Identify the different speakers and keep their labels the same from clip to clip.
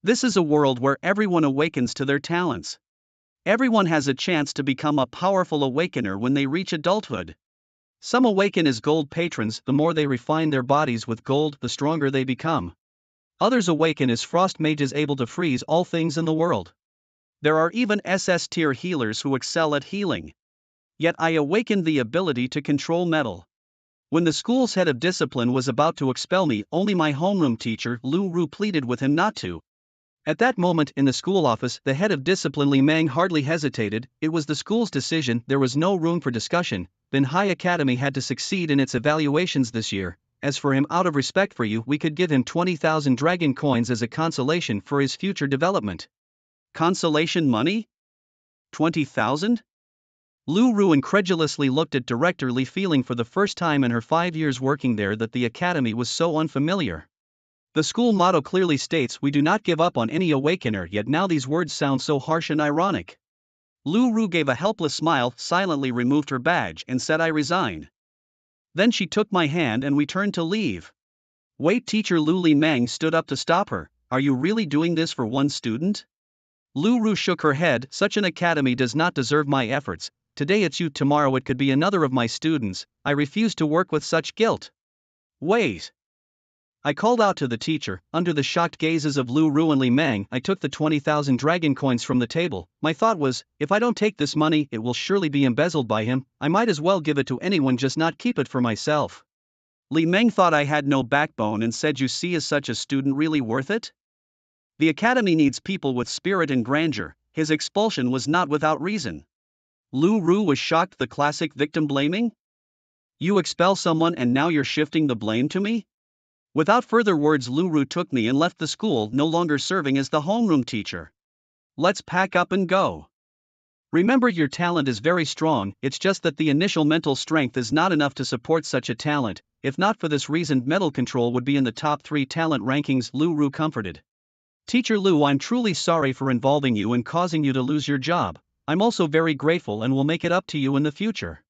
Speaker 1: This is a world where everyone awakens to their talents. Everyone has a chance to become a powerful awakener when they reach adulthood. Some awaken as gold patrons. The more they refine their bodies with gold, the stronger they become. Others awaken as frost mages able to freeze all things in the world. There are even SS tier healers who excel at healing. Yet I awakened the ability to control metal. When the school's head of discipline was about to expel me, only my homeroom teacher Lu Ru pleaded with him not to. At that moment in the school office, the head of discipline Li Meng hardly hesitated. It was the school's decision, there was no room for discussion. Bin Hai Academy had to succeed in its evaluations this year. As for him, out of respect for you, we could give him 20,000 dragon coins as a consolation for his future development. Consolation money? 20,000? Lu Ru incredulously looked at Director Li, feeling for the first time in her 5 years working there that the academy was so unfamiliar. The school motto clearly states, "We do not give up on any awakener," yet now these words sound so harsh and ironic. Lu Ru gave a helpless smile, silently removed her badge, and said, "I resign." Then she took my hand and we turned to leave. Wait, teacher Lu Li Meng stood up to stop her. "Are you really doing this for one student?" Lu Ru shook her head. "Such an academy does not deserve my efforts. Today it's you, tomorrow it could be another of my students. I refuse to work with such guilt." "Wait!" I called out to the teacher. Under the shocked gazes of Lu Ru and Li Meng, I took the 20,000 dragon coins from the table. My thought was, if I don't take this money, it will surely be embezzled by him. I might as well give it to anyone, just not keep it for myself. Li Meng thought I had no backbone and said, "You see, is such a student really worth it? The academy needs people with spirit and grandeur." His expulsion was not without reason. Lu Ru was shocked. The classic victim blaming? You expel someone and now you're shifting the blame to me? Without further words, Lu Ru took me and left the school, no longer serving as the homeroom teacher. Let's pack up and go. Remember, your talent is very strong, it's just that the initial mental strength is not enough to support such a talent. If not for this reason, mental control would be in the top 3 talent rankings, Lu Ru comforted. Teacher Lu, I'm truly sorry for involving you and causing you to lose your job. I'm also very grateful and will make it up to you in the future.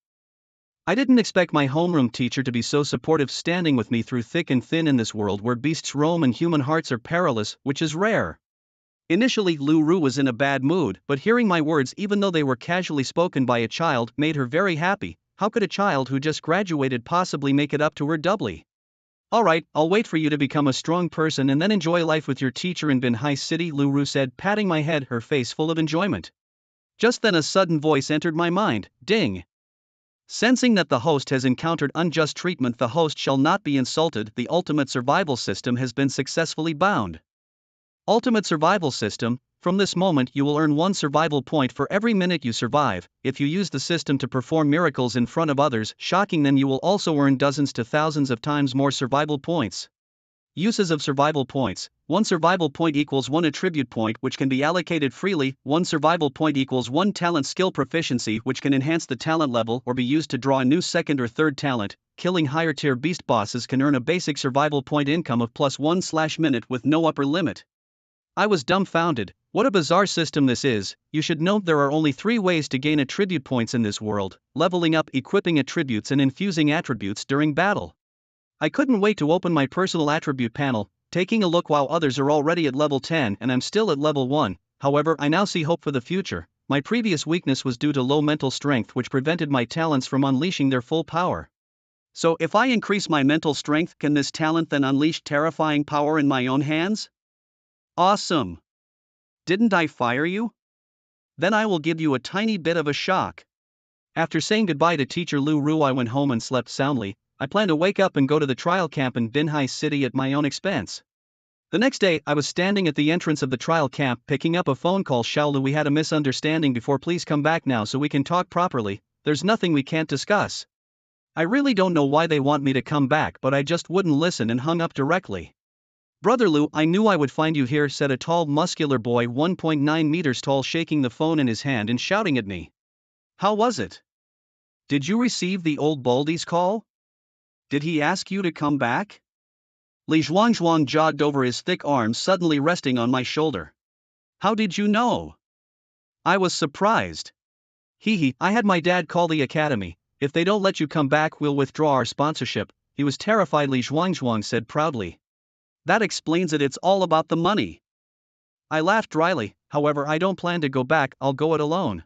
Speaker 1: I didn't expect my homeroom teacher to be so supportive, standing with me through thick and thin in this world where beasts roam and human hearts are perilous, which is rare. Initially, Lu Ru was in a bad mood, but hearing my words, even though they were casually spoken by a child, made her very happy. How could a child who just graduated possibly make it up to her doubly? Alright, I'll wait for you to become a strong person and then enjoy life with your teacher in Bin Hai City, Lu Ru said, patting my head, her face full of enjoyment. Just then a sudden voice entered my mind. Ding! Sensing that the host has encountered unjust treatment, the host shall not be insulted. The ultimate survival system has been successfully bound. Ultimate survival system. From this moment you will earn 1 survival point for every minute you survive. If you use the system to perform miracles in front of others, shocking them, you will also earn dozens to thousands of times more survival points. Uses of survival points. 1 survival point equals 1 attribute point, which can be allocated freely. 1 survival point equals 1 talent skill proficiency, which can enhance the talent level or be used to draw a new 2nd or 3rd talent. Killing higher tier beast bosses can earn a basic survival point income of +1/minute with no upper limit. I was dumbfounded. What a bizarre system this is. You should note there are only 3 ways to gain attribute points in this world: leveling up, equipping attributes, and infusing attributes during battle. I couldn't wait to open my personal attribute panel, taking a look while others are already at level 10 and I'm still at level 1. However, I now see hope for the future. My previous weakness was due to low mental strength, which prevented my talents from unleashing their full power. So if I increase my mental strength, can this talent then unleash terrifying power in my own hands? Awesome! Didn't I fire you? Then I will give you a tiny bit of a shock. After saying goodbye to teacher Lu Ru, I went home and slept soundly. I plan to wake up and go to the trial camp in Bin Hai City at my own expense. The next day, I was standing at the entrance of the trial camp picking up a phone call. Xiaolu, we had a misunderstanding before, please come back now so we can talk properly. There's nothing we can't discuss. I really don't know why they want me to come back, but I just wouldn't listen and hung up directly. Brother Lu, I knew I would find you here, said a tall, muscular boy 1.9 meters tall, shaking the phone in his hand and shouting at me. How was it? Did you receive the old Baldy's call? Did he ask you to come back? Li Zhuangzhuang jogged over, his thick arms suddenly resting on my shoulder. How did you know? I was surprised. Hee, I had my dad call the academy. If they don't let you come back, we'll withdraw our sponsorship. He was terrified, Li Zhuangzhuang said proudly. That explains it, it's all about the money. I laughed dryly, however I don't plan to go back, I'll go it alone.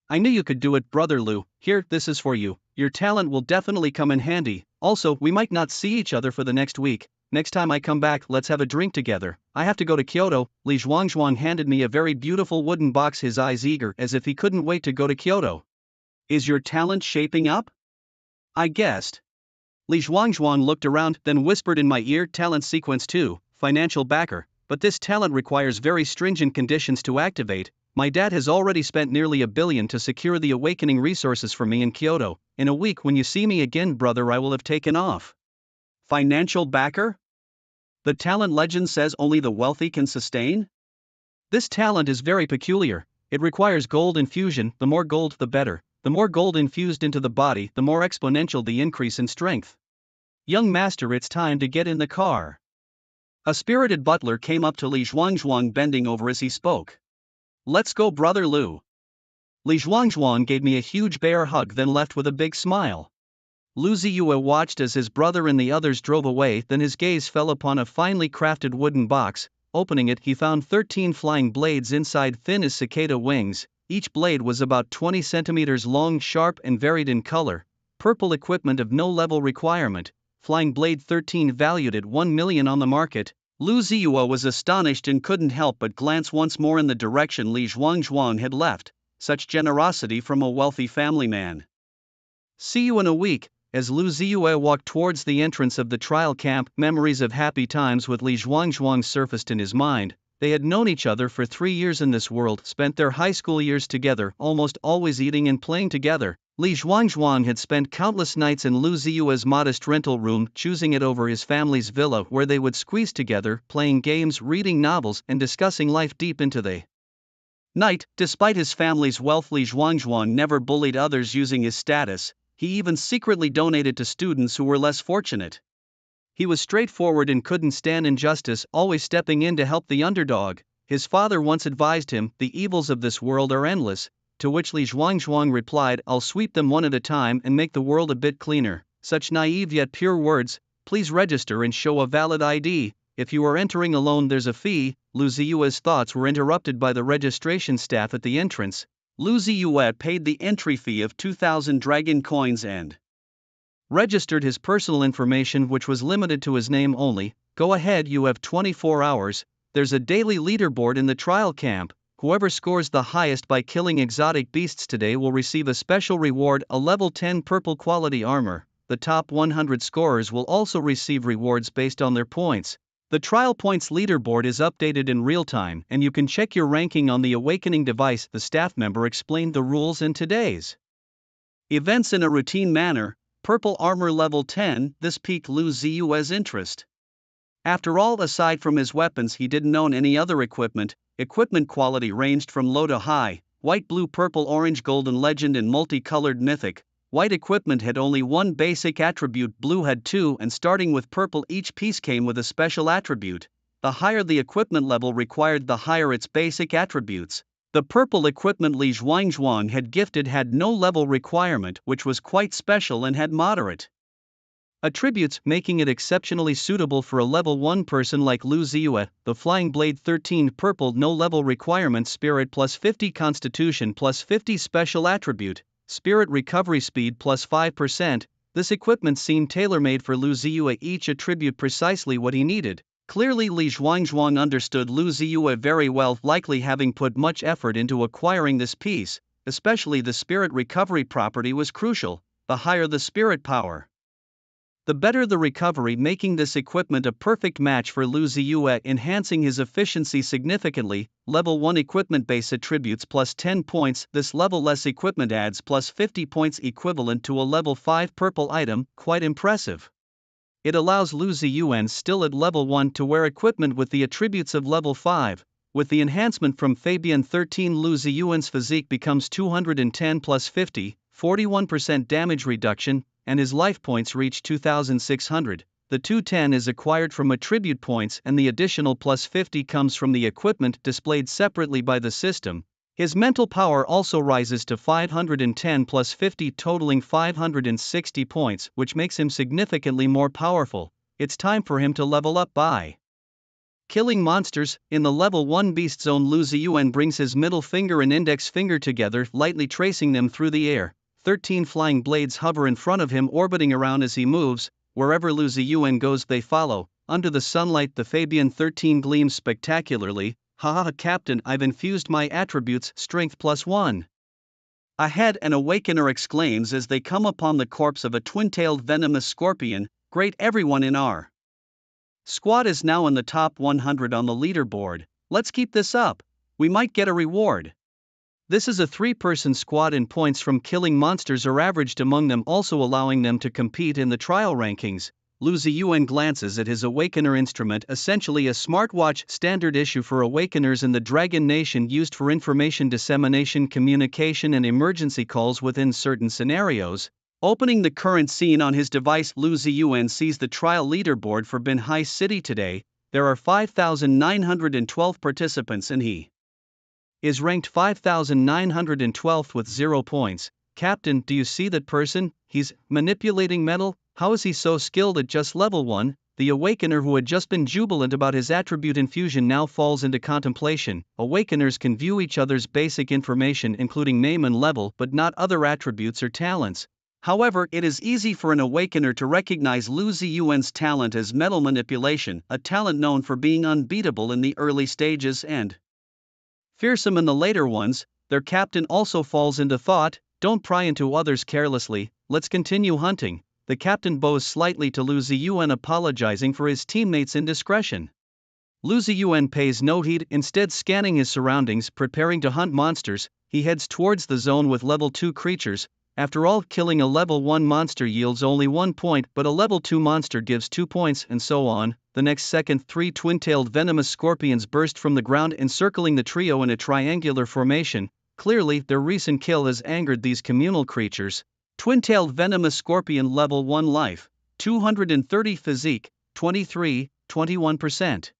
Speaker 1: I knew you could do it, Brother Lou. Here, this is for you. Your talent will definitely come in handy. Also, we might not see each other for the next week. Next time I come back, let's have a drink together. I have to go to Kyoto. Li Zhuangzhuang handed me a very beautiful wooden box, his eyes eager as if he couldn't wait to go to Kyoto. Is your talent shaping up? I guessed. Li Zhuangzhuang looked around, then whispered in my ear, talent sequence 2, financial backer, but this talent requires very stringent conditions to activate. My dad has already spent nearly $1 billion to secure the awakening resources for me in Kyoto. In a week when you see me again, brother, I will have taken off. Financial backer? The talent legend says only the wealthy can sustain? This talent is very peculiar. It requires gold infusion, the more gold the better. The more gold infused into the body, the more exponential the increase in strength. Young master, it's time to get in the car. A spirited butler came up to Li Zhuangzhuang, bending over as he spoke. Let's go, Brother Lou. Li Zhuangzhuang gave me a huge bear hug, then left with a big smile. Lu Ziyue watched as his brother and the others drove away, then his gaze fell upon a finely crafted wooden box. Opening it, he found 13 flying blades inside, thin as cicada wings. Each blade was about 20 centimeters long, sharp and varied in color. Purple equipment of no level requirement. Flying blade 13 valued at 1 million on the market. Lu Ziyue was astonished and couldn't help but glance once more in the direction Li Zhuangzhuang had left. Such generosity from a wealthy family man. See you in a week. As Lu Ziyue walked towards the entrance of the trial camp, memories of happy times with Li Zhuangzhuang surfaced in his mind. They had known each other for 3 years in this world, spent their high school years together, almost always eating and playing together. Li Zhuangzhuang had spent countless nights in Lu Ziyue's modest rental room, choosing it over his family's villa, where they would squeeze together, playing games, reading novels, and discussing life deep into the night. Despite his family's wealth, Li Zhuangzhuang never bullied others using his status. He even secretly donated to students who were less fortunate. He was straightforward and couldn't stand injustice, always stepping in to help the underdog. His father once advised him, "The evils of this world are endless," to which Li Zhuangzhuang replied, "I'll sweep them one at a time and make the world a bit cleaner." Such naive yet pure words. Please register and show a valid ID. If you are entering alone, there's a fee. Lu Ziyue's thoughts were interrupted by the registration staff at the entrance. Lu Ziyue paid the entry fee of 2,000 dragon coins and registered his personal information, which was limited to his name only. Go ahead, you have 24 hours. There's a daily leaderboard in the trial camp. Whoever scores the highest by killing exotic beasts today will receive a special reward, a level 10 purple quality armor. The top 100 scorers will also receive rewards based on their points. The trial points leaderboard is updated in real time, and you can check your ranking on the awakening device. The staff member explained the rules in today's events in a routine manner. Purple armor level 10, this piqued Lu Ziyue's interest. After all, aside from his weapons, he didn't own any other equipment. Equipment quality ranged from low to high: white, blue, purple, orange, golden, legend, and multicolored mythic. White equipment had only one basic attribute, blue had 2, and starting with purple, each piece came with a special attribute. The higher the equipment level required, the higher its basic attributes. The purple equipment Li Zhuangzhuang had gifted had no level requirement, which was quite special, and had moderate attributes, making it exceptionally suitable for a level 1 person like Lu Ziyue. The Flying Blade 13 purple, no level requirement, spirit plus 50, constitution plus 50, special attribute, spirit recovery speed plus 5%. This equipment seemed tailor-made for Lu Ziyue, each attribute precisely what he needed. Clearly Li Zhuangzhuang understood Lu Ziyue very well, likely having put much effort into acquiring this piece. Especially the spirit recovery property was crucial. The higher the spirit power, the better the recovery, making this equipment a perfect match for Lu Ziyue, enhancing his efficiency significantly. Level 1 equipment base attributes plus 10 points. This level less equipment adds plus 50 points, equivalent to a level 5 purple item. Quite impressive. It allows Lu Ziyue, still at level 1, to wear equipment with the attributes of level 5. With the enhancement from Fabian 13, Lu Ziyue's physique becomes 210 plus 50, 41% damage reduction, and his life points reach 2,600. The 210 is acquired from attribute points, and the additional plus 50 comes from the equipment displayed separately by the system. His mental power also rises to 510 plus 50, totaling 560 points, which makes him significantly more powerful. It's time for him to level up. Bye. Killing monsters. In the level 1 beast zone, Lu Ziyuan brings his middle finger and index finger together, lightly tracing them through the air. 13 flying blades hover in front of him, orbiting around as he moves. Wherever Lu Ziyuan goes, they follow. Under the sunlight, the Fabian 13 gleams spectacularly. Haha, Captain, I've infused my attributes, strength +1. Ahead, an awakener exclaims as they come upon the corpse of a twin-tailed venomous scorpion. Great, everyone in our squad is now in the top 100 on the leaderboard. Let's keep this up. We might get a reward. This is a 3-person squad, and points from killing monsters are averaged among them, also allowing them to compete in the trial rankings. Lu Ziyuan glances at his Awakener instrument, essentially a smartwatch standard issue for Awakeners in the Dragon Nation, used for information dissemination, communication and emergency calls within certain scenarios. Opening the current scene on his device, Lu Ziyuan sees the trial leaderboard for Binhai City today. There are 5,912 participants and he is ranked 5,912th with 0 points. Captain, do you see that person? He's manipulating metal. How is he so skilled at just level 1? The Awakener, who had just been jubilant about his attribute infusion, now falls into contemplation. Awakeners can view each other's basic information, including name and level, but not other attributes or talents. However, it is easy for an Awakener to recognize Lu Ziyuan's talent as metal manipulation, a talent known for being unbeatable in the early stages and fearsome in the later ones. Their captain also falls into thought. Don't pry into others carelessly, let's continue hunting. The captain bows slightly to Lu Ziyuan, apologizing for his teammates' indiscretion. Lu Ziyuan pays no heed, instead scanning his surroundings, preparing to hunt monsters. He heads towards the zone with level 2 creatures. After all, killing a level 1 monster yields only 1 point, but a level 2 monster gives 2 points, and so on. The next second, 3 twin-tailed venomous scorpions burst from the ground, encircling the trio in a triangular formation. Clearly, their recent kill has angered these communal creatures. Twin-tailed venomous scorpion, level 1 life, 230 physique, 21%.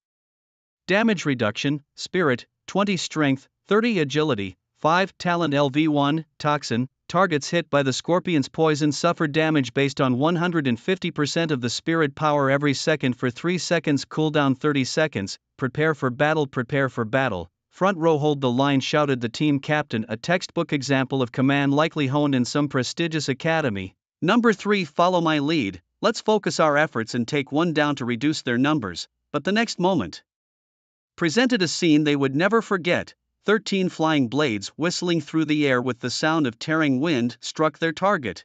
Speaker 1: Damage reduction, spirit, 20 strength, 30 agility, 5 talent. LV1, toxin. Targets hit by the scorpion's poison suffer damage based on 150% of the spirit power every second for 3 seconds. Cooldown 30 seconds. Prepare for battle, prepare for battle. Front row, hold the line, shouted the team captain, a textbook example of command likely honed in some prestigious academy. Number 3, follow my lead. Let's focus our efforts and take one down to reduce their numbers. But the next moment presented a scene they would never forget. 13 flying blades, whistling through the air with the sound of tearing wind, struck their target.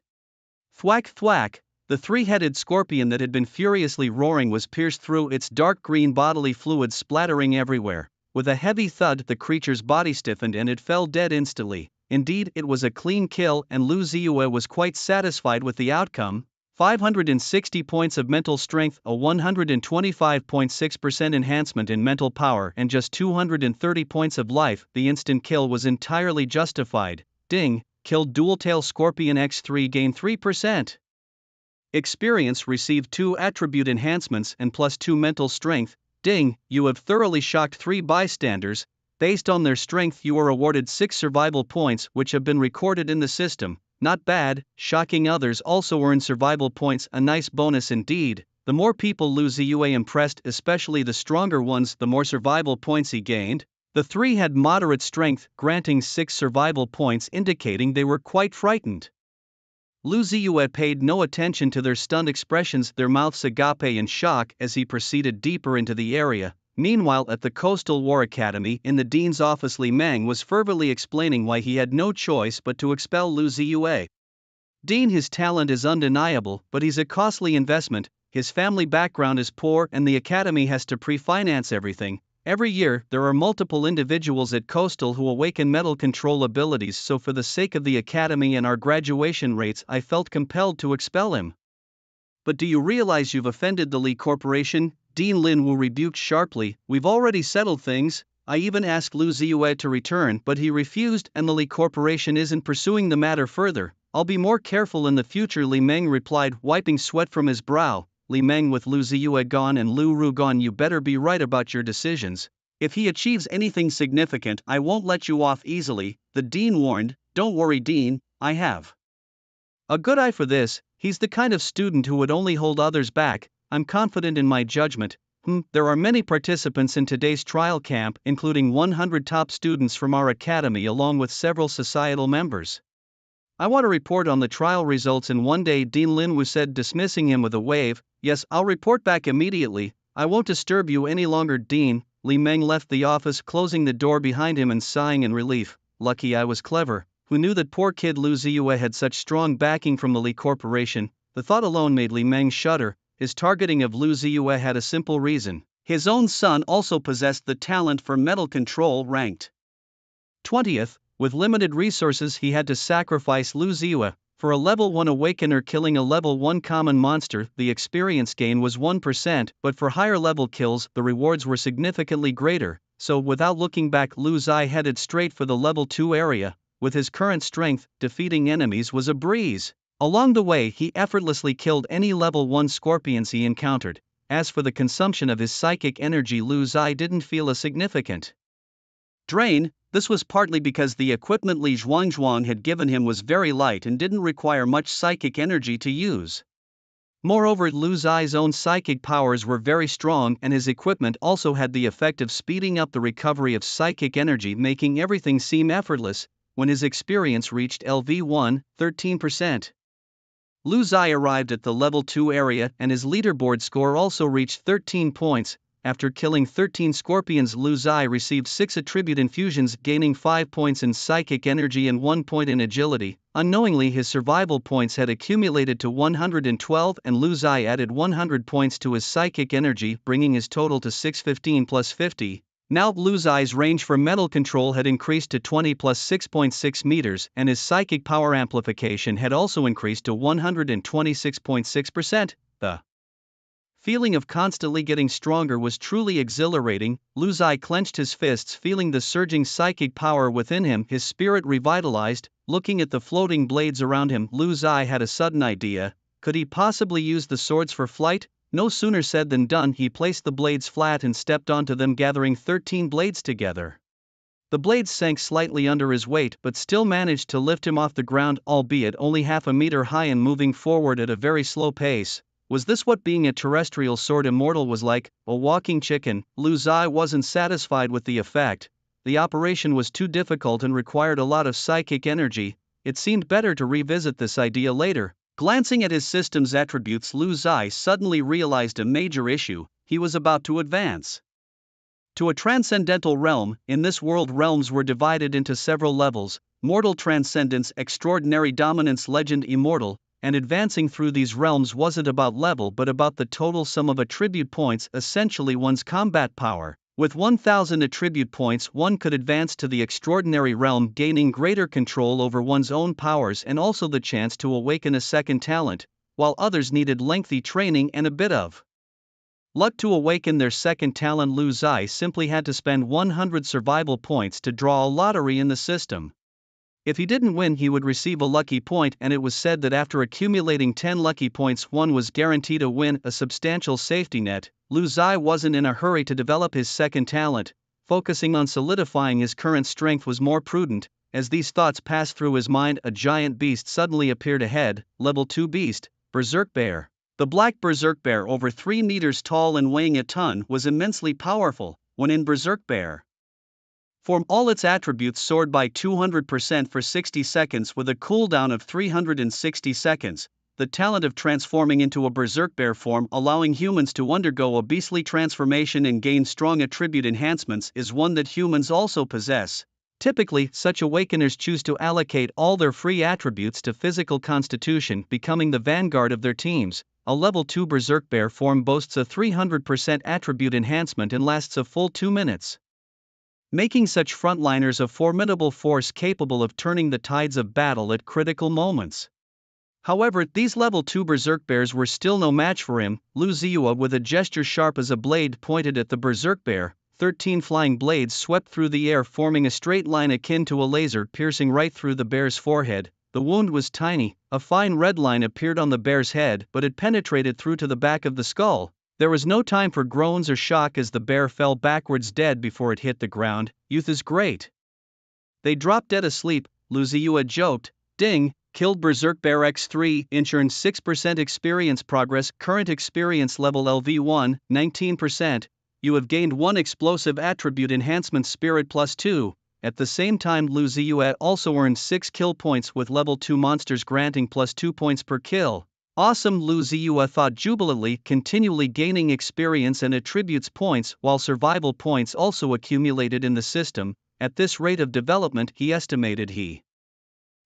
Speaker 1: Thwack thwack, the 3-headed scorpion that had been furiously roaring was pierced through, its dark green bodily fluid splattering everywhere. With a heavy thud, the creature's body stiffened and it fell dead instantly. Indeed, it was a clean kill, and Lu Ziyue was quite satisfied with the outcome. 560 points of mental strength, a 125.6% enhancement in mental power, and just 230 points of life. The instant kill was entirely justified. Ding, killed dual-tail scorpion X3, gain 3%. Experience, received 2 attribute enhancements and +2 mental strength. Ding, you have thoroughly shocked 3 bystanders. Based on their strength, you are awarded 6 survival points, which have been recorded in the system. Not bad. Shocking others also earn survival points, a nice bonus indeed. The more people Lu Ziyue impressed, especially the stronger ones, the more survival points he gained. The 3 had moderate strength, granting 6 survival points, indicating they were quite frightened. Lu Ziyue paid no attention to their stunned expressions, their mouths agape in shock, as he proceeded deeper into the area. Meanwhile, at the Coastal War Academy, in the dean's office, Li Meng was fervently explaining why he had no choice but to expel Lu Ziyue. Dean, his talent is undeniable, but he's a costly investment. His family background is poor and the academy has to pre-finance everything. Every year, there are multiple individuals at Coastal who awaken metal control abilities, so for the sake of the academy and our graduation rates, I felt compelled to expel him. But do you realize you've offended the Li Corporation? Dean Lin Wu rebuked sharply. We've already settled things. I even asked Lu Ziyue to return, but he refused, and the Li Corporation isn't pursuing the matter further. I'll be more careful in the future, Li Meng replied, wiping sweat from his brow. Li Meng, with Lu Ziyue gone and Lu Ru gone, you better be right about your decisions. If he achieves anything significant, I won't let you off easily, the dean warned. Don't worry, Dean, I have a good eye for this. He's the kind of student who would only hold others back. I'm confident in my judgment. There are many participants in today's trial camp, including 100 top students from our academy along with several societal members. I want to report on the trial results in one day, Dean Lin Wu said, dismissing him with a wave. Yes, I'll report back immediately, I won't disturb you any longer, Dean. Li Meng left the office, closing the door behind him and sighing in relief. Lucky I was clever. Who knew that poor kid Lu Ziyue had such strong backing from the Li Corporation? The thought alone made Li Meng shudder. His targeting of Lu Ziyue had a simple reason. His own son also possessed the talent for metal control, ranked 20th. With limited resources, he had to sacrifice Lu Ziyue. For a level 1 awakener killing a level 1 common monster, the experience gain was 1%, but for higher level kills, the rewards were significantly greater. So without looking back, Lu Zai headed straight for the level 2 area. With his current strength, defeating enemies was a breeze. Along the way, he effortlessly killed any level 1 scorpions he encountered. As for the consumption of his psychic energy, Lu Zai didn't feel a significant drain. This was partly because the equipment Li Zhuangzhuang had given him was very light and didn't require much psychic energy to use. Moreover, Lu Zai's own psychic powers were very strong, and his equipment also had the effect of speeding up the recovery of psychic energy, making everything seem effortless. When his experience reached LV1, 13%. Lu Zai arrived at the level 2 area and his leaderboard score also reached 13 points. After killing 13 scorpions, Lu Zai received 6 attribute infusions, gaining 5 points in psychic energy and 1 point in agility. Unknowingly, his survival points had accumulated to 112, and Lu Zai added 100 points to his psychic energy, bringing his total to 615 plus 50. Now Lu Zai's range for metal control had increased to 20 plus 6.6 meters, and his psychic power amplification had also increased to 126.6%. The feeling of constantly getting stronger was truly exhilarating. Lu Zai clenched his fists, feeling the surging psychic power within him, his spirit revitalized. Looking at the floating blades around him, Lu Zai had a sudden idea. Could he possibly use the swords for flight? No sooner said than done. He placed the blades flat and stepped onto them, gathering 13 blades together. The blades sank slightly under his weight, but still managed to lift him off the ground, albeit only half a meter high and moving forward at a very slow pace. Was this what being a terrestrial sword immortal was like? A walking chicken? Lu Zai wasn't satisfied with the effect. The operation was too difficult and required a lot of psychic energy. It seemed better to revisit this idea later. Glancing at his system's attributes, Lu Zai suddenly realized a major issue. He was about to advance to a transcendental realm. In this world, realms were divided into several levels: mortal transcendence, extraordinary dominance, legend, immortal. And advancing through these realms wasn't about level but about the total sum of attribute points, essentially one's combat power. With 1000 attribute points, one could advance to the extraordinary realm, gaining greater control over one's own powers and also the chance to awaken a second talent, while others needed lengthy training and a bit of luck to awaken their second talent. Lu Zai simply had to spend 100 survival points to draw a lottery in the system. If he didn't win, he would receive a lucky point, and it was said that after accumulating 10 lucky points, one was guaranteed a win, a substantial safety net. Lu Zai wasn't in a hurry to develop his second talent. Focusing on solidifying his current strength was more prudent. As these thoughts passed through his mind, a giant beast suddenly appeared ahead. Level 2 beast, Berserk Bear. The black Berserk Bear, over 3 meters tall and weighing a ton, was immensely powerful. When in Berserk Bear form, all its attributes soared by 200% for 60 seconds with a cooldown of 360 seconds. The talent of transforming into a Berserk Bear form, allowing humans to undergo a beastly transformation and gain strong attribute enhancements, is one that humans also possess. Typically, such awakeners choose to allocate all their free attributes to physical constitution, becoming the vanguard of their teams. A level 2 Berserk Bear form boasts a 300% attribute enhancement and lasts a full 2 minutes. Making such frontliners a formidable force capable of turning the tides of battle at critical moments. However, these level 2 Berserk Bears were still no match for him. Lu Ziyue, with a gesture sharp as a blade, pointed at the Berserk Bear. 13 flying blades swept through the air, forming a straight line akin to a laser, piercing right through the bear's forehead. The wound was tiny. A fine red line appeared on the bear's head, but it penetrated through to the back of the skull. There was no time for groans or shock as the bear fell backwards dead before it hit the ground. Youth is great. They dropped dead asleep, Lu Ziyue joked. Ding, Killed Berserk Bear X3, earned 6% experience progress, current experience level LV1, 19%. You have gained 1 explosive attribute enhancement spirit +2. At the same time, Lu Ziyue also earned 6 kill points with level 2 monsters granting +2 points per kill. Awesome, Lu Ziyue thought jubilantly, continually gaining experience and attributes points while survival points also accumulated in the system. At this rate of development, he estimated he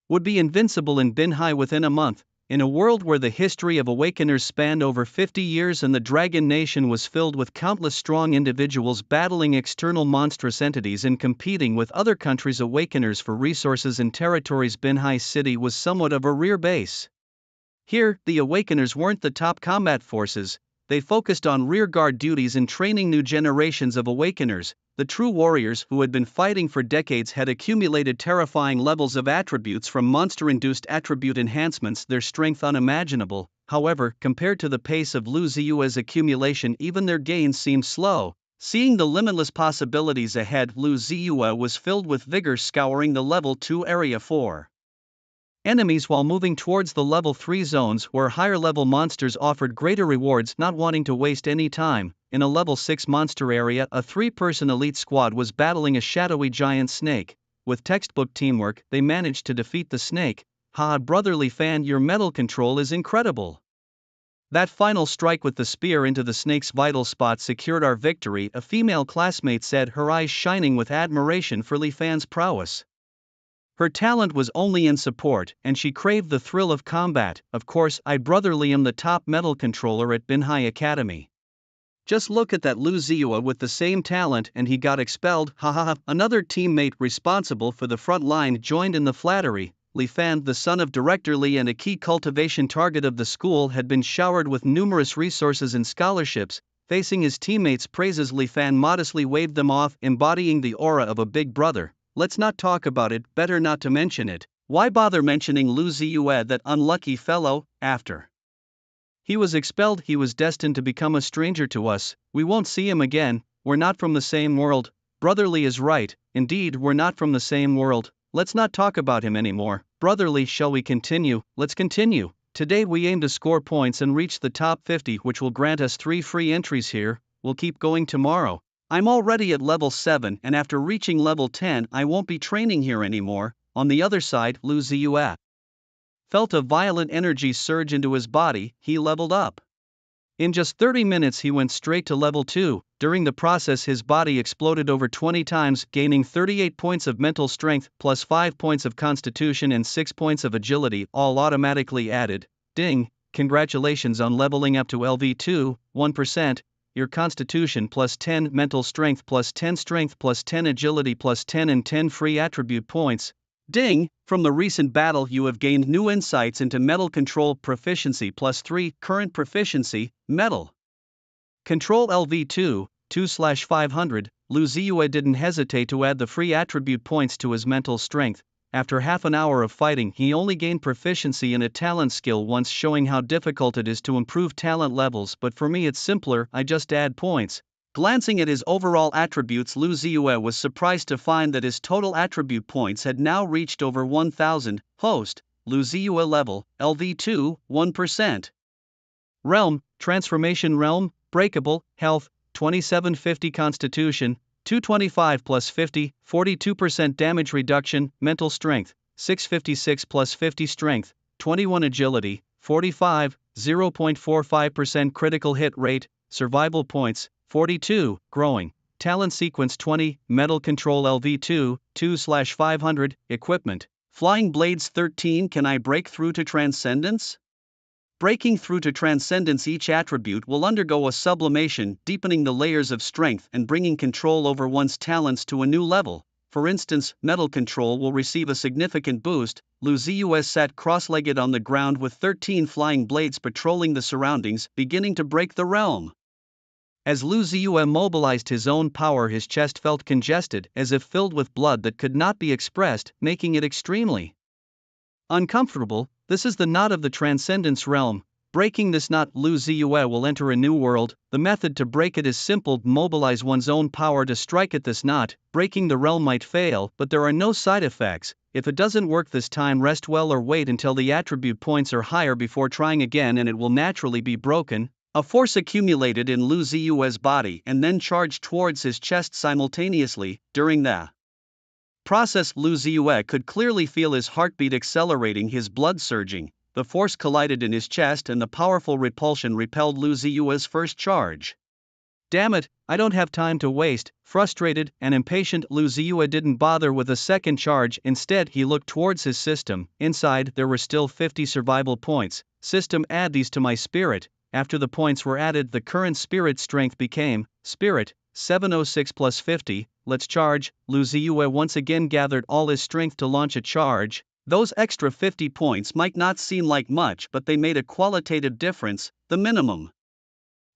Speaker 1: would be invincible in Binhai within a month. In a world where the history of Awakeners spanned over 50 years and the Dragon Nation was filled with countless strong individuals battling external monstrous entities and competing with other countries' Awakeners for resources and territories, Binhai City was somewhat of a rear base. Here, the Awakeners weren't the top combat forces, they focused on rearguard duties and training new generations of Awakeners. The true warriors who had been fighting for decades had accumulated terrifying levels of attributes from monster-induced attribute enhancements, their strength unimaginable. However, compared to the pace of Lu Ziyue's accumulation, even their gains seemed slow. Seeing the limitless possibilities ahead, Lu Ziyue was filled with vigor, scouring the level 2 area for enemies while moving towards the level 3 zones where higher level monsters offered greater rewards. Not wanting to waste any time, in a level 6 monster area, a 3-person elite squad was battling a shadowy giant snake. With textbook teamwork, they managed to defeat the snake. Ha, brotherly fan, your metal control is incredible. That final strike with the spear into the snake's vital spot secured our victory, a female classmate said, her eyes shining with admiration for Li Fan's prowess. Her talent was only in support, and she craved the thrill of combat. Of course, I brotherly am the top metal controller at Binhai Academy. Just look at that Lu Ziyue with the same talent and he got expelled, hahaha. Another teammate responsible for the front line joined in the flattery. Li Fan, the son of Director Li and a key cultivation target of the school, had been showered with numerous resources and scholarships. Facing his teammates' praises, Li Fan modestly waved them off, embodying the aura of a big brother. Let's not talk about it, better not to mention it. Why bother mentioning Lu Ziyue, that unlucky fellow? After he was expelled, he was destined to become a stranger to us. We won't see him again, we're not from the same world. Brotherly is right, indeed we're not from the same world. Let's not talk about him anymore. Brotherly, shall we continue? Let's continue. Today we aim to score points and reach the top 50, which will grant us 3 free entries here. We'll keep going tomorrow. I'm already at level 7 and after reaching level 10 I won't be training here anymore. On the other side, Lu Ziyue felt a violent energy surge into his body. He leveled up. In just 30 minutes he went straight to level 2. During the process his body exploded over 20 times, gaining 38 points of mental strength, plus 5 points of constitution and 6 points of agility, all automatically added. Ding, congratulations on leveling up to LV2, 1%. Your constitution plus 10, mental strength plus 10, strength plus 10, agility plus 10 and 10 free attribute points. Ding, from the recent battle you have gained new insights into metal control, proficiency plus 3, current proficiency, metal control LV2, 2/500. Lu Ziyue didn't hesitate to add the free attribute points to his mental strength. After half an hour of fighting he only gained proficiency in a talent skill once, showing how difficult it is to improve talent levels, but for me it's simpler, I just add points. Glancing at his overall attributes, Lu Ziyue was surprised to find that his total attribute points had now reached over 1000. Host, Lu Ziyue level, LV2, 1%. Realm, Transformation Realm, Breakable, Health, 2750 Constitution, 225 plus 50, 42% damage reduction, mental strength, 656 plus 50 strength, 21 agility, 45, 0.45% critical hit rate, survival points, 42, growing, talent sequence 20, metal control LV2, 2/500, equipment, flying blades 13. Can I break through to transcendence? Breaking through to transcendence, each attribute will undergo a sublimation, deepening the layers of strength and bringing control over one's talents to a new level. For instance, metal control will receive a significant boost. Lu Ziyue sat cross-legged on the ground with 13 flying blades patrolling the surroundings, beginning to break the realm. As Lu Ziyue mobilized his own power, his chest felt congested, as if filled with blood that could not be expressed, making it extremely uncomfortable. This is the knot of the transcendence realm. Breaking this knot, Lu Ziyue will enter a new world. The method to break it is simple: mobilize one's own power to strike at this knot. Breaking the realm might fail, but there are no side effects. If it doesn't work this time, rest well or wait until the attribute points are higher before trying again, and it will naturally be broken. A force accumulated in Lu Ziyue's body and then charged towards his chest simultaneously. During the process, Lu Ziyue could clearly feel his heartbeat accelerating, his blood surging. The force collided in his chest and the powerful repulsion repelled Lu Ziyue's first charge. Damn it, I don't have time to waste. Frustrated and impatient, Lu Ziyue didn't bother with a second charge. Instead, he looked towards his system. Inside, there were still 50 survival points. System, add these to my spirit. After the points were added, the current spirit strength became spirit 706 plus 50. Let's charge. Lu Ziyue once again gathered all his strength to launch a charge. Those extra 50 points might not seem like much, but they made a qualitative difference. The minimum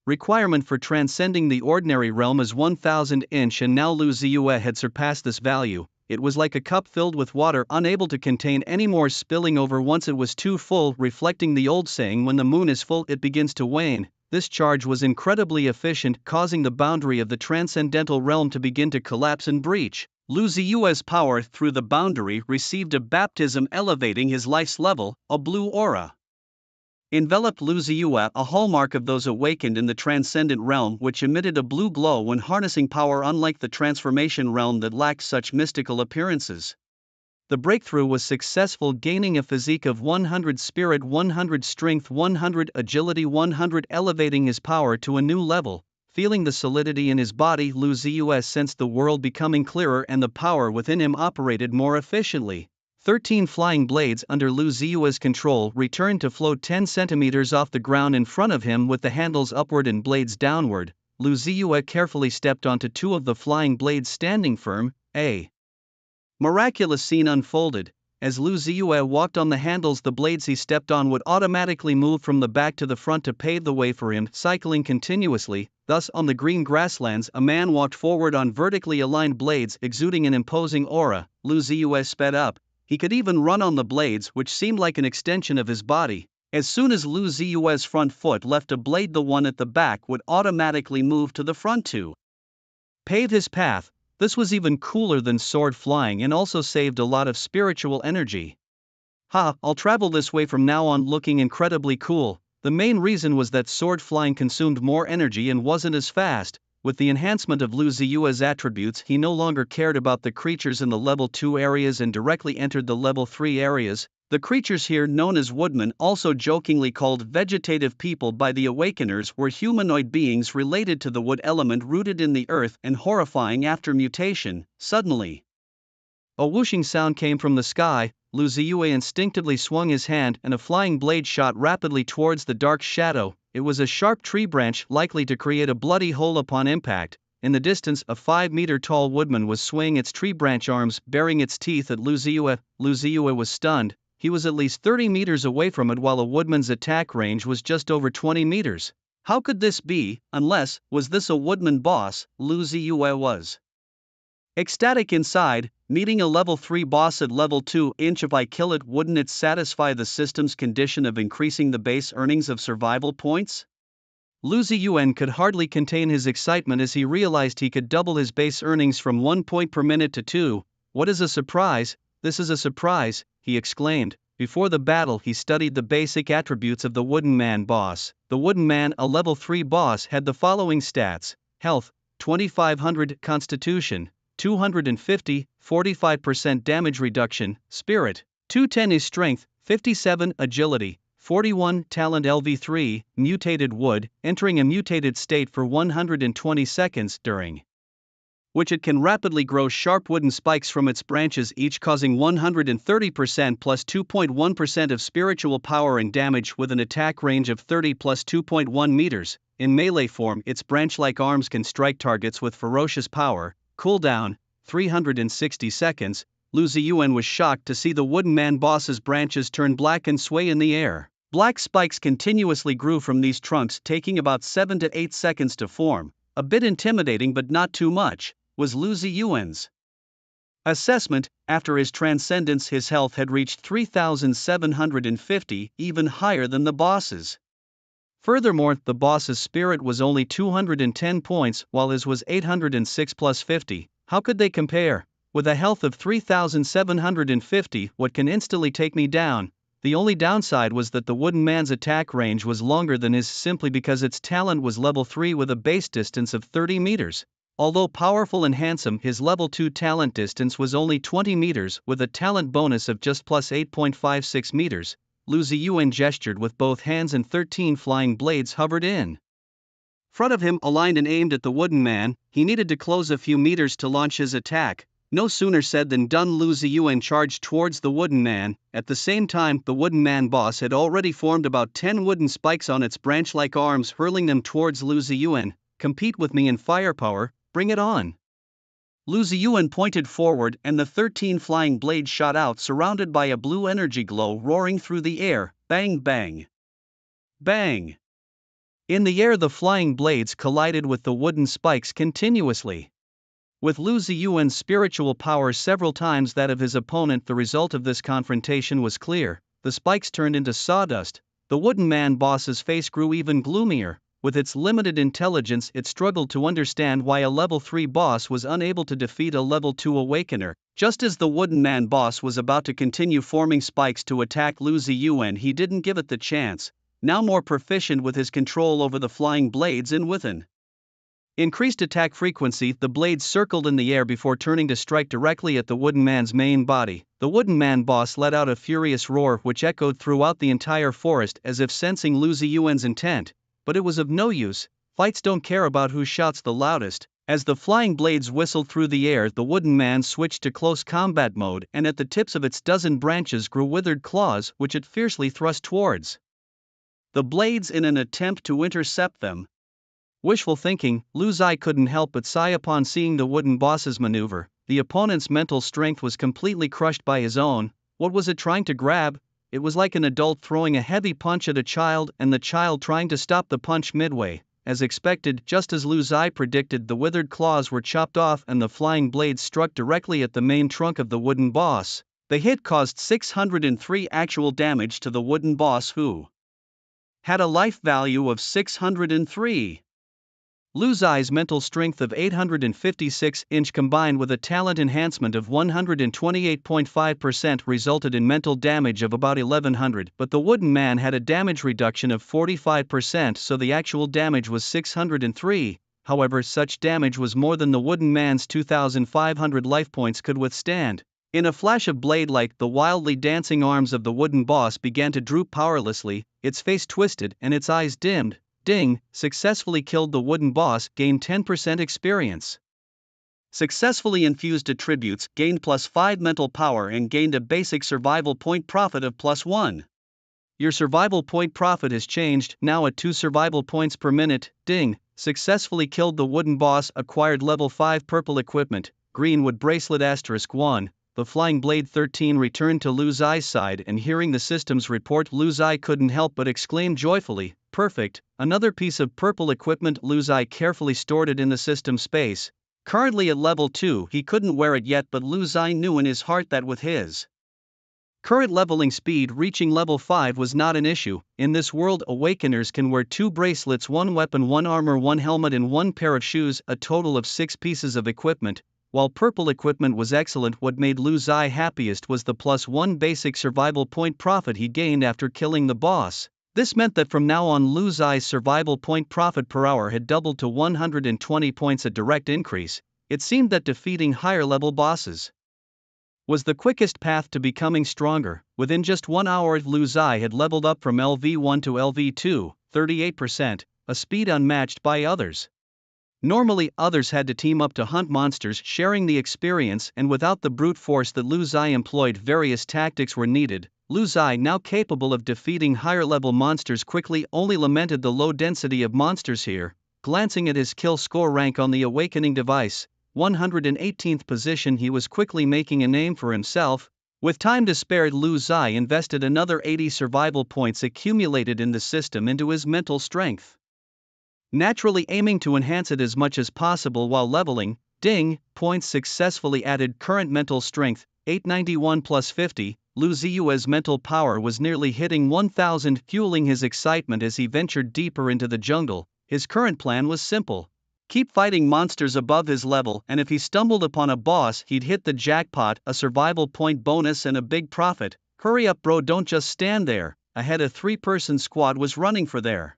Speaker 1: requirement for transcending the ordinary realm is 1000 inch, and now Lu Ziyue had surpassed this value. It was like a cup filled with water, unable to contain any more, spilling over once it was too full, reflecting the old saying, when the moon is full it begins to wane. This charge was incredibly efficient, causing the boundary of the transcendental realm to begin to collapse and breach. Lu Ziyue's power through the boundary received a baptism, elevating his life's level. A blue aura enveloped Lu Ziyue, a hallmark of those awakened in the transcendent realm, which emitted a blue glow when harnessing power, unlike the transformation realm that lacked such mystical appearances. The breakthrough was successful, gaining a physique of 100 spirit, 100 strength, 100 agility, 100, elevating his power to a new level. Feeling the solidity in his body, Lu Ziyue sensed the world becoming clearer and the power within him operated more efficiently. 13 flying blades under Lu Ziyue's control returned to float 10 centimeters off the ground in front of him, with the handles upward and blades downward. Lu Ziyue carefully stepped onto 2 of the flying blades, standing firm. A miraculous scene unfolded. As Lu Ziyue walked on the handles, the blades he stepped on would automatically move from the back to the front to pave the way for him, cycling continuously. Thus, on the green grasslands, a man walked forward on vertically aligned blades, exuding an imposing aura. Lu Ziyue sped up. He could even run on the blades, which seemed like an extension of his body. As soon as Lu Ziyue's front foot left a blade, the one at the back would automatically move to the front to pave his path. This was even cooler than sword flying and also saved a lot of spiritual energy. I'll travel this way from now on, looking incredibly cool. The main reason was that sword flying consumed more energy and wasn't as fast. With the enhancement of Lu Ziyue's attributes, he no longer cared about the creatures in the level 2 areas and directly entered the level 3 areas. The creatures here, known as woodmen, also jokingly called vegetative people by the awakeners, were humanoid beings related to the wood element rooted in the earth and horrifying after mutation. Suddenly, a whooshing sound came from the sky. Lu Ziyue instinctively swung his hand and a flying blade shot rapidly towards the dark shadow. It was a sharp tree branch, likely to create a bloody hole upon impact. In the distance, a 5-meter-tall woodman was swaying its tree branch arms, baring its teeth at Lu Ziyue. Lu Ziyue was stunned. He was at least 30 meters away from it, while a woodman's attack range was just over 20 meters. How could this be? Unless, was this a woodman boss? Lu Ziyue was ecstatic inside. Meeting a level 3 boss at level 2, if I kill it, wouldn't it satisfy the system's condition of increasing the base earnings of survival points? Lu Ziyue could hardly contain his excitement as he realized he could double his base earnings from 1 point per minute to 2. What is a surprise? This is a surprise, he exclaimed. Before the battle, he studied the basic attributes of the Wooden Man boss. The Wooden Man, a level 3 boss, had the following stats: health 2500, constitution 250, 45% damage reduction, spirit 210, is strength 57, agility 41, talent LV3, mutated wood, entering a mutated state for 120 seconds, during which it can rapidly grow sharp wooden spikes from its branches, each causing 130% plus 2.1% of spiritual power and damage, with an attack range of 30 plus 2.1 meters. In melee form, its branch-like arms can strike targets with ferocious power. Cooldown 360 seconds. Lu Ziyue was shocked to see the Wooden Man boss's branches turn black and sway in the air. Black spikes continuously grew from these trunks, taking about 7 to 8 seconds to form. A bit intimidating, but not too much, was Lu Ziyue's assessment. After his transcendence, his health had reached 3,750, even higher than the boss's. Furthermore, the boss's spirit was only 210 points while his was 806 plus 50. How could they compare? With a health of 3750, what can instantly take me down? The only downside was that the wooden man's attack range was longer than his simply because its talent was level 3 with a base distance of 30 meters. Although powerful and handsome, his level 2 talent distance was only 20 meters with a talent bonus of just plus 8.56 meters. Lu Ziyuan gestured with both hands and 13 flying blades hovered in front of him, aligned and aimed at the wooden man. He needed to close a few meters to launch his attack. No sooner said than done. Lu Ziyuan charged towards the wooden man. At the same time, the wooden man boss had already formed about 10 wooden spikes on its branch-like arms, hurling them towards Lu Ziyuan. Compete with me in firepower, bring it on. Lu Ziyuan pointed forward and the 13 flying blades shot out, surrounded by a blue energy glow roaring through the air. Bang bang. Bang. In the air the flying blades collided with the wooden spikes continuously. With Lu Ziyuan's spiritual power several times that of his opponent, the result of this confrontation was clear. The spikes turned into sawdust. The wooden man boss's face grew even gloomier. With its limited intelligence, it struggled to understand why a level 3 boss was unable to defeat a level 2 awakener. Just as the wooden man boss was about to continue forming spikes to attack Lu Ziyuan, he didn't give it the chance. Now more proficient with his control over the flying blades and with an increased attack frequency, the blades circled in the air before turning to strike directly at the wooden man's main body. The wooden man boss let out a furious roar which echoed throughout the entire forest as if sensing Lu Ziyuan's intent. But it was of no use. Fights don't care about who shouts the loudest. As the flying blades whistled through the air, the wooden man switched to close combat mode, and at the tips of its dozen branches grew withered claws which it fiercely thrust towards the blades in an attempt to intercept them. Wishful thinking, Lu Zai couldn't help but sigh upon seeing the wooden boss's maneuver. The opponent's mental strength was completely crushed by his own. What was it trying to grab? It was like an adult throwing a heavy punch at a child and the child trying to stop the punch midway. As expected, just as Lu Zai predicted, the withered claws were chopped off and the flying blades struck directly at the main trunk of the wooden boss. The hit caused 603 actual damage to the wooden boss, who had a life value of 603. Lu Zai's mental strength of 856 combined with a talent enhancement of 128.5% resulted in mental damage of about 1100, but the wooden man had a damage reduction of 45%, so the actual damage was 603. However, such damage was more than the wooden man's 2500 life points could withstand. In a flash of blade light, the wildly dancing arms of the wooden boss began to droop powerlessly, its face twisted and its eyes dimmed. Ding, successfully killed the wooden boss, gained 10% experience. Successfully infused attributes, gained plus 5 mental power and gained a basic survival point profit of plus 1. Your survival point profit has changed, now at 2 survival points per minute. Ding, successfully killed the wooden boss, acquired level 5 purple equipment, greenwood bracelet *1. The flying blade 13 returned to Lu Zai's side, and hearing the system's report, Lu Zai couldn't help but exclaim joyfully, "Perfect, another piece of purple equipment." Lu Zai carefully stored it in the system space. Currently at level 2, he couldn't wear it yet, but Lu Zai knew in his heart that with his current leveling speed, reaching level 5 was not an issue. In this world, awakeners can wear 2 bracelets, 1 weapon, 1 armor, 1 helmet and 1 pair of shoes, a total of 6 pieces of equipment. While purple equipment was excellent, what made Lu Zai happiest was the plus 1 basic survival point profit he gained after killing the boss. This meant that from now on Lu Zai's survival point profit per hour had doubled to 120 points, a direct increase. It seemed that defeating higher level bosses was the quickest path to becoming stronger. Within just 1 hour, Lu Zai had leveled up from LV1 to LV2, 38%, a speed unmatched by others. Normally, others had to team up to hunt monsters, sharing the experience, and without the brute force that Lu Zai employed, various tactics were needed. Lu Zai, now capable of defeating higher-level monsters quickly, only lamented the low density of monsters here. Glancing at his kill score rank on the awakening device, 118th position, he was quickly making a name for himself. With time to spare, Lu Zai invested another 80 survival points accumulated in the system into his mental strength, naturally aiming to enhance it as much as possible while leveling. Ding, points successfully added. Current mental strength, 891 plus 50. Lu Ziyue's mental power was nearly hitting 1,000, fueling his excitement as he ventured deeper into the jungle. His current plan was simple. Keep fighting monsters above his level, and if he stumbled upon a boss, he'd hit the jackpot, a survival point bonus and a big profit. Hurry up bro, don't just stand there. Ahead, a 3-person squad was running for their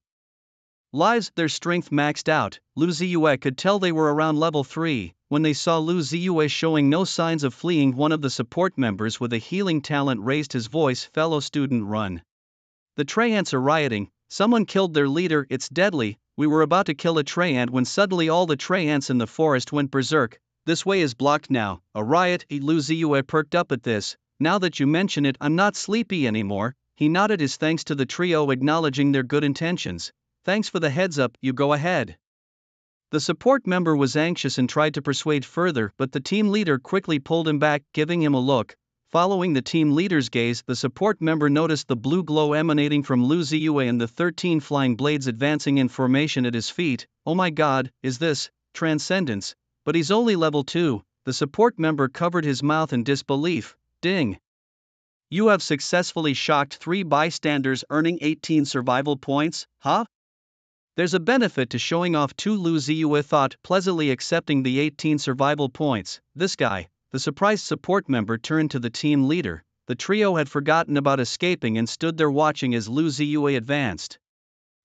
Speaker 1: lives, their strength maxed out. Lu Ziyue could tell they were around level 3. When they saw Lu Ziyue showing no signs of fleeing, one of the support members with a healing talent raised his voice, "Fellow student, run. The Traiants are rioting, someone killed their leader, it's deadly." We were about to kill a Traiant when suddenly all the Traiants in the forest went berserk. "This way is blocked now, a riot." Lu Ziyue perked up at this. "Now that you mention it, I'm not sleepy anymore." He nodded his thanks to the trio, acknowledging their good intentions. "Thanks for the heads up, you go ahead." The support member was anxious and tried to persuade further, but the team leader quickly pulled him back, giving him a look. Following the team leader's gaze, the support member noticed the blue glow emanating from Lu Ziyue and the 13 flying blades advancing in formation at his feet. "Oh my god, is this transcendence? But he's only level 2. The support member covered his mouth in disbelief. Ding. You have successfully shocked 3 bystanders, earning 18 survival points, huh? There's a benefit to showing off too, Lu Ziyue thought, pleasantly accepting the 18 survival points. This guy. The surprised support member turned to the team leader. The trio had forgotten about escaping and stood there watching as Lu Ziyue advanced.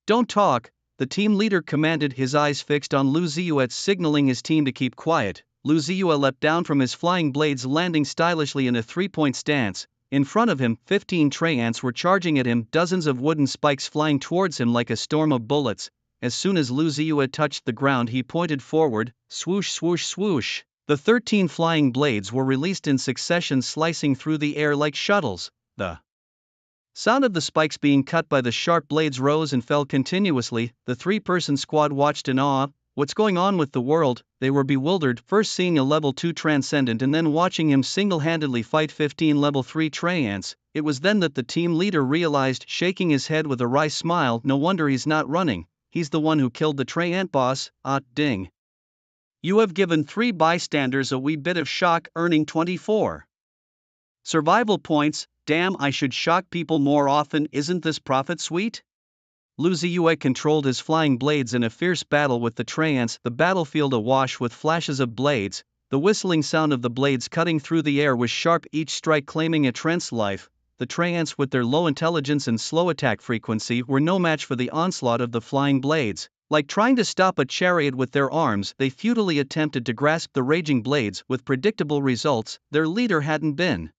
Speaker 1: "Don't talk," the team leader commanded, his eyes fixed on Lu Ziyue, signaling his team to keep quiet. Lu Ziyue leapt down from his flying blades, landing stylishly in a 3-point stance. In front of him, 15 Traiants were charging at him, dozens of wooden spikes flying towards him like a storm of bullets. As soon as Lu Ziyue touched the ground, he pointed forward. Swoosh, swoosh, swoosh. The 13 flying blades were released in succession, slicing through the air like shuttles. The sound of the spikes being cut by the sharp blades rose and fell continuously. The 3-person squad watched in awe. What's going on with the world? They were bewildered, first seeing a level 2 transcendent and then watching him single-handedly fight 15 level 3 Traiants. It was then that the team leader realized, shaking his head with a wry smile, no wonder he's not running. He's the one who killed the Traiant boss. Ding. You have given 3 bystanders a wee bit of shock, earning 24 survival points. Damn, I should shock people more often, isn't this profit sweet? Lu Ziyue controlled his flying blades in a fierce battle with the Traiants, the battlefield awash with flashes of blades. The whistling sound of the blades cutting through the air was sharp, each strike claiming a Trent's life. The Traiants, with their low intelligence and slow attack frequency, were no match for the onslaught of the flying blades. Like trying to stop a chariot with their arms, they futilely attempted to grasp the raging blades, with predictable results. Their leader hadn't been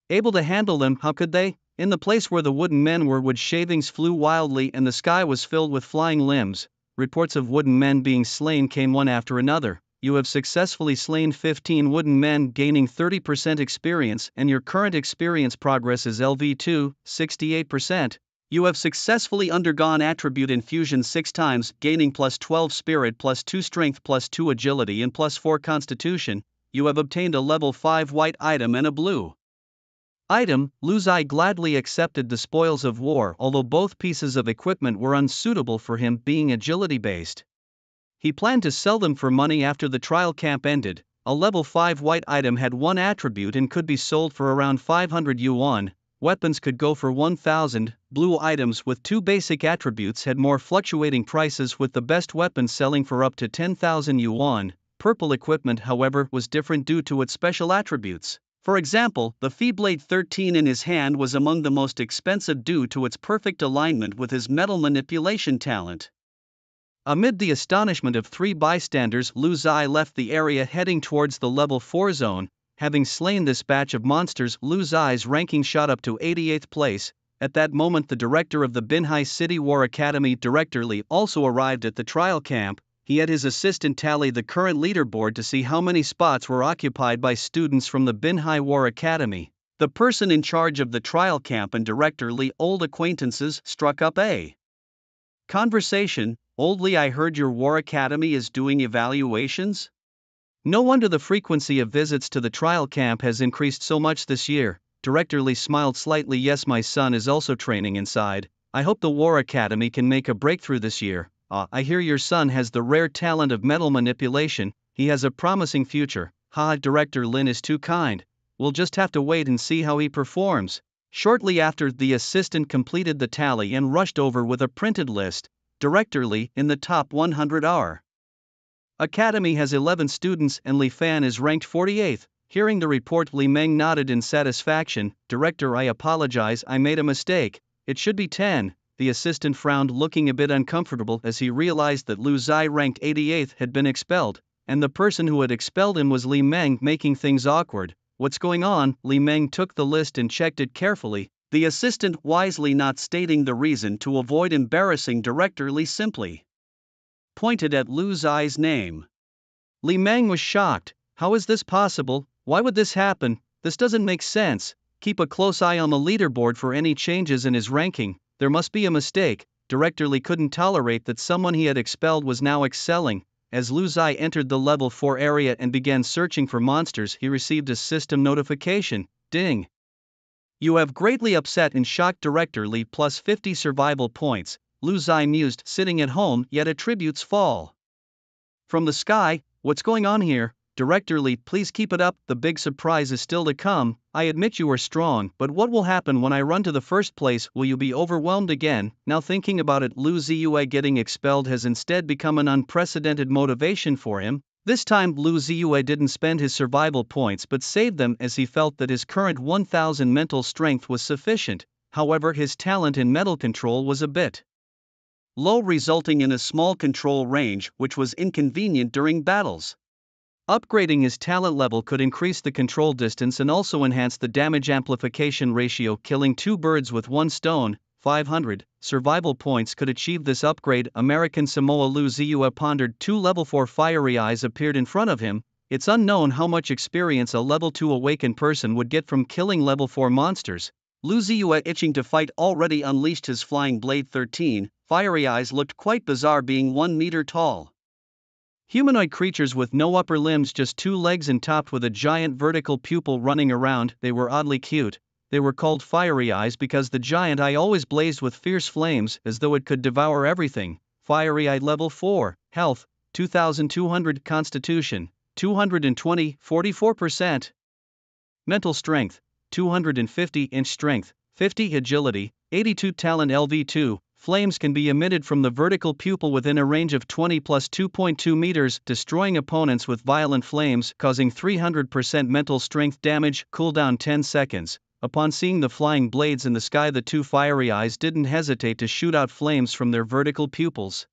Speaker 1: able to handle them. How could they? In the place where the wooden men were, wood shavings flew wildly and the sky was filled with flying limbs. Reports of wooden men being slain came one after another. You have successfully slain 15 wooden men, gaining 30% experience, and your current experience progress is LV2, 68%. You have successfully undergone attribute infusion 6 times, gaining plus 12 spirit, plus 2 strength, plus 2 agility and plus 4 constitution. You have obtained a level 5 white item and a blue item. Lu Ziyue gladly accepted the spoils of war, although both pieces of equipment were unsuitable for him, being agility-based. He planned to sell them for money after the trial camp ended. A level 5 white item had 1 attribute and could be sold for around 500 yuan. Weapons could go for 1,000. Blue items with 2 basic attributes had more fluctuating prices, with the best weapons selling for up to 10,000 yuan. Purple equipment, however, was different due to its special attributes. For example, the Feeblade 13 in his hand was among the most expensive due to its perfect alignment with his metal manipulation talent. Amid the astonishment of 3 bystanders, Lu Ziyue left the area, heading towards the level 4 zone. Having slain this batch of monsters, Lu Ziyue's ranking shot up to 88th place. At that moment, the director of the Binhai City War Academy, Director Li, also arrived at the trial camp. He had his assistant tally the current leaderboard to see how many spots were occupied by students from the Binhai War Academy. The person in charge of the trial camp and Director Li, old acquaintances, struck up a conversation. "Old Li, I heard your War Academy is doing evaluations? No wonder the frequency of visits to the trial camp has increased so much this year." Director Li smiled slightly. "Yes, my son is also training inside. I hope the War Academy can make a breakthrough this year." I hear your son has the rare talent of metal manipulation. He has a promising future. Director Lin is too kind. we'll just have to wait and see how he performs. Shortly after, the assistant completed the tally and rushed over with a printed list. Director Li in the top 100 are. Academy has 11 students and Li Fan is ranked 48th. Hearing the report, Li Meng nodded in satisfaction. Director, I apologize, I made a mistake. It should be 10. The assistant frowned, looking a bit uncomfortable as he realized that Lu Zai, ranked 88th, had been expelled, and the person who had expelled him was Li Meng, making things awkward. What's going on? Li Meng took the list and checked it carefully, the assistant wisely not stating the reason to avoid embarrassing Director Li, simply pointed at Lu Zai's name. Li Meng was shocked. How is this possible? Why would this happen? This doesn't make sense. Keep a close eye on the leaderboard for any changes in his ranking. There must be a mistake. Director Li couldn't tolerate that someone he had expelled was now excelling. As Lu Zai entered the level 4 area and began searching for monsters, he received a system notification. Ding! You have greatly upset and shocked Director Li, plus 50 survival points. Lu Zai mused, sitting at home, yet attributes fall from the sky. What's going on here? Director Li, please keep it up, the big surprise is still to come. I admit you are strong, but what will happen when I run to the first place? Will you be overwhelmed again? Now thinking about it, Lu Ziyue getting expelled has instead become an unprecedented motivation for him. This time Lu Ziyue didn't spend his survival points but saved them, as he felt that his current 1000 mental strength was sufficient. However, his talent in mental control was a bit low, resulting in a small control range, which was inconvenient during battles. Upgrading his talent level could increase the control distance and also enhance the damage amplification ratio, killing 2 birds with 1 stone. 500 survival points could achieve this upgrade. American Samoa. Lu Ziyue pondered. 2 level 4 fiery eyes appeared in front of him. It's unknown how much experience a level 2 awakened person would get from killing level 4 monsters. Lu Ziyue, itching to fight, already unleashed his flying blade. 13 fiery eyes looked quite bizarre, being 1 meter tall. Humanoid creatures with no upper limbs, just 2 legs, and topped with a giant vertical pupil running around. They were oddly cute. They were called fiery eyes because the giant eye always blazed with fierce flames, as though it could devour everything. Fiery eye level 4, health, 2200, constitution, 220, 44%. Mental strength, 250, inch strength, 50 agility, 82 talent. LV2, flames can be emitted from the vertical pupil within a range of 20 plus 2.2 meters, destroying opponents with violent flames, causing 300% mental strength damage. Cooldown 10 seconds. Upon seeing the flying blades in the sky, the 2 fiery eyes didn't hesitate to shoot out flames from their vertical pupils.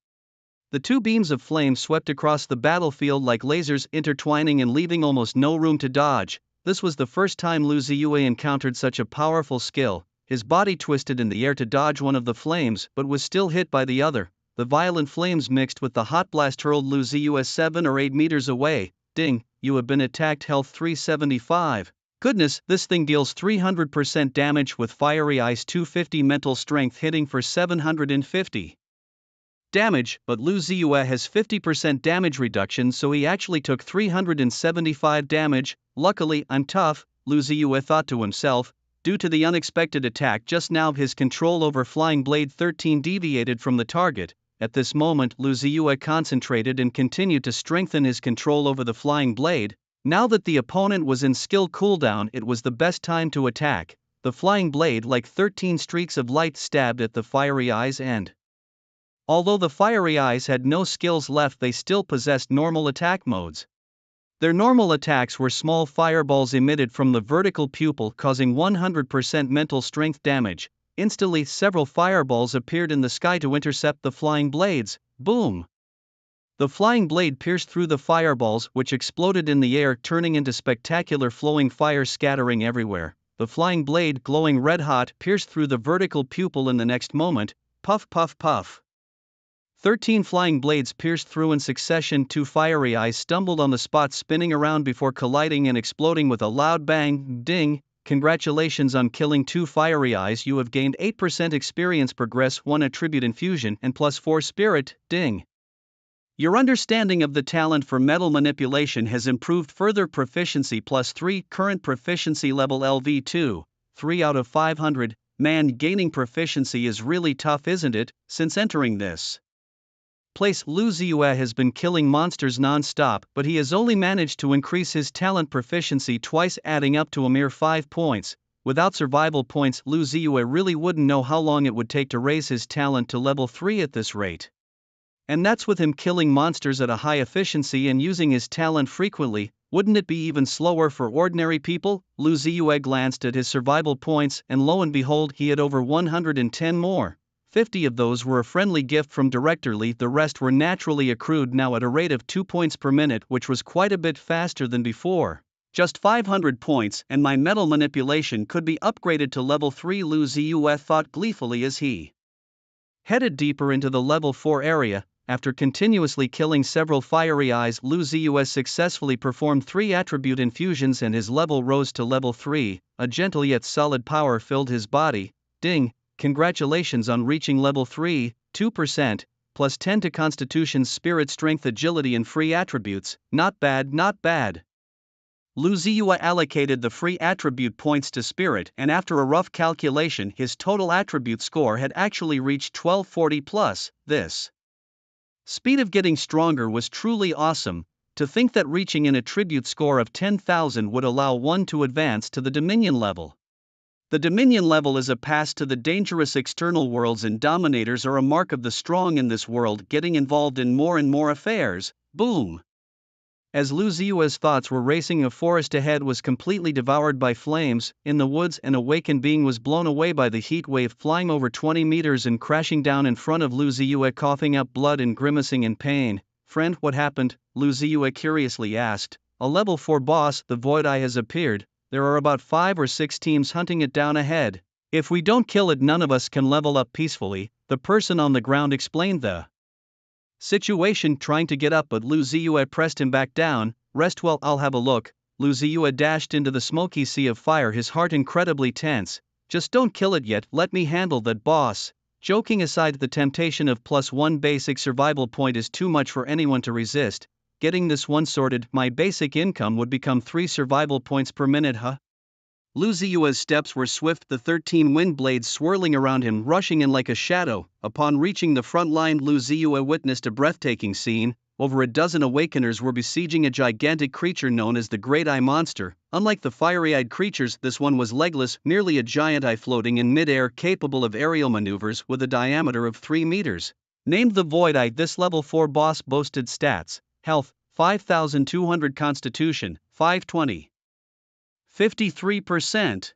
Speaker 1: The 2 beams of flame swept across the battlefield like lasers, intertwining and leaving almost no room to dodge. This was the first time Lu Ziyue encountered such a powerful skill. His body twisted in the air to dodge one of the flames, but was still hit by the other. The violent flames mixed with the hot blast hurled Lu Ziyue 7 or 8 meters away. Ding, you have been attacked. Health 375. Goodness, this thing deals 300% damage with fiery eyes. 250 mental strength, hitting for 750 damage, but Lu Ziyue has 50% damage reduction, so he actually took 375 damage. Luckily, I'm tough, Lu Ziyue thought to himself. Due to the unexpected attack just now, his control over Flying Blade 13 deviated from the target. At this moment, Lu Ziyue concentrated and continued to strengthen his control over the Flying Blade. Now that the opponent was in skill cooldown, it was the best time to attack. The Flying Blade, like 13 streaks of light, stabbed at the fiery eyes, and although the fiery eyes had no skills left, they still possessed normal attack modes. Their normal attacks were small fireballs emitted from the vertical pupil, causing 100% mental strength damage. Instantly, several fireballs appeared in the sky to intercept the flying blades. Boom! The flying blade pierced through the fireballs, which exploded in the air, turning into spectacular flowing fire, scattering everywhere. The flying blade, glowing red hot, pierced through the vertical pupil in the next moment. Puff, puff, puff. 13 flying blades pierced through in succession. 2 fiery eyes stumbled on the spot, spinning around before colliding and exploding with a loud bang. Ding! Congratulations on killing 2 fiery eyes. You have gained 8% experience, progress 1 attribute infusion, and plus 4 spirit. Ding! Your understanding of the talent for metal manipulation has improved further. Proficiency plus 3, current proficiency level LV2, 3 out of 500. Man, gaining proficiency is really tough, isn't it? Since entering this place, Lu Ziyue has been killing monsters non-stop, but he has only managed to increase his talent proficiency twice, adding up to a mere 5 points. Without survival points, Lu Ziyue really wouldn't know how long it would take to raise his talent to level 3 at this rate. And that's with him killing monsters at a high efficiency and using his talent frequently. Wouldn't it be even slower for ordinary people? Lu Ziyue glanced at his survival points, and lo and behold, he had over 110 more. 50 of those were a friendly gift from Director Li, the rest were naturally accrued now at a rate of 2 points per minute, which was quite a bit faster than before. Just 500 points and my metal manipulation could be upgraded to level 3, Lu Ziyue thought gleefully as he headed deeper into the level 4 area. After continuously killing several fiery eyes, Lu Ziyue successfully performed 3 attribute infusions and his level rose to level 3, a gentle yet solid power filled his body. Ding! Congratulations on reaching level 3, 2%, plus 10 to Constitution, Spirit, Strength, Agility and free attributes, not bad, not bad. Lu Ziyue allocated the free attribute points to Spirit, and after a rough calculation his total attribute score had actually reached 1240 plus. This speed of getting stronger was truly awesome. To think that reaching an attribute score of 10,000 would allow one to advance to the Dominion level. The Dominion level is a pass to the dangerous external worlds, and dominators are a mark of the strong in this world, getting involved in more and more affairs. Boom! As Lu Ziyue's thoughts were racing, a forest ahead was completely devoured by flames. In the woods, an awakened being was blown away by the heat wave, flying over 20 meters and crashing down in front of Lu Ziyue, coughing up blood and grimacing in pain. Friend, what happened? Lu Ziyue curiously asked. A level 4 boss, the Void Eye, has appeared. There are about 5 or 6 teams hunting it down ahead. If we don't kill it, none of us can level up peacefully, the person on the ground explained the situation, trying to get up, but Lu Ziyue pressed him back down. Rest well, I'll have a look. Lu Ziyue dashed into the smoky sea of fire, his heart incredibly tense. Just don't kill it yet, let me handle that, boss. Joking aside, the temptation of +1 basic survival point is too much for anyone to resist. Getting this one sorted, my basic income would become 3 survival points per minute, huh? Lu Ziyue's steps were swift, the 13 wind blades swirling around him, rushing in like a shadow. Upon reaching the front line, Lu Ziyue witnessed a breathtaking scene. Over a dozen awakeners were besieging a gigantic creature known as the Great Eye Monster. Unlike the fiery-eyed creatures, this one was legless, merely a giant eye floating in mid-air, capable of aerial maneuvers with a diameter of 3 meters. Named the Void Eye, this level 4 boss boasted stats: health, 5,200, Constitution, 520. 53%.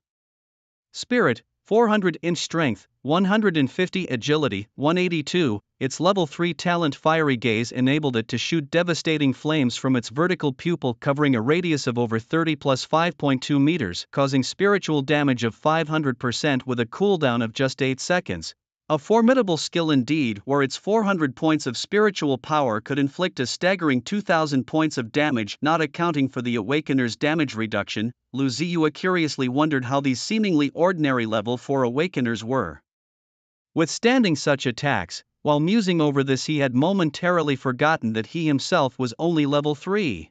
Speaker 1: Spirit, 400, inch strength, 150, agility, 182. Its level 3 talent Fiery Gaze enabled it to shoot devastating flames from its vertical pupil, covering a radius of over 30 plus 5.2 meters, causing spiritual damage of 500% with a cooldown of just 8 seconds. A formidable skill indeed, where its 400 points of spiritual power could inflict a staggering 2,000 points of damage, not accounting for the Awakener's damage reduction. Lu Ziyue curiously wondered how these seemingly ordinary level 4 Awakeners were withstanding such attacks. While musing over this, he had momentarily forgotten that he himself was only level 3.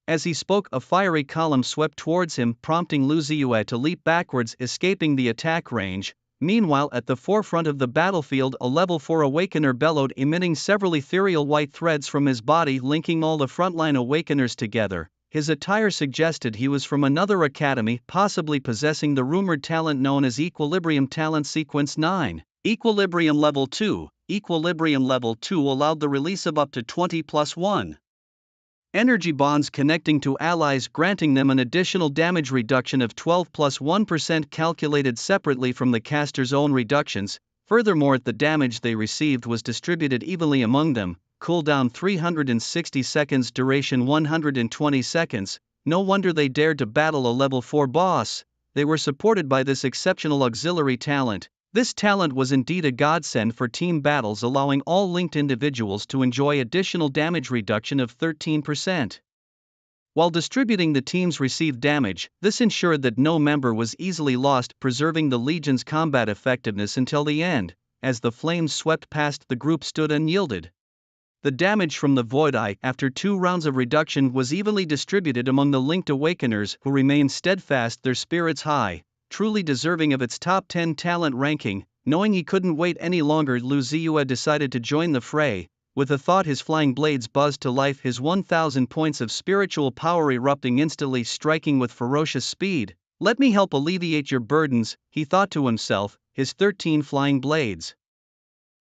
Speaker 1: As he spoke, a fiery column swept towards him, prompting Lu Ziyue to leap backwards, escaping the attack range. Meanwhile, at the forefront of the battlefield, a level 4 Awakener bellowed, emitting several ethereal white threads from his body, linking all the frontline Awakeners together. His attire suggested he was from another academy, possibly possessing the rumored talent known as Equilibrium Talent Sequence 9. Equilibrium Level 2. Equilibrium Level 2 allowed the release of up to 20 plus 1 energy bonds connecting to allies, granting them an additional damage reduction of 12 plus 1% calculated separately from the caster's own reductions. Furthermore, the damage they received was distributed evenly among them. Cooldown 360 seconds, duration 120 seconds. No wonder they dared to battle a level 4 boss. They were supported by this exceptional auxiliary talent. This talent was indeed a godsend for team battles, allowing all linked individuals to enjoy additional damage reduction of 13%. While distributing the team's received damage, this ensured that no member was easily lost, preserving the Legion's combat effectiveness until the end. As the flames swept past, the group stood unyielded. The damage from the Void Eye, after 2 rounds of reduction, was evenly distributed among the linked Awakeners, who remained steadfast, their spirits high. Truly deserving of its top 10 talent ranking. Knowing he couldn't wait any longer, Lu Ziyue decided to join the fray. With the thought his flying blades buzzed to life, his 1,000 points of spiritual power erupting instantly, striking with ferocious speed. Let me help alleviate your burdens, he thought to himself, his 13 flying blades,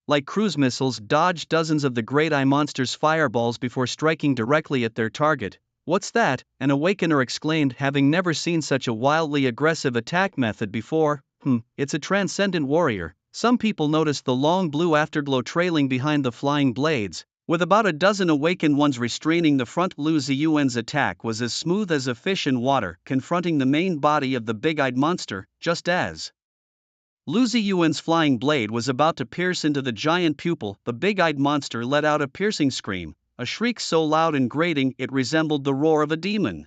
Speaker 1: like cruise missiles, dodged dozens of the great eye monster's fireballs before striking directly at their target. What's that? An awakener exclaimed, having never seen such a wildly aggressive attack method before. It's a transcendent warrior. Some people noticed the long blue afterglow trailing behind the flying blades. With about a dozen awakened ones restraining the front, Lu Ziyuan's attack was as smooth as a fish in water, confronting the main body of the big-eyed monster, just as Lu Ziyuan's flying blade was about to pierce into the giant pupil. The big-eyed monster let out a piercing scream, a shriek so loud and grating it resembled the roar of a demon.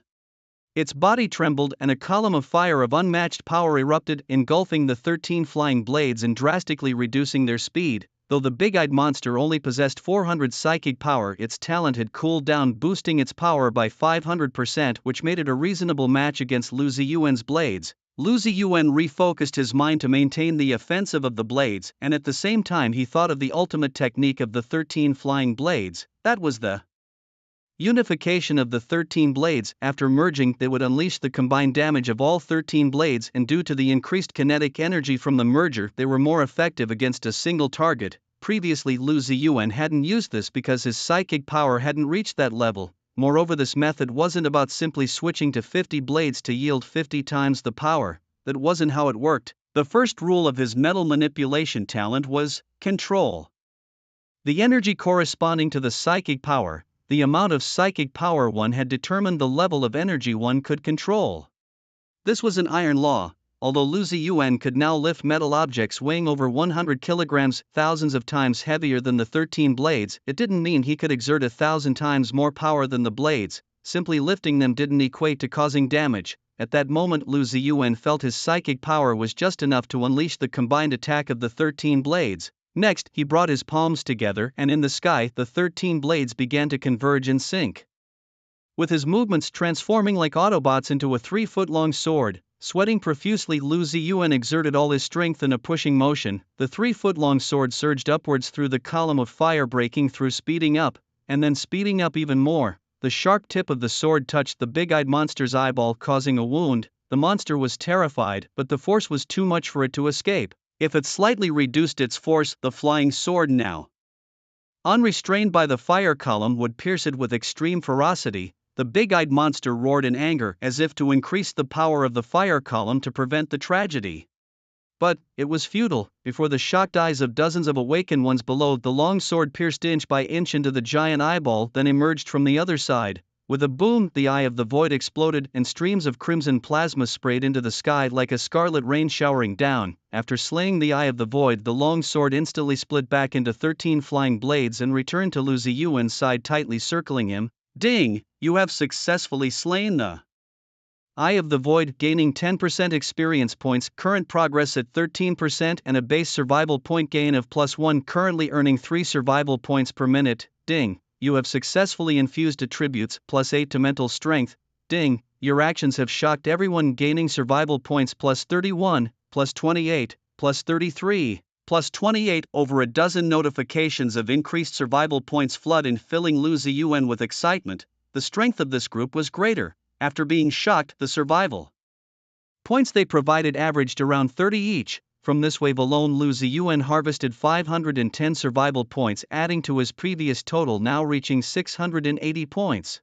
Speaker 1: Its body trembled and a column of fire of unmatched power erupted, engulfing the 13 flying blades and drastically reducing their speed. Though the big-eyed monster only possessed 400 psychic power, its talent had cooled down, boosting its power by 500%, which made it a reasonable match against Lu Ziyuan's blades. Lu Ziyuan refocused his mind to maintain the offensive of the blades, and at the same time he thought of the ultimate technique of the 13 flying blades. That was the unification of the 13 blades. After merging, they would unleash the combined damage of all 13 blades, and due to the increased kinetic energy from the merger, they were more effective against a single target. Previously, Lu Ziyuan hadn't used this because his psychic power hadn't reached that level. Moreover, this method wasn't about simply switching to 50 blades to yield 50 times the power. That wasn't how it worked. The first rule of his metal manipulation talent was control. The energy corresponding to the psychic power, the amount of psychic power one had, determined the level of energy one could control. This was an iron law. Although Lu Ziyuan could now lift metal objects weighing over 100 kilograms, thousands of times heavier than the 13 blades, it didn't mean he could exert 1,000 times more power than the blades. Simply lifting them didn't equate to causing damage. At that moment, Lu Ziyuan felt his psychic power was just enough to unleash the combined attack of the 13 blades. Next, he brought his palms together, and in the sky, the 13 blades began to converge and sync. With his movements transforming like Autobots into a 3-foot-long sword, sweating profusely, Lu Ziyuan exerted all his strength in a pushing motion. The 3-foot-long sword surged upwards through the column of fire, breaking through, speeding up, and then speeding up even more. The sharp tip of the sword touched the big-eyed monster's eyeball, causing a wound. The monster was terrified, but the force was too much for it to escape. If it slightly reduced its force, the flying sword, now unrestrained by the fire column, would pierce it with extreme ferocity. The big-eyed monster roared in anger, as if to increase the power of the fire column to prevent the tragedy. But it was futile. Before the shocked eyes of dozens of awakened ones below, the long sword pierced inch by inch into the giant eyeball, then emerged from the other side. With a boom, the eye of the void exploded, and streams of crimson plasma sprayed into the sky like a scarlet rain showering down. After slaying the eye of the void, the long sword instantly split back into 13 flying blades and returned to Lu Ziyuan's side, tightly circling him. Ding! You have successfully slain the Eye of the Void, gaining 10% experience points, current progress at 13%, and a base survival point gain of +1, currently earning 3 survival points per minute. Ding! You have successfully infused attributes, +8 to mental strength. Ding! Your actions have shocked everyone, gaining survival points +31, +28, +33, +28. Over a dozen notifications of increased survival points flood in, filling Lu Ziyuan with excitement. The strength of this group was greater. After being shocked, the survival points they provided averaged around 30 each. From this wave alone, Lu Ziyuan harvested 510 survival points, adding to his previous total, now reaching 680 points.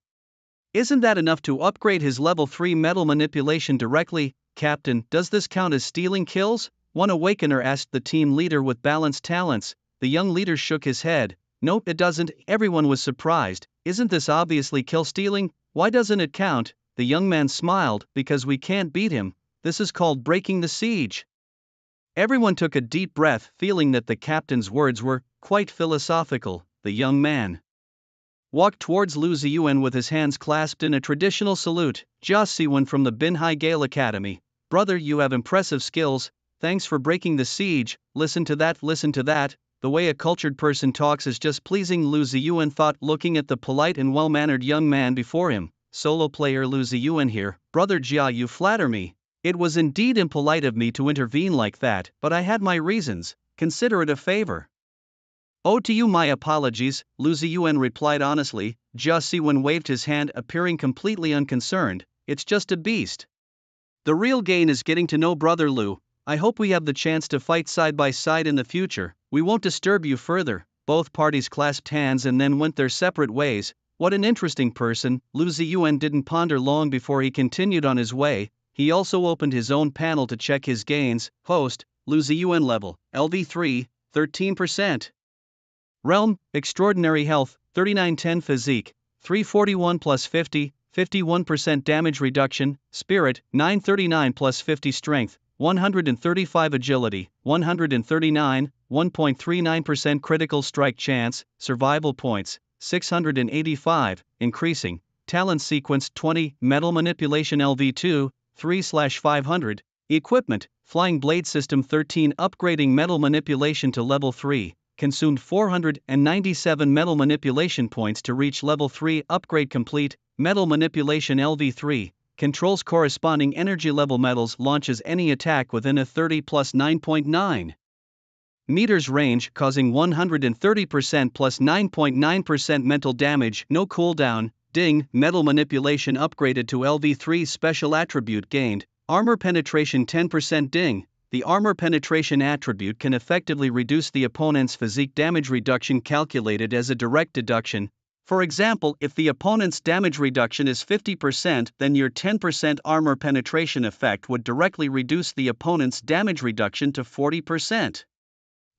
Speaker 1: Isn't that enough to upgrade his level 3 metal manipulation directly? Captain, does this count as stealing kills? One awakener asked the team leader with balanced talents. The young leader shook his head. Nope, it doesn't. Everyone was surprised. Isn't this obviously kill stealing? Why doesn't it count? The young man smiled. Because we can't beat him. This is called breaking the siege. Everyone took a deep breath, feeling that the captain's words were quite philosophical. The young man walked towards Lu Ziyuan with his hands clasped in a traditional salute. Jia Siwen from the Binhai Gale Academy. Brother, you have impressive skills. Thanks for breaking the siege. Listen to that, listen to that. The way a cultured person talks is just pleasing, Lu Ziyuan thought, looking at the polite and well-mannered young man before him. Solo player Lu Ziyuan here. Brother Jia, you flatter me. It was indeed impolite of me to intervene like that, but I had my reasons. Consider it a favor. Oh, to you my apologies, Lu Ziyuan replied honestly. Jia Siwen waved his hand, appearing completely unconcerned. It's just a beast. The real gain is getting to know Brother Lu. I hope we have the chance to fight side by side in the future. We won't disturb you further. Both parties clasped hands and then went their separate ways. What an interesting person. Lu Ziyuan didn't ponder long before he continued on his way. He also opened his own panel to check his gains. Host, Lu Ziyuan level, LV3, 13%. Realm, Extraordinary Health, 3910 Physique, 341 plus 50, 51% damage reduction. Spirit, 939 plus 50 Strength, 135 Agility, 139, 1.39% Critical Strike Chance. Survival Points, 685, increasing. Talent Sequence 20, Metal Manipulation LV2, 3/500. Equipment, Flying Blade System 13, upgrading Metal Manipulation to level 3. Consumed 497 metal manipulation points to reach level 3. Upgrade complete. Metal manipulation LV3 controls corresponding energy level metals. Launches any attack within a 30 plus 9.9 meters range, causing 130% plus 9.9% mental damage. No cooldown. Ding. Metal manipulation upgraded to LV3. Special attribute gained. Armor penetration 10%. Ding. The armor penetration attribute can effectively reduce the opponent's physique damage reduction, calculated as a direct deduction. For example, if the opponent's damage reduction is 50%, then your 10% armor penetration effect would directly reduce the opponent's damage reduction to 40%.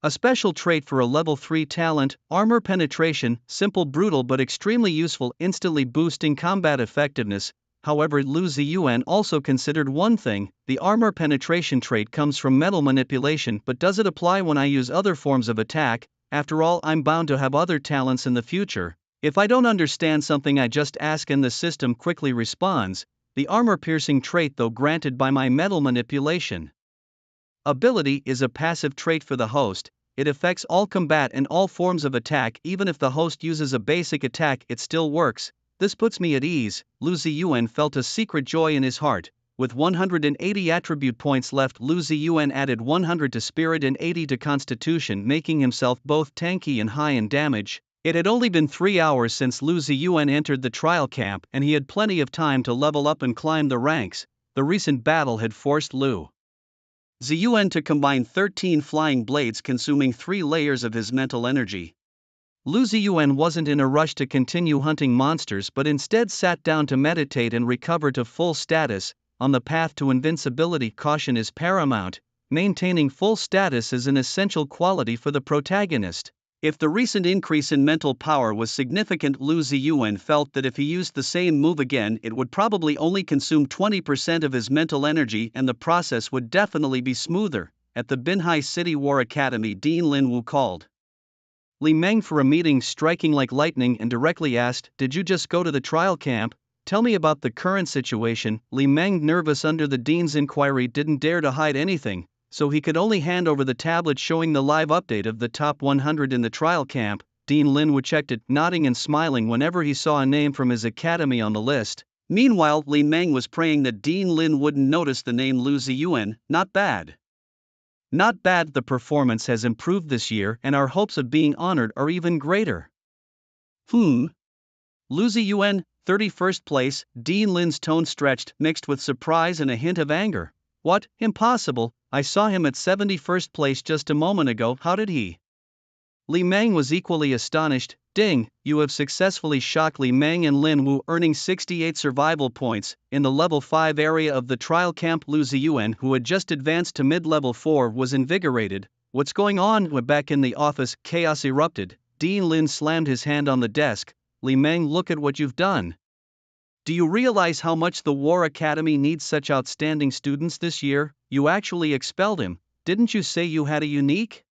Speaker 1: A special trait for a level 3 talent, armor penetration, simple, brutal but extremely useful, instantly boosting combat effectiveness. However, Lu Ziyuan also considered one thing: the armor penetration trait comes from metal manipulation, but does it apply when I use other forms of attack? After all, I'm bound to have other talents in the future. If I don't understand something, I just ask and the system quickly responds. The armor piercing trait, though granted by my metal manipulation ability, is a passive trait for the host. It affects all combat and all forms of attack. Even if the host uses a basic attack, it still works. This puts me at ease. Lu Ziyuan felt a secret joy in his heart. With 180 attribute points left, Lu Ziyuan added 100 to spirit and 80 to constitution, making himself both tanky and high in damage. It had only been 3 hours since Lu Ziyuan entered the trial camp, and he had plenty of time to level up and climb the ranks. The recent battle had forced Lu Ziyuan to combine 13 flying blades, consuming 3 layers of his mental energy. Lu Ziyuan wasn't in a rush to continue hunting monsters, but instead sat down to meditate and recover to full status. On the path to invincibility, caution is paramount. Maintaining full status is an essential quality for the protagonist. If the recent increase in mental power was significant, Lu Ziyuan felt that if he used the same move again, it would probably only consume 20% of his mental energy, and the process would definitely be smoother. At the Binhai City War Academy, Dean Lin Wu called Li Meng for a meeting, striking like lightning, and directly asked, "Did you just go to the trial camp? Tell me about the current situation." Li Meng, nervous under the dean's inquiry, didn't dare to hide anything, so he could only hand over the tablet showing the live update of the top 100 in the trial camp. Dean Lin Wu checked it, nodding and smiling whenever he saw a name from his academy on the list. Meanwhile, Li Meng was praying that Dean Lin wouldn't notice the name Lu Ziyuan. Not bad. Not bad. The performance has improved this year, and our hopes of being honored are even greater. Lu Ziyuan, 31st place. Dean Lin's tone stretched, mixed with surprise and a hint of anger. What? Impossible! I saw him at 71st place just a moment ago. How did he? Li Meng was equally astonished. Ding, you have successfully shocked Li Meng and Lin Wu, earning 68 survival points. In the level 5 area of the trial camp, Lu Ziyuan, who had just advanced to mid-level 4, was invigorated. What's going on? Back in the office, chaos erupted. Dean Lin slammed his hand on the desk. Li Meng, look at what you've done. Do you realize how much the War Academy needs such outstanding students this year? You actually expelled him. Didn't you say you had a unique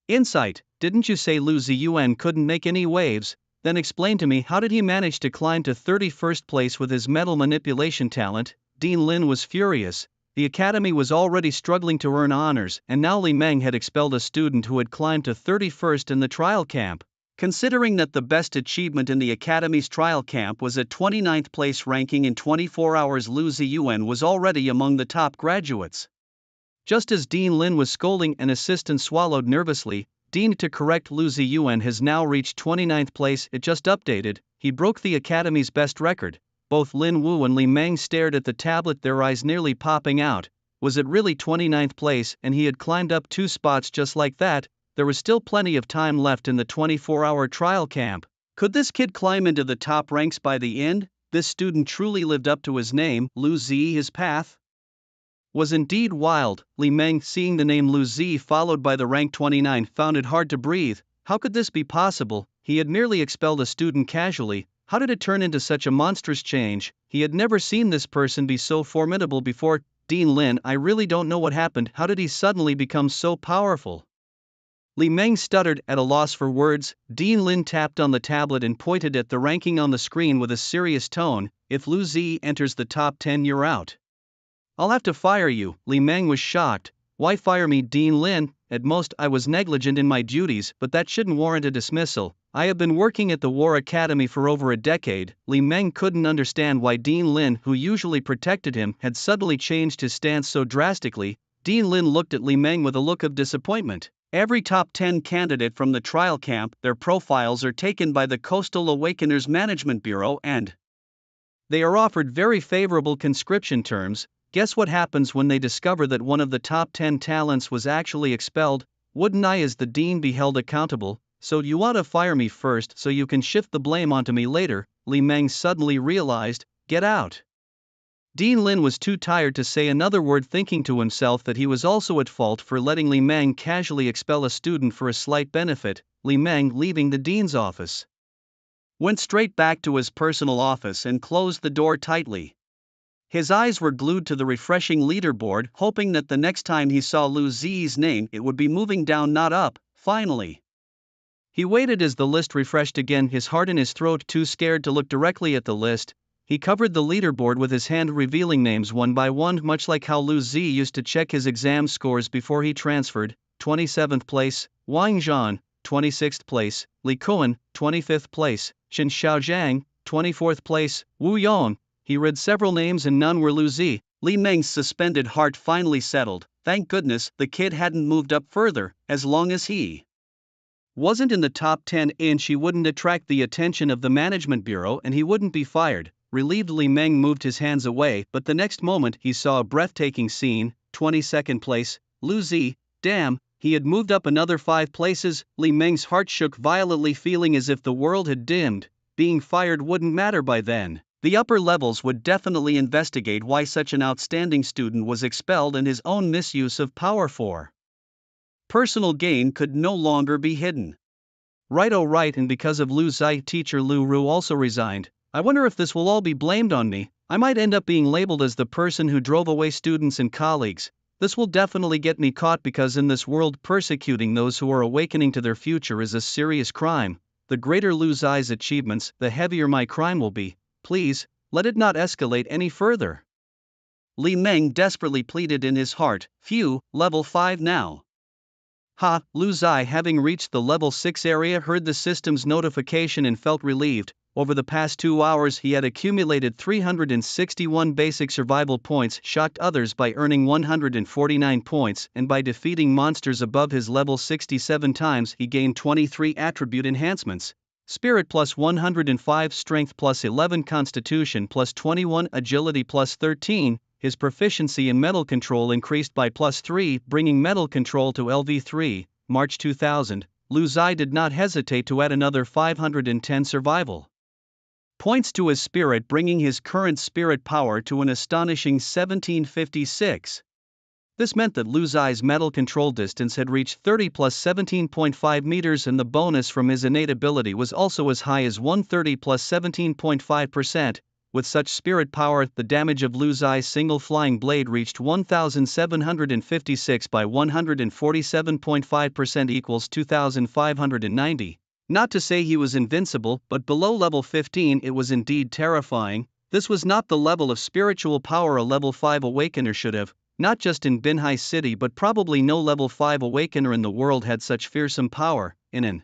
Speaker 1: insight? Didn't you say Lu Ziyuan couldn't make any waves? Then explain to me, how did he manage to climb to 31st place with his metal manipulation talent? Dean Lin was furious. The academy was already struggling to earn honors, and now Li Meng had expelled a student who had climbed to 31st in the trial camp. Considering that the best achievement in the academy's trial camp was at 29th place ranking in 24 hours, Lu Ziyuan was already among the top graduates. Just as Dean Lin was scolding, an assistant swallowed nervously. Dean to correct Lu Ziyuan has now reached 29th place. It just updated. He broke the Academy's best record. Both Lin Wu and Li Meng stared at the tablet, their eyes nearly popping out. Was it really 29th place, and he had climbed up 2 spots just like that? There was still plenty of time left in the 24-hour trial camp. Could this kid climb into the top ranks by the end? This student truly lived up to his name. Lu Zi, his path was indeed wild. Li Meng, seeing the name Lu Zi followed by the rank 29, found it hard to breathe. How could this be possible? He had merely expelled a student casually. How did it turn into such a monstrous change? He had never seen this person be so formidable before. Dean Lin, I really don't know what happened. How did he suddenly become so powerful? Li Meng stuttered, at a loss for words. Dean Lin tapped on the tablet and pointed at the ranking on the screen with a serious tone. If Lu Zi enters the top 10, you're out. I'll have to fire you. Li Meng was shocked. Why fire me, Dean Lin? At most, I was negligent in my duties, but that shouldn't warrant a dismissal. I have been working at the War Academy for over a decade. Li Meng couldn't understand why Dean Lin, who usually protected him, had suddenly changed his stance so drastically. Dean Lin looked at Li Meng with a look of disappointment. Every top 10 candidate from the trial camp, their profiles are taken by the Coastal Awakeners Management Bureau and they are offered very favorable conscription terms. Guess what happens when they discover that one of the top 10 talents was actually expelled? Wouldn't I, as the dean, be held accountable? So you want to fire me first so you can shift the blame onto me later? Li Meng suddenly realized. Get out. Dean Lin was too tired to say another word, thinking to himself that he was also at fault for letting Li Meng casually expel a student for a slight benefit. Li Meng, leaving the dean's office, went straight back to his personal office and closed the door tightly. His eyes were glued to the refreshing leaderboard, hoping that the next time he saw Lu Zi's name it would be moving down, not up. Finally, he waited as the list refreshed again, his heart in his throat, too scared to look directly at the list. He covered the leaderboard with his hand, revealing names one by one, much like how Lu Zi used to check his exam scores before he transferred. 27th place, Wang Zhan. 26th place, Li Kuan. 25th place, Shen Xiaozhang. 24th place, Wu Yong. He read several names and none were Lu Zi. Li Meng's suspended heart finally settled. Thank goodness the kid hadn't moved up further. As long as he wasn't in the top 10 and she wouldn't attract the attention of the management bureau and he wouldn't be fired. Relieved, Li Meng moved his hands away, but the next moment he saw a breathtaking scene. 22nd place, Lu Zi. Damn, he had moved up another 5 places. Li Meng's heart shook violently, feeling as if the world had dimmed. Being fired wouldn't matter by then. The upper levels would definitely investigate why such an outstanding student was expelled, and his own misuse of power for personal gain could no longer be hidden. Right, oh right, and because of Lu Zi, teacher Lu Ru also resigned. I wonder if this will all be blamed on me. I might end up being labeled as the person who drove away students and colleagues. This will definitely get me caught, because in this world persecuting those who are awakening to their future is a serious crime. The greater Lu Zi's achievements, the heavier my crime will be. Please, let it not escalate any further. Li Meng desperately pleaded in his heart. Phew, level 5 now. Ha, Lu Zi, having reached the level 6 area, heard the system's notification and felt relieved. Over the past 2 hours he had accumulated 361 basic survival points, shocked others by earning 149 points, and by defeating monsters above his level 67 times he gained 23 attribute enhancements. Spirit plus 105, Strength plus 11, Constitution plus 21, Agility plus 13. His proficiency in metal control increased by plus 3, bringing metal control to LV3. March 2000, Lu Zi did not hesitate to add another 510 survival points to his spirit, bringing his current spirit power to an astonishing 1756. This meant that Lu Zi's metal control distance had reached 30 plus 17.5 meters, and the bonus from his innate ability was also as high as 130 plus 17.5%. With such spirit power, the damage of Lu Zi's single flying blade reached 1756 by 147.5% equals 2590. Not to say he was invincible, but below level 15 it was indeed terrifying. This was not the level of spiritual power a level 5 awakener should have. Not just in Binhai City, but probably no level 5 awakener in the world had such fearsome power. In an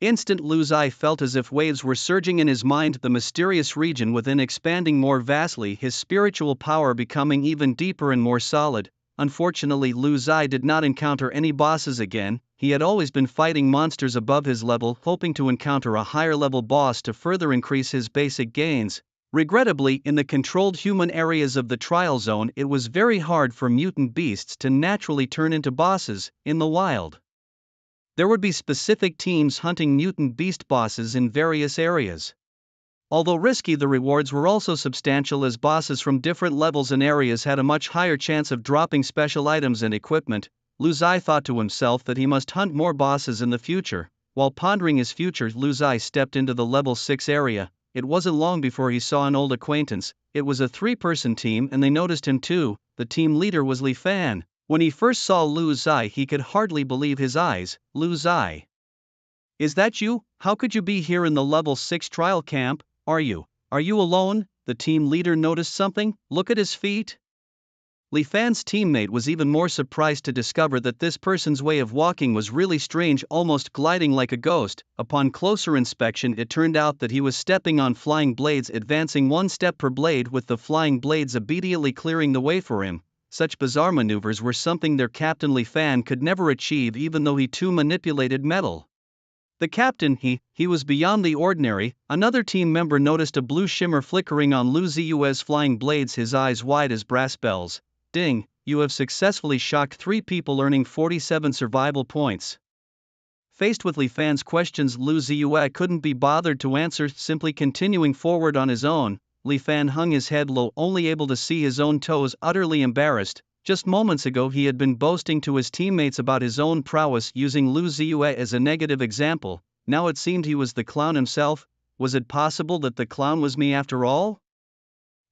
Speaker 1: instant, Lu Zi felt as if waves were surging in his mind, the mysterious region within expanding more vastly, his spiritual power becoming even deeper and more solid. Unfortunately, Lu Zi did not encounter any bosses again. he had always been fighting monsters above his level, hoping to encounter a higher-level boss to further increase his basic gains. Regrettably, in the controlled human areas of the trial zone, it was very hard for mutant beasts to naturally turn into bosses in the wild. There would be specific teams hunting mutant beast bosses in various areas. Although risky, the rewards were also substantial, as bosses from different levels and areas had a much higher chance of dropping special items and equipment. Lu Zai thought to himself that he must hunt more bosses in the future. While pondering his future, Lu Zai stepped into the level 6 area. It wasn't long before he saw an old acquaintance. It was a 3-person team and they noticed him too. The team leader was Li Fan. When he first saw Lu Zai, he could hardly believe his eyes. Lu Zai. Is that you? How could you be here in the level 6 trial camp? Are you alone? The team leader noticed something. Look at his feet. Li Fan's teammate was even more surprised to discover that this person's way of walking was really strange, almost gliding like a ghost. Upon closer inspection, it turned out that he was stepping on flying blades, advancing one step per blade, with the flying blades immediately clearing the way for him. Such bizarre maneuvers were something their captain Li Fan could never achieve, even though he too manipulated metal. The captain, he was beyond the ordinary. Another team member noticed a blue shimmer flickering on Lu Ziyue's flying blades, his eyes wide as brass bells. Ding, you have successfully shocked 3 people, earning 47 survival points. Faced with Li Fan's questions, Lu Ziyue couldn't be bothered to answer, simply continuing forward on his own. Li Fan hung his head low, only able to see his own toes, utterly embarrassed. Just moments ago he had been boasting to his teammates about his own prowess, using Lu Ziyue as a negative example. Now it seemed he was the clown himself. Was it possible that the clown was me after all?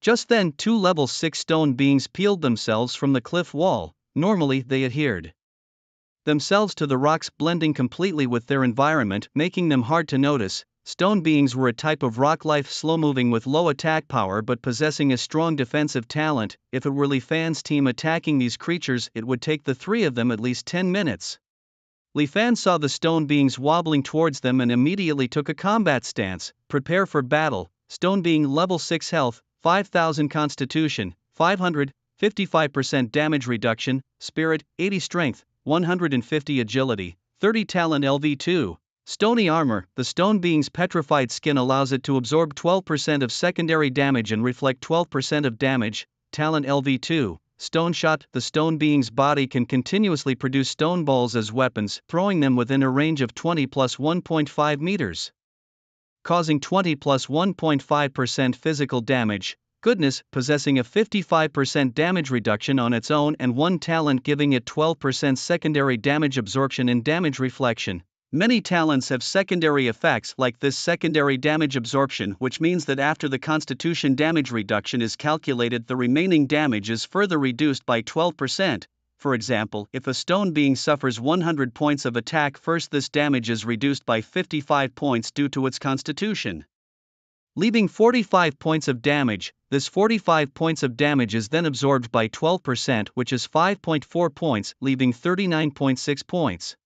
Speaker 1: Just then 2 level 6 stone beings peeled themselves from the cliff wall. Normally they adhered themselves to the rocks, blending completely with their environment, making them hard to notice. Stone beings were a type of rock life, slow-moving with low attack power but possessing a strong defensive talent. If it were Li Fan's team attacking these creatures, it would take the 3 of them at least 10 minutes. Li Fan saw the stone beings wobbling towards them and immediately took a combat stance. Prepare for battle. Stone being level 6 health, 5000 constitution, 55% damage reduction, spirit, 80 strength, 150 agility, 30 talent LV2. Stony armor. The stone being's petrified skin allows it to absorb 12% of secondary damage and reflect 12% of damage. Talent LV2. Stone shot. The stone being's body can continuously produce stone balls as weapons, throwing them within a range of 20 plus 1.5 meters, causing 20 plus 1.5% physical damage. Goodness, possessing a 55% damage reduction on its own and 1 talent, giving it 12% secondary damage absorption and damage reflection. Many talents have secondary effects like this secondary damage absorption, which means that after the constitution damage reduction is calculated, the remaining damage is further reduced by 12%. For example, if a stone being suffers 100 points of attack first, this damage is reduced by 55 points due to its constitution, leaving 45 points of damage. This 45 points of damage is then absorbed by 12%, which is 5.4 points, leaving 39.6 points.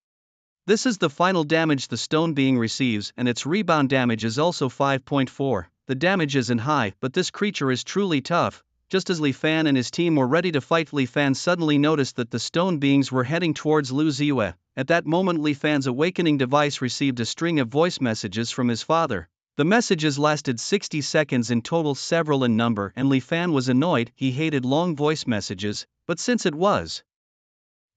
Speaker 1: This is the final damage the stone being receives, and its rebound damage is also 5.4. The damage isn't high, but this creature is truly tough. Just as Li Fan and his team were ready to fight, Li Fan suddenly noticed that the stone beings were heading towards Lu Ziyue. At that moment, Li Fan's awakening device received a string of voice messages from his father. The messages lasted 60 seconds in total, several in number, and Li Fan was annoyed. He hated long voice messages, but since it was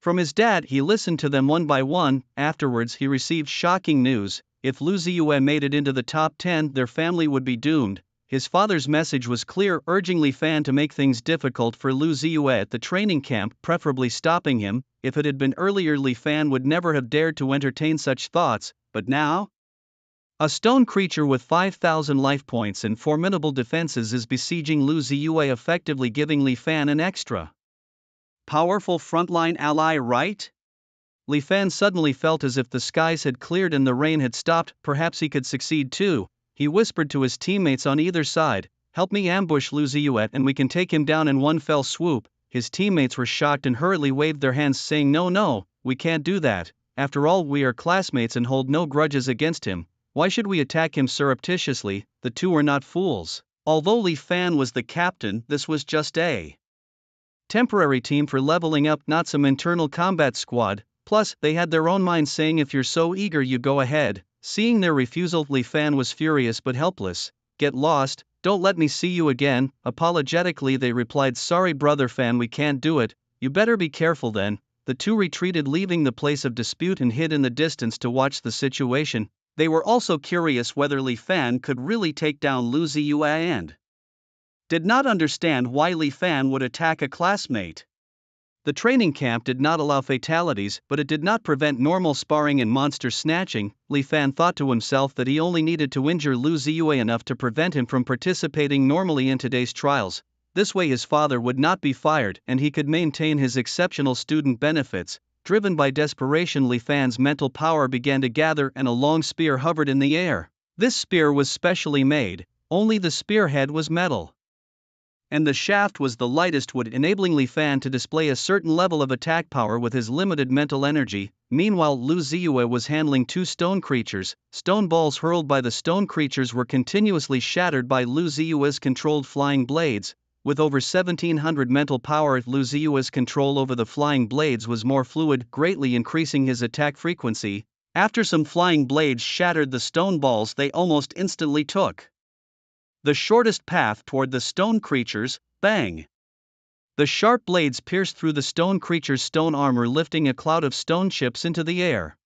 Speaker 1: from his dad, he listened to them one by one. Afterwards, he received shocking news. If Lu Ziyue made it into the top 10, their family would be doomed. His father's message was clear, urging Li Fan to make things difficult for Lu Ziyue at the training camp, preferably stopping him. If it had been earlier, Li Fan would never have dared to entertain such thoughts, but now? A stone creature with 5,000 life points and formidable defenses is besieging Lu Ziyue, effectively giving Li Fan an extra powerful frontline ally, right? Li Fan suddenly felt as if the skies had cleared and the rain had stopped. Perhaps he could succeed too. He whispered to his teammates on either side, "Help me ambush Lu Ziyue and we can take him down in one fell swoop." His teammates were shocked and hurriedly waved their hands, saying, No, we can't do that. After all, we are classmates and hold no grudges against him. Why should we attack him surreptitiously? The two were not fools. Although Li Fan was the captain, this was just a temporary team for leveling up, not some internal combat squad. Plus, they had their own minds saying if you're so eager you go ahead. Seeing their refusal, Li Fan was furious but helpless. Get lost, don't let me see you again. Apologetically they replied, sorry brother Fan, we can't do it, you better be careful then. The two retreated, leaving the place of dispute, and hid in the distance to watch the situation. They were also curious whether Li Fan could really take down Lu Ziyue and did not understand why Li Fan would attack a classmate. The training camp did not allow fatalities, but it did not prevent normal sparring and monster snatching. Li Fan thought to himself that he only needed to injure Lu Ziyue enough to prevent him from participating normally in today's trials. This way his father would not be fired and he could maintain his exceptional student benefits. Driven by desperation, Li Fan's mental power began to gather and a long spear hovered in the air. This spear was specially made, only the spearhead was metal, and the shaft was the lightest wood, enabling Li Fan to display a certain level of attack power with his limited mental energy. Meanwhile, Lu Ziyue was handling two stone creatures. Stone balls hurled by the stone creatures were continuously shattered by Lu Ziyue's controlled flying blades. With over 1700 mental power, Lu Ziyue's control over the flying blades was more fluid, greatly increasing his attack frequency. After some flying blades shattered the stone balls, they almost instantly took the shortest path toward the stone creatures. Bang! The sharp blades pierced through the stone creature's stone armor, lifting a cloud of stone chips into the air.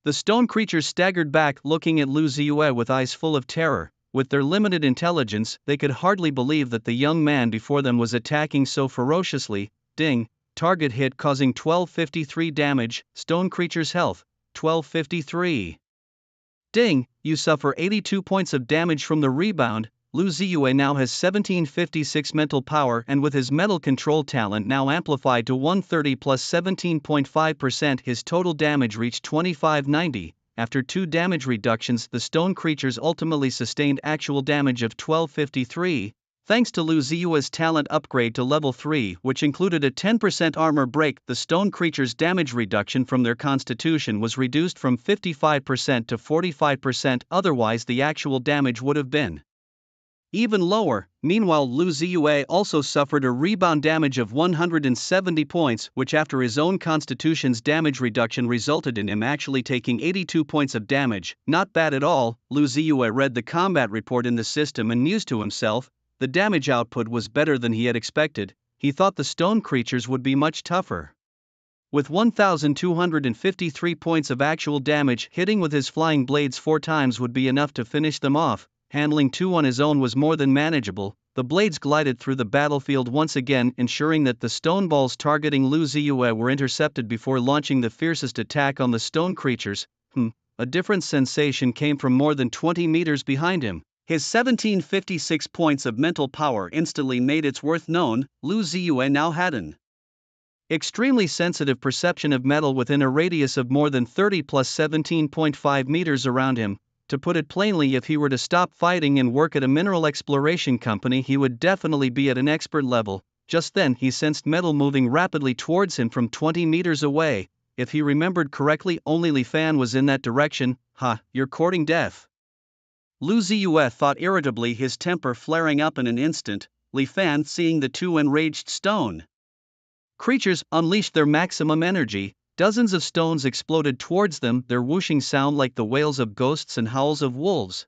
Speaker 1: The stone creatures staggered back, looking at Lu Ziyue with eyes full of terror. With their limited intelligence, they could hardly believe that the young man before them was attacking so ferociously. Ding! Target hit, causing 1253 damage. Stone creature's health, 1253. Ding! You suffer 82 points of damage from the rebound. Lu Ziyue now has 1756 mental power, and with his metal control talent now amplified to 130 plus 17.5%, his total damage reached 2590. After 2 damage reductions, the stone creatures ultimately sustained actual damage of 1253. Thanks to Lu Ziyue's talent upgrade to level 3, which included a 10% armor break, the stone creatures' damage reduction from their constitution was reduced from 55% to 45%, otherwise the actual damage would have been even lower. Meanwhile, Lu Ziyue also suffered a rebound damage of 170 points, which after his own constitution's damage reduction resulted in him actually taking 82 points of damage. Not bad at all. Lu Ziyue read the combat report in the system and mused to himself. The damage output was better than he had expected. He thought the stone creatures would be much tougher. With 1,253 points of actual damage, hitting with his flying blades 4 times would be enough to finish them off. Handling 2 on his own was more than manageable. The blades glided through the battlefield once again, ensuring that the stone balls targeting Lu Ziyue were intercepted before launching the fiercest attack on the stone creatures. A different sensation came from more than 20 meters behind him. His 1756 points of mental power instantly made its worth known. Lu Ziyue now had an extremely sensitive perception of metal within a radius of more than 30 plus 17.5 meters around him. To put it plainly, if he were to stop fighting and work at a mineral exploration company, he would definitely be at an expert level. Just then he sensed metal moving rapidly towards him from 20 meters away. If he remembered correctly, only Li Fan was in that direction. You're courting death. Lu Ziyue thought irritably, his temper flaring up in an instant. Li Fan, seeing the two enraged stone creatures, unleashed their maximum energy. Dozens of stones exploded towards them, their whooshing sound like the wails of ghosts and howls of wolves.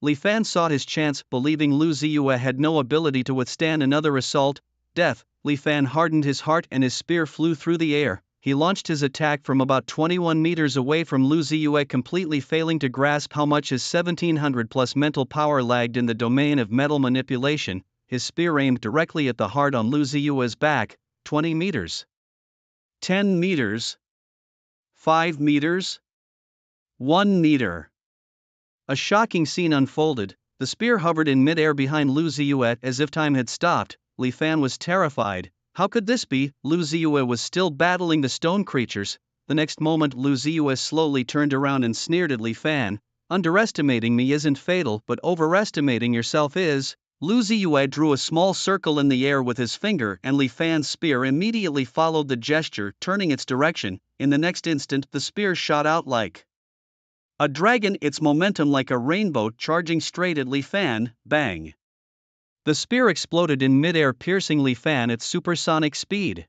Speaker 1: Li Fan sought his chance, believing Lu Ziyue had no ability to withstand another assault. Death! Li Fan hardened his heart and his spear flew through the air. He launched his attack from about 21 meters away from Lu Ziyue, completely failing to grasp how much his 1700 plus mental power lagged in the domain of metal manipulation. His spear aimed directly at the heart on Lu Ziyue's back. 20 meters. 10 meters, 5 meters, 1 meter. A shocking scene unfolded. The spear hovered in midair behind Lu Ziyue as if time had stopped. Li Fan was terrified. How could this be? Lu Ziyue was still battling the stone creatures. The next moment Lu Ziyue slowly turned around and sneered at Li Fan. Underestimating me isn't fatal, but overestimating yourself is. Lu Ziyue drew a small circle in the air with his finger, and Li Fan's spear immediately followed the gesture, turning its direction. In the next instant, the spear shot out like a dragon, its momentum like a rainbow, charging straight at Li Fan. Bang! The spear exploded in midair, piercing Li Fan at supersonic speed.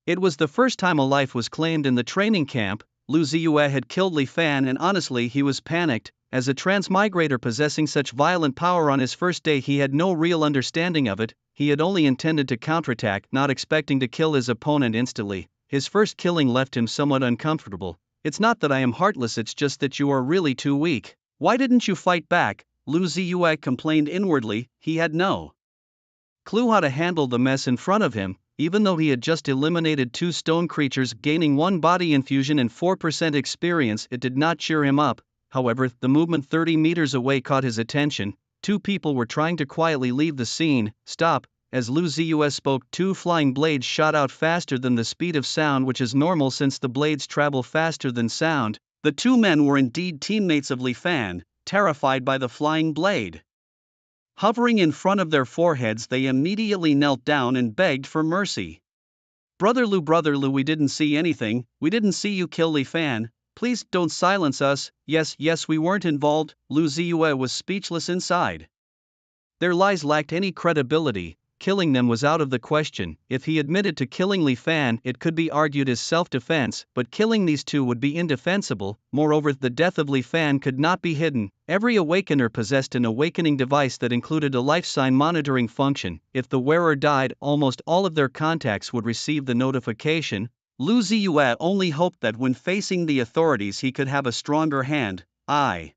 Speaker 1: It was the first time a life was claimed in the training camp. Lu Ziyue had killed Li Fan, and honestly he was panicked. As a transmigrator possessing such violent power on his first day, he had no real understanding of it. He had only intended to counterattack, not expecting to kill his opponent instantly. His first killing left him somewhat uncomfortable. "It's not that I am heartless, it's just that you are really too weak. Why didn't you fight back?" Lu Ziyue complained inwardly. He had no clue how to handle the mess in front of him. Even though he had just eliminated 2 stone creatures, gaining 1 body infusion and 4% experience, it did not cheer him up. However, the movement 30 meters away caught his attention. 2 people were trying to quietly leave the scene. "Stop." As Lu Ziyue spoke, 2 flying blades shot out faster than the speed of sound, which is normal since the blades travel faster than sound. The 2 men were indeed teammates of Li Fan, terrified by the flying blade hovering in front of their foreheads. They immediately knelt down and begged for mercy. Brother Lu, we didn't see anything. We didn't see you kill Li Fan. Please don't silence us." Yes, we weren't involved." Lu Ziyue was speechless inside. Their lies lacked any credibility. Killing them was out of the question. If he admitted to killing Li Fan, it could be argued as self-defense, but killing these 2 would be indefensible. Moreover, the death of Li Fan could not be hidden. Every awakener possessed an awakening device that included a life sign monitoring function. If the wearer died, almost all of their contacts would receive the notification. Lu Ziyue only hoped that when facing the authorities he could have a stronger hand. "I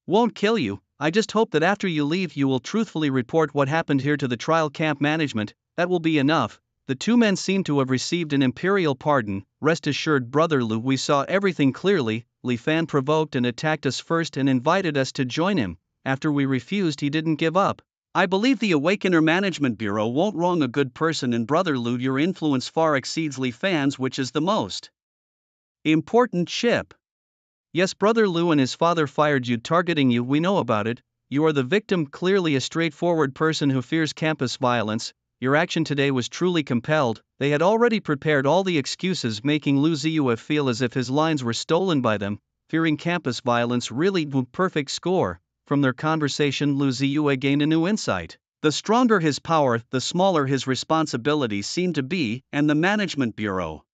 Speaker 1: won't kill you. I just hope that after you leave you will truthfully report what happened here to the trial camp management. That will be enough." The 2 men seemed to have received an imperial pardon. "Rest assured, Brother Lu, we saw everything clearly. Li Fan provoked and attacked us first and invited us to join him. After we refused, he didn't give up. I believe the Awakener Management Bureau won't wrong a good person, and Brother Lu, your influence far exceeds Li Fan's, which is the most important chip. Yes, Brother Lu and his father fired you, targeting you. We know about it. You are the victim, clearly a straightforward person who fears campus violence. Your action today was truly compelled." They had already prepared all the excuses, making Lu Ziyue feel as if his lines were stolen by them. Fearing campus violence really perfect score. From their conversation, Lu Ziyue gained a new insight. The stronger his power, the smaller his responsibilities seemed to be, and the Management Bureau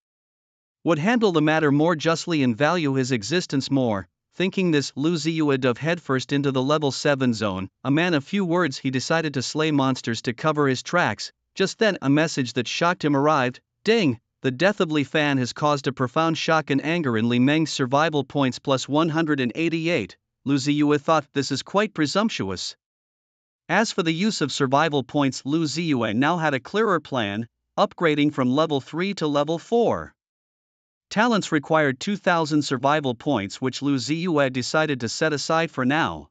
Speaker 1: would handle the matter more justly and value his existence more. Thinking this, Lu Ziyue dove headfirst into the level 7 zone. A man of few words, he decided to slay monsters to cover his tracks. Just then, a message that shocked him arrived. "Ding! The death of Li Fan has caused a profound shock and anger in Li Meng's survival points plus 188. Lu Ziyue thought, "This is quite presumptuous." As for the use of survival points, Lu Ziyue now had a clearer plan, upgrading from level 3 to level 4. Talents required 2,000 survival points, which Lu Ziyue decided to set aside for now.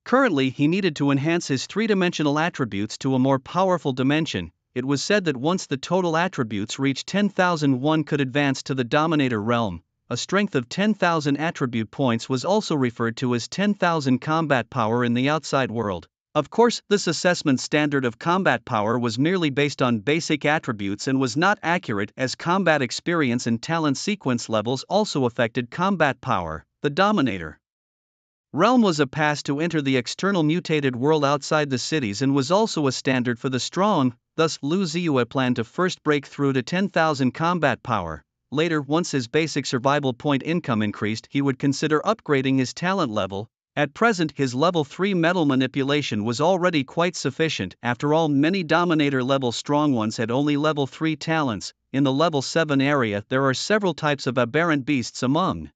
Speaker 1: Currently, he needed to enhance his 3-dimensional attributes to a more powerful dimension. It was said that once the total attributes reached 10,000, one could advance to the Dominator realm. A strength of 10,000 attribute points was also referred to as 10,000 combat power in the outside world. Of course, this assessment standard of combat power was merely based on basic attributes and was not accurate, as combat experience and talent sequence levels also affected combat power. The Dominator realm was a pass to enter the external mutated world outside the cities and was also a standard for the strong. Thus, Lu Ziyue planned to first break through to 10,000 combat power. Later, once his basic survival point income increased, he would consider upgrading his talent level. At present, his level 3 metal manipulation was already quite sufficient. After all, many Dominator level strong ones had only level 3 talents. In the level 7 area, there are several types of aberrant beasts, among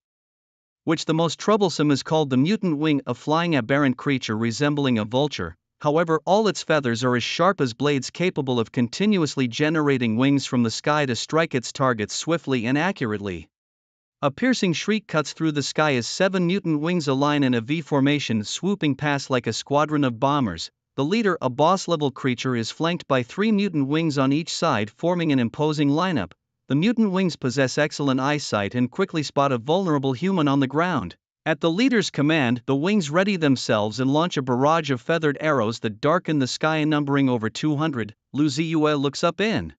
Speaker 1: which the most troublesome is called the mutant wing, a flying aberrant creature resembling a vulture. However, all its feathers are as sharp as blades, capable of continuously generating wings from the sky to strike its targets swiftly and accurately. A piercing shriek cuts through the sky as 7 mutant wings align in a V formation, swooping past like a squadron of bombers. The leader, a boss-level creature, is flanked by 3 mutant wings on each side, forming an imposing lineup. The mutant wings possess excellent eyesight and quickly spot a vulnerable human on the ground. At the leader's command, the wings ready themselves and launch a barrage of feathered arrows that darken the sky, numbering over 200. Lu Ziyue looks up in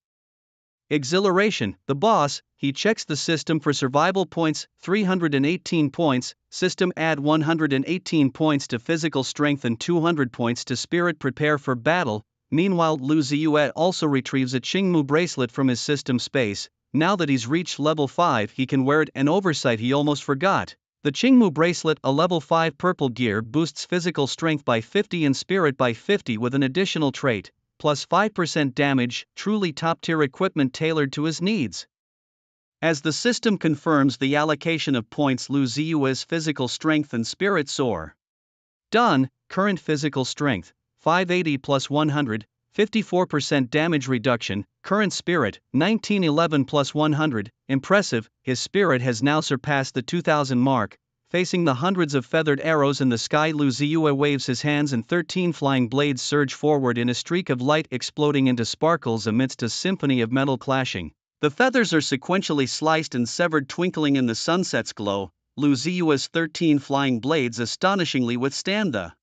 Speaker 1: exhilaration. The boss, he checks the system for survival points, 318 points, system add 118 points to physical strength and 200 points to spirit, prepare for battle. Meanwhile, Lu Ziyue also retrieves a Qingmu bracelet from his system space. Now that he's reached level 5, he can wear it, an oversight he almost forgot. The Qingmu bracelet, a level 5 purple gear, boosts physical strength by 50 and spirit by 50 with an additional trait, plus 5% damage, truly top-tier equipment tailored to his needs. As the system confirms the allocation of points, Lu Ziyue's physical strength and spirit soar. Done. Current physical strength, 580 plus 100, 54% damage reduction. Current spirit, 1911 plus 100, impressive. His spirit has now surpassed the 2000 mark. Facing the hundreds of feathered arrows in the sky, Lu Ziyue waves his hands and 13 flying blades surge forward in a streak of light, exploding into sparkles amidst a symphony of metal clashing. The feathers are sequentially sliced and severed, twinkling in the sunset's glow. Lu Ziyue's 13 flying blades astonishingly withstand the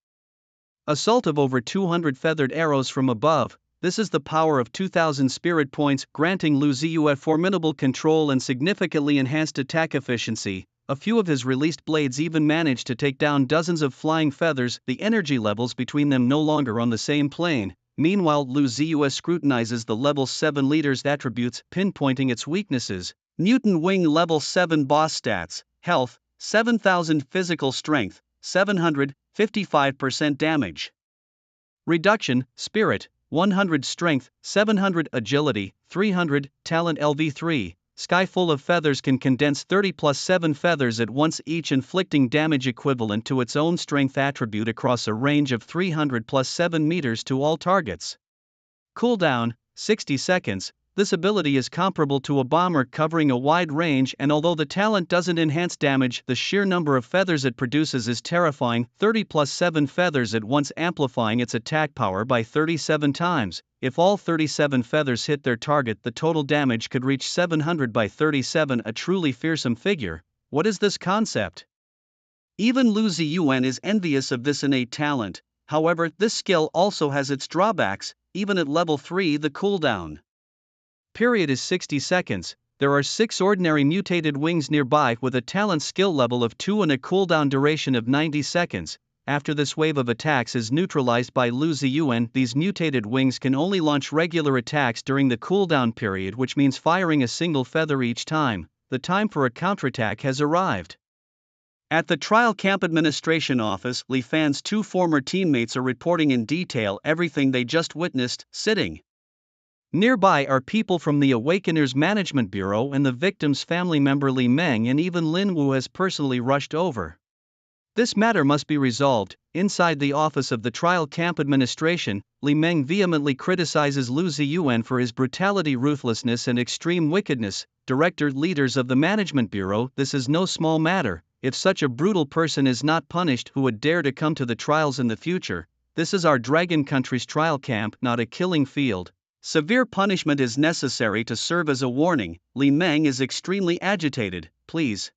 Speaker 1: assault of over 200 feathered arrows from above. This is the power of 2000 spirit points, granting Lu Ziyue formidable control and significantly enhanced attack efficiency. A few of his released blades even manage to take down dozens of flying feathers, the energy levels between them no longer on the same plane. Meanwhile, Lu Ziyue scrutinizes the level 7 leader's attributes, pinpointing its weaknesses. Mutant Wing level 7 boss stats: health, 7000, physical strength, 700, 55% damage reduction, spirit, 100, strength, 700, agility, 300, talent, LV3. Sky full of feathers can condense 30 plus 7 feathers at once, each inflicting damage equivalent to its own strength attribute across a range of 300 plus 7 meters to all targets. Cooldown, 60 seconds. This ability is comparable to a bomber, covering a wide range, and although the talent doesn't enhance damage, the sheer number of feathers it produces is terrifying. 30 plus 7 feathers at once, amplifying its attack power by 37 times. If all 37 feathers hit their target, the total damage could reach 700 by 37, a truly fearsome figure. What is this concept? Even Lu Ziyue is envious of this innate talent. However, this skill also has its drawbacks. Even at level 3, the cooldown period is 60 seconds. There are 6 ordinary mutated wings nearby with a talent skill level of 2 and a cooldown duration of 90 seconds. After this wave of attacks is neutralized by Lu Ziyue, these mutated wings can only launch regular attacks during the cooldown period, which means firing a single feather each time. The time for a counterattack has arrived. At the Trial Camp Administration Office, Li Fan's 2 former teammates are reporting in detail everything they just witnessed. Sitting nearby are people from the Awakeners Management Bureau and the victim's family member Li Meng, and even Lin Wu has personally rushed over. This matter must be resolved. Inside the office of the Trial Camp Administration, Li Meng vehemently criticizes Lu Ziyue for his brutality, ruthlessness, and extreme wickedness. Director, leaders of the Management Bureau, this is no small matter. If such a brutal person is not punished, who would dare to come to the trials in the future? This is our Dragon Country's trial camp, not a killing field. Severe punishment is necessary to serve as a warning. Li Meng is extremely agitated. Please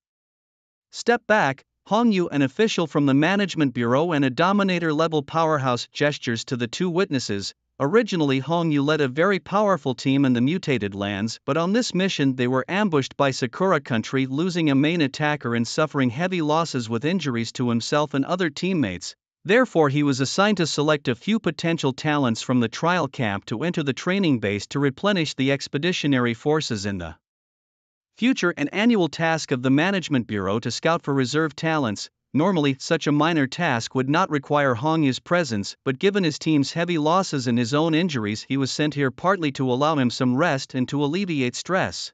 Speaker 1: step back. Hong Yu, an official from the Management Bureau and a Dominator-level powerhouse, gestures to the 2 witnesses. Originally, Hong Yu led a very powerful team in the mutated lands, but on this mission they were ambushed by Sakura Country, losing a main attacker and suffering heavy losses with injuries to himself and other teammates. Therefore, he was assigned to select a few potential talents from the trial camp to enter the training base to replenish the expeditionary forces in the future. An annual task of the Management Bureau to scout for reserve talents. Normally, such a minor task would not require Hong Yu's presence, but given his team's heavy losses and his own injuries, he was sent here partly to allow him some rest and to alleviate stress.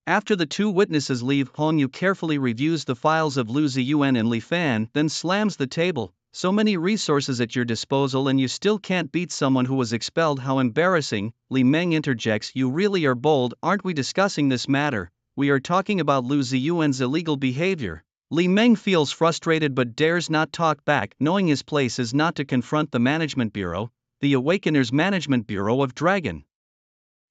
Speaker 1: After the 2 witnesses leave, Hong Yu carefully reviews the files of Lu Ziyue and Li Fan, then slams the table. So many resources at your disposal and you still can't beat someone who was expelled. How embarrassing. Li Meng interjects, you really are bold. Aren't we discussing this matter? We are talking about Lu Ziyue's illegal behavior. Li Meng feels frustrated but dares not talk back, knowing his place is not to confront the Management Bureau. The Awakeners Management Bureau of Dragon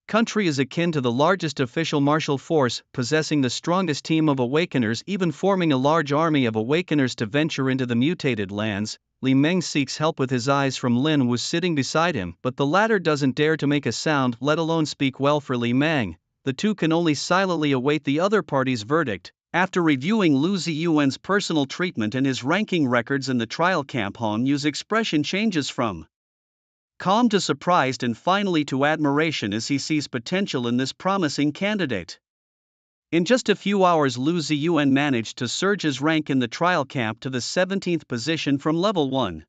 Speaker 1: Country is akin to the largest official martial force, possessing the strongest team of Awakeners, even forming a large army of Awakeners to venture into the mutated lands. Li Meng seeks help with his eyes from Lin Wu sitting beside him, but the latter doesn't dare to make a sound, let alone speak well for Li Meng. The 2 can only silently await the other party's verdict. After reviewing Lu Ziyue's personal treatment and his ranking records in the trial camp, Hong Yu's expression changes from calm to surprised and finally to admiration as he sees potential in this promising candidate. In just a few hours, Lu Ziyuan managed to surge his rank in the trial camp to the 17th position from level 1.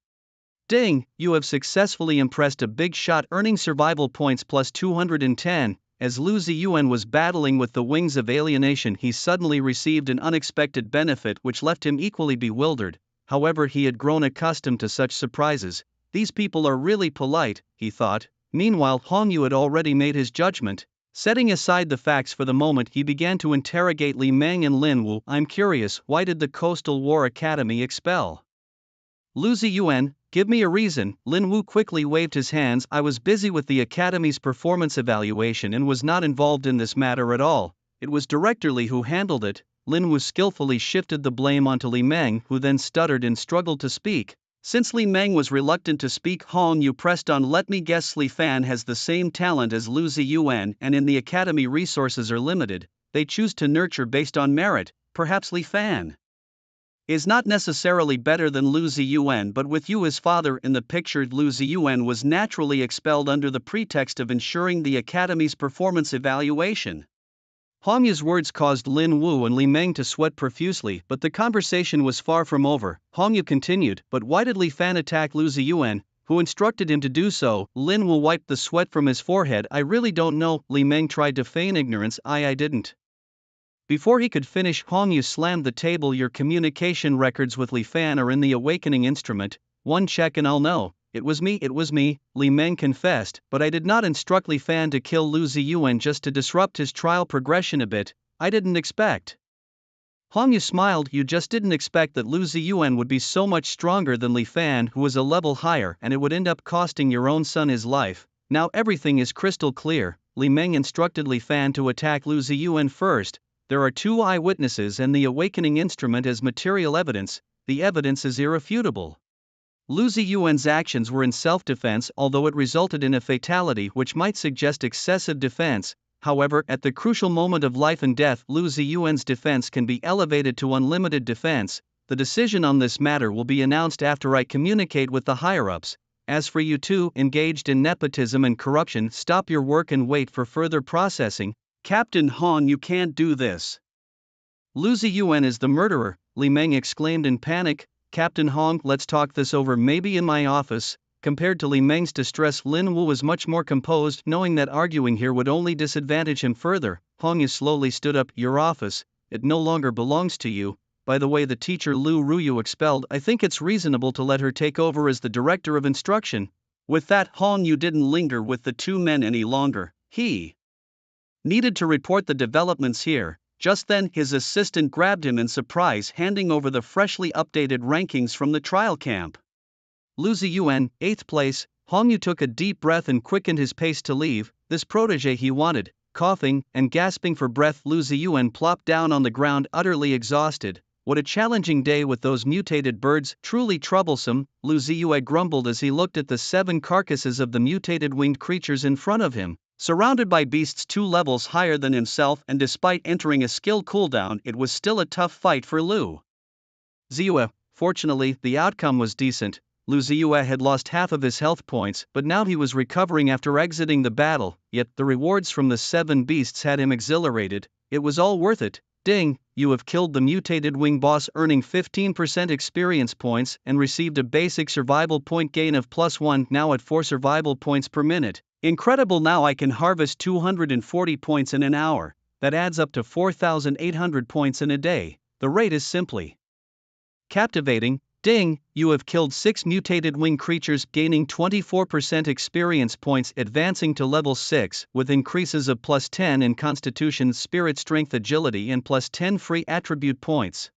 Speaker 1: Ding, you have successfully impressed a big shot, earning survival points plus 210. As Lu Ziyuan was battling with the wings of alienation, he suddenly received an unexpected benefit which left him equally bewildered. However, he had grown accustomed to such surprises. These people are really polite, he thought. Meanwhile, Hong Yu had already made his judgment. Setting aside the facts for the moment, he began to interrogate Li Meng and Lin Wu. I'm curious, why did the Coastal War Academy expel Lu Ziyuan? Give me a reason. Lin Wu quickly waved his hands. I was busy with the Academy's performance evaluation and was not involved in this matter at all. It was Director Li who handled it. Lin Wu skillfully shifted the blame onto Li Meng, who then stuttered and struggled to speak. Since Li Meng was reluctant to speak, Hong Yu pressed on. Let me guess, Li Fan has the same talent as Lu Ziyuan, and in the Academy resources are limited. They choose to nurture based on merit. Perhaps Li Fan is not necessarily better than Lu Ziyuan, but with you as father in the picture, Lu Ziyuan was naturally expelled under the pretext of ensuring the Academy's performance evaluation. Hong Yu's words caused Lin Wu and Li Meng to sweat profusely, but the conversation was far from over. Hong Yu continued, but why did Li Fan attack Lu Ziyuan? Who instructed him to do so? Lin Wu wiped the sweat from his forehead. I really don't know. Li Meng tried to feign ignorance. I didn't. Before he could finish, Hong Yu slammed the table. Your communication records with Li Fan are in the awakening instrument. One check and I'll know. It was me, Li Meng confessed, but I did not instruct Li Fan to kill Lu Ziyuan just to disrupt his trial progression a bit. I didn't expect. Hong Yu smiled. You just didn't expect that Lu Ziyuan would be so much stronger than Li Fan, who was a level higher, and it would end up costing your own son his life. Now everything is crystal clear. Li Meng instructed Li Fan to attack Lu Ziyuan first. There are 2 eyewitnesses and the awakening instrument as material evidence. The evidence is irrefutable. Lu Ziyuan's actions were in self-defense, although it resulted in a fatality which might suggest excessive defense. However, at the crucial moment of life and death, Lu Ziyuan's defense can be elevated to unlimited defense. The decision on this matter will be announced after I communicate with the higher-ups. As for you two, engaged in nepotism and corruption, stop your work and wait for further processing. Captain Han, you can't do this. Lu Ziyuan is the murderer, Li Meng exclaimed in panic. Captain Hong, let's talk this over, maybe in my office. Compared to Li Meng's distress, Lin Wu was much more composed, knowing that arguing here would only disadvantage him further. Hong Yu slowly stood up. Your office, it no longer belongs to you. By the way, the teacher Lu Ruyu expelled. I think it's reasonable to let her take over as the director of instruction. With that, Hong Yu didn't linger with the 2 men any longer. He needed to report the developments here. Just then, his assistant grabbed him in surprise, handing over the freshly updated rankings from the trial camp. Lu Ziyuan, 8th place. Hong Yu took a deep breath and quickened his pace to leave. This protege he wanted. Coughing and gasping for breath, Lu Ziyuan plopped down on the ground, utterly exhausted. What a challenging day with those mutated birds, truly troublesome, Lu Ziyuan grumbled as he looked at the 7 carcasses of the mutated winged creatures in front of him. Surrounded by beasts 2 levels higher than himself, and despite entering a skill cooldown, it was still a tough fight for Lu Ziyuan. Fortunately, the outcome was decent. Lu Ziyuan had lost half of his health points, but now he was recovering after exiting the battle, yet the rewards from the 7 beasts had him exhilarated. It was all worth it. Ding, you have killed the mutated wing boss, earning 15% experience points and received a basic survival point gain of +1, now at 4 survival points per minute. Incredible, now I can harvest 240 points in an hour. That adds up to 4,800 points in a day. The rate is simply captivating. Ding, you have killed 6 mutated wing creatures, gaining 24% experience points, advancing to level 6, with increases of +10 in Constitution, Spirit, Strength, Agility, and +10 free attribute points.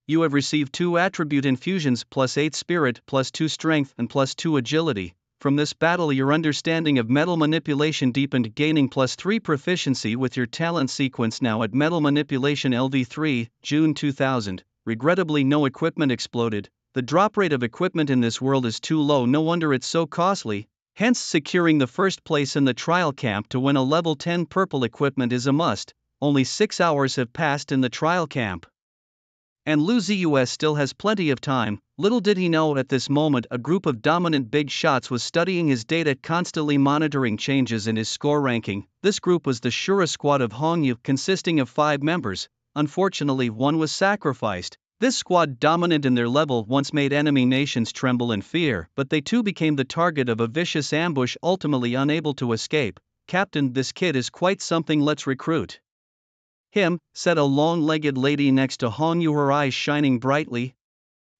Speaker 1: You have received 2 attribute infusions, +8 Spirit, +2 Strength, and +2 Agility. From this battle, your understanding of metal manipulation deepened, gaining +3 proficiency with your talent sequence, now at Metal Manipulation LV3, June 2000. Regrettably, no equipment exploded. The drop rate of equipment in this world is too low, no wonder it's so costly. Hence, securing the first place in the trial camp to win a level 10 purple equipment is a must. Only 6 hours have passed in the trial camp. And Lu Ziyue still has plenty of time. Little did he know at this moment a group of dominant big shots was studying his data, constantly monitoring changes in his score ranking. This group was the Shura squad of Hongyu, consisting of 5 members. Unfortunately, one was sacrificed. This squad, dominant in their level, once made enemy nations tremble in fear, but they too became the target of a vicious ambush, ultimately unable to escape. "Captain, this kid is quite something, let's recruit him," said a long-legged lady next to Hongyu, her eyes shining brightly.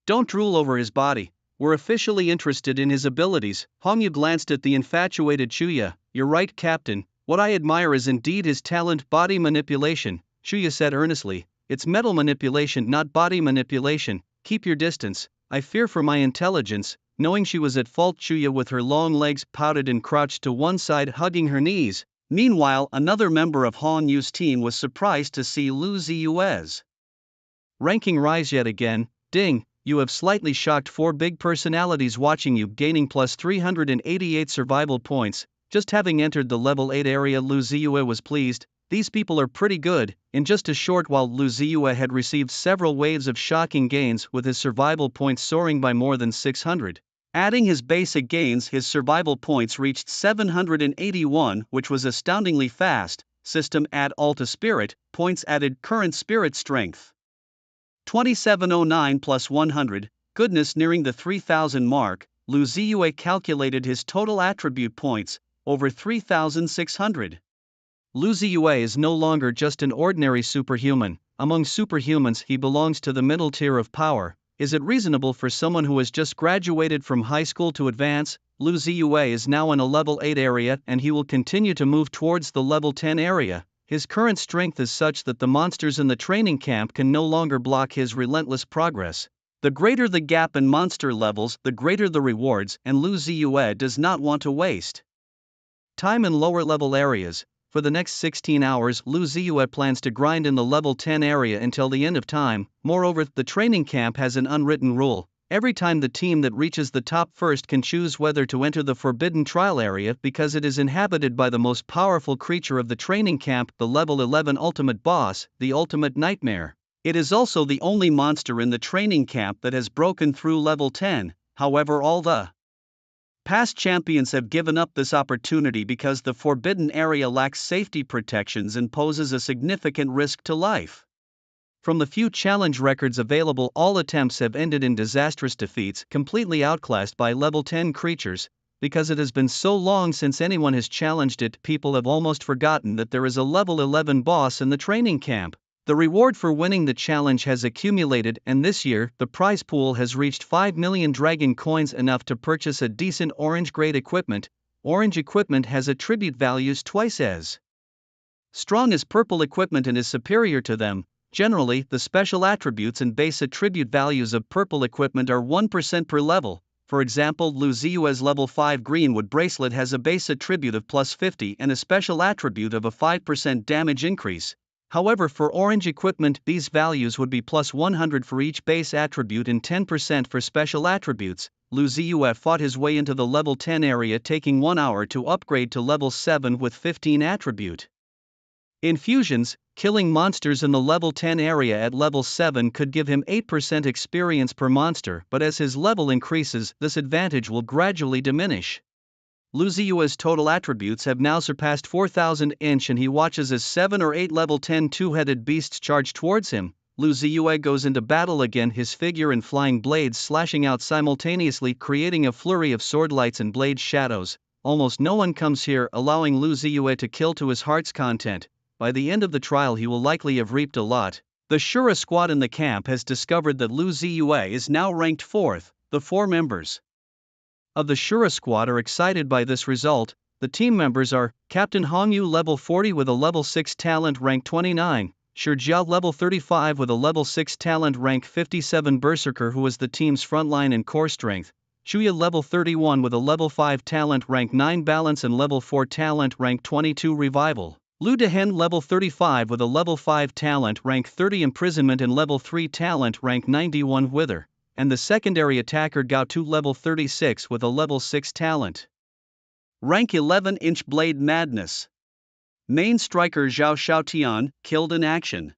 Speaker 1: "Don't drool over his body, we're officially interested in his abilities." Hongyu glanced at the infatuated Chuya. "You're right, Captain, what I admire is indeed his talent, body manipulation," Chuya said earnestly. "It's mental manipulation, not body manipulation. Keep your distance, I fear for my intelligence." Knowing she was at fault, Chuya with her long legs pouted and crouched to one side, hugging her knees. Meanwhile, another member of Honyu's team was surprised to see Lu Ziyue's ranking rise yet again. "Ding, you have slightly shocked 4 big personalities watching you, gaining plus 388 survival points, just having entered the level 8 area." Lu Ziyue was pleased. "These people are pretty good." In just a short while, Lu Ziyue had received several waves of shocking gains, with his survival points soaring by more than 600. Adding his basic gains, his survival points reached 781, which was astoundingly fast. System: add all to spirit points, added current spirit strength 2709 plus 100. Goodness, nearing the 3000 mark. Lu Ziyue calculated his total attribute points, over 3600. Lu Ziyue is no longer just an ordinary superhuman. Among superhumans, he belongs to the middle tier of power. Is it reasonable for someone who has just graduated from high school to advance? Lu Ziyue is now in a level 8 area, and he will continue to move towards the level 10 area. His current strength is such that the monsters in the training camp can no longer block his relentless progress. The greater the gap in monster levels, the greater the rewards, and Lu Ziyue does not want to waste time in lower level areas. For the next 16 hours, Lu Ziyue plans to grind in the level 10 area until the end of time. Moreover, the training camp has an unwritten rule. Every time the team that reaches the top first can choose whether to enter the forbidden trial area, because it is inhabited by the most powerful creature of the training camp, the level 11 ultimate boss, the ultimate nightmare. It is also the only monster in the training camp that has broken through level 10. However, all the past champions have given up this opportunity because the forbidden area lacks safety protections and poses a significant risk to life. From the few challenge records available, all attempts have ended in disastrous defeats, completely outclassed by level 10 creatures. Because it has been so long since anyone has challenged it, people have almost forgotten that there is a level 11 boss in the training camp. The reward for winning the challenge has accumulated, and this year, the prize pool has reached 5 million dragon coins, enough to purchase a decent orange-grade equipment. Orange equipment has attribute values twice as strong as purple equipment and is superior to them. Generally, the special attributes and base attribute values of purple equipment are 1% per level. For example, Lu Ziyue's level 5 Greenwood bracelet has a base attribute of plus 50 and a special attribute of a 5% damage increase. However, for orange equipment, these values would be plus 100 for each base attribute and 10% for special attributes. Lu Ziyue fought his way into the level 10 area, taking 1 hour to upgrade to level 7 with 15 attribute infusions. Killing monsters in the level 10 area at level 7 could give him 8% experience per monster, but as his level increases, this advantage will gradually diminish. Lu Ziyue's total attributes have now surpassed 4,000 inch, and he watches as 7 or 8 level 10 two-headed beasts charge towards him. Lu Ziyue goes into battle again, his figure and flying blades slashing out simultaneously, creating a flurry of sword lights and blade shadows. Almost no one comes here, allowing Lu Ziyue to kill to his heart's content. By the end of the trial, he will likely have reaped a lot. The Shura squad in the camp has discovered that Lu Ziyue is now ranked 4th. The 4 members of the Shura squad are excited by this result. The team members are Captain Hongyu, level 40 with a level 6 talent, rank 29, Shijiao, level 35 with a level 6 talent, rank 57, Berserker, who is the team's frontline and core strength, Chuya, level 31 with a level 5 talent, rank 9, Balance, and level 4 talent, rank 22, Revival, Lu Dehen, level 35 with a level 5 talent, rank 30, Imprisonment, and level 3 talent, rank 91, Wither, and the secondary attacker Gao Tu, level 36 with a level 6 talent, rank 11, Inch Blade Madness. Main striker Zhao Xiaotian, killed in action.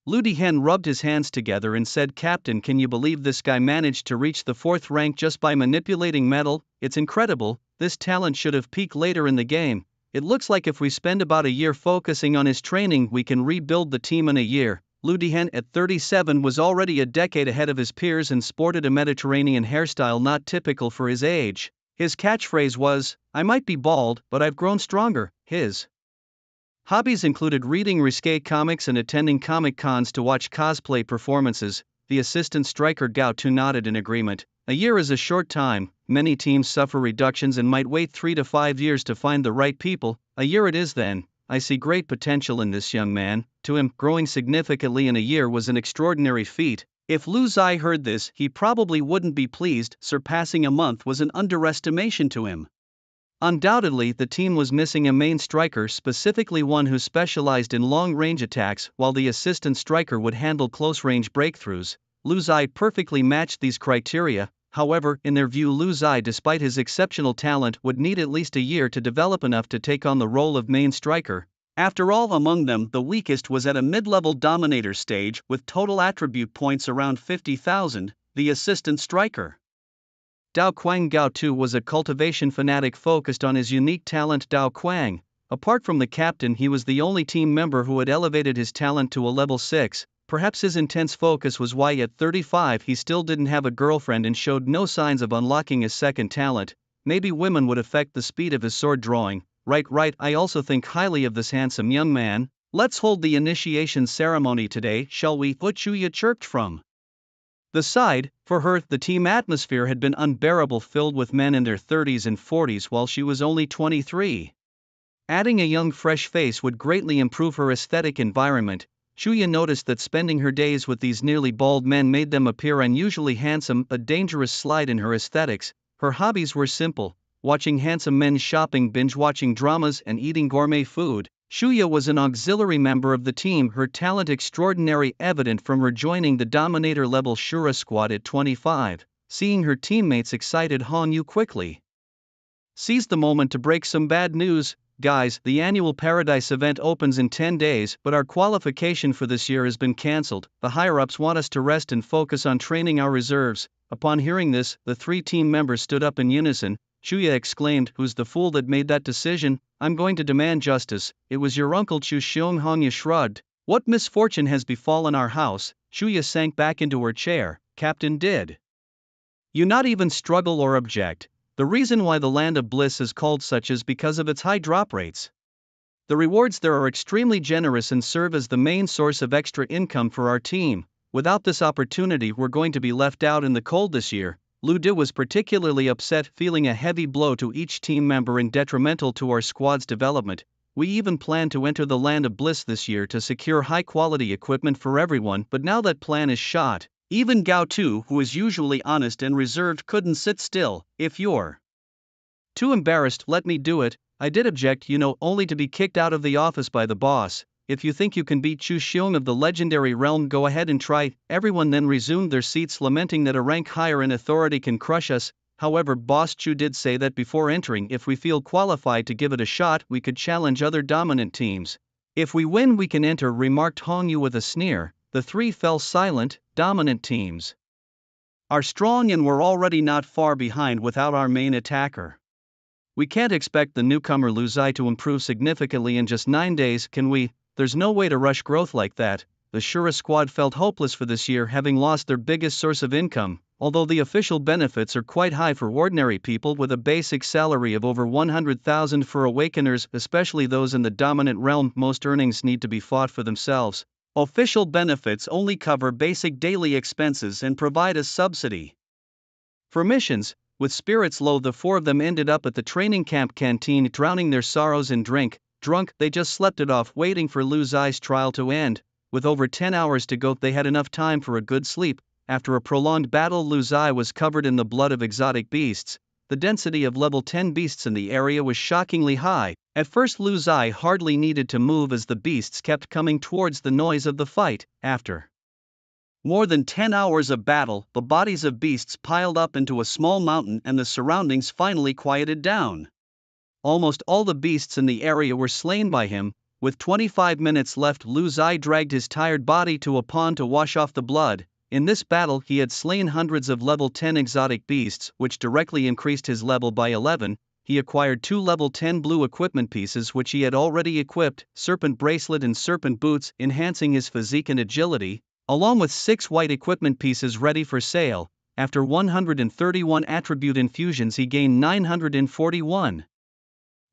Speaker 1: Lu Dihen rubbed his hands together and said, "Captain, can you believe this guy managed to reach the 4th rank just by manipulating metal? It's incredible. This talent should have peaked later in the game. It looks like if we spend about a year focusing on his training, we can rebuild the team in a year." Lu Dihen at 37 was already a decade ahead of his peers and sported a Mediterranean hairstyle not typical for his age. His catchphrase was, "I might be bald, but I've grown stronger." His hobbies included reading risque comics and attending comic cons to watch cosplay performances. The assistant striker Gao Tu nodded in agreement. A year is a short time. Many teams suffer reductions and might wait 3 to 5 years to find the right people. A year it is then. I see great potential in this young man. To him, growing significantly in a year was an extraordinary feat. If Lu Zai heard this, he probably wouldn't be pleased. Surpassing a month was an underestimation to him. Undoubtedly, the team was missing a main striker, specifically one who specialized in long-range attacks, while the assistant striker would handle close-range breakthroughs. Lu Zai perfectly matched these criteria. However, in their view, Lu Zai, despite his exceptional talent, would need at least a year to develop enough to take on the role of main striker. After all, among them, the weakest was at a mid-level dominator stage, with total attribute points around 50,000, the assistant striker. Dao Quang Gao Tu was a cultivation fanatic focused on his unique talent. Dao Quang, apart from the captain, he was the only team member who had elevated his talent to a level 6. Perhaps his intense focus was why at 35 he still didn't have a girlfriend and showed no signs of unlocking his second talent. Maybe women would affect the speed of his sword drawing. Right, I also think highly of this handsome young man. Let's hold the initiation ceremony today, shall we? Chuya chirped from the side. For her, the team atmosphere had been unbearable, filled with men in their 30s and 40s while she was only 23. Adding a young fresh face would greatly improve her aesthetic environment. Chuya noticed that spending her days with these nearly bald men made them appear unusually handsome, a dangerous slide in her aesthetics. Her hobbies were simple: watching handsome men shopping, binge-watching dramas, and eating gourmet food. Chuya was an auxiliary member of the team, her talent extraordinary, evident from her joining the Dominator-level Shura squad at 25. Seeing her teammates excited, Han Yu quickly seized the moment to break some bad news. "Guys, the annual Paradise event opens in 10 days, but our qualification for this year has been cancelled. The higher-ups want us to rest and focus on training our reserves." Upon hearing this, the 3 team members stood up in unison. Chuya exclaimed, "Who's the fool that made that decision? I'm going to demand justice." "It was your uncle Chu Xiong." Hanya shrugged. "What misfortune has befallen our house?" Chuya sank back into her chair. "Captain, did you not even struggle or object? The reason why the Land of Bliss is called such is because of its high drop rates. The rewards there are extremely generous and serve as the main source of extra income for our team. Without this opportunity, we're going to be left out in the cold this year." Lu De was particularly upset, feeling a heavy blow to each team member and detrimental to our squad's development. "We even planned to enter the Land of Bliss this year to secure high-quality equipment for everyone, but now that plan is shot." Even Gao Tu, who is usually honest and reserved, couldn't sit still. "If you're too embarrassed, let me do it." "I did object, only to be kicked out of the office by the boss. If you think you can beat Chu Xiong of the legendary realm, go ahead and try." Everyone then resumed their seats, lamenting that a rank higher in authority can crush us. However, Boss Chu did say that before entering, if we feel qualified to give it a shot, we could challenge other dominant teams. "If we win, we can enter," remarked Hong Yu with a sneer. The 3 fell silent. Dominant teams are strong and we're already not far behind without our main attacker. We can't expect the newcomer Lu Zai to improve significantly in just 9 days, can we? There's no way to rush growth like that. The Shura squad felt hopeless for this year, having lost their biggest source of income. Although the official benefits are quite high for ordinary people, with a basic salary of over 100,000 for awakeners, especially those in the dominant realm, most earnings need to be fought for themselves. Official benefits only cover basic daily expenses and provide a subsidy for missions. With spirits low, the 4 of them ended up at the training camp canteen, drowning their sorrows in drink. Drunk, they just slept it off, waiting for Lu Zai's trial to end. With over 10 hours to go, they had enough time for a good sleep. After a prolonged battle, Lu Zai was covered in the blood of exotic beasts. The density of level 10 beasts in the area was shockingly high. At first, Lu Zai hardly needed to move as the beasts kept coming towards the noise of the fight. After more than 10 hours of battle, the bodies of beasts piled up into a small mountain and the surroundings finally quieted down. Almost all the beasts in the area were slain by him. With 25 minutes left, Lu Zai dragged his tired body to a pond to wash off the blood. In this battle he had slain hundreds of level 10 exotic beasts, which directly increased his level by 11. He acquired 2 level 10 blue equipment pieces which he had already equipped, serpent bracelet and serpent boots, enhancing his physique and agility, along with 6 white equipment pieces ready for sale. After 131 attribute infusions he gained 941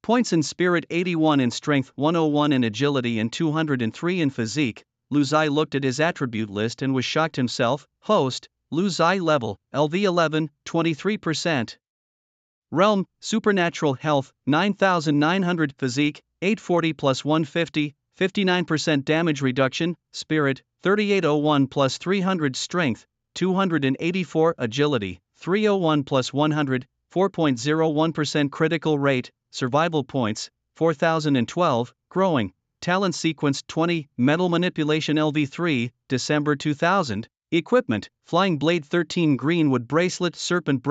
Speaker 1: points in spirit, 81 in strength, 101 in agility and 203 in physique. Lu Zai looked at his attribute list and was shocked himself. Host, Lu Zai level, LV 11, 23%. Realm, supernatural health, 9,900, physique, 840 plus 150, 59% damage reduction, spirit, 3801 plus 300, strength, 284, agility, 301 plus 100, 4.01% critical rate, survival points, 4,012, growing, talent sequence 20, metal manipulation LV3, December 2000, equipment, flying blade 13, greenwood bracelet, serpent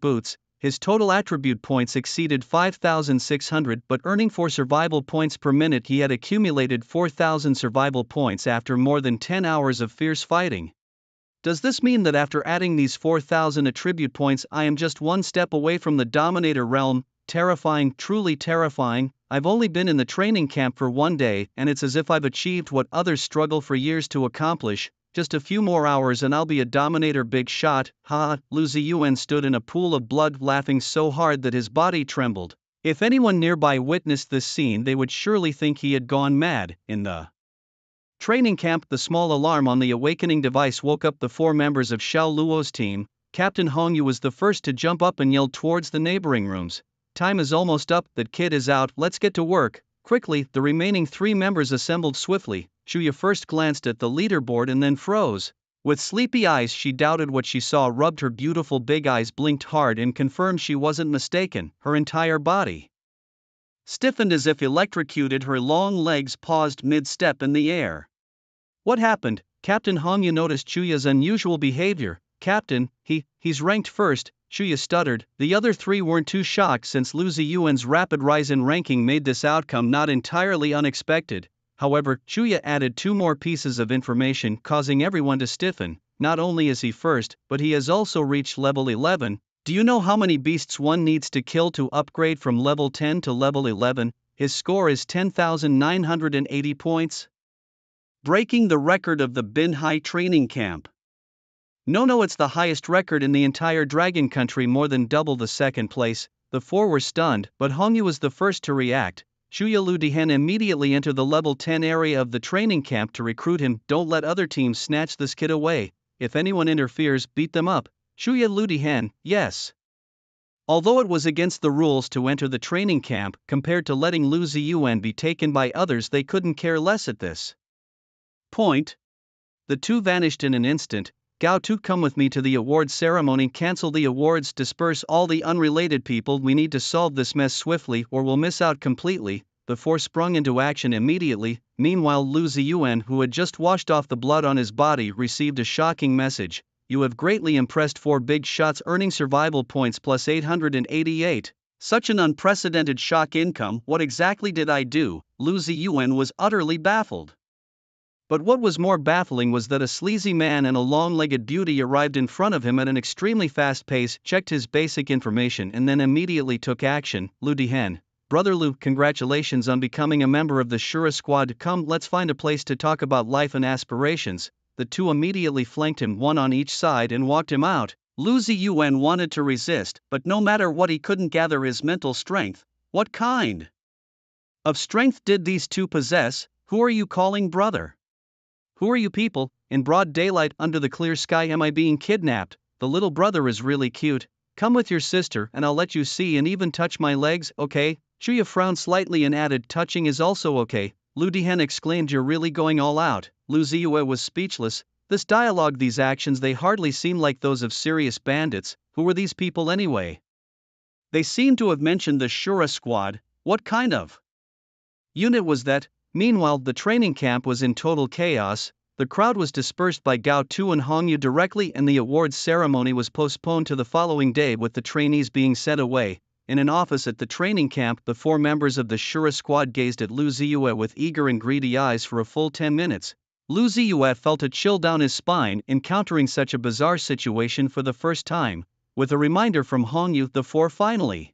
Speaker 1: boots. His total attribute points exceeded 5,600, but earning 4 survival points per minute. He had accumulated 4,000 survival points after more than 10 hours of fierce fighting. Does this mean that after adding these 4,000 attribute points I am just one step away from the Dominator realm? Terrifying, truly terrifying. I've only been in the training camp for 1 day and it's as if I've achieved what others struggle for years to accomplish. Just a few more hours and I'll be a Dominator, big shot, ha. Lu Ziyuan stood in a pool of blood laughing so hard that his body trembled. If anyone nearby witnessed this scene they would surely think he had gone mad. In the training camp, the small alarm on the awakening device woke up the 4 members of Xiao Luo's team. Captain Hongyu was the first to jump up and yelled towards the neighboring rooms. Time is almost up, that kid is out, let's get to work. Quickly, the remaining 3 members assembled swiftly. Shuya first glanced at the leaderboard and then froze. With sleepy eyes she doubted what she saw, rubbed her beautiful big eyes, blinked hard and confirmed she wasn't mistaken. Her entire body stiffened as if electrocuted, her long legs paused mid-step in the air. What happened? Captain Hongyu noticed Shuya's unusual behavior. Captain, he's ranked first, Shuya stuttered. The other 3 weren't too shocked since Lu Ziyuan's rapid rise in ranking made this outcome not entirely unexpected. However, Shuya added 2 more pieces of information, causing everyone to stiffen. Not only is he first, but he has also reached level 11. Do you know how many beasts one needs to kill to upgrade from level 10 to level 11? His score is 10,980 points. Breaking the record of the Binhai training camp. No, it's the highest record in the entire Dragon Country, more than double the second place. The 4 were stunned, but Hongyu was the first to react. Shuya Ludihan immediately entered the level 10 area of the training camp to recruit him. Don't let other teams snatch this kid away. If anyone interferes, beat them up. Shuya Ludihan, yes. Although it was against the rules to enter the training camp, compared to letting Lu Ziyuan be taken by others, they couldn't care less at this point. The 2 vanished in an instant. Gao Tu, come with me to the awards ceremony. Cancel the awards, disperse all the unrelated people. We need to solve this mess swiftly or we'll miss out completely. The 4 sprung into action immediately. Meanwhile, Lu Ziyuan, who had just washed off the blood on his body, received a shocking message. You have greatly impressed 4 big shots, earning survival points plus 888. Such an unprecedented shock income. What exactly did I do? Lu Ziyuan was utterly baffled. But what was more baffling was that a sleazy man and a long-legged beauty arrived in front of him at an extremely fast pace, checked his basic information and then immediately took action. Lu Dihen, brother Lu, congratulations on becoming a member of the Shura squad. Come, let's find a place to talk about life and aspirations. The 2 immediately flanked him, 1 on each side, and walked him out. Lu Ziyuan wanted to resist, but no matter what he couldn't gather his mental strength. What kind of strength did these 2 possess? Who are you calling brother? Who are you people? In broad daylight under the clear sky, am I being kidnapped? The little brother is really cute. Come with your sister and I'll let you see and even touch my legs, okay? Shuya frowned slightly and added, touching is also okay. Lu Dihen exclaimed, you're really going all out. Lu Ziyue was speechless. This dialogue, these actions, they hardly seemed like those of serious bandits. Who were these people anyway? They seemed to have mentioned the Shura squad. What kind of unit was that? Meanwhile, the training camp was in total chaos. The crowd was dispersed by Gao Tu and Hongyu directly, and the awards ceremony was postponed to the following day, with the trainees being sent away. In an office at the training camp, the 4 members of the Shura squad gazed at Lu Ziyue with eager and greedy eyes for a full 10 minutes. Lu Ziyue felt a chill down his spine, encountering such a bizarre situation for the first time. With a reminder from Hongyu, the 4 finally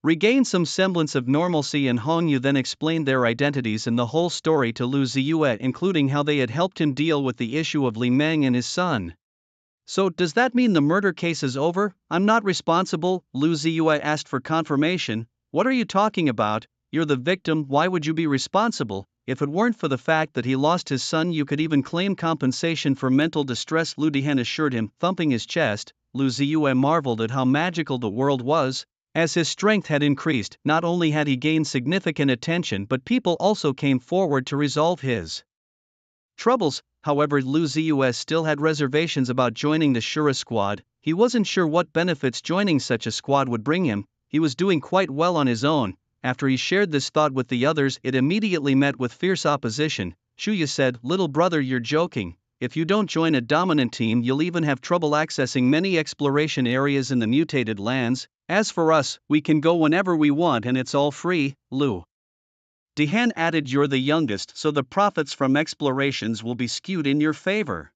Speaker 1: regained some semblance of normalcy, and Hongyu then explained their identities and the whole story to Lu Ziyue, including how they had helped him deal with the issue of Li Meng and his son. So, does that mean the murder case is over? I'm not responsible, Lu Ziyue asked for confirmation. What are you talking about? You're the victim, why would you be responsible? If it weren't for the fact that he lost his son, you could even claim compensation for mental distress, Lu Dihan assured him, thumping his chest. Lu Ziyue marveled at how magical the world was. As his strength had increased, not only had he gained significant attention, but people also came forward to resolve his troubles. However, Lu Ziyue still had reservations about joining the Shura squad. He wasn't sure what benefits joining such a squad would bring him. He was doing quite well on his own. After he shared this thought with the others, it immediately met with fierce opposition. Shuya said, "Little brother, you're joking. If you don't join a dominant team, you'll even have trouble accessing many exploration areas in the mutated lands. As for us, we can go whenever we want and it's all free." Lu Dihan added, "You're the youngest, so the profits from explorations will be skewed in your favor.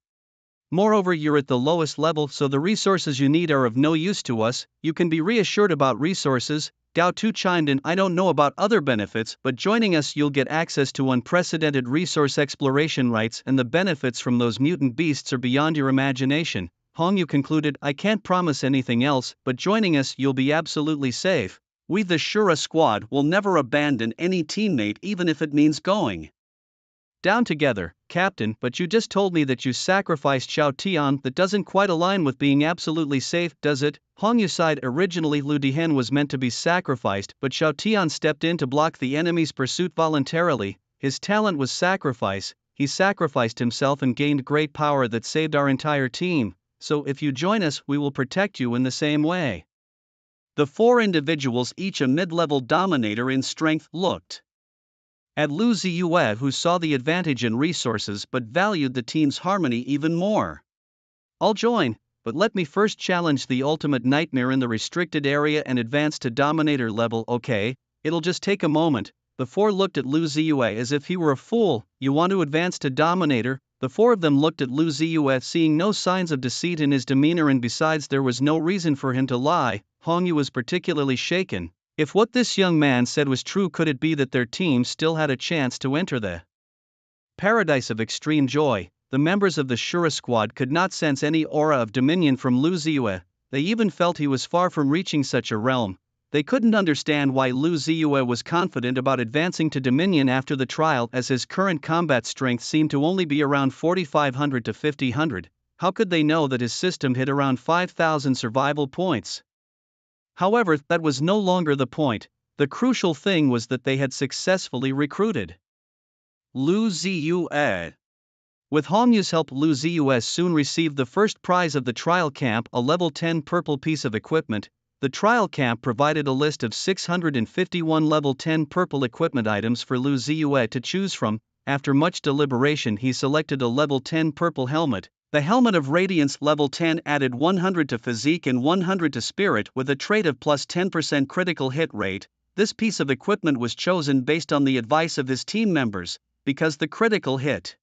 Speaker 1: Moreover, you're at the lowest level, so the resources you need are of no use to us. You can be reassured about resources." Gao Tu chimed in, "I don't know about other benefits, but joining us you'll get access to unprecedented resource exploration rights, and the benefits from those mutant beasts are beyond your imagination." Hongyu concluded, "I can't promise anything else, but joining us you'll be absolutely safe. We the Shura squad will never abandon any teammate, even if it means going down together, Captain, but you just told me that you sacrificed Xiao Tian. That doesn't quite align with being absolutely safe, does it?" Hongyu sighed. Originally Lu Dihan was meant to be sacrificed, but Xiao Tian stepped in to block the enemy's pursuit voluntarily. His talent was sacrifice. He sacrificed himself and gained great power that saved our entire team. So if you join us, we will protect you in the same way. The 4 individuals, each a mid-level dominator in strength, looked at Lu Ziyue, who saw the advantage in resources but valued the team's harmony even more. "I'll join, but let me first challenge the ultimate nightmare in the restricted area and advance to dominator level." "Okay, it'll just take a moment." The 4 looked at Lu Ziyue as if he were a fool. "You want to advance to dominator?" The 4 of them looked at Lu Ziyue, seeing no signs of deceit in his demeanor, and besides there was no reason for him to lie. Hongyu was particularly shaken. If what this young man said was true, could it be that their team still had a chance to enter the paradise of extreme joy? The members of the Shura squad could not sense any aura of dominion from Lu Ziyue. They even felt he was far from reaching such a realm. They couldn't understand why Lu Ziyue was confident about advancing to dominion after the trial, as his current combat strength seemed to only be around 4,500 to 5,000. How could they know that his system hit around 5,000 survival points? However, that was no longer the point. The crucial thing was that they had successfully recruited Lu Ziyue. With Hongyu's help, Lu Ziyue soon received the first prize of the trial camp, a level 10 purple piece of equipment. The trial camp provided a list of 651 level 10 purple equipment items for Lu Ziyue to choose from. After much deliberation, he selected a level 10 purple helmet. The Helmet of Radiance level 10 added 100 to physique and 100 to spirit, with a trait of plus 10% critical hit rate. This piece of equipment was chosen based on the advice of his team members, because the critical hit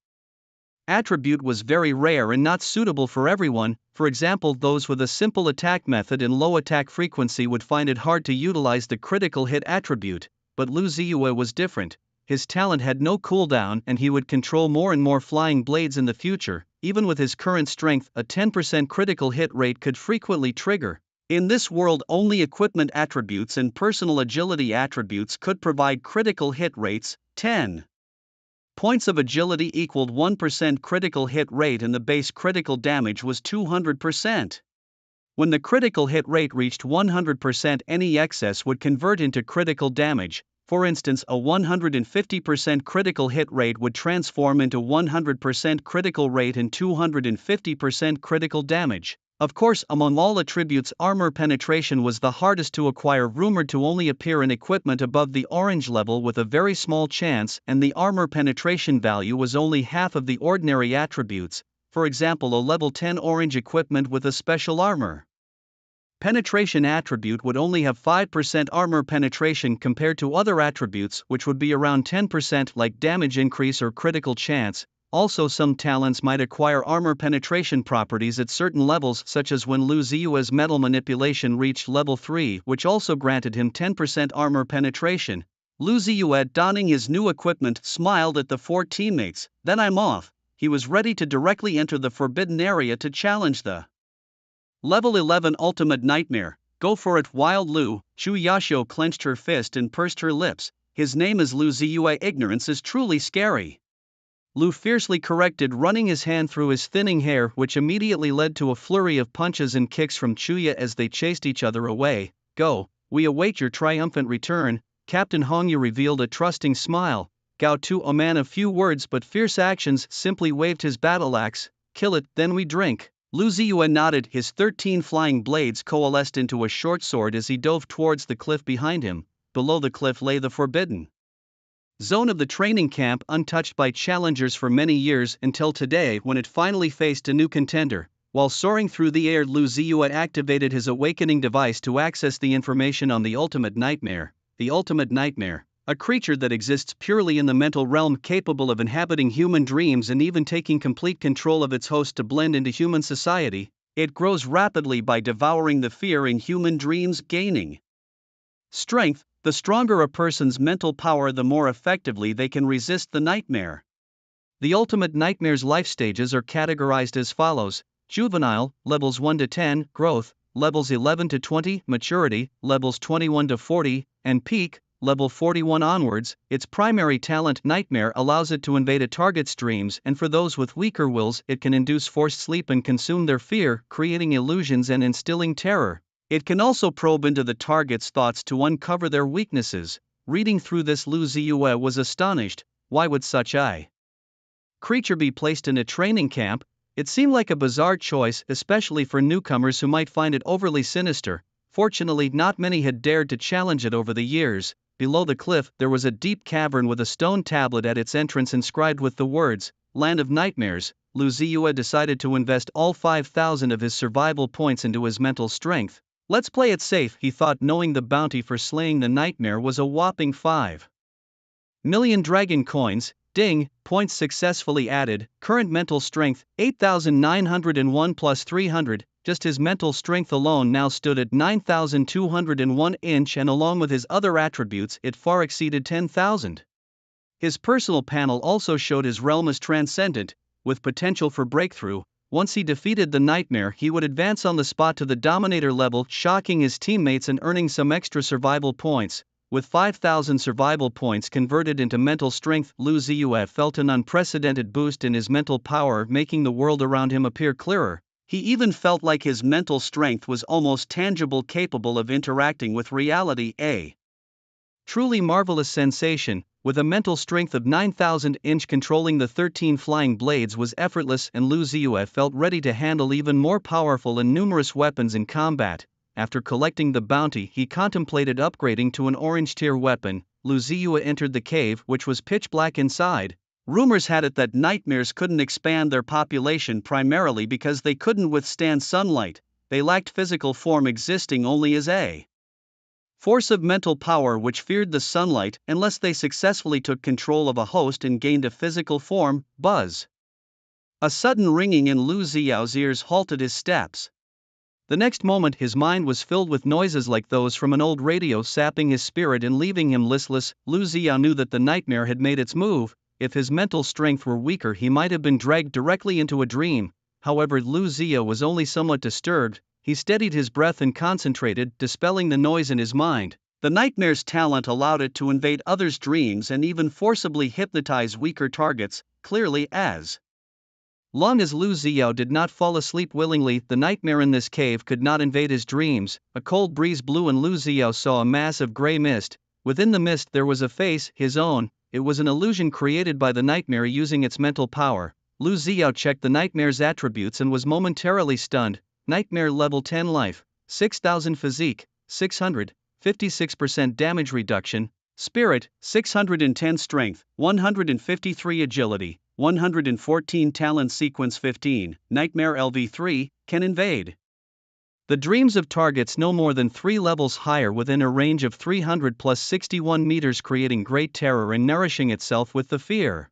Speaker 1: attribute was very rare and not suitable for everyone. For example, those with a simple attack method and low attack frequency would find it hard to utilize the critical hit attribute, but Lu Ziyue was different. His talent had no cooldown and he would control more and more flying blades in the future. Even with his current strength, a 10% critical hit rate could frequently trigger. In this world, only equipment attributes and personal agility attributes could provide critical hit rates. 10 points of agility equaled 1% critical hit rate, and the base critical damage was 200%. When the critical hit rate reached 100%, any excess would convert into critical damage. For instance, a 150% critical hit rate would transform into 100% critical rate and 250% critical damage. Of course, among all attributes, armor penetration was the hardest to acquire, rumored to only appear in equipment above the orange level with a very small chance, and the armor penetration value was only half of the ordinary attributes. For example, a level 10 orange equipment with a special armor Penetration attribute would only have 5% armor penetration compared to other attributes which would be around 10% like damage increase or critical chance. Also some talents might acquire armor penetration properties at certain levels, such as when Lu Ziyue's metal manipulation reached level 3, which also granted him 10% armor penetration. Lu Ziyue, donning his new equipment, smiled at the four teammates. Then I'm off. He was ready to directly enter the forbidden area to challenge the Level 11 Ultimate Nightmare. Go for it, Wild Lu. Chu Yashio clenched her fist and pursed her lips. His name is Lu Ziyue. Ignorance is truly scary. Lu fiercely corrected, running his hand through his thinning hair, which immediately led to a flurry of punches and kicks from Chuya as they chased each other away. Go, we await your triumphant return. Captain Hongyu revealed a trusting smile. Gao Tu, a man of few words but fierce actions, simply waved his battle axe. Kill it, then we drink. Lu Ziyue nodded. His 13 flying blades coalesced into a short sword as he dove towards the cliff behind him. Below the cliff lay the forbidden zone of the training camp, untouched by challengers for many years until today when it finally faced a new contender. While soaring through the air, Lu Ziyue activated his awakening device to access the information on the Ultimate Nightmare. The Ultimate Nightmare, a creature that exists purely in the mental realm, capable of inhabiting human dreams and even taking complete control of its host to blend into human society. It grows rapidly by devouring the fear in human dreams, gaining strength. The stronger a person's mental power, the more effectively they can resist the nightmare. The Ultimate Nightmare's life stages are categorized as follows: juvenile, levels 1 to 10, growth, levels 11 to 20, maturity, levels 21 to 40, and peak, level 41 onwards. Its primary talent, Nightmare, allows it to invade a target's dreams, and for those with weaker wills, it can induce forced sleep and consume their fear, creating illusions and instilling terror. It can also probe into the target's thoughts to uncover their weaknesses. Reading through this, Lu Ziyue was astonished. Why would such a creature be placed in a training camp? It seemed like a bizarre choice, especially for newcomers who might find it overly sinister. Fortunately, not many had dared to challenge it over the years. Below the cliff, there was a deep cavern with a stone tablet at its entrance inscribed with the words, Land of Nightmares. Lu Ziyue decided to invest all 5,000 of his survival points into his mental strength. Let's play it safe, he thought, knowing the bounty for slaying the nightmare was a whopping 5 million dragon coins. Ding, points successfully added. Current mental strength, 8,901 plus 300. Just his mental strength alone now stood at 9,201 inch, and along with his other attributes, it far exceeded 10,000. His personal panel also showed his realm as transcendent, with potential for breakthrough. Once he defeated the nightmare, he would advance on the spot to the dominator level, shocking his teammates and earning some extra survival points. With 5,000 survival points converted into mental strength, Lu Ziyue felt an unprecedented boost in his mental power, making the world around him appear clearer. He even felt like his mental strength was almost tangible, capable of interacting with reality. A truly marvelous sensation. With a mental strength of 9,000 inch, controlling the 13 flying blades was effortless, and Lu Ziyue felt ready to handle even more powerful and numerous weapons in combat. After collecting the bounty, he contemplated upgrading to an orange tier weapon. Lu Ziyue entered the cave, which was pitch black inside. Rumors had it that nightmares couldn't expand their population primarily because they couldn't withstand sunlight. They lacked physical form, existing only as a force of mental power which feared the sunlight unless they successfully took control of a host and gained a physical form. Buzz! A sudden ringing in Lu Ziyue's ears halted his steps. The next moment his mind was filled with noises like those from an old radio, sapping his spirit and leaving him listless. Lu Ziyue knew that the nightmare had made its move. If his mental strength were weaker, he might have been dragged directly into a dream. However, Lu Ziyue was only somewhat disturbed. He steadied his breath and concentrated, dispelling the noise in his mind. The nightmare's talent allowed it to invade others' dreams and even forcibly hypnotize weaker targets. Clearly, as long as Lu Ziyue did not fall asleep willingly, the nightmare in this cave could not invade his dreams. A cold breeze blew and Lu Ziyue saw a mass of gray mist. Within the mist there was a face, his own. It was an illusion created by the nightmare using its mental power. Lu Ziyue checked the nightmare's attributes and was momentarily stunned. Nightmare level 10 life, 6,000 physique, 656% damage reduction, spirit, 610 strength, 153 agility, 114 talent, sequence 15, nightmare LV3, can invade The dreams of targets no more than 3 levels higher within a range of 300 plus 61 meters, creating great terror and nourishing itself with the fear.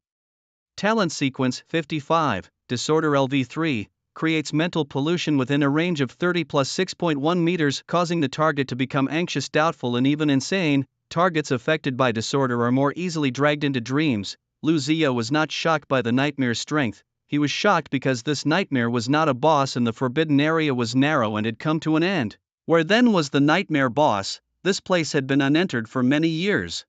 Speaker 1: Talent sequence 55, disorder LV3, creates mental pollution within a range of 30 plus 6.1 meters, causing the target to become anxious, doubtful, and even insane. Targets affected by disorder are more easily dragged into dreams. Lu Ziyao was not shocked by the nightmare's strength. He was shocked because this nightmare was not a boss and the forbidden area was narrow and had come to an end. Where then was the nightmare boss? This place had been unentered for many years.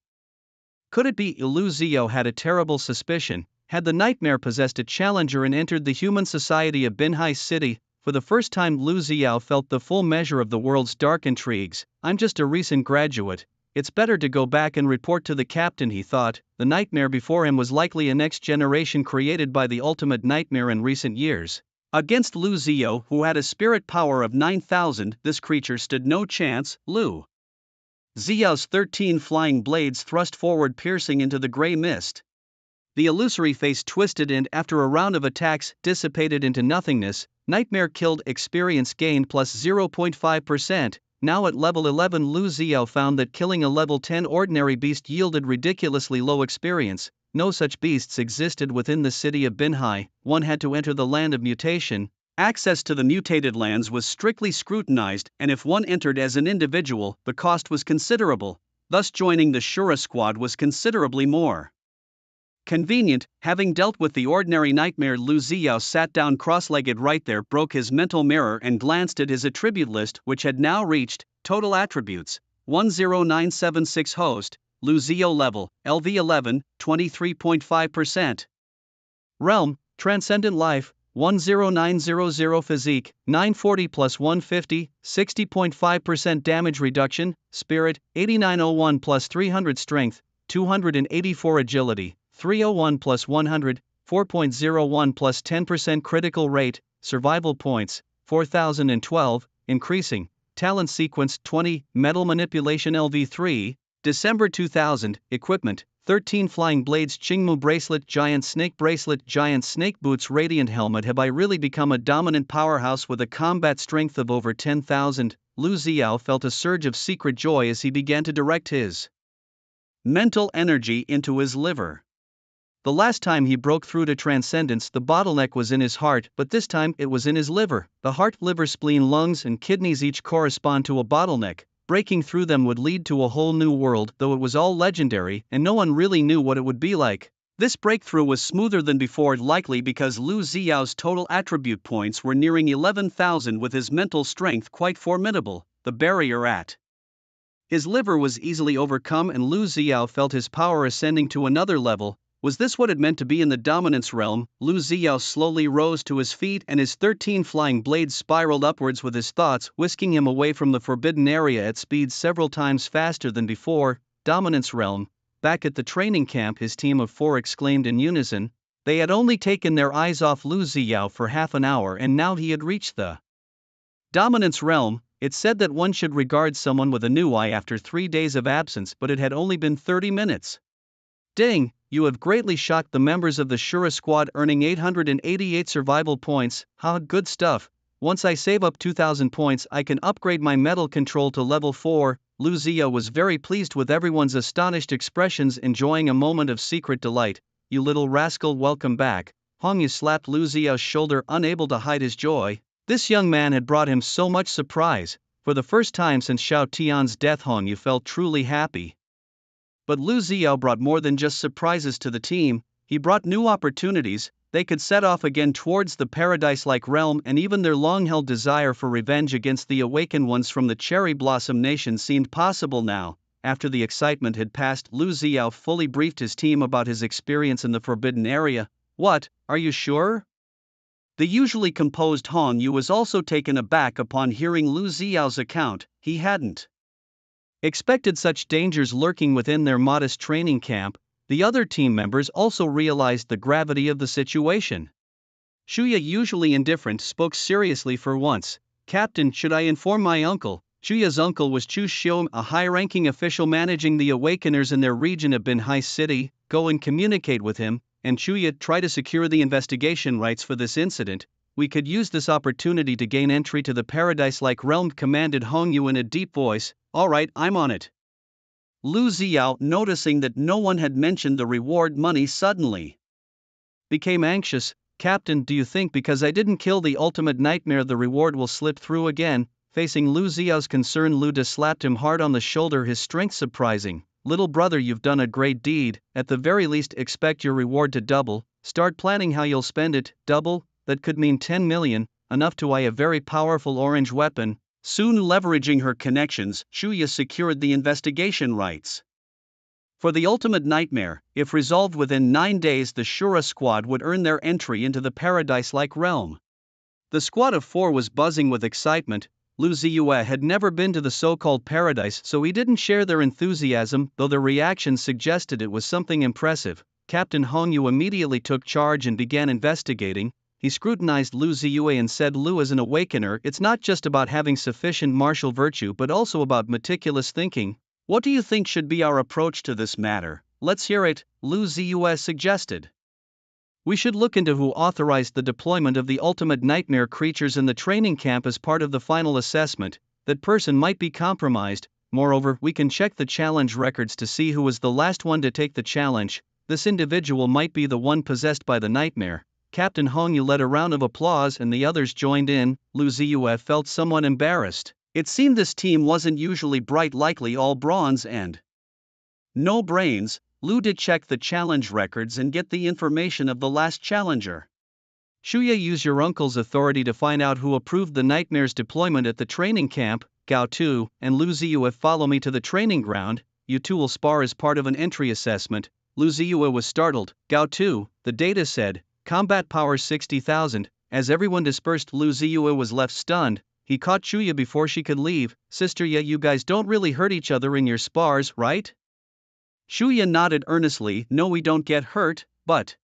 Speaker 1: Could it be Lu Ziyao had a terrible suspicion? Had the nightmare possessed a challenger and entered the human society of Binhai City? For the first time, Lu Ziyao felt the full measure of the world's dark intrigues. I'm just a recent graduate. It's better to go back and report to the captain, he thought. The nightmare before him was likely a next generation created by the ultimate nightmare in recent years. Against Lu Ziyao, who had a spirit power of 9,000, this creature stood no chance. Lu Ziyao's 13 flying blades thrust forward, piercing into the gray mist. The illusory face twisted and, after a round of attacks, dissipated into nothingness. Nightmare killed, experience gained plus 0.5%. Now at level 11, Lu Ziyao found that killing a level 10 ordinary beast yielded ridiculously low experience. No such beasts existed within the city of Binhai. One had to enter the land of mutation. Access to the mutated lands was strictly scrutinized, and if one entered as an individual, the cost was considerable. Thus joining the Shura squad was considerably more convenient. Having dealt with the ordinary nightmare, Lu Ziyao sat down cross-legged right there, broke his mental mirror and glanced at his attribute list, which had now reached total attributes 10976. Host, Lu Ziyao. Level, LV11, 23.5%. Realm, Transcendent Life, 10900. Physique, 940 plus 150, 60.5% damage reduction. Spirit, 8901 plus 300. Strength, 284. Agility, 301 plus 100, 4.01 plus 10% critical rate. Survival points, 4012, increasing. Talent sequence 20, metal manipulation LV3, December 2000, equipment, 13 flying blades, Qingmu bracelet, giant snake boots, radiant helmet. Have I really become a dominant powerhouse with a combat strength of over 10,000? Lu Ziyao felt a surge of secret joy as he began to direct his mental energy into his liver. The last time he broke through to transcendence, the bottleneck was in his heart, but this time it was in his liver. The heart, liver, spleen, lungs, and kidneys each correspond to a bottleneck. Breaking through them would lead to a whole new world, though it was all legendary, and no one really knew what it would be like. This breakthrough was smoother than before, likely because Lu Ziyao's total attribute points were nearing 11,000, with his mental strength quite formidable. The barrier at his liver was easily overcome, and Lu Ziyao felt his power ascending to another level. Was this what it meant to be in the dominance realm? Lu Ziyao slowly rose to his feet, and his 13 flying blades spiraled upwards with his thoughts, whisking him away from the forbidden area at speeds several times faster than before. Dominance realm. Back at the training camp, his team of 4 exclaimed in unison. They had only taken their eyes off Lu Ziyao for half an hour, and now he had reached the dominance realm. It said that one should regard someone with a new eye after 3 days of absence, but it had only been 30 minutes. Ding! You have greatly shocked the members of the Shura squad, earning 888 survival points. Ha, good stuff. Once I save up 2,000 points, I can upgrade my metal control to level 4. Lu Ziyao was very pleased with everyone's astonished expressions, enjoying a moment of secret delight. You little rascal, welcome back. Hong Yu slapped Lu Ziyao's shoulder, unable to hide his joy. This young man had brought him so much surprise. For the first time since Xiao Tian's death, Hong Yu felt truly happy. But Lu Ziyao brought more than just surprises to the team. He brought new opportunities. They could set off again towards the paradise-like realm, and even their long-held desire for revenge against the awakened ones from the Cherry Blossom Nation seemed possible now. After the excitement had passed, Lu Ziyao fully briefed his team about his experience in the forbidden area. What, are you sure? The usually composed Hong Yu was also taken aback upon hearing Lu Ziyao's account. He hadn't expected such dangers lurking within their modest training camp. The other team members also realized the gravity of the situation. Shuya, usually indifferent, spoke seriously for once. Captain, should I inform my uncle? Shuya's uncle was Chu Xiu, a high-ranking official managing the Awakeners in their region of Binhai City. Go and communicate with him, and Shuya, try to secure the investigation rights for this incident. we could use this opportunity to gain entry to the paradise-like realm, commanded Hong Yu in a deep voice. Alright, I'm on it. Lu Xiao, noticing that no one had mentioned the reward money, suddenly became anxious. Captain, do you think because I didn't kill the ultimate nightmare the reward will slip through again? Facing Lu Xiao's concern, Lu De slapped him hard on the shoulder, his strength surprising. Little brother, you've done a great deed. At the very least expect your reward to double. Start planning how you'll spend it. Double? That could mean 10 million, enough to buy a very powerful orange weapon. Soon, leveraging her connections, Shuya secured the investigation rights for the ultimate nightmare. If resolved within 9 days, the Shura squad would earn their entry into the paradise-like realm. The squad of 4 was buzzing with excitement. Lu Ziyue had never been to the so-called paradise, so he didn't share their enthusiasm, though their reactions suggested it was something impressive. Captain Hongyu immediately took charge and began investigating. He scrutinized Lu Ziyue and said, Lu, as an awakener, it's not just about having sufficient martial virtue but also about meticulous thinking. What do you think should be our approach to this matter? Let's hear it, Lu Ziyue suggested. We should look into who authorized the deployment of the ultimate nightmare creatures in the training camp as part of the final assessment. That person might be compromised. Moreover, we can check the challenge records to see who was the last one to take the challenge. This individual might be the one possessed by the nightmare. Captain Hongyu led a round of applause and the others joined in. Lu Ziyue felt somewhat embarrassed. It seemed this team wasn't usually bright, likely all bronze and no brains. Lu did check the challenge records and get the information of the last challenger. Shuya, use your uncle's authority to find out who approved the nightmare's deployment at the training camp. Gao Tu and Lu Ziyue, follow me to the training ground. You two will spar as part of an entry assessment. Lu Ziyue was startled. Gao Tu, the data said, combat power 60,000. As everyone dispersed, Lu Ziyue was left stunned. He caught Shuya before she could leave. Sister, you guys don't really hurt each other in your spars, right? Shuya nodded earnestly. No, we don't get hurt, but...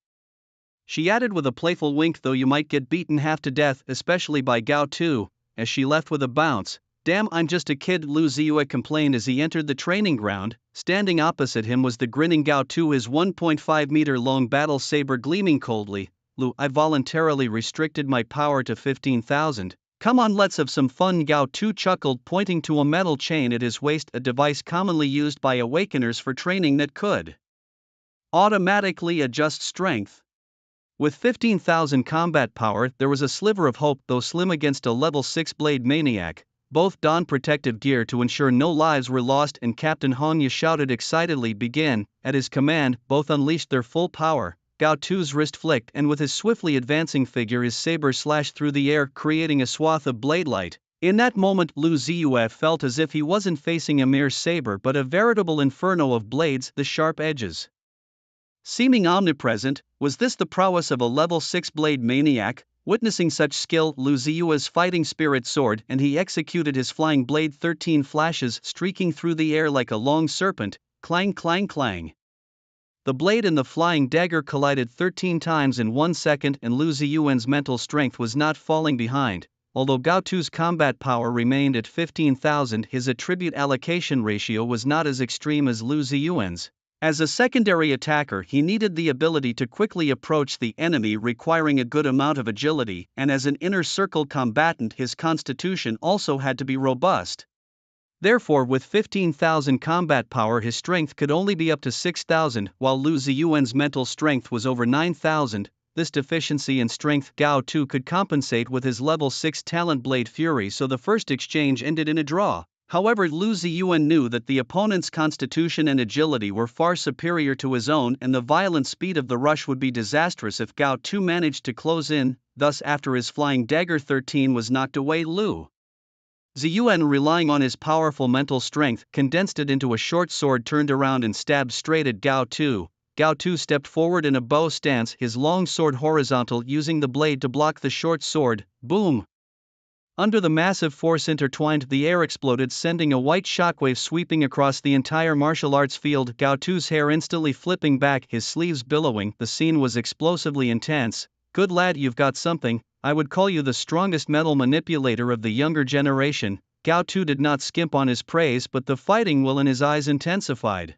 Speaker 1: She added with a playful wink, though you might get beaten half to death, especially by Gao Tu, as she left with a bounce. Damn, I'm just a kid, Lu Ziyue complained as he entered the training ground. Standing opposite him was the grinning Gao Tu, his 1.5-meter-long battle saber gleaming coldly. Lu, I voluntarily restricted my power to 15,000. Come on, let's have some fun, Gao Tu chuckled, pointing to a metal chain at his waist, a device commonly used by awakeners for training that could automatically adjust strength. With 15,000 combat power, there was a sliver of hope, though slim against a level 6 blade maniac. Both donned protective gear to ensure no lives were lost, and Captain Hongyu shouted excitedly, begin. At his command, both unleashed their full power. Gao Tu's wrist flicked, and with his swiftly advancing figure his saber slashed through the air, creating a swath of blade light. In that moment, Lu Ziyue felt as if he wasn't facing a mere saber but a veritable inferno of blades, the sharp edges seeming omnipresent. Was this the prowess of a level 6 blade maniac? Witnessing such skill, Lu Ziyue's fighting spirit soared, and he executed his flying blade. 13 flashes streaking through the air like a long serpent. Clang, clang, clang. The blade and the flying dagger collided 13 times in 1 second, and Lu Ziyuen's mental strength was not falling behind. Although Gao Tu's combat power remained at 15,000, his attribute allocation ratio was not as extreme as Lu Ziyuen's. As a secondary attacker, he needed the ability to quickly approach the enemy, requiring a good amount of agility, and as an inner circle combatant, his constitution also had to be robust. Therefore, with 15,000 combat power, his strength could only be up to 6,000, while Lu Ziyuen's mental strength was over 9,000. This deficiency in strength Gao Tu could compensate with his level 6 talent Blade Fury, so the first exchange ended in a draw. However, Lu Ziyuen knew that the opponent's constitution and agility were far superior to his own, and the violent speed of the rush would be disastrous if Gao Tu managed to close in. Thus, after his flying dagger 13 was knocked away, Lu Ziyuan, relying on his powerful mental strength, condensed it into a short sword, turned around and stabbed straight at Gao Tu. Gao Tu stepped forward in a bow stance, his long sword horizontal, using the blade to block the short sword. Boom! Under the massive force intertwined, the air exploded, sending a white shockwave sweeping across the entire martial arts field. Gao Tu's hair instantly flipping back, his sleeves billowing. The scene was explosively intense. Good lad, you've got something. I would call you the strongest mental manipulator of the younger generation. Gao Tu did not skimp on his praise, but the fighting will in his eyes intensified.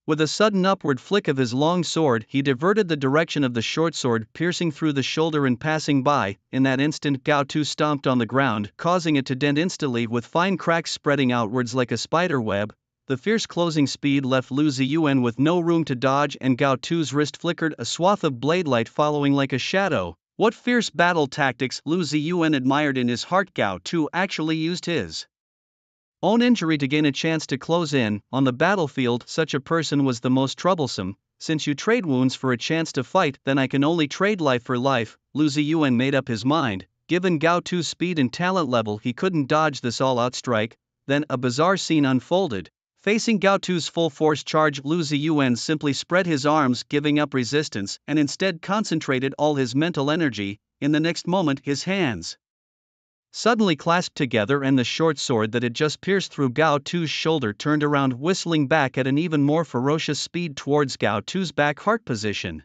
Speaker 1: With a sudden upward flick of his long sword, he diverted the direction of the short sword, piercing through the shoulder and passing by. In that instant, Gao Tu stomped on the ground, causing it to dent instantly with fine cracks spreading outwards like a spider web. The fierce closing speed left Lu Ziyuan with no room to dodge, and Gao Tu's wrist flickered, a swath of blade light following like a shadow. What fierce battle tactics! Lu Ziyuan admired in his heart. Gao Tu actually used his own injury to gain a chance to close in. On the battlefield, such a person was the most troublesome. Since you trade wounds for a chance to fight, then I can only trade life for life. Lu Ziyuan made up his mind. Given Gao Tu's speed and talent level, he couldn't dodge this all-out strike. Then a bizarre scene unfolded. Facing Gao Tu's full-force charge, Lu Ziyuan simply spread his arms, giving up resistance, and instead concentrated all his mental energy. In the next moment, his hands suddenly clasped together, and the short sword that had just pierced through Gao Tu's shoulder turned around, whistling back at an even more ferocious speed towards Gao Tu's back heart position.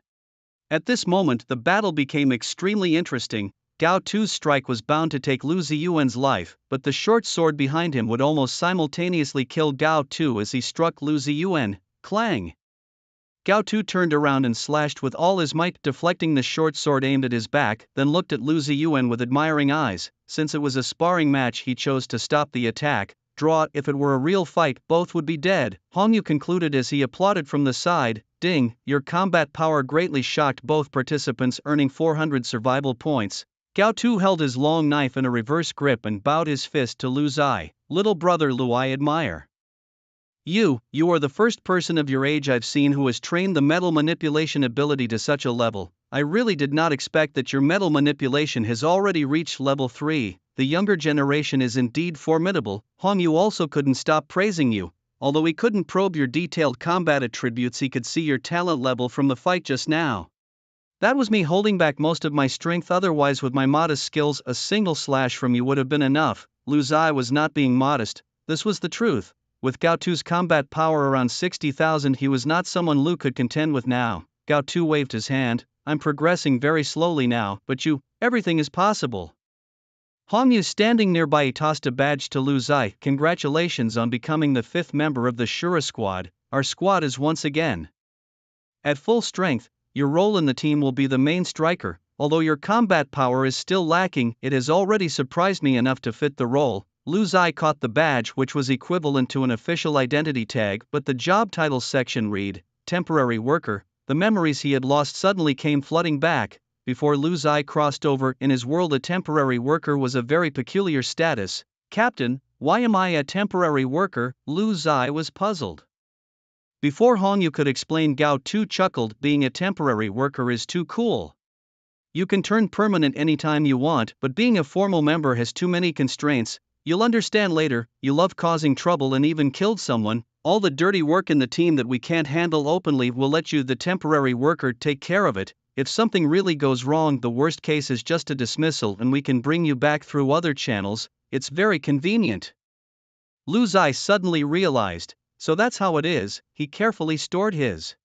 Speaker 1: At this moment, the battle became extremely interesting. Gao Tu's strike was bound to take Lu Ziyuan's life, but the short sword behind him would almost simultaneously kill Gao Tu as he struck Lu Ziyuan. Clang! Gao Tu turned around and slashed with all his might, deflecting the short sword aimed at his back, then looked at Lu Ziyuan with admiring eyes. Since it was a sparring match, he chose to stop the attack. Draw, if it were a real fight, both would be dead. Hong Yu concluded as he applauded from the side. Ding, your combat power greatly shocked both participants, earning 400 survival points. Gao Tu held his long knife in a reverse grip and bowed his fist to Lu Zai. Little brother Lu, I admire you are the first person of your age I've seen who has trained the metal manipulation ability to such a level. I really did not expect that your metal manipulation has already reached level 3. The younger generation is indeed formidable. Hong Yu also couldn't stop praising you. Although he couldn't probe your detailed combat attributes, he could see your talent level from the fight just now. That was me holding back most of my strength, otherwise with my modest skills a single slash from you would have been enough. Lu Zai was not being modest, this was the truth. With Gao Tu's combat power around 60,000, he was not someone Lu could contend with now. Gao Tu waved his hand. I'm progressing very slowly now, but everything is possible. Hong Yu, standing nearby, tossed a badge to Lu Zai. Congratulations on becoming the 5th member of the Shura squad. Our squad is once again at full strength. Your role in the team will be the main striker. Although your combat power is still lacking, it has already surprised me enough to fit the role. Lu Zai caught the badge, which was equivalent to an official identity tag, but the job title section read, temporary worker. The memories he had lost suddenly came flooding back. Before Lu Zai crossed over, in his world a temporary worker was a very peculiar status. Captain, why am I a temporary worker? Lu Zai was puzzled. Before Hong Yu could explain, Gao Tu chuckled. Being a temporary worker is too cool. You can turn permanent anytime you want, but being a formal member has too many constraints. You'll understand later. You love causing trouble and even killed someone. All the dirty work in the team that we can't handle openly, will let you, the temporary worker, take care of it. If something really goes wrong, the worst case is just a dismissal and we can bring you back through other channels. It's very convenient. Lu Zai suddenly realized. So that's how it is. He carefully stored his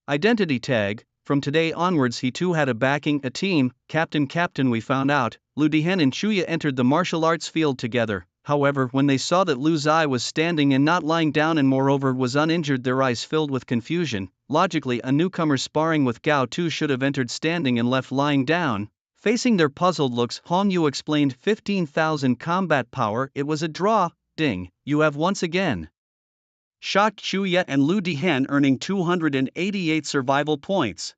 Speaker 1: identity tag. From today onwards he too had a backing, a team. Captain, we found out. Lu Dihen and Chuya entered the martial arts field together. However, when they saw that Lu Zai was standing and not lying down, and moreover was uninjured, their eyes filled with confusion. Logically, a newcomer sparring with Gao Tu should have entered standing and left lying down. Facing their puzzled looks, Hong Yu explained, 15,000 combat power, it was a draw. Ding, you have once again shocked Chuya and Lu Dihen, earning 288 survival points.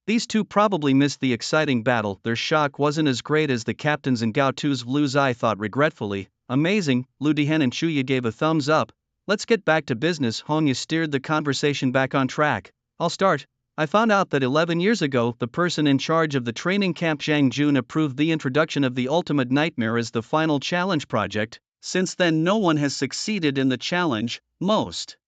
Speaker 1: These two probably missed the exciting battle. Their shock wasn't as great as the captain's and Gao Tu's. Lu Zai thought regretfully. Amazing. Lu Dihen and Chuya gave a thumbs up. Let's get back to business. Hong Yu steered the conversation back on track. I'll start. I found out that 11 years ago, the person in charge of the training camp, Zhang Jun, approved the introduction of the Ultimate Nightmare as the final challenge project. Since then, no one has succeeded in the challenge. Most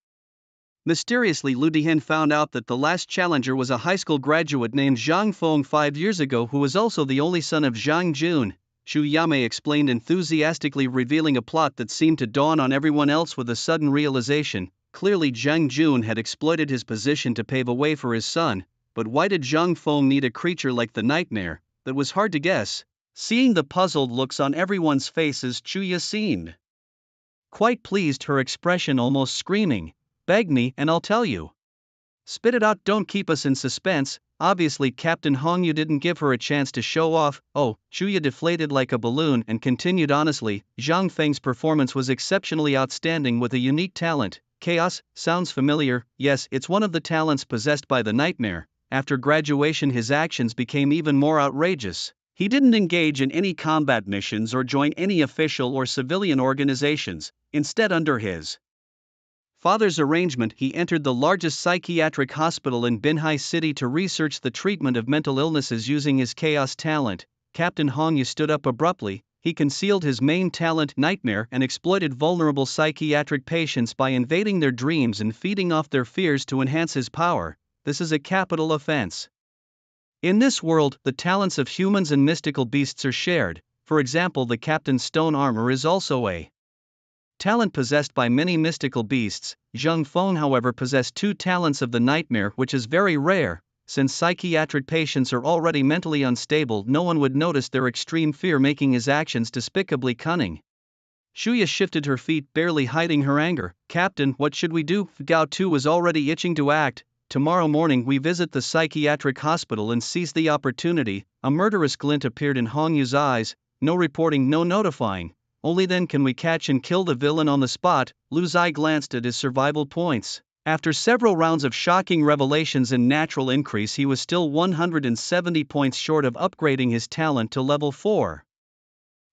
Speaker 1: mysteriously, Lu Dihen found out that the last challenger was a high school graduate named Zhang Feng 5 years ago, who was also the only son of Zhang Jun. Xu Yamei explained enthusiastically, revealing a plot that seemed to dawn on everyone else with a sudden realization. Clearly Zhang Jun had exploited his position to pave a way for his son, but why did Zhang Feng need a creature like the Nightmare? That was hard to guess. Seeing the puzzled looks on everyone's faces, Chuya seemed quite pleased, her expression almost screaming. Beg me and I'll tell you. Spit it out, don't keep us in suspense. Obviously Captain Hongyu didn't give her a chance to show off. Oh, Chuya deflated like a balloon and continued honestly, Zhang Feng's performance was exceptionally outstanding with a unique talent. Chaos, sounds familiar, yes, it's one of the talents possessed by the Nightmare. After graduation his actions became even more outrageous. He didn't engage in any combat missions or join any official or civilian organizations. Instead, under his father's arrangement, he entered the largest psychiatric hospital in Binhai City to research the treatment of mental illnesses using his chaos talent. Captain Hongyu stood up abruptly. He concealed his main talent, Nightmare, and exploited vulnerable psychiatric patients by invading their dreams and feeding off their fears to enhance his power. This is a capital offense. In this world, the talents of humans and mystical beasts are shared. For example, the Captain's stone armor is also a talent possessed by many mystical beasts. Zhang Feng, however, possessed two talents of the Nightmare, which is very rare. Since psychiatric patients are already mentally unstable, no one would notice their extreme fear, making his actions despicably cunning. Shuya shifted her feet, barely hiding her anger. Captain, what should we do? Gao Tu was already itching to act. Tomorrow morning we visit the psychiatric hospital and seize the opportunity. A murderous glint appeared in Hongyu's eyes. No reporting, no notifying. Only then can we catch and kill the villain on the spot. Lu Zai glanced at his survival points. After several rounds of shocking revelations and natural increase, he was still 170 points short of upgrading his talent to level 4.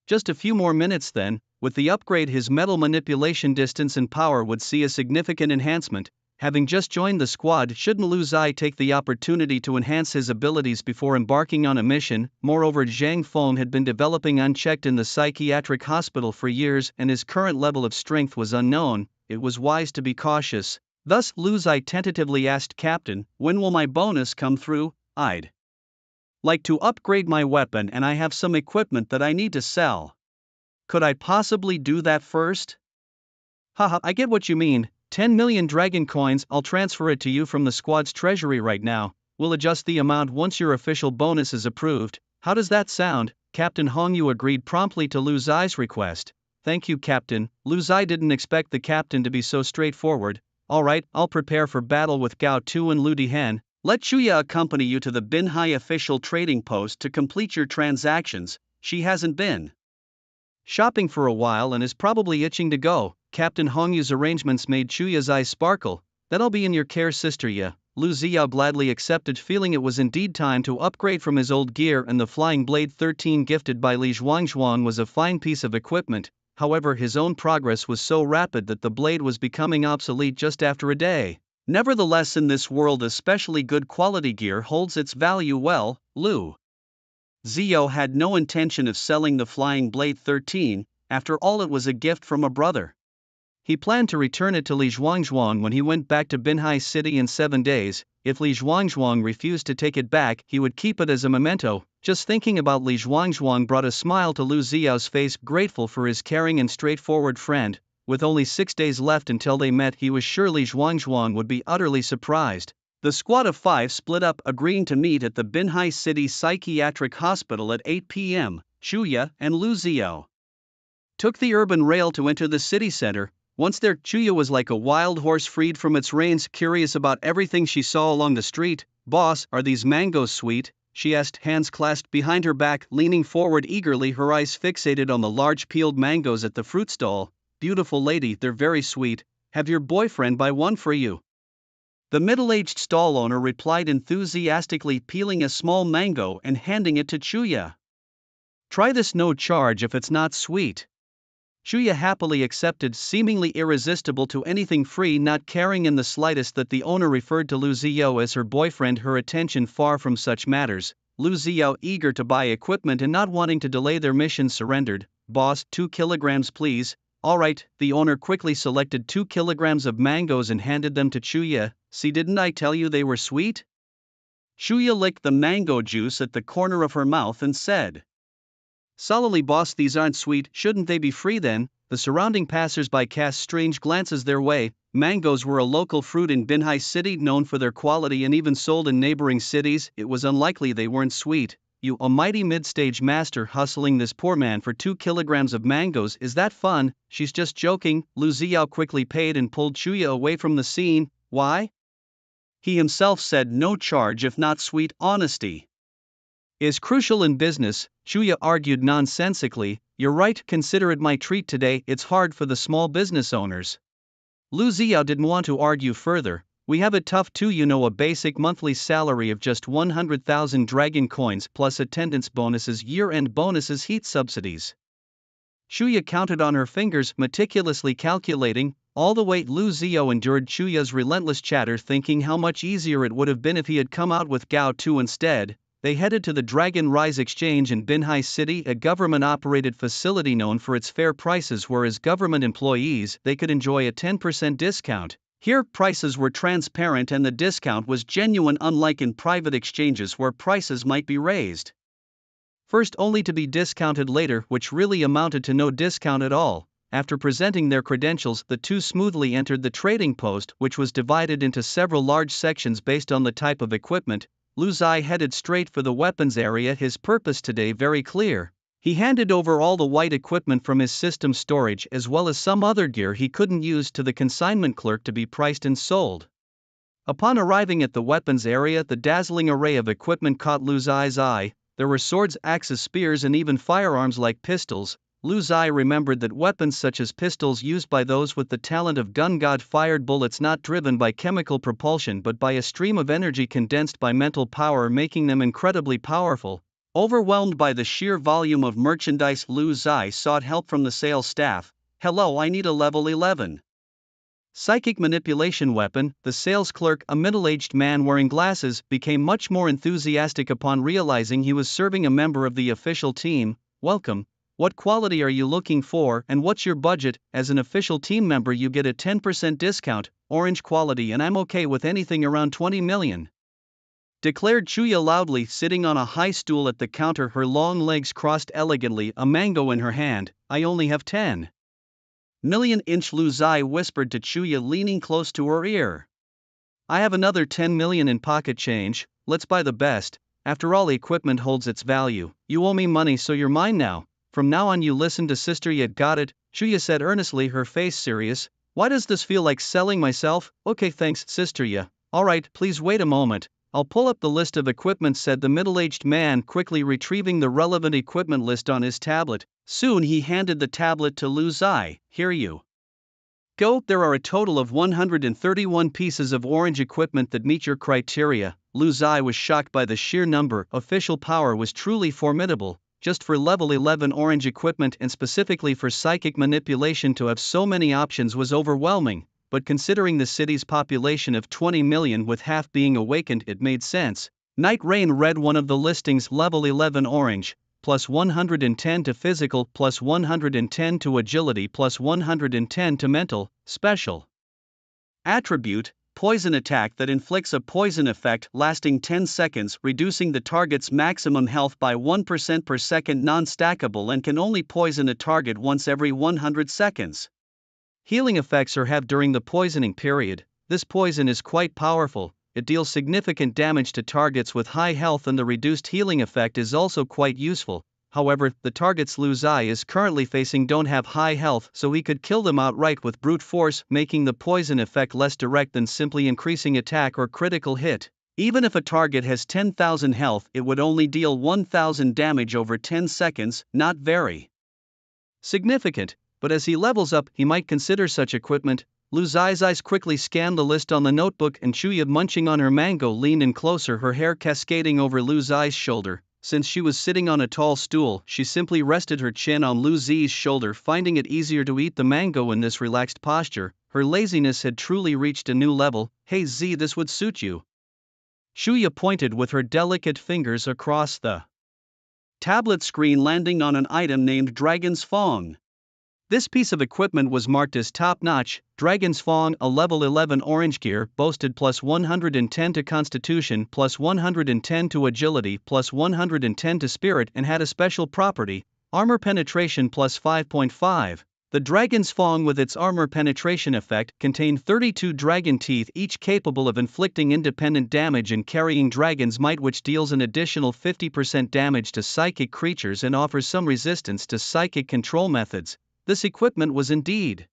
Speaker 1: Just a few more minutes then, with the upgrade his metal manipulation distance and power would see a significant enhancement. Having just joined the squad, shouldn't Lu Zai take the opportunity to enhance his abilities before embarking on a mission? Moreover, Zhang Feng had been developing unchecked in the psychiatric hospital for years and his current level of strength was unknown. It was wise to be cautious. Thus, Lu Zai tentatively asked, Captain, when will my bonus come through? I'd like to upgrade my weapon and I have some equipment that I need to sell. Could I possibly do that first? Haha, I get what you mean. 10 million dragon coins, I'll transfer it to you from the squad's treasury right now. We'll adjust the amount once your official bonus is approved. How does that sound? Captain Hongyu agreed promptly to Lu Zai's request. Thank you, Captain. Lu Zai didn't expect the captain to be so straightforward. Alright, I'll prepare for battle with Gao Tu and Lu Dihan. Let Chuya accompany you to the Binhai official trading post to complete your transactions. She hasn't been shopping for a while and is probably itching to go. Captain Hongyu's arrangements made Chuya's eyes sparkle. That'll be in your care, sister Ya. Lu Ziyao gladly accepted, feeling it was indeed time to upgrade from his old gear, and the Flying Blade 13 gifted by Li Zhuangzhuan was a fine piece of equipment. However, his own progress was so rapid that the blade was becoming obsolete just after a day. Nevertheless, in this world especially good quality gear holds its value well. Lu Ziyao had no intention of selling the Flying Blade 13, after all it was a gift from a brother. He planned to return it to Li Zhuangzhuan when he went back to Binhai City in 7 days. If Li Zhuangzhuan refused to take it back, he would keep it as a memento. Just thinking about Li Zhuangzhuan brought a smile to Lu Ziyao's face, grateful for his caring and straightforward friend. With only 6 days left until they met, he was sure Li Zhuangzhuan would be utterly surprised. The squad of 5 split up, agreeing to meet at the Binhai City Psychiatric Hospital at 8 p.m. Chuya and Lu Ziyao took the urban rail to enter the city center. Once there, Chuya was like a wild horse freed from its reins, curious about everything she saw along the street. Boss, are these mangoes sweet? She asked, hands clasped behind her back, leaning forward eagerly, her eyes fixated on the large peeled mangoes at the fruit stall. Beautiful lady, they're very sweet. Have your boyfriend buy one for you. The middle-aged stall owner replied enthusiastically, peeling a small mango and handing it to Chuya. Try this, no charge if it's not sweet. Chuya happily accepted, seemingly irresistible to anything free, not caring in the slightest that the owner referred to Lu Ziyao as her boyfriend, her attention far from such matters. Lu Ziyao, eager to buy equipment and not wanting to delay their mission, surrendered. Boss, 2 kilograms please. Alright, the owner quickly selected 2 kilograms of mangoes and handed them to Chuya. See, didn't I tell you they were sweet? Chuya licked the mango juice at the corner of her mouth and said, sullenly, boss, these aren't sweet, shouldn't they be free then? The surrounding passers-by cast strange glances their way. Mangoes were a local fruit in Binhai City, known for their quality and even sold in neighboring cities. It was unlikely they weren't sweet. you, a mighty mid-stage master hustling this poor man for 2 kilograms of mangoes, is that fun? She's just joking. Lu Ziao quickly paid and pulled Chuya away from the scene. Why? He himself said no charge if not sweet honesty is crucial in business, Chuya argued nonsensically. You're right, consider it my treat today, it's hard for the small business owners. Lu Ziao didn't want to argue further. We have it tough too, you know, a basic monthly salary of just 100,000 dragon coins plus attendance bonuses, year-end bonuses, heat subsidies. Chuya counted on her fingers, meticulously calculating all the weight. Lu Ziao endured Chuya's relentless chatter, thinking how much easier it would have been if he had come out with Gao Tu instead. They headed to the Dragon Rise Exchange in Binhai City, a government-operated facility known for its fair prices where as government employees they could enjoy a 10% discount. Here prices were transparent and the discount was genuine, unlike in private exchanges where prices might be raised first only to be discounted later, which really amounted to no discount at all. After presenting their credentials, the two smoothly entered the trading post, which was divided into several large sections based on the type of equipment. Lu Zai headed straight for the weapons area, his purpose today very clear. He handed over all the white equipment from his system storage as well as some other gear he couldn't use to the consignment clerk to be priced and sold. Upon arriving at the weapons area, the dazzling array of equipment caught Lu Zai's eye. There were swords, axes, spears, and even firearms like pistols. Lu Zai remembered that weapons such as pistols used by those with the talent of gun god fired bullets not driven by chemical propulsion but by a stream of energy condensed by mental power, making them incredibly powerful. Overwhelmed by the sheer volume of merchandise, Lu Zai sought help from the sales staff. Hello, I need a level 11 psychic manipulation weapon. The sales clerk, a middle-aged man wearing glasses, became much more enthusiastic upon realizing he was serving a member of the official team. Welcome. What quality are you looking for and what's your budget? As an official team member you get a 10% discount, orange quality, and I'm okay with anything around 20 million. Declared Chuya loudly, sitting on a high stool at the counter, her long legs crossed elegantly, a mango in her hand. I only have 10 million. Lu Zai whispered to Chuya, leaning close to her ear. I have another 10 million in pocket change, let's buy the best. After all, equipment holds its value. You owe me money, so you're mine now. From now on you listen to sister. You got it? Chuya said earnestly, her face serious. Why does this feel like selling myself? Okay, thanks, sister. Yeah. Alright, please wait a moment. I'll pull up the list of equipment, said the middle-aged man, quickly retrieving the relevant equipment list on his tablet. Soon he handed the tablet to Lu Zai. Here you go. There are a total of 131 pieces of orange equipment that meet your criteria. Lu Zai was shocked by the sheer number. Official power was truly formidable. Just for level 11 orange equipment and specifically for psychic manipulation to have so many options was overwhelming, but considering the city's population of 20 million with half being awakened, it made sense. Night Rain read one of the listings: level 11 orange, plus 110 to physical, plus 110 to agility, plus 110 to mental. Special attribute: poison attack that inflicts a poison effect lasting 10 seconds, reducing the target's maximum health by 1% per second, non-stackable, and can only poison a target once every 100 seconds. Healing effects are halved during the poisoning period. This poison is quite powerful. It deals significant damage to targets with high health, and the reduced healing effect is also quite useful. However, the targets Lu Zai is currently facing don't have high health, so he could kill them outright with brute force, making the poison effect less direct than simply increasing attack or critical hit. Even if a target has 10,000 health, it would only deal 1,000 damage over 10 seconds, not very significant, but as he levels up, he might consider such equipment. Lu Zai's eyes quickly scanned the list on the notebook, and Chuya, munching on her mango, leaned in closer, her hair cascading over Lu Zai's shoulder. Since she was sitting on a tall stool, she simply rested her chin on Lu Zai's shoulder, finding it easier to eat the mango in this relaxed posture. Her laziness had truly reached a new level. Hey Z, this would suit you. Chuya pointed with her delicate fingers across the tablet screen, landing on an item named Dragon's Fong. This piece of equipment was marked as top-notch. Dragon's Fong, a level 11 orange gear, boasted plus 110 to constitution, plus 110 to agility, plus 110 to spirit, and had a special property, armor penetration plus 5.5. The dragon's fang with its armor penetration effect contained 32 dragon teeth, each capable of inflicting independent damage and carrying dragon's might, which deals an additional 50% damage to psychic creatures and offers some resistance to psychic control methods. This equipment was indeed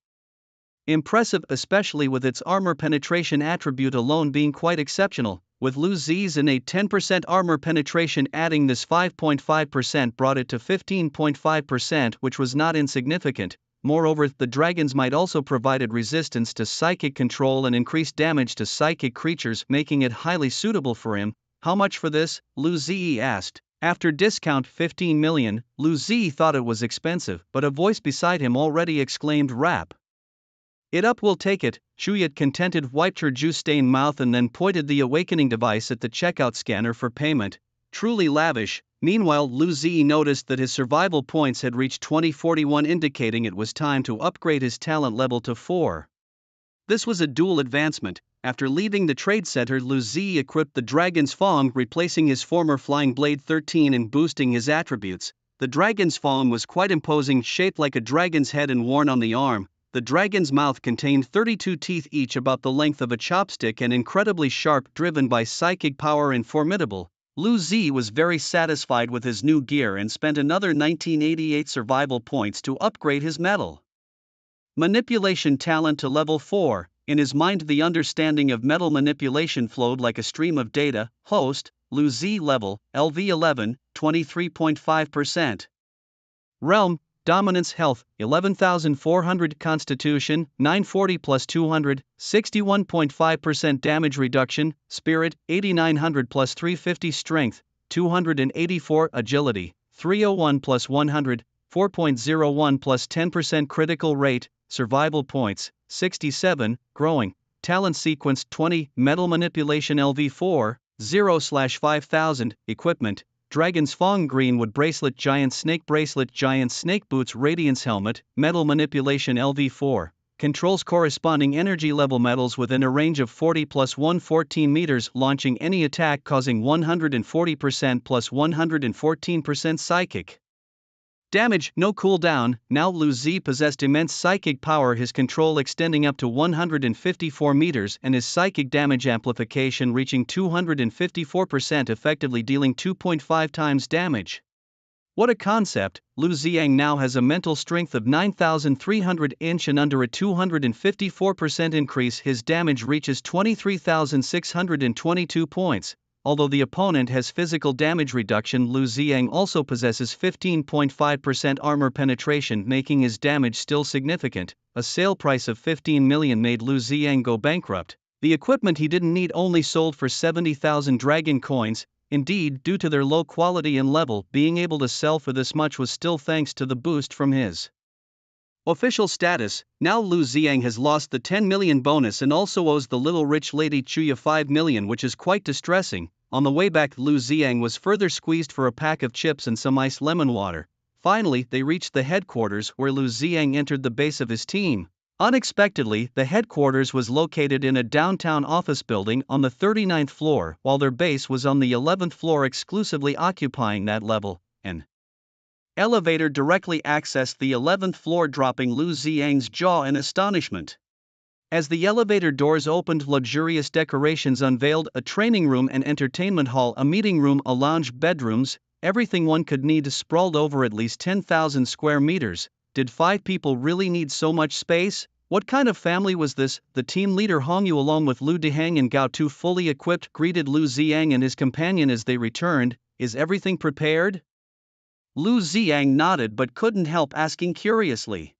Speaker 1: impressive, especially with its armor penetration attribute alone being quite exceptional, with Lu Zi's innate 10% armor penetration adding this 5.5% brought it to 15.5%, which was not insignificant. Moreover, the dragon's might also provided resistance to psychic control and increased damage to psychic creatures, making it highly suitable for him. How much for this? Lu Zi asked. After discount 15 million, Lu Zi thought it was expensive, but a voice beside him already exclaimed, "Rap it up, we'll take it." Chuyat contented wiped her juice-stained mouth and then pointed the awakening device at the checkout scanner for payment. Truly lavish. Meanwhile, Lu Zi noticed that his survival points had reached 2041, indicating it was time to upgrade his talent level to 4. This was a dual advancement. After leaving the trade center, Lu Zi equipped the dragon's fang, replacing his former flying blade 13 and boosting his attributes. The dragon's fang was quite imposing, shaped like a dragon's head and worn on the arm. The dragon's mouth contained 32 teeth, each about the length of a chopstick and incredibly sharp, driven by psychic power and formidable. Lu Zi was very satisfied with his new gear and spent another 1988 survival points to upgrade his metal manipulation talent to level 4. In his mind, the understanding of metal manipulation flowed like a stream of data. Host, Lu Zi level, LV11, 23.5%. Realm, Dominance Health, 11,400. Constitution, 940 plus 200, 61.5% damage reduction. Spirit, 8,900 plus 350. Strength, 284. Agility, 301 plus 100, 4.01 plus 10%. Critical rate, survival points, 67, growing. Talent sequence 20, Metal Manipulation LV4, 0/5000, Equipment, Dragon's Fang Greenwood Bracelet, Giant Snake Bracelet, Giant Snake Boots, Radiance Helmet, Metal Manipulation LV4, controls corresponding energy level metals within a range of 40 plus 114 meters, launching any attack causing 140% plus 114% psychic damage, no cooldown. Now Lu Zi possessed immense psychic power, his control extending up to 154 meters and his psychic damage amplification reaching 254%, effectively dealing 2.5 times damage. What a concept! Lu Ziang now has a mental strength of 9,300 inch and under a 254% increase his damage reaches 23,622 points. Although the opponent has physical damage reduction, Lu Ziang also possesses 15.5% armor penetration, making his damage still significant. A sale price of 15 million made Lu Ziang go bankrupt. The equipment he didn't need only sold for 70,000 dragon coins. Indeed, due to their low quality and level, being able to sell for this much was still thanks to the boost from his official status. Now Lu Ziang has lost the 10 million bonus and also owes the little rich lady Chuya 5 million, which is quite distressing. On the way back, Lu Ziang was further squeezed for a pack of chips and some iced lemon water. Finally, they reached the headquarters, where Lu Ziang entered the base of his team. Unexpectedly, the headquarters was located in a downtown office building on the 39th floor, while their base was on the 11th floor, exclusively occupying that level. An elevator directly accessed the 11th floor, dropping Lu Ziang's jaw in astonishment. As the elevator doors opened, luxurious decorations unveiled a training room, an entertainment hall, a meeting room, a lounge, bedrooms, everything one could need sprawled over at least 10,000 square meters. Did 5 people really need so much space? What kind of family was this? The team leader Hong Yu, along with Lu Dihang and Gao Tu, fully equipped, greeted Lu Ziang and his companion as they returned. Is everything prepared? Lu Ziang nodded but couldn't help asking curiously,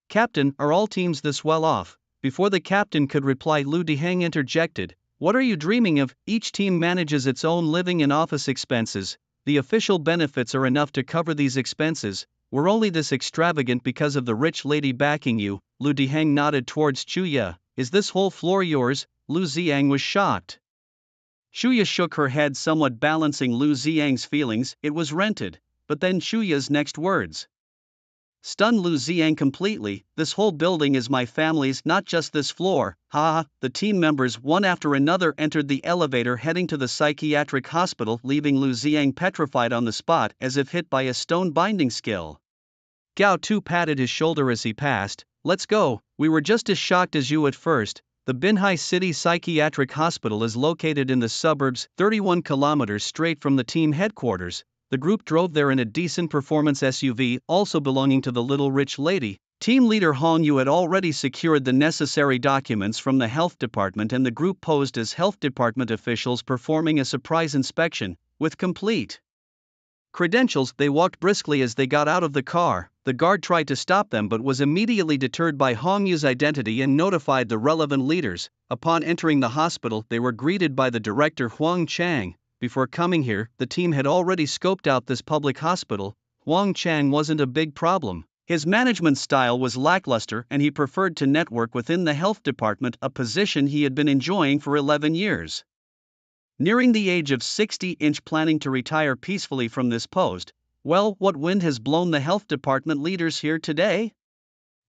Speaker 1: "Captain, are all teams this well off?" Before the captain could reply, Lu Dihang interjected, "What are you dreaming of? Each team manages its own living and office expenses. The official benefits are enough to cover these expenses. We're only this extravagant because of the rich lady backing you." Lu Dihang nodded towards Chuya. "Is this whole floor yours?" Lu Ziang was shocked. Chuya shook her head, somewhat balancing Lu Ziang's feelings. "It was rented." But then Chuya's next words stunned Lu Ziang completely. "This whole building is my family's, not just this floor." Ha! The team members, one after another, entered the elevator heading to the psychiatric hospital, leaving Lu Ziang petrified on the spot as if hit by a stone binding skill. Gao Tu patted his shoulder as he passed. Let's go, we were just as shocked as you at first. The Binhai City Psychiatric Hospital is located in the suburbs, 31 kilometers straight from the team headquarters. The group drove there in a decent performance SUV, also belonging to the little rich lady. Team leader Hong Yu had already secured the necessary documents from the health department, and the group posed as health department officials performing a surprise inspection. With complete credentials, they walked briskly as they got out of the car. The guard tried to stop them but was immediately deterred by Hong Yu's identity and notified the relevant leaders. Upon entering the hospital, they were greeted by the director Huang Chang. Before coming here, the team had already scoped out this public hospital. Huang Chang wasn't a big problem. His management style was lackluster and he preferred to network within the health department, a position he had been enjoying for 11 years. Nearing the age of 60, planning to retire peacefully from this post. Well, what wind has blown the health department leaders here today?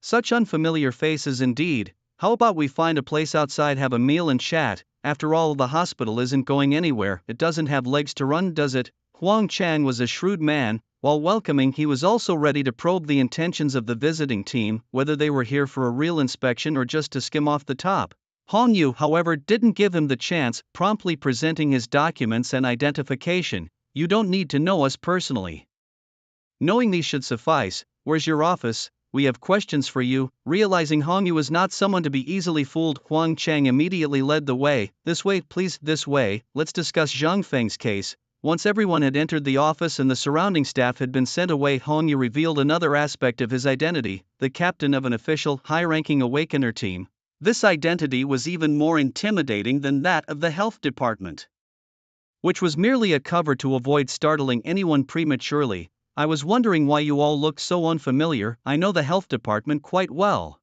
Speaker 1: Such unfamiliar faces indeed. How about we find a place outside, have a meal and chat? After all, the hospital isn't going anywhere, it doesn't have legs to run, does it? Huang Chang was a shrewd man. While welcoming, he was also ready to probe the intentions of the visiting team, whether they were here for a real inspection or just to skim off the top. Hong Yu, however, didn't give him the chance, promptly presenting his documents and identification. You don't need to know us personally. Knowing these should suffice. Where's your office? We have questions for you. Realizing Hong Yu was not someone to be easily fooled, Huang Chang immediately led the way. This way, please, this way. Let's discuss Zhang Feng's case. Once everyone had entered the office and the surrounding staff had been sent away, Hong Yu revealed another aspect of his identity, the captain of an official, high-ranking Awakener team. This identity was even more intimidating than that of the health department, which was merely a cover to avoid startling anyone prematurely. I was wondering why you all looked so unfamiliar. I know the health department quite well.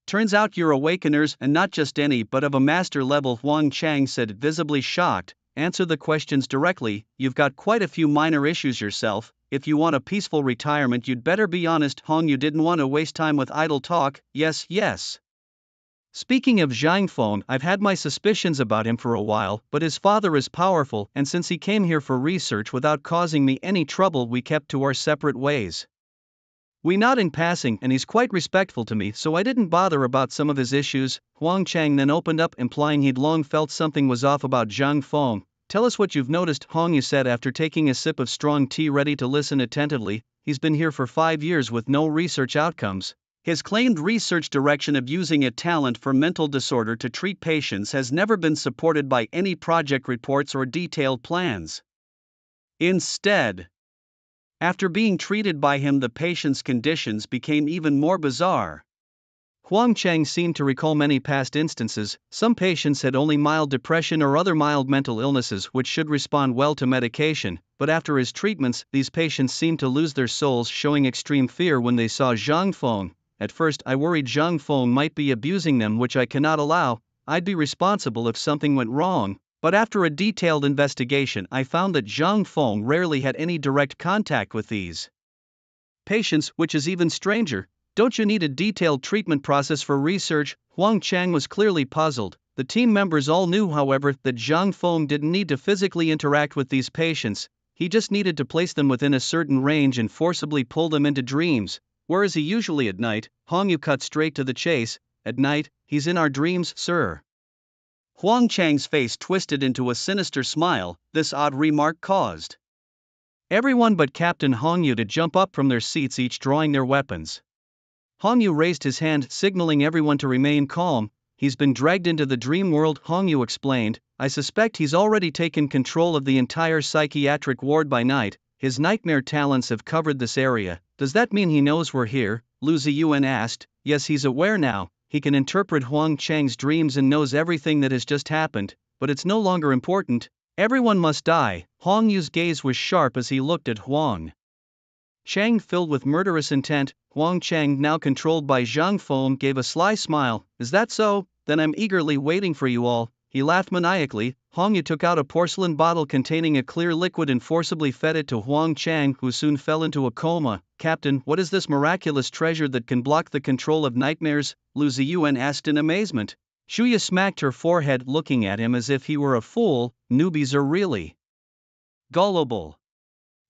Speaker 1: Turns out you're Awakeners, and not just any but of a master level, Huang Chang said, visibly shocked. Answer the questions directly, you've got quite a few minor issues yourself. If you want a peaceful retirement, you'd better be honest. Hong Yu didn't want to waste time with idle talk. Yes. Speaking of Zhang Feng, I've had my suspicions about him for a while, but his father is powerful, and since he came here for research without causing me any trouble, we kept to our separate ways. We nod in passing, and he's quite respectful to me, so I didn't bother about some of his issues. Huang Chang then opened up, implying he'd long felt something was off about Zhang Feng. Tell us what you've noticed, Hong Yu said after taking a sip of strong tea, ready to listen attentively. He's been here for 5 years with no research outcomes. His claimed research direction of using a talent for mental disorder to treat patients has never been supported by any project reports or detailed plans. Instead, after being treated by him, the patient's conditions became even more bizarre. Huang Chang seemed to recall many past instances. Some patients had only mild depression or other mild mental illnesses which should respond well to medication, but after his treatments, these patients seemed to lose their souls, showing extreme fear when they saw Zhang Feng. At first I worried Zhang Feng might be abusing them, which I cannot allow. I'd be responsible if something went wrong. But after a detailed investigation, I found that Zhang Feng rarely had any direct contact with these patients, which is even stranger. Don't you need a detailed treatment process for research? Huang Chang was clearly puzzled. The team members all knew, however, that Zhang Feng didn't need to physically interact with these patients. He just needed to place them within a certain range and forcibly pull them into dreams. Where is he usually at night? Hong Yu cut straight to the chase. At night, he's in our dreams, sir. Huang Chang's face twisted into a sinister smile. This odd remark caused everyone but Captain Hong Yu to jump up from their seats, each drawing their weapons. Hong Yu raised his hand, signaling everyone to remain calm. He's been dragged into the dream world, Hong Yu explained. I suspect he's already taken control of the entire psychiatric ward by night. His nightmare talents have covered this area. Does that mean he knows we're here? Lu Ziyuan asked. Yes, he's aware now. He can interpret Huang Chang's dreams and knows everything that has just happened, but it's no longer important. Everyone must die. Hong Yu's gaze was sharp as he looked at Huang Chang, filled with murderous intent. Huang Chang, now controlled by Zhang Feng, gave a sly smile. Is that so? Then I'm eagerly waiting for you all. He laughed maniacally. Hong Yu took out a porcelain bottle containing a clear liquid and forcibly fed it to Huang Chang, who soon fell into a coma. Captain, what is this miraculous treasure that can block the control of nightmares? Lu Ziyuan asked in amazement. Shuya smacked her forehead, looking at him as if he were a fool. Newbies are really gullible.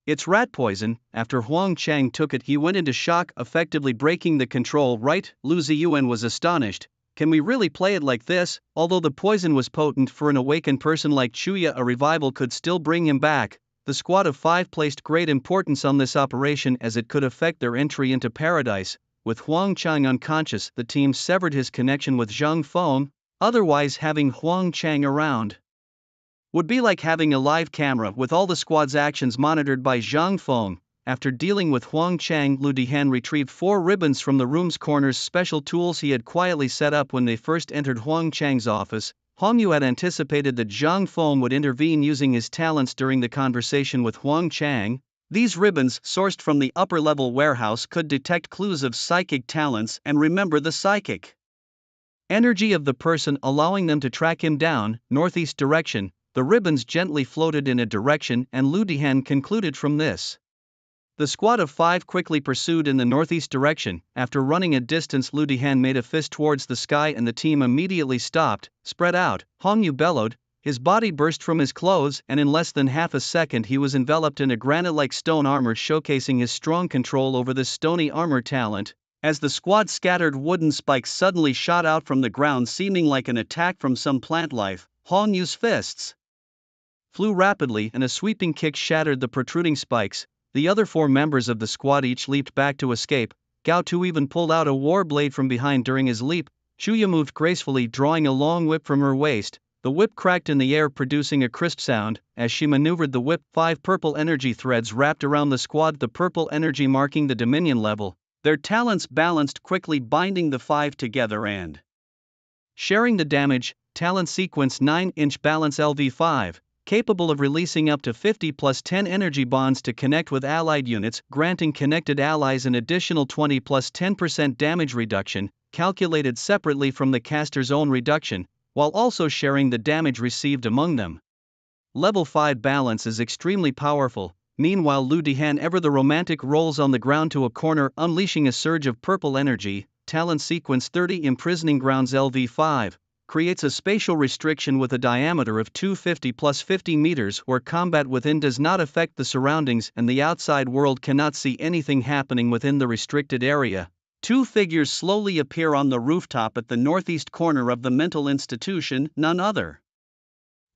Speaker 1: It's rat poison. After Huang Chang took it, he went into shock, effectively breaking the control, right? Lu Ziyuan was astonished. Can we really play it like this? Although the poison was potent for an awakened person like Chuya, a revival could still bring him back. The squad of 5 placed great importance on this operation as it could affect their entry into paradise. With Huang Chang unconscious, the team severed his connection with Zhang Feng. Otherwise, having Huang Chang around would be like having a live camera with all the squad's actions monitored by Zhang Feng. After dealing with Huang Chang, Lu Dihan retrieved 4 ribbons from the room's corners, special tools he had quietly set up when they first entered Huang Chang's office. Hong Yu had anticipated that Zhang Feng would intervene using his talents during the conversation with Huang Chang. These ribbons, sourced from the upper-level warehouse, could detect clues of psychic talents and remember the psychic energy of the person, allowing them to track him down, northeast direction. The ribbons gently floated in a direction, and Lu Dihan concluded from this. The squad of 5 quickly pursued in the northeast direction. After running a distance, Lu Dihan made a fist towards the sky and the team immediately stopped. Spread out, Hong Yu bellowed. His body burst from his clothes, and in less than half a second he was enveloped in a granite-like stone armor, showcasing his strong control over this stony armor talent. As the squad scattered, wooden spikes suddenly shot out from the ground, seeming like an attack from some plant life. Hong Yu's fists flew rapidly, and a sweeping kick shattered the protruding spikes. The other 4 members of the squad each leaped back to escape. Gao Tu even pulled out a war blade from behind during his leap. Chuya moved gracefully, drawing a long whip from her waist. The whip cracked in the air, producing a crisp sound. As she maneuvered the whip, 5 purple energy threads wrapped around the squad, the purple energy marking the dominion level. Their talents balanced quickly, binding the 5 together and sharing the damage. Talent sequence 9-inch balance LV5. Capable of releasing up to 50 plus 10 energy bonds to connect with allied units, granting connected allies an additional 20 plus 10% damage reduction, calculated separately from the caster's own reduction, while also sharing the damage received among them. Level 5 balance is extremely powerful. Meanwhile, Lu Dihan, ever the romantic, rolls on the ground to a corner, unleashing a surge of purple energy. Talent sequence 30, imprisoning grounds LV5. Creates a spatial restriction with a diameter of 250 plus 50 meters where combat within does not affect the surroundings and the outside world cannot see anything happening within the restricted area. 2 figures slowly appear on the rooftop at the northeast corner of the mental institution, none other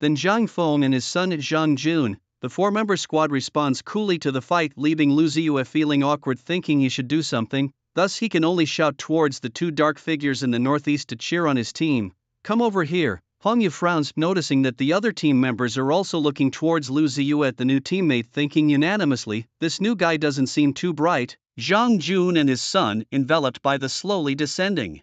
Speaker 1: than Zhang Feng and his son Zhang Jun. The 4-member squad responds coolly to the fight, leaving Lu Ziyue feeling awkward, thinking he should do something. Thus he can only shout towards the 2 dark figures in the northeast to cheer on his team. Come over here. Hong Yu frowns, noticing that the other team members are also looking towards Lu Ziyue, the new teammate, thinking unanimously, this new guy doesn't seem too bright. Zhang Jun and his son, enveloped by the slowly descending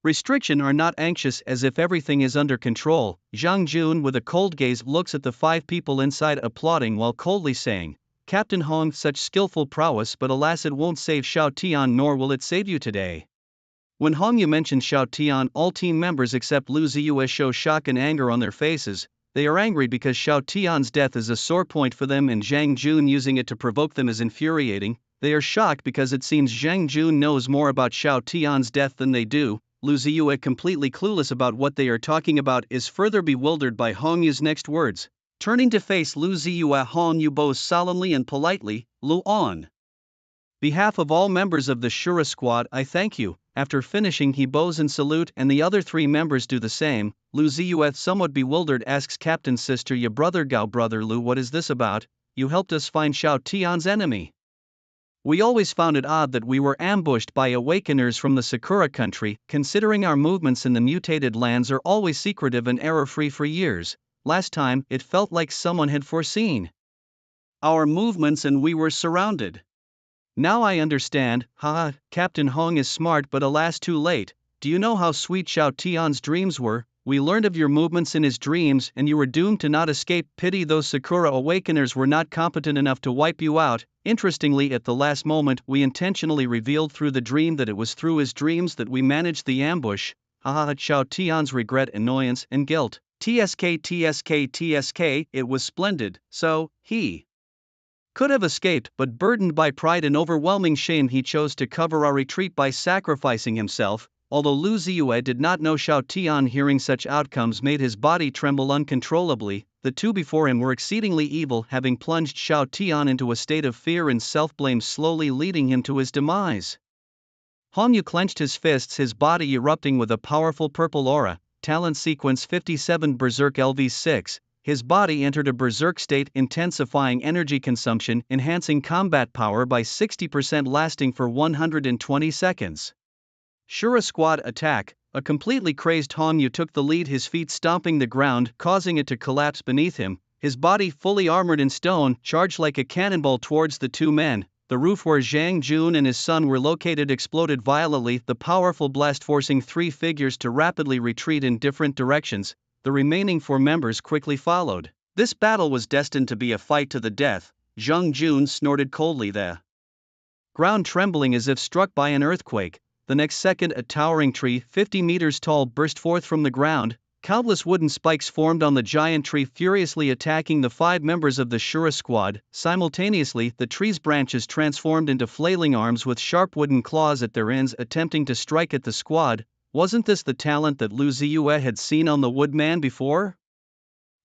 Speaker 1: restriction, are not anxious, as if everything is under control. Zhang Jun, with a cold gaze, looks at the 5 people inside, applauding while coldly saying, Captain Hong, such skillful prowess, but alas, it won't save Xiao Tian, nor will it save you today. When Hong Yu mentions Xiao Tian, all team members except Lu Ziyue show shock and anger on their faces. They are angry because Xiao Tian's death is a sore point for them, and Zhang Jun using it to provoke them is infuriating. They are shocked because it seems Zhang Jun knows more about Xiao Tian's death than they do. Lu Ziyue, completely clueless about what they are talking about, is further bewildered by Hong Yu's next words. Turning to face Lu Ziyue, Hong Yu bows solemnly and politely, Lu, on behalf of all members of the Shura squad, I thank you. After finishing, he bows in salute, and the other 3 members do the same. Lu Ziyue, somewhat bewildered, asks Captain Sister Ya, brother Gao, brother Lu, what is this about? You helped us find Xiao Tian's enemy. We always found it odd that we were ambushed by awakeners from the Sakura country, considering our movements in the mutated lands are always secretive and error-free for years. Last time, it felt like someone had foreseen our movements and we were surrounded. Now I understand. Haha, Captain Hong is smart, but alas, too late. Do you know how sweet Xiao Tian's dreams were? We learned of your movements in his dreams, and you were doomed to not escape. Pity those Sakura awakeners were not competent enough to wipe you out. Interestingly, at the last moment, we intentionally revealed through the dream that it was through his dreams that we managed the ambush. Haha, Xiao Tian's regret, annoyance, and guilt. TSK, it was splendid. So, he could have escaped, but burdened by pride and overwhelming shame, he chose to cover our retreat by sacrificing himself. Although Lu Ziyue did not know Xiao Tian, hearing such outcomes made his body tremble uncontrollably. The two before him were exceedingly evil, having plunged Xiao Tian into a state of fear and self-blame, slowly leading him to his demise. Hong Yu clenched his fists, his body erupting with a powerful purple aura. Talent sequence 57 Berserk LV6. His body entered a berserk state, intensifying energy consumption, enhancing combat power by 60%, lasting for 120 seconds. Shura Squad attack. A completely crazed Hong Yu took the lead, his feet stomping the ground, causing it to collapse beneath him. His body, fully armored in stone, charged like a cannonball towards the two men. The roof where Zhang Jun and his son were located exploded violently, the powerful blast forcing three figures to rapidly retreat in different directions. The remaining four members quickly followed. This battle was destined to be a fight to the death. Zhang Jun snorted coldly, the ground trembling as if struck by an earthquake. The next second, a towering tree, 50 meters tall, burst forth from the ground. Countless wooden spikes formed on the giant tree, furiously attacking the 5 members of the Shura Squad. Simultaneously, the tree's branches transformed into flailing arms with sharp wooden claws at their ends, attempting to strike at the squad. Wasn't this the talent that Lu Ziyue had seen on the Woodman before?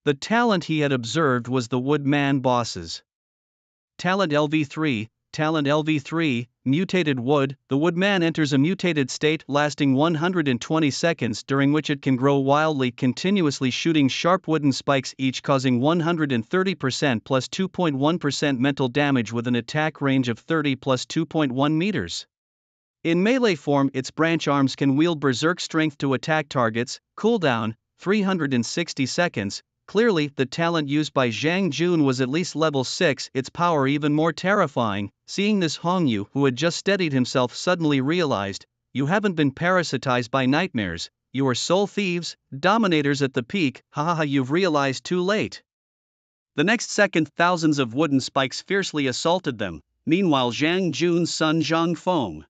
Speaker 1: The talent he had observed was the Woodman boss's talent LV3. Talent LV3, Mutated Wood. The Woodman enters a mutated state lasting 120 seconds, during which it can grow wildly, continuously shooting sharp wooden spikes, each causing 130% plus 2.1% mental damage with an attack range of 30 plus 2.1 meters. In melee form, its branch arms can wield berserk strength to attack targets. Cooldown, 360 seconds. Clearly, the talent used by Zhang Jun was at least level 6, its power even more terrifying. Seeing this, Hong Yu, who had just steadied himself, suddenly realized, "You haven't been parasitized by nightmares, you are soul thieves, dominators at the peak, hahaha, you've realized too late." The next second, thousands of wooden spikes fiercely assaulted them. Meanwhile, Zhang Jun's son Zhang Feng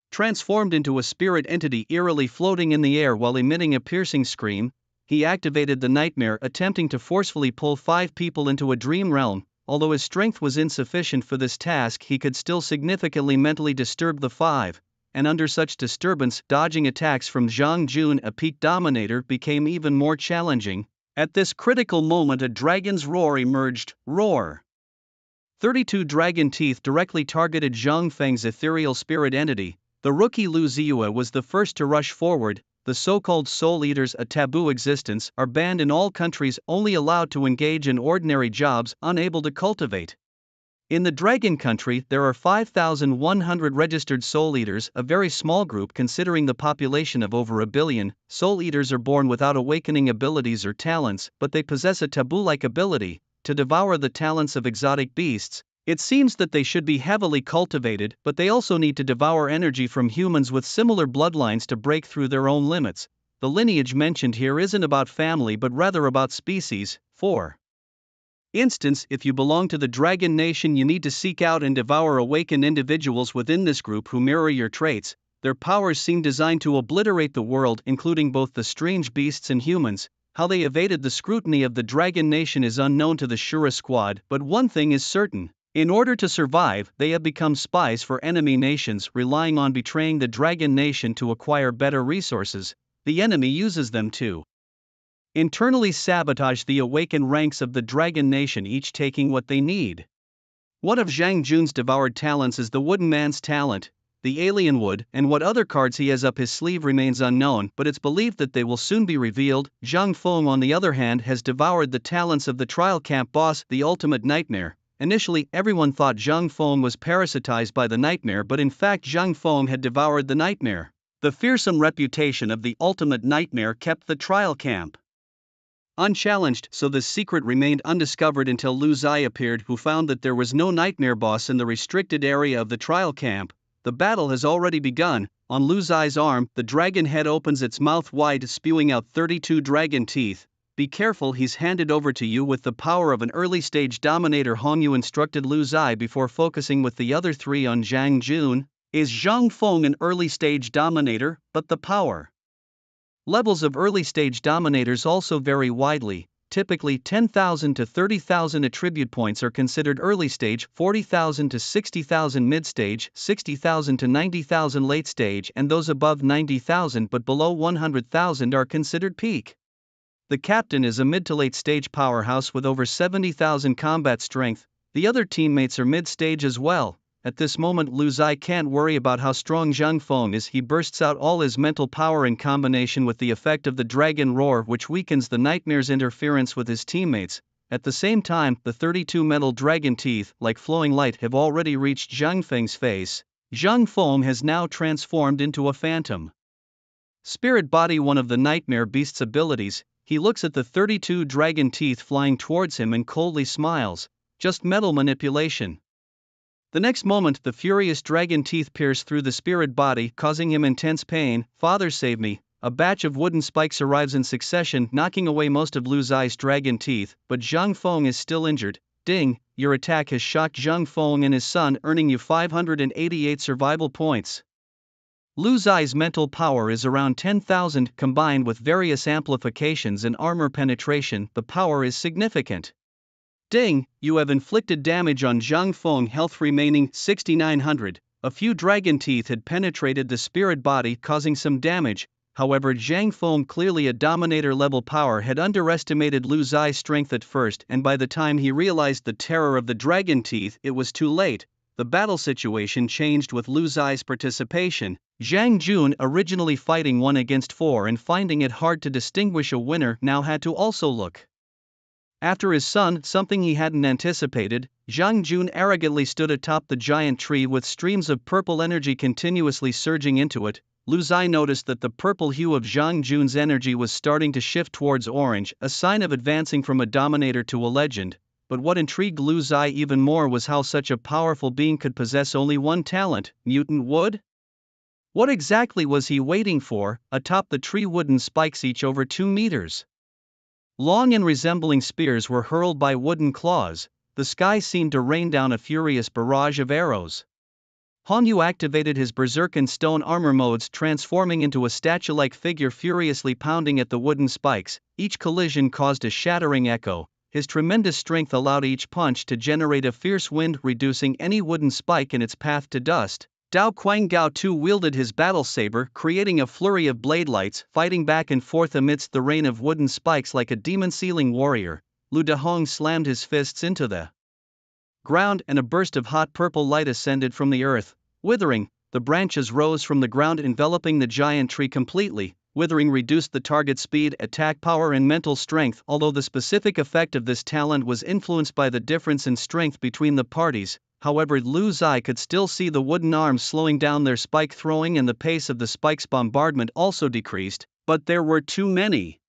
Speaker 1: transformed into a spirit entity, eerily floating in the air while emitting a piercing scream. He activated the nightmare, attempting to forcefully pull 5 people into a dream realm. Although his strength was insufficient for this task, he could still significantly mentally disturb the 5, and under such disturbance, dodging attacks from Zhang Jun, a peak dominator, became even more challenging. At this critical moment, a dragon's roar emerged. Roar! 32 dragon teeth directly targeted Zhang Feng's ethereal spirit entity. The rookie Lu Ziyue was the first to rush forward. The so-called soul eaters, a taboo existence, are banned in all countries, only allowed to engage in ordinary jobs, unable to cultivate. In the Dragon Country, there are 5,100 registered soul eaters, a very small group considering the population of over 1 billion. Soul eaters are born without awakening abilities or talents, but they possess a taboo-like ability to devour the talents of exotic beasts. It seems that they should be heavily cultivated, but they also need to devour energy from humans with similar bloodlines to break through their own limits. The lineage mentioned here isn't about family but rather about species. For instance, if you belong to the Dragon Nation, you need to seek out and devour awakened individuals within this group who mirror your traits. Their powers seem designed to obliterate the world, including both the strange beasts and humans. How they evaded the scrutiny of the Dragon Nation is unknown to the Shura Squad, but one thing is certain. In order to survive, they have become spies for enemy nations, relying on betraying the Dragon Nation to acquire better resources. The enemy uses them to internally sabotage the awakened ranks of the Dragon Nation, each taking what they need. One of Zhang Jun's devoured talents is the Wooden Man's talent, the alien wood, and what other cards he has up his sleeve remains unknown, but it's believed that they will soon be revealed. Zhang Feng, on the other hand, has devoured the talents of the trial camp boss, the ultimate nightmare. Initially, everyone thought Zhang Feng was parasitized by the nightmare, but in fact Zhang Feng had devoured the nightmare. The fearsome reputation of the ultimate nightmare kept the trial camp unchallenged, so this secret remained undiscovered until Lu Zai appeared, who found that there was no nightmare boss in the restricted area of the trial camp. The battle has already begun. On Lu Zai's arm, the dragon head opens its mouth wide, spewing out 32 dragon teeth. "Be careful, he's handed over to you with the power of an early-stage dominator," Hong Yu instructed Lu Zai before focusing with the other 3 on Zhang Jun. Is Zhang Feng an early-stage dominator? But the power levels of early-stage dominators also vary widely. typically 10,000 to 30,000 attribute points are considered early stage, 40,000 to 60,000 mid stage, 60,000 to 90,000 late stage, and those above 90,000 but below 100,000 are considered peak. The captain is a mid to late stage powerhouse with over 70,000 combat strength. The other teammates are mid stage as well. At this moment Lu Zai can't worry about how strong Zhang Feng is. He bursts out all his mental power in combination with the effect of the dragon roar, which weakens the nightmare's interference with his teammates. At the same time, the 32 metal dragon teeth, like flowing light, have already reached Zhang Feng's face. Zhang Feng has now transformed into a phantom spirit body, one of the nightmare beast's abilities. He looks at the 32 dragon teeth flying towards him and coldly smiles. Just metal manipulation. The next moment, the furious dragon teeth pierce through the spirit body, causing him intense pain. Father, save me. A batch of wooden spikes arrives in succession, knocking away most of Lu Zai's dragon teeth, but Zhang Feng is still injured. Ding, your attack has shocked Zhang Feng and his son, earning you 588 survival points. Lu Zai's mental power is around 10,000, combined with various amplifications and armor penetration. The power is significant. Ding, you have inflicted damage on Zhang Feng, health remaining 6,900. A few dragon teeth had penetrated the spirit body, causing some damage. However, Zhang Feng, clearly a dominator level power, had underestimated Lu Zai's strength at first, and by the time he realized the terror of the dragon teeth, it was too late. The battle situation changed with Lu Zai's participation. Zhang Jun, originally fighting 1 against 4 and finding it hard to distinguish a winner, now had to also look after his son, something he hadn't anticipated. Zhang Jun arrogantly stood atop the giant tree with streams of purple energy continuously surging into it. Lu Zai noticed that the purple hue of Zhang Jun's energy was starting to shift towards orange, a sign of advancing from a dominator to a legend. But what intrigued Lu Zai even more was how such a powerful being could possess only one talent, mutant wood? What exactly was he waiting for? Atop the tree, wooden spikes, each over 2 meters long and resembling spears, were hurled by wooden claws. The sky seemed to rain down a furious barrage of arrows. Han Yu activated his berserk and stone armor modes, transforming into a statue-like figure furiously pounding at the wooden spikes. Each collision caused a shattering echo. His tremendous strength allowed each punch to generate a fierce wind, reducing any wooden spike in its path to dust. Dao Quang Gao too wielded his battle saber, creating a flurry of blade lights, fighting back and forth amidst the rain of wooden spikes like a demon-sealing warrior. Lu Dehong slammed his fists into the ground, and a burst of hot purple light ascended from the earth. Withering, the branches rose from the ground, enveloping the giant tree completely. Withering reduced the target speed, attack power, and mental strength, although the specific effect of this talent was influenced by the difference in strength between the parties. However, Lu Zai could still see the wooden arms slowing down their spike throwing, and the pace of the spike's bombardment also decreased, but there were too many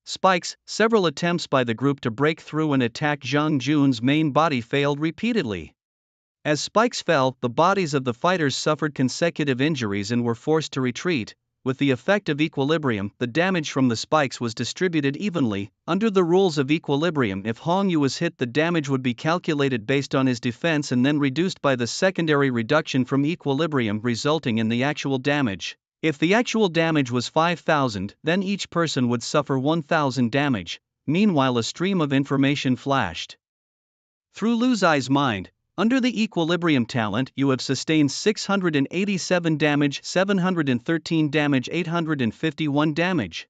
Speaker 1: spikes. Several attempts by the group to break through and attack Zhang Jun's main body failed repeatedly. As spikes fell, the bodies of the fighters suffered consecutive injuries and were forced to retreat. With the effect of equilibrium, the damage from the spikes was distributed evenly. Under the rules of equilibrium, if Hong Yu was hit, the damage would be calculated based on his defense and then reduced by the secondary reduction from equilibrium, resulting in the actual damage. If the actual damage was 5,000, then each person would suffer 1,000 damage. Meanwhile, a stream of information flashed through Lu Zai's mind. Under the equilibrium talent, you have sustained 687 damage, 713 damage, 851 damage.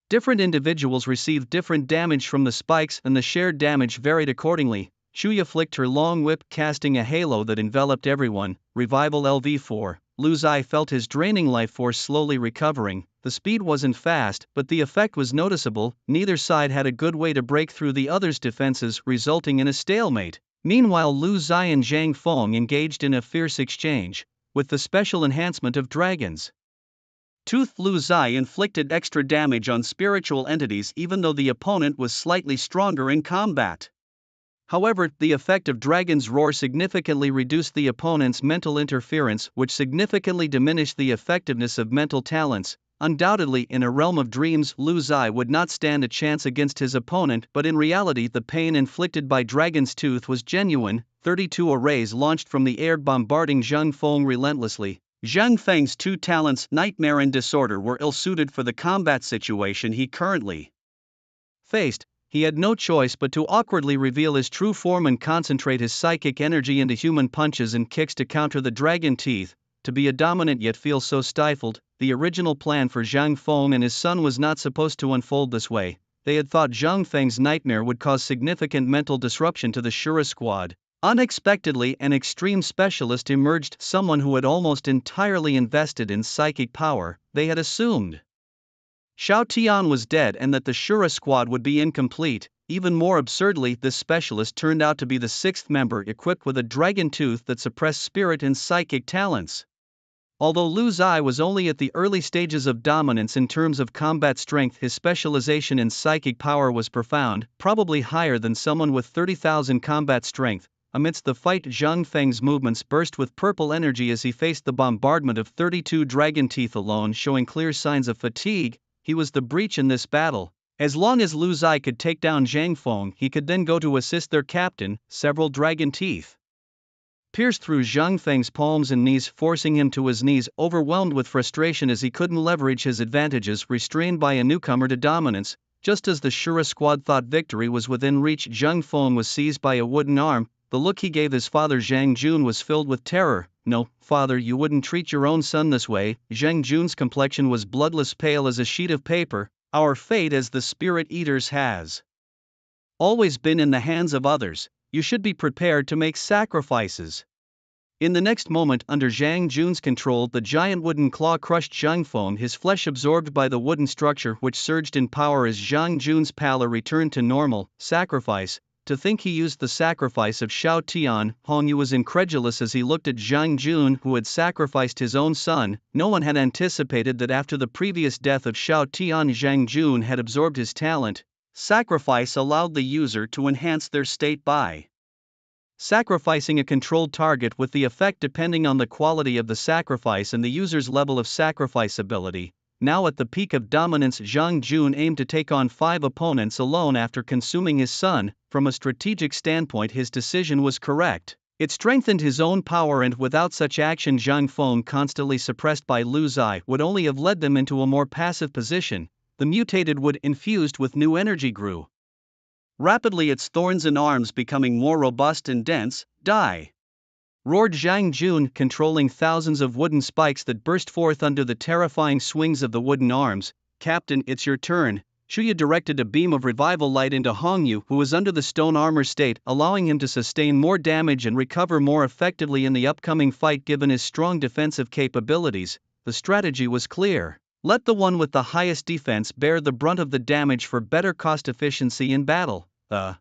Speaker 1: Different individuals received different damage from the spikes, and the shared damage varied accordingly. Chuya flicked her long whip, casting a halo that enveloped everyone. Revival LV4. Lu Zai felt his draining life force slowly recovering. The speed wasn't fast, but the effect was noticeable. Neither side had a good way to break through the other's defenses, resulting in a stalemate. Meanwhile, Lu Zai and Zhang Feng engaged in a fierce exchange. With the special enhancement of dragons Tooth, Lu Zai inflicted extra damage on spiritual entities even though the opponent was slightly stronger in combat. However, the effect of Dragon's Roar significantly reduced the opponent's mental interference, which significantly diminished the effectiveness of mental talents. Undoubtedly, in a realm of dreams, Lu Zai would not stand a chance against his opponent, but in reality the pain inflicted by Dragon's Tooth was genuine. 32 arrays launched from the air, bombarding Zhang Feng relentlessly. Zhang Feng's two talents, Nightmare and Disorder, were ill-suited for the combat situation he currently Faced, he had no choice but to awkwardly reveal his true form and concentrate his psychic energy into human punches and kicks to counter the dragon teeth. To be a dominant yet feel so stifled, the original plan for Zhang Feng and his son was not supposed to unfold this way. They had thought Zhang Feng's nightmare would cause significant mental disruption to the Shura squad. Unexpectedly, an extreme specialist emerged, someone who had almost entirely invested in psychic power. They had assumed Xiao Tian was dead and that the Shura squad would be incomplete. Even more absurdly, this specialist turned out to be the sixth member equipped with a dragon tooth that suppressed spirit and psychic talents. Although Lu Zai was only at the early stages of dominance in terms of combat strength, his specialization in psychic power was profound, probably higher than someone with 30,000 combat strength. Amidst the fight, Zhang Feng's movements burst with purple energy as he faced the bombardment of 32 dragon teeth alone, showing clear signs of fatigue. He was the breach in this battle. As long as Lu Zai could take down Zhang Feng, he could then go to assist their captain. Several dragon teeth pierced through Zhang Feng's palms and knees, forcing him to his knees, overwhelmed with frustration as he couldn't leverage his advantages, restrained by a newcomer to dominance. Just as the Shura squad thought victory was within reach, Zhang Feng was seized by a wooden arm. The look he gave his father Zhang Jun was filled with terror. "No, father, you wouldn't treat your own son this way." Zhang Jun's complexion was bloodless, pale as a sheet of paper. "Our fate as the Spirit Eaters has always been in the hands of others. You should be prepared to make sacrifices." In the next moment, under Zhang Jun's control, the giant wooden claw crushed Zhang Feng, his flesh absorbed by the wooden structure, which surged in power as Zhang Jun's pallor returned to normal. Sacrifice? To think he used the sacrifice of Xiao Tian. Hong Yu was incredulous as he looked at Zhang Jun, who had sacrificed his own son. No one had anticipated that after the previous death of Xiao Tian, Zhang Jun had absorbed his talent. Sacrifice allowed the user to enhance their state by sacrificing a controlled target, with the effect depending on the quality of the sacrifice and the user's level of sacrifice ability. Now at the peak of dominance, Zhang Jun aimed to take on 5 opponents alone after consuming his son. From a strategic standpoint, his decision was correct. It strengthened his own power, and without such action, Zhang Feng, constantly suppressed by Lu Zai, would only have led them into a more passive position. The mutated wood, infused with new energy, grew rapidly, its thorns and arms becoming more robust and dense. "Die!" roared Zhang Jun, controlling thousands of wooden spikes that burst forth under the terrifying swings of the wooden arms. "Captain, it's your turn." Shuya directed a beam of revival light into Hong Yu, who was under the stone armor state, allowing him to sustain more damage and recover more effectively in the upcoming fight. Given his strong defensive capabilities, the strategy was clear. Let the one with the highest defense bear the brunt of the damage for better cost efficiency in battle. The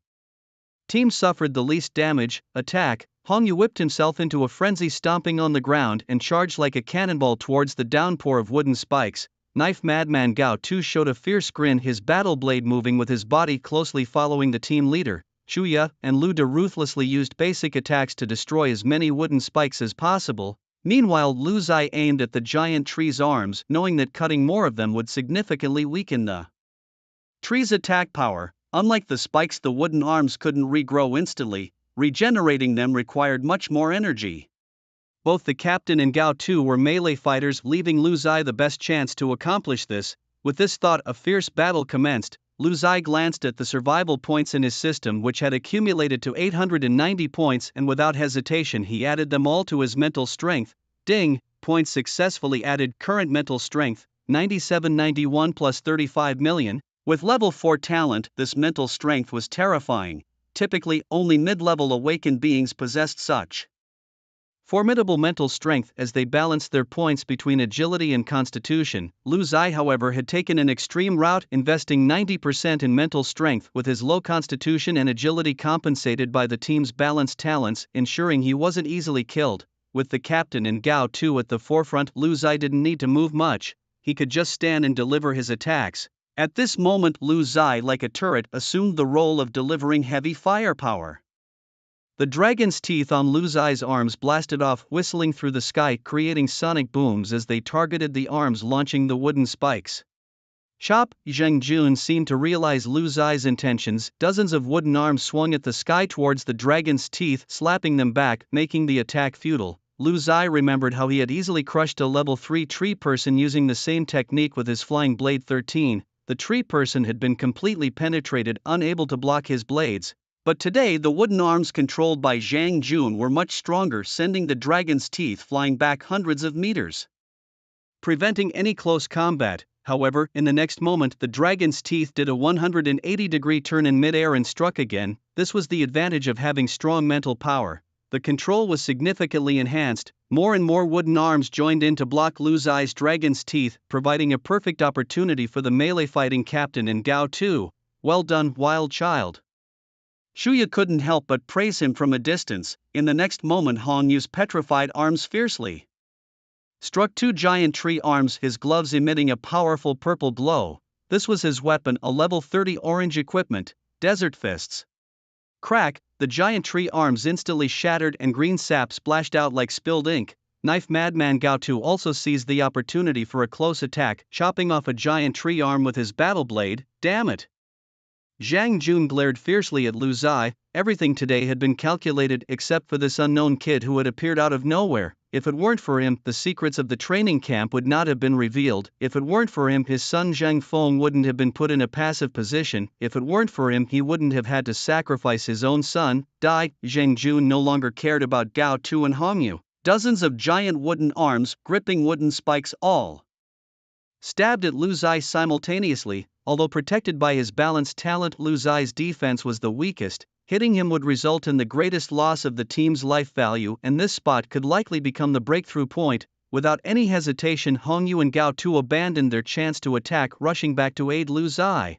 Speaker 1: team suffered the least damage. Attack! Hong Yu whipped himself into a frenzy, stomping on the ground and charged like a cannonball towards the downpour of wooden spikes. Knife Madman Gao Tu showed a fierce grin, his battle blade moving with his body closely following the team leader. Chuya and Lu De ruthlessly used basic attacks to destroy as many wooden spikes as possible. Meanwhile, Lu Zai aimed at the giant tree's arms, knowing that cutting more of them would significantly weaken the tree's attack power. Unlike the spikes, the wooden arms couldn't regrow instantly. Regenerating them required much more energy. Both the captain and Gao Tu were melee fighters, leaving Lu Zai the best chance to accomplish this. With this thought, a fierce battle commenced. Lu Zai glanced at the survival points in his system, which had accumulated to 890 points, and without hesitation he added them all to his mental strength. Ding! Points successfully added. Current mental strength, 9791 plus 35 million. With level 4 talent, this mental strength was terrifying. Typically, only mid-level awakened beings possessed such formidable mental strength as they balanced their points between agility and constitution. Lu Zai, however, had taken an extreme route, investing 90% in mental strength, with his low constitution and agility compensated by the team's balanced talents, ensuring he wasn't easily killed. With the captain and Gao Tu at the forefront, Lu Zai didn't need to move much. He could just stand and deliver his attacks. At this moment, Lu Zai, like a turret, assumed the role of delivering heavy firepower. The dragon's teeth on Lu Zai's arms blasted off, whistling through the sky, creating sonic booms as they targeted the arms, launching the wooden spikes. Chop! Zhang Jun seemed to realize Lu Zai's intentions. Dozens of wooden arms swung at the sky towards the dragon's teeth, slapping them back, making the attack futile. Lu Zai remembered how he had easily crushed a level 3 tree person using the same technique with his flying blade 13. the tree person had been completely penetrated, unable to block his blades. But today the wooden arms controlled by Zhang Jun were much stronger, sending the dragon's teeth flying back hundreds of meters, preventing any close combat. However, in the next moment the dragon's teeth did a 180-degree turn in midair and struck again. This was the advantage of having strong mental power. The control was significantly enhanced. More and more wooden arms joined in to block Lu Zai's dragon's teeth, providing a perfect opportunity for the melee fighting captain and Gao Tu. Well done, wild child. Shuya couldn't help but praise him from a distance. In the next moment Hong Yu's petrified arms fiercely struck two giant tree arms, his gloves emitting a powerful purple glow. This was his weapon, a level 30 orange equipment, Desert Fists. Crack, the giant tree arms instantly shattered and green sap splashed out like spilled ink. Knife madman Gao Tu also seized the opportunity for a close attack, chopping off a giant tree arm with his battle blade. Damn it! Zhang Jun glared fiercely at Lu Zai. Everything today had been calculated except for this unknown kid who had appeared out of nowhere. If it weren't for him, the secrets of the training camp would not have been revealed. If it weren't for him, his son Zhang Feng wouldn't have been put in a passive position. If it weren't for him, he wouldn't have had to sacrifice his own son. Zhang Jun no longer cared about Gao Tu and Hong Yu. Dozens of giant wooden arms, gripping wooden spikes, all stabbed at Lu Zai simultaneously. Although protected by his balanced talent, Lu Zai's defense was the weakest. Hitting him would result in the greatest loss of the team's life value, and this spot could likely become the breakthrough point. Without any hesitation, Hong Yu and Gao Tu abandoned their chance to attack, rushing back to aid Lu Zai.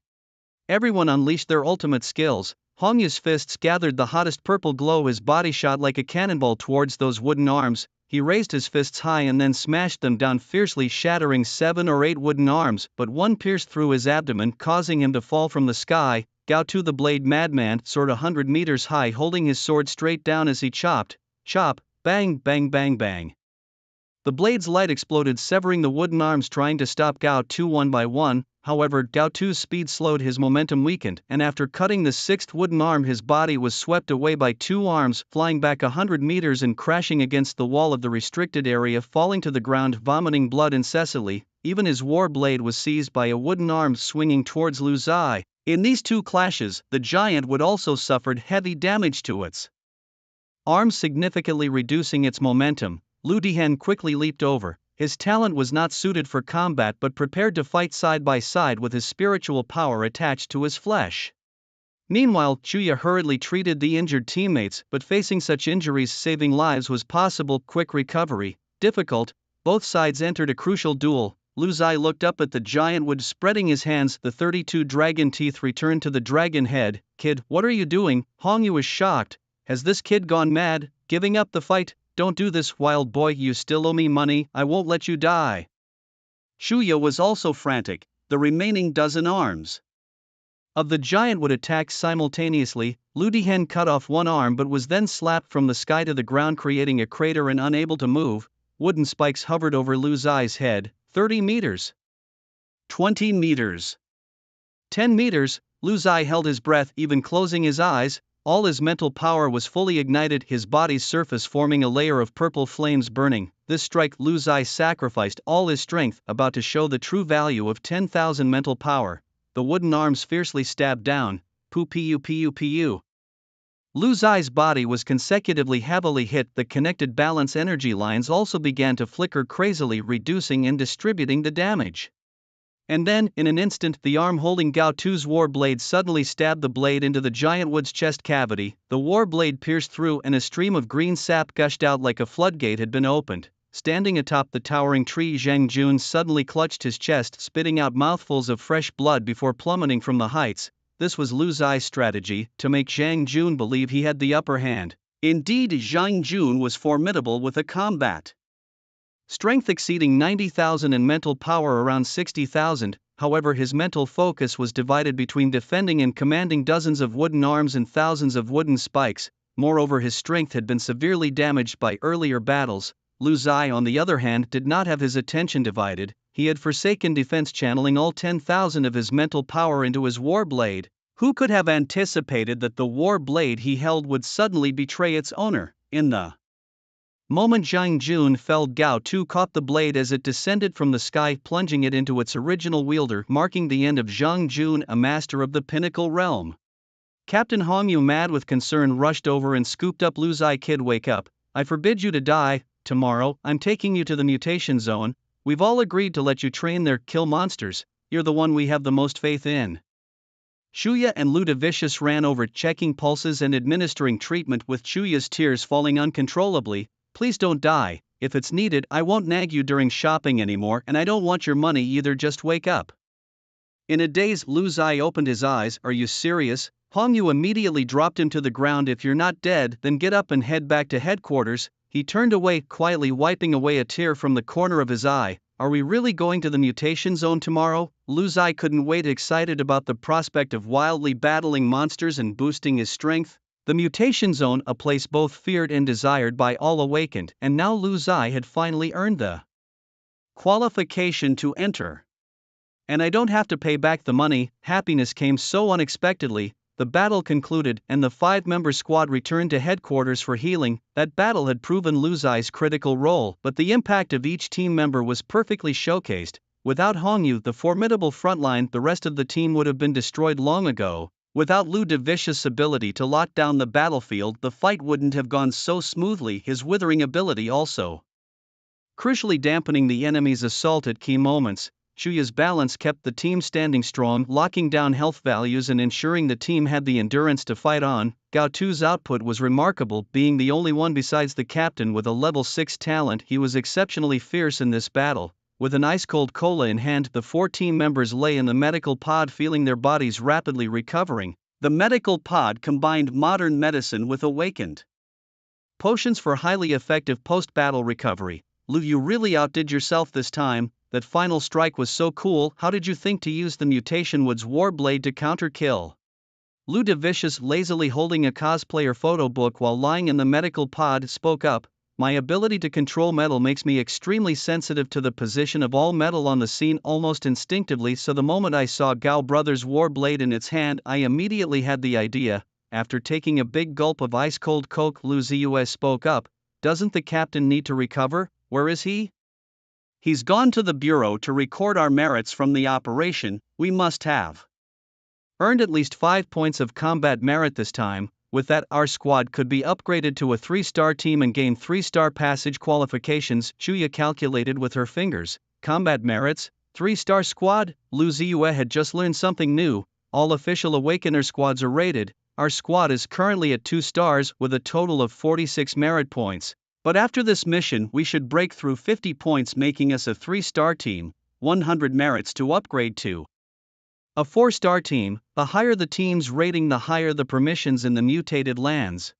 Speaker 1: Everyone unleashed their ultimate skills. Hong Yu's fists gathered the hottest purple glow, his body shot like a cannonball towards those wooden arms. He raised his fists high and then smashed them down fiercely, shattering 7 or 8 wooden arms, but one pierced through his abdomen, causing him to fall from the sky. Gao Tu, the blade madman, soared 100 meters high, holding his sword straight down as he chopped. Chop, bang, bang, bang, bang. The blade's light exploded, severing the wooden arms, trying to stop Gao Tu one by one. However, Gao Tu's speed slowed, his momentum weakened, and after cutting the 6th wooden arm, his body was swept away by 2 arms, flying back 100 meters and crashing against the wall of the restricted area, falling to the ground, vomiting blood incessantly. Even his war blade was seized by a wooden arm swinging towards Lu Zai. In these two clashes, the giant would also suffered heavy damage to its arms, significantly reducing its momentum. Lu Dihen quickly leaped over. His talent was not suited for combat but prepared to fight side by side with his spiritual power attached to his flesh. Meanwhile, Chuya hurriedly treated the injured teammates, but facing such injuries, saving lives was possible. Quick recovery, difficult. Both sides entered a crucial duel. Lu Zai looked up at the giant wood, spreading his hands. The 32 dragon teeth returned to the dragon head. Kid, what are you doing? Hong Yu was shocked. Has this kid gone mad? Giving up the fight? Don't do this, wild boy, you still owe me money, I won't let you die. Shuya was also frantic. The remaining dozen arms of the giant would attack simultaneously. Lu Dihen cut off one arm but was then slapped from the sky to the ground, creating a crater and unable to move. Wooden spikes hovered over Lu Zai's head. 30 meters. 20 meters. 10 meters. Lu Zai held his breath, even closing his eyes. All his mental power was fully ignited, his body's surface forming a layer of purple flames burning. This strike, Lu Zai sacrificed all his strength, about to show the true value of 10,000 mental power. The wooden arms fiercely stabbed down. Pu. Lu Zai's body was consecutively heavily hit. The connected balance energy lines also began to flicker crazily, reducing and distributing the damage. And then, in an instant, the arm holding Gao Tu's war blade suddenly stabbed the blade into the giant wood's chest cavity. The war blade pierced through, and a stream of green sap gushed out like a floodgate had been opened. Standing atop the towering tree, Zhang Jun suddenly clutched his chest, spitting out mouthfuls of fresh blood before plummeting from the heights. This was Lu Zai's strategy, to make Zhang Jun believe he had the upper hand. Indeed, Zhang Jun was formidable with a combat strength exceeding 90,000 and mental power around 60,000, however his mental focus was divided between defending and commanding dozens of wooden arms and thousands of wooden spikes. Moreover, his strength had been severely damaged by earlier battles. Lu Zai, on the other hand, did not have his attention divided. He had forsaken defense, channeling all 10,000 of his mental power into his war blade. Who could have anticipated that the war blade he held would suddenly betray its owner? In the Moment Zhang Jun felled Gao Tu caught the blade as it descended from the sky, plunging it into its original wielder, marking the end of Zhang Jun, a master of the pinnacle realm. Captain Hongyu, mad with concern, rushed over and scooped up Lu Zai. Kid, wake up, I forbid you to die. Tomorrow, I'm taking you to the mutation zone. We've all agreed to let you train there, kill monsters. You're the one we have the most faith in. Shuya and Ludovicius ran over, checking pulses and administering treatment, with Shuya's tears falling uncontrollably. Please don't die. If it's needed, I won't nag you during shopping anymore, and I don't want your money either, just wake up. In a daze, Lu Zai opened his eyes. Are you serious? Hongyu immediately dropped him to the ground. If you're not dead, then get up and head back to headquarters. He turned away, quietly wiping away a tear from the corner of his eye. Are we really going to the mutation zone tomorrow? Lu Zai couldn't wait, excited about the prospect of wildly battling monsters and boosting his strength. The mutation zone, a place both feared and desired by all awakened, and now Lu Zai had finally earned the qualification to enter. And I don't have to pay back the money. Happiness came so unexpectedly. The battle concluded, and the 5-member squad returned to headquarters for healing. That battle had proven Lu Zai's critical role, but the impact of each team member was perfectly showcased. Without Hongyu, the formidable frontline, the rest of the team would have been destroyed long ago. Without Ludovicius' ability to lock down the battlefield, the fight wouldn't have gone so smoothly, his withering ability also crucially dampening the enemy's assault at key moments. Shuya's balance kept the team standing strong, locking down health values and ensuring the team had the endurance to fight on. Gao Tu's output was remarkable, being the only one besides the captain with a level 6 talent. He was exceptionally fierce in this battle. With an ice-cold cola in hand, the 4 team members lay in the medical pod, feeling their bodies rapidly recovering. The medical pod combined modern medicine with awakened potions for highly effective post-battle recovery. Lu, you really outdid yourself this time. That final strike was so cool. How did you think to use the Mutation Wood's Warblade to counter-kill? Ludovicius, lazily holding a cosplayer photo book while lying in the medical pod, spoke up. My ability to control metal makes me extremely sensitive to the position of all metal on the scene almost instinctively, so the moment I saw Gao Brothers' Warblade in its hand, I immediately had the idea. After taking a big gulp of ice-cold Coke, Lu Ziyue spoke up. Doesn't the captain need to recover? Where is he? He's gone to the bureau to record our merits from the operation. We must have earned at least 5 points of combat merit this time. With that, our squad could be upgraded to a 3-star team and gain 3-star passage qualifications, Chuya calculated with her fingers. Combat merits? 3-star squad? Lu Ziyue had just learned something new. All official Awakener squads are rated. Our squad is currently at 2 stars with a total of 46 merit points. But after this mission, we should break through 50 points, making us a 3-star team, 100 merits to upgrade to a 4-star team. The higher the team's rating, the higher the permissions in the mutated lands.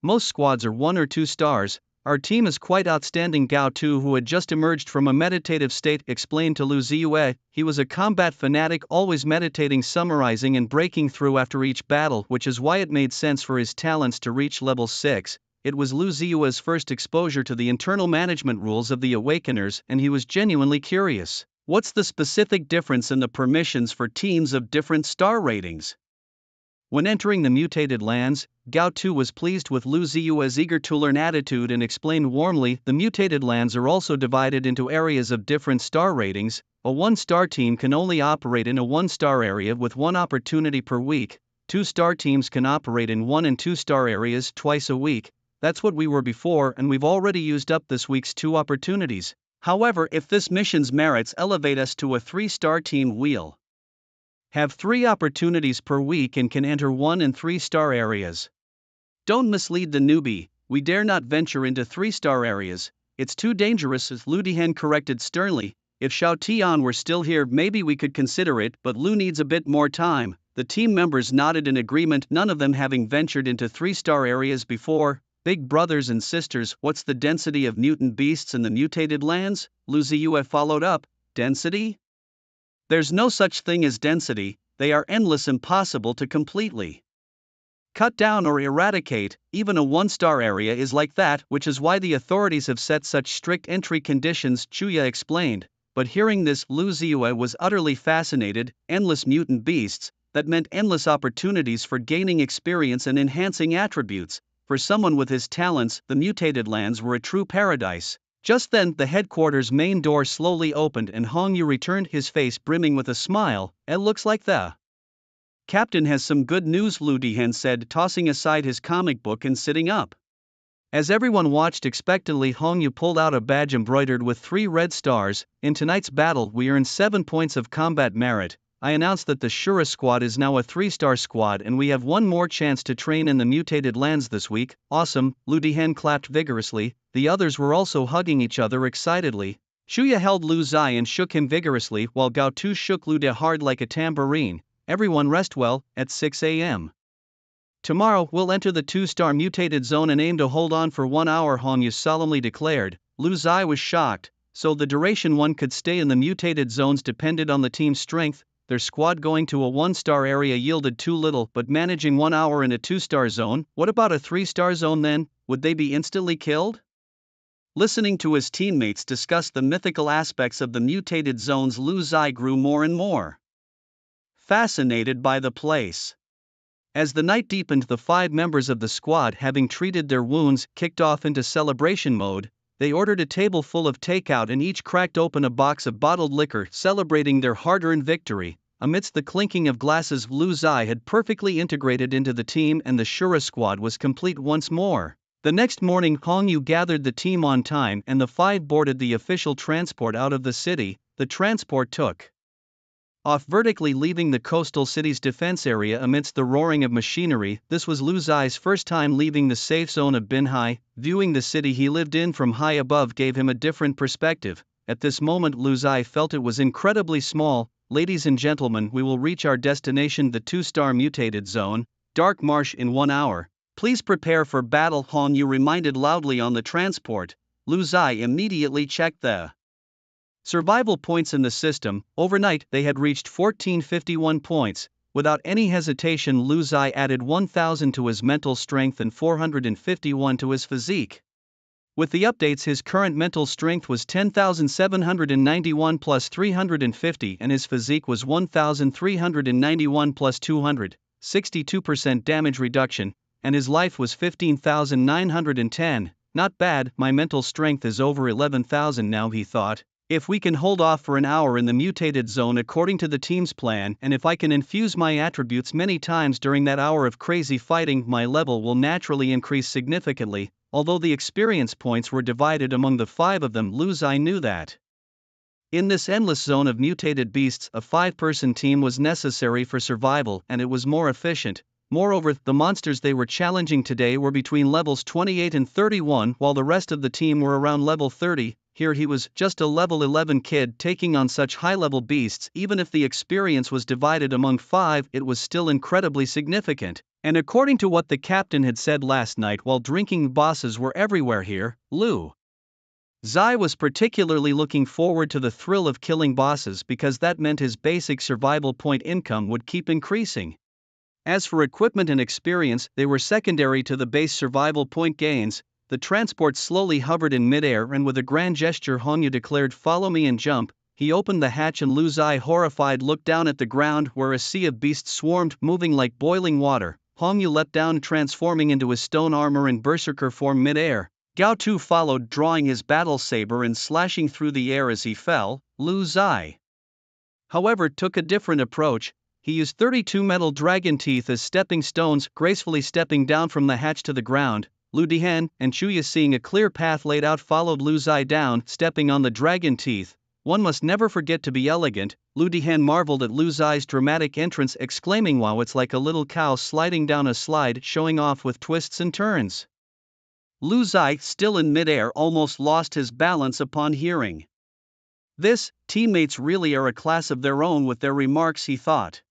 Speaker 1: Most squads are 1 or 2 stars. Our team is quite outstanding, Gao Tu, who had just emerged from a meditative state, explained to Lu Ziyue. He was a combat fanatic, always meditating, summarizing and breaking through after each battle, which is why it made sense for his talents to reach level 6. It was Lu Ziyue's first exposure to the internal management rules of the Awakeners, and he was genuinely curious. What's the specific difference in the permissions for teams of different star ratings? When entering the mutated lands, Gao Tu was pleased with Lu Ziyue's eager-to-learn attitude and explained warmly, the mutated lands are also divided into areas of different star ratings. A 1-star team can only operate in a 1-star area with 1 opportunity per week. 2-star teams can operate in 1 and 2-star areas twice a week. That's what we were before, and we've already used up this week's 2 opportunities. However, if this mission's merits elevate us to a 3-star team, we'll have 3 opportunities per week and can enter 1 and 3-star areas. Don't mislead the newbie. We dare not venture into 3-star areas. It's too dangerous, as Lu Dihen corrected sternly. If Xiao Tian were still here, maybe we could consider it, but Lu needs a bit more time. The team members nodded in agreement, none of them having ventured into 3-star areas before. Big brothers and sisters, what's the density of mutant beasts in the mutated lands? Lu Ziyue followed up. Density? There's no such thing as density. They are endless, impossible to completely cut down or eradicate. Even a 1-star area is like that, which is why the authorities have set such strict entry conditions, Chuya explained. But hearing this, Lu Ziyue was utterly fascinated. Endless mutant beasts, that meant endless opportunities for gaining experience and enhancing attributes. for someone with his talents, the mutated lands were a true paradise. Just then, the headquarters main door slowly opened and Hong Yu returned, his face brimming with a smile. "It looks like the captain has some good news," Lu Dihan said, tossing aside his comic book and sitting up. As everyone watched expectantly, Hong Yu pulled out a badge embroidered with 3 red stars. "In tonight's battle, we earned 7 points of combat merit. I announced that the Shura squad is now a 3-star squad and we have one more chance to train in the mutated lands this week." "Awesome," Lu Dihan clapped vigorously. The others were also hugging each other excitedly. Shuya held Lu Zai and shook him vigorously, while Gao Tu shook Lu De hard like a tambourine. "Everyone rest well." At 6 a.m. tomorrow, we'll enter the 2-star mutated zone and aim to hold on for 1 hour, Hong Yu solemnly declared. Lu Zai was shocked. So the duration one could stay in the mutated zones depended on the team's strength. Their squad going to a 1-star area yielded too little, but managing 1 hour in a 2-star zone, what about a 3-star zone then? Would they be instantly killed? Listening to his teammates discuss the mythical aspects of the mutated zones, Lu Zai grew more and more fascinated by the place. As the night deepened, the 5 members of the squad, having treated their wounds, kicked off into celebration mode. They ordered a table full of takeout and each cracked open a box of bottled liquor, celebrating their hard-earned victory. Amidst the clinking of glasses, Lu Zai had perfectly integrated into the team and the Shura squad was complete once more. The next morning, Hong Yu gathered the team on time and the 5 boarded the official transport out of the city. The transport took off vertically, leaving the coastal city's defense area amidst the roaring of machinery. This was Lu Zai's first time leaving the safe zone of Binhai. Viewing the city he lived in from high above gave him a different perspective. At this moment, Lu Zai felt it was incredibly small. "Ladies and gentlemen, we will reach our destination, the 2-star mutated zone, Dark Marsh, in 1 hour. Please prepare for battle," Hong Yu reminded loudly on the transport. Lu Zai immediately checked the survival points in the system. Overnight, they had reached 1451 points. Without any hesitation, Lu Zai added 1000 to his mental strength and 451 to his physique. With the updates, his current mental strength was 10,791 plus 350 and his physique was 1,391 plus 200, 62% damage reduction, and his life was 15,910. "Not bad, my mental strength is over 11,000 now," he thought. "If we can hold off for an hour in the mutated zone according to the team's plan, and if I can infuse my attributes many times during that hour of crazy fighting, my level will naturally increase significantly." Although the experience points were divided among the 5 of them, Lu Zai knew that in this endless zone of mutated beasts, a 5-person team was necessary for survival, and it was more efficient. Moreover, the monsters they were challenging today were between levels 28 and 31, while the rest of the team were around level 30. Here he was, just a level 11 kid, taking on such high-level beasts. Even if the experience was divided among 5, it was still incredibly significant. And according to what the captain had said last night while drinking, bosses were everywhere here. Lu Zai was particularly looking forward to the thrill of killing bosses because that meant his basic survival point income would keep increasing. As for equipment and experience, they were secondary to the base survival point gains. The transport slowly hovered in midair and with a grand gesture Hong Yu declared, "Follow me," and jump. He opened the hatch and Lu Zai, horrified, looked down at the ground where a sea of beasts swarmed, moving like boiling water. Hong Yu leapt down, transforming into his stone armor in berserker form midair. Gao Tu followed, drawing his battle saber and slashing through the air as he fell. Lu Zai, however, took a different approach. He used 32 metal dragon teeth as stepping stones, gracefully stepping down from the hatch to the ground. Lu Dihan and Chuya, seeing a clear path laid out, followed Lu Zai down, stepping on the dragon teeth. One must never forget to be elegant. Lu Dihan marveled at Lu Zai's dramatic entrance, exclaiming, "Wow, it's like a little cow sliding down a slide, showing off with twists and turns." Lu Zai, still in midair, almost lost his balance upon hearing this. Teammates really are a class of their own with their remarks, he thought.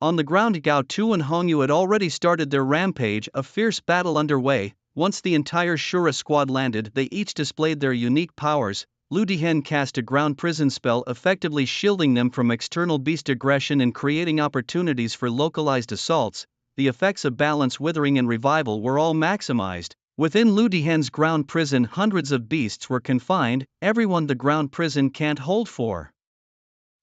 Speaker 1: On the ground, Gao Tu and Hong Yu had already started their rampage, a fierce battle underway. Once the entire Shura squad landed, they each displayed their unique powers. Lu Dihan cast a ground prison spell, effectively shielding them from external beast aggression and creating opportunities for localized assaults. The effects of balance, withering, and revival were all maximized. Within Lu Dihan's ground prison, hundreds of beasts were confined, everyone the ground prison can't hold for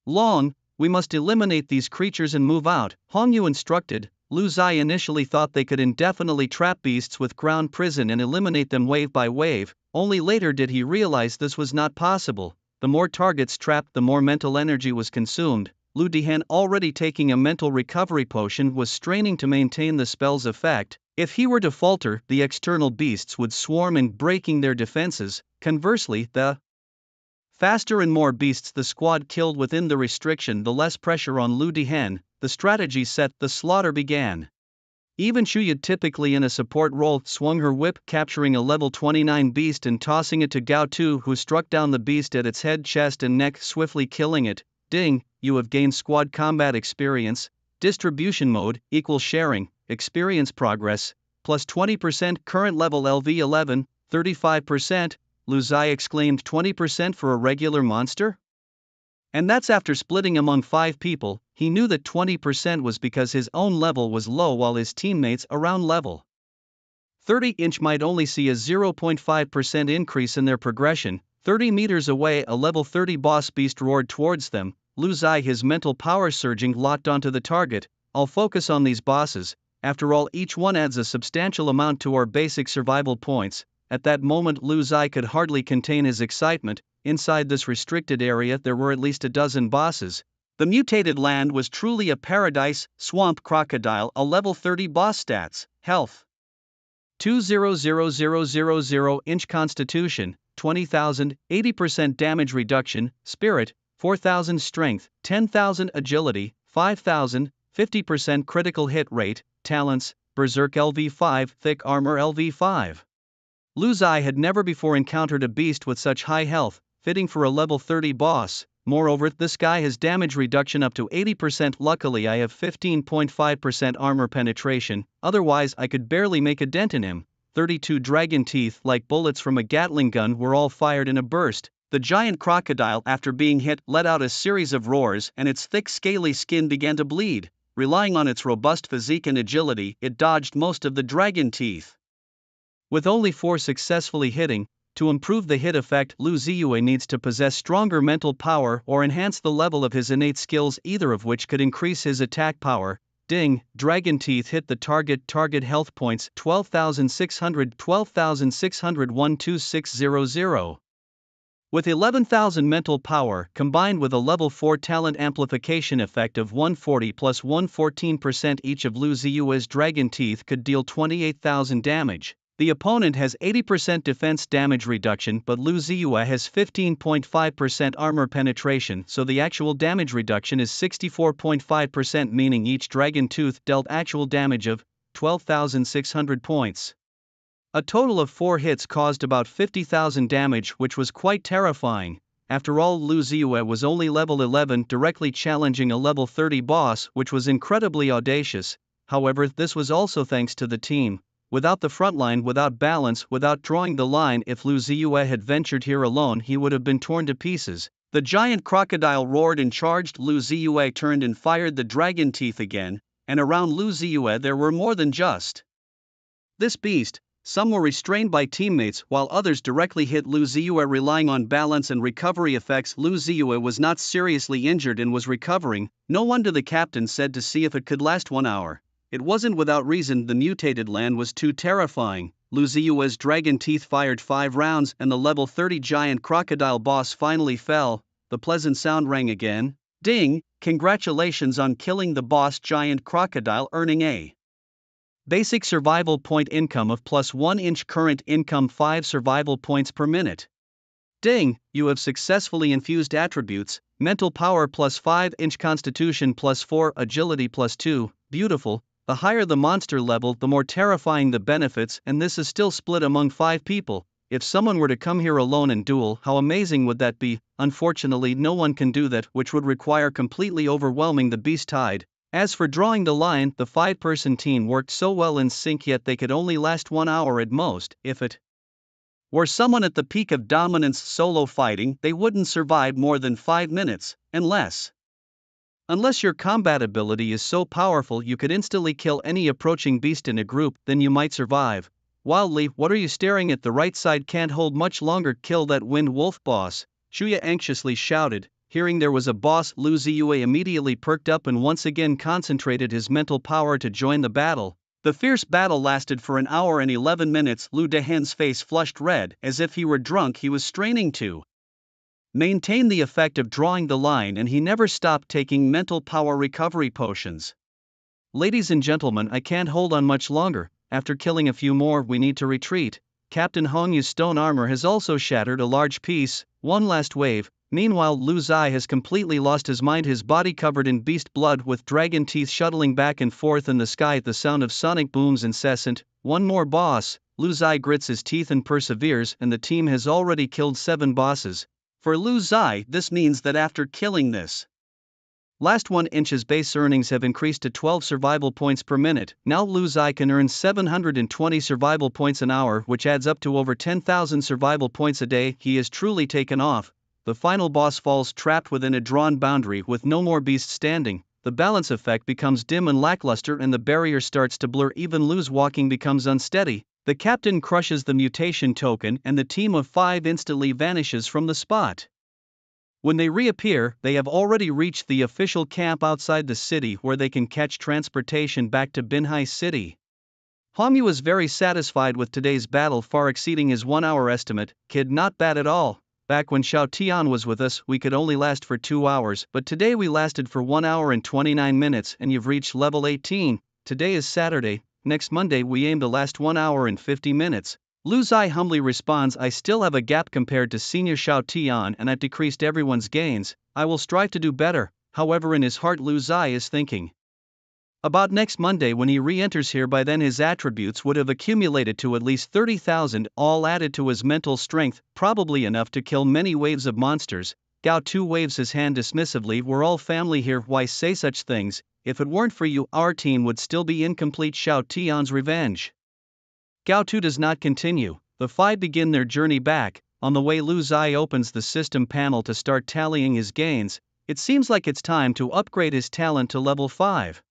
Speaker 1: long. "We must eliminate these creatures and move out," Hong Yu instructed. Lu Zai initially thought they could indefinitely trap beasts with ground prison and eliminate them wave by wave, only later did he realize this was not possible. The more targets trapped, the more mental energy was consumed. Lu Dihan, already taking a mental recovery potion, was straining to maintain the spell's effect. If he were to falter, the external beasts would swarm and breaking their defenses. Conversely, the faster and more beasts the squad killed within the restriction, the less pressure on Lu Dihan. The strategy set, the slaughter began. Even Shuya, typically in a support role, swung her whip, capturing a level 29 beast and tossing it to Gao Tu, who struck down the beast at its head, chest and neck, swiftly killing it. Ding, you have gained squad combat experience. Distribution mode, equal sharing, experience progress, plus 20%, current level LV11, 35%, Lu Zai exclaimed. 20% for a regular monster? And that's after splitting among 5 people. He knew that 20% was because his own level was low while his teammates around level 30-inch might only see a 0.5% increase in their progression. 30 meters away, a level 30 boss beast roared towards them. Lu Zai, his mental power surging, locked onto the target. I'll focus on these bosses. After all, each one adds a substantial amount to our basic survival points. At that moment, Lu Zai could hardly contain his excitement. Inside this restricted area, there were at least a dozen bosses. The mutated land was truly a paradise. Swamp Crocodile, a level 30 boss. Stats: health 200,000 inch, constitution 20,000, 80% damage reduction, spirit 4,000, strength 10,000, agility 5,000, 50% critical hit rate, talents berserk LV5, thick armor LV5. Lu Zai had never before encountered a beast with such high health, fitting for a level 30 boss. Moreover, this guy has damage reduction up to 80%. Luckily I have 15.5% armor penetration, otherwise I could barely make a dent in him. 32 dragon teeth, like bullets from a Gatling gun, were all fired in a burst. The giant crocodile, after being hit, let out a series of roars and its thick scaly skin began to bleed. Relying on its robust physique and agility, it dodged most of the dragon teeth. With only 4 successfully hitting, to improve the hit effect, Lu Ziyue needs to possess stronger mental power or enhance the level of his innate skills, either of which could increase his attack power. Ding, dragon teeth hit the target. Target health points 12,600, 12,600, 12600. With 11,000 mental power, combined with a level 4 talent amplification effect of 140 plus 114% each of Lu Ziyue's dragon teeth could deal 28,000 damage. The opponent has 80% defense damage reduction, but Lu Ziyue has 15.5% armor penetration, so the actual damage reduction is 64.5%, meaning each dragon tooth dealt actual damage of 12,600 points. A total of 4 hits caused about 50,000 damage, which was quite terrifying. After all, Lu Ziyue was only level 11, directly challenging a level 30 boss, which was incredibly audacious. However, this was also thanks to the team. Without the frontline, without balance, without drawing the line, if Lu Ziyue had ventured here alone, he would have been torn to pieces. The giant crocodile roared and charged. Lu Ziyue turned and fired the dragon teeth again, and around Lu Ziyue there were more than just this beast. Some were restrained by teammates, while others directly hit Lu Ziyue. Relying on balance and recovery effects, Lu Ziyue was not seriously injured and was recovering. No wonder the captain said to see if it could last 1 hour. It wasn't without reason. The mutated land was too terrifying. Lu Ziyue's dragon teeth fired 5 rounds and the level 30 giant crocodile boss finally fell. The pleasant sound rang again. Ding, congratulations on killing the boss giant crocodile, earning a basic survival point income of plus 1 inch, current income 5 survival points per minute. Ding, you have successfully infused attributes, mental power plus 5 inch, constitution plus 4, agility plus 2, beautiful. The higher the monster level, the more terrifying the benefits, and this is still split among 5 people. If someone were to come here alone and duel, how amazing would that be? Unfortunately, no one can do that, which would require completely overwhelming the beast tide. As for drawing the line, the 5-person team worked so well in sync, yet they could only last 1 hour at most. If it were someone at the peak of dominance solo fighting, they wouldn't survive more than 5 minutes, Unless your combat ability is so powerful you could instantly kill any approaching beast in a group, then you might survive. Wildly, what are you staring at? The right side can't hold much longer. Kill that wind wolf boss, Shuya anxiously shouted. Hearing there was a boss, Lu Ziyue immediately perked up and once again concentrated his mental power to join the battle. The fierce battle lasted for an hour and 11 minutes. Lu Dehen's face flushed red, as if he were drunk. He was straining to maintain the effect of drawing the line, and he never stopped taking mental power recovery potions. Ladies and gentlemen, I can't hold on much longer. After killing a few more, we need to retreat. Captain Hongyu's stone armor has also shattered a large piece. One last wave. Meanwhile, Lu Zai has completely lost his mind, his body covered in beast blood with dragon teeth shuttling back and forth in the sky at the sound of sonic booms incessant. One more boss. Lu Zai grits his teeth and perseveres, and the team has already killed 7 bosses. For Lu Zai, this means that after killing this last 1 inch, his base earnings have increased to 12 survival points per minute. Now Lu Zai can earn 720 survival points an hour, which adds up to over 10,000 survival points a day. He is truly taken off. The final boss falls trapped within a drawn boundary with no more beasts standing. The balance effect becomes dim and lackluster and the barrier starts to blur. Even Lu's walking becomes unsteady. The captain crushes the mutation token and the team of 5 instantly vanishes from the spot. When they reappear, they have already reached the official camp outside the city where they can catch transportation back to Binhai City. Hongyu is very satisfied with today's battle, far exceeding his 1-hour estimate. Kid, not bad at all. Back when Xiao Tian was with us, we could only last for 2 hours, but today we lasted for 1 hour and 29 minutes and you've reached level 18. Today is Saturday, next Monday we aim to last 1 hour and 50 minutes. Lu Zai humbly responds, I still have a gap compared to senior Xiao Tian and I've decreased everyone's gains. I will strive to do better. However, in his heart Lu Zai is thinking about next Monday when he re-enters here. By then his attributes would have accumulated to at least 30,000, all added to his mental strength, probably enough to kill many waves of monsters. Gao Tu waves his hand dismissively. We're all family here, why say such things? If it weren't for you, our team would still be incomplete. Xiao Tian's revenge. Gao Tu does not continue. The 5 begin their journey back. On the way, Lu Zai opens the system panel to start tallying his gains. It seems like it's time to upgrade his talent to level 5.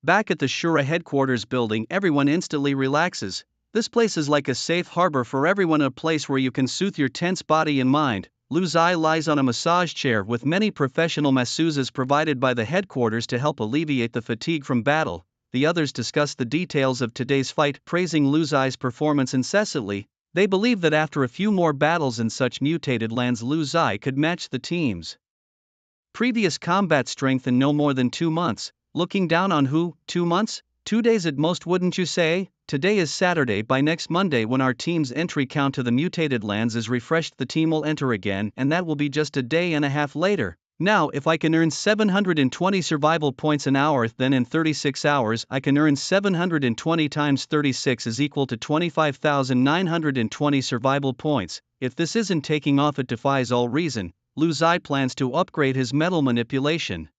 Speaker 1: Back at the Shura headquarters building, everyone instantly relaxes. This place is like a safe harbor for everyone, a place where you can soothe your tense body and mind. Lu Zai lies on a massage chair with many professional masseuses provided by the headquarters to help alleviate the fatigue from battle. The others discuss the details of today's fight, praising Lu Zai's performance incessantly. They believe that after a few more battles in such mutated lands, Lu Zai could match the team's previous combat strength in no more than 2 months. Looking down on who? 2 months? 2 days at most, wouldn't you say? Today is Saturday. By next Monday, when our team's entry count to the mutated lands is refreshed, the team will enter again, and that will be just a day and a half later. Now, if I can earn 720 survival points an hour, then in 36 hours I can earn 720 times 36 is equal to 25,920 survival points. If this isn't taking off, it defies all reason. Lu Zai plans to upgrade his metal manipulation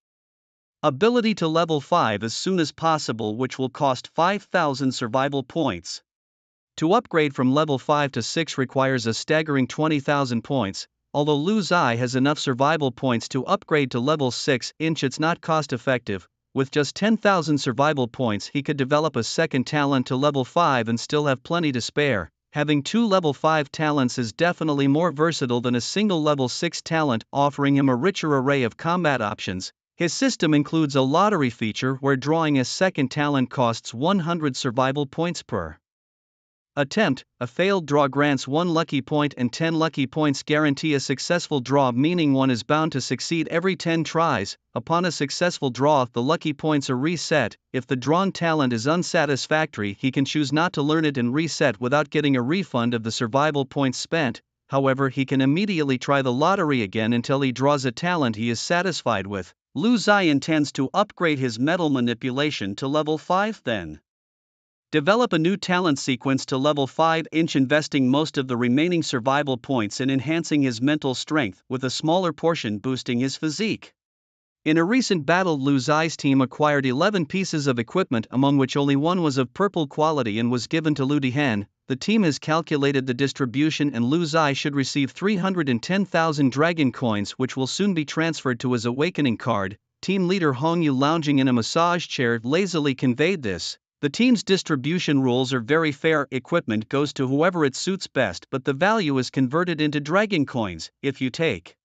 Speaker 1: ability to level 5 as soon as possible, which will cost 5,000 survival points. To upgrade from level 5 to 6 requires a staggering 20,000 points. Although Lu Zai has enough survival points to upgrade to level 6, it's not cost effective. With just 10,000 survival points, he could develop a second talent to level 5 and still have plenty to spare. Having 2 level 5 talents is definitely more versatile than a single level 6 talent, offering him a richer array of combat options. His system includes a lottery feature where drawing a second talent costs 100 survival points per attempt. A failed draw grants 1 lucky point and 10 lucky points guarantee a successful draw, meaning one is bound to succeed every 10 tries. Upon a successful draw, the lucky points are reset. If the drawn talent is unsatisfactory, he can choose not to learn it and reset without getting a refund of the survival points spent. However, he can immediately try the lottery again until he draws a talent he is satisfied with. Lu Zai intends to upgrade his metal manipulation to level 5, then develop a new talent sequence to level 5, investing most of the remaining survival points in enhancing his mental strength, with a smaller portion boosting his physique. In a recent battle, Lu Zai's team acquired 11 pieces of equipment, among which only 1 was of purple quality and was given to Lu Dihen. The team has calculated the distribution and Lu Zai should receive 310,000 dragon coins, which will soon be transferred to his awakening card. Team leader Hongyu, lounging in a massage chair, lazily conveyed this. The team's distribution rules are very fair. Equipment goes to whoever it suits best, but the value is converted into dragon coins. If you take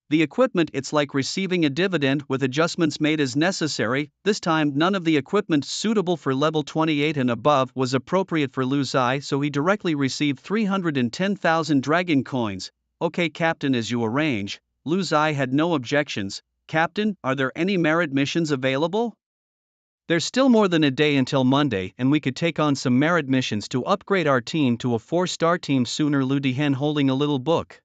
Speaker 1: The equipment, it's like receiving a dividend with adjustments made as necessary. This time none of the equipment suitable for level 28 and above was appropriate for Lu Zai, so he directly received 310,000 dragon coins. Okay Captain, as you arrange. Lu Zai had no objections. Captain, are there any merit missions available? There's still more than a day until Monday, and we could take on some merit missions to upgrade our team to a 4-star team sooner. Lu Dihen, holding a little book,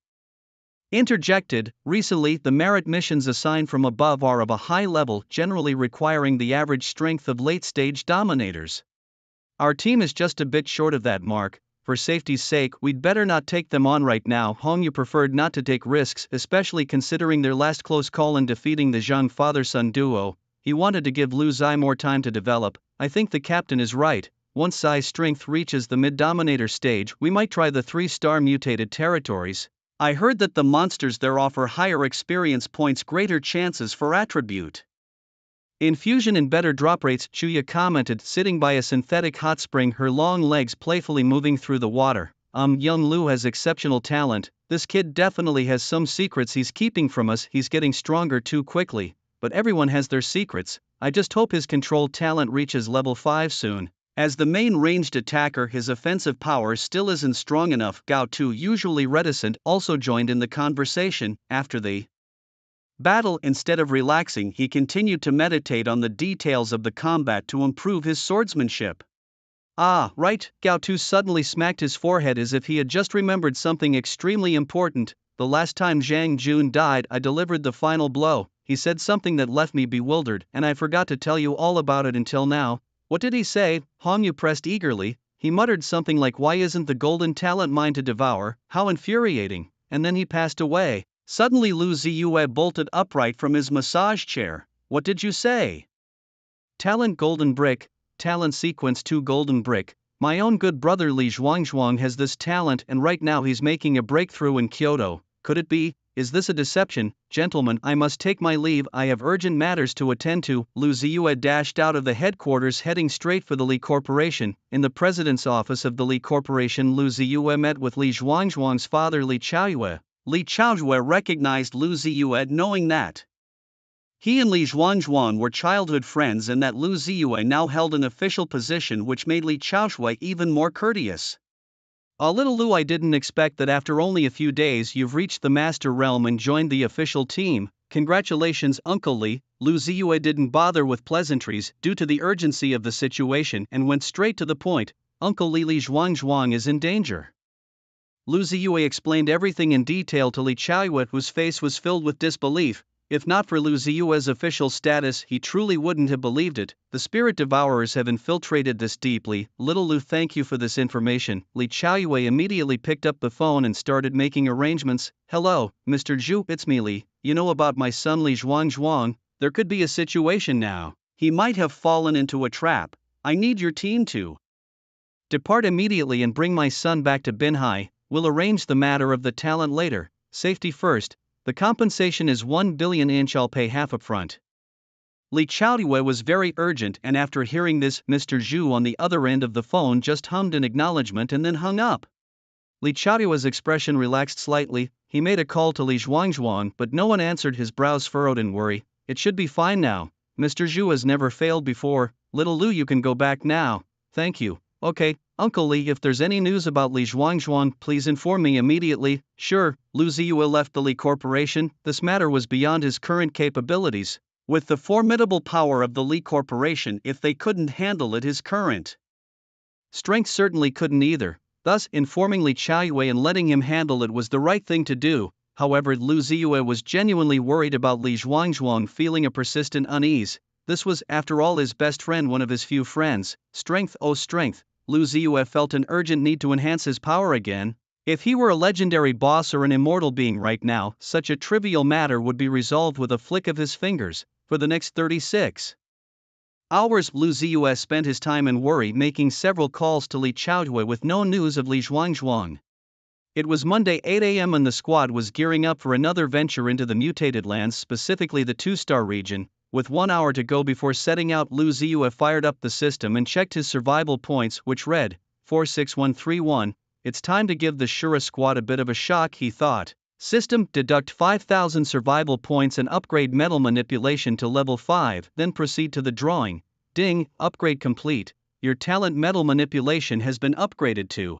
Speaker 1: interjected. Recently, the merit missions assigned from above are of a high level, generally requiring the average strength of late-stage dominators. Our team is just a bit short of that mark. For safety's sake, we'd better not take them on right now. Hong Yu preferred not to take risks, especially considering their last close call in defeating the Zhang father-son duo. He wanted to give Lu Zai more time to develop. I think the captain is right. Once Zai's strength reaches the mid-dominator stage, we might try the 3-star mutated territories. I heard that the monsters there offer higher experience points, greater chances for attribute infusion, and better drop rates, Chuya commented, sitting by a synthetic hot spring, her long legs playfully moving through the water. Young Lu has exceptional talent. This kid definitely has some secrets he's keeping from us. He's getting stronger too quickly, but everyone has their secrets. I just hope his control talent reaches level 5 soon. As the main ranged attacker, his offensive power still isn't strong enough. Gao Tu, usually reticent, also joined in the conversation. After the battle, instead of relaxing, he continued to meditate on the details of the combat to improve his swordsmanship. Ah, right, Gao Tu suddenly smacked his forehead as if he had just remembered something extremely important. The last time Zhang Jun died, I delivered the final blow. He said something that left me bewildered, and I forgot to tell you all about it until now. What did he say? Hong Yu pressed eagerly. He muttered something like, why isn't the golden talent mine to devour? How infuriating. And then he passed away. Suddenly Lu Ziyue bolted upright from his massage chair. What did you say? Talent golden brick, talent sequence 2 golden brick. My own good brother Li Zhuangzhuang has this talent, and right now he's making a breakthrough in Kyoto. Could it be? Is this a deception? Gentlemen, I must take my leave. I have urgent matters to attend to. Lu Ziyue dashed out of the headquarters, heading straight for the Li Corporation. In the president's office of the Li Corporation, Lu Ziyue met with Li Zhuangzhuang's father Li Chaoyue. Li Chaoyue recognized Lu Ziyue, knowing that he and Li Zhuangzhuang were childhood friends and that Lu Ziyue now held an official position, which made Li Chaoyue even more courteous. Little Lu, I didn't expect that after only a few days you've reached the Master Realm and joined the official team. Congratulations, Uncle Li. Lu Ziyue didn't bother with pleasantries due to the urgency of the situation and went straight to the point. Uncle Li, Li Zhuangzhuang is in danger. Lu Ziyue explained everything in detail to Li Chaoyue, whose face was filled with disbelief. If not for Lu Ziyue's official status, he truly wouldn't have believed it. The spirit devourers have infiltrated this deeply. Little Lu, thank you for this information. Li Chaoyue immediately picked up the phone and started making arrangements. Hello, Mr. Zhu, it's me Li. You know about my son Li Zhuangzhuang? There could be a situation now. He might have fallen into a trap. I need your team to depart immediately and bring my son back to Binhai. We'll arrange the matter of the talent later. Safety first. The compensation is 1 billion inch. I'll pay half upfront. Li Chaoyue was very urgent, and after hearing this, Mr. Zhu on the other end of the phone just hummed an acknowledgement and then hung up. Li Chaoyue's expression relaxed slightly. He made a call to Li Zhuangzhuang, but no one answered. His brows furrowed in worry. It should be fine now. Mr. Zhu has never failed before. Little Lu, you can go back now. Thank you. Okay, Uncle Li, if there's any news about Li Zhuangzhuang, please inform me immediately. Sure. Lu Ziyue left the Li Corporation. This matter was beyond his current capabilities. With the formidable power of the Li Corporation, if they couldn't handle it, his current strength certainly couldn't either. Thus, informing Li Chaoyue and letting him handle it was the right thing to do. However, Lu Ziyue was genuinely worried about Li Zhuangzhuang, feeling a persistent unease. This was, after all, his best friend, one of his few friends. Strength, oh strength. Lu Ziyue felt an urgent need to enhance his power again. If he were a legendary boss or an immortal being right now, such a trivial matter would be resolved with a flick of his fingers. For the next 36 hours, Lu Ziyue spent his time in worry, making several calls to Li Chaoyue with no news of Li Zhuangzhuang. It was Monday 8 a.m. and the squad was gearing up for another venture into the mutated lands, specifically the 2-star region. With 1 hour to go before setting out, Lu Ziyue fired up the system and checked his survival points, which read 46131. It's time to give the Shura squad a bit of a shock, he thought. System: deduct 5,000 survival points and upgrade metal manipulation to level 5, then proceed to the drawing. Ding, upgrade complete. Your talent metal manipulation has been upgraded to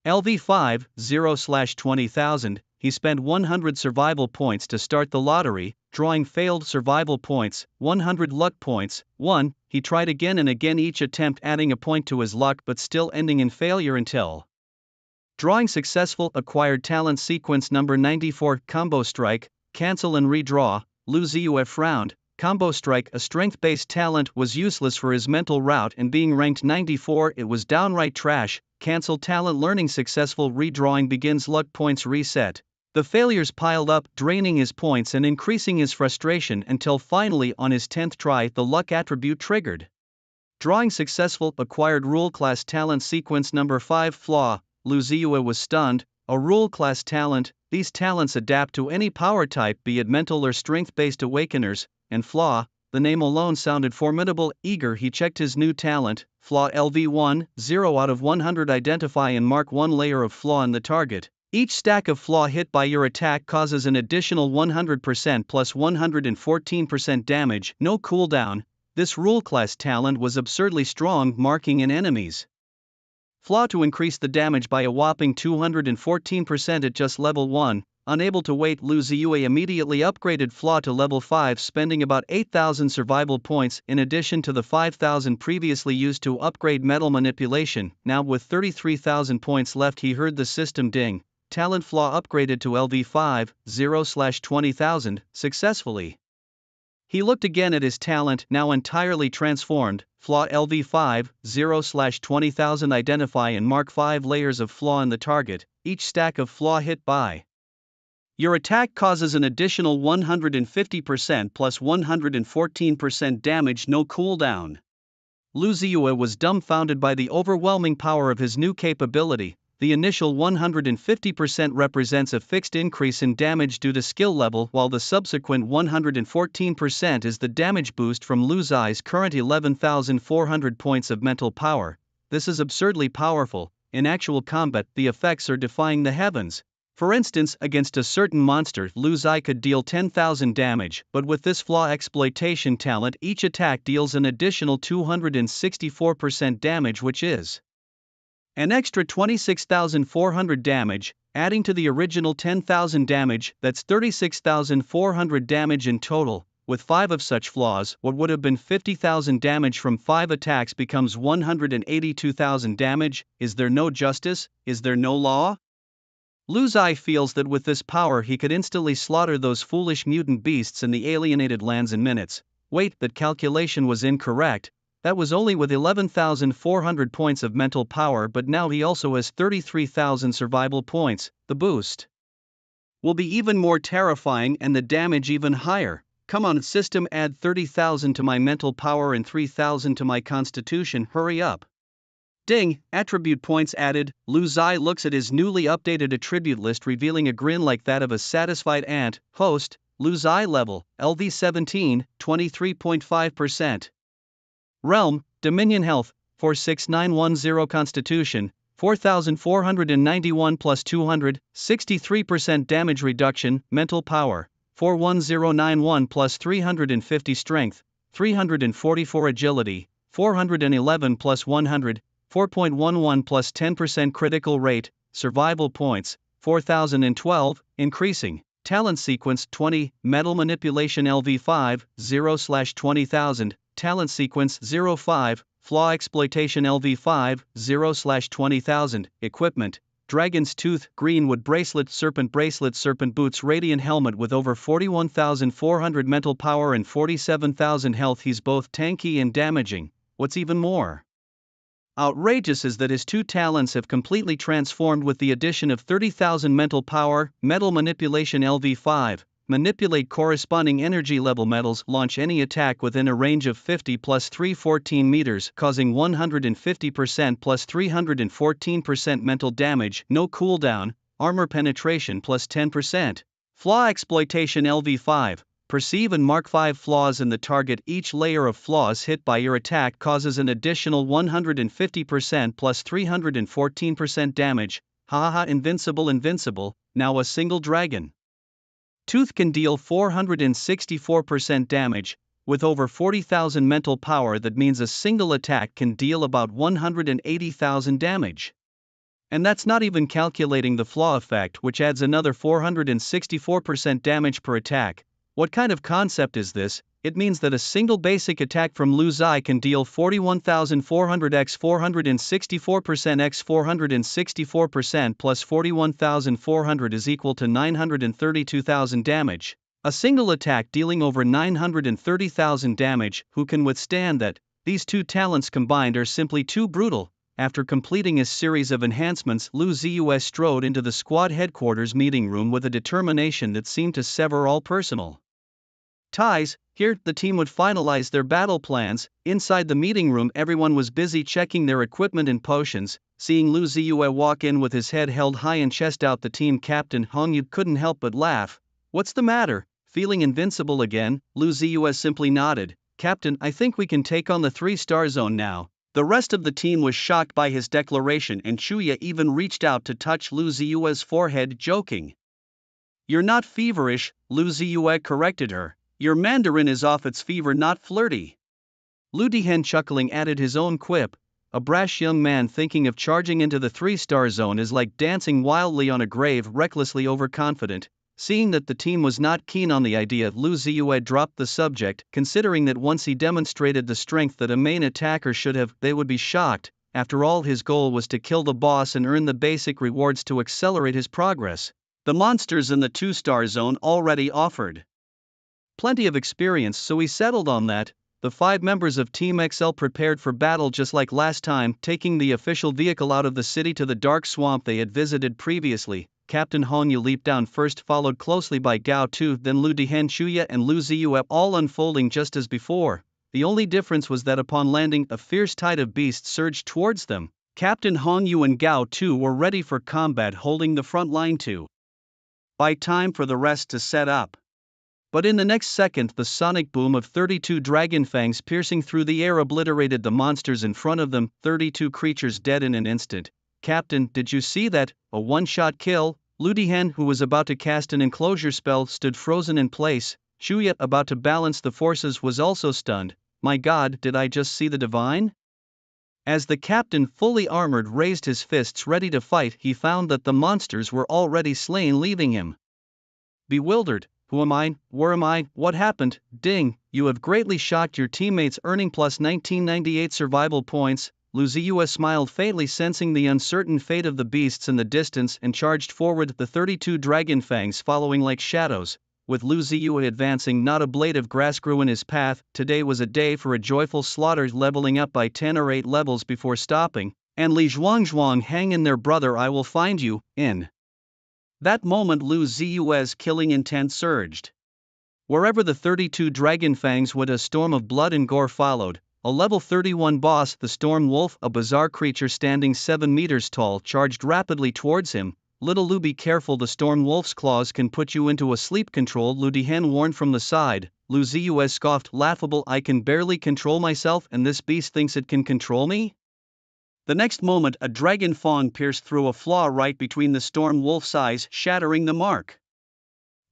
Speaker 1: LV5, 0/20,000. He spent 100 survival points to start the lottery, drawing failed survival points, 100 luck points. 1. He tried again and again, each attempt adding a point to his luck but still ending in failure until drawing successful. Acquired talent sequence number 94, Combo Strike, cancel and redraw. Lu Ziyue frowned. Combo Strike, a strength-based talent, was useless for his mental route, and being ranked 94, it was downright trash. Cancel talent. Learning successful. Redrawing begins. Luck points reset. The failures piled up, draining his points and increasing his frustration until finally on his 10th try the luck attribute triggered. Drawing successful. Acquired rule class talent sequence number 5, Flaw. Lu Ziyue was stunned. A rule class talent. These talents adapt to any power type, be it mental or strength-based awakeners. And Flaw, the name alone sounded formidable. Eager, he checked his new talent, Flaw LV1, 0 out of 100. Identify and mark one layer of flaw in the target. Each stack of flaw hit by your attack causes an additional 100% plus 114% damage, no cooldown. This rule class talent was absurdly strong, marking in enemies flaw to increase the damage by a whopping 214% at just level 1. Unable to wait, Lu Ziyue immediately upgraded Flaw to level 5, spending about 8,000 survival points in addition to the 5,000 previously used to upgrade metal manipulation. Now with 33,000 points left, he heard the system ding. Talent Flaw upgraded to LV5, 0/20,000, successfully. He looked again at his talent, now entirely transformed, Flaw LV5, 0/20,000. Identify and mark 5 layers of flaw in the target. Each stack of flaw hit by your attack causes an additional 150% plus 114% damage, no cooldown. Lu Ziyue was dumbfounded by the overwhelming power of his new capability. The initial 150% represents a fixed increase in damage due to skill level, while the subsequent 114% is the damage boost from Lu Ziyue's current 11,400 points of mental power. This is absurdly powerful. In actual combat, the effects are defying the heavens. For instance, against a certain monster, Lu Ziyue could deal 10,000 damage, but with this flaw exploitation talent, each attack deals an additional 264% damage, which is an extra 26,400 damage, adding to the original 10,000 damage. That's 36,400 damage in total. With 5 of such flaws, what would have been 50,000 damage from 5 attacks becomes 182,000 damage. Is there no justice? Is there no law? Lu Ziyue feels that with this power he could instantly slaughter those foolish mutant beasts in the alienated lands in minutes. Wait, that calculation was incorrect. That was only with 11,400 points of mental power, but now he also has 33,000 survival points. The boost will be even more terrifying and the damage even higher. Come on system, add 30,000 to my mental power and 3,000 to my constitution, hurry up. Ding, attribute points added. Lu Ziyue looks at his newly updated attribute list, revealing a grin like that of a satisfied ant. Host, Lu Ziyue level, LV17, 23.5%. Realm, Dominion Health, 46910. Constitution, 4,491 plus 200, 63% damage reduction. Mental power, 41091 plus 350 strength, 344 agility, 411 plus 100, 4.11 plus 10% critical rate. Survival points, 4,012, increasing. Talent sequence 20, Metal Manipulation LV5, 0/20,000. Talent sequence 05, Flaw Exploitation LV5, 0/20,000. Equipment, Dragon's Tooth, Greenwood Bracelet, Serpent Boots, Radiant Helmet with over 41,400 mental power and 47,000 health. He's both tanky and damaging. What's even more outrageous is that his 2 talents have completely transformed with the addition of 30,000 mental power. Metal Manipulation LV5, manipulate corresponding energy level metals, launch any attack within a range of 50 plus 314 meters, causing 150% plus 314% mental damage, no cooldown. Armor penetration plus 10%. Flaw Exploitation LV5, perceive and mark 5 flaws in the target. Each layer of flaws hit by your attack causes an additional 150% plus 314% damage. Haha, invincible, now a single dragon. Tooth can deal 464% damage, with over 40,000 mental power. That means a single attack can deal about 180,000 damage. And that's not even calculating the flaw effect, which adds another 464% damage per attack. What kind of concept is this? It means that a single basic attack from Lu Zai can deal 41,400 x 464% x 464% plus 41,400 is equal to 932,000 damage. A single attack dealing over 930,000 damage. Who can withstand that? These two talents combined are simply too brutal. After completing a series of enhancements, Lu Ziyu strode into the squad headquarters meeting room with a determination that seemed to sever all personal ties. Here, the team would finalize their battle plans. Inside the meeting room, everyone was busy checking their equipment and potions. Seeing Lu Ziyu walk in with his head held high and chest out, the team captain Hong Yu couldn't help but laugh. What's the matter? Feeling invincible again? Lu Ziyu simply nodded. Captain, I think we can take on the 3-star zone now. The rest of the team was shocked by his declaration, and Chuya even reached out to touch Lu Ziyue's forehead, joking. You're not feverish, Lu Ziyue corrected her. Your Mandarin is off its fever, not flirty. Lu Dihen, chuckling, added his own quip. A brash young man thinking of charging into the 3-star zone is like dancing wildly on a grave, recklessly overconfident. Seeing that the team was not keen on the idea, Lu Ziyue dropped the subject, considering that once he demonstrated the strength that a main attacker should have, they would be shocked. After all, his goal was to kill the boss and earn the basic rewards to accelerate his progress. The monsters in the 2-star zone already offered plenty of experience, so he settled on that. The 5 members of Team XL prepared for battle just like last time, taking the official vehicle out of the city to the dark swamp they had visited previously. Captain Hong Yu leaped down first, followed closely by Gao Tu, then Lu Dihen, Chuya and Lu Ziyu, all unfolding just as before. The only difference was that upon landing, a fierce tide of beasts surged towards them. Captain Hong Yu and Gao Tu were ready for combat, holding the front line to buy time for the rest to set up. But in the next second, the sonic boom of 32 dragon fangs piercing through the air obliterated the monsters in front of them, 32 creatures dead in an instant. Captain, did you see that? A one-shot kill? Lu Dihen, who was about to cast an enclosure spell, stood frozen in place. Chuya, about to balance the forces, was also stunned. My god, did I just see the divine? As the captain, fully armored, raised his fists ready to fight, he found that the monsters were already slain, leaving him bewildered. Who am I? Where am I? What happened? Ding, you have greatly shocked your teammates, earning plus 1998 survival points. Lu Ziyu smiled faintly, sensing the uncertain fate of the beasts in the distance, and charged forward, the 32 dragon fangs following like shadows. With Lu Ziyu advancing, not a blade of grass grew in his path. Today was a day for a joyful slaughter, leveling up by 10 or 8 levels before stopping. And Li Zhuangzhuang, hang in there brother, I will find you. In that moment, Lu Ziyue's killing intent surged. Wherever the 32 dragon fangs went, a storm of blood and gore followed. A level 31 boss, the Storm Wolf, a bizarre creature standing 7 meters tall, charged rapidly towards him. Little Lu, be careful, the Storm Wolf's claws can put you into a sleep control, Lu Dihen warned from the side. Lu Ziyu scoffed, laughable, I can barely control myself and this beast thinks it can control me? The next moment, a dragon fang pierced through a flaw right between the Storm Wolf's eyes, shattering the mark.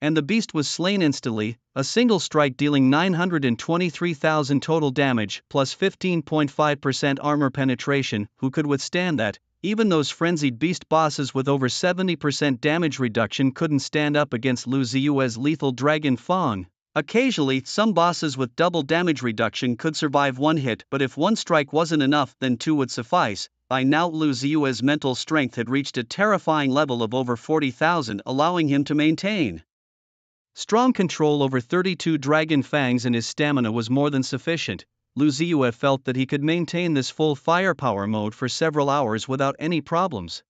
Speaker 1: And the beast was slain instantly, a single strike dealing 923,000 total damage, plus 15.5% armor penetration. Who could withstand that? Even those frenzied beast bosses with over 70% damage reduction couldn't stand up against Lu Ziyue's lethal dragon fang. Occasionally, some bosses with double damage reduction could survive one hit, but if one strike wasn't enough, then 2 would suffice. By now, Lu Ziyue's mental strength had reached a terrifying level of over 40,000, allowing him to maintain strong control over 32 dragon fangs, and his stamina was more than sufficient. Lu Ziyu felt that he could maintain this full firepower mode for several hours without any problems.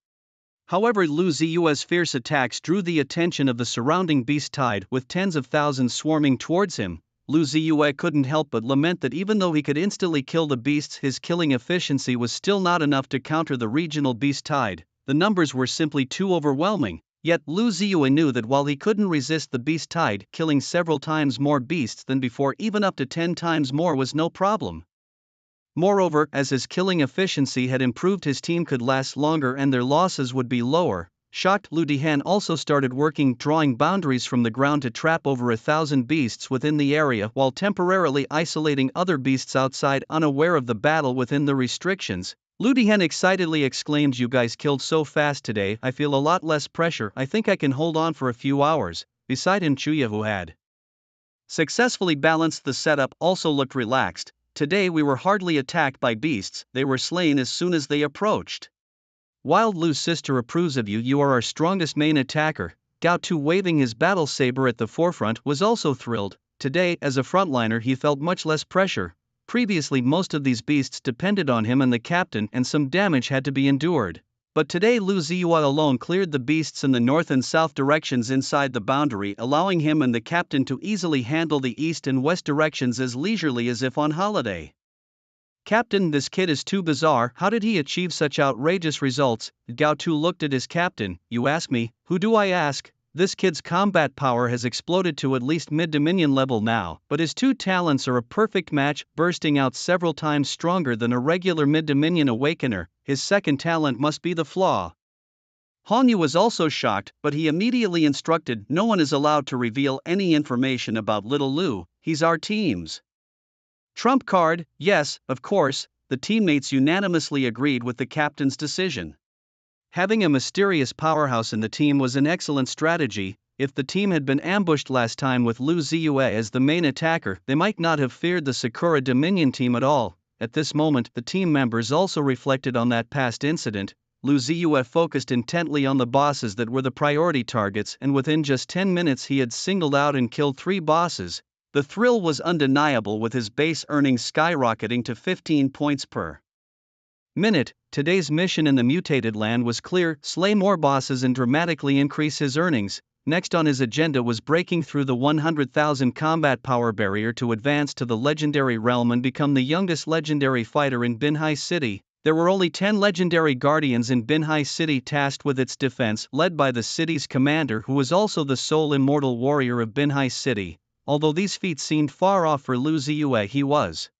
Speaker 1: However, Lu Ziyue's fierce attacks drew the attention of the surrounding beast tide, with tens of thousands swarming towards him. Lu Ziyue couldn't help but lament that even though he could instantly kill the beasts, his killing efficiency was still not enough to counter the regional beast tide. The numbers were simply too overwhelming. Yet Lu Ziyue knew that while he couldn't resist the beast tide, killing several times more beasts than before, even up to 10 times more, was no problem. Moreover, as his killing efficiency had improved, his team could last longer and their losses would be lower. Shocked, Lu Dihan also started working, drawing boundaries from the ground to trap over 1,000 beasts within the area while temporarily isolating other beasts outside, unaware of the battle within the restrictions. Lu Dihan excitedly exclaimed, "You guys killed so fast today, I feel a lot less pressure, I think I can hold on for a few hours." Beside him, Chuya, who had successfully balanced the setup, also looked relaxed. "Today we were hardly attacked by beasts, they were slain as soon as they approached." Wild Lu's sister approves of you, "You are our strongest main attacker." Gao Tu, waving his battle saber at the forefront, was also thrilled. Today, as a frontliner, he felt much less pressure. Previously, most of these beasts depended on him and the captain, and some damage had to be endured. But today Lu Ziyue alone cleared the beasts in the north and south directions inside the boundary, allowing him and the captain to easily handle the east and west directions as leisurely as if on holiday. "Captain, this kid is too bizarre, how did he achieve such outrageous results?" Gao Tu looked at his captain. "You ask me, who do I ask? This kid's combat power has exploded to at least mid-dominion level now, but his two talents are a perfect match, bursting out several times stronger than a regular mid-dominion awakener. His second talent must be the flaw." Hanyu was also shocked, but he immediately instructed, "No one is allowed to reveal any information about little Lu, he's our team's trump card." Yes, of course, the teammates unanimously agreed with the captain's decision. Having a mysterious powerhouse in the team was an excellent strategy. If the team had been ambushed last time with Lu Ziyue as the main attacker, they might not have feared the Sakura Dominion team at all. At this moment, the team members also reflected on that past incident. Lu Ziyue focused intently on the bosses that were the priority targets, and within just 10 minutes he had singled out and killed 3 bosses. The thrill was undeniable, with his base earnings skyrocketing to 15 points per minute. Today's mission in the mutated land was clear: slay more bosses and dramatically increase his earnings. Next on his agenda was breaking through the 100,000 combat power barrier to advance to the legendary realm and become the youngest legendary fighter in Binhai City. There were only 10 legendary guardians in Binhai City tasked with its defense, led by the city's commander, who was also the sole immortal warrior of Binhai City. Although these feats seemed far off for Lu Ziyue, he was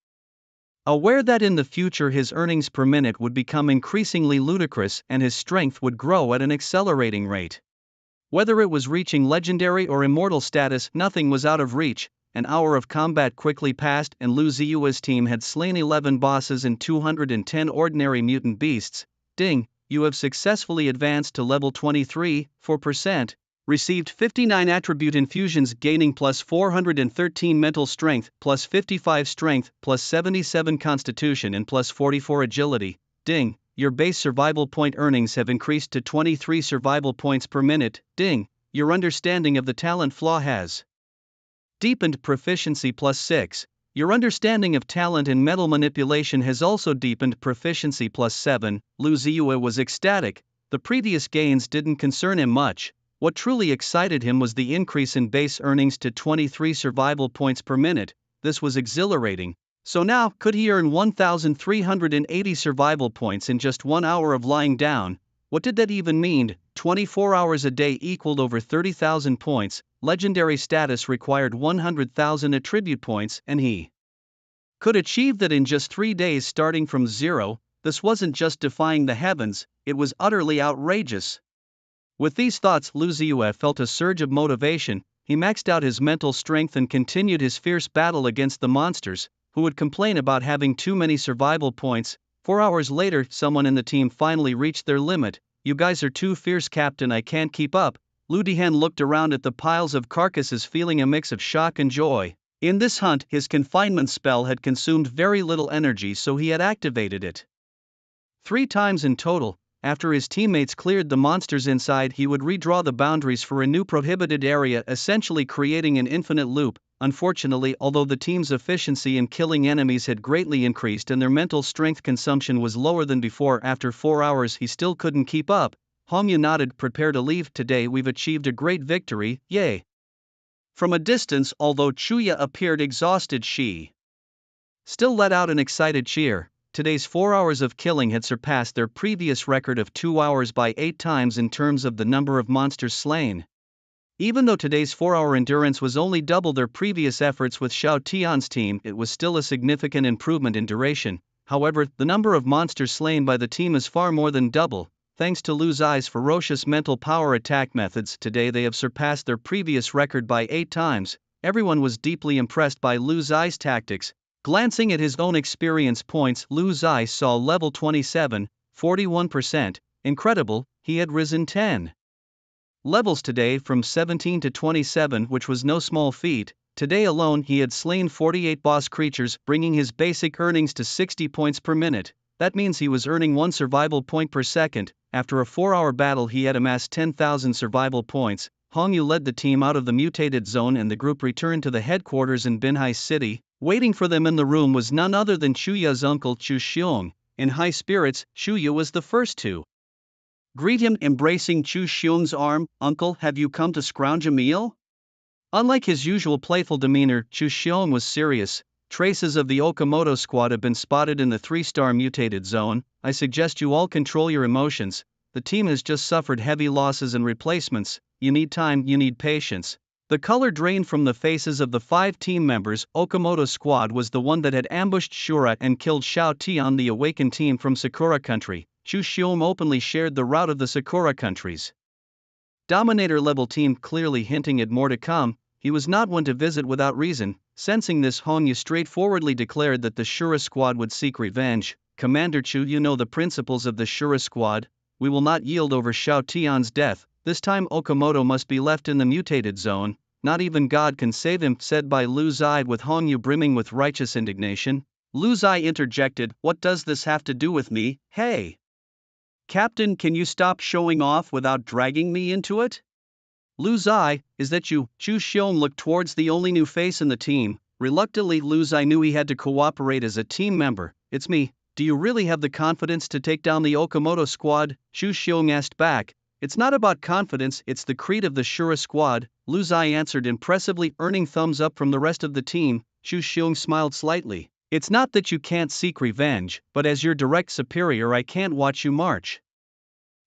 Speaker 1: aware that in the future his earnings per minute would become increasingly ludicrous and his strength would grow at an accelerating rate. Whether it was reaching legendary or immortal status, nothing was out of reach. An hour of combat quickly passed and Lu Ziyue's team had slain 11 bosses and 210 ordinary mutant beasts. Ding, you have successfully advanced to level 23, 4%. Received 59 attribute infusions, gaining plus 413 mental strength, plus 55 strength, plus 77 constitution and plus 44 agility. Ding, your base survival point earnings have increased to 23 survival points per minute. Ding, your understanding of the talent flaw has deepened, proficiency plus 6. Your understanding of talent in metal manipulation has also deepened, proficiency plus 7. Lu Ziyue was ecstatic. The previous gains didn't concern him much. What truly excited him was the increase in base earnings to 23 survival points per minute. This was exhilarating. So now, could he earn 1,380 survival points in just 1 hour of lying down? What did that even mean? 24 hours a day equaled over 30,000 points. Legendary status required 100,000 attribute points, and he could achieve that in just 3 days starting from zero. This wasn't just defying the heavens, it was utterly outrageous. With these thoughts, Lu Ziyue felt a surge of motivation. He maxed out his mental strength and continued his fierce battle against the monsters, who would complain about having too many survival points. 4 hours later, someone in the team finally reached their limit. "You guys are too fierce, Captain, I can't keep up." Lu Dihan looked around at the piles of carcasses, feeling a mix of shock and joy. In this hunt, his confinement spell had consumed very little energy, so he had activated it 3 times in total. After his teammates cleared the monsters inside, he would redraw the boundaries for a new prohibited area, essentially creating an infinite loop. Unfortunately, although the team's efficiency in killing enemies had greatly increased and their mental strength consumption was lower than before, after 4 hours he still couldn't keep up. Hongyu nodded. "Prepare to leave. Today we've achieved a great victory, yay." From a distance, although Chuya appeared exhausted, she still let out an excited cheer. Today's 4 hours of killing had surpassed their previous record of 2 hours by 8 times in terms of the number of monsters slain. Even though today's 4-hour endurance was only double their previous efforts with Xiao Tian's team, it was still a significant improvement in duration. However, the number of monsters slain by the team is far more than double. Thanks to Lu Zai's ferocious mental power attack methods, today they have surpassed their previous record by 8 times. Everyone was deeply impressed by Lu Zai's tactics. Glancing at his own experience points, Lu Zai saw level 27, 41%. Incredible, he had risen 10 levels today from 17 to 27, which was no small feat. Today alone he had slain 48 boss creatures, bringing his basic earnings to 60 points per minute. That means he was earning 1 survival point per second. After a 4-hour battle he had amassed 10,000 survival points. Hongyu led the team out of the mutated zone and the group returned to the headquarters in Binhai City. Waiting for them in the room was none other than Chuya's uncle Chu Xiong. In high spirits, Chuya was the first to greet him, embracing Chu Xiong's arm. "Uncle, have you come to scrounge a meal?" Unlike his usual playful demeanor, Chu Xiong was serious. "Traces of the Okamoto squad have been spotted in the 3-star mutated zone. I suggest you all control your emotions. The team has just suffered heavy losses and replacements. You need time, you need patience." The color drained from the faces of the 5 team members. Okamoto squad was the one that had ambushed Shura and killed Xiao Tian, the awakened team from Sakura country. Chu Xiong openly shared the route of the Sakura countries Dominator level team, clearly hinting at more to come. He was not one to visit without reason. Sensing this, Hongyu straightforwardly declared that the Shura squad would seek revenge. "Commander Chu, you know the principles of the Shura squad. We will not yield over Xiao Tian's death. This time Okamoto must be left in the mutated zone. Not even God can save him," said by Lu Zai, with Hongyu brimming with righteous indignation. Lu Zai interjected, "What does this have to do with me? Hey, Captain, can you stop showing off without dragging me into it?" "Lu Zai, is that you?" Chu Xiong looked towards the only new face in the team. Reluctantly, Lu Zai knew he had to cooperate as a team member. "It's me. Do you really have the confidence to take down the Okamoto squad?" Chu Xiong asked back. "It's not about confidence, it's the creed of the Shura squad," Lu Zai answered impressively, earning thumbs up from the rest of the team. Chu Xiong smiled slightly. "It's not that you can't seek revenge, but as your direct superior I can't watch you march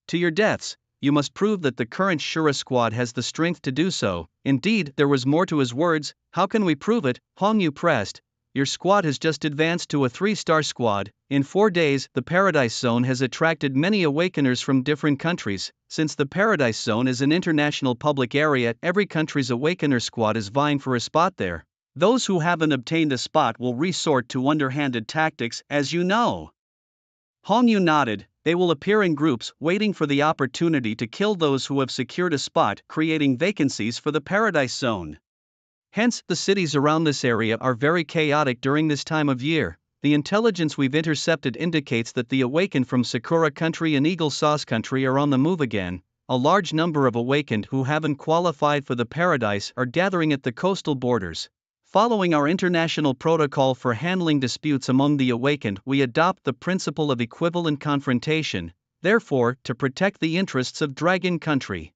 Speaker 1: to your deaths. You must prove that the current Shura squad has the strength to do so." Indeed, there was more to his words. "How can we prove it?" Hongyu pressed. "Your squad has just advanced to a 3-star squad. In 4 days, the Paradise Zone has attracted many awakeners from different countries. Since the Paradise Zone is an international public area, every country's awakener squad is vying for a spot there. Those who haven't obtained a spot will resort to underhanded tactics, as you know." Hongyu nodded. "They will appear in groups, waiting for the opportunity to kill those who have secured a spot, creating vacancies for the Paradise Zone. Hence, the cities around this area are very chaotic during this time of year. The intelligence we've intercepted indicates that the awakened from Sakura country and Eagle Sauce country are on the move again. A large number of awakened who haven't qualified for the Paradise are gathering at the coastal borders. Following our international protocol for handling disputes among the awakened, we adopt the principle of equivalent confrontation. Therefore, to protect the interests of Dragon Country,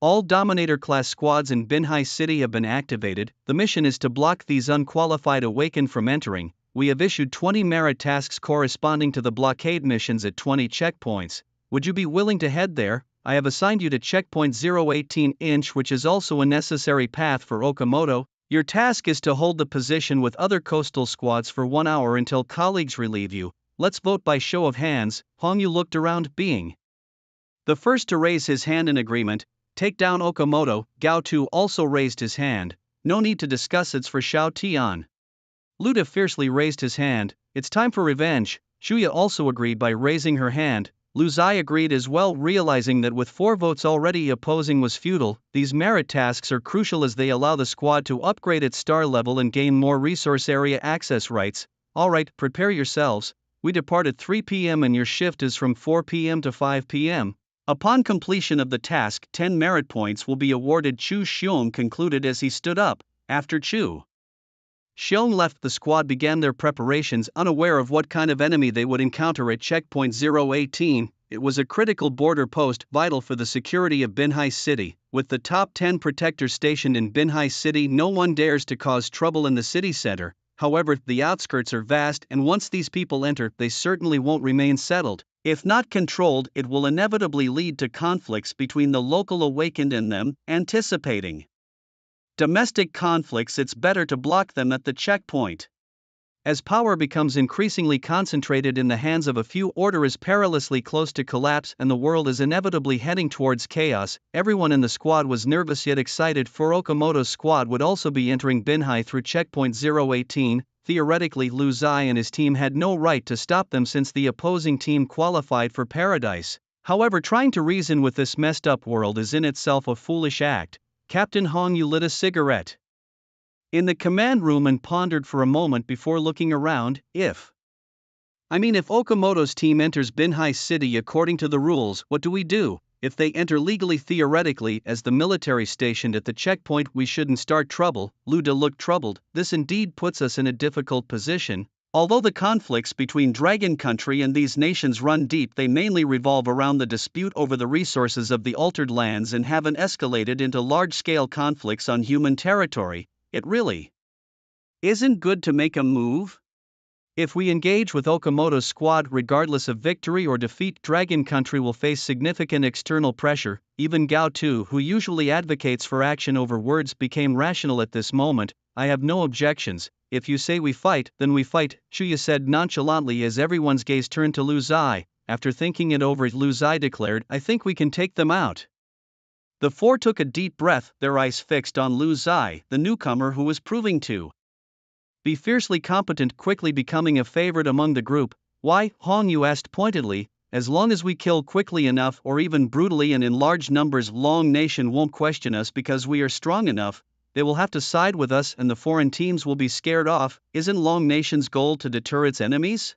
Speaker 1: all Dominator-class squads in Binhai City have been activated. The mission is to block these unqualified awakened from entering. We have issued 20 merit tasks corresponding to the blockade missions at 20 checkpoints. Would you be willing to head there? I have assigned you to checkpoint 018-inch, which is also a necessary path for Okamoto. Your task is to hold the position with other coastal squads for 1 hour until colleagues relieve you. Let's vote by show of hands." Hongyu looked around, being the first to raise his hand in agreement. "Take down Okamoto." Gao Tu also raised his hand. "No need to discuss, it's for Xiao Tian." Luda fiercely raised his hand. "It's time for revenge." Shuya also agreed by raising her hand. Lu Zai agreed as well, realizing that with 4 votes already opposing was futile. These merit tasks are crucial as they allow the squad to upgrade its star level and gain more resource area access rights. "Alright, prepare yourselves. We depart at 3 p.m. and your shift is from 4 p.m. to 5 p.m. Upon completion of the task, 10 merit points will be awarded." Chu Xiong concluded as he stood up. After Chu Xiong left, the squad began their preparations, unaware of what kind of enemy they would encounter at checkpoint 018. It was a critical border post, vital for the security of Binhai City. With the top 10 protectors stationed in Binhai City, no one dares to cause trouble in the city center. However, the outskirts are vast, and once these people enter, they certainly won't remain settled. If not controlled, it will inevitably lead to conflicts between the local awakened and them. Anticipating domestic conflicts, it's better to block them at the checkpoint. As power becomes increasingly concentrated in the hands of a few, order is perilously close to collapse and the world is inevitably heading towards chaos. Everyone in the squad was nervous yet excited, for Okamoto's squad would also be entering Binhai through checkpoint 018. Theoretically, Lu Zai and his team had no right to stop them since the opposing team qualified for paradise. However, trying to reason with this messed up world is in itself a foolish act. Captain Hong Yu lit a cigarette in the command room and pondered for a moment before looking around. If Okamoto's team enters Binhai City according to the rules, what do we do? If they enter legally, theoretically, as the military stationed at the checkpoint, we shouldn't start trouble. Lu De looked troubled. This indeed puts us in a difficult position. Although the conflicts between Dragon Country and these nations run deep, they mainly revolve around the dispute over the resources of the altered lands and haven't escalated into large-scale conflicts on human territory. It really isn't good to make a move. If we engage with Okamoto's squad, regardless of victory or defeat, Dragon Country will face significant external pressure. Even Gao Tu, who usually advocates for action over words, became rational at this moment. I have no objections. If you say we fight, then we fight, Shuya said nonchalantly as everyone's gaze turned to Lu Zai. After thinking it over, Lu Zai declared, I think we can take them out. The four took a deep breath, their eyes fixed on Lu Zai, the newcomer who was proving to be fiercely competent, quickly becoming a favorite among the group. Why? Hong Yu asked pointedly. As long as we kill quickly enough, or even brutally and in large numbers, Long Nation won't question us because we are strong enough. They will have to side with us and the foreign teams will be scared off. Isn't Long Nation's goal to deter its enemies?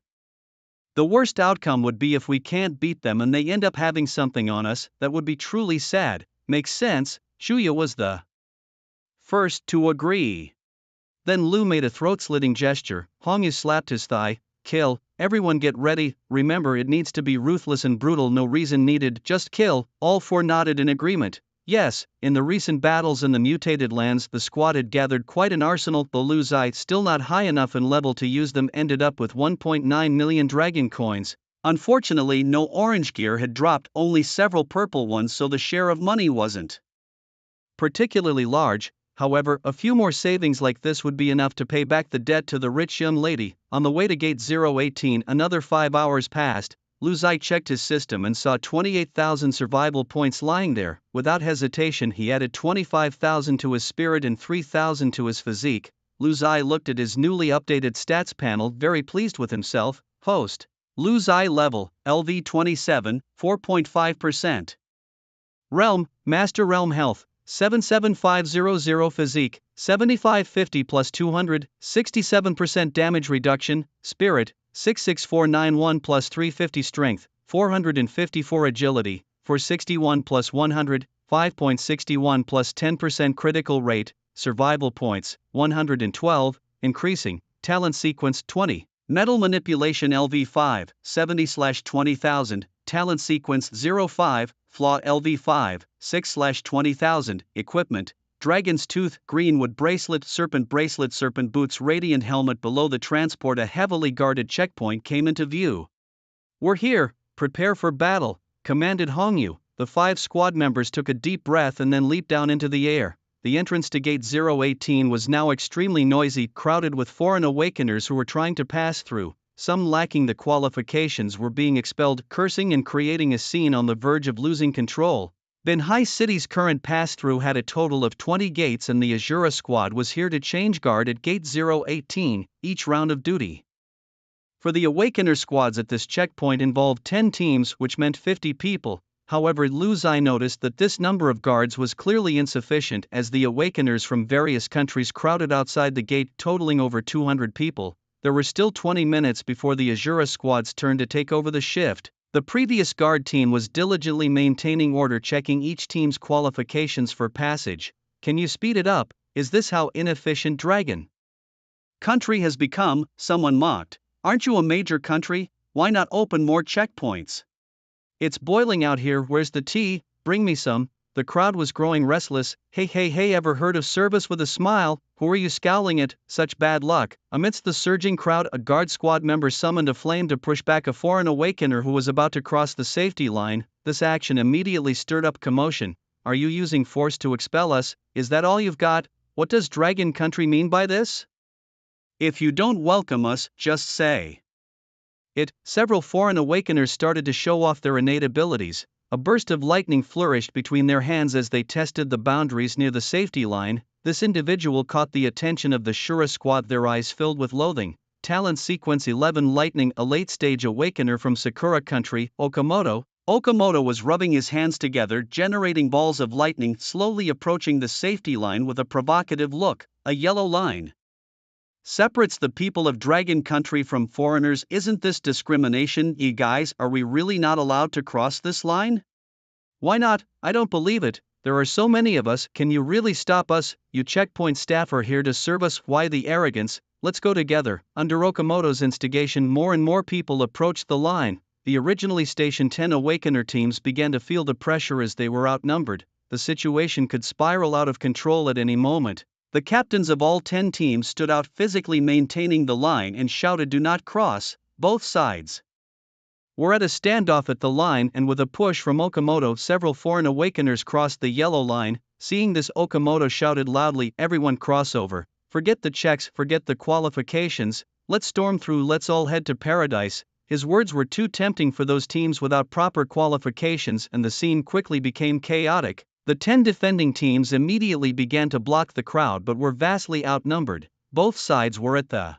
Speaker 1: The worst outcome would be if we can't beat them and they end up having something on us. That would be truly sad. Makes sense. Shuya was the first to agree. Then Lu made a throat-slitting gesture. Hong Yu slapped his thigh. Kill. Everyone get ready. Remember, it needs to be ruthless and brutal. No reason needed, just kill. All four nodded in agreement. Yes, in the recent battles in the mutated lands, the squad had gathered quite an arsenal. The Lu Zai, still not high enough in level to use them, ended up with 1.9 million dragon coins. Unfortunately, no orange gear had dropped, only several purple ones, so the share of money wasn't particularly large. However, a few more savings like this would be enough to pay back the debt to the rich young lady. On the way to gate 018, another 5 hours passed. Lu Zai checked his system and saw 28,000 survival points lying there. Without hesitation, he added 25,000 to his spirit and 3,000 to his physique. Lu Zai looked at his newly updated stats panel, very pleased with himself. Host. Lu Zai level, LV 27, 4.5%. Realm, Master Realm Health, 77500 physique, 7550 plus 200, 67% damage reduction, spirit, 66491 plus 350 strength, 454 agility, 461 plus 100, 5.61 plus 10% critical rate, survival points, 112, increasing, talent sequence 20. Metal Manipulation LV5, 70/20,000, Talent Sequence 05, Flaw LV5, 6/20,000, Equipment, Dragon's Tooth, Greenwood Bracelet, Serpent Boots, Radiant Helmet. Below the transport, a heavily guarded checkpoint came into view. We're here, prepare for battle, commanded Hong Yu. The 5 squad members took a deep breath and then leaped down into the air. The entrance to gate 018 was now extremely noisy, crowded with foreign awakeners who were trying to pass through. Some, lacking the qualifications, were being expelled, cursing and creating a scene on the verge of losing control. Binhai City's current pass-through had a total of 20 gates and the Azura squad was here to change guard at gate 018, each round of duty. For the Awakener squads at this checkpoint involved 10 teams, which meant 50 people. However, Lu Zai noticed that this number of guards was clearly insufficient, as the Awakeners from various countries crowded outside the gate, totaling over 200 people. There were still 20 minutes before the Azura squad's turn to take over the shift. The previous guard team was diligently maintaining order, checking each team's qualifications for passage. Can you speed it up? Is this how inefficient Dragon Country has become? Someone mocked. Aren't you a major country? Why not open more checkpoints? It's boiling out here, where's the tea? Bring me some. The crowd was growing restless. Hey, ever heard of service with a smile? Who are you scowling at? Such bad luck. Amidst the surging crowd, a guard squad member summoned a flame to push back a foreign awakener who was about to cross the safety line. This action immediately stirred up commotion. Are you using force to expel us? Is that all you've got? What does Dragon Country mean by this? If you don't welcome us, just say it. Several foreign awakeners started to show off their innate abilities. A burst of lightning flourished between their hands as they tested the boundaries near the safety line. This individual caught the attention of the Shura squad, their eyes filled with loathing. Talent Sequence 11 Lightning, a late-stage awakener from Sakura Country, Okamoto. Okamoto was rubbing his hands together, generating balls of lightning, slowly approaching the safety line with a provocative look. A yellow line separates the people of Dragon Country from foreigners. Isn't this discrimination? You guys, are we really not allowed to cross this line? Why not? I don't believe it. There are so many of us. Can you really stop us? You checkpoint staff are here to serve us. Why the arrogance? Let's go together. Under Okamoto's instigation, more and more people approached the line. The originally stationed 10 Awakener teams began to feel the pressure as they were outnumbered. The situation could spiral out of control at any moment. The captains of all 10 teams stood out, physically maintaining the line, and shouted, "Do not cross." Both sides were at a standoff at the line, and with a push from Okamoto, several foreign awakeners crossed the yellow line. Seeing this, Okamoto shouted loudly, "Everyone cross over. Forget the checks, forget the qualifications. Let's storm through, let's all head to paradise." His words were too tempting for those teams without proper qualifications, and the scene quickly became chaotic. The 10 defending teams immediately began to block the crowd but were vastly outnumbered. Both sides were at the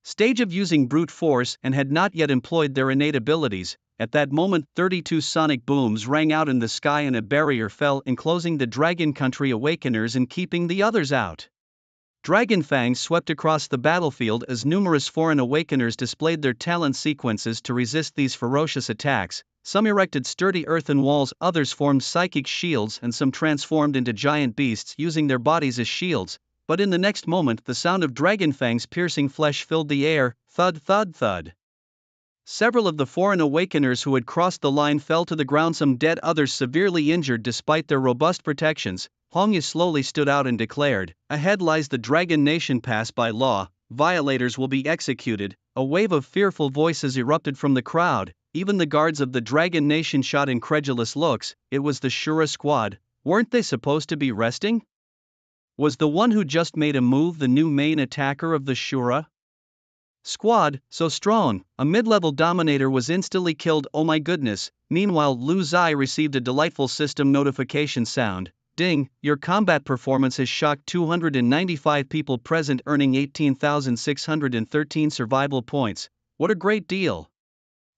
Speaker 1: stage of using brute force and had not yet employed their innate abilities. At that moment, 32 sonic booms rang out in the sky and a barrier fell, enclosing the Dragon Country Awakeners and keeping the others out. Dragon fangs swept across the battlefield as numerous foreign awakeners displayed their talent sequences to resist these ferocious attacks. Some erected sturdy earthen walls, others formed psychic shields, and some transformed into giant beasts using their bodies as shields. But in the next moment, the sound of dragon fangs piercing flesh filled the air. Thud, thud, thud. Several of the foreign awakeners who had crossed the line fell to the ground, some dead, others severely injured despite their robust protections. Hongyu slowly stood out and declared, "Ahead lies the Dragon Nation. Pass by law, violators will be executed." A wave of fearful voices erupted from the crowd. Even the guards of the Dragon Nation shot incredulous looks. It was the Shura squad. Weren't they supposed to be resting? Was the one who just made a move the new main attacker of the Shura squad? So strong, a mid-level dominator was instantly killed. Oh my goodness. Meanwhile, Lu Zai received a delightful system notification sound. Ding, your combat performance has shocked 295 people present, earning 18,613 survival points. What a great deal.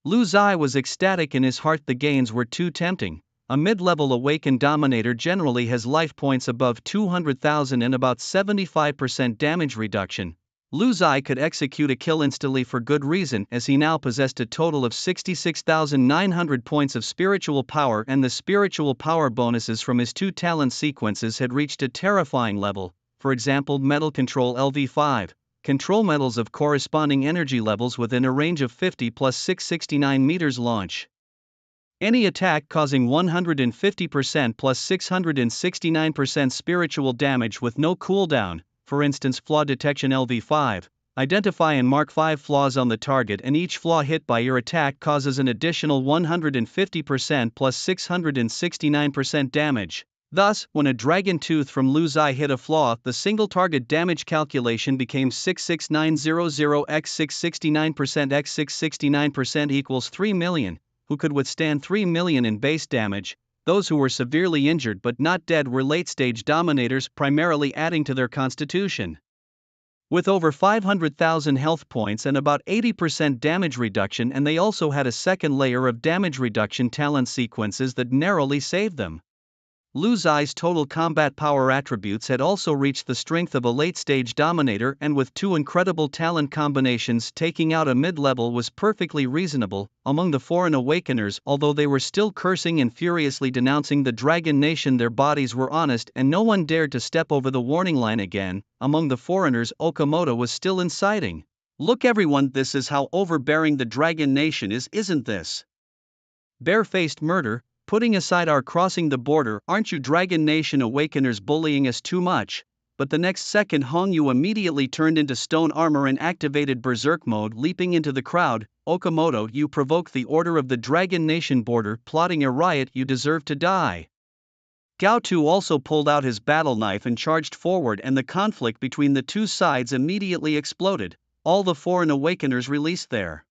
Speaker 1: Lu Zai was ecstatic in his heart. The gains were too tempting. A mid-level awakened dominator generally has life points above 200,000 and about 75% damage reduction. Lu Zai could execute a kill instantly for good reason, as he now possessed a total of 66,900 points of spiritual power, and the spiritual power bonuses from his 2 talent sequences had reached a terrifying level. For example, Metal Control LV5. Control metals of corresponding energy levels within a range of 50 plus 669 meters launch any attack causing 150% plus 669% spiritual damage with no cooldown. For instance, flaw detection LV5. Identify and mark 5 flaws on the target, and each flaw hit by your attack causes an additional 150% plus 669% damage. Thus, when a dragon tooth from Lu Zai hit a flaw, the single target damage calculation became 66900 x 669% x 669% equals 3 million. Who could withstand 3 million in base damage? Those who were severely injured but not dead were late-stage dominators, primarily adding to their constitution. With over 500,000 health points and about 80% damage reduction, and they also had a second layer of damage reduction talent sequences that narrowly saved them. Lu Zai's total combat power attributes had also reached the strength of a late-stage dominator, and with 2 incredible talent combinations, taking out a mid-level was perfectly reasonable. Among the foreign awakeners, although they were still cursing and furiously denouncing the Dragon Nation, their bodies were honest and no one dared to step over the warning line again. Among the foreigners, Okamoto was still inciting. "Look everyone, this is how overbearing the Dragon Nation is, isn't this? Bare-faced murder. Putting aside our crossing the border, aren't you Dragon Nation awakeners bullying us too much?" But the next second, Hongyu immediately turned into stone armor and activated berserk mode, leaping into the crowd. "Okamoto, you provoke the order of the Dragon Nation border, plotting a riot. You deserve to die." Gao Tu also pulled out his battle knife and charged forward, and the conflict between the two sides immediately exploded. All the foreign awakeners released their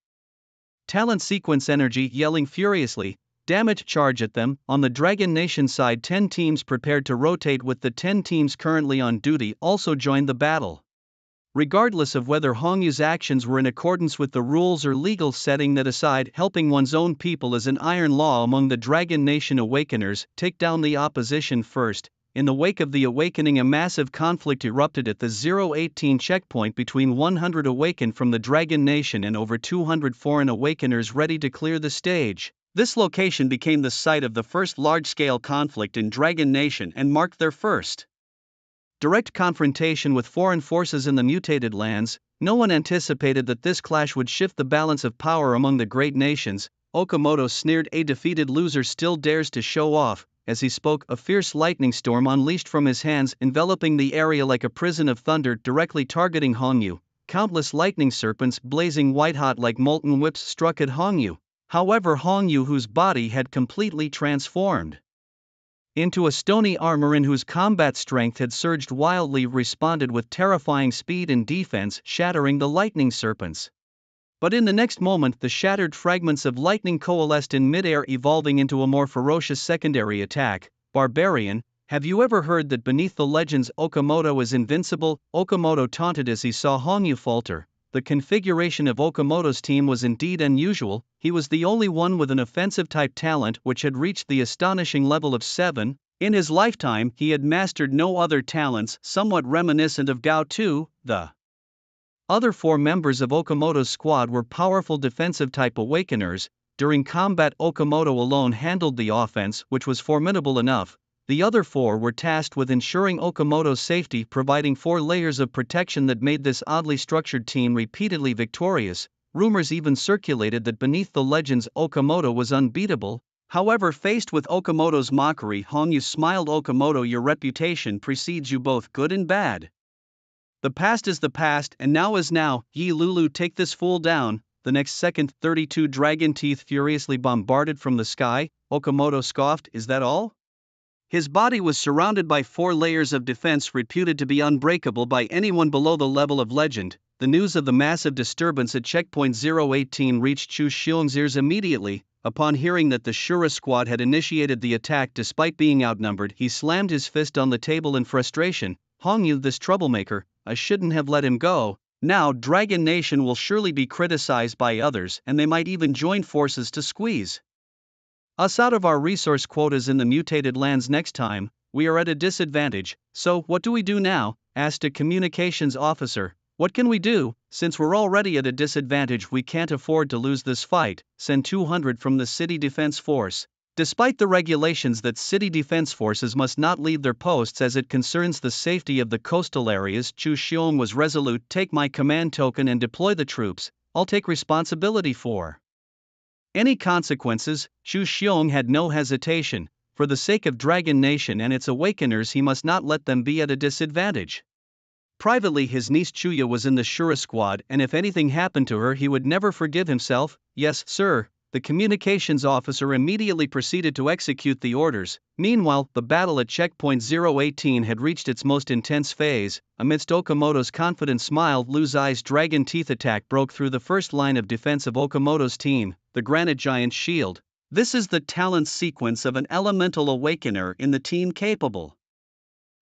Speaker 1: talent sequence energy, yelling furiously, "Damage charge at them!" On the Dragon Nation side, 10 teams prepared to rotate, with the 10 teams currently on duty also joined the battle. Regardless of whether Hongyu's actions were in accordance with the rules or legal setting that aside, helping one's own people is an iron law among the Dragon Nation Awakeners. Take down the opposition first. In the wake of the awakening, a massive conflict erupted at the 018 checkpoint between 100 awakened from the Dragon Nation and over 200 foreign awakeners ready to clear the stage. This location became the site of the first large-scale conflict in Dragon Nation and marked their first direct confrontation with foreign forces in the mutated lands. No one anticipated that this clash would shift the balance of power among the great nations. Okamoto sneered, "A defeated loser still dares to show off." As he spoke, a fierce lightning storm unleashed from his hands, enveloping the area like a prison of thunder, directly targeting Hongyu. Countless lightning serpents, blazing white-hot like molten whips, struck at Hongyu. However, Hongyu, whose body had completely transformed into a stony armor and whose combat strength had surged wildly, responded with terrifying speed and defense, shattering the lightning serpents. But in the next moment, the shattered fragments of lightning coalesced in midair, evolving into a more ferocious secondary attack. "Barbarian, have you ever heard that beneath the legends Okamoto is invincible?" Okamoto taunted as he saw Hongyu falter. The configuration of Okamoto's team was indeed unusual. He was the only one with an offensive-type talent which had reached the astonishing level of 7. In his lifetime, he had mastered no other talents, somewhat reminiscent of Gao Tu. The other 4 members of Okamoto's squad were powerful defensive-type awakeners. During combat, Okamoto alone handled the offense, which was formidable enough. The other 4 were tasked with ensuring Okamoto's safety, providing 4 layers of protection that made this oddly structured team repeatedly victorious. Rumors even circulated that beneath the legends Okamoto was unbeatable. However, faced with Okamoto's mockery, Hongyu smiled. "Okamoto, your reputation precedes you, both good and bad. The past is the past, and now is now. Yi Lulu, take this fool down." The next second, 32 dragon teeth furiously bombarded from the sky. Okamoto scoffed, "Is that all?" His body was surrounded by 4 layers of defense reputed to be unbreakable by anyone below the level of legend. The news of the massive disturbance at checkpoint 018 reached Chu Xiong's ears immediately. Upon hearing that the Shura squad had initiated the attack despite being outnumbered, he slammed his fist on the table in frustration. "Hongyu, this troublemaker, I shouldn't have let him go. Now Dragon Nation will surely be criticized by others, and they might even join forces to squeeze us out of our resource quotas in the mutated lands next time. We are at a disadvantage, so what do we do now?" asked a communications officer. "What can we do? Since we're already at a disadvantage, we can't afford to lose this fight. Send 200 from the city defense force." Despite the regulations that city defense forces must not leave their posts as it concerns the safety of the coastal areas, Chu Xiong was resolute. "Take my command token and deploy the troops. I'll take responsibility for any consequences." Chu Xiong had no hesitation. For the sake of Dragon Nation and its awakeners, he must not let them be at a disadvantage. Privately, his niece Chuya was in the Shura squad, and if anything happened to her, he would never forgive himself. "Yes, sir." The communications officer immediately proceeded to execute the orders. Meanwhile, the battle at checkpoint 018 had reached its most intense phase. Amidst Okamoto's confident smile, Lu Zai's dragon teeth attack broke through the first line of defense of Okamoto's team, the granite giant's shield. This is the talent sequence of an elemental awakener in the team, capable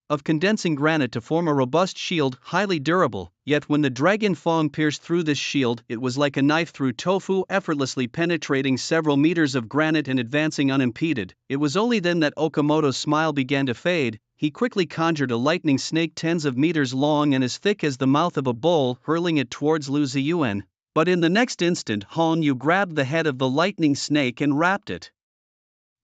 Speaker 1: of condensing granite to form a robust shield, highly durable. Yet when the dragon fang pierced through this shield, it was like a knife through tofu, effortlessly penetrating several meters of granite and advancing unimpeded. It was only then that Okamoto's smile began to fade. He quickly conjured a lightning snake tens of meters long and as thick as the mouth of a bull, hurling it towards Lu Ziyuan. But in the next instant, Hongyu grabbed the head of the lightning snake and wrapped it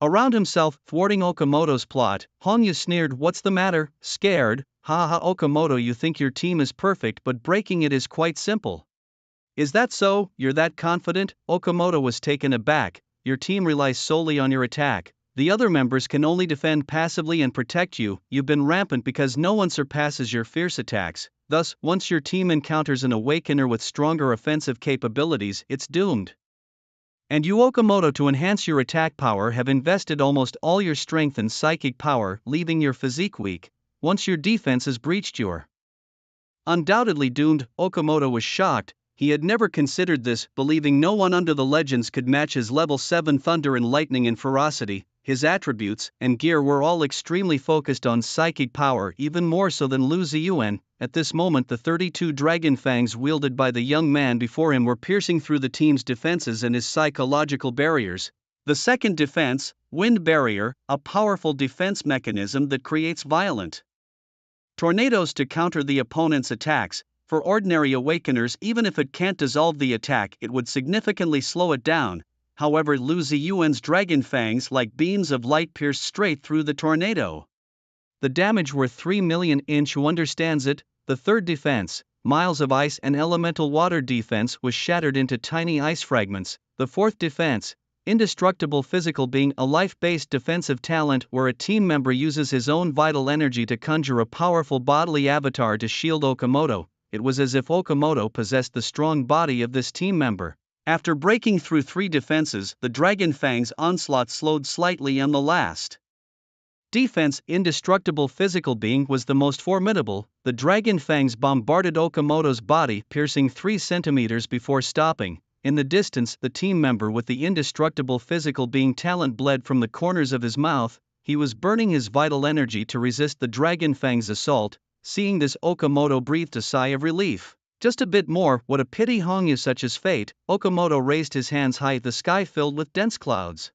Speaker 1: around himself, thwarting Okamoto's plot. Hongyu sneered, "What's the matter? Scared? Ha ha, Okamoto, you think your team is perfect, but breaking it is quite simple." "Is that so? You're that confident?" Okamoto was taken aback. "Your team relies solely on your attack. The other members can only defend passively and protect you. You've been rampant because no one surpasses your fierce attacks. Thus, once your team encounters an awakener with stronger offensive capabilities, it's doomed." And you, Okamoto, to enhance your attack power have invested almost all your strength and psychic power, leaving your physique weak. Once your defense is breached, you're undoubtedly doomed. Okamoto was shocked. He had never considered this, believing no one under the legends could match his level 7 thunder and lightning and ferocity. His attributes and gear were all extremely focused on psychic power, even more so than Lu Ziyuan. At this moment, the 32 dragon fangs wielded by the young man before him were piercing through the team's defenses and his psychological barriers. The second defense, Wind Barrier, a powerful defense mechanism that creates violent tornadoes to counter the opponent's attacks. For ordinary awakeners, even if it can't dissolve the attack, it would significantly slow it down. However, Lu Ziyuan's dragon fangs, like beams of light, pierced straight through the tornado. The damage were 3 million inch. Who understands it? The third defense, miles of ice and elemental water defense, was shattered into tiny ice fragments. The fourth defense, indestructible physical being, a life-based defensive talent where a team member uses his own vital energy to conjure a powerful bodily avatar to shield Okamoto. It was as if Okamoto possessed the strong body of this team member. After breaking through 3 defenses, the Dragon Fang's onslaught slowed slightly, and the last defense, indestructible physical being, was the most formidable. The Dragon Fangs bombarded Okamoto's body, piercing 3 centimeters before stopping. In the distance, the team member with the indestructible physical being talent bled from the corners of his mouth. He was burning his vital energy to resist the Dragon Fang's assault. Seeing this, Okamoto breathed a sigh of relief. Just a bit more, what a pity. Hongyu, such is fate. Okamoto raised his hands high, the sky filled with dense clouds,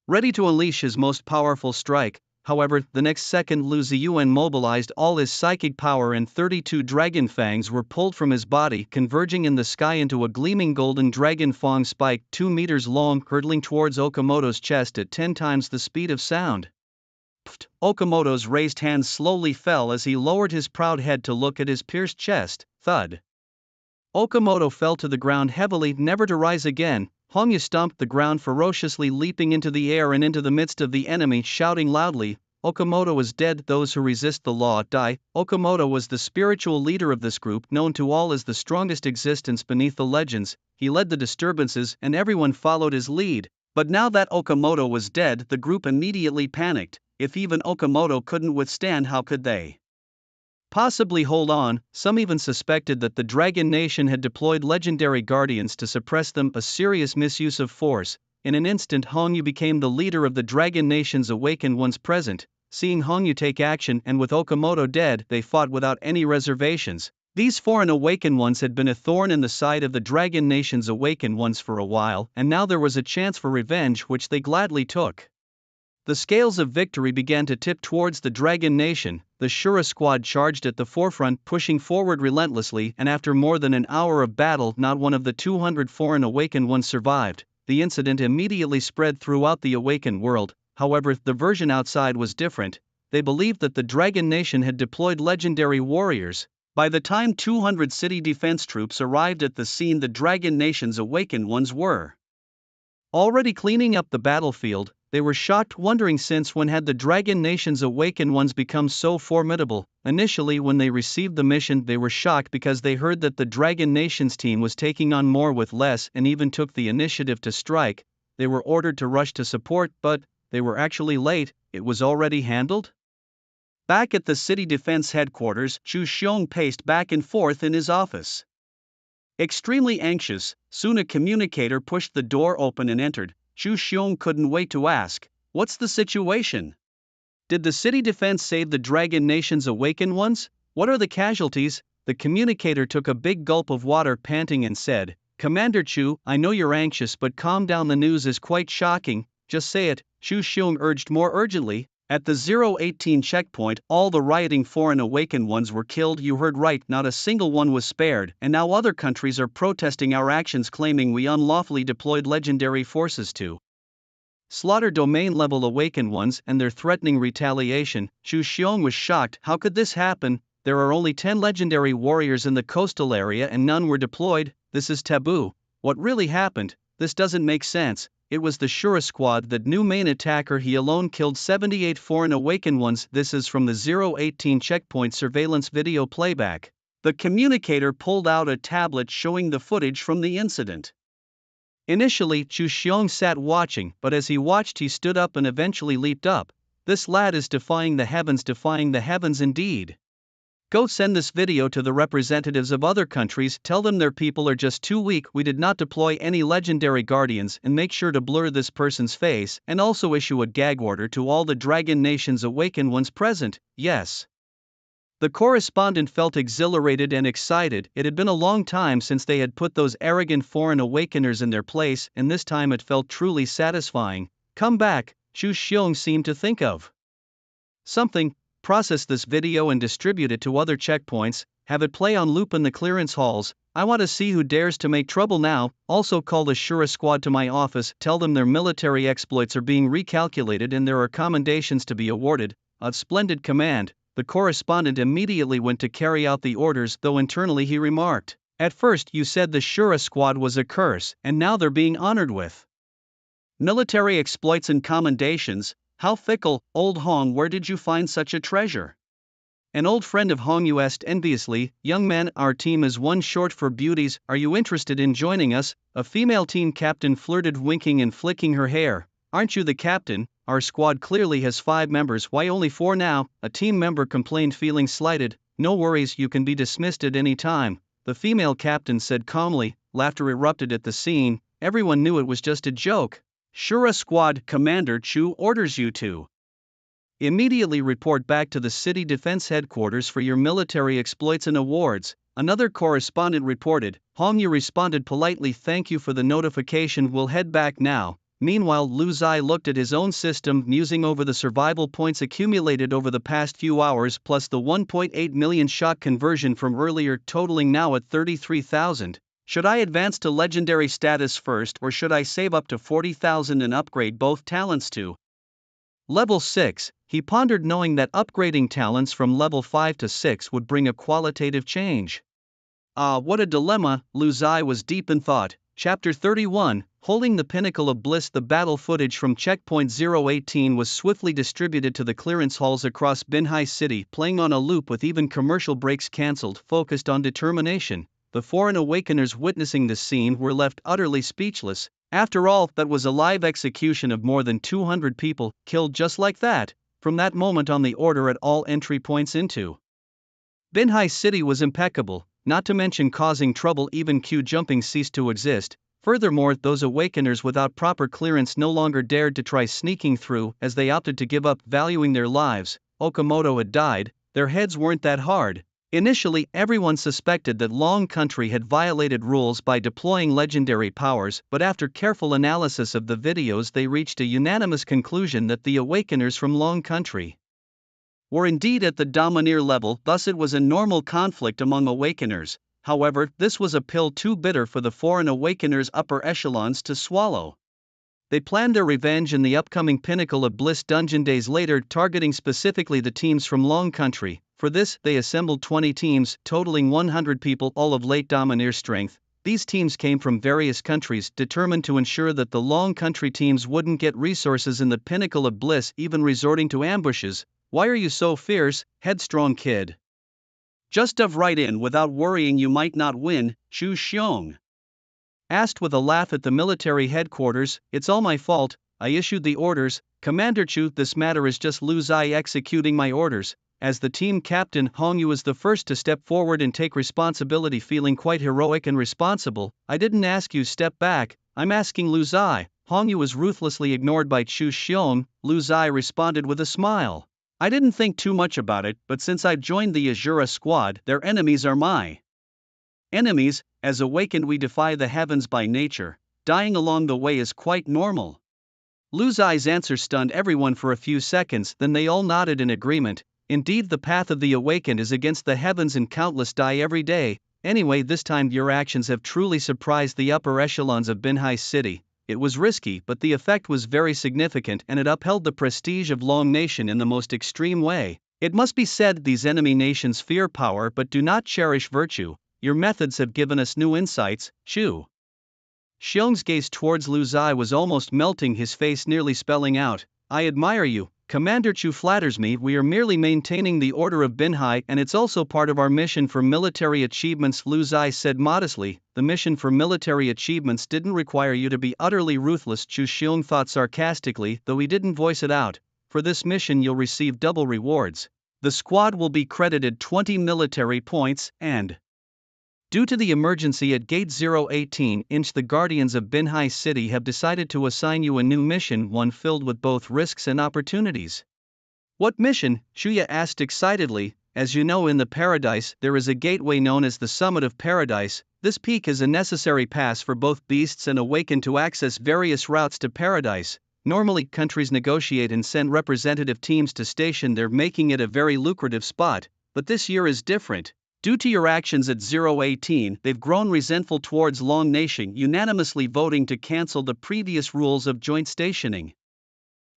Speaker 1: ready to unleash his most powerful strike. However, the next second, Lu Ziyuan mobilized all his psychic power and 32 dragon fangs were pulled from his body, converging in the sky into a gleaming golden dragon fang spike 2 meters long, hurtling towards Okamoto's chest at 10 times the speed of sound. Okamoto's raised hands slowly fell as he lowered his proud head to look at his pierced chest. Thud. Okamoto fell to the ground heavily, never to rise again. Hongyu stomped the ground ferociously, leaping into the air and into the midst of the enemy, shouting loudly, "Okamoto is dead, those who resist the law die." Okamoto was the spiritual leader of this group, known to all as the strongest existence beneath the legends. He led the disturbances, and everyone followed his lead. But now that Okamoto was dead, the group immediately panicked. If even Okamoto couldn't withstand, how could they possibly hold on? Some even suspected that the Dragon Nation had deployed legendary guardians to suppress them, a serious misuse of force. In an instant, Hongyu became the leader of the Dragon Nation's awakened ones present. Seeing Hongyu take action and with Okamoto dead, they fought without any reservations. These foreign awakened ones had been a thorn in the side of the Dragon Nation's awakened ones for a while, and now there was a chance for revenge, which they gladly took. The scales of victory began to tip towards the Dragon Nation. The Shura squad charged at the forefront, pushing forward relentlessly, and after more than an hour of battle, not one of the 200 foreign awakened ones survived. The incident immediately spread throughout the awakened world. However, the version outside was different. They believed that the Dragon Nation had deployed legendary warriors. By the time 200 city defense troops arrived at the scene, the Dragon Nation's awakened ones were already cleaning up the battlefield. They were shocked, wondering since when had the Dragon Nation's awakened ones become so formidable. Initially, when they received the mission, they were shocked because they heard that the Dragon Nation's team was taking on more with less and even took the initiative to strike. They were ordered to rush to support, but they were actually late. It was already handled. Back at the city defense headquarters, Chu Xiong paced back and forth in his office, extremely anxious. Soon a communicator pushed the door open and entered. Chu Xiong couldn't wait to ask, "What's the situation? Did the city defense save the Dragon Nation's awakened ones? What are the casualties?" The communicator took a big gulp of water, panting, and said, "Commander Chu, I know you're anxious, but calm down. The news is quite shocking. Just say it," Chu Xiong urged more urgently. "At the 018 checkpoint, all the rioting foreign awakened ones were killed." "You heard right, not a single one was spared, and now other countries are protesting our actions, claiming we unlawfully deployed legendary forces to slaughter domain-level awakened ones, and they're threatening retaliation." Chu Xiong was shocked. How could this happen? There are only 10 legendary warriors in the coastal area and none were deployed. This is taboo. What really happened? This doesn't make sense. It was the Shura squad that knew main attacker. He alone killed 78 foreign awakened ones. This is from the 018 checkpoint surveillance video playback. The communicator pulled out a tablet showing the footage from the incident. Initially, Chu Xiong sat watching, but as he watched he stood up and eventually leaped up. This lad is defying the heavens indeed. Go send this video to the representatives of other countries, tell them their people are just too weak, we did not deploy any legendary guardians, and make sure to blur this person's face, and also issue a gag order to all the dragon nations awakened ones present, yes. The correspondent felt exhilarated and excited. It had been a long time since they had put those arrogant foreign awakeners in their place, and this time it felt truly satisfying. Come back, Chu Xiong seemed to think of something. Process this video and distribute it to other checkpoints, have it play on loop in the clearance halls. I want to see who dares to make trouble now. Also call the Shura squad to my office, tell them their military exploits are being recalculated and there are commendations to be awarded. A splendid command. The correspondent immediately went to carry out the orders, though internally he remarked, "At first you said the Shura squad was a curse, and now they're being honored with military exploits and commendations. How fickle, old Hong, where did you find such a treasure?" An old friend of Hong asked enviously. "Young man, our team is one short for beauties, are you interested in joining us?" A female team captain flirted, winking and flicking her hair. "Aren't you the captain? Our squad clearly has 5 members, why only 4 now?" A team member complained, feeling slighted. "No worries, you can be dismissed at any time," the female captain said calmly. Laughter erupted at the scene, everyone knew it was just a joke. "Shura squad, Commander Chu orders you to immediately report back to the city defense headquarters for your military exploits and awards," another correspondent reported. Hong Yu responded politely, "Thank you for the notification, we'll head back now." Meanwhile, Lu Zai looked at his own system, musing over the survival points accumulated over the past few hours, plus the 1.8 million shock conversion from earlier, totaling now at 33,000. Should I advance to legendary status first, or should I save up to 40,000 and upgrade both talents to level 6? He pondered, knowing that upgrading talents from level 5 to 6 would bring a qualitative change. What a dilemma. Lu Zai was deep in thought. Chapter 31, Holding the Pinnacle of Bliss. The battle footage from Checkpoint 018 was swiftly distributed to the clearance halls across Binhai City, playing on a loop with even commercial breaks cancelled, focused on determination. The foreign awakeners witnessing this scene were left utterly speechless. After all, that was a live execution of more than 200 people, killed just like that. From that moment on, the order at all entry points into Binhai City was impeccable, not to mention causing trouble. Even queue jumping ceased to exist. Furthermore, those awakeners without proper clearance no longer dared to try sneaking through, as they opted to give up, valuing their lives. Okamoto had died, their heads weren't that hard. Initially, everyone suspected that Long Country had violated rules by deploying legendary powers, but after careful analysis of the videos they reached a unanimous conclusion that the awakeners from Long Country were indeed at the Domineer level, thus it was a normal conflict among awakeners. However, this was a pill too bitter for the foreign awakeners' upper echelons to swallow. They planned their revenge in the upcoming Pinnacle of Bliss dungeon days later, targeting specifically the teams from Long Country. For this, they assembled 20 teams, totaling 100 people, all of late Domineer strength. These teams came from various countries, determined to ensure that the Long Country teams wouldn't get resources in the Pinnacle of Bliss, even resorting to ambushes. "Why are you so fierce, headstrong kid? Just dive right in without worrying you might not win," Chu Xiong asked with a laugh at the military headquarters. "It's all my fault, I issued the orders, Commander Chu. This matter is just Lu Zai executing my orders." As the team captain, Hong Yu was the first to step forward and take responsibility, feeling quite heroic and responsible. "I didn't ask you, step back, I'm asking Lu Zai." Hong Yu was ruthlessly ignored by Chu Xiong. Lu Zai responded with a smile. "I didn't think too much about it, but since I've joined the Azura squad, their enemies are my enemies. As awakened we defy the heavens by nature, dying along the way is quite normal." Lu Zai's answer stunned everyone for a few seconds, then they all nodded in agreement. Indeed, the path of the awakened is against the heavens and countless die every day. Anyway, this time your actions have truly surprised the upper echelons of Binhai City. It was risky, but the effect was very significant and it upheld the prestige of Long Nation in the most extreme way. It must be said, these enemy nations fear power but do not cherish virtue. Your methods have given us new insights. Chu Xiong's gaze towards Lu Zai was almost melting, his face nearly spelling out, "I admire you, Commander Chu flatters me. We are merely maintaining the order of Binhai, and it's also part of our mission for military achievements, Lu Zai said modestly. The mission for military achievements didn't require you to be utterly ruthless, Chu Xiong thought sarcastically, though he didn't voice it out. For this mission you'll receive double rewards. The squad will be credited 20 military points, and due to the emergency at Gate 018, the Guardians of Binhai City have decided to assign you a new mission, one filled with both risks and opportunities. What mission? Shuya asked excitedly. As you know, in the Paradise, there is a gateway known as the Summit of Paradise. This peak is a necessary pass for both beasts and awakened to access various routes to Paradise. Normally, countries negotiate and send representative teams to station there, making it a very lucrative spot, but this year is different. Due to your actions at 018, they've grown resentful towards Long Nation, unanimously voting to cancel the previous rules of joint stationing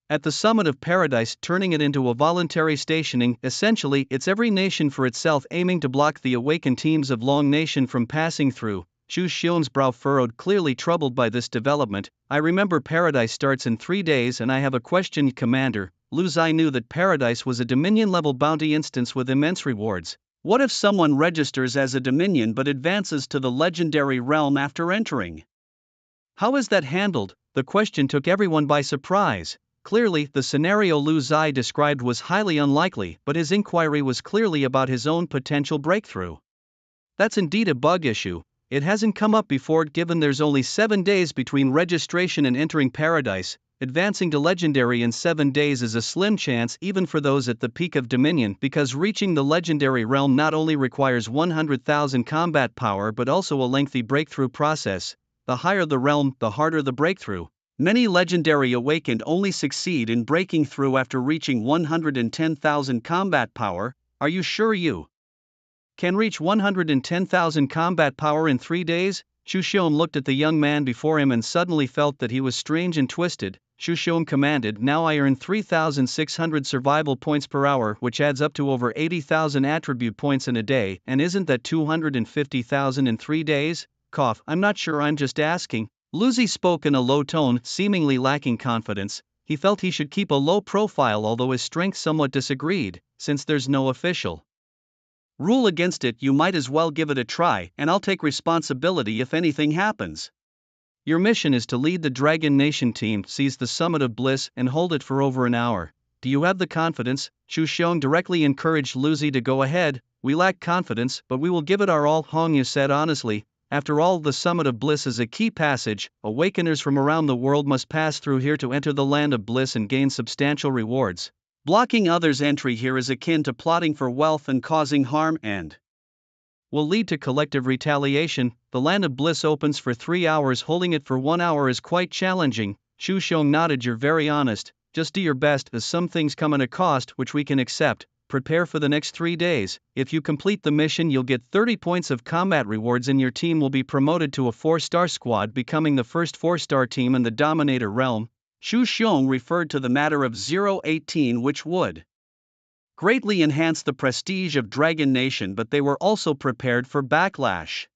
Speaker 1: at the Summit of Paradise, turning it into a voluntary stationing. Essentially, it's every nation for itself, aiming to block the awakened teams of Long Nation from passing through. Chu Xiong's brow furrowed, clearly troubled by this development. I remember Paradise starts in 3 days, and I have a question, Commander. Lu Zai knew that Paradise was a Dominion-level bounty instance with immense rewards. What if someone registers as a Dominion but advances to the legendary realm after entering? How is that handled? The question took everyone by surprise. Clearly, the scenario Lu Zai described was highly unlikely, but his inquiry was clearly about his own potential breakthrough. That's indeed a bug issue. It hasn't come up before, given there's only 7 days between registration and entering Paradise. Advancing to Legendary in 7 days is a slim chance even for those at the peak of Dominion, because reaching the Legendary realm not only requires 100,000 combat power but also a lengthy breakthrough process. The higher the realm, the harder the breakthrough. Many Legendary Awakened only succeed in breaking through after reaching 110,000 combat power. Are you sure you can reach 110,000 combat power in 3 days? Chu Xiong looked at the young man before him and suddenly felt that he was strange and twisted. Chu Xiong commanded, now I earn 3,600 survival points per hour, which adds up to over 80,000 attribute points in a day, and isn't that 250,000 in 3 days? Cough, I'm not sure, I'm just asking. Lu Zai spoke in a low tone, seemingly lacking confidence. He felt he should keep a low profile, although his strength somewhat disagreed. Since there's no official rule against it, you might as well give it a try, and I'll take responsibility if anything happens. Your mission is to lead the Dragon Nation team, seize the Summit of Bliss, and hold it for over an hour. Do you have the confidence? Chu Xiong directly encouraged Lu Zai to go ahead. We lack confidence, but we will give it our all, Hong Yu said honestly. After all, the Summit of Bliss is a key passage. Awakeners from around the world must pass through here to enter the Land of Bliss and gain substantial rewards. Blocking others' entry here is akin to plotting for wealth and causing harm, and will lead to collective retaliation. The Land of Bliss opens for 3 hours. Holding it for 1 hour is quite challenging. Chu Xiong nodded. You're very honest. Just do your best, as some things come at a cost which we can accept. Prepare for the next 3 days. If you complete the mission, you'll get 30 points of combat rewards and your team will be promoted to a 4-star squad, becoming the first 4-star team in the Dominator realm. Chu Xiong referred to the matter of 018, which would greatly enhance the prestige of Dragon Nation, but they were also prepared for backlash.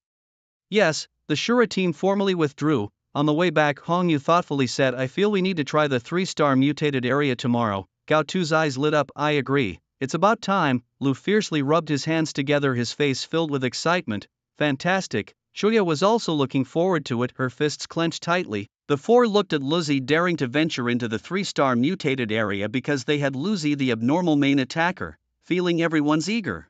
Speaker 1: Yes, the Shura team formally withdrew. On the way back, Hong Yu thoughtfully said, I feel we need to try the 3-star mutated area tomorrow. Gao Tu's eyes lit up. I agree. It's about time. Lu fiercely rubbed his hands together, his face filled with excitement. Fantastic. Shuya was also looking forward to it, her fists clenched tightly. The four looked at Lu Zai, daring to venture into the 3-star mutated area because they had Lu Zai, the abnormal main attacker, feeling everyone's eager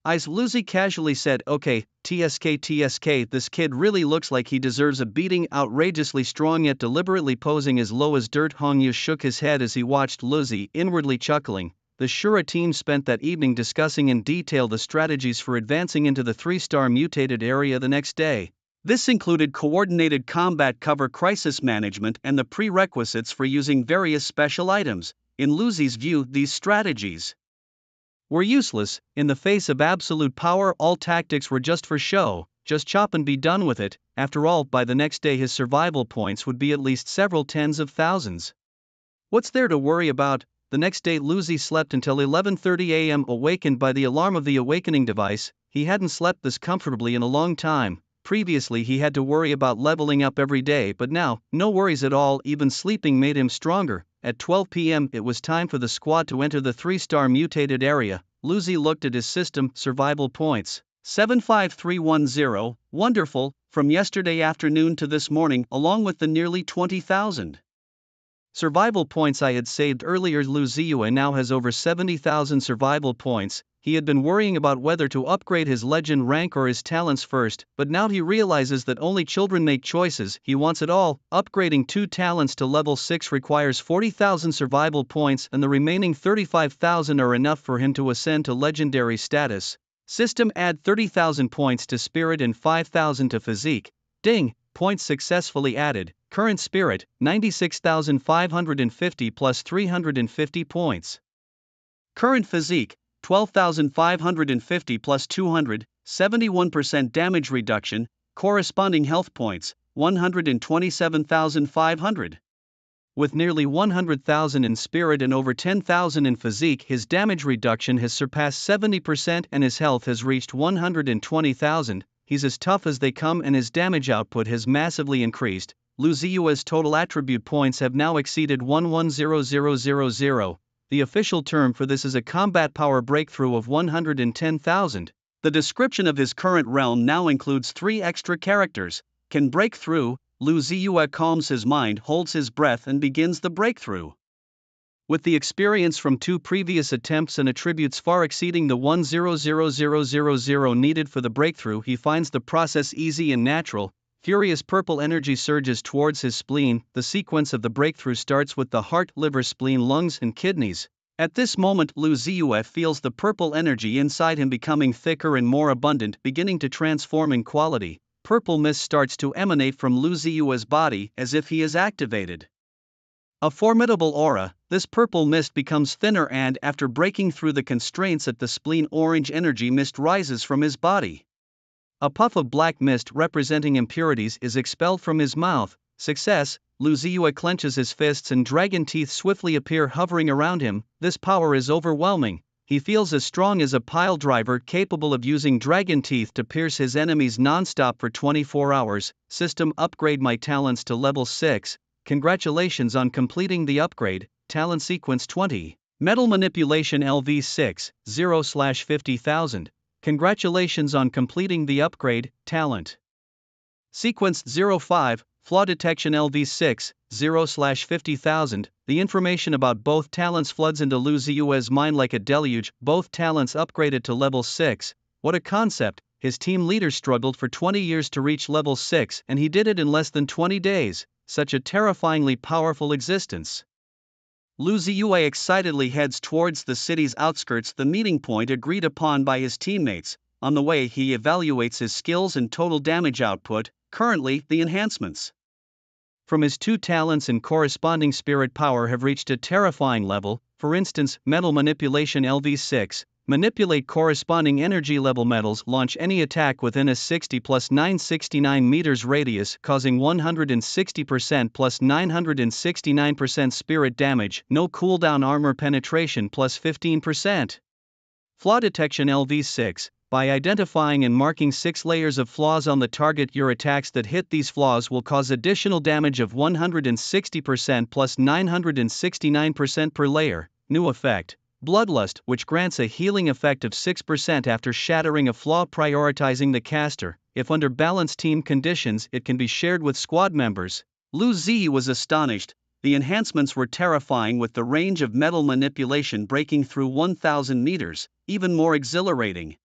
Speaker 1: eyes. Lu Zai casually said, okay, TSK, this kid really looks like he deserves a beating. Outrageously strong yet deliberately posing as low as dirt. Hong Yu shook his head as he watched Lu Zai, inwardly chuckling. The Shura team spent that evening discussing in detail the strategies for advancing into the 3-star mutated area the next day. This included coordinated combat cover, crisis management, and the prerequisites for using various special items. In Lu Zai's view, these strategies were useless. In the face of absolute power, all tactics were just for show. Just chop and be done with it. After all, by the next day his survival points would be at least several tens of thousands. What's there to worry about? The next day Lu Zai slept until 11:30 a.m. Awakened by the alarm of the awakening device, he hadn't slept this comfortably in a long time. previously he had to worry about leveling up every day, but now, no worries at all, even sleeping made him stronger. At 12 p.m. it was time for the squad to enter the 3-star mutated area. Luzi looked at his system, survival points. 75310, wonderful, from yesterday afternoon to this morning, along with the nearly 20,000 survival points I had saved earlier. Luziua now has over 70,000 survival points. He had been worrying about whether to upgrade his legend rank or his talents first, but now he realizes that only children make choices. He wants it all. Upgrading 2 talents to level 6 requires 40,000 survival points, and the remaining 35,000 are enough for him to ascend to legendary status. System: add 30,000 points to spirit and 5,000 to physique. Ding! Points successfully added. Current spirit, 96,550 plus 350 points. Current physique, 12,550 plus 200, 71% damage reduction. Corresponding health points, 127,500. With nearly 100,000 in spirit and over 10,000 in physique, his damage reduction has surpassed 70% and his health has reached 120,000. He's as tough as they come and his damage output has massively increased. Luziua's total attribute points have now exceeded 110000. The official term for this is a combat power breakthrough of 110,000. The description of his current realm now includes 3 extra characters. Can break through. Luziua calms his mind, holds his breath and begins the breakthrough. With the experience from 2 previous attempts and attributes far exceeding the 100000 needed for the breakthrough, he finds the process easy and natural. Furious purple energy surges towards his spleen. The sequence of the breakthrough starts with the heart, liver, spleen, lungs and kidneys. At this moment, Luziua feels the purple energy inside him becoming thicker and more abundant, beginning to transform in quality. Purple mist starts to emanate from Luziua's body as if he is activated. A formidable aura. This purple mist becomes thinner and, after breaking through the constraints at the spleen, orange energy mist rises from his body. A puff of black mist representing impurities is expelled from his mouth. Success. Luziua clenches his fists and dragon teeth swiftly appear hovering around him. This power is overwhelming. He feels as strong as a pile driver, capable of using dragon teeth to pierce his enemies non-stop for 24 hours. System: upgrade my talents to level 6. Congratulations on completing the upgrade. Talent sequence 20. Metal manipulation LV6, 0/50,000. Congratulations on completing the upgrade. Talent sequence 05. Flaw detection LV6, 0/50,000. The information about both talents floods into Luziua's mind like a deluge. Both talents upgraded to level 6. What a concept! His team leader struggled for 20 years to reach level 6 and he did it in less than 20 days. Such a terrifyingly powerful existence. Luziua excitedly heads towards the city's outskirts, the meeting point agreed upon by his teammates. On the way, he evaluates his skills and total damage output. Currently, the enhancements from his 2 talents and corresponding spirit power have reached a terrifying level. For instance, metal manipulation LV6. Manipulate corresponding energy level metals. Launch any attack within a 60 plus 969 meters radius, causing 160% plus 969% spirit damage. No cooldown. Armor penetration plus 15%. Flaw detection LV6. By identifying and marking 6 layers of flaws on the target, your attacks that hit these flaws will cause additional damage of 160% plus 969% per layer. New effect: Bloodlust, which grants a healing effect of 6% after shattering a flaw, prioritizing the caster. If under balanced team conditions, it can be shared with squad members. Luzi was astonished. The enhancements were terrifying, with the range of metal manipulation breaking through 1,000 meters. Even more exhilarating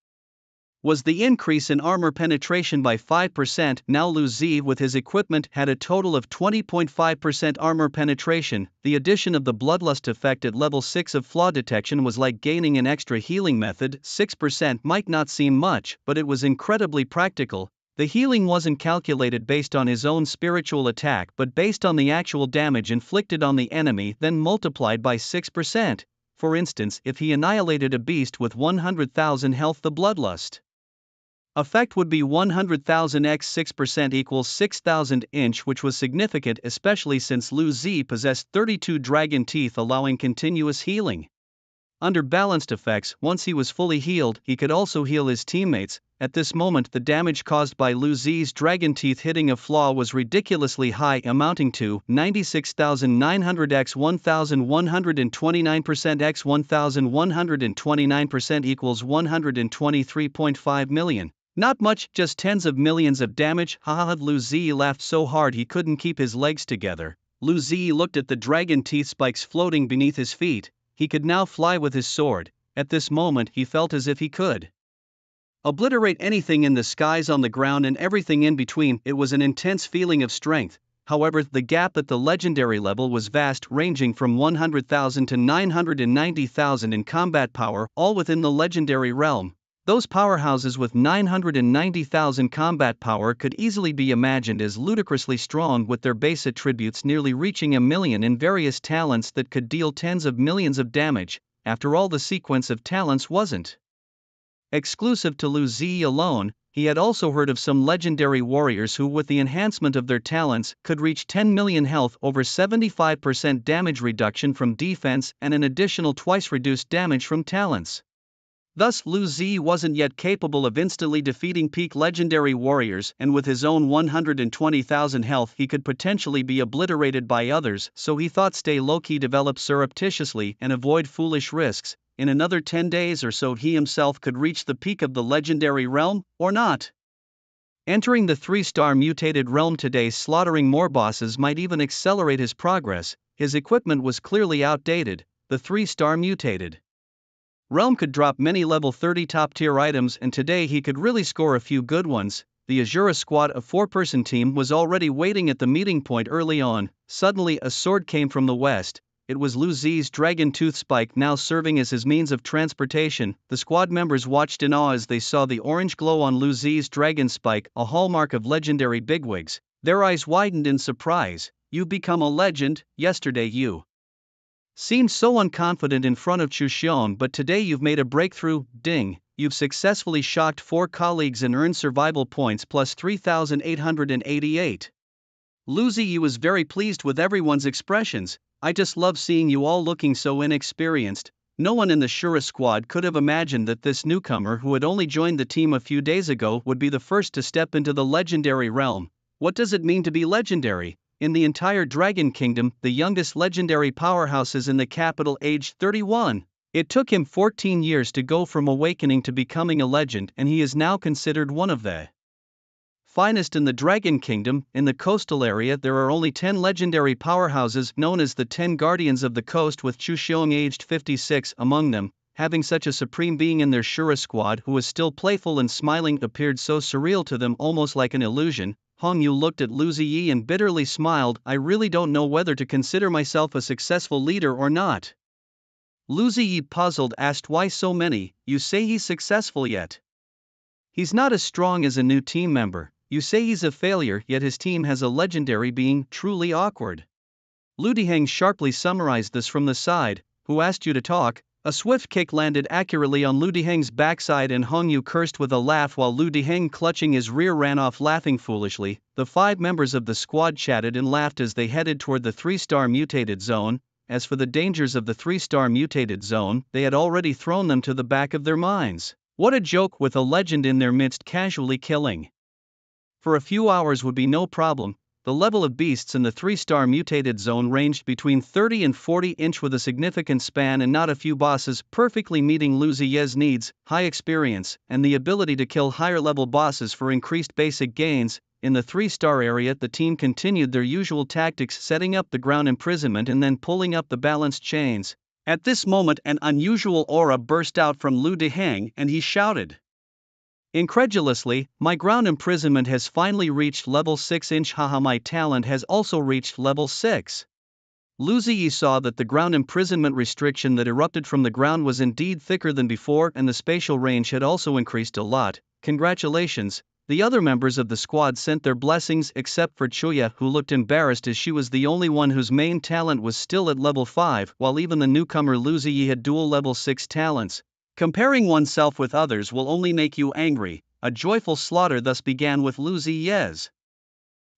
Speaker 1: was the increase in armor penetration by 5%. Now Luzi with his equipment had a total of 20.5% armor penetration. The addition of the bloodlust effect at level 6 of flaw detection was like gaining an extra healing method. 6% might not seem much, but it was incredibly practical. The healing wasn't calculated based on his own spiritual attack but based on the actual damage inflicted on the enemy, then multiplied by 6%. For instance, if he annihilated a beast with 100,000 health, the bloodlust effect would be 100,000 x 6% equals 6,000 inch, which was significant especially since Luzi possessed 32 dragon teeth, allowing continuous healing. Under balanced effects, once he was fully healed, he could also heal his teammates. At this moment, the damage caused by Lu Zi's dragon teeth hitting a flaw was ridiculously high, amounting to 96,900 x 1,129% x 1,129% equals 123.5 million. Not much, just tens of millions of damage. Haha. Lu Zi laughed so hard he couldn't keep his legs together. Lu Zi looked at the dragon teeth spikes floating beneath his feet. He could now fly with his sword. At this moment he felt as if he could obliterate anything in the skies, on the ground, and everything in between. It was an intense feeling of strength. However, the gap at the legendary level was vast, ranging from 100,000 to 990,000 in combat power, all within the legendary realm. Those powerhouses with 990,000 combat power could easily be imagined as ludicrously strong, with their base attributes nearly reaching 1,000,000 in various talents that could deal tens of millions of damage. After all, the sequence of talents wasn't exclusive to Lu Zi alone. He had also heard of some legendary warriors who, with the enhancement of their talents, could reach 10 million health, over 75% damage reduction from defense, and an additional twice reduced damage from talents. Thus, Lu Zi wasn't yet capable of instantly defeating peak legendary warriors, and with his own 120,000 health he could potentially be obliterated by others, so he thought stay low-key, develop surreptitiously, and avoid foolish risks. In another 10 days or so he himself could reach the peak of the legendary realm, or not. Entering the 3-star mutated realm today, slaughtering more bosses might even accelerate his progress. His equipment was clearly outdated. The 3-star mutated realm could drop many level 30 top-tier items, and today he could really score a few good ones. The Azura squad, a 4-person team, was already waiting at the meeting point early on. Suddenly a sword came from the west. It was Lu Zi's dragon tooth spike, now serving as his means of transportation. The squad members watched in awe as they saw the orange glow on Lu Zi's dragon spike, a hallmark of legendary bigwigs. Their eyes widened in surprise. "You've become a legend. Yesterday you seemed so unconfident in front of Chu Xiong, but today you've made a breakthrough. Ding! You've successfully shocked 4 colleagues and earned survival points plus 3,888. Lu Zi was very pleased with everyone's expressions. "I just love seeing you all looking so inexperienced." No one in the Shura squad could have imagined that this newcomer, who had only joined the team a few days ago, would be the first to step into the legendary realm. What does it mean to be legendary? In the entire Dragon Kingdom, the youngest legendary powerhouse is in the capital, aged 31. It took him 14 years to go from awakening to becoming a legend, and he is now considered one of the finest in the Dragon Kingdom. In the coastal area there are only 10 legendary powerhouses, known as the 10 Guardians of the Coast, with Chu Xiong aged 56 among them. Having such a supreme being in their Shura squad, who was still playful and smiling, appeared so surreal to them, almost like an illusion. Hong Yu looked at Lu Ziyi and bitterly smiled. "I really don't know whether to consider myself a successful leader or not." Lu Ziyi, puzzled, asked, "Why so many? You say he's successful, yet he's not as strong as a new team member. You say he's a failure, yet his team has a legendary being. Truly awkward." Lu Diheng sharply summarized this from the side. "Who asked you to talk?" A swift kick landed accurately on Lu Diheng's backside, and Hong Yu cursed with a laugh while Lu Diheng, clutching his rear, ran off laughing foolishly. The 5 members of the squad chatted and laughed as they headed toward the 3-star mutated zone. As for the dangers of the 3-star mutated zone, they had already thrown them to the back of their minds. What a joke, with a legend in their midst casually killing for a few hours would be no problem. The level of beasts in the 3-star mutated zone ranged between 30 and 40 inch, with a significant span and not a few bosses, perfectly meeting Lu Ziye's needs: high experience, and the ability to kill higher level bosses for increased basic gains. In the 3-star area the team continued their usual tactics, setting up the ground imprisonment and then pulling up the balanced chains. At this moment an unusual aura burst out from Lu Diheng, and he shouted incredulously, "My ground imprisonment has finally reached level 6 inch. Haha, my talent has also reached level 6. Lu Ziyi saw that the ground imprisonment restriction that erupted from the ground was indeed thicker than before, and the spatial range had also increased a lot. "Congratulations." The other members of the squad sent their blessings, except for Chuya, who looked embarrassed as she was the only one whose main talent was still at level 5, while even the newcomer Lu Ziyi had dual level 6 talents. Comparing oneself with others will only make you angry. A joyful slaughter thus began with Lu Ziye's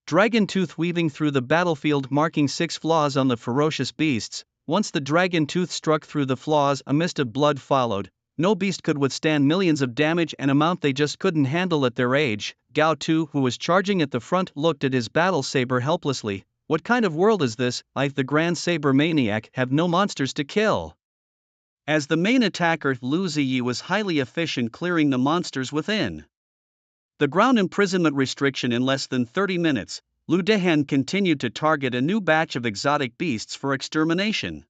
Speaker 1: dragon tooth weaving through the battlefield, marking 6 flaws on the ferocious beasts. Once the dragon tooth struck through the flaws, a mist of blood followed. No beast could withstand millions of damage, an amount they just couldn't handle at their age. Gao Tu, who was charging at the front, looked at his battle saber helplessly. What kind of world is this? I, the Grand Saber Maniac, have no monsters to kill. As the main attacker, Lu Ziyi was highly efficient clearing the monsters within the ground imprisonment restriction in less than 30 minutes. Lu Dehan continued to target a new batch of exotic beasts for extermination.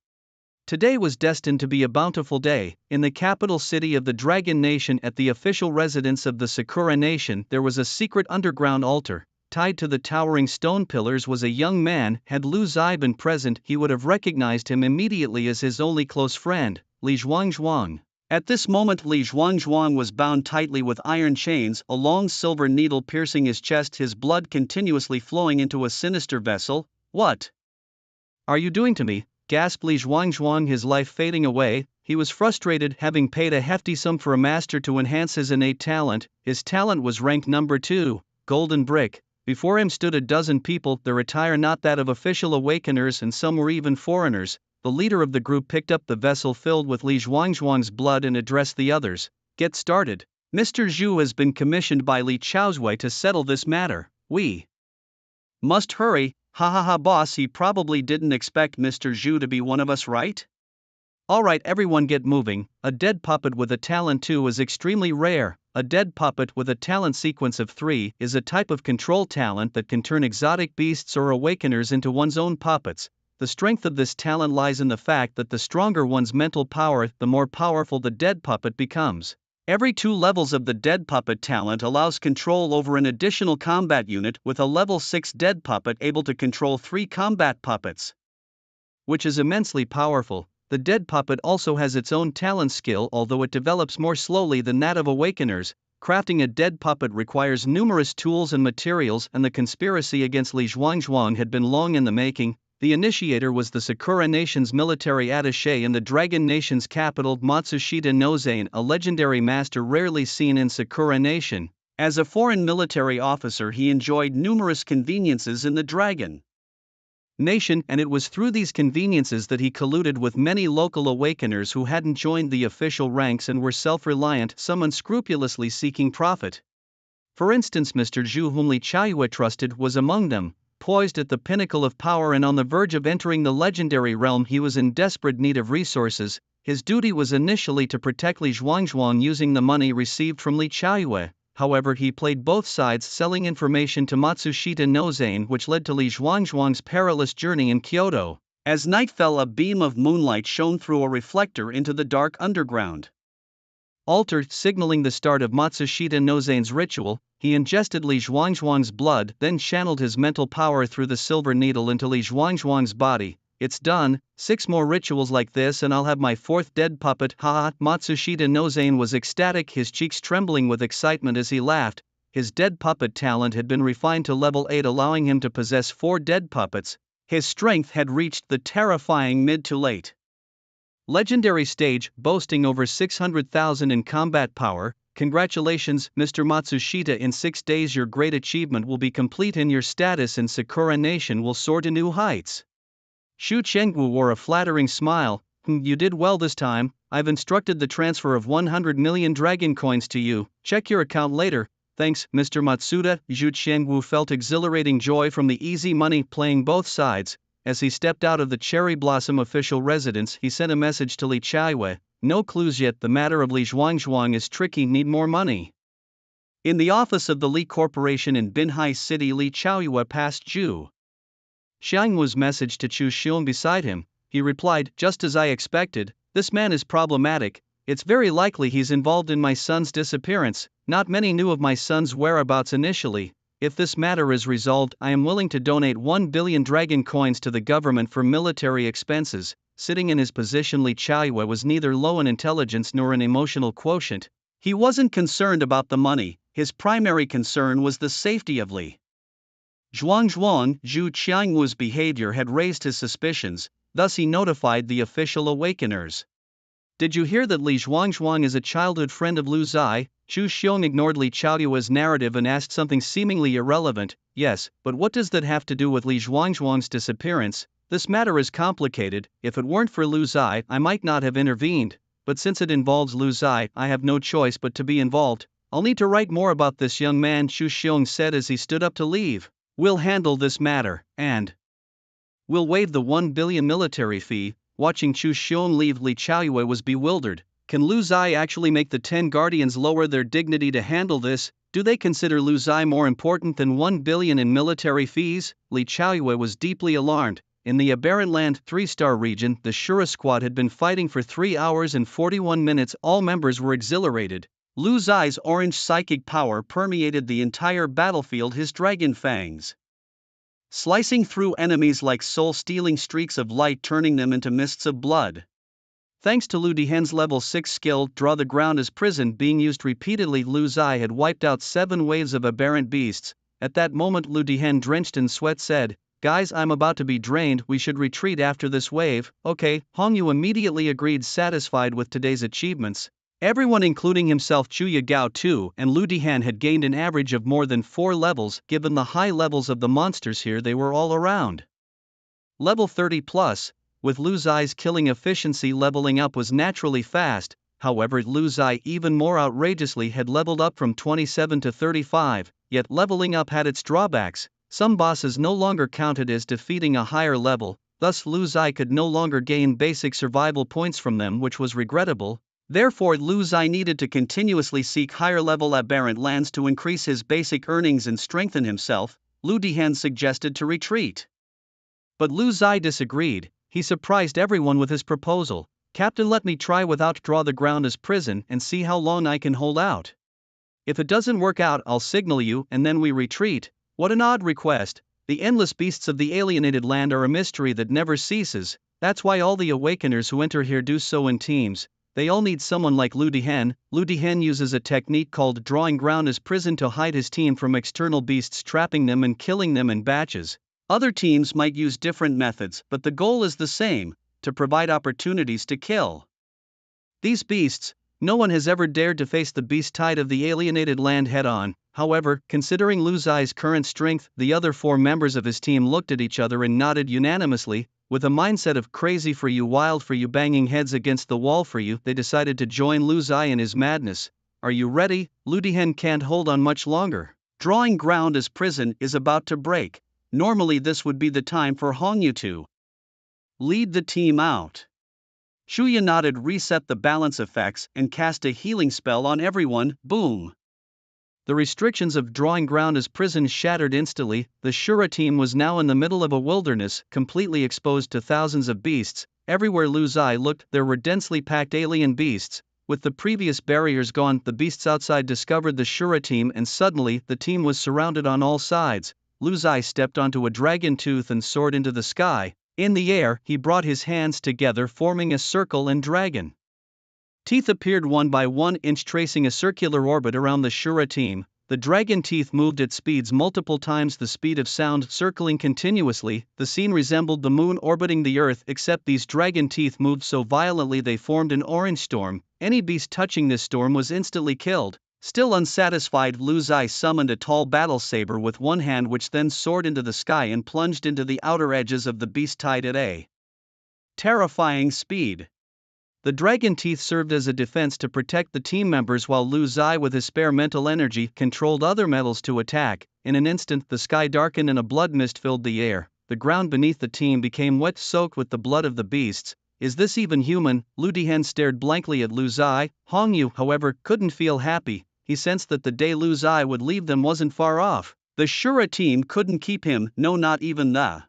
Speaker 1: Today was destined to be a bountiful day. In the capital city of the Dragon Nation, at the official residence of the Sakura Nation, there was a secret underground altar. Tied to the towering stone pillars was a young man. Had Lu Zai been present, he would have recognized him immediately as his only close friend, Li Zhuangzhuang. At this moment, Li Zhuangzhuang was bound tightly with iron chains, a long silver needle piercing his chest, his blood continuously flowing into a sinister vessel. What are you doing to me? Gasped Li Zhuangzhuang, his life fading away. He was frustrated, having paid a hefty sum for a master to enhance his innate talent. His talent was ranked number 2, Golden Brick. Before him stood a dozen people, their attire not that of official awakeners, and some were even foreigners. The leader of the group picked up the vessel filled with Li Zhuangzhuang's blood and addressed the others. Get started. Mr. Zhu has been commissioned by Li Chaozui to settle this matter. We must hurry. Ha ha ha, boss, he probably didn't expect Mr. Zhu to be one of us, right? Alright, everyone get moving. A dead puppet with a talent 2 is extremely rare. A dead puppet with a talent sequence of 3 is a type of control talent that can turn exotic beasts or awakeners into one's own puppets. The strength of this talent lies in the fact that the stronger one's mental power, the more powerful the dead puppet becomes. Every 2 levels of the dead puppet talent allows control over an additional combat unit, with a level 6 dead puppet able to control 3 combat puppets, which is immensely powerful. The dead puppet also has its own talent skill, although it develops more slowly than that of awakeners. Crafting a dead puppet requires numerous tools and materials, and the conspiracy against Li Zhuangzhuang had been long in the making. The initiator was the Sakura Nation's military attaché in the Dragon Nation's capital, Matsushita Nozain, a legendary master rarely seen in Sakura Nation. As a foreign military officer, he enjoyed numerous conveniences in the Dragon Nation, and it was through these conveniences that he colluded with many local awakeners who hadn't joined the official ranks and were self-reliant, some unscrupulously seeking profit. For instance, Mr. Zhu, whom Li Chaozui trusted, was among them. Poised at the pinnacle of power and on the verge of entering the legendary realm, he was in desperate need of resources. His duty was initially to protect Li Zhuangzhuang using the money received from Li Chaozui. However, he played both sides, selling information to Matsushita Nozain, which led to Li Zhuangzhuang's perilous journey in Kyoto. As night fell, a beam of moonlight shone through a reflector into the dark underground altar, signaling the start of Matsushita Nozain's ritual. He ingested Li Zhuangzhuang's blood, then channeled his mental power through the silver needle into Li Zhuangzhuang's body. It's done. 6 more rituals like this and I'll have my 4th dead puppet. Ha ha. Matsushita Nozain was ecstatic, his cheeks trembling with excitement as he laughed. His dead puppet talent had been refined to level 8, allowing him to possess 4 dead puppets. His strength had reached the terrifying mid to late legendary stage, boasting over 600,000 in combat power. Congratulations, Mr. Matsushita, in 6 days your great achievement will be complete and your status in Sakura Nation will soar to new heights. Xu Chengwu wore a flattering smile. You did well this time. I've instructed the transfer of 100 million dragon coins to you. Check your account later. Thanks, Mr. Matsuda. Xu Chengwu felt exhilarating joy from the easy money, playing both sides. As he stepped out of the Cherry Blossom official residence, he sent a message to Li Chaozui. No clues yet, the matter of Li Zhuangzhuang is tricky, need more money. In the office of the Li Corporation in Binhai City, Li Chaozui passed Zhu Xiangwu's message to Chu Xiong beside him. He replied, just as I expected, this man is problematic. It's very likely he's involved in my son's disappearance. Not many knew of my son's whereabouts initially. If this matter is resolved, I am willing to donate 1 billion dragon coins to the government for military expenses. Sitting in his position, Li Chaozui was neither low in intelligence nor an emotional quotient. He wasn't concerned about the money, his primary concern was the safety of Li Zhuangzhuang. Zhu Qiangwu's behavior had raised his suspicions, thus he notified the official awakeners. Did you hear that Li Zhuangzhuang is a childhood friend of Lu Zai? Chu Xiong ignored Li Chaozui's narrative and asked something seemingly irrelevant. Yes, but what does that have to do with Li Zhuangzhuang's disappearance? This matter is complicated. If it weren't for Lu Zai, I might not have intervened, but since it involves Lu Zai, I have no choice but to be involved. I'll need to write more about this young man, Xu Xiong said as he stood up to leave. We'll handle this matter, and we'll waive the 1 billion military fee. Watching Xu Xiong leave, Li Chaoyue was bewildered. Can Lu Zai actually make the 10 guardians lower their dignity to handle this? Do they consider Lu Zai more important than 1 billion in military fees? Li Chaoyue was deeply alarmed. In the Aberrant Land 3-star region, the Shura squad had been fighting for 3 hours and 41 minutes. All members were exhilarated. Lu Zai's orange psychic power permeated the entire battlefield, his dragon fangs slicing through enemies like soul-stealing streaks of light, turning them into mists of blood. Thanks to Lu Dihen's level 6 skill, Draw the Ground as Prison, being used repeatedly, Lu Zai had wiped out 7 waves of aberrant beasts. At that moment, Lu Dihen, drenched in sweat, said, "Guys, I'm about to be drained, we should retreat after this wave." Okay, Hongyu immediately agreed, satisfied with today's achievements. Everyone, including himself, Chuya Gao too, and Lu Dihan had gained an average of more than 4 levels. Given the high levels of the monsters here, they were all around level 30 plus. With Lu Zai's killing efficiency, leveling up was naturally fast. However, Lu Zai, even more outrageously, had leveled up from 27 to 35, yet leveling up had its drawbacks. Some bosses no longer counted as defeating a higher level, thus Lu Zai could no longer gain basic survival points from them, which was regrettable. Therefore, Lu Zai needed to continuously seek higher level aberrant lands to increase his basic earnings and strengthen himself. Lu Dihen suggested to retreat, but Lu Zai disagreed. He surprised everyone with his proposal. "Captain, let me try without Draw the Ground as Prison and see how long I can hold out. If it doesn't work out, I'll signal you and then we retreat." What an odd request. The endless beasts of the alienated land are a mystery that never ceases. That's why all the awakeners who enter here do so in teams. They all need someone like Lu Dihen. Lu Dihen uses a technique called Drawing Ground as Prison to hide his team from external beasts, trapping them and killing them in batches. Other teams might use different methods, but the goal is the same: to provide opportunities to kill these beasts. No one has ever dared to face the beast tide of the alienated land head-on. However, considering Lu Zai's current strength, the other 4 members of his team looked at each other and nodded unanimously. With a mindset of crazy for you, wild for you, banging heads against the wall for you, they decided to join Lu Zai in his madness. Are you ready? Lu Dihen can't hold on much longer. Drawing Ground as Prison is about to break. Normally this would be the time for Hongyu to lead the team out. Chuya nodded, reset the balance effects, and cast a healing spell on everyone. Boom! The restrictions of Drawing Ground as Prison shattered instantly. The Shura team was now in the middle of a wilderness, completely exposed to thousands of beasts. Everywhere Lu Zai looked, there were densely packed alien beasts. With the previous barriers gone, the beasts outside discovered the Shura team, and suddenly, the team was surrounded on all sides. Lu Zai stepped onto a dragon tooth and soared into the sky. In the air, he brought his hands together, forming a circle, and dragon teeth appeared one by one, tracing a circular orbit around the Shura team. The dragon teeth moved at speeds multiple times the speed of sound, circling continuously. The scene resembled the moon orbiting the earth, except these dragon teeth moved so violently they formed an orange storm. Any beast touching this storm was instantly killed. Still unsatisfied, Lu Zai summoned a tall battle saber with one hand, which then soared into the sky and plunged into the outer edges of the beast tide at a terrifying speed. The dragon teeth served as a defense to protect the team members, while Lu Zai, with his spare mental energy, controlled other metals to attack. In an instant, the sky darkened and a blood mist filled the air. The ground beneath the team became wet, soaked with the blood of the beasts. Is this even human? Lu Dihen stared blankly at Lu Zai. Hongyu, however, couldn't feel happy. He sensed that the day Lu Zai would leave them wasn't far off. The Shura team couldn't keep him, no, not even the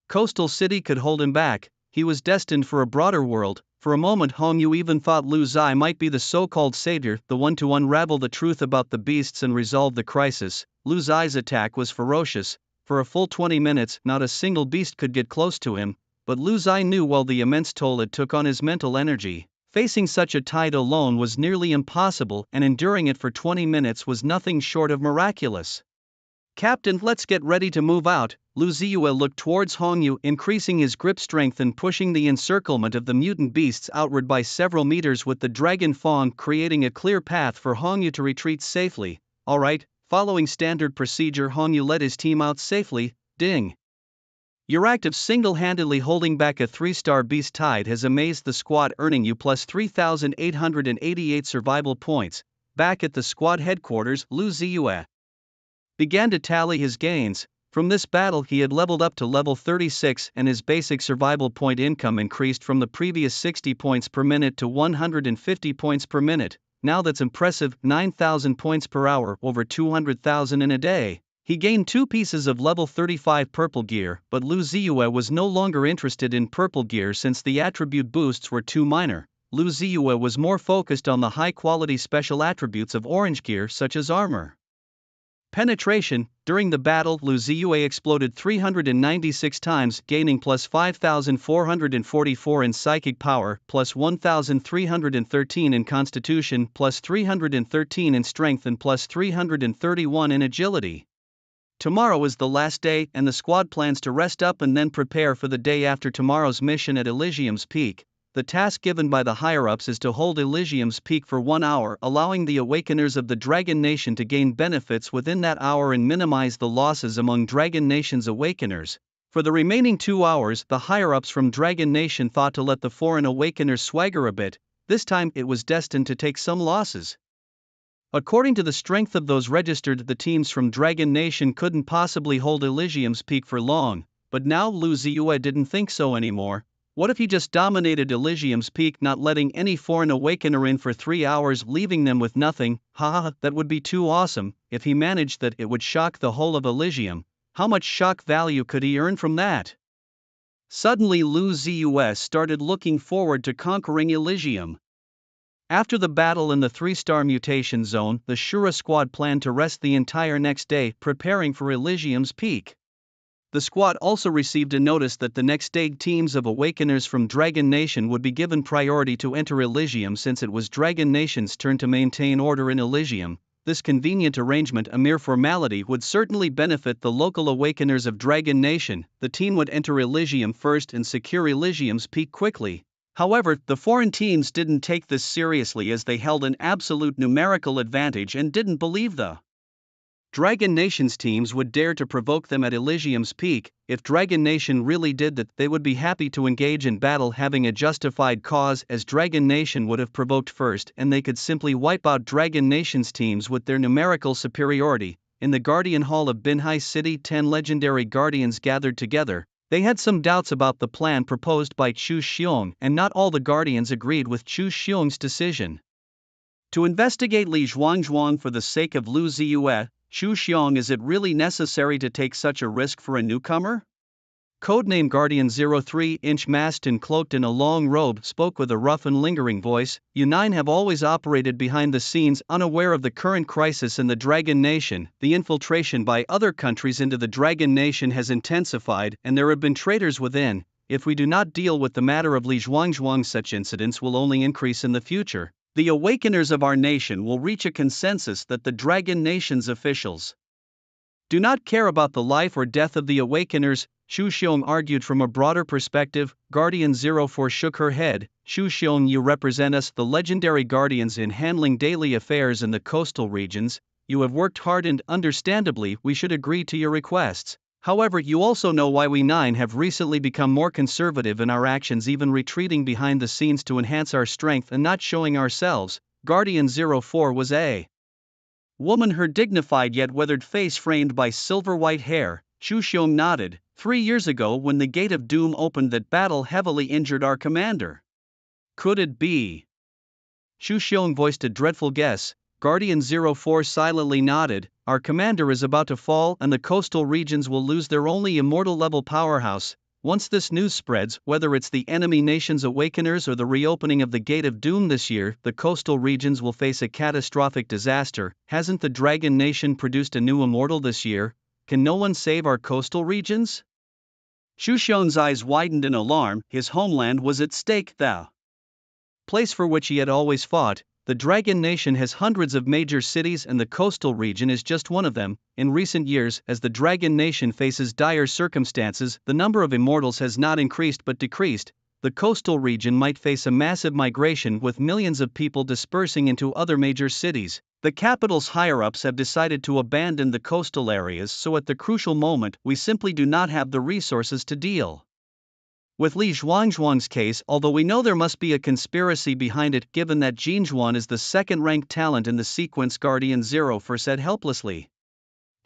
Speaker 1: coastal city could hold him back. He was destined for a broader world. For a moment, Hongyu even thought Lu Zai might be the so-called savior, the one to unravel the truth about the beasts and resolve the crisis. Lu Zai's attack was ferocious. For a full 20 minutes, not a single beast could get close to him. But Lu Zai knew well the immense toll it took on his mental energy. Facing such a tide alone was nearly impossible, and enduring it for 20 minutes was nothing short of miraculous. "Captain, let's get ready to move out." Lu Ziyue looked towards Hongyu, increasing his grip strength and pushing the encirclement of the mutant beasts outward by several meters, with the dragon fawn creating a clear path for Hongyu to retreat safely. Alright, following standard procedure, Hongyu led his team out safely. Ding! Your act of single-handedly holding back a 3-star beast tide has amazed the squad, earning you plus 3,888 survival points. Back at the squad headquarters, Lu Ziyue began to tally his gains. From this battle he had leveled up to level 36 and his basic survival point income increased from the previous 60 points per minute to 150 points per minute. Now that's impressive, 9,000 points per hour, over 200,000 in a day. He gained 2 pieces of level 35 purple gear, but Lu Ziyue was no longer interested in purple gear since the attribute boosts were too minor. Lu Ziyue was more focused on the high-quality special attributes of orange gear such as armor penetration. During the battle, Lu Ziyue exploded 396 times, gaining plus 5,444 in psychic power, plus 1,313 in constitution, plus 313 in strength and plus 331 in agility. Tomorrow is the last day and the squad plans to rest up and then prepare for the day after tomorrow's mission at Elysium's Peak. The task given by the higher-ups is to hold Elysium's Peak for 1 hour, allowing the Awakeners of the Dragon Nation to gain benefits within that hour and minimize the losses among Dragon Nation's Awakeners. For the remaining 2 hours, the higher-ups from Dragon Nation thought to let the foreign Awakeners swagger a bit. This time it was destined to take some losses. According to the strength of those registered, the teams from Dragon Nation couldn't possibly hold Elysium's Peak for long, but now Lu Ziyue didn't think so anymore. What if he just dominated Elysium's Peak, not letting any foreign Awakener in for 3 hours, leaving them with nothing? Haha, that would be too awesome. If he managed that, it would shock the whole of Elysium. How much shock value could he earn from that? Suddenly Lu Ziyue started looking forward to conquering Elysium. After the battle in the 3-star mutation zone, the Shura squad planned to rest the entire next day, preparing for Elysium's Peak. The squad also received a notice that the next day teams of Awakeners from Dragon Nation would be given priority to enter Elysium since it was Dragon Nation's turn to maintain order in Elysium. This convenient arrangement, a mere formality, would certainly benefit the local Awakeners of Dragon Nation. The team would enter Elysium first and secure Elysium's Peak quickly. However, the foreign teams didn't take this seriously as they held an absolute numerical advantage and didn't believe the Dragon Nation's teams would dare to provoke them at Elysium's Peak. If Dragon Nation really did that, they would be happy to engage in battle, having a justified cause, as Dragon Nation would have provoked first and they could simply wipe out Dragon Nation's teams with their numerical superiority. In the Guardian Hall of Binhai City, 10 legendary guardians gathered together. They had some doubts about the plan proposed by Chu Xiong, and not all the guardians agreed with Chu Xiong's decision to investigate Li Zhuangzhuang for the sake of Lu Ziyue. Chu Xiong, is it really necessary to take such a risk for a newcomer? Codename Guardian 03-inch, masked and cloaked in a long robe, spoke with a rough and lingering voice. You 9 have always operated behind the scenes, unaware of the current crisis in the Dragon Nation. The infiltration by other countries into the Dragon Nation has intensified, and there have been traitors within. If we do not deal with the matter of Li Zhuangzhuang, such incidents will only increase in the future. The Awakeners of our nation will reach a consensus that the Dragon Nation's officials do not care about the life or death of the Awakeners. Chu Xiong argued from a broader perspective. Guardian 04 shook her head. Chu Xiong, you represent us, the legendary guardians, in handling daily affairs in the coastal regions. You have worked hard and, understandably, we should agree to your requests. However, you also know why we 9 have recently become more conservative in our actions, even retreating behind the scenes to enhance our strength and not showing ourselves. Guardian 04 was a woman, her dignified yet weathered face framed by silver-white hair. Chu Xiong nodded. 3 years ago, when the Gate of Doom opened, that battle heavily injured our commander. Could it be? Chu Xiong voiced a dreadful guess. Guardian 04 silently nodded. Our commander is about to fall and the coastal regions will lose their only immortal-level powerhouse. Once this news spreads, whether it's the enemy nation's Awakeners or the reopening of the Gate of Doom this year, the coastal regions will face a catastrophic disaster. Hasn't the Dragon Nation produced a new immortal this year? Can no one save our coastal regions? Chu Xiong's eyes widened in alarm. His homeland was at stake, the place for which he had always fought. The Dragon Nation has hundreds of major cities and the coastal region is just one of them. In recent years, as the Dragon Nation faces dire circumstances, the number of immortals has not increased but decreased. The coastal region might face a massive migration with millions of people dispersing into other major cities. The capital's higher-ups have decided to abandon the coastal areas, so at the crucial moment we simply do not have the resources to deal with Li Zhuang's case, although we know there must be a conspiracy behind it given that Jin Zhuan is the second-ranked talent in the sequence. Guardian 04 said helplessly.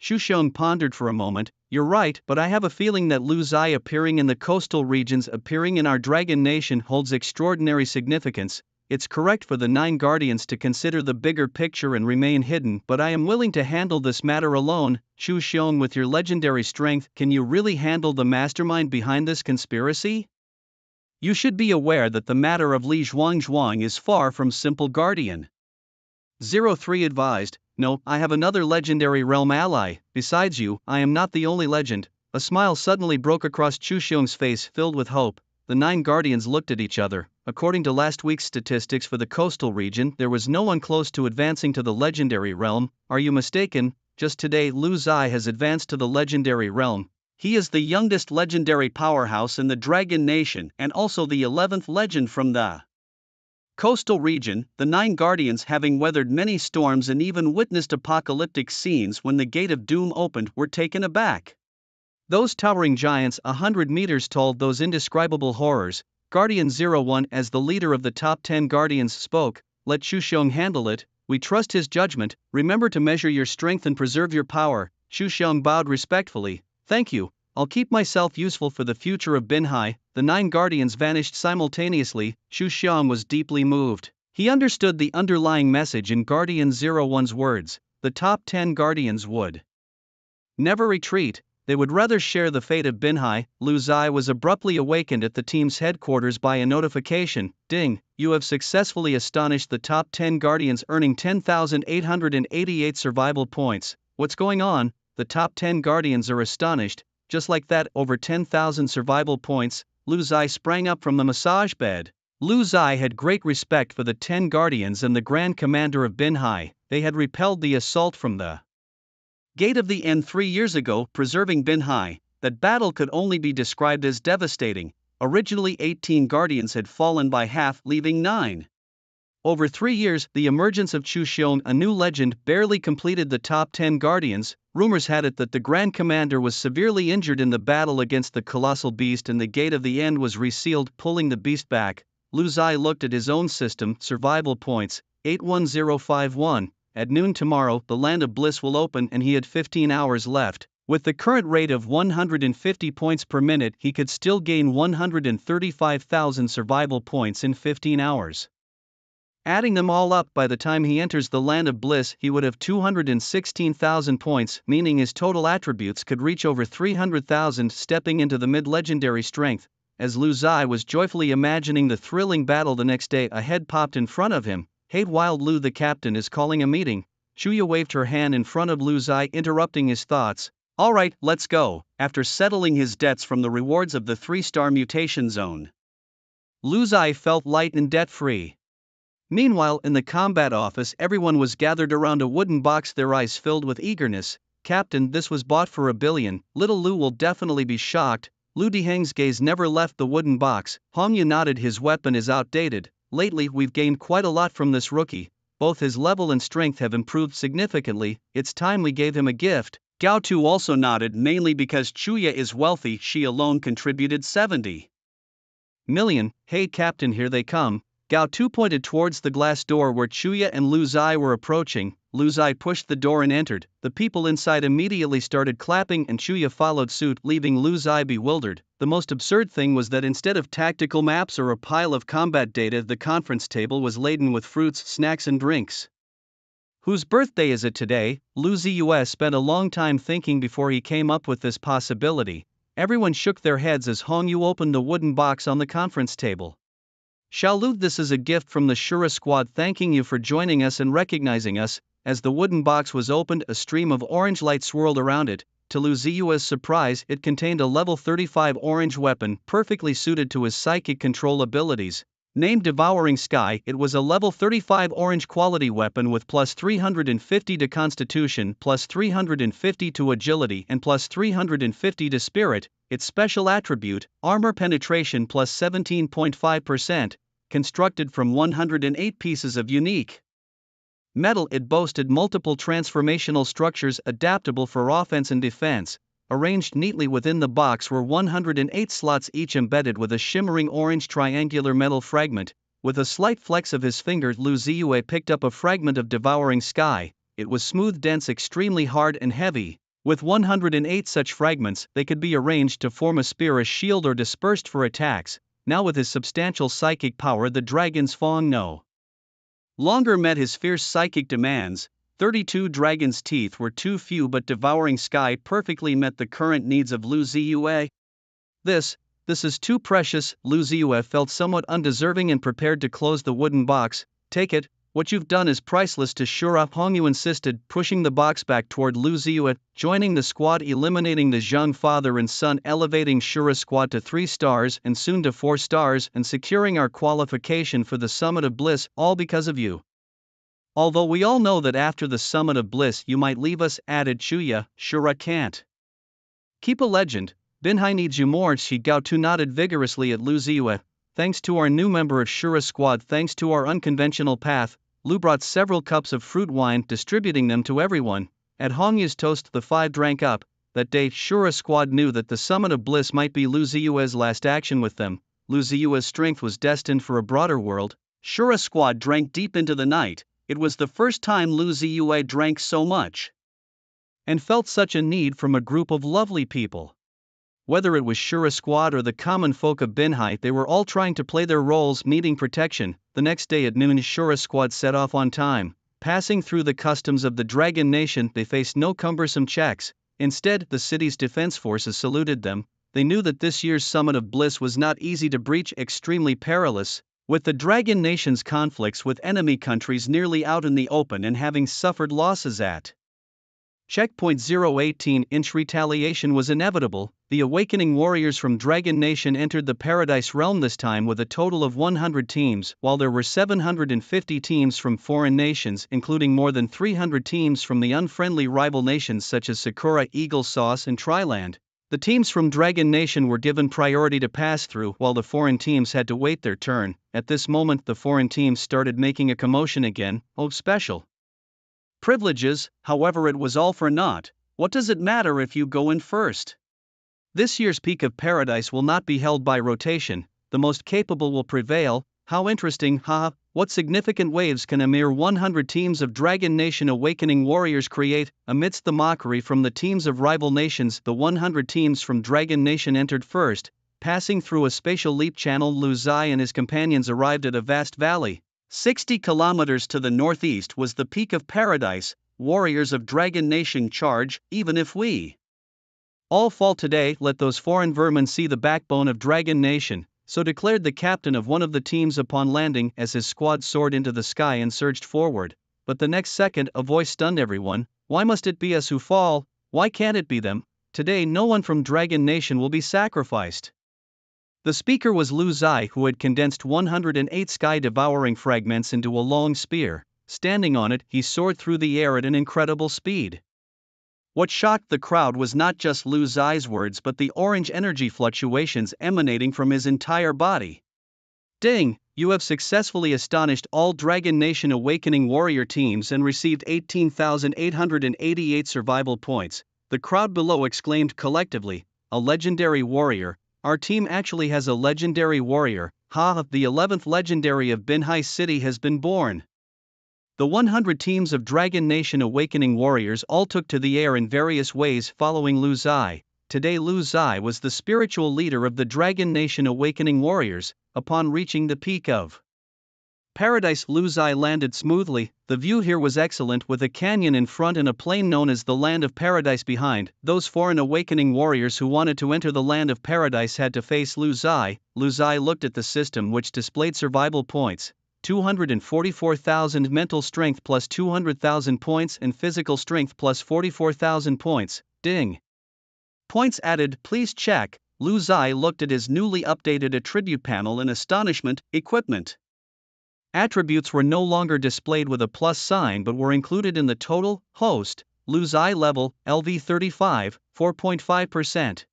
Speaker 1: Xu Xiong pondered for a moment. You're right, but I have a feeling that Lu Zai appearing in the coastal regions, appearing in our Dragon Nation, holds extraordinary significance. It's correct for the 9 Guardians to consider the bigger picture and remain hidden, but I am willing to handle this matter alone. Xu Xiong, with your legendary strength, can you really handle the mastermind behind this conspiracy? You should be aware that the matter of Li Zhuang is far from simple. Guardian 03 advised. No, I have another legendary realm ally. Besides you, I am not the only legend. A smile suddenly broke across Xu Xiong's face, filled with hope. The 9 Guardians looked at each other. According to last week's statistics for the coastal region, there was no one close to advancing to the legendary realm. Are you mistaken? Just today Lu Zai has advanced to the legendary realm. He is the youngest legendary powerhouse in the Dragon Nation and also the 11th legend from the coastal region. The 9 Guardians, having weathered many storms and even witnessed apocalyptic scenes when the Gate of Doom opened, were taken aback. Those towering giants 100 meters tall, those indescribable horrors. Guardian 01, as the leader of the top 10 Guardians, spoke. Let Xu Xiong handle it, we trust his judgment. Remember to measure your strength and preserve your power. Xu Xiong bowed respectfully. Thank you, I'll keep myself useful for the future of Binhai. The 9 Guardians vanished simultaneously. Xu Xiong was deeply moved. He understood the underlying message in Guardian 01's words. The top 10 Guardians would never retreat. They would rather share the fate of Binhai. Lu Zai was abruptly awakened at the team's headquarters by a notification. Ding, you have successfully astonished the top 10 Guardians, earning 10,888 survival points. What's going on? The top 10 Guardians are astonished. Just like that, over 10,000 survival points. Lu Zai sprang up from the massage bed. Lu Zai had great respect for the 10 Guardians and the Grand Commander of Binhai. They had repelled the assault from the Gate of the End 3 years ago, preserving Binhai. That battle could only be described as devastating. Originally 18 Guardians had fallen by half, leaving 9. Over 3 years, the emergence of Xu Xiong, a new legend, barely completed the top 10 Guardians. Rumors had it that the Grand Commander was severely injured in the battle against the colossal beast and the Gate of the End was resealed, pulling the beast back. Lu Zai looked at his own system. Survival points, 81051. At noon tomorrow, the Land of Bliss will open and he had 15 hours left. With the current rate of 150 points per minute, he could still gain 135,000 survival points in 15 hours. Adding them all up, by the time he enters the Land of Bliss, he would have 216,000 points, meaning his total attributes could reach over 300,000. Stepping into the mid-legendary strength, as Lu Zai was joyfully imagining the thrilling battle the next day, a head popped in front of him. Hey, Wild Lu, the captain is calling a meeting. Shuya waved her hand in front of Lu Zai, interrupting his thoughts. All right, let's go. After settling his debts from the rewards of the 3-star mutation zone, Lu Zai felt light and debt-free. Meanwhile, in the combat office, everyone was gathered around a wooden box, their eyes filled with eagerness. Captain, this was bought for $1 billion. Little Lu will definitely be shocked. Lu Diheng's gaze never left the wooden box. Hongyu nodded. His weapon is outdated. Lately, we've gained quite a lot from this rookie. Both his level and strength have improved significantly. It's time we gave him a gift. Gao Tu also nodded, mainly because Chuya is wealthy. She alone contributed 70 million. Hey Captain, here they come. Gao Tu pointed towards the glass door where Chuya and Lu Zai were approaching. Lu Zai pushed the door and entered. The people inside immediately started clapping and Chuya followed suit, leaving Lu Zai bewildered. The most absurd thing was that instead of tactical maps or a pile of combat data, the conference table was laden with fruits, snacks and drinks. Whose birthday is it today? Lu Ziyue spent a long time thinking before he came up with this possibility. Everyone shook their heads as Hongyu opened the wooden box on the conference table. Xiaolu, this is a gift from the Shura squad, thanking you for joining us and recognizing us. As the wooden box was opened, a stream of orange light swirled around it. To Lu Ziyue's surprise, it contained a level 35 orange weapon, perfectly suited to his psychic control abilities. Named Devouring Sky, it was a level 35 orange quality weapon with plus 350 to Constitution, plus 350 to Agility and plus 350 to Spirit. Its special attribute, Armor Penetration plus 17.5%, constructed from 108 pieces of unique Metal, it boasted multiple transformational structures adaptable for offense and defense. Arranged neatly within the box were 108 slots, each embedded with a shimmering orange triangular metal fragment. With a slight flex of his finger, Lu Ziyue picked up a fragment of devouring sky. It was smooth, dense, extremely hard and heavy. With 108 such fragments, they could be arranged to form a spear, a shield, or dispersed for attacks. Now with his substantial psychic power, the dragon's Fong no longer met his fierce psychic demands. 32 dragon's teeth were too few, but devouring sky perfectly met the current needs of Lu Ziyue. This is too precious. Lu Ziyue felt somewhat undeserving and prepared to close the wooden box. Take it, what you've done is priceless to Shura, Hongyu insisted, pushing the box back toward Lu Ziyue, joining the squad, eliminating the Zhang father and son, elevating Shura's squad to 3 stars and soon to 4 stars, and securing our qualification for the Summit of Bliss, all because of you. Although we all know that after the Summit of Bliss you might leave us, added Chuya, Shura can't keep a legend. Binhai needs you more. Shi Gaotu nodded vigorously at Lu Ziyue. Thanks to our new member of Shura's squad, thanks to our unconventional path, Lu brought several cups of fruit wine, distributing them to everyone. At Hongyu's toast, the 5 drank up. That day, Shura's squad knew that the Summit of Bliss might be Lu Ziyue's last action with them. Lu Ziyue's strength was destined for a broader world. Shura's squad drank deep into the night. It was the first time Lu Ziyue drank so much and felt such a need from a group of lovely people. Whether it was Shura's squad or the common folk of Binhai, they were all trying to play their roles, needing protection. The next day at noon, Shura's squad set off on time. Passing through the customs of the Dragon Nation, they faced no cumbersome checks. Instead, the city's defense forces saluted them. They knew that this year's Summit of Bliss was not easy to breach, extremely perilous. With the Dragon Nation's conflicts with enemy countries nearly out in the open and having suffered losses at Checkpoint 018-inch, retaliation was inevitable. The awakening warriors from Dragon Nation entered the Paradise Realm this time with a total of 100 teams, while there were 750 teams from foreign nations, including more than 300 teams from the unfriendly rival nations such as Sakura, Eagle Sauce, and Triland. The teams from Dragon Nation were given priority to pass through, while the foreign teams had to wait their turn. At this moment, the foreign teams started making a commotion again. Oh, special privileges, however, it was all for naught. What does it matter if you go in first? This year's Peak of Paradise will not be held by rotation, the most capable will prevail. How interesting, haha. What significant waves can a mere 100 teams of Dragon Nation awakening warriors create? Amidst the mockery from the teams of rival nations, the 100 teams from Dragon Nation entered first. Passing through a spatial leap channel, Lu Zai and his companions arrived at a vast valley. 60 kilometers to the northeast was the Peak of Paradise. Warriors of Dragon Nation, charge. Even if we all fall today, let those foreign vermin see the backbone of Dragon Nation. So declared the captain of one of the teams upon landing, as his squad soared into the sky and surged forward. But the next second, a voice stunned everyone. Why must it be us who fall? Why can't it be them? Today no one from Dragon Nation will be sacrificed. The speaker was Lu Zai, who had condensed 108 sky-devouring fragments into a long spear. Standing on it, he soared through the air at an incredible speed. What shocked the crowd was not just Lu Zai's words but the orange energy fluctuations emanating from his entire body. Ding! You have successfully astonished all Dragon Nation awakening warrior teams and received 18,888 survival points. The crowd below exclaimed collectively, a legendary warrior. Our team actually has a legendary warrior. Ha! The 11th legendary of Binhai City has been born. The 100 teams of Dragon Nation awakening warriors all took to the air in various ways following Lu Zai. Today Lu Zai was the spiritual leader of the Dragon Nation awakening warriors. Upon reaching the Peak of Paradise, Lu Zai landed smoothly. The view here was excellent, with a canyon in front and a plain known as the Land of Paradise behind. Those foreign awakening warriors who wanted to enter the Land of Paradise had to face Lu Zai. Lu Zai looked at the system, which displayed survival points. 244,000 mental strength plus 200,000 points and physical strength plus 44,000 points. Ding! Points added, please check. Lu Zai looked at his newly updated attribute panel in astonishment. Equipment attributes were no longer displayed with a plus sign but were included in the total. Host, Lu Zai level, LV 35, 4.5%.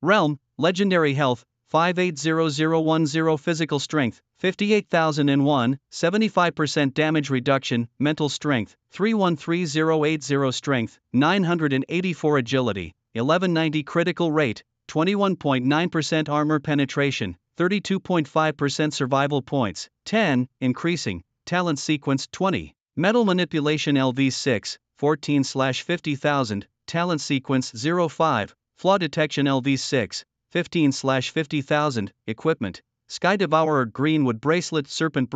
Speaker 1: Realm, legendary health, 580010 physical strength, 58,001, 75% damage reduction, mental strength, 313080 strength, 984 agility, 1190 critical rate, 21.9% armor penetration, 32.5% survival points, 10, increasing, talent sequence 20, metal manipulation LV6, 14/50,000, talent sequence 05, flaw detection LV6, 15/50,000, equipment, Sky Devourer Greenwood Bracelet Serpent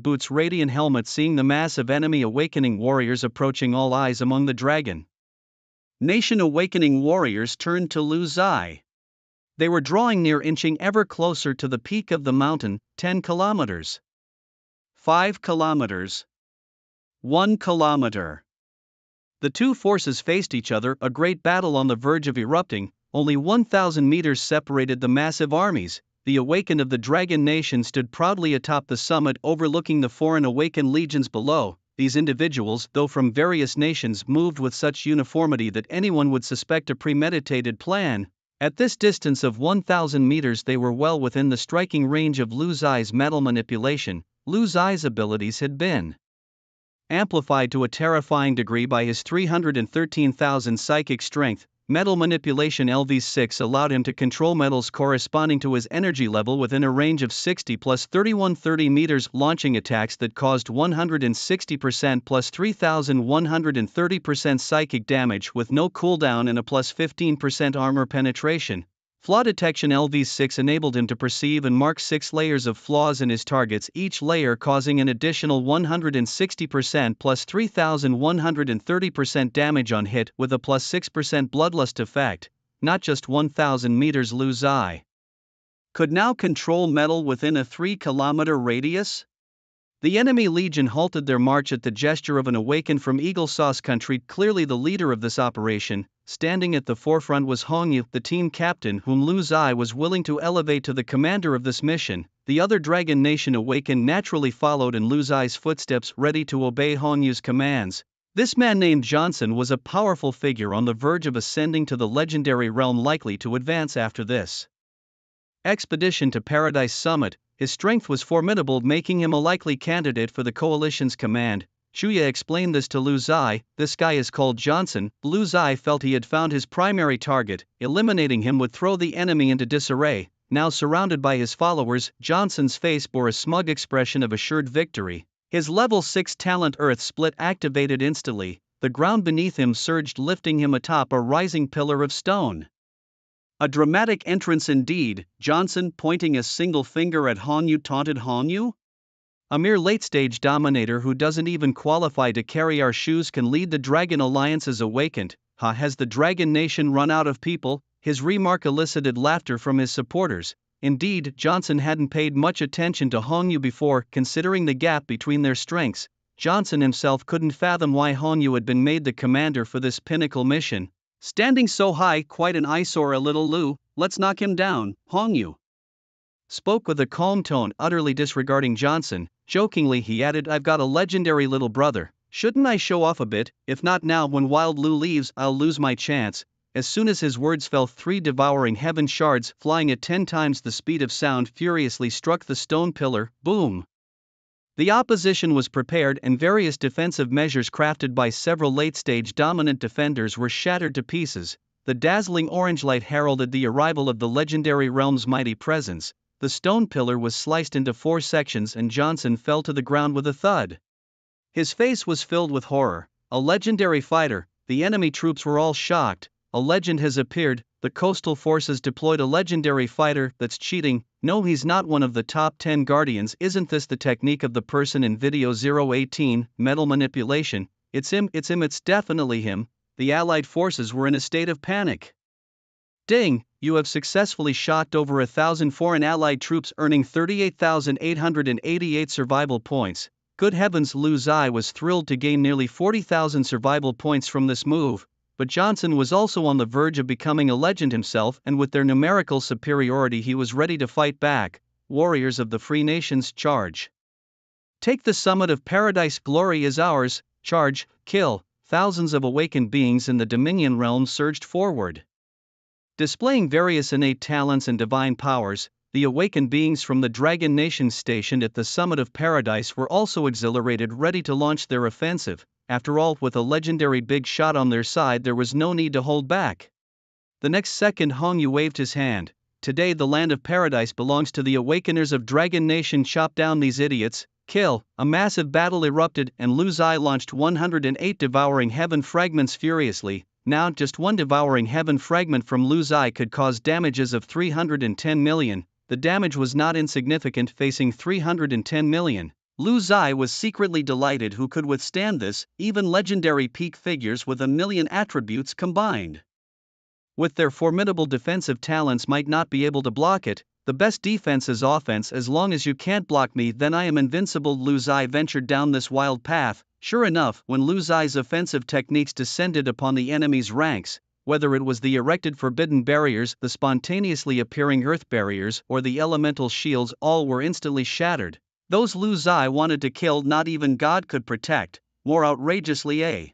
Speaker 1: Boots Radiant Helmet. Seeing the mass of enemy awakening warriors approaching, all eyes among the dragon nation awakening warriors turned to Lu Zai. They were drawing near, inching ever closer to the peak of the mountain, 10 kilometers. 5 kilometers. 1 kilometer. The two forces faced each other, a great battle on the verge of erupting. Only 1,000 meters separated the massive armies. The awakened of the Dragon Nation stood proudly atop the summit, overlooking the foreign awakened legions below. These individuals, though from various nations, moved with such uniformity that anyone would suspect a premeditated plan. At this distance of 1,000 meters, they were well within the striking range of Lu Zai's metal manipulation. Lu Zai's abilities had been amplified to a terrifying degree by his 313,000 psychic strength. Metal manipulation LV6 allowed him to control metals corresponding to his energy level within a range of 60 plus 3130 meters, launching attacks that caused 160% plus 3,130% psychic damage with no cooldown and a plus 15% armor penetration. Flaw detection LV6 enabled him to perceive and mark 6 layers of flaws in his targets, each layer causing an additional 160% plus 3,130% damage on hit, with a plus 6% bloodlust effect. Not just 1,000 meters, Lu Zai could now control metal within a 3-kilometer radius. The enemy legion halted their march at the gesture of an awakened from Eagle Sauce country. Clearly the leader of this operation, standing at the forefront, was Hongyu, the team captain, whom Lu Zai was willing to elevate to the commander of this mission. The other Dragon Nation awakened naturally followed in Lu Zai's footsteps, ready to obey Hongyu's commands. This man named Johnson was a powerful figure on the verge of ascending to the legendary realm, likely to advance after this expedition to Paradise Summit. His strength was formidable, making him a likely candidate for the coalition's command. Chuya explained this to Lu Zai. This guy is called Johnson. Lu Zai felt he had found his primary target. Eliminating him would throw the enemy into disarray. Now surrounded by his followers, Johnson's face bore a smug expression of assured victory. His level 6 talent Earth Split activated instantly. The ground beneath him surged, lifting him atop a rising pillar of stone. A dramatic entrance indeed. Johnson, pointing a single finger at Hongyu, taunted Hongyu. A mere late-stage dominator who doesn't even qualify to carry our shoes can lead the Dragon Alliance as awakened. Has the Dragon Nation run out of people? His remark elicited laughter from his supporters. Indeed, Johnson hadn't paid much attention to Hongyu before, considering the gap between their strengths. Johnson himself couldn't fathom why Hongyu had been made the commander for this pinnacle mission. Standing so high, quite an eyesore. A little Lu, let's knock him down. Hongyu spoke with a calm tone, utterly disregarding Johnson. Jokingly he added, I've got a legendary little brother. Shouldn't I show off a bit? If not now, when Wild Lu leaves, I'll lose my chance. As soon as his words fell, 3 devouring heaven shards, flying at 10 times the speed of sound, furiously struck the stone pillar. Boom! The opposition was prepared, and various defensive measures crafted by several late-stage dominant defenders were shattered to pieces. The dazzling orange light heralded the arrival of the legendary realm's mighty presence. The stone pillar was sliced into 4 sections and Johnson fell to the ground with a thud. His face was filled with horror. A legendary fighter. The enemy troops were all shocked. A legend has appeared. The coastal forces deployed a legendary fighter. That's cheating. No, he's not one of the top 10 guardians. Isn't this the technique of the person in video 018, metal manipulation? It's him, it's definitely him. The Allied forces were in a state of panic. Ding, you have successfully shocked over 1,000 foreign Allied troops, earning 38,888 survival points. Good heavens, Lu Zai was thrilled to gain nearly 40,000 survival points from this move. But Johnson was also on the verge of becoming a legend himself, and with their numerical superiority he was ready to fight back. Warriors of the Free Nations, charge! Take the summit of Paradise, glory is ours, charge, kill! Thousands of awakened beings in the Dominion realm surged forward. Displaying various innate talents and divine powers, the awakened beings from the Dragon Nation stationed at the summit of paradise were also exhilarated, ready to launch their offensive. After all, with a legendary big shot on their side, there was no need to hold back. The next second, Hong Yu waved his hand. Today the land of paradise belongs to the awakeners of Dragon Nation. Chop down these idiots, kill. A massive battle erupted and Lu Zai launched 108 devouring heaven fragments furiously. Now just one devouring heaven fragment from Lu Zai could cause damages of 310 million. The damage was not insignificant, facing 310 million. Lu Zai was secretly delighted. Who could withstand this? Even legendary peak figures with a million attributes combined with their formidable defensive talents might not be able to block it. The best defense is offense. As long as you can't block me, then I am invincible. Lu Zai ventured down this wild path. Sure enough, when Lu Zai's offensive techniques descended upon the enemy's ranks, whether it was the erected forbidden barriers, the spontaneously appearing earth barriers, or the elemental shields, all were instantly shattered. Those Lu Zai wanted to kill, not even God could protect. More outrageously, a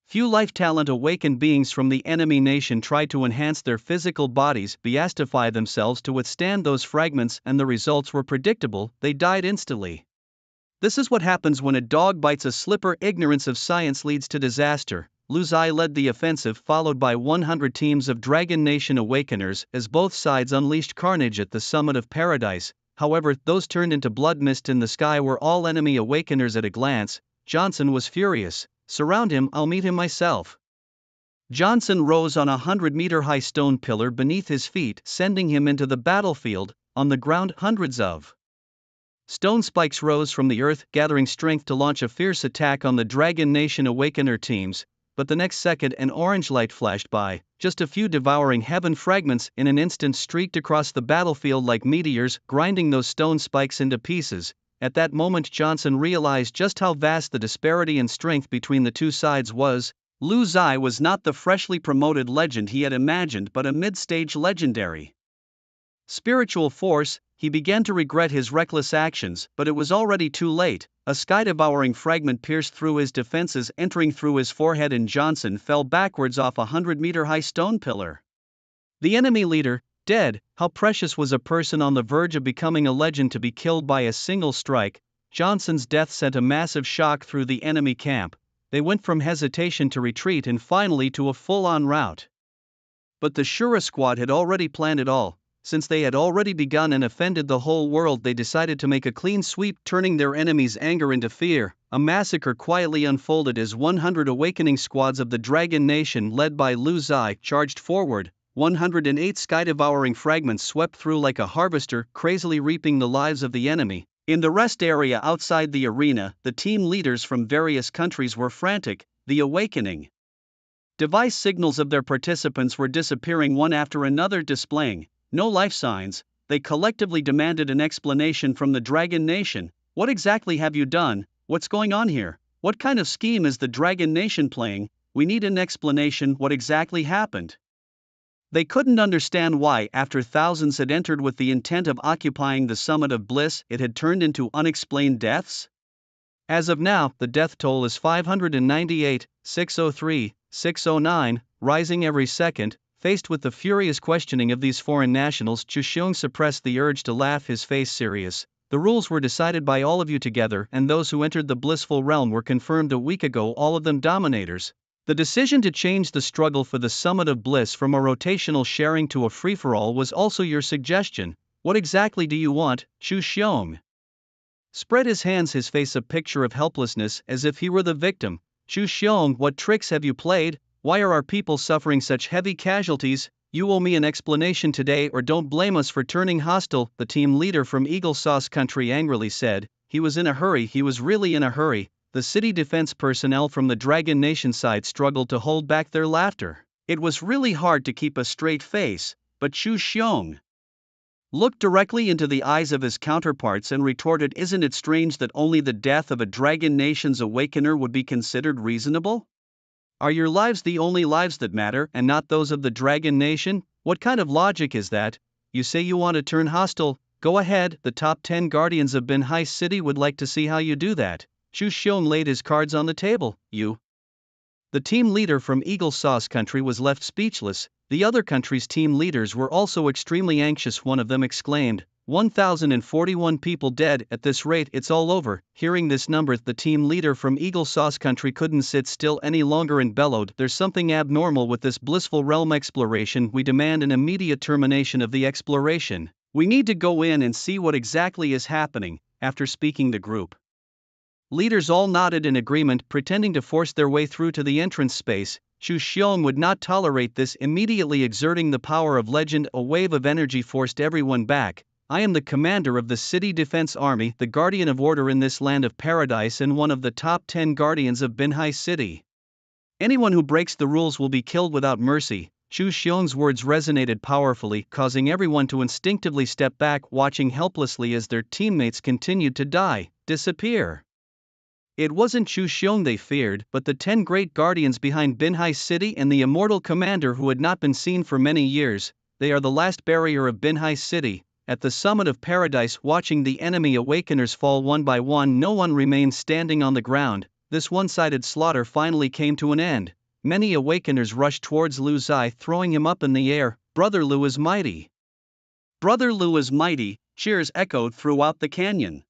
Speaker 1: few life-talent awakened beings from the enemy nation tried to enhance their physical bodies, beastify themselves to withstand those fragments, and the results were predictable. They died instantly. This is what happens when a dog bites a slipper. Ignorance of science leads to disaster. Lu Zai led the offensive, followed by 100 teams of Dragon Nation awakeners, as both sides unleashed carnage at the summit of paradise. However, those turned into blood. Mist in the sky were all enemy awakeners at a glance. Johnson was furious. Surround him, I'll meet him myself. Johnson rose on a 100-meter-high stone pillar beneath his feet, sending him into the battlefield. On the ground, hundreds of stone spikes rose from the earth, gathering strength to launch a fierce attack on the Dragon Nation awakener teams. But the next second, an orange light flashed by. Just a few devouring heaven fragments in an instant streaked across the battlefield like meteors, grinding those stone spikes into pieces. At that moment, Johnson realized just how vast the disparity in strength between the two sides was. Lu Zai was not the freshly promoted legend he had imagined, but a mid-stage legendary spiritual force. He began to regret his reckless actions, but it was already too late. A sky-devouring fragment pierced through his defenses, entering through his forehead, and Johnson fell backwards off a 100-meter-high stone pillar. The enemy leader, dead. How precious was a person on the verge of becoming a legend to be killed by a single strike. Johnson's death sent a massive shock through the enemy camp. They went from hesitation to retreat and finally to a full-on rout. But the Shura squad had already planned it all. Since they had already begun and offended the whole world, they decided to make a clean sweep, turning their enemies' anger into fear. A massacre quietly unfolded as 100 awakening squads of the Dragon Nation, led by Lu Zai, charged forward. 108 sky-devouring fragments swept through like a harvester, crazily reaping the lives of the enemy. In the rest area outside the arena, the team leaders from various countries were frantic. The awakening device signals of their participants were disappearing one after another, displaying no life signs. They collectively demanded an explanation from the Dragon Nation. What exactly have you done? What's going on here? What kind of scheme is the Dragon Nation playing? We need an explanation. What exactly happened? They couldn't understand why, after thousands had entered with the intent of occupying the summit of bliss, it had turned into unexplained deaths. As of now, the death toll is 598, 603, 609, rising every second. Faced with the furious questioning of these foreign nationals, Chu Xiong suppressed the urge to laugh, his face serious. The rules were decided by all of you together, and those who entered the blissful realm were confirmed a week ago, all of them dominators. The decision to change the struggle for the summit of bliss from a rotational sharing to a free-for-all was also your suggestion. What exactly do you want? Chu Xiong spread his hands, his face a picture of helplessness, as if he were the victim. Chu Xiong, what tricks have you played? Why are our people suffering such heavy casualties? You owe me an explanation today, or don't blame us for turning hostile, the team leader from Eagle Sauce Country angrily said. He was in a hurry, he was really in a hurry. The city defense personnel from the Dragon Nation side struggled to hold back their laughter. It was really hard to keep a straight face, but Chu Xiong looked directly into the eyes of his counterparts and retorted, isn't it strange that only the death of a Dragon Nation's awakener would be considered reasonable? Are your lives the only lives that matter, and not those of the Dragon Nation? What kind of logic is that? You say you want to turn hostile? Go ahead, the top 10 guardians of Binhai City would like to see how you do that. Chu Xiong laid his cards on the table. You. The team leader from Eagle Sauce Country was left speechless. The other country's team leaders were also extremely anxious. One of them exclaimed, 1,041 people dead. At this rate it's all over. Hearing this number, the team leader from Eagle Sauce Country couldn't sit still any longer and bellowed, there's something abnormal with this blissful realm exploration. We demand an immediate termination of the exploration. We need to go in and see what exactly is happening. After speaking, the group leaders all nodded in agreement, pretending to force their way through to the entrance space. Chu Xiong would not tolerate this, immediately exerting the power of legend. A wave of energy forced everyone back. I am the commander of the City Defense Army, the guardian of order in this land of paradise, and one of the top 10 guardians of Binhai City. Anyone who breaks the rules will be killed without mercy. Chu Xiong's words resonated powerfully, causing everyone to instinctively step back, watching helplessly as their teammates continued to die, disappear. It wasn't Chu Xiong they feared, but the 10 great guardians behind Binhai City and the immortal commander who had not been seen for many years. They are the last barrier of Binhai City. At the summit of paradise, watching the enemy awakeners fall one by one, no one remained standing on the ground. This one-sided slaughter finally came to an end. Many awakeners rushed towards Lu Zai, throwing him up in the air. Brother Lu is mighty! Brother Lu is mighty! Cheers echoed throughout the canyon.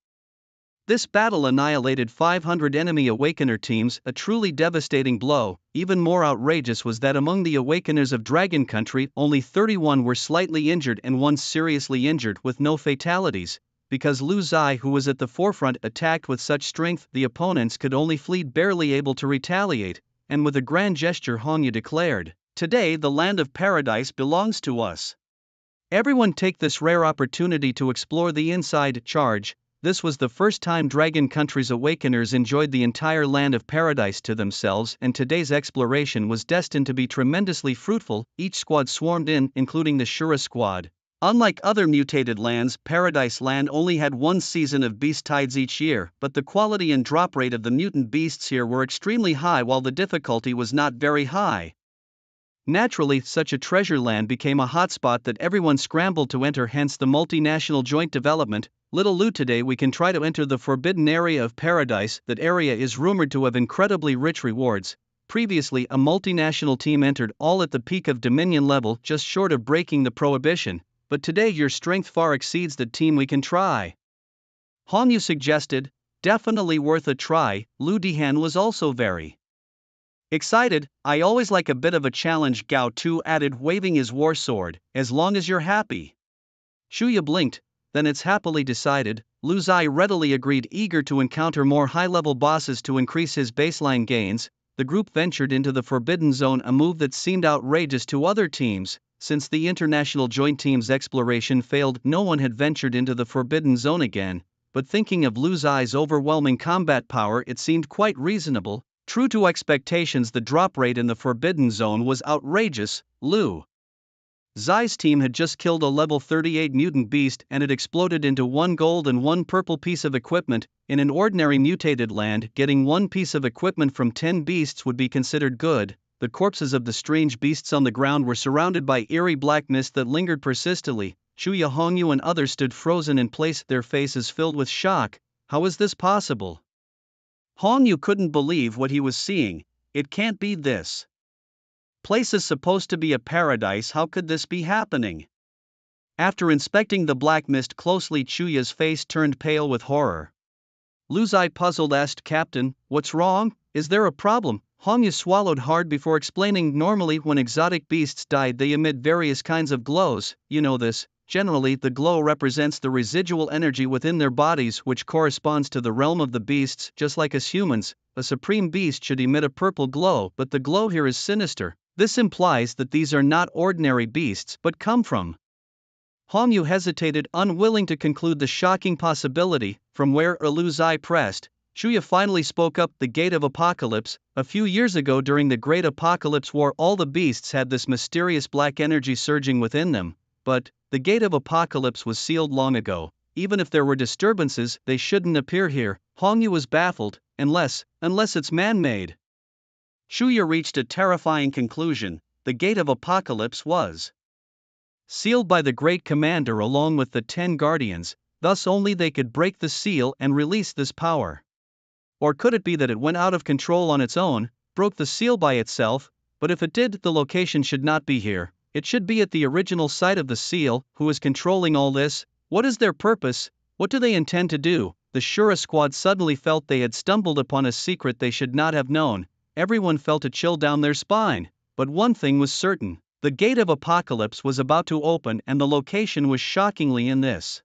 Speaker 1: This battle annihilated 500 enemy Awakener teams, a truly devastating blow. Even more outrageous was that among the Awakeners of Dragon Country, only 31 were slightly injured and one seriously injured, with no fatalities. Because Lu Zai, who was at the forefront, attacked with such strength, the opponents could only flee, barely able to retaliate. And with a grand gesture, Hongyu declared, "Today the land of paradise belongs to us. Everyone take this rare opportunity to explore the inside." Charge. This was the first time Dragon Country's Awakeners enjoyed the entire land of paradise to themselves, and today's exploration was destined to be tremendously fruitful. Each squad swarmed in, including the Shura squad. Unlike other mutated lands, Paradise Land only had one season of beast tides each year, but the quality and drop rate of the mutant beasts here were extremely high, while the difficulty was not very high. Naturally, such a treasure land became a hotspot that everyone scrambled to enter, hence the multinational joint development. Little Lu, today we can try to enter the forbidden area of paradise. That area is rumored to have incredibly rich rewards. Previously, a multinational team entered, all at the peak of Dominion level, just short of breaking the prohibition. But today your strength far exceeds the team, we can try. Hongyu suggested, definitely worth a try. Lu Dihan was also very excited. I always like a bit of a challenge, Gao Tu added, waving his war sword, as long as you're happy. Shuya blinked. Then it's happily decided. Lu Zai readily agreed, eager to encounter more high-level bosses to increase his baseline gains. The group ventured into the Forbidden Zone, a move that seemed outrageous to other teams. Since the International Joint Team's exploration failed, no one had ventured into the Forbidden Zone again, but thinking of Lu Zai's overwhelming combat power, it seemed quite reasonable. True to expectations, the drop rate in the Forbidden Zone was outrageous. Lu Zai's team had just killed a level 38 mutant beast, and it exploded into 1 gold and 1 purple piece of equipment. In an ordinary mutated land, getting 1 piece of equipment from 10 beasts would be considered good. The corpses of the strange beasts on the ground were surrounded by eerie black mist that lingered persistently. Shuya, Hongyu and others stood frozen in place, their faces filled with shock. How is this possible? Hongyu couldn't believe what he was seeing. It can't be this place is supposed to be a paradise, how could this be happening? After inspecting the black mist closely, Chuya's face turned pale with horror. Lu Zai, puzzled, asked, Captain, what's wrong? Is there a problem? Hongyu swallowed hard before explaining, normally when exotic beasts died they emit various kinds of glows, you know this. Generally the glow represents the residual energy within their bodies, which corresponds to the realm of the beasts. Just like us humans, a supreme beast should emit a purple glow, but the glow here is sinister. This implies that these are not ordinary beasts but come from. Hongyu hesitated, unwilling to conclude the shocking possibility. From where Lu Zai pressed, Shuya finally spoke up, the Gate of Apocalypse. A few years ago during the Great Apocalypse War, all the beasts had this mysterious black energy surging within them. But the Gate of Apocalypse was sealed long ago. Even if there were disturbances, they shouldn't appear here. Hongyu was baffled, unless it's man-made. Shuya reached a terrifying conclusion. The Gate of Apocalypse was sealed by the Great Commander along with the 10 Guardians, thus only they could break the seal and release this power. Or could it be that it went out of control on its own, broke the seal by itself? But if it did, the location should not be here. It should be at the original site of the seal. Who is controlling all this? What is their purpose? What do they intend to do? The Shura squad suddenly felt they had stumbled upon a secret they should not have known. Everyone felt a chill down their spine. But one thing was certain: the gate of apocalypse was about to open, and the location was shockingly in this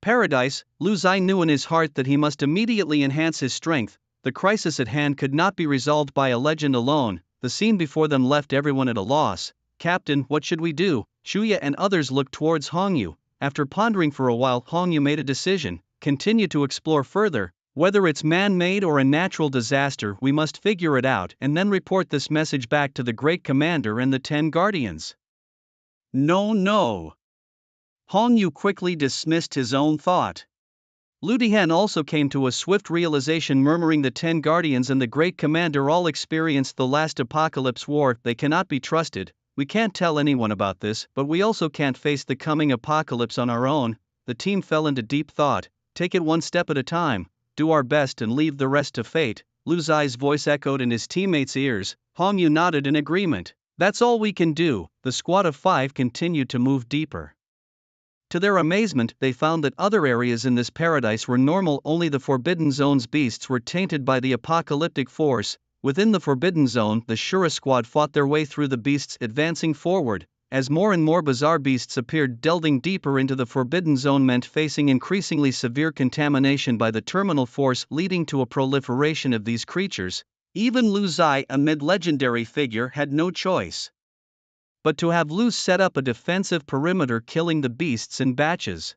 Speaker 1: paradise. Lu Zai knew in his heart that he must immediately enhance his strength. The crisis at hand could not be resolved by a legend alone. The scene before them left everyone at a loss. Captain, what should we do? Shuya and others looked towards Hongyu. After pondering for a while, Hongyu made a decision: continue to explore further. Whether it's man-made or a natural disaster, we must figure it out and then report this message back to the Great Commander and the 10 Guardians. No. Hongyu quickly dismissed his own thought. Lu Dihan also came to a swift realization, murmuring, the 10 Guardians and the Great Commander all experienced the last apocalypse war. They cannot be trusted. We can't tell anyone about this, but we also can't face the coming apocalypse on our own. The team fell into deep thought. Take it one step at a time, do our best and leave the rest to fate. Lu Zai's voice echoed in his teammates' ears. Hongyu nodded in agreement. That's all we can do. The squad of 5 continued to move deeper. To their amazement, they found that other areas in this paradise were normal. Only the Forbidden Zone's beasts were tainted by the apocalyptic force. Within the Forbidden Zone, the Shura squad fought their way through the beasts, advancing forward. As more and more bizarre beasts appeared, delving deeper into the Forbidden Zone meant facing increasingly severe contamination by the terminal force, leading to a proliferation of these creatures. Even Lu Zai, a mid-legendary figure, had no choice but to have Lu set up a defensive perimeter, killing the beasts in batches.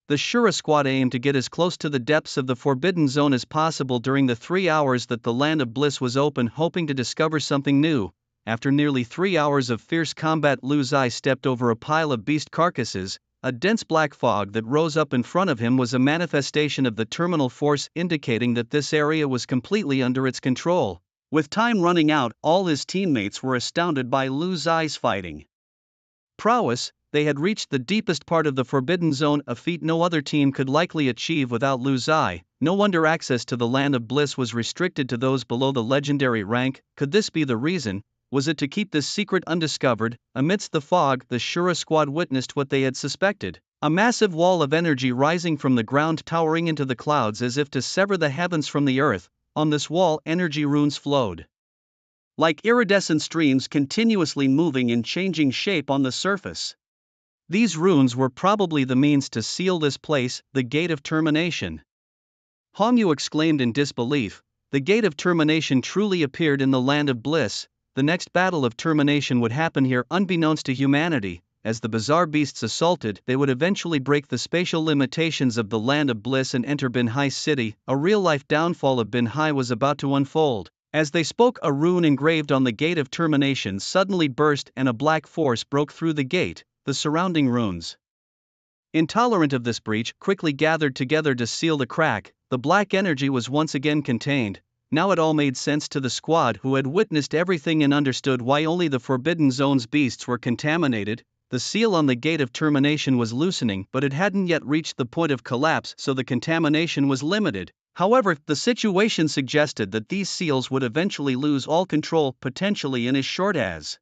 Speaker 1: The Shura squad aimed to get as close to the depths of the Forbidden Zone as possible during the 3 hours that the Land of Bliss was open, hoping to discover something new. After nearly 3 hours of fierce combat, Lu Zai stepped over a pile of beast carcasses. A dense black fog that rose up in front of him was a manifestation of the terminal force, indicating that this area was completely under its control. With time running out, all his teammates were astounded by Lu Zai's fighting prowess. They had reached the deepest part of the Forbidden Zone, a feat no other team could likely achieve without Lu Zai. No wonder access to the Land of Bliss was restricted to those below the legendary rank. Could this be the reason? Was it to keep this secret undiscovered? Amidst the fog, the Shura squad witnessed what they had suspected: a massive wall of energy rising from the ground, towering into the clouds as if to sever the heavens from the earth. On this wall, energy runes flowed like iridescent streams, continuously moving and changing shape on the surface. These runes were probably the means to seal this place, the Gate of Termination. Hongyu exclaimed in disbelief. The Gate of Termination truly appeared in the Land of Bliss. The next battle of termination would happen here, unbeknownst to humanity. As the bizarre beasts assaulted, they would eventually break the spatial limitations of the Land of Bliss and enter Binhai City. A real-life downfall of Binhai was about to unfold. As they spoke, a rune engraved on the Gate of Termination suddenly burst and a black force broke through the gate. The surrounding runes, intolerant of this breach, quickly gathered together to seal the crack. The black energy was once again contained. Now it all made sense to the squad, who had witnessed everything and understood why only the Forbidden Zone's beasts were contaminated. The seal on the Gate of Termination was loosening, but it hadn't yet reached the point of collapse, so the contamination was limited. However, the situation suggested that these seals would eventually lose all control, potentially in as short as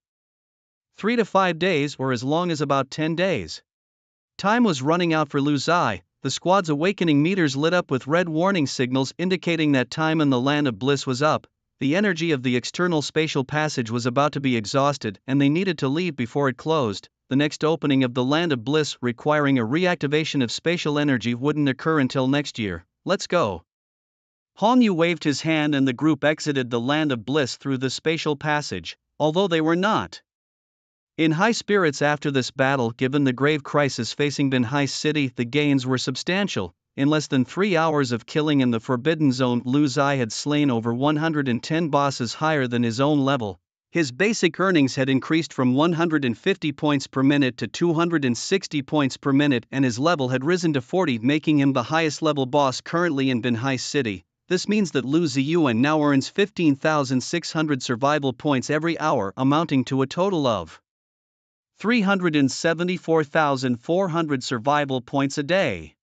Speaker 1: 3 to 5 days, or as long as about 10 days. Time was running out for Lu Zai. The squad's awakening meters lit up with red warning signals indicating that time in the Land of Bliss was up. The energy of the external spatial passage was about to be exhausted, and they needed to leave before it closed. The next opening of the Land of Bliss, requiring a reactivation of spatial energy, wouldn't occur until next year. Let's go. Hongyu waved his hand and the group exited the Land of Bliss through the spatial passage. Although they were not in high spirits after this battle, given the grave crisis facing Binhai City, the gains were substantial. In less than 3 hours of killing in the Forbidden Zone, Lu Zai had slain over 110 bosses higher than his own level. His basic earnings had increased from 150 points per minute to 260 points per minute, and his level had risen to 40, making him the highest level boss currently in Binhai City. This means that Lu Ziyuan now earns 15,600 survival points every hour, amounting to a total of 374,400 survival points a day.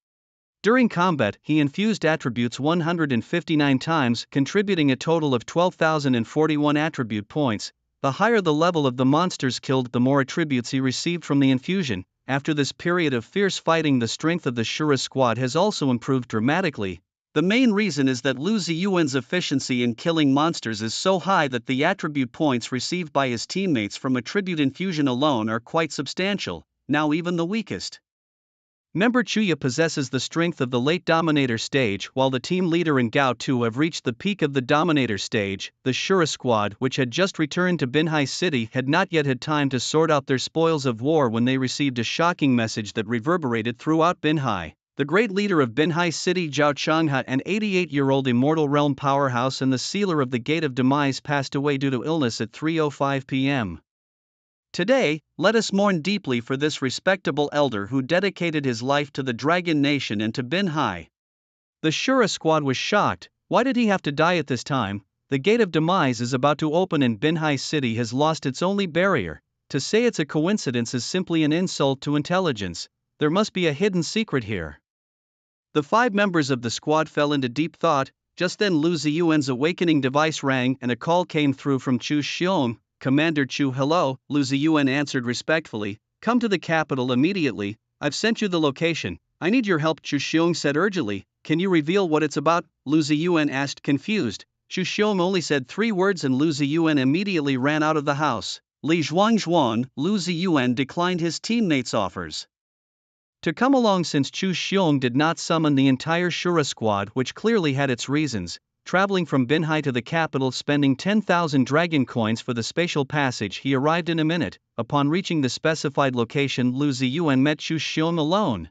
Speaker 1: During combat, he infused attributes 159 times, contributing a total of 12,041 attribute points. The higher the level of the monsters killed, the more attributes he received from the infusion. After this period of fierce fighting, the strength of the Shura squad has also improved dramatically. The main reason is that Lu Ziyuan's efficiency in killing monsters is so high that the attribute points received by his teammates from attribute infusion alone are quite substantial. Now even the weakest member Chuya possesses the strength of the late Dominator stage, while the team leader and Gao Tu have reached the peak of the Dominator stage. The Shura squad, which had just returned to Binhai City, had not yet had time to sort out their spoils of war when they received a shocking message that reverberated throughout Binhai. The great leader of Binhai City, Zhao Changhe, an 88-year-old immortal realm powerhouse and the sealer of the Gate of Demise, passed away due to illness at 3:05 p.m. Today, let us mourn deeply for this respectable elder who dedicated his life to the Dragon Nation and to Binhai. The Shura squad was shocked. Why did he have to die at this time? The Gate of Demise is about to open and Binhai City has lost its only barrier. To say it's a coincidence is simply an insult to intelligence. There must be a hidden secret here. The 5 members of the squad fell into deep thought. Just then Lu Ziyuan's awakening device rang and a call came through from Chu Xiong. Commander Chu, hello, Lu Ziyuan answered respectfully. Come to the capital immediately. I've sent you the location. I need your help, Chu Xiong said urgently. Can you reveal what it's about? Lu Ziyuan asked, confused. Chu Xiong only said 3 words and Lu Ziyuan immediately ran out of the house. Li Zhuangzhuan, Lu Ziyuan declined his teammates' offers to come along since Chu Xiong did not summon the entire Shura squad, which clearly had its reasons. Traveling from Binhai to the capital, spending 10,000 dragon coins for the spatial passage, he arrived in a minute. Upon reaching the specified location, Lu Ziyuan met Chu Xiong alone.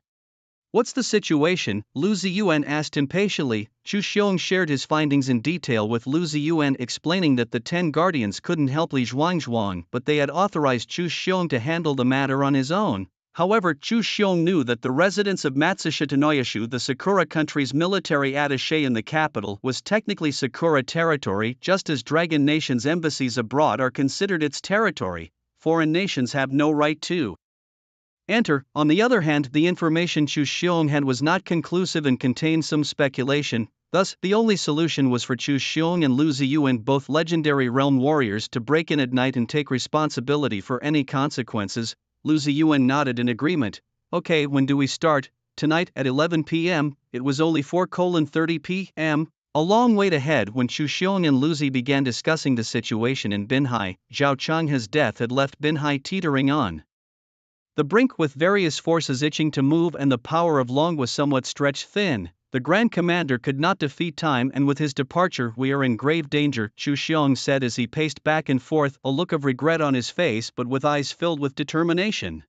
Speaker 1: What's the situation? Lu Ziyuan asked impatiently. Chu Xiong shared his findings in detail with Lu Ziyuan, explaining that the 10 guardians couldn't help Li Zhuangzhuang, but they had authorized Chu Xiong to handle the matter on his own. However, Chu Xiong knew that the residence of Matsushita Noyashu, the Sakura country's military attaché in the capital, was technically Sakura territory, just as Dragon Nation's embassies abroad are considered its territory. Foreign nations have no right to enter. On the other hand, the information Chu Xiong had was not conclusive and contained some speculation. Thus, the only solution was for Chu Xiong and Lu Ziyuan, both legendary realm warriors, to break in at night and take responsibility for any consequences. Lu Ziyuan nodded in agreement. Okay, when do we start? Tonight at 11 p.m. It was only 4:30 p.m. A long wait ahead. When Chu Xiong and Lu Zi began discussing the situation in Binhai, Zhao Changhe's death had left Binhai teetering on the brink, with various forces itching to move, and the power of Long was somewhat stretched thin. The Grand Commander could not defeat time, and with his departure we are in grave danger, Chu Xiong said as he paced back and forth, a look of regret on his face but with eyes filled with determination.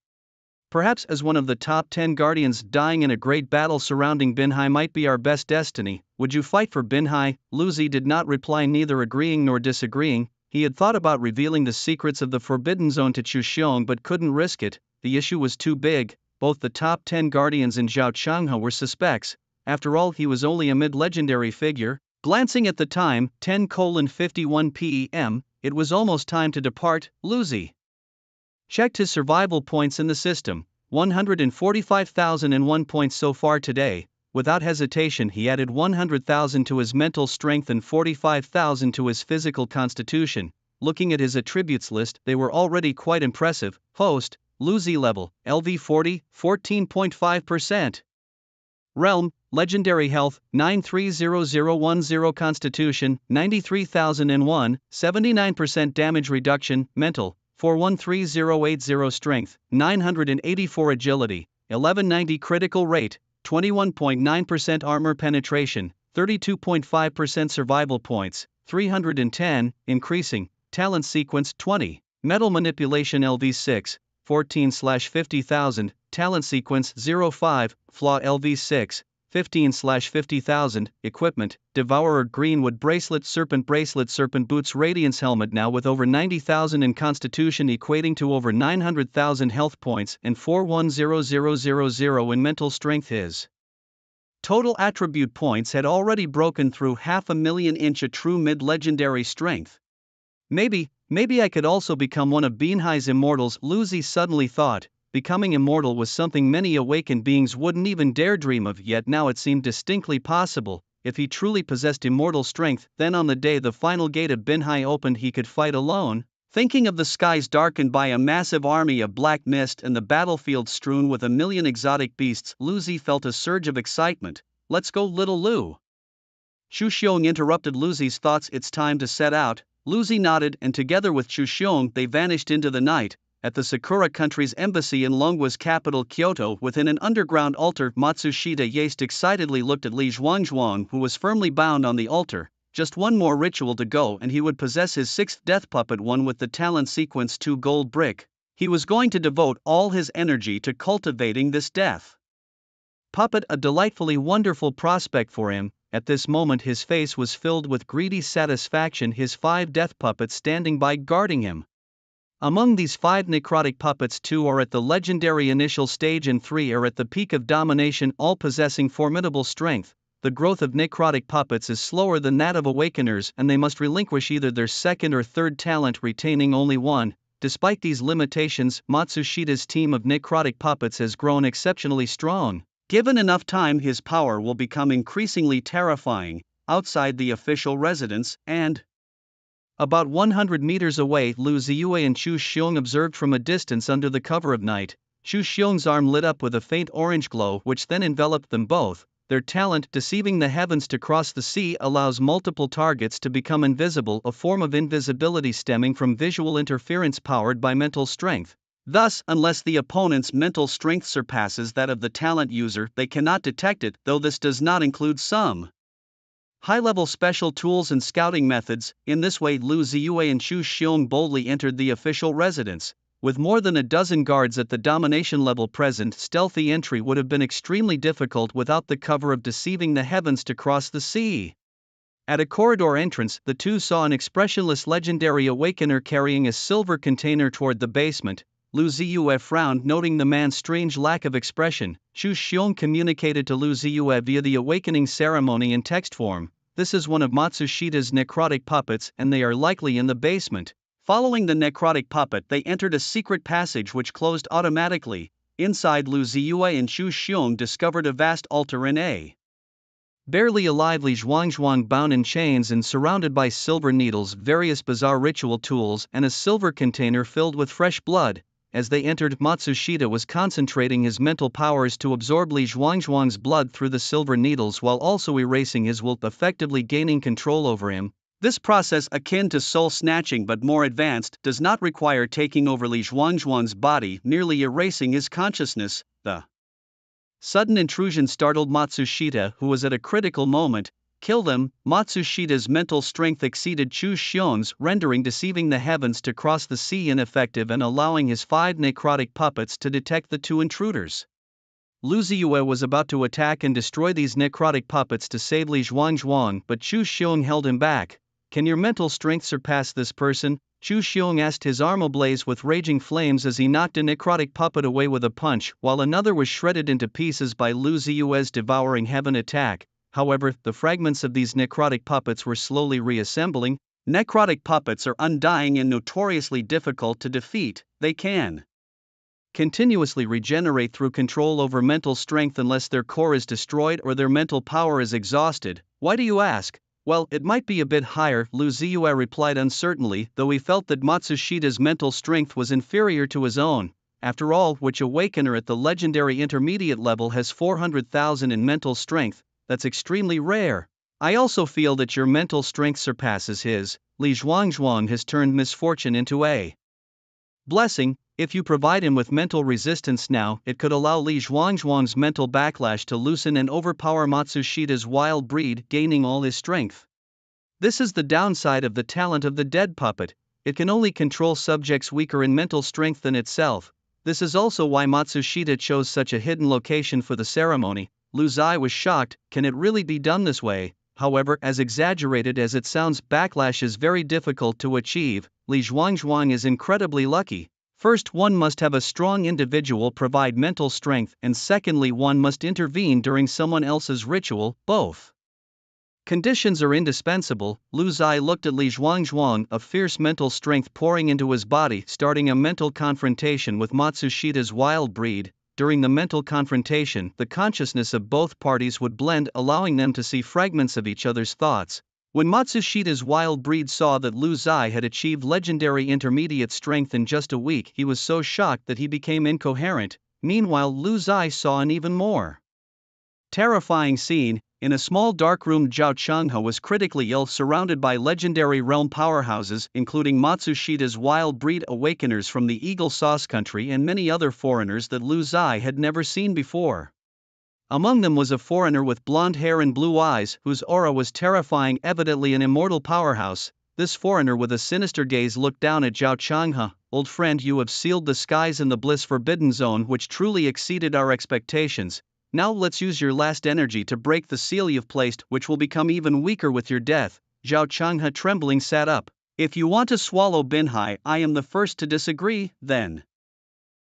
Speaker 1: Perhaps as one of the top 10 guardians, dying in a great battle surrounding Binhai might be our best destiny. Would you fight for Binhai? Lu Zi did not reply, neither agreeing nor disagreeing. He had thought about revealing the secrets of the Forbidden Zone to Chu Xiong but couldn't risk it. The issue was too big. Both the top 10 guardians and Zhao Changhe were suspects. After all, he was only a mid-legendary figure. Glancing at the time, 10:51 p.m., it was almost time to depart. Lu Zi checked his survival points in the system. 145,001 points so far today. Without hesitation, he added 100,000 to his mental strength and 45,000 to his physical constitution. Looking at his attributes list, they were already quite impressive. Host, Lu Zi level, LV 40, 14.5%. Realm, Legendary Health, 930010. Constitution, 93,001, 79% damage reduction. Mental, 413080. Strength, 984. Agility, 1190. Critical rate, 21.9%. Armor penetration, 32.5%. Survival points, 310, increasing. Talent sequence, 20. Metal manipulation, LV 6, 14/50,000. Talent sequence 05, flaw LV 6, 15/50,000. Equipment, Devourer Greenwood Bracelet, Serpent Boots, Radiance Helmet. Now with over 90,000 in constitution, equating to over 900,000 health points, and 410000 in mental strength. His total attribute points had already broken through 500,000 inch, a true mid-legendary strength. Maybe I could also become one of Binhai's immortals, Lu Zi suddenly thought. Becoming immortal was something many awakened beings wouldn't even dare dream of, yet now it seemed distinctly possible. If he truly possessed immortal strength, then on the day the final gate of Binhai opened he could fight alone. Thinking of the skies darkened by a massive army of black mist and the battlefield strewn with a million exotic beasts, Lu Zi felt a surge of excitement. Let's go, little Lu. Chu Xiong interrupted Lu Zi's thoughts. It's time to set out. Lu Zi nodded, and together with Chu Xiong they vanished into the night. At the Sakura country's embassy in Longwa's capital Kyoto, within an underground altar, Matsushita Yaste excitedly looked at Li Zhuangzhuang, who was firmly bound on the altar. Just one more ritual to go and he would possess his sixth death puppet, one with the talent sequence 2 gold brick. He was going to devote all his energy to cultivating this death puppet, a delightfully wonderful prospect for him. At this moment his face was filled with greedy satisfaction, his 5 death puppets standing by guarding him. Among these 5 necrotic puppets, 2 are at the legendary initial stage and 3 are at the peak of domination, all possessing formidable strength. The growth of necrotic puppets is slower than that of awakeners, and they must relinquish either their second or third talent, retaining only one. Despite these limitations, Matsushita's team of necrotic puppets has grown exceptionally strong. Given enough time, his power will become increasingly terrifying. Outside the official residence, and about 100 meters away, Lu Ziyue and Chu Xiong observed from a distance under the cover of night. Chu Xiong's arm lit up with a faint orange glow, which then enveloped them both. Their talent, deceiving the heavens to cross the sea, allows multiple targets to become invisible, a form of invisibility stemming from visual interference powered by mental strength. Thus, unless the opponent's mental strength surpasses that of the talent user, they cannot detect it, though this does not include some high-level special tools and scouting methods. In this way, Lu Ziyue and Chu Xiong boldly entered the official residence. With more than a dozen guards at the domination level present, stealthy entry would have been extremely difficult without the cover of deceiving the heavens to cross the sea. At a corridor entrance, the two saw an expressionless legendary awakener carrying a silver container toward the basement. Lu Ziyue frowned, noting the man's strange lack of expression. Chu Xiong communicated to Lu Ziyue via the awakening ceremony in text form. This is one of Matsushita's necrotic puppets, and they are likely in the basement. Following the necrotic puppet, they entered a secret passage which closed automatically. Inside, Lu Ziyue and Chu Xiong discovered a vast altar in a barely alive Li Zhuangzhuang, bound in chains and surrounded by silver needles, various bizarre ritual tools, and a silver container filled with fresh blood. As they entered, Matsushita was concentrating his mental powers to absorb Li Zhuangzhuang's blood through the silver needles while also erasing his will, effectively gaining control over him. This process, akin to soul snatching but more advanced, does not require taking over Li Zhuangzhuang's body, merely erasing his consciousness. The sudden intrusion startled Matsushita, who was at a critical moment. Kill them. Matsushita's mental strength exceeded Chu Xiong's, rendering deceiving the heavens to cross the sea ineffective and allowing his 5 necrotic puppets to detect the 2 intruders. Lu Ziyue was about to attack and destroy these necrotic puppets to save Li Zhuangzhuang, but Chu Xiong held him back. Can your mental strength surpass this person? Chu Xiong asked, his arm ablaze with raging flames as he knocked a necrotic puppet away with a punch, while another was shredded into pieces by Lu Ziyue's devouring heaven attack. However, the fragments of these necrotic puppets were slowly reassembling. Necrotic puppets are undying and notoriously difficult to defeat. They can continuously regenerate through control over mental strength unless their core is destroyed or their mental power is exhausted. Why do you ask? Well, it might be a bit higher, Lu Ziyue replied uncertainly, though he felt that Matsushita's mental strength was inferior to his own. After all, which awakener at the legendary intermediate level has 400,000 in mental strength? That's extremely rare. I also feel that your mental strength surpasses his. Li Zhuangzhuang has turned misfortune into a blessing. If you provide him with mental resistance now, it could allow Li Zhuangzhuang's mental backlash to loosen and overpower Matsushita's wild breed, gaining all his strength. This is the downside of the talent of the dead puppet. It can only control subjects weaker in mental strength than itself. This is also why Matsushita chose such a hidden location for the ceremony. Lu Zai was shocked. Can it really be done this way? However, as exaggerated as it sounds, backlash is very difficult to achieve. Li Zhuangzhuang is incredibly lucky. First, one must have a strong individual provide mental strength, and secondly, one must intervene during someone else's ritual. Both conditions are indispensable. Lu Zai looked at Li Zhuangzhuang, a fierce mental strength pouring into his body, starting a mental confrontation with Matsushita's wild breed. During the mental confrontation, the consciousness of both parties would blend, allowing them to see fragments of each other's thoughts. When Matsushida's wild breed saw that Lu Zai had achieved legendary intermediate strength in just a week, he was so shocked that he became incoherent. Meanwhile, Lu Zai saw an even more terrifying scene. In a small dark room, Zhao Changhe was critically ill, surrounded by legendary realm powerhouses including Matsushida's wild breed awakeners from the Eagle Sauce country and many other foreigners that Lu Zai had never seen before. Among them was a foreigner with blonde hair and blue eyes, whose aura was terrifying, evidently an immortal powerhouse. This foreigner with a sinister gaze looked down at Zhao Changhe. Old friend, you have sealed the skies in the bliss forbidden zone, which truly exceeded our expectations. Now let's use your last energy to break the seal you've placed, which will become even weaker with your death. Zhao Changhe trembling sat up. If you want to swallow Binhai, I am the first to disagree, then.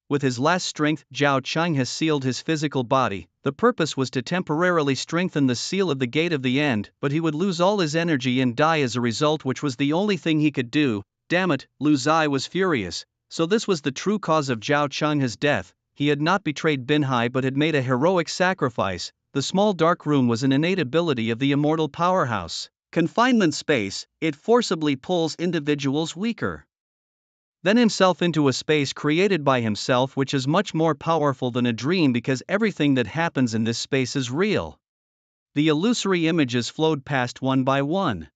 Speaker 1: With his last strength, Zhao Changhe sealed his physical body. The purpose was to temporarily strengthen the seal of the gate of the end, but he would lose all his energy and die as a result, which was the only thing he could do. Damn it, Lu Zai was furious. So this was the true cause of Zhao Changhe's death. He had not betrayed Binhai but had made a heroic sacrifice. The small dark room was an innate ability of the immortal powerhouse. Confinement space, it forcibly pulls individuals weaker than himself into a space created by himself, which is much more powerful than a dream because everything that happens in this space is real. The illusory images flowed past one by one.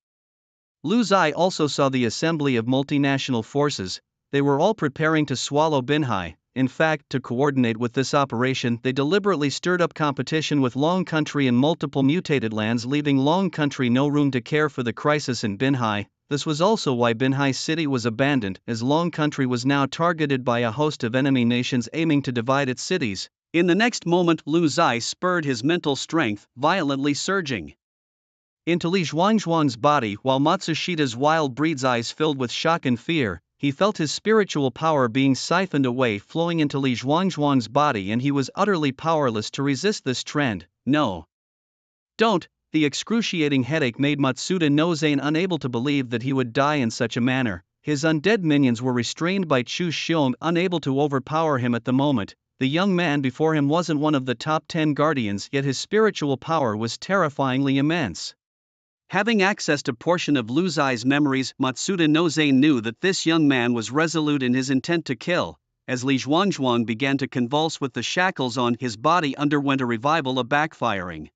Speaker 1: Lu Zai also saw the assembly of multinational forces. They were all preparing to swallow Binhai. In fact, to coordinate with this operation, they deliberately stirred up competition with Long Country and multiple mutated lands, leaving Long Country no room to care for the crisis in Binhai. This was also why Binhai City was abandoned, as Long Country was now targeted by a host of enemy nations aiming to divide its cities. In the next moment, Lu Zai spurred his mental strength, violently surging into Li Zhuangzhuang's body, while Matsushida's wild breed's eyes filled with shock and fear. He felt his spiritual power being siphoned away, flowing into Li Zhuangzhuang's body, and he was utterly powerless to resist this trend. No. Don't. The excruciating headache made Matsuda no Zane unable to believe that he would die in such a manner. His undead minions were restrained by Chu Xiong, unable to overpower him at the moment. The young man before him wasn't one of the top 10 guardians, yet his spiritual power was terrifyingly immense. Having accessed a portion of Lu Zai's memories, Matsuda no Zane knew that this young man was resolute in his intent to kill. As Li Zhuangzhuang began to convulse with the shackles on, his body underwent a revival of backfiring.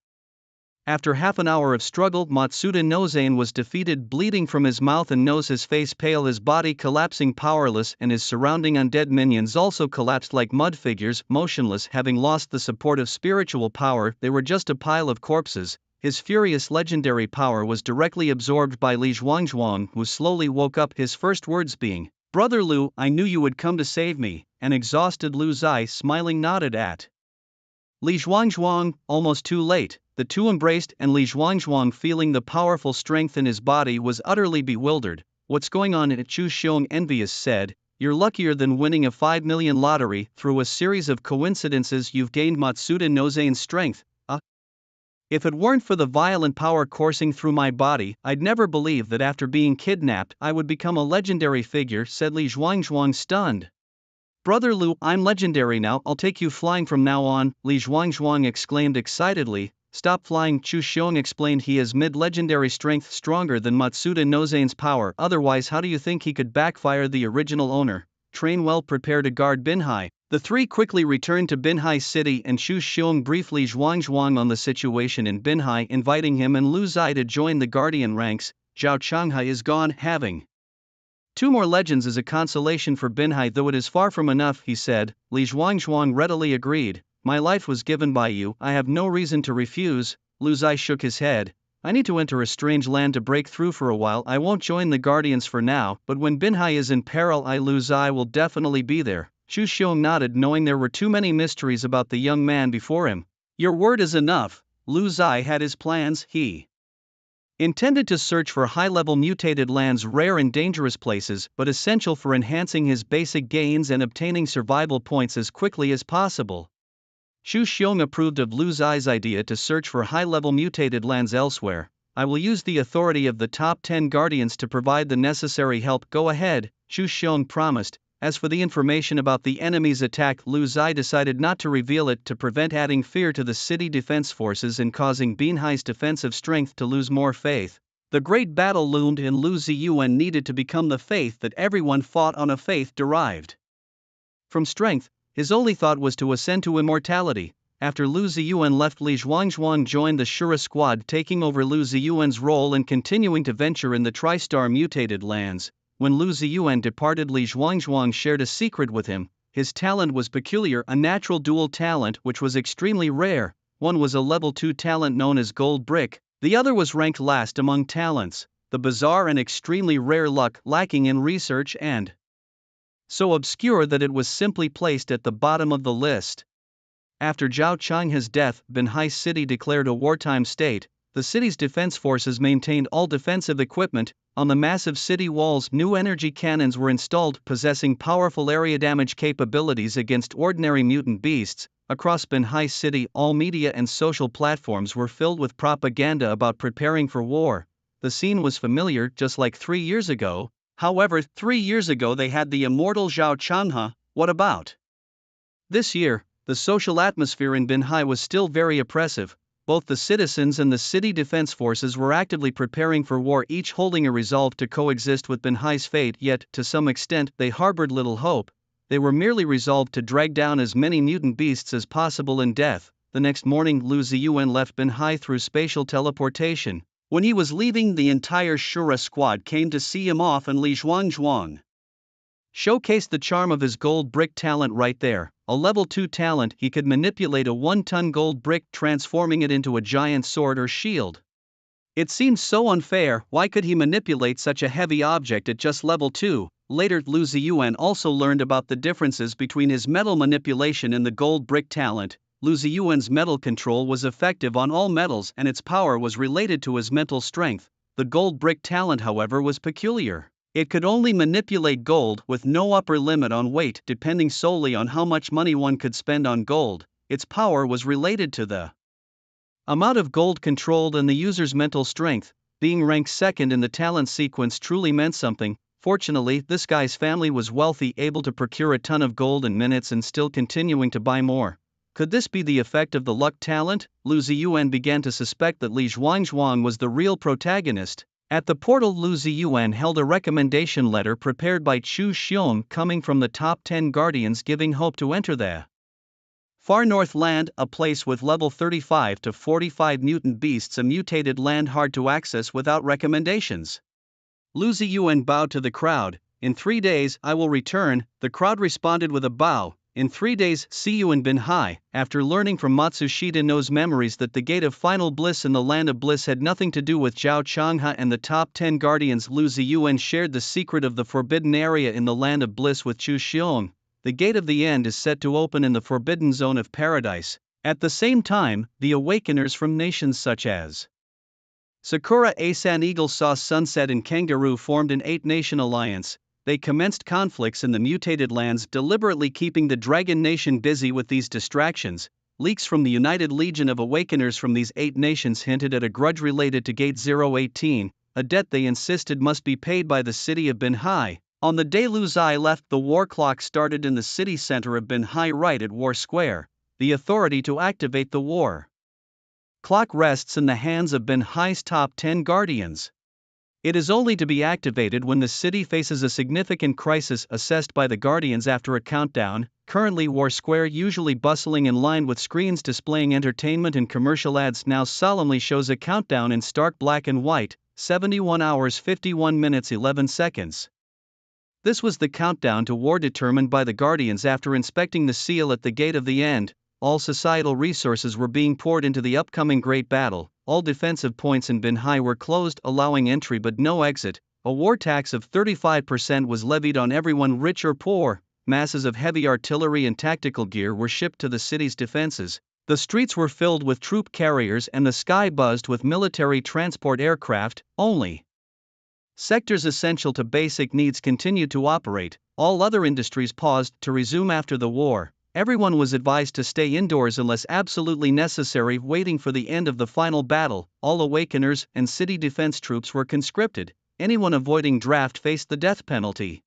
Speaker 1: After half an hour of struggle, Matsuda no Zane was defeated, bleeding from his mouth and nose, his face pale, his body collapsing powerless, and his surrounding undead minions also collapsed like mud figures, motionless. Having lost the support of spiritual power, they were just a pile of corpses. His furious legendary power was directly absorbed by Li Zhuangzhuang, who slowly woke up, his first words being, "Brother Lu, I knew you would come to save me." An exhausted Lu Zai smiling nodded at Li Zhuangzhuang. Almost too late. The two embraced, and Li Zhuangzhuang, feeling the powerful strength in his body, was utterly bewildered. What's going on? Chu Xiong, envious, said, "You're luckier than winning a 5 million lottery. Through a series of coincidences you've gained Matsuda no Zane's strength. If it weren't for the violent power coursing through my body, I'd never believe that after being kidnapped I would become a legendary figure," said Li Zhuangzhuang, stunned. "Brother Lu, I'm legendary now, I'll take you flying from now on," Li Zhuangzhuang exclaimed excitedly. "Stop flying," Chu Xiong explained. "He has mid-legendary strength, stronger than Matsuda no Zane's power, otherwise how do you think he could backfire the original owner? Train well, prepare to guard Binhai." The three quickly returned to Binhai City, and Chu Xiong briefed Li Zhuangzhuang on the situation in Binhai, inviting him and Lu Zai to join the guardian ranks. Zhao Changhe is gone, having 2 more legends is a consolation for Binhai, though it is far from enough, he said. Li Zhuangzhuang readily agreed. "My life was given by you, I have no reason to refuse." Lu Zai shook his head. "I need to enter a strange land to break through for a while. I won't join the guardians for now, but when Binhai is in peril, Lu Zai will definitely be there." Chu Xiong nodded, knowing there were too many mysteries about the young man before him. "Your word is enough." Lu Zai had his plans. He intended to search for high-level mutated lands, rare and dangerous places, but essential for enhancing his basic gains and obtaining survival points as quickly as possible. Chu Xiong approved of Lu Zai's idea to search for high-level mutated lands elsewhere. "I will use the authority of the top 10 guardians to provide the necessary help." "Go ahead," Chu Xiong promised. As for the information about the enemy's attack, Lu Zai decided not to reveal it to prevent adding fear to the city defense forces and causing Binhai's defensive strength to lose more faith. The great battle loomed and Lu Ziyuan needed to become the faith that everyone fought on, a faith derived from strength. His only thought was to ascend to immortality. After Lu Ziyuan left, Li Zhuangzhuang joined the Shura squad, taking over Lu Ziyuan's role and continuing to venture in the Tri-Star mutated lands. When Lu Ziyuan departed, Li Zhuangzhuang shared a secret with him. His talent was peculiar, a natural dual talent which was extremely rare. One was a level 2 talent known as Gold Brick, the other was ranked last among talents, the bizarre and extremely rare luck, lacking in research and so obscure that it was simply placed at the bottom of the list. After Zhao Changhe's death, Binhai City declared a wartime state. The city's defense forces maintained all defensive equipment. On the massive city walls, new energy cannons were installed, possessing powerful area damage capabilities against ordinary mutant beasts. Across Binhai City, all media and social platforms were filled with propaganda about preparing for war. The scene was familiar, just like 3 years ago. However, 3 years ago they had the immortal Zhao Changhe. What about this year? The social atmosphere in Binhai was still very oppressive. Both the citizens and the city defense forces were actively preparing for war, each holding a resolve to coexist with Binhai's fate, yet, to some extent, they harbored little hope. They were merely resolved to drag down as many mutant beasts as possible in death. The next morning, Lu Ziyuan left Binhai through spatial teleportation. When he was leaving, the entire Shura squad came to see him off, and Li Zhuangzhuang showcased the charm of his gold brick talent right there. A level 2 talent, he could manipulate a 1-ton gold brick, transforming it into a giant sword or shield. It seemed so unfair. Why could he manipulate such a heavy object at just level 2? Later, Lu Ziyuan also learned about the differences between his metal manipulation and the gold brick talent. Lu Ziyuan's metal control was effective on all metals, and its power was related to his mental strength. The gold brick talent, however, was peculiar. It could only manipulate gold, with no upper limit on weight, depending solely on how much money one could spend on gold. Its power was related to the amount of gold controlled and the user's mental strength. Being ranked second in the talent sequence truly meant something. Fortunately, this guy's family was wealthy, able to procure a ton of gold in minutes and still continuing to buy more. Could this be the effect of the luck talent? Lu Ziyuan began to suspect that Li Zhuangzhuang was the real protagonist. At the portal, Lu Ziyuan held a recommendation letter prepared by Chu Xiong coming from the top 10 guardians, giving hope to enter the Far North Land, a place with level 35 to 45 mutant beasts, a mutated land hard to access without recommendations. Lu Ziyuan bowed to the crowd. In 3 days, I will return. The crowd responded with a bow. In 3 days, see you in Binhai. After learning from Matsushita No's memories that the Gate of Final Bliss and the Land of Bliss had nothing to do with Zhao Changhe and the top 10 guardians, Lu Ziyuan shared the secret of the forbidden area in the Land of Bliss with Chu Xiong. The Gate of the End is set to open in the forbidden zone of paradise. At the same time, the awakeners from nations such as Sakura, Asan, Eagle, Saw, Sunset and Kangaroo formed an 8-nation alliance. They commenced conflicts in the mutated lands, deliberately keeping the Dragon Nation busy with these distractions. Leaks from the United Legion of Awakeners from these 8 nations hinted at a grudge related to Gate 018, a debt they insisted must be paid by the city of Binhai. On the day Lu Zai left, the war clock started in the city center of Binhai, right at War Square. The authority to activate the war clock rests in the hands of Binhai's top 10 guardians. It is only to be activated when the city faces a significant crisis, assessed by the Guardians after a countdown. Currently, War Square, usually bustling and lined with screens displaying entertainment and commercial ads, now solemnly shows a countdown in stark black and white: 71 hours 51 minutes 11 seconds. This was the countdown to war determined by the Guardians after inspecting the seal at the Gate of the End. All societal resources were being poured into the upcoming great battle. All defensive points in Binhai were closed, allowing entry but no exit. A war tax of 35% was levied on everyone, rich or poor. Masses of heavy artillery and tactical gear were shipped to the city's defenses. The streets were filled with troop carriers and the sky buzzed with military transport aircraft. Only sectors essential to basic needs continued to operate. All other industries paused to resume after the war. Everyone was advised to stay indoors unless absolutely necessary, waiting for the end of the final battle. All awakeners and city defense troops were conscripted. Anyone avoiding draft faced the death penalty.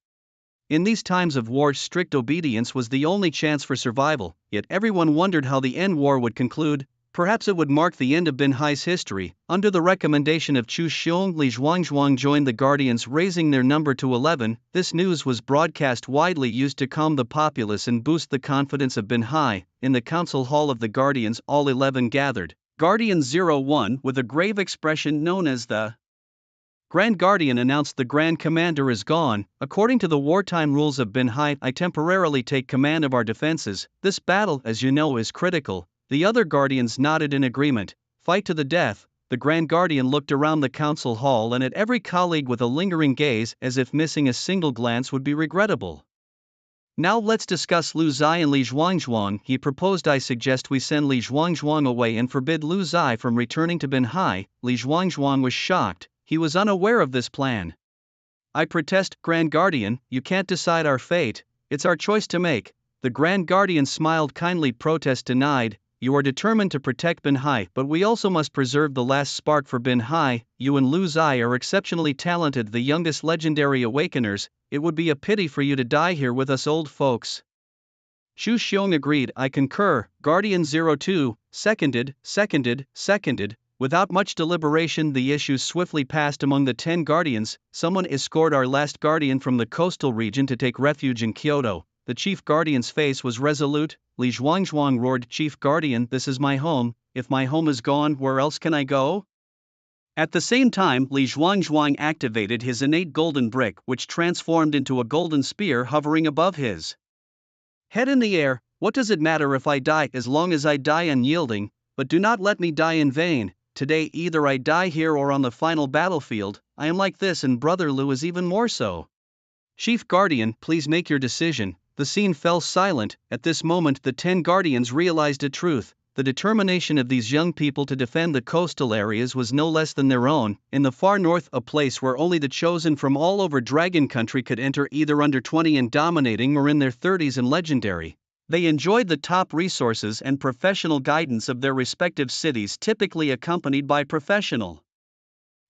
Speaker 1: In these times of war, strict obedience was the only chance for survival, yet everyone wondered how the end war would conclude. Perhaps it would mark the end of Bin Hai's history. Under the recommendation of Chu Xiong, Li Zhuangzhuang joined the Guardians, raising their number to 11. This news was broadcast widely, used to calm the populace and boost the confidence of Bin Hai. In the council hall of the Guardians, all 11 gathered. Guardian 01, with a grave expression known as the Grand Guardian, announced, "The Grand Commander is gone. According to the wartime rules of Bin Hai, I temporarily take command of our defenses. This battle, as you know, is critical." The other Guardians nodded in agreement. Fight to the death. The Grand Guardian looked around the council hall and at every colleague with a lingering gaze, as if missing a single glance would be regrettable. "Now let's discuss Lu Zai and Li Zhuangzhuang," he proposed. "I suggest we send Li Zhuangzhuang away and forbid Lu Zai from returning to Bin Hai." Li Zhuangzhuang was shocked. He was unaware of this plan. "I protest, Grand Guardian, you can't decide our fate. It's our choice to make." The Grand Guardian smiled kindly. "Protest denied. You are determined to protect Bin Hai, but we also must preserve the last spark for Bin Hai. You and Lu Zai are exceptionally talented, the youngest legendary awakeners. It would be a pity for you to die here with us old folks." Chu Xiong agreed. "I concur." Guardian 02, seconded. Without much deliberation, the issue swiftly passed among the 10 Guardians. "Someone escort our last Guardian from the coastal region to take refuge in Kyoto." The Chief Guardian's face was resolute. Li Zhuangzhuang roared, "Chief Guardian, this is my home. If my home is gone, where else can I go?" At the same time, Li Zhuangzhuang activated his innate golden brick, which transformed into a golden spear hovering above his head in the air. "What does it matter if I die, as long as I die unyielding? But do not let me die in vain. Today either I die here or on the final battlefield. I am like this, and Brother Lu is even more so." "Chief Guardian, please make your decision." The scene fell silent. At this moment, the 10 Guardians realized a truth. The determination of these young people to defend the coastal areas was no less than their own. In the far north, a place where only the chosen from all over Dragon Country could enter, either under 20 and dominating or in their 30s and legendary. They enjoyed the top resources and professional guidance of their respective cities, typically accompanied by professional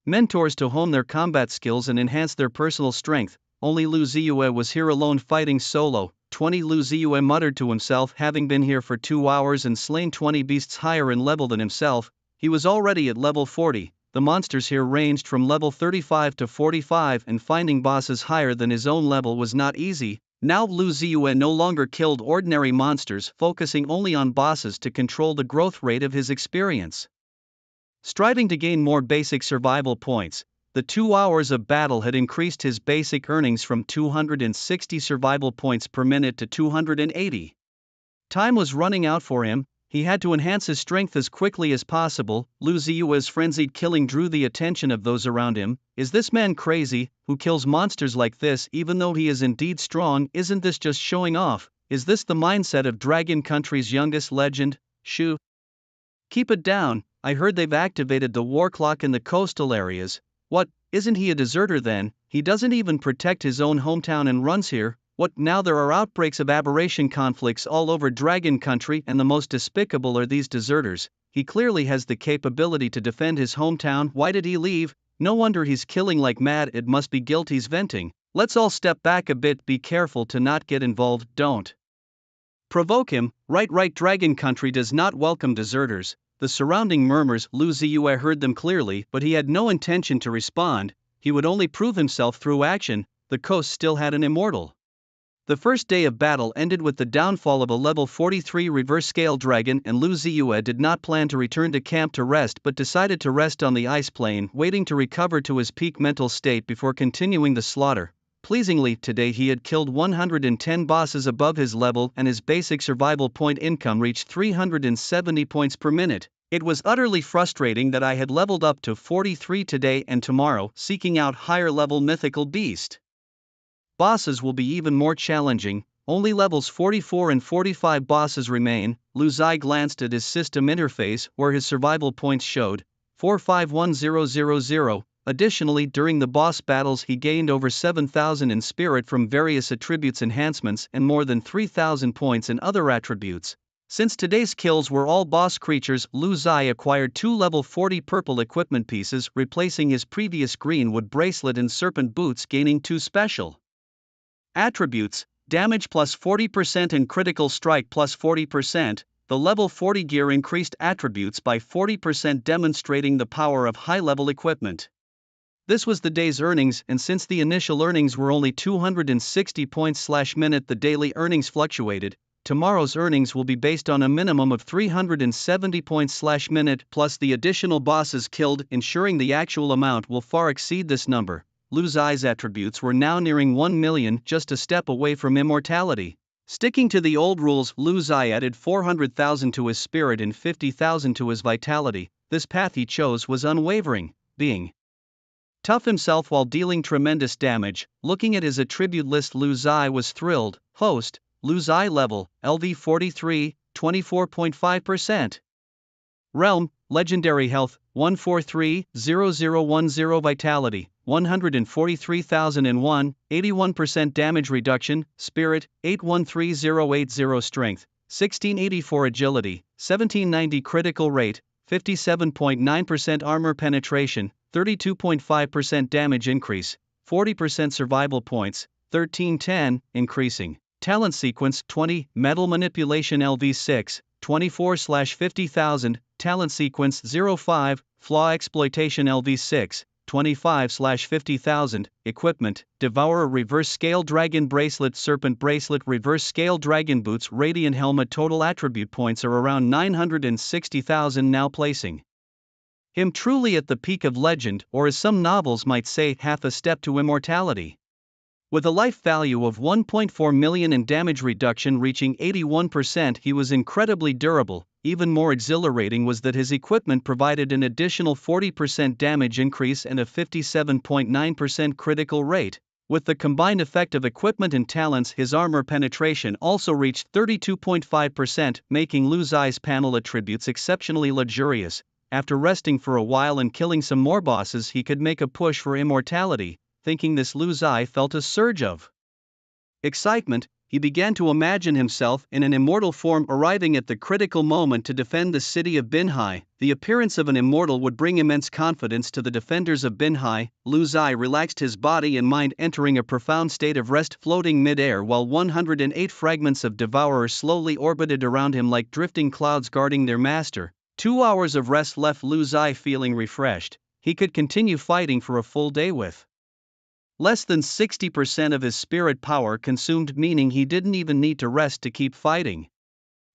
Speaker 1: mentors to hone their combat skills and enhance their personal strength. Only Lu Ziyue was here alone, fighting solo. 20 Lu Ziyue muttered to himself, having been here for 2 hours and slain 20 beasts higher in level than himself. He was already at level 40. The monsters here ranged from level 35 to 45, and finding bosses higher than his own level was not easy. Now Lu Ziyue no longer killed ordinary monsters, focusing only on bosses to control the growth rate of his experience. Striving to gain more basic survival points, the 2 hours of battle had increased his basic earnings from 260 survival points per minute to 280. Time was running out for him. He had to enhance his strength as quickly as possible. Lu Ziyue's frenzied killing drew the attention of those around him. "Is this man crazy? Who kills monsters like this even though he is indeed strong? Isn't this just showing off? Is this the mindset of Dragon Country's youngest legend? Shoo! Keep it down. I heard they've activated the war clock in the coastal areas. What, isn't he a deserter then? He doesn't even protect his own hometown and runs here. What, now there are outbreaks of aberration conflicts all over Dragon Country, and the most despicable are these deserters. He clearly has the capability to defend his hometown. Why did he leave? No wonder he's killing like mad. It must be guilt he's venting. Let's all step back a bit. Be careful to not get involved. Don't provoke him." Right, Dragon Country does not welcome deserters." The surrounding murmurs, Lu Ziyue heard them clearly, but he had no intention to respond. He would only prove himself through action. The coast still had an immortal. The first day of battle ended with the downfall of a level 43 reverse scale dragon, and Lu Ziyue did not plan to return to camp to rest, but decided to rest on the ice plane, waiting to recover to his peak mental state before continuing the slaughter. Pleasingly, today he had killed 110 bosses above his level, and his basic survival point income reached 370 points per minute. "It was utterly frustrating that I had leveled up to 43 today and tomorrow, seeking out higher level mythical beast bosses will be even more challenging. Only levels 44 and 45 bosses remain." Lu Zai glanced at his system interface, where his survival points showed 451000. Additionally, during the boss battles he gained over 7,000 in spirit from various attributes enhancements and more than 3,000 points in other attributes. Since today's kills were all boss creatures, Lu Zai acquired 2 level 40 purple equipment pieces, replacing his previous green wood bracelet and serpent boots, gaining 2 special attributes: damage plus 40% and critical strike plus 40%. the level 40 gear increased attributes by 40%, demonstrating the power of high-level equipment. This was the day's earnings, and since the initial earnings were only 260 points/minute, the daily earnings fluctuated. Tomorrow's earnings will be based on a minimum of 370 points/minute plus the additional bosses killed, ensuring the actual amount will far exceed this number. Lu Zi's attributes were now nearing 1 million, just a step away from immortality. Sticking to the old rules, Lu Zi added 400,000 to his spirit and 50,000 to his vitality. This path he chose was unwavering, being tough himself while dealing tremendous damage. Looking at his attribute list, Lu Zi was thrilled. Host, Lu Zi level, LV 43, 24.5%. Realm, Legendary Health, 143,0010 Vitality, 143,001, 81% damage reduction. Spirit, 813080 Strength, 1684 Agility, 1790 Critical Rate, 57.9% Armor Penetration, 32.5% damage increase, 40% survival points, 1310, increasing. Talent sequence 20, Metal Manipulation LV6, 24/50,000, Talent sequence 05, Flaw Exploitation LV6, 25/50,000, Equipment, Devourer Reverse Scale Dragon Bracelet Serpent Bracelet Reverse Scale Dragon Boots Radiant Helmet. Total attribute points are around 960,000 now, placing him truly at the peak of legend, or as some novels might say, half a step to immortality. With a life value of 1.4 million and damage reduction reaching 81%, he was incredibly durable. Even more exhilarating was that his equipment provided an additional 40% damage increase and a 57.9% critical rate. With the combined effect of equipment and talents, his armor penetration also reached 32.5%, making Lu Zi's panel attributes exceptionally luxurious. After resting for a while and killing some more bosses, he could make a push for immortality. Thinking this, Lu Zi felt a surge of excitement. He began to imagine himself in an immortal form, arriving at the critical moment to defend the city of Binhai. The appearance of an immortal would bring immense confidence to the defenders of Binhai. Lu Zi relaxed his body and mind, entering a profound state of rest, floating mid-air while 108 fragments of Devourer slowly orbited around him like drifting clouds guarding their master. 2 hours of rest left Lu Zi feeling refreshed. He could continue fighting for a full day with less than 60% of his spirit power consumed, meaning he didn't even need to rest to keep fighting.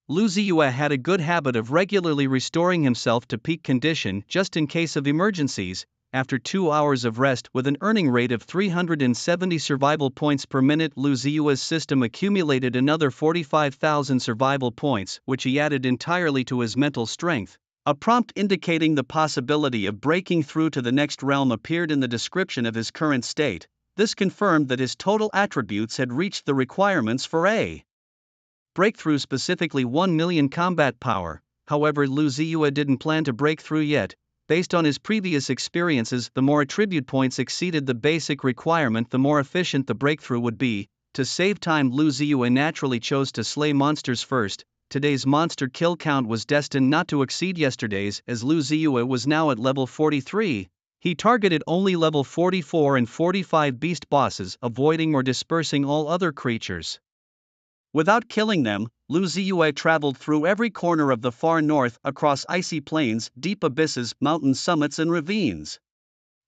Speaker 1: Lu Ziyue had a good habit of regularly restoring himself to peak condition just in case of emergencies. After 2 hours of rest with an earning rate of 370 survival points per minute, Lu Ziyue's system accumulated another 45,000 survival points, which he added entirely to his mental strength. A prompt indicating the possibility of breaking through to the next realm appeared in the description of his current state. This confirmed that his total attributes had reached the requirements for a breakthrough, specifically 1 million combat power. However, Lu Ziyue didn't plan to break through yet. Based on his previous experiences, the more attribute points exceeded the basic requirement, the more efficient the breakthrough would be. To save time, Lu Ziyue naturally chose to slay monsters first. Today's monster kill count was destined not to exceed yesterday's, as Lu Ziyue was now at level 43. He targeted only level 44 and 45 beast bosses, avoiding or dispersing all other creatures. Without killing them, Lu Ziyue traveled through every corner of the far north, across icy plains, deep abysses, mountain summits and ravines.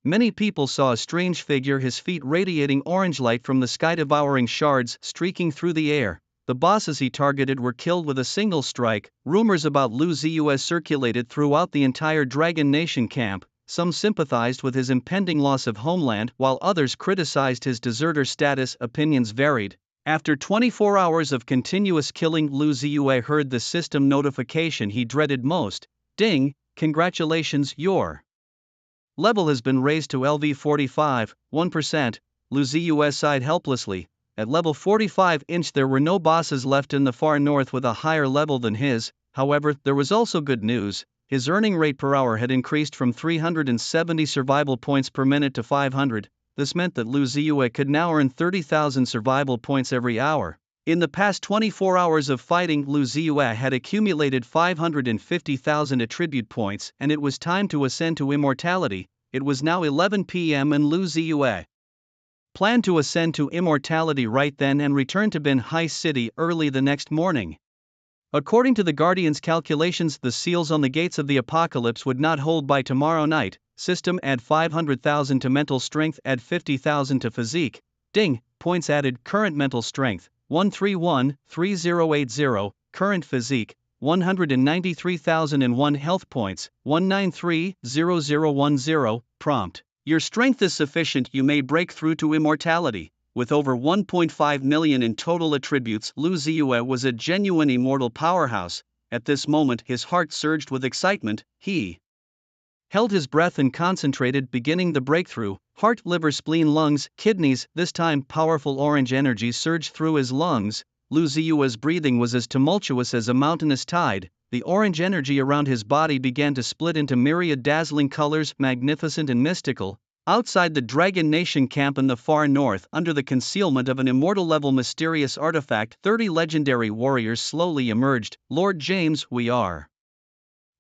Speaker 1: Many people saw a strange figure, his feet radiating orange light from the sky, devouring shards streaking through the air. The bosses he targeted were killed with a single strike. Rumors about Lu Ziyue circulated throughout the entire Dragon Nation camp. Some sympathized with his impending loss of homeland, while others criticized his deserter status. Opinions varied. After 24 hours of continuous killing, Lu Ziyue heard the system notification he dreaded most. Ding, congratulations, your level has been raised to LV 45, 1%. Lu Ziyue sighed helplessly. At level 45 there were no bosses left in the far north with a higher level than his. However, there was also good news. His earning rate per hour had increased from 370 survival points per minute to 500. This meant that Lu Ziyue could now earn 30,000 survival points every hour. In the past 24 hours of fighting, Lu Ziyue had accumulated 550,000 attribute points, and it was time to ascend to immortality. It was now 11 p.m. and Lu Ziyue planned to ascend to immortality right then and return to Binhai City early the next morning. According to the Guardian's calculations, the seals on the gates of the apocalypse would not hold by tomorrow night. System add 500,000 to mental strength, add 50,000 to physique. Ding, points added. Current mental strength 131,3080, current physique 193,001, health points 193,0010. Prompt: your strength is sufficient, you may break through to immortality. With over 1.5 million in total attributes, Lu Ziyue was a genuine immortal powerhouse. At this moment his heart surged with excitement. He held his breath and concentrated, beginning the breakthrough. Heart, liver, spleen, lungs, kidneys. This time powerful orange energy surged through his lungs. Lu Ziyue's breathing was as tumultuous as a mountainous tide. The orange energy around his body began to split into myriad dazzling colors, magnificent and mystical. Outside the Dragon Nation camp in the far north, under the concealment of an immortal-level mysterious artifact, 30 legendary warriors slowly emerged. Lord James, we are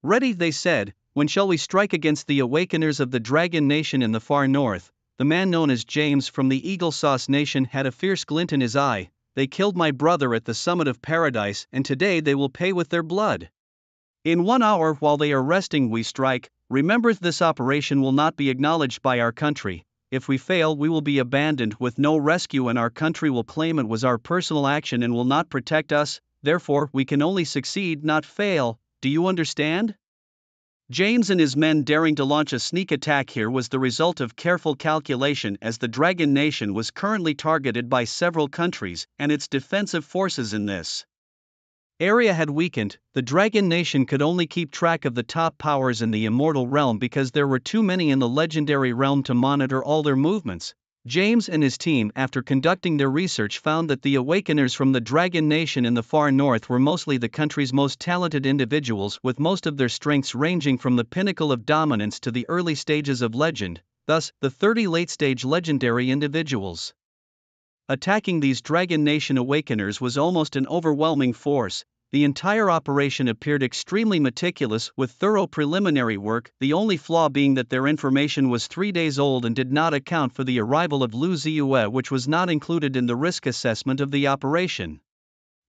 Speaker 1: ready, they said. When shall we strike against the awakeners of the Dragon Nation in the far north? The man known as James from the Eagle Sauce Nation had a fierce glint in his eye. They killed my brother at the summit of paradise, and today they will pay with their blood. In 1 hour, while they are resting, we strike. Remember, this operation will not be acknowledged by our country. If we fail, we will be abandoned with no rescue, and our country will claim it was our personal action and will not protect us. Therefore, we can only succeed, not fail. Do you understand? James and his men daring to launch a sneak attack here was the result of careful calculation, as the Dragon Nation was currently targeted by several countries, and its defensive forces in this area had weakened. The Dragon Nation could only keep track of the top powers in the immortal realm because there were too many in the legendary realm to monitor all their movements. James and his team, after conducting their research, found that the awakeners from the Dragon Nation in the far north were mostly the country's most talented individuals, with most of their strengths ranging from the pinnacle of dominance to the early stages of legend. Thus, the 30 late-stage legendary individuals attacking these Dragon Nation awakeners was almost an overwhelming force. The entire operation appeared extremely meticulous, with thorough preliminary work, the only flaw being that their information was 3 days old and did not account for the arrival of Lu Ziyue, which was not included in the risk assessment of the operation.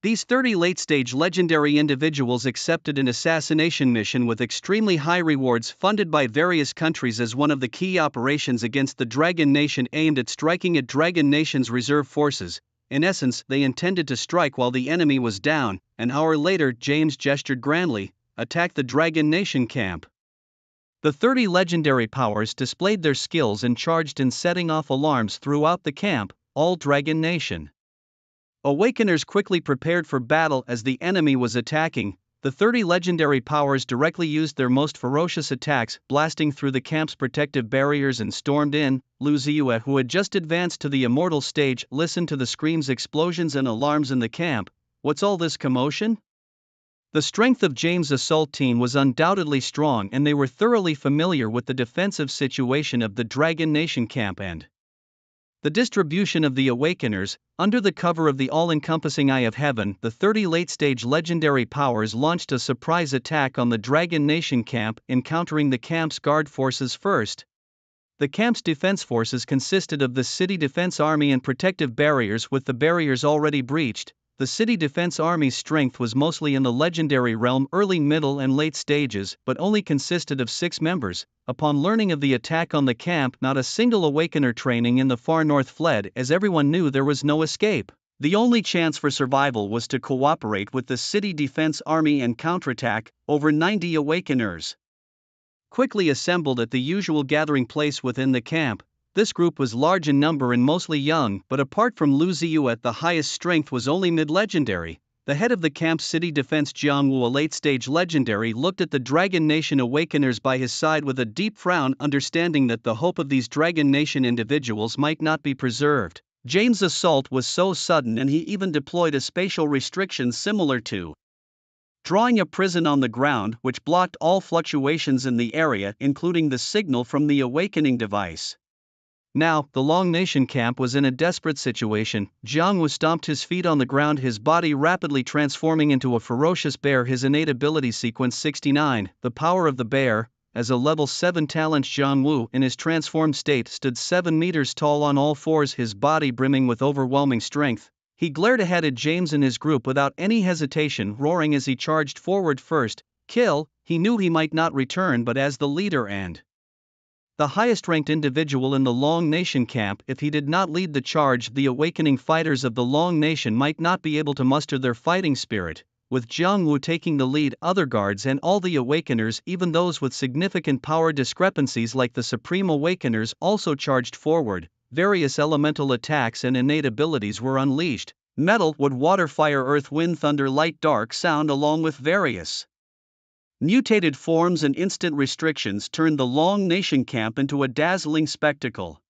Speaker 1: These 30 late-stage legendary individuals accepted an assassination mission with extremely high rewards funded by various countries as one of the key operations against the Dragon Nation, aimed at striking at Dragon Nation's reserve forces. In essence, they intended to strike while the enemy was down. An hour later, James gestured grandly, attacked the Dragon Nation camp. The 30 legendary powers displayed their skills and charged in, setting off alarms throughout the camp. All Dragon Nation awakeners quickly prepared for battle as the enemy was attacking. The 30 legendary powers directly used their most ferocious attacks, blasting through the camp's protective barriers and stormed in. Lu Ziyue, who had just advanced to the immortal stage, listened to the screams, explosions and alarms in the camp. What's all this commotion? The strength of James' assault team was undoubtedly strong, and they were thoroughly familiar with the defensive situation of the Dragon Nation camp and the distribution of the awakeners. Under the cover of the all-encompassing Eye of Heaven, the 30 late-stage legendary powers launched a surprise attack on the Dragon Nation camp, encountering the camp's guard forces first. The camp's defense forces consisted of the City Defense Army and protective barriers. With the barriers already breached, the City Defense Army's strength was mostly in the legendary realm, early, middle and late stages, but only consisted of 6 members. Upon learning of the attack on the camp, not a single awakener training in the far north fled, as everyone knew there was no escape. The only chance for survival was to cooperate with the City Defense Army and counterattack. Over 90 awakeners quickly assembled at the usual gathering place within the camp. This group was large in number and mostly young, but apart from Lu Ziyue, the highest strength was only mid-legendary. The head of the camp's city defense, Jiang Wu, a late-stage legendary, looked at the Dragon Nation awakeners by his side with a deep frown, understanding that the hope of these Dragon Nation individuals might not be preserved. James' assault was so sudden, and he even deployed a spatial restriction similar to drawing a prison on the ground, which blocked all fluctuations in the area, including the signal from the awakening device. Now, the Long Nation camp was in a desperate situation. Jiang Wu stomped his feet on the ground, his body rapidly transforming into a ferocious bear. His innate ability sequence 69, the power of the bear. As a level 7 talent, Jiang Wu, in his transformed state, stood 7 meters tall on all fours, his body brimming with overwhelming strength. He glared ahead at James and his group without any hesitation, roaring as he charged forward. First kill. He knew he might not return, but as the leader and the highest-ranked individual in the Long Nation camp, if he did not lead the charge, the awakening fighters of the Long Nation might not be able to muster their fighting spirit. With Jiang Wu taking the lead, other guards and all the Awakeners, even those with significant power discrepancies like the Supreme Awakeners, also charged forward. Various elemental attacks and innate abilities were unleashed: metal, wood, water, fire, earth, wind, thunder, light, dark, sound, along with various mutated forms and instant restrictions turned the Long Nation camp into a dazzling spectacle.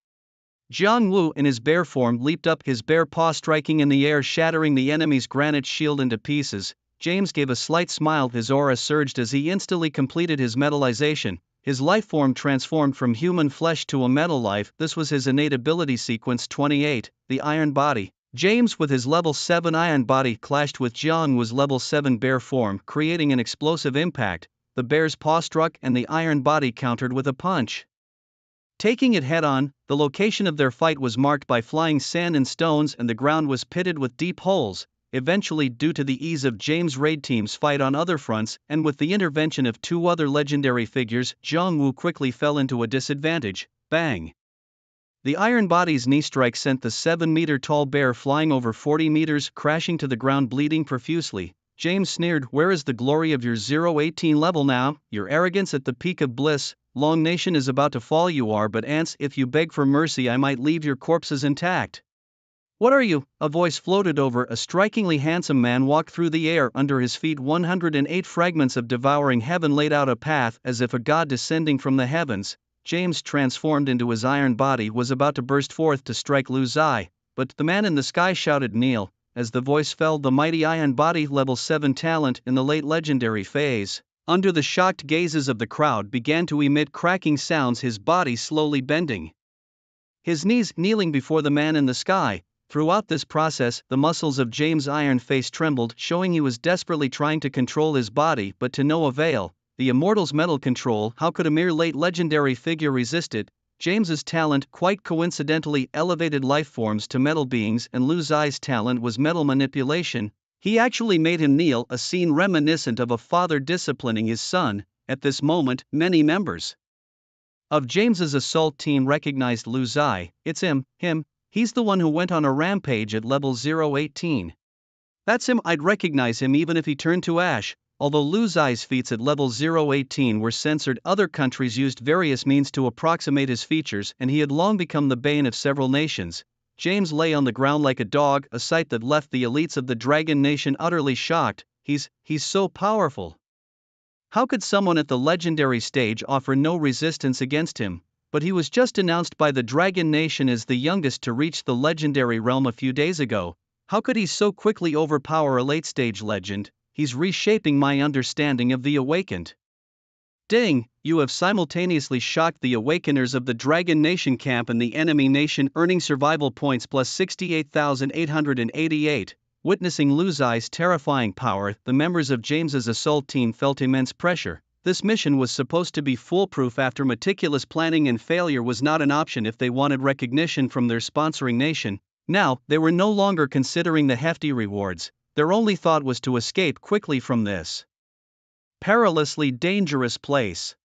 Speaker 1: Jiang Wu in his bear form leaped up, his bare paw striking in the air, shattering the enemy's granite shield into pieces. James gave a slight smile, his aura surged as he instantly completed his metallization. His life form transformed from human flesh to a metal life. This was his innate ability sequence 28, the Iron Body. James with his level 7 Iron Body clashed with Jiang Wu's level 7 bear form, creating an explosive impact. The bear's paw struck and the Iron Body countered with a punch. Taking it head-on, the location of their fight was marked by flying sand and stones, and the ground was pitted with deep holes. Eventually, due to the ease of James' raid team's fight on other fronts, and with the intervention of two other legendary figures, Jiang Wu quickly fell into a disadvantage. Bang! The Iron Body's knee strike sent the 7-meter-tall bear flying over 40 meters, crashing to the ground bleeding profusely. James sneered, "Where is the glory of your 018 level now? Your arrogance at the peak of bliss. Long Nation is about to fall. You are but ants. If you beg for mercy, I might leave your corpses intact." "What are you?" a voice floated over. A strikingly handsome man walked through the air. Under his feet 108 fragments of devouring heaven laid out a path, as if a god descending from the heavens. James, transformed into his Iron Body, was about to burst forth to strike Lu Zai, but the man in the sky shouted, "Kneel." As the voice fell, the mighty Iron Body, level 7 talent in the late legendary phase, under the shocked gazes of the crowd, began to emit cracking sounds, his body slowly bending, his knees kneeling before the man in the sky. Throughout this process, the muscles of James' iron face trembled, showing he was desperately trying to control his body, but to no avail. The immortal's metal control, how could a mere late legendary figure resist it? James's talent, quite coincidentally, elevated life forms to metal beings, and Lu Zai's talent was metal manipulation. He actually made him kneel, a scene reminiscent of a father disciplining his son. At this moment, many members of James's assault team recognized Lu Zai. "It's him, he's the one who went on a rampage at level 018. That's him, I'd recognize him even if he turned to ash." Although Lu Zai's feats at level 018 were censored, other countries used various means to approximate his features, and he had long become the bane of several nations. James lay on the ground like a dog, a sight that left the elites of the Dragon Nation utterly shocked. He's so powerful. How could someone at the legendary stage offer no resistance against him? But he was just announced by the Dragon Nation as the youngest to reach the legendary realm a few days ago. How could he so quickly overpower a late-stage legend? He's reshaping my understanding of the Awakened. Ding! You have simultaneously shocked the Awakeners of the Dragon Nation camp and the enemy nation, earning survival points plus 68,888. Witnessing Lu Zai's terrifying power, the members of James's assault team felt immense pressure. This mission was supposed to be foolproof after meticulous planning, and failure was not an option if they wanted recognition from their sponsoring nation. Now, they were no longer considering the hefty rewards. Their only thought was to escape quickly from this perilously dangerous place.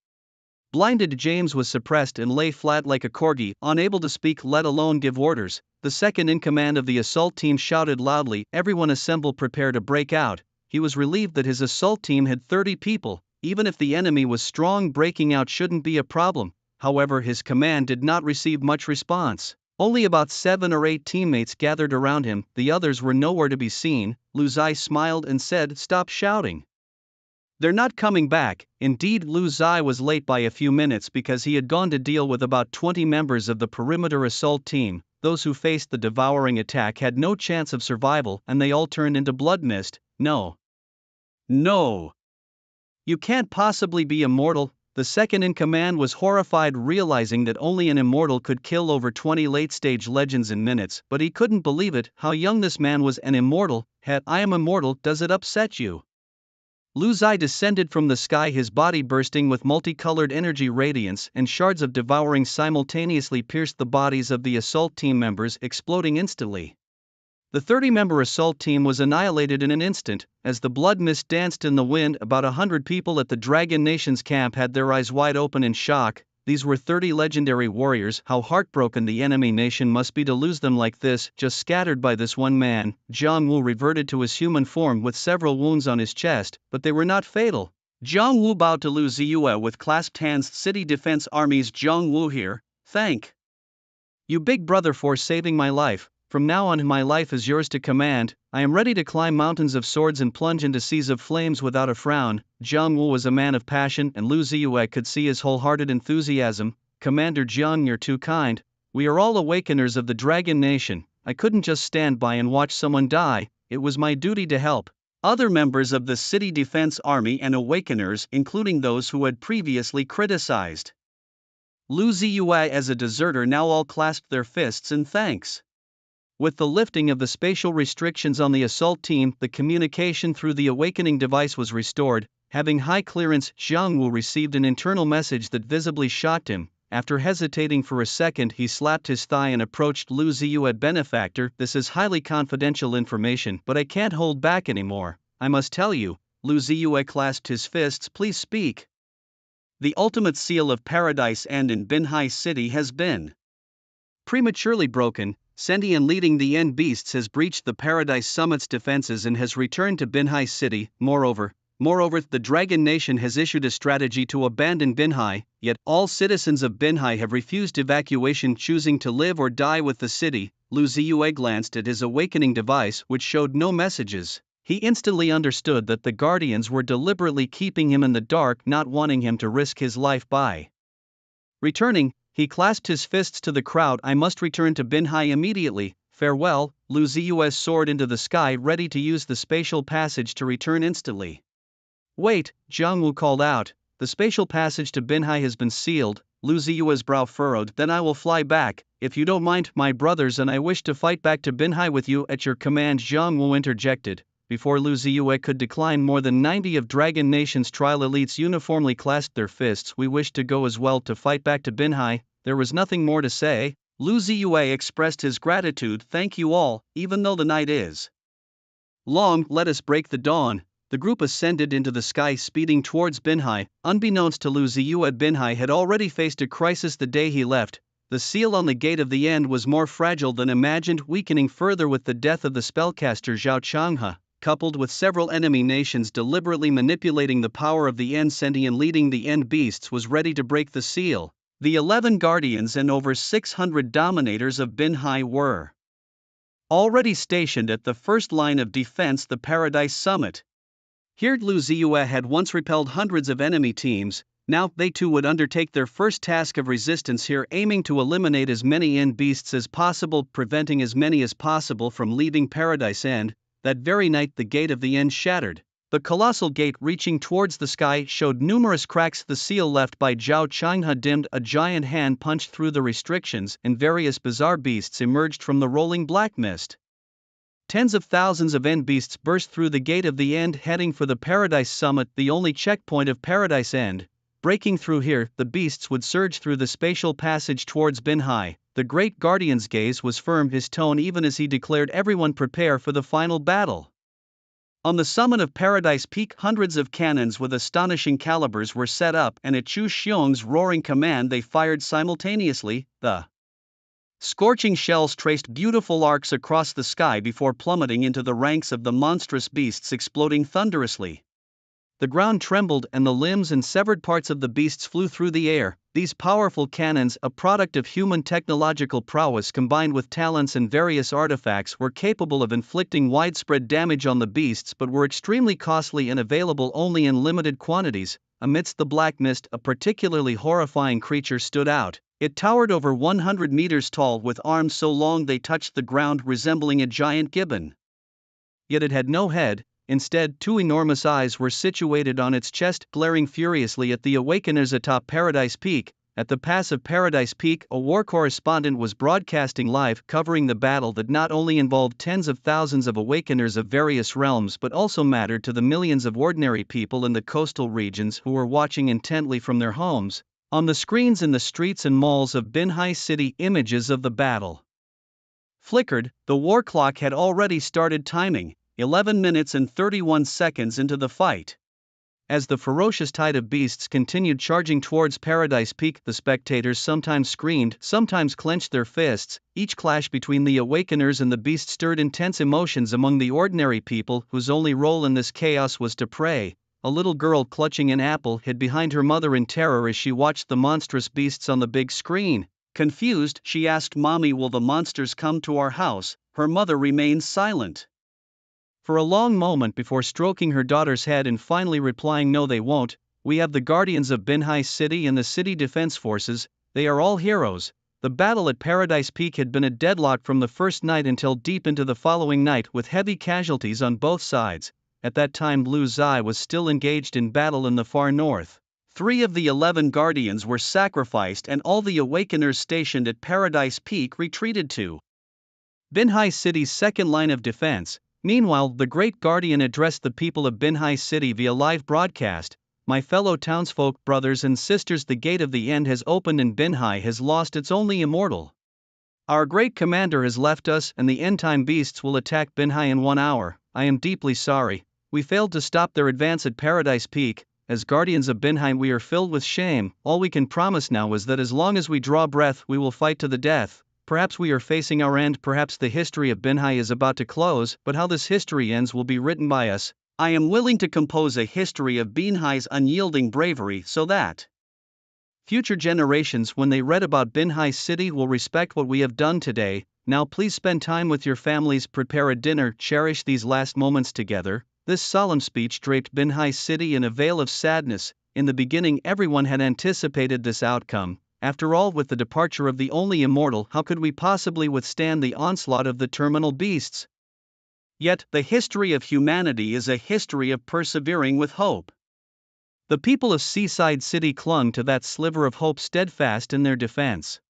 Speaker 1: Blinded, James was suppressed and lay flat like a corgi, unable to speak, let alone give orders. The second in command of the assault team shouted loudly, "Everyone assemble, prepare to break out." He was relieved that his assault team had 30 people. Even if the enemy was strong, breaking out shouldn't be a problem. However, his command did not receive much response. Only about 7 or 8 teammates gathered around him, the others were nowhere to be seen. Lu Zai smiled and said, "Stop shouting. They're not coming back." Indeed, Lu Zai was late by a few minutes because he had gone to deal with about 20 members of the perimeter assault team. Those who faced the devouring attack had no chance of survival, and they all turned into blood mist. No. You can't possibly be immortal." The second in command was horrified, realizing that only an immortal could kill over 20 late-stage legends in minutes, but he couldn't believe it. How young this man was! An immortal? I am immortal, does it upset you? Lu Zai descended from the sky, his body bursting with multicolored energy radiance, and shards of devouring simultaneously pierced the bodies of the assault team members, exploding instantly. The 30-member assault team was annihilated in an instant, as the blood mist danced in the wind. About 100 people at the Dragon Nation's camp had their eyes wide open in shock. These were 30 legendary warriors. How heartbroken the enemy nation must be to lose them like this, just scattered by this one man. Jiang Wu reverted to his human form with several wounds on his chest, but they were not fatal. Jiang Wu bowed to Lu Ziyue with clasped hands. City Defense Army's Jiang Wu here. Thank you, big brother, for saving my life. From now on my life is yours to command. I am ready to climb mountains of swords and plunge into seas of flames without a frown. Jiang Wu was a man of passion, and Lu Ziyue could see his wholehearted enthusiasm. Commander Jiang, you're too kind. We are all awakeners of the Dragon Nation. I couldn't just stand by and watch someone die. It was my duty to help. Other members of the City Defense Army and awakeners, including those who had previously criticized Lu Ziyue as a deserter, now all clasped their fists in thanks. With the lifting of the spatial restrictions on the assault team, the communication through the awakening device was restored. Having high clearance, Jiang Wu received an internal message that visibly shocked him. After hesitating for a second, he slapped his thigh and approached Lu Ziyue. Benefactor, this is highly confidential information, but I can't hold back anymore. I must tell you. Lu Ziyue clasped his fists. Please speak. The ultimate seal of Paradise End in Binhai City has been prematurely broken. Sentient leading the End Beasts has breached the Paradise Summit's defenses and has returned to Binhai City. Moreover, the Dragon Nation has issued a strategy to abandon Binhai, yet all citizens of Binhai have refused evacuation, choosing to live or die with the city. Lu Ziyue glanced at his awakening device, which showed no messages. He instantly understood that the Guardians were deliberately keeping him in the dark, not wanting him to risk his life by returning. He clasped his fists to the crowd. I must return to Binhai immediately. Farewell. Lu Ziyue soared into the sky, ready to use the spatial passage to return instantly. Wait, Jiang Wu called out. The spatial passage to Binhai has been sealed. Lu Ziyue's brow furrowed. Then I will fly back, if you don't mind, my brothers, and I wish to fight back to Binhai with you. At your command, Jiang Wu interjected. Before Lu Ziyue could decline, more than 90 of Dragon Nation's trial elites uniformly clasped their fists. We wish to go as well, to fight back to Binhai. There was nothing more to say. Lu Ziyue expressed his gratitude. Thank you all, even though the night is long, let us break the dawn. The group ascended into the sky, speeding towards Binhai. Unbeknownst to Lu Ziyue, Binhai had already faced a crisis the day he left. The seal on the gate of the End was more fragile than imagined, weakening further with the death of the spellcaster Zhao Changhe. Coupled with several enemy nations deliberately manipulating the power of the End, Sentient leading the End Beasts was ready to break the seal. The 11 Guardians and over 600 Dominators of Binhai were already stationed at the first line of defense, the Paradise Summit. Here Lu Ziyue had once repelled hundreds of enemy teams. Now they too would undertake their first task of resistance here, aiming to eliminate as many End Beasts as possible, preventing as many as possible from leaving Paradise End. That very night the gate of the End shattered. The colossal gate reaching towards the sky showed numerous cracks. The seal left by Zhao Changhe dimmed. A giant hand punched through the restrictions, and various bizarre beasts emerged from the rolling black mist. Tens of thousands of End Beasts burst through the gate of the End, heading for the Paradise Summit, the only checkpoint of Paradise End. Breaking through here, the beasts would surge through the spatial passage towards Binhai. The great Guardian's gaze was firm, his tone even as he declared, everyone prepare for the final battle. On the summit of Paradise Peak, hundreds of cannons with astonishing calibers were set up, and at Chu Xiong's roaring command they fired simultaneously. The scorching shells traced beautiful arcs across the sky before plummeting into the ranks of the monstrous beasts, exploding thunderously. The ground trembled and the limbs and severed parts of the beasts flew through the air. These powerful cannons, a product of human technological prowess combined with talents and various artifacts, were capable of inflicting widespread damage on the beasts, but were extremely costly and available only in limited quantities. Amidst the black mist, a particularly horrifying creature stood out. It towered over 100 meters tall, with arms so long they touched the ground, resembling a giant gibbon. Yet it had no head. Instead, two enormous eyes were situated on its chest, glaring furiously at the Awakeners atop Paradise Peak. At the pass of Paradise Peak, a war correspondent was broadcasting live, covering the battle that not only involved tens of thousands of Awakeners of various realms but also mattered to the millions of ordinary people in the coastal regions who were watching intently from their homes. On the screens in the streets and malls of Binhai City, images of the battle flickered, the war clock had already started timing, 11 minutes and 31 seconds into the fight. As the ferocious tide of beasts continued charging towards Paradise Peak, the spectators sometimes screamed, sometimes clenched their fists. Each clash between the Awakeners and the beast stirred intense emotions among the ordinary people whose only role in this chaos was to pray. A little girl clutching an apple hid behind her mother in terror as she watched the monstrous beasts on the big screen. Confused, she asked, "Mommy, will the monsters come to our house?" Her mother remained silent for a long moment before stroking her daughter's head and finally replying, "No, they won't. We have the Guardians of Binhai City and the City Defense Forces, they are all heroes." The battle at Paradise Peak had been a deadlock from the first night until deep into the following night, with heavy casualties on both sides. At that time, Blue Zai was still engaged in battle in the far north. 3 of the 11 Guardians were sacrificed and all the Awakeners stationed at Paradise Peak retreated to Binhai City's second line of defense. Meanwhile, the Great Guardian addressed the people of Binhai City via live broadcast. "My fellow townsfolk, brothers and sisters, the gate of the end has opened and Binhai has lost its only immortal. Our great commander has left us and the end-time beasts will attack Binhai in 1 hour. I am deeply sorry. We failed to stop their advance at Paradise Peak. As Guardians of Binhai, we are filled with shame. All we can promise now is that as long as we draw breath, we will fight to the death. Perhaps we are facing our end, perhaps the history of Binhai is about to close, but how this history ends will be written by us. I am willing to compose a history of Binhai's unyielding bravery so that future generations, when they read about Binhai City, will respect what we have done today. Now please spend time with your families, prepare a dinner, cherish these last moments together." This solemn speech draped Binhai City in a veil of sadness. In the beginning, everyone had anticipated this outcome. After all, with the departure of the only immortal, how could we possibly withstand the onslaught of the terminal beasts? Yet, the history of humanity is a history of persevering with hope. The people of Seaside City clung to that sliver of hope steadfast in their defense.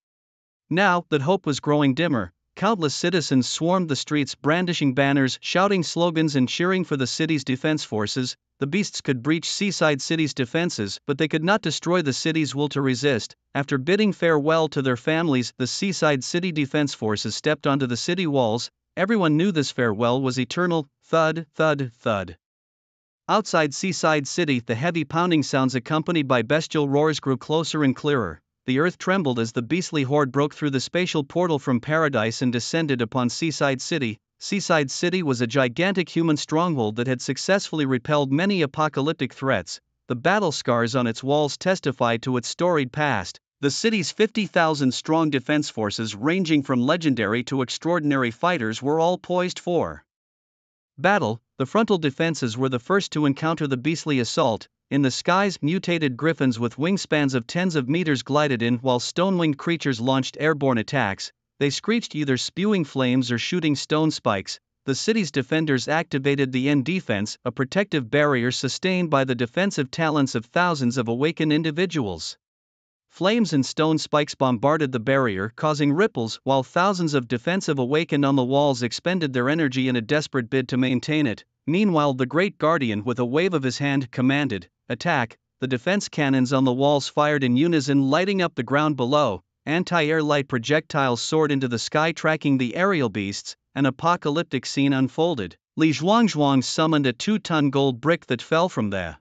Speaker 1: Now that hope was growing dimmer, countless citizens swarmed the streets brandishing banners, shouting slogans and cheering for the city's defense forces. The beasts could breach Seaside City's defenses, but they could not destroy the city's will to resist. After bidding farewell to their families, the Seaside City defense forces stepped onto the city walls. Everyone knew this farewell was eternal. Thud, thud, thud. Outside Seaside City, the heavy pounding sounds accompanied by bestial roars grew closer and clearer. The earth trembled as the beastly horde broke through the spatial portal from paradise and descended upon Seaside City. Seaside City was a gigantic human stronghold that had successfully repelled many apocalyptic threats. The battle scars on its walls testified to its storied past. The city's 50,000-strong defense forces, ranging from legendary to extraordinary fighters, were all poised for battle. The frontal defenses were the first to encounter the beastly assault. In the skies, mutated griffins with wingspans of tens of meters glided in, while stone-winged creatures launched airborne attacks. They screeched, either spewing flames or shooting stone spikes. The city's defenders activated the end defense, a protective barrier sustained by the defensive talents of thousands of awakened individuals. Flames and stone spikes bombarded the barrier, causing ripples, while thousands of defensive awakened on the walls expended their energy in a desperate bid to maintain it. Meanwhile, the Great Guardian, with a wave of his hand, commanded, "Attack!" The defense cannons on the walls fired in unison, lighting up the ground below. Anti-air light projectiles soared into the sky, tracking the aerial beasts. An apocalyptic scene unfolded. Li Zhuangzhuang summoned a 2-ton gold brick that fell from the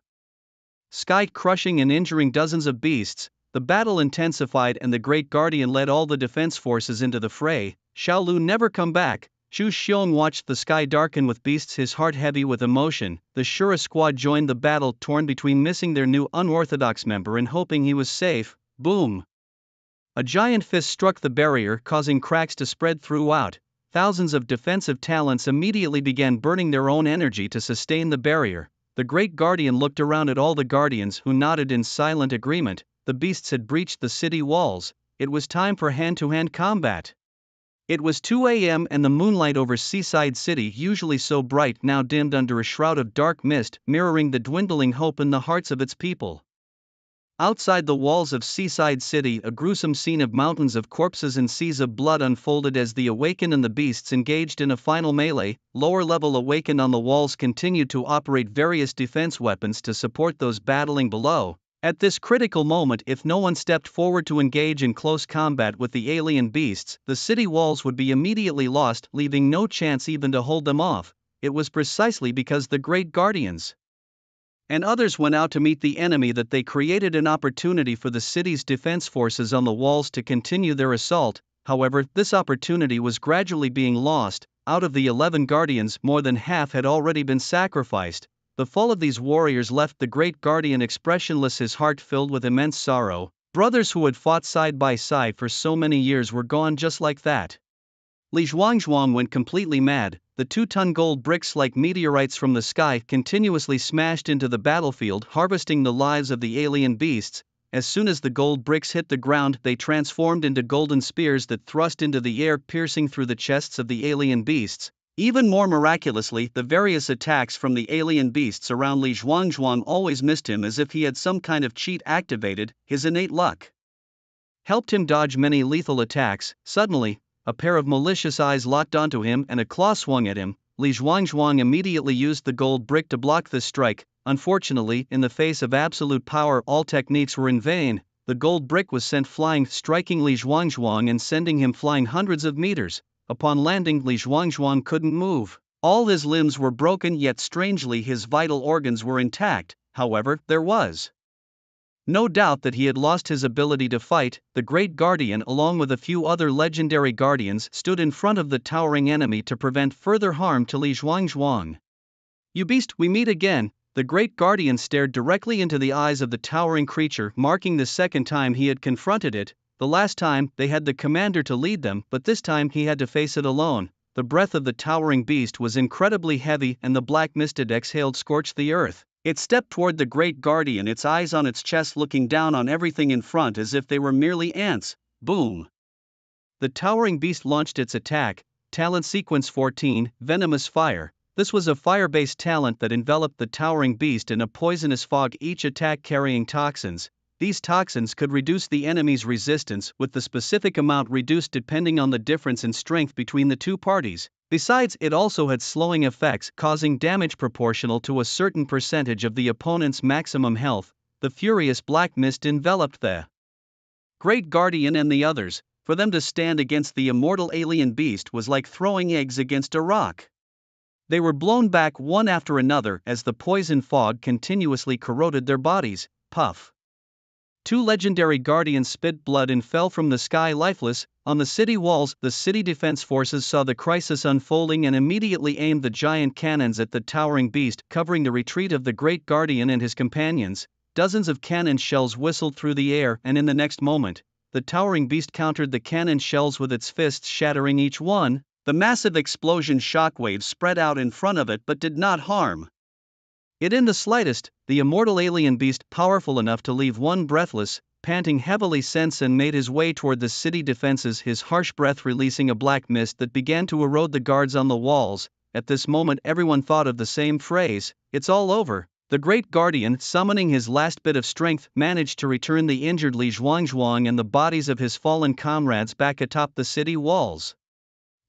Speaker 1: sky, crushing and injuring dozens of beasts. The battle intensified and the Great Guardian led all the defense forces into the fray. Xiaolu never come back. Zhu Xiong watched the sky darken with beasts, his heart heavy with emotion. The Shura squad joined the battle, torn between missing their new unorthodox member and hoping he was safe. Boom! A giant fist struck the barrier, causing cracks to spread throughout. Thousands of defensive talents immediately began burning their own energy to sustain the barrier. The Great Guardian looked around at all the guardians, who nodded in silent agreement. The beasts had breached the city walls. It was time for hand-to-hand combat. It was 2 a.m. and the moonlight over Seaside City, usually so bright, now dimmed under a shroud of dark mist, mirroring the dwindling hope in the hearts of its people. Outside the walls of Seaside City, a gruesome scene of mountains of corpses and seas of blood unfolded as the Awakened and the beasts engaged in a final melee. Lower-level Awakened on the walls continued to operate various defense weapons to support those battling below. At this critical moment, if no one stepped forward to engage in close combat with the alien beasts, the city walls would be immediately lost, leaving no chance even to hold them off. It was precisely because the great guardians and others went out to meet the enemy that they created an opportunity for the city's defense forces on the walls to continue their assault. However, this opportunity was gradually being lost. Out of the 11 guardians, more than half had already been sacrificed. The fall of these warriors left the great guardian expressionless, his heart filled with immense sorrow. Brothers who had fought side by side for so many years were gone just like that. Li Zhuangzhuang went completely mad. The 2-ton gold bricks, like meteorites from the sky, continuously smashed into the battlefield, harvesting the lives of the alien beasts. As soon as the gold bricks hit the ground, they transformed into golden spears that thrust into the air, piercing through the chests of the alien beasts. Even more miraculously, the various attacks from the alien beasts around Li Zhuangzhuang always missed him, as if he had some kind of cheat activated. His innate luck helped him dodge many lethal attacks. Suddenly, a pair of malicious eyes locked onto him and a claw swung at him. Li Zhuangzhuang immediately used the gold brick to block this strike. Unfortunately, in the face of absolute power, all techniques were in vain. The gold brick was sent flying, striking Li Zhuangzhuang and sending him flying hundreds of meters. Upon landing, Li Zhuangzhuang couldn't move. All his limbs were broken, yet strangely his vital organs were intact. However, there was no doubt that he had lost his ability to fight. The Great Guardian, along with a few other legendary guardians, stood in front of the towering enemy to prevent further harm to Li Zhuangzhuang. "You beast, we meet again." The Great Guardian stared directly into the eyes of the towering creature, marking the second time he had confronted it. The last time, they had the commander to lead them, but this time he had to face it alone. The breath of the towering beast was incredibly heavy, and the black mist it exhaled scorched the earth. It stepped toward the Great Guardian, its eyes on its chest, looking down on everything in front as if they were merely ants. Boom! The towering beast launched its attack. Talent Sequence 14, Venomous Fire. This was a fire-based talent that enveloped the towering beast in a poisonous fog, each attack carrying toxins. These toxins could reduce the enemy's resistance, with the specific amount reduced depending on the difference in strength between the two parties. Besides, it also had slowing effects, causing damage proportional to a certain percentage of the opponent's maximum health. The furious black mist enveloped the Great Guardian and the others. For them to stand against the immortal alien beast was like throwing eggs against a rock. They were blown back one after another as the poison fog continuously corroded their bodies. Puff! 2 legendary guardians spit blood and fell from the sky lifeless. On the city walls, the city defense forces saw the crisis unfolding and immediately aimed the giant cannons at the towering beast, covering the retreat of the Great Guardian and his companions. Dozens of cannon shells whistled through the air, and in the next moment, the towering beast countered the cannon shells with its fists, shattering each one. The massive explosion shockwaves spread out in front of it but did not harm it in the slightest. The immortal alien beast, powerful enough to leave one breathless, panting heavily, Sensen made his way toward the city defenses, his harsh breath releasing a black mist that began to erode the guards on the walls. At this moment, everyone thought of the same phrase: "It's all over." The Great Guardian, summoning his last bit of strength, managed to return the injured Li Zhuangzhuang and the bodies of his fallen comrades back atop the city walls.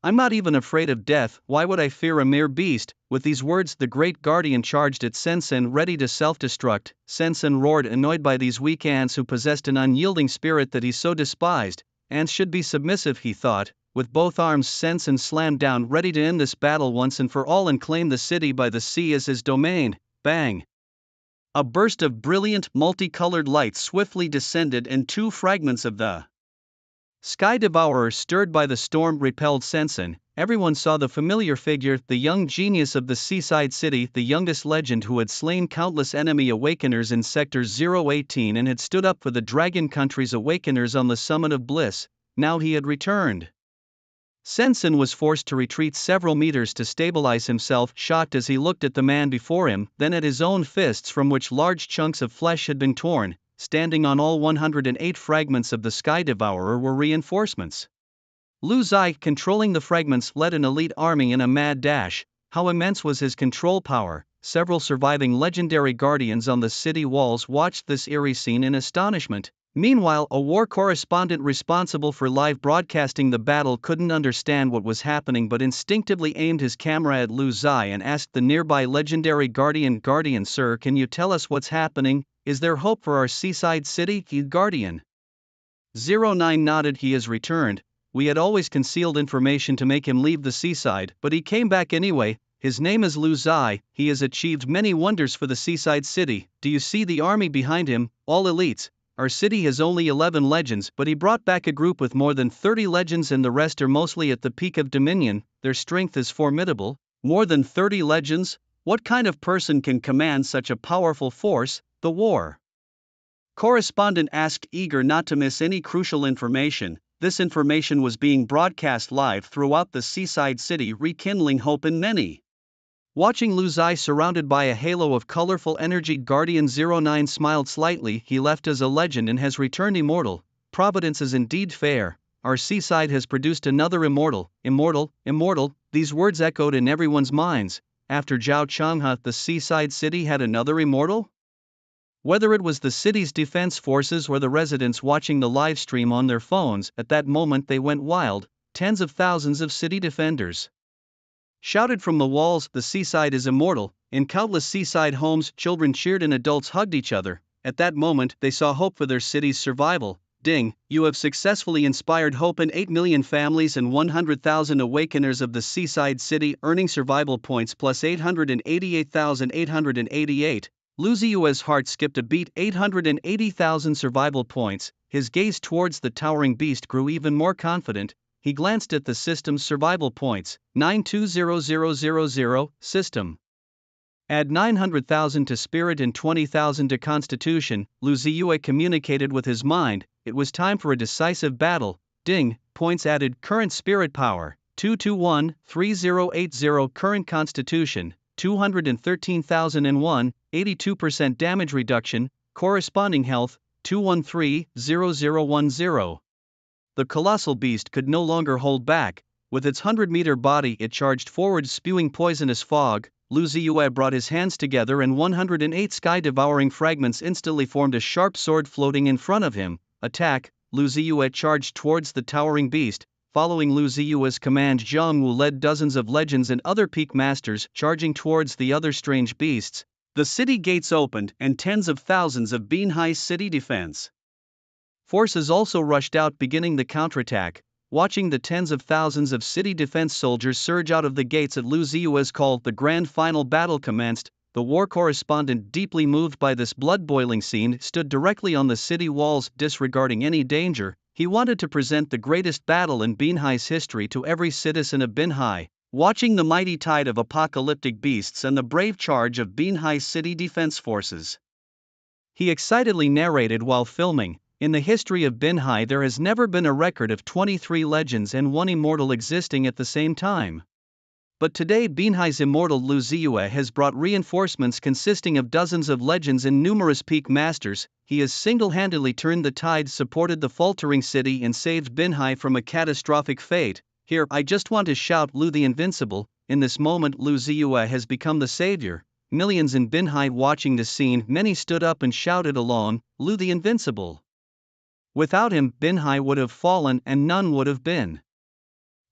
Speaker 1: "I'm not even afraid of death, why would I fear a mere beast?" With these words, the Great Guardian charged at Sensen, ready to self-destruct. Sensen roared, annoyed by these weak ants who possessed an unyielding spirit that he so despised. Ants should be submissive, he thought. With both arms, Sensen slammed down, ready to end this battle once and for all and claim the city by the sea as his domain. Bang! A burst of brilliant, multicolored light swiftly descended, and 2 fragments of the Sky Devourer, stirred by the storm, repelled Sensen. Everyone saw the familiar figure, the young genius of the seaside city, the youngest legend who had slain countless enemy awakeners in Sector 018 and had stood up for the Dragon Country's awakeners on the summit of bliss. Now he had returned. Sensen was forced to retreat several meters to stabilize himself, shocked as he looked at the man before him, then at his own fists from which large chunks of flesh had been torn. Standing on all 108 fragments of the Sky Devourer were reinforcements. Lu Zai, controlling the fragments, led an elite army in a mad dash. How immense was his control power! Several surviving legendary guardians on the city walls watched this eerie scene in astonishment. Meanwhile, a war correspondent responsible for live broadcasting the battle couldn't understand what was happening but instinctively aimed his camera at Lu Zai and asked the nearby legendary guardian, "Guardian sir, can you tell us what's happening?" is there hope for our seaside city, Guardian? 09 nodded. He has returned. We had always concealed information to make him leave the seaside, but he came back anyway. His name is Lu Zai. He has achieved many wonders for the seaside city. Do you see the army behind him, all elites? Our city has only 11 legends, but he brought back a group with more than 30 legends, and the rest are mostly at the peak of dominion. Their strength is formidable. More than 30 legends? What kind of person can command such a powerful force? The war correspondent asked, eager not to miss any crucial information. This information was being broadcast live throughout the seaside city, rekindling hope in many. Watching Lu Zai surrounded by a halo of colorful energy, Guardian 09 smiled slightly. He left as a legend and has returned immortal. Providence is indeed fair. Our seaside has produced another immortal. Immortal, immortal, these words echoed in everyone's minds. After Zhao Changhe, the seaside city had another immortal? Whether it was the city's defense forces or the residents watching the live stream on their phones, at that moment they went wild. Tens of thousands of city defenders shouted from the walls, "The seaside is immortal." In countless seaside homes, children cheered and adults hugged each other. At that moment, they saw hope for their city's survival. Ding, you have successfully inspired hope in 8 million families and 100,000 awakeners of the seaside city, earning survival points plus 888,888. Lu Ziyue's heart skipped a beat. 880,000 survival points. His gaze towards the towering beast grew even more confident. He glanced at the system's survival points. 920000. System. Add 900,000 to spirit and 20,000 to constitution. Lu Ziyue communicated with his mind. It was time for a decisive battle. Ding, points added. Current spirit power 2213080. Current constitution 213,001. 82% damage reduction. Corresponding health 2130010. The colossal beast could no longer hold back. With its 100-meter body, it charged forward, spewing poisonous fog. Lu Ziyue brought his hands together, and 108 sky-devouring fragments instantly formed a sharp sword floating in front of him. Attack! Lu Ziyue charged towards the towering beast. Following Lu Ziyue's command, Zhang Wu led dozens of legends and other peak masters, charging towards the other strange beasts. The city gates opened, and tens of thousands of Binhai city defense forces also rushed out, beginning the counterattack. Watching the tens of thousands of city defense soldiers surge out of the gates at Lu Ziyue's call, the grand final battle commenced. The war correspondent, deeply moved by this blood-boiling scene, stood directly on the city walls, disregarding any danger. He wanted to present the greatest battle in Binhai's history to every citizen of Binhai. Watching the mighty tide of apocalyptic beasts and the brave charge of Binhai city defense forces, he excitedly narrated while filming. In the history of Binhai, there has never been a record of 23 legends and 1 immortal existing at the same time. But today, Binhai's immortal Lu Ziyue has brought reinforcements consisting of dozens of legends and numerous peak masters. He has single-handedly turned the tide, supported the faltering city, and saved Binhai from a catastrophic fate. Here, I just want to shout, Lu the Invincible. In this moment, Lu Ziyue has become the savior. Millions in Binhai watching the scene, many stood up and shouted along, Lu the Invincible. Without him, Binhai would have fallen and none would have been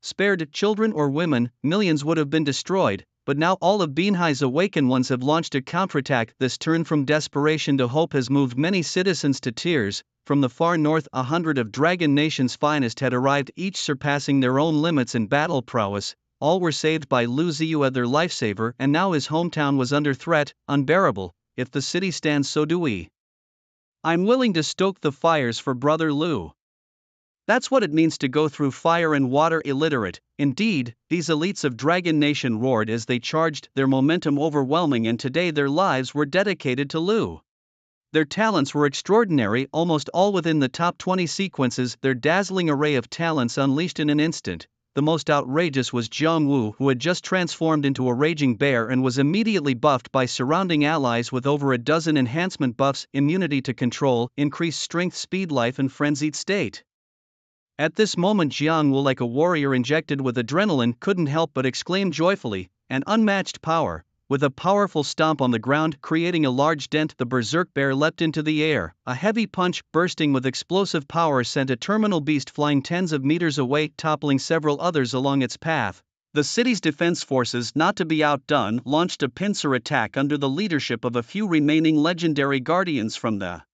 Speaker 1: spared. Children or women, millions would have been destroyed. But now all of Binhai's awakened ones have launched a counterattack. This turn from desperation to hope has moved many citizens to tears. From the far north, 100 of Dragon Nation's finest had arrived, each surpassing their own limits in battle prowess. All were saved by Lu Ziyue, their lifesaver, and now his hometown was under threat. Unbearable. If the city stands, so do we. I'm willing to stoke the fires for brother Lu. That's what it means to go through fire and water. Illiterate. Indeed, these elites of Dragon Nation roared as they charged, their momentum overwhelming, and today their lives were dedicated to Lu. Their talents were extraordinary, almost all within the top 20 sequences. Their dazzling array of talents unleashed in an instant. The most outrageous was Zhang Wu, who had just transformed into a raging bear and was immediately buffed by surrounding allies with over a dozen enhancement buffs: immunity to control, increased strength, speed, life, and frenzied state. At this moment, Zhang Wu, like a warrior injected with adrenaline, couldn't help but exclaim joyfully, "An unmatched power!" With a powerful stomp on the ground, creating a large dent, the berserk bear leapt into the air. A heavy punch, bursting with explosive power, sent a terminal beast flying tens of meters away, toppling several others along its path. The city's defense forces, not to be outdone, launched a pincer attack under the leadership of a few remaining legendary guardians from the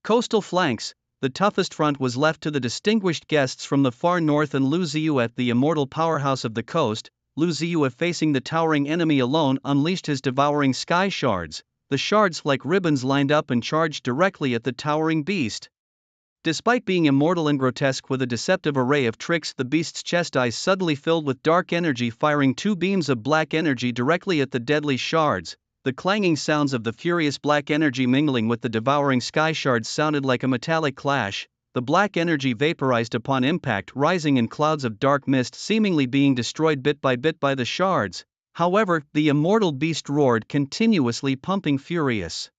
Speaker 1: coastal flanks. The toughest front was left to the distinguished guests from the far north and Lu Ziyu, at the immortal powerhouse of the coast. Lu Ziyu, facing the towering enemy alone, unleashed his devouring sky shards. The shards, like ribbons, lined up and charged directly at the towering beast. Despite being immortal and grotesque with a deceptive array of tricks, the beast's chest eyes suddenly filled with dark energy, firing two beams of black energy directly at the deadly shards. The clanging sounds of the furious black energy mingling with the devouring sky shards sounded like a metallic clash. The black energy vaporized upon impact, rising in clouds of dark mist, seemingly being destroyed bit by the shards. However, the immortal beast roared continuously, pumping furious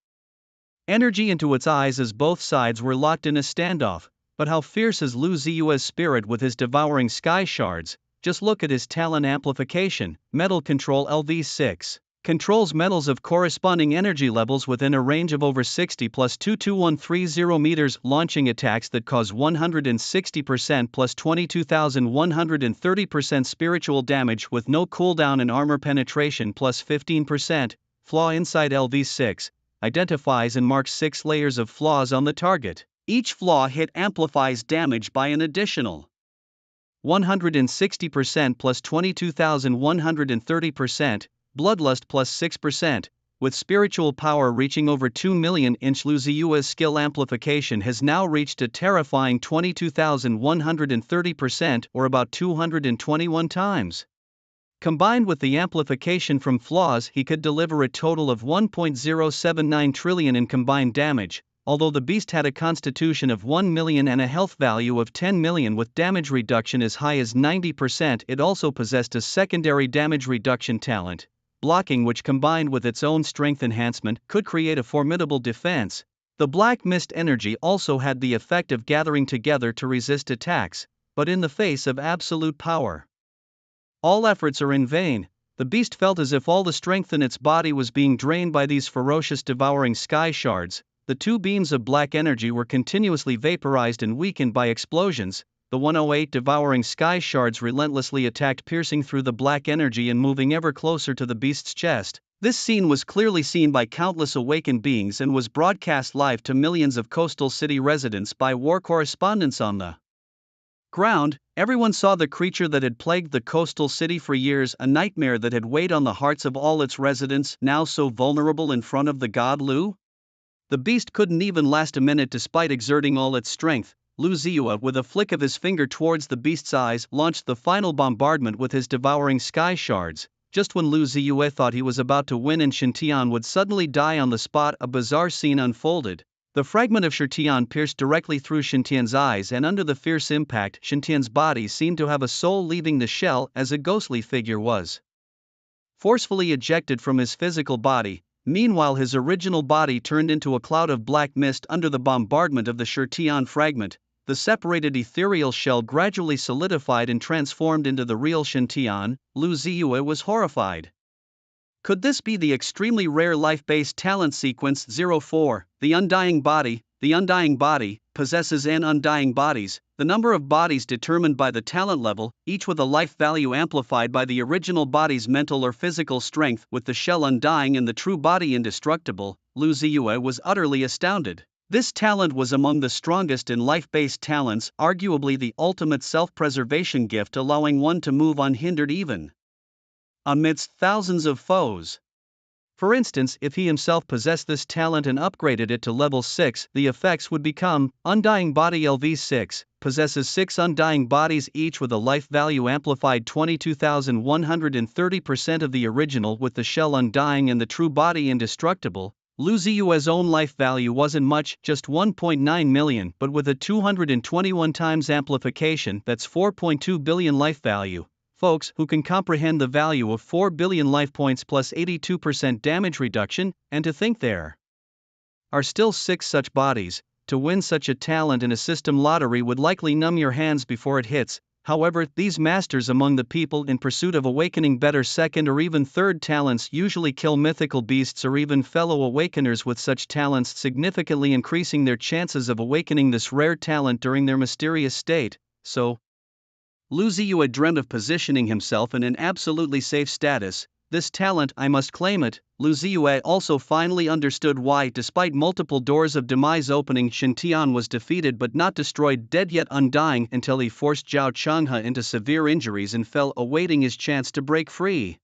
Speaker 1: energy into its eyes as both sides were locked in a standoff. But how fierce is Lu Ziyue's spirit with his devouring sky shards? Just look at his talent amplification. Metal Control LV6 controls metals of corresponding energy levels within a range of over 60 plus 22130 meters, launching attacks that cause 160% plus 22,130% spiritual damage with no cooldown, and armor penetration plus 15%. Flaw inside LV6 identifies and marks 6 layers of flaws on the target. Each flaw hit amplifies damage by an additional 160% plus 22,130%, bloodlust plus 6%, with spiritual power reaching over 2 million. Lu Ziyue's skill amplification has now reached a terrifying 22,130%, or about 221 times. Combined with the amplification from flaws, he could deliver a total of 1.079 trillion in combined damage. Although the beast had a constitution of 1 million and a health value of 10 million with damage reduction as high as 90%, it also possessed a secondary damage reduction talent, blocking, which combined with its own strength enhancement could create a formidable defense. The black mist energy also had the effect of gathering together to resist attacks, but in the face of absolute power, all efforts are in vain. The beast felt as if all the strength in its body was being drained by these ferocious devouring sky shards. The two beams of black energy were continuously vaporized and weakened by explosions. The 108 devouring sky shards relentlessly attacked, piercing through the black energy and moving ever closer to the beast's chest. This scene was clearly seen by countless awakened beings and was broadcast live to millions of coastal city residents by war correspondents on the ground. Everyone saw the creature that had plagued the coastal city for years, a nightmare that had weighed on the hearts of all its residents, now so vulnerable in front of the god Lu. The beast couldn't even last a minute despite exerting all its strength. Lu Ziyue, with a flick of his finger towards the beast's eyes, launched the final bombardment with his devouring sky shards. Just when Lu Ziyue thought he was about to win and Shintian would suddenly die on the spot, a bizarre scene unfolded. The fragment of Shintian pierced directly through Shintian's eyes, and under the fierce impact, Shintian's body seemed to have a soul leaving the shell as a ghostly figure was forcefully ejected from his physical body. Meanwhile, his original body turned into a cloud of black mist under the bombardment of the Shintian fragment. The separated ethereal shell gradually solidified and transformed into the real Shintian. Lu Ziyue was horrified. Could this be the extremely rare life-based talent sequence 04? The Undying Body. The Undying Body possesses n undying bodies, the number of bodies determined by the talent level, each with a life value amplified by the original body's mental or physical strength, with the shell undying and the true body indestructible. Lu Ziyue was utterly astounded. This talent was among the strongest in life-based talents, arguably the ultimate self-preservation gift, allowing one to move unhindered even amidst thousands of foes. For instance, if he himself possessed this talent and upgraded it to level 6, the effects would become: Undying Body LV6, possesses 6 undying bodies, each with a life value amplified 22,130% of the original, with the shell undying and the true body indestructible. Lu Ziyue's own life value wasn't much, just 1.9 million, but with a 221 times amplification, that's 4.2 billion life value. Folks, who can comprehend the value of 4 billion life points plus 82% damage reduction? And to think there are still 6 such bodies. To win such a talent in a system lottery would likely numb your hands before it hits. However, these masters among the people in pursuit of awakening better second or even third talents usually kill mythical beasts or even fellow awakeners with such talents, significantly increasing their chances of awakening this rare talent during their mysterious state. So, Lu Ziyue dreamt of positioning himself in an absolutely safe status. This talent, I must claim it. Lu Ziyue also finally understood why, despite multiple doors of demise opening, Xintian was defeated but not destroyed, dead yet undying, until he forced Zhao Changhe into severe injuries and fell, awaiting his chance to break free.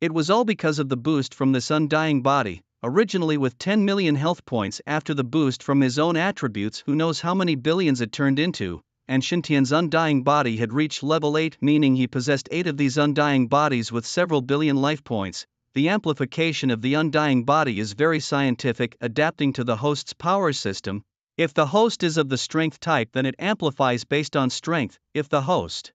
Speaker 1: It was all because of the boost from this undying body, originally with 10 million health points. After the boost from his own attributes, who knows how many billions it turned into, and Xintian's undying body had reached level 8, meaning he possessed 8 of these undying bodies with several billion life points. The amplification of the undying body is very scientific, adapting to the host's power system. If the host is of the strength type, then it amplifies based on strength. If the host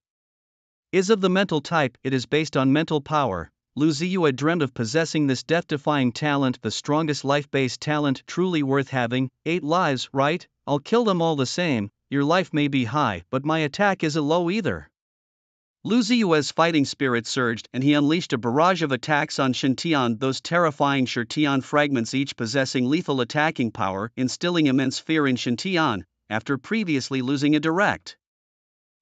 Speaker 1: is of the mental type, it is based on mental power. Lu Ziyue dreamt of possessing this death-defying talent, the strongest life-based talent, truly worth having. 8 lives, right? I'll kill them all the same. Your life may be high, but my attack isn't low either. Lu Ziyue's fighting spirit surged, and he unleashed a barrage of attacks on Xintian, those terrifying Shirtian fragments, each possessing lethal attacking power, instilling immense fear in Xintian, after previously losing a direct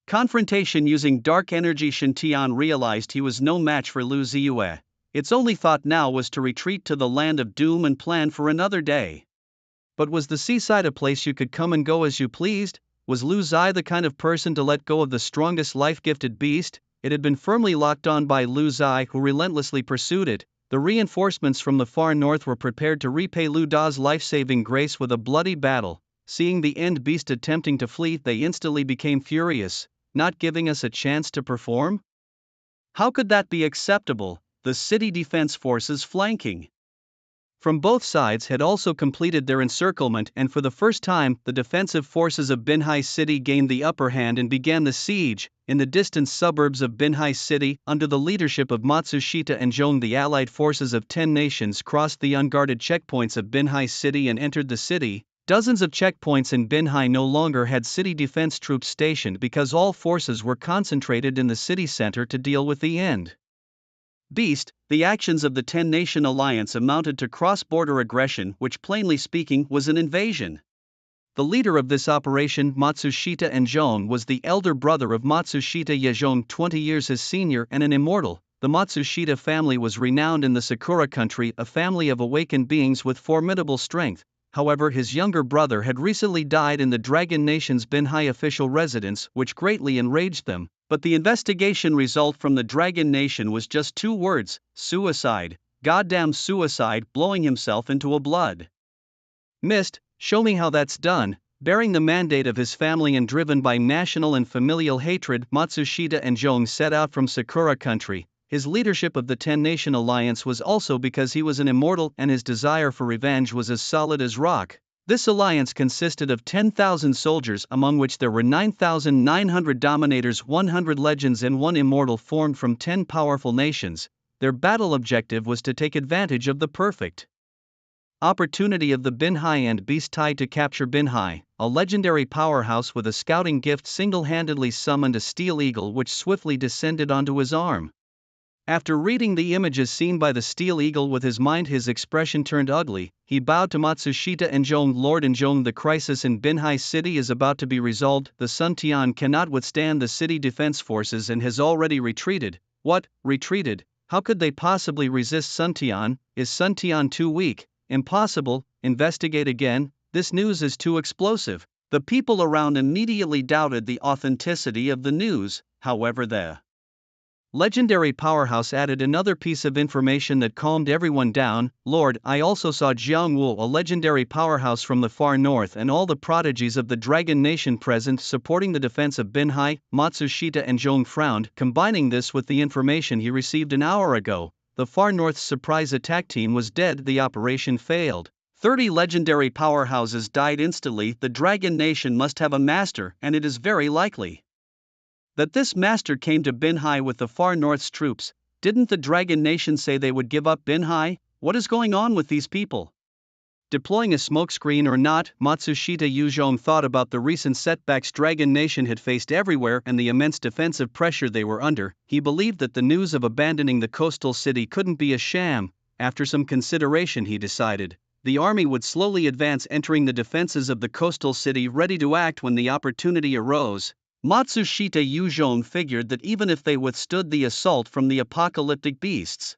Speaker 1: confrontation using dark energy. Xintian realized he was no match for Lu Ziyue. Its only thought now was to retreat to the land of doom and plan for another day. But was the seaside a place you could come and go as you pleased? Was Lu Zai the kind of person to let go of the strongest life-gifted beast? It had been firmly locked on by Lu Zai, who relentlessly pursued it. The reinforcements from the far north were prepared to repay Lu Da's life-saving grace with a bloody battle. Seeing the end beast attempting to flee, they instantly became furious. Not giving us a chance to perform? How could that be acceptable? The city defense forces flanking from both sides had also completed their encirclement, and for the first time, the defensive forces of Binhai City gained the upper hand and began the siege. In the distant suburbs of Binhai City, under the leadership of Matsushita and Zhong, the allied forces of 10 nations crossed the unguarded checkpoints of Binhai City and entered the city. Dozens of checkpoints in Binhai no longer had city defense troops stationed because all forces were concentrated in the city center to deal with the end beast. The actions of the 10-nation alliance amounted to cross-border aggression, which plainly speaking was an invasion. The leader of this operation, Matsushita and Zhong, was the elder brother of Matsushita Yezhong, 20 years his senior and an immortal. The Matsushita family was renowned in the Sakura country, a family of awakened beings with formidable strength. However, his younger brother had recently died in the Dragon Nation's Binhai official residence, which greatly enraged them. But the investigation result from the Dragon Nation was just 2 words: suicide. Goddamn suicide, blowing himself into a blood mist. Show me how that's done. Bearing the mandate of his family and driven by national and familial hatred, Matsushita and Zhong set out from Sakura country. His leadership of the 10-nation alliance was also because he was an immortal and his desire for revenge was as solid as rock. This alliance consisted of 10,000 soldiers, among which there were 9,900 dominators, 100 legends and 1 immortal, formed from 10 powerful nations. Their battle objective was to take advantage of the perfect opportunity of the Binhai and beast tide to capture Binhai. A legendary powerhouse with a scouting gift single-handedly summoned a steel eagle which swiftly descended onto his arm. After reading the images seen by the steel eagle with his mind, his expression turned ugly. He bowed to Matsushita and Zhong. Lord and Zhong, the crisis in Binhai City is about to be resolved. The Sun Tian cannot withstand the city defense forces and has already retreated. What? Retreated? How could they possibly resist Sun Tian? Is Sun Tian too weak? Impossible. Investigate again. This news is too explosive. The people around immediately doubted the authenticity of the news. However, the legendary powerhouse added another piece of information that calmed everyone down. Lord, I also saw Jiang Wu, a legendary powerhouse from the far north, and all the prodigies of the Dragon Nation present supporting the defense of Binhai. Matsushita and Zhong frowned. Combining this with the information he received an hour ago, the far north's surprise attack team was dead. The operation failed. 30 legendary powerhouses died instantly. The Dragon Nation must have a master, and it is very likely that this master came to Binhai with the far north's troops. Didn't the Dragon Nation say they would give up Binhai? What is going on with these people? Deploying a smokescreen or not, Matsushita Yuzhong thought about the recent setbacks Dragon Nation had faced everywhere and the immense defensive pressure they were under. He believed that the news of abandoning the coastal city couldn't be a sham. After some consideration, he decided the army would slowly advance, entering the defenses of the coastal city, ready to act when the opportunity arose. Matsushita Yuzhong figured that even if they withstood the assault from the apocalyptic beasts,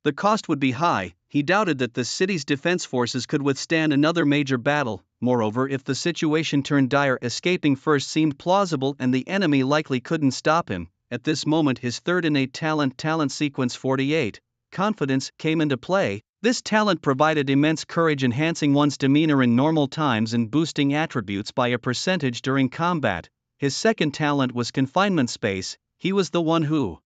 Speaker 1: the cost would be high. He doubted that the city's defense forces could withstand another major battle. Moreover, if the situation turned dire, escaping first seemed plausible and the enemy likely couldn't stop him. At this moment his third innate talent sequence 48, confidence, came into play. This talent provided immense courage, enhancing one's demeanor in normal times and boosting attributes by a percentage during combat. His second talent was confinement space. He was the one who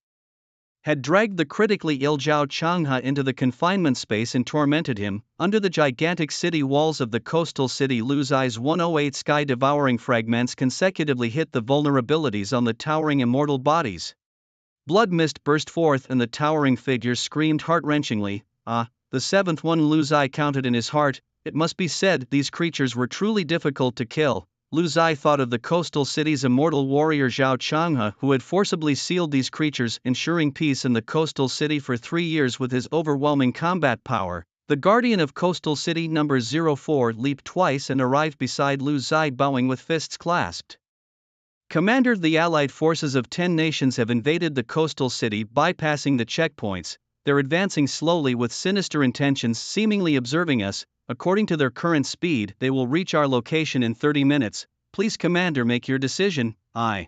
Speaker 1: had dragged the critically ill Zhao Changhe into the confinement space and tormented him. Under the gigantic city walls of the coastal city, Lu Zai's 108 sky-devouring fragments consecutively hit the vulnerabilities on the towering immortal bodies. Blood mist burst forth and the towering figures screamed heart-wrenchingly. The seventh one, Lu Zai counted in his heart. It must be said, these creatures were truly difficult to kill. Lu Zai thought of the coastal city's immortal warrior Zhao Changhe, who had forcibly sealed these creatures, ensuring peace in the coastal city for 3 years with his overwhelming combat power. The guardian of coastal city number 04 leaped twice and arrived beside Lu Zai, bowing with fists clasped. Commander, the allied forces of 10 nations have invaded the coastal city, bypassing the checkpoints. They're advancing slowly with sinister intentions, seemingly observing us. According to their current speed, they will reach our location in 30 minutes. Please, Commander, make your decision. I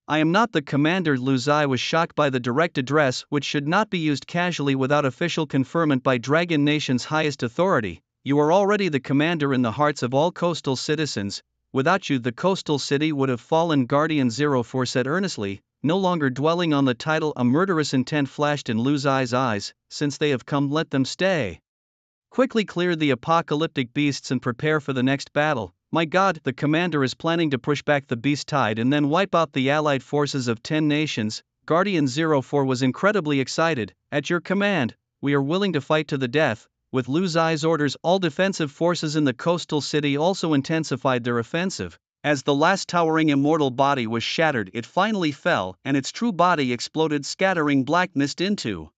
Speaker 1: am not the commander. Lu Zai was shocked by the direct address, which should not be used casually without official conferment by Dragon Nation's highest authority. You are already the commander in the hearts of all coastal citizens. Without you, the coastal city would have fallen. Guardian 04 said earnestly, no longer dwelling on the title. A murderous intent flashed in Lu Zai's eyes. Since they have come, let them stay. Quickly clear the apocalyptic beasts and prepare for the next battle. My God, the commander is planning to push back the beast tide and then wipe out the allied forces of 10 nations. Guardian 04 was incredibly excited. At your command, we are willing to fight to the death. With Lu Zai's orders, all defensive forces in the coastal city also intensified their offensive. As the last towering immortal body was shattered, it finally fell, and its true body exploded, scattering black mist into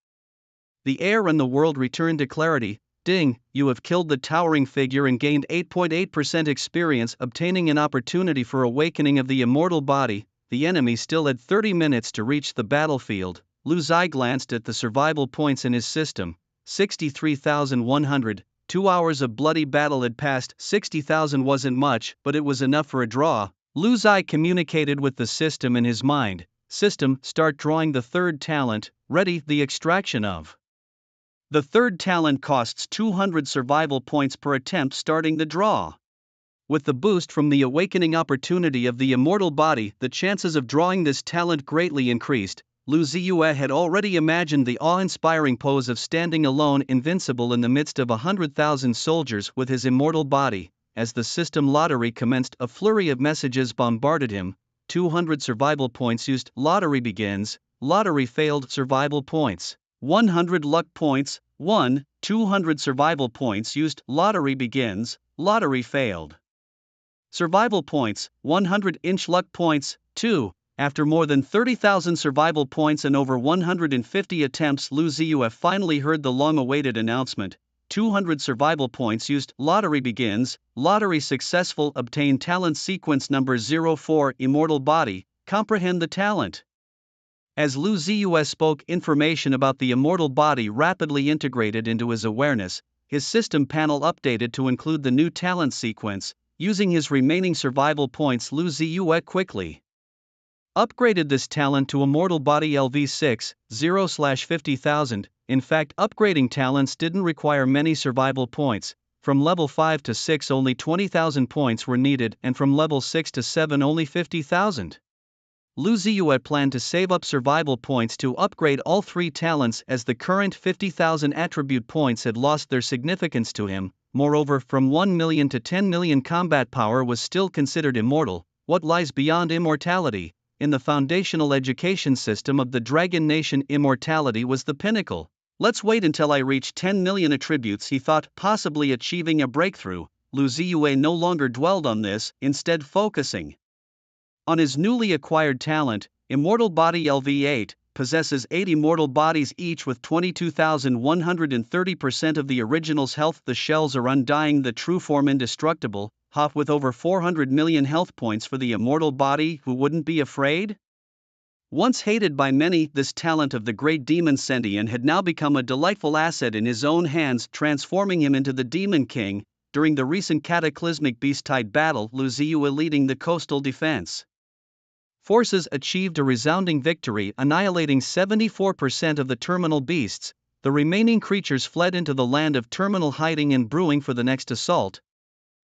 Speaker 1: the air, and the world returned to clarity. Ding, you have killed the towering figure and gained 8.8% experience, obtaining an opportunity for awakening of the immortal body. The enemy still had 30 minutes to reach the battlefield. Lu Zai glanced at the survival points in his system. 63,100. 2 hours of bloody battle had passed. 60,000 wasn't much, but it was enough for a draw. Lu Zai communicated with the system in his mind. System, start drawing the third talent. Ready, the extraction of the third talent costs 200 survival points per attempt, starting the draw. With the boost from the awakening opportunity of the immortal body, the chances of drawing this talent greatly increased. Lu Ziyue had already imagined the awe-inspiring pose of standing alone, invincible in the midst of 100,000 soldiers with his immortal body. As the system lottery commenced, a flurry of messages bombarded him. 200 survival points used. Lottery begins. Lottery failed. Survival points 100 luck points, 1, 200 survival points used. Lottery begins. Lottery failed. Survival points, 100 inch luck points, 2. After more than 30,000 survival points and over 150 attempts, Lu Ziyue finally heard the long-awaited announcement. 200 survival points used. Lottery begins. Lottery successful. Obtain talent sequence number 04, immortal body. Comprehend the talent. As Lu Ziyue spoke, information about the immortal body rapidly integrated into his awareness. His system panel updated to include the new talent sequence. Using his remaining survival points, Lu Ziyue quickly upgraded this talent to Immortal Body LV6, 0/50,000. In fact, upgrading talents didn't require many survival points. From level 5 to 6 only 20,000 points were needed, and from level 6 to 7 only 50,000. Lu Ziyue planned to save up survival points to upgrade all 3 talents, as the current 50,000 attribute points had lost their significance to him. Moreover, from 1 million to 10 million combat power was still considered immortal. What lies beyond immortality? In the foundational education system of the Dragon Nation, immortality was the pinnacle. Let's wait until I reach 10 million attributes, he thought, possibly achieving a breakthrough. Lu Ziyue no longer dwelled on this, instead focusing on his newly acquired talent. Immortal Body LV8 possesses 8 immortal bodies, each with 22,130% of the original's health. The shells are undying, the true form indestructible. Hoff with over 400 million health points for the immortal body who wouldn't be afraid? Once hated by many, this talent of the great demon Sentient had now become a delightful asset in his own hands, transforming him into the Demon King. During the recent cataclysmic beast-tide battle, Lu Ziyue leading the coastal defense forces achieved a resounding victory, annihilating 74% of the terminal beasts. The remaining creatures fled into the land of terminal, hiding and brewing for the next assault.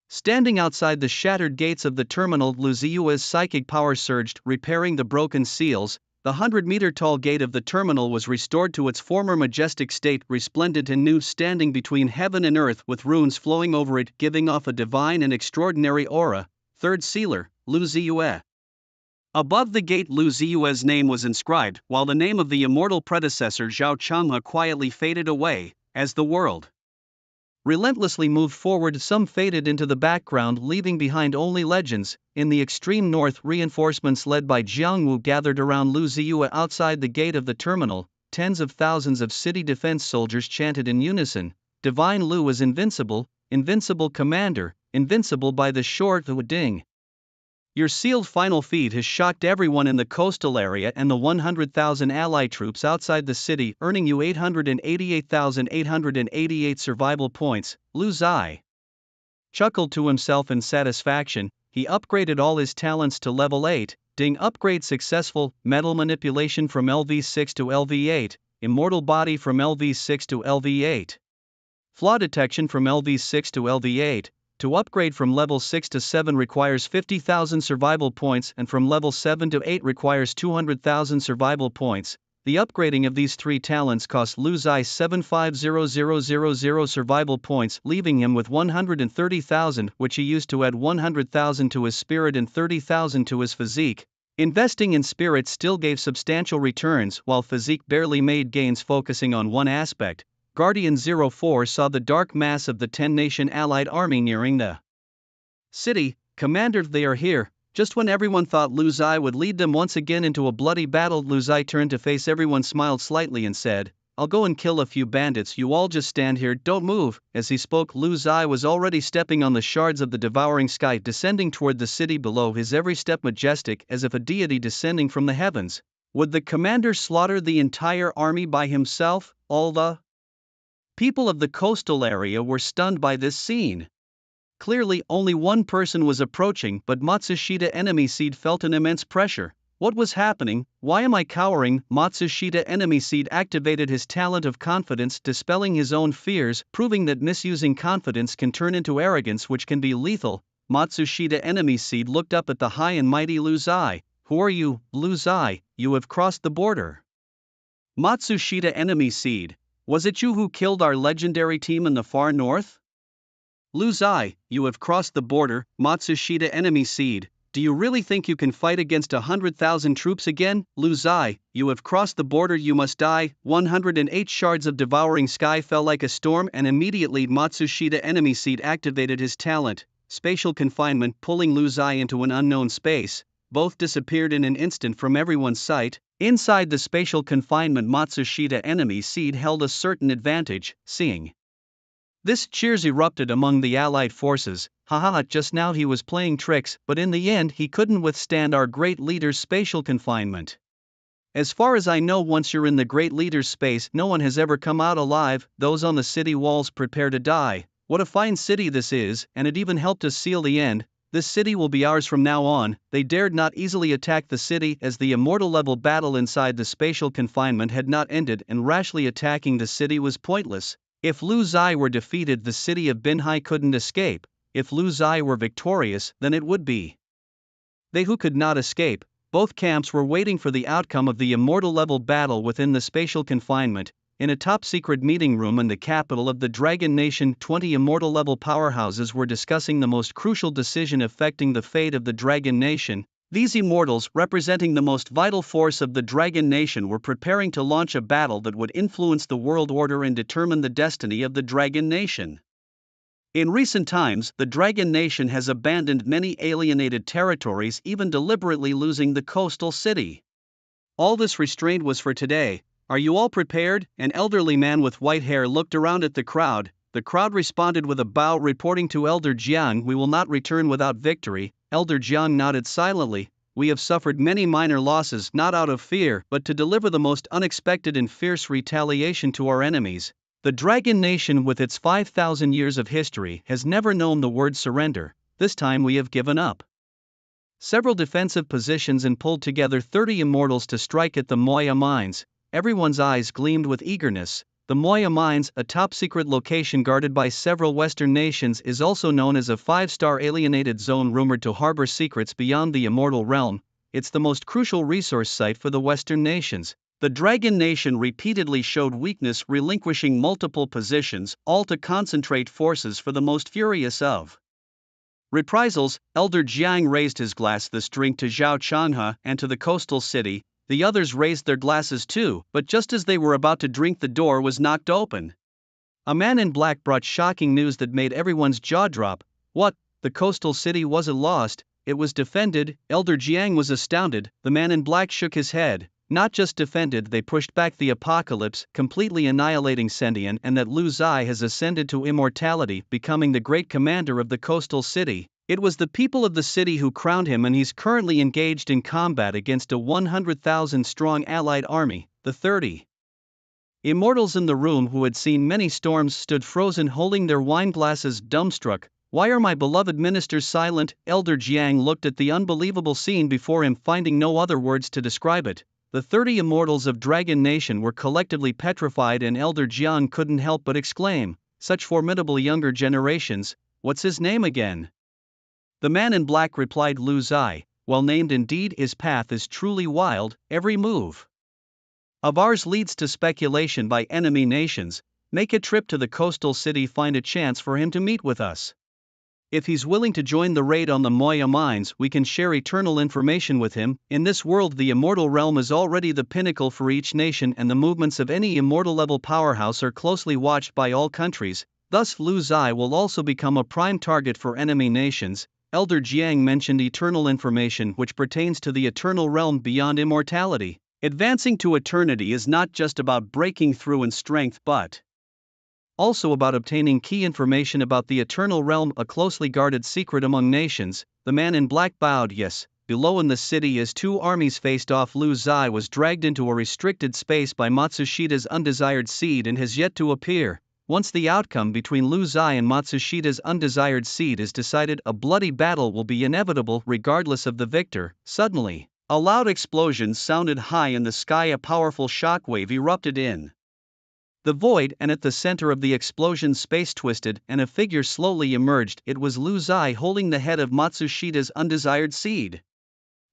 Speaker 1: Standing outside the shattered gates of the terminal, Lu Ziyue's psychic power surged, repairing the broken seals. The 100-meter-tall gate of the terminal was restored to its former majestic state, resplendent and new, standing between heaven and earth with runes flowing over it, giving off a divine and extraordinary aura. Third Sealer, Lu Ziyue. Above the gate, Lu Ziyue's name was inscribed, while the name of the immortal predecessor Zhao Changhe quietly faded away. As the world relentlessly moved forward, some faded into the background, leaving behind only legends. In the extreme north, reinforcements led by Jiangwu gathered around Lu Ziyue outside the gate of the terminal. Tens of thousands of city defense soldiers chanted in unison, "Divine Lu is invincible, invincible commander, invincible by the short Ding. Your sealed final feat has shocked everyone in the coastal area and the 100,000 ally troops outside the city, earning you 888,888 survival points." Lu Zai chuckled to himself in satisfaction. He upgraded all his talents to level 8. Ding upgrade successful. Metal manipulation from LV6 to LV8, immortal body from LV6 to LV8, flaw detection from LV6 to LV8. To upgrade from level 6 to 7 requires 50,000 survival points, and from level 7 to 8 requires 200,000 survival points. The upgrading of these three talents cost Lu Zai 75,000 survival points, leaving him with 130,000, which he used to add 100,000 to his spirit and 30,000 to his physique. Investing in spirit still gave substantial returns, while physique barely made gains. Focusing on one aspect, Guardian 04 saw the dark mass of the 10-nation allied army nearing the city. "Commander, they are here." Just when everyone thought Lu Zai would lead them once again into a bloody battle, Lu Zai turned to face everyone, smiled slightly and said, "I'll go and kill a few bandits, you all just stand here, don't move." As he spoke, Lu Zai was already stepping on the shards of the devouring sky, descending toward the city below, his every step majestic, as if a deity descending from the heavens. Would the commander slaughter the entire army by himself? All the people of the coastal area were stunned by this scene. Clearly, only one person was approaching, but Matsushita Enemy Seed felt an immense pressure. What was happening? Why am I cowering? Matsushita Enemy Seed activated his talent of confidence, dispelling his own fears, proving that misusing confidence can turn into arrogance, which can be lethal. Matsushita Enemy Seed looked up at the high and mighty Lu Zai. "Who are you, Lu Zai? You have crossed the border." Matsushita Enemy Seed: "Was it you who killed our legendary team in the far north?" Lu Zai: "You have crossed the border." Matsushita Enemy Seed: "Do you really think you can fight against 100,000 troops again?" Lu Zai: "You have crossed the border, you must die." 108 shards of devouring sky fell like a storm, and immediately Matsushita Enemy Seed activated his talent, spatial confinement, pulling Lu Zai into an unknown space. Both disappeared in an instant from everyone's sight. Inside the spatial confinement, Matsushita Enemy Seed held a certain advantage. Seeing this, cheers erupted among the allied forces. "Haha, just now he was playing tricks, but in the end he couldn't withstand our great leader's spatial confinement. As far as I know, once you're in the great leader's space, no one has ever come out alive. Those on the city walls prepare to die. What a fine city this is, and it even helped us seal the end. This city will be ours from now on." They dared not easily attack the city, as the immortal level battle inside the spatial confinement had not ended, and rashly attacking the city was pointless. If Lu Zai were defeated, the city of Binhai couldn't escape. If Lu Zai were victorious, then it would be they who could not escape. Both camps were waiting for the outcome of the immortal level battle within the spatial confinement. In a top-secret meeting room in the capital of the Dragon Nation, 20 immortal level powerhouses were discussing the most crucial decision affecting the fate of the Dragon Nation. These immortals, representing the most vital force of the Dragon Nation, were preparing to launch a battle that would influence the world order and determine the destiny of the Dragon Nation. In recent times, the Dragon Nation has abandoned many alienated territories, even deliberately losing the coastal city. All this restraint was for today. Are you all prepared? An elderly man with white hair looked around at the crowd. The crowd responded with a bow, reporting to Elder Jiang, "We will not return without victory." Elder Jiang nodded silently. "We have suffered many minor losses, not out of fear, but to deliver the most unexpected and fierce retaliation to our enemies. The Dragon Nation, with its 5,000 years of history, has never known the word surrender. This time we have given up several defensive positions and pulled together 30 immortals to strike at the Moya mines." Everyone's eyes gleamed with eagerness. The Moya mines, a top-secret location guarded by several Western nations, is also known as a 5-star alienated zone rumored to harbor secrets beyond the immortal realm. It's the most crucial resource site for the Western nations. The Dragon Nation repeatedly showed weakness, relinquishing multiple positions, all to concentrate forces for the most furious of reprisals. Elder Jiang raised his glass, this drink to Zhao Changhe and to the coastal city. The others raised their glasses too, but just as they were about to drink, the door was knocked open. A man in black brought shocking news that made everyone's jaw drop. What? The coastal city wasn't lost, it was defended. Elder Jiang was astounded. The man in black shook his head. Not just defended, they pushed back the apocalypse, completely annihilating Sendian, and that Lu Zai has ascended to immortality, becoming the great commander of the coastal city. It was the people of the city who crowned him, and he's currently engaged in combat against a 100,000-strong allied army. The 30 immortals in the room, who had seen many storms, stood frozen, holding their wine glasses, dumbstruck. Why are my beloved ministers silent? Elder Jiang looked at the unbelievable scene before him, finding no other words to describe it. The 30 immortals of Dragon Nation were collectively petrified, and Elder Jiang couldn't help but exclaim, "Such formidable younger generations, what's his name again?" The man in black replied, "Lu Zai. Well named indeed, his path is truly wild, every move of ours leads to speculation by enemy nations. Make a trip to the coastal city, find a chance for him to meet with us. If he's willing to join the raid on the Moya mines, we can share eternal information with him." In this world, the immortal realm is already the pinnacle for each nation, and the movements of any immortal-level powerhouse are closely watched by all countries. Thus, Lu Zai will also become a prime target for enemy nations. Elder Jiang mentioned eternal information, which pertains to the eternal realm beyond immortality. Advancing to eternity is not just about breaking through in strength, but also about obtaining key information about the eternal realm, a closely guarded secret among nations. The man in black bowed. Yes. Below in the city, as two armies faced off, Lu Zai was dragged into a restricted space by Matsushida's undesired seed and has yet to appear. Once the outcome between Lu Zai and Matsushida's undesired seed is decided, a bloody battle will be inevitable regardless of the victor. Suddenly, a loud explosion sounded high in the sky. A powerful shockwave erupted in the void, and at the center of the explosion, space twisted, and a figure slowly emerged. It was Lu Zai, holding the head of Matsushida's undesired seed.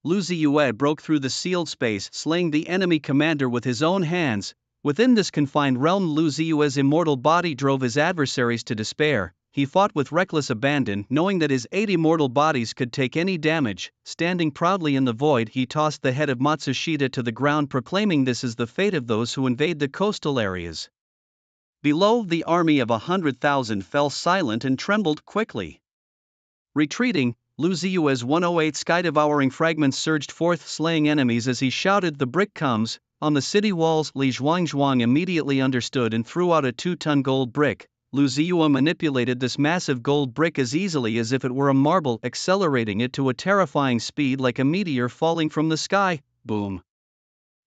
Speaker 1: Lu Ziyue broke through the sealed space, slaying the enemy commander with his own hands. Within this confined realm, Lu Ziyue's immortal body drove his adversaries to despair. He fought with reckless abandon, knowing that his 8 immortal bodies could take any damage. Standing proudly in the void, he tossed the head of Matsushita to the ground, proclaiming, "This is the fate of those who invade the coastal areas." Below, the army of 100,000 fell silent and trembled quickly. Retreating, Lu Ziyue's 108 sky-devouring fragments surged forth, slaying enemies as he shouted, "The brick comes!" On the city walls, Li Zhuangzhuang immediately understood and threw out a 2-ton gold brick. Lu Ziyue manipulated this massive gold brick as easily as if it were a marble, accelerating it to a terrifying speed like a meteor falling from the sky. Boom!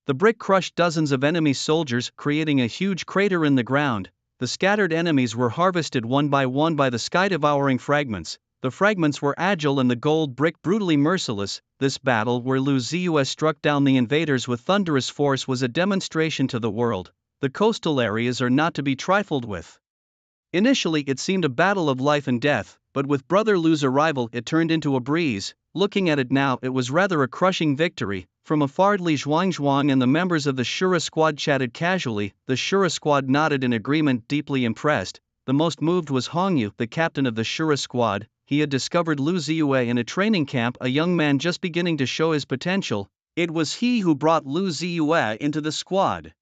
Speaker 1: The brick crushed dozens of enemy soldiers, creating a huge crater in the ground. The scattered enemies were harvested one by one by the sky-devouring fragments. The fragments were agile and the gold brick brutally merciless. This battle, where Lu Ziyue struck down the invaders with thunderous force, was a demonstration to the world. The coastal areas are not to be trifled with. Initially, it seemed a battle of life and death, but with Brother Lu's arrival, it turned into a breeze. Looking at it now, it was rather a crushing victory. From afar, Li Zhuangzhuang and the members of the Shura squad chatted casually. The Shura squad nodded in agreement, deeply impressed. The most moved was Hongyu, the captain of the Shura squad. He had discovered Lu Ziyue in a training camp, a young man just beginning to show his potential. It was he who brought Lu Ziyue into the squad.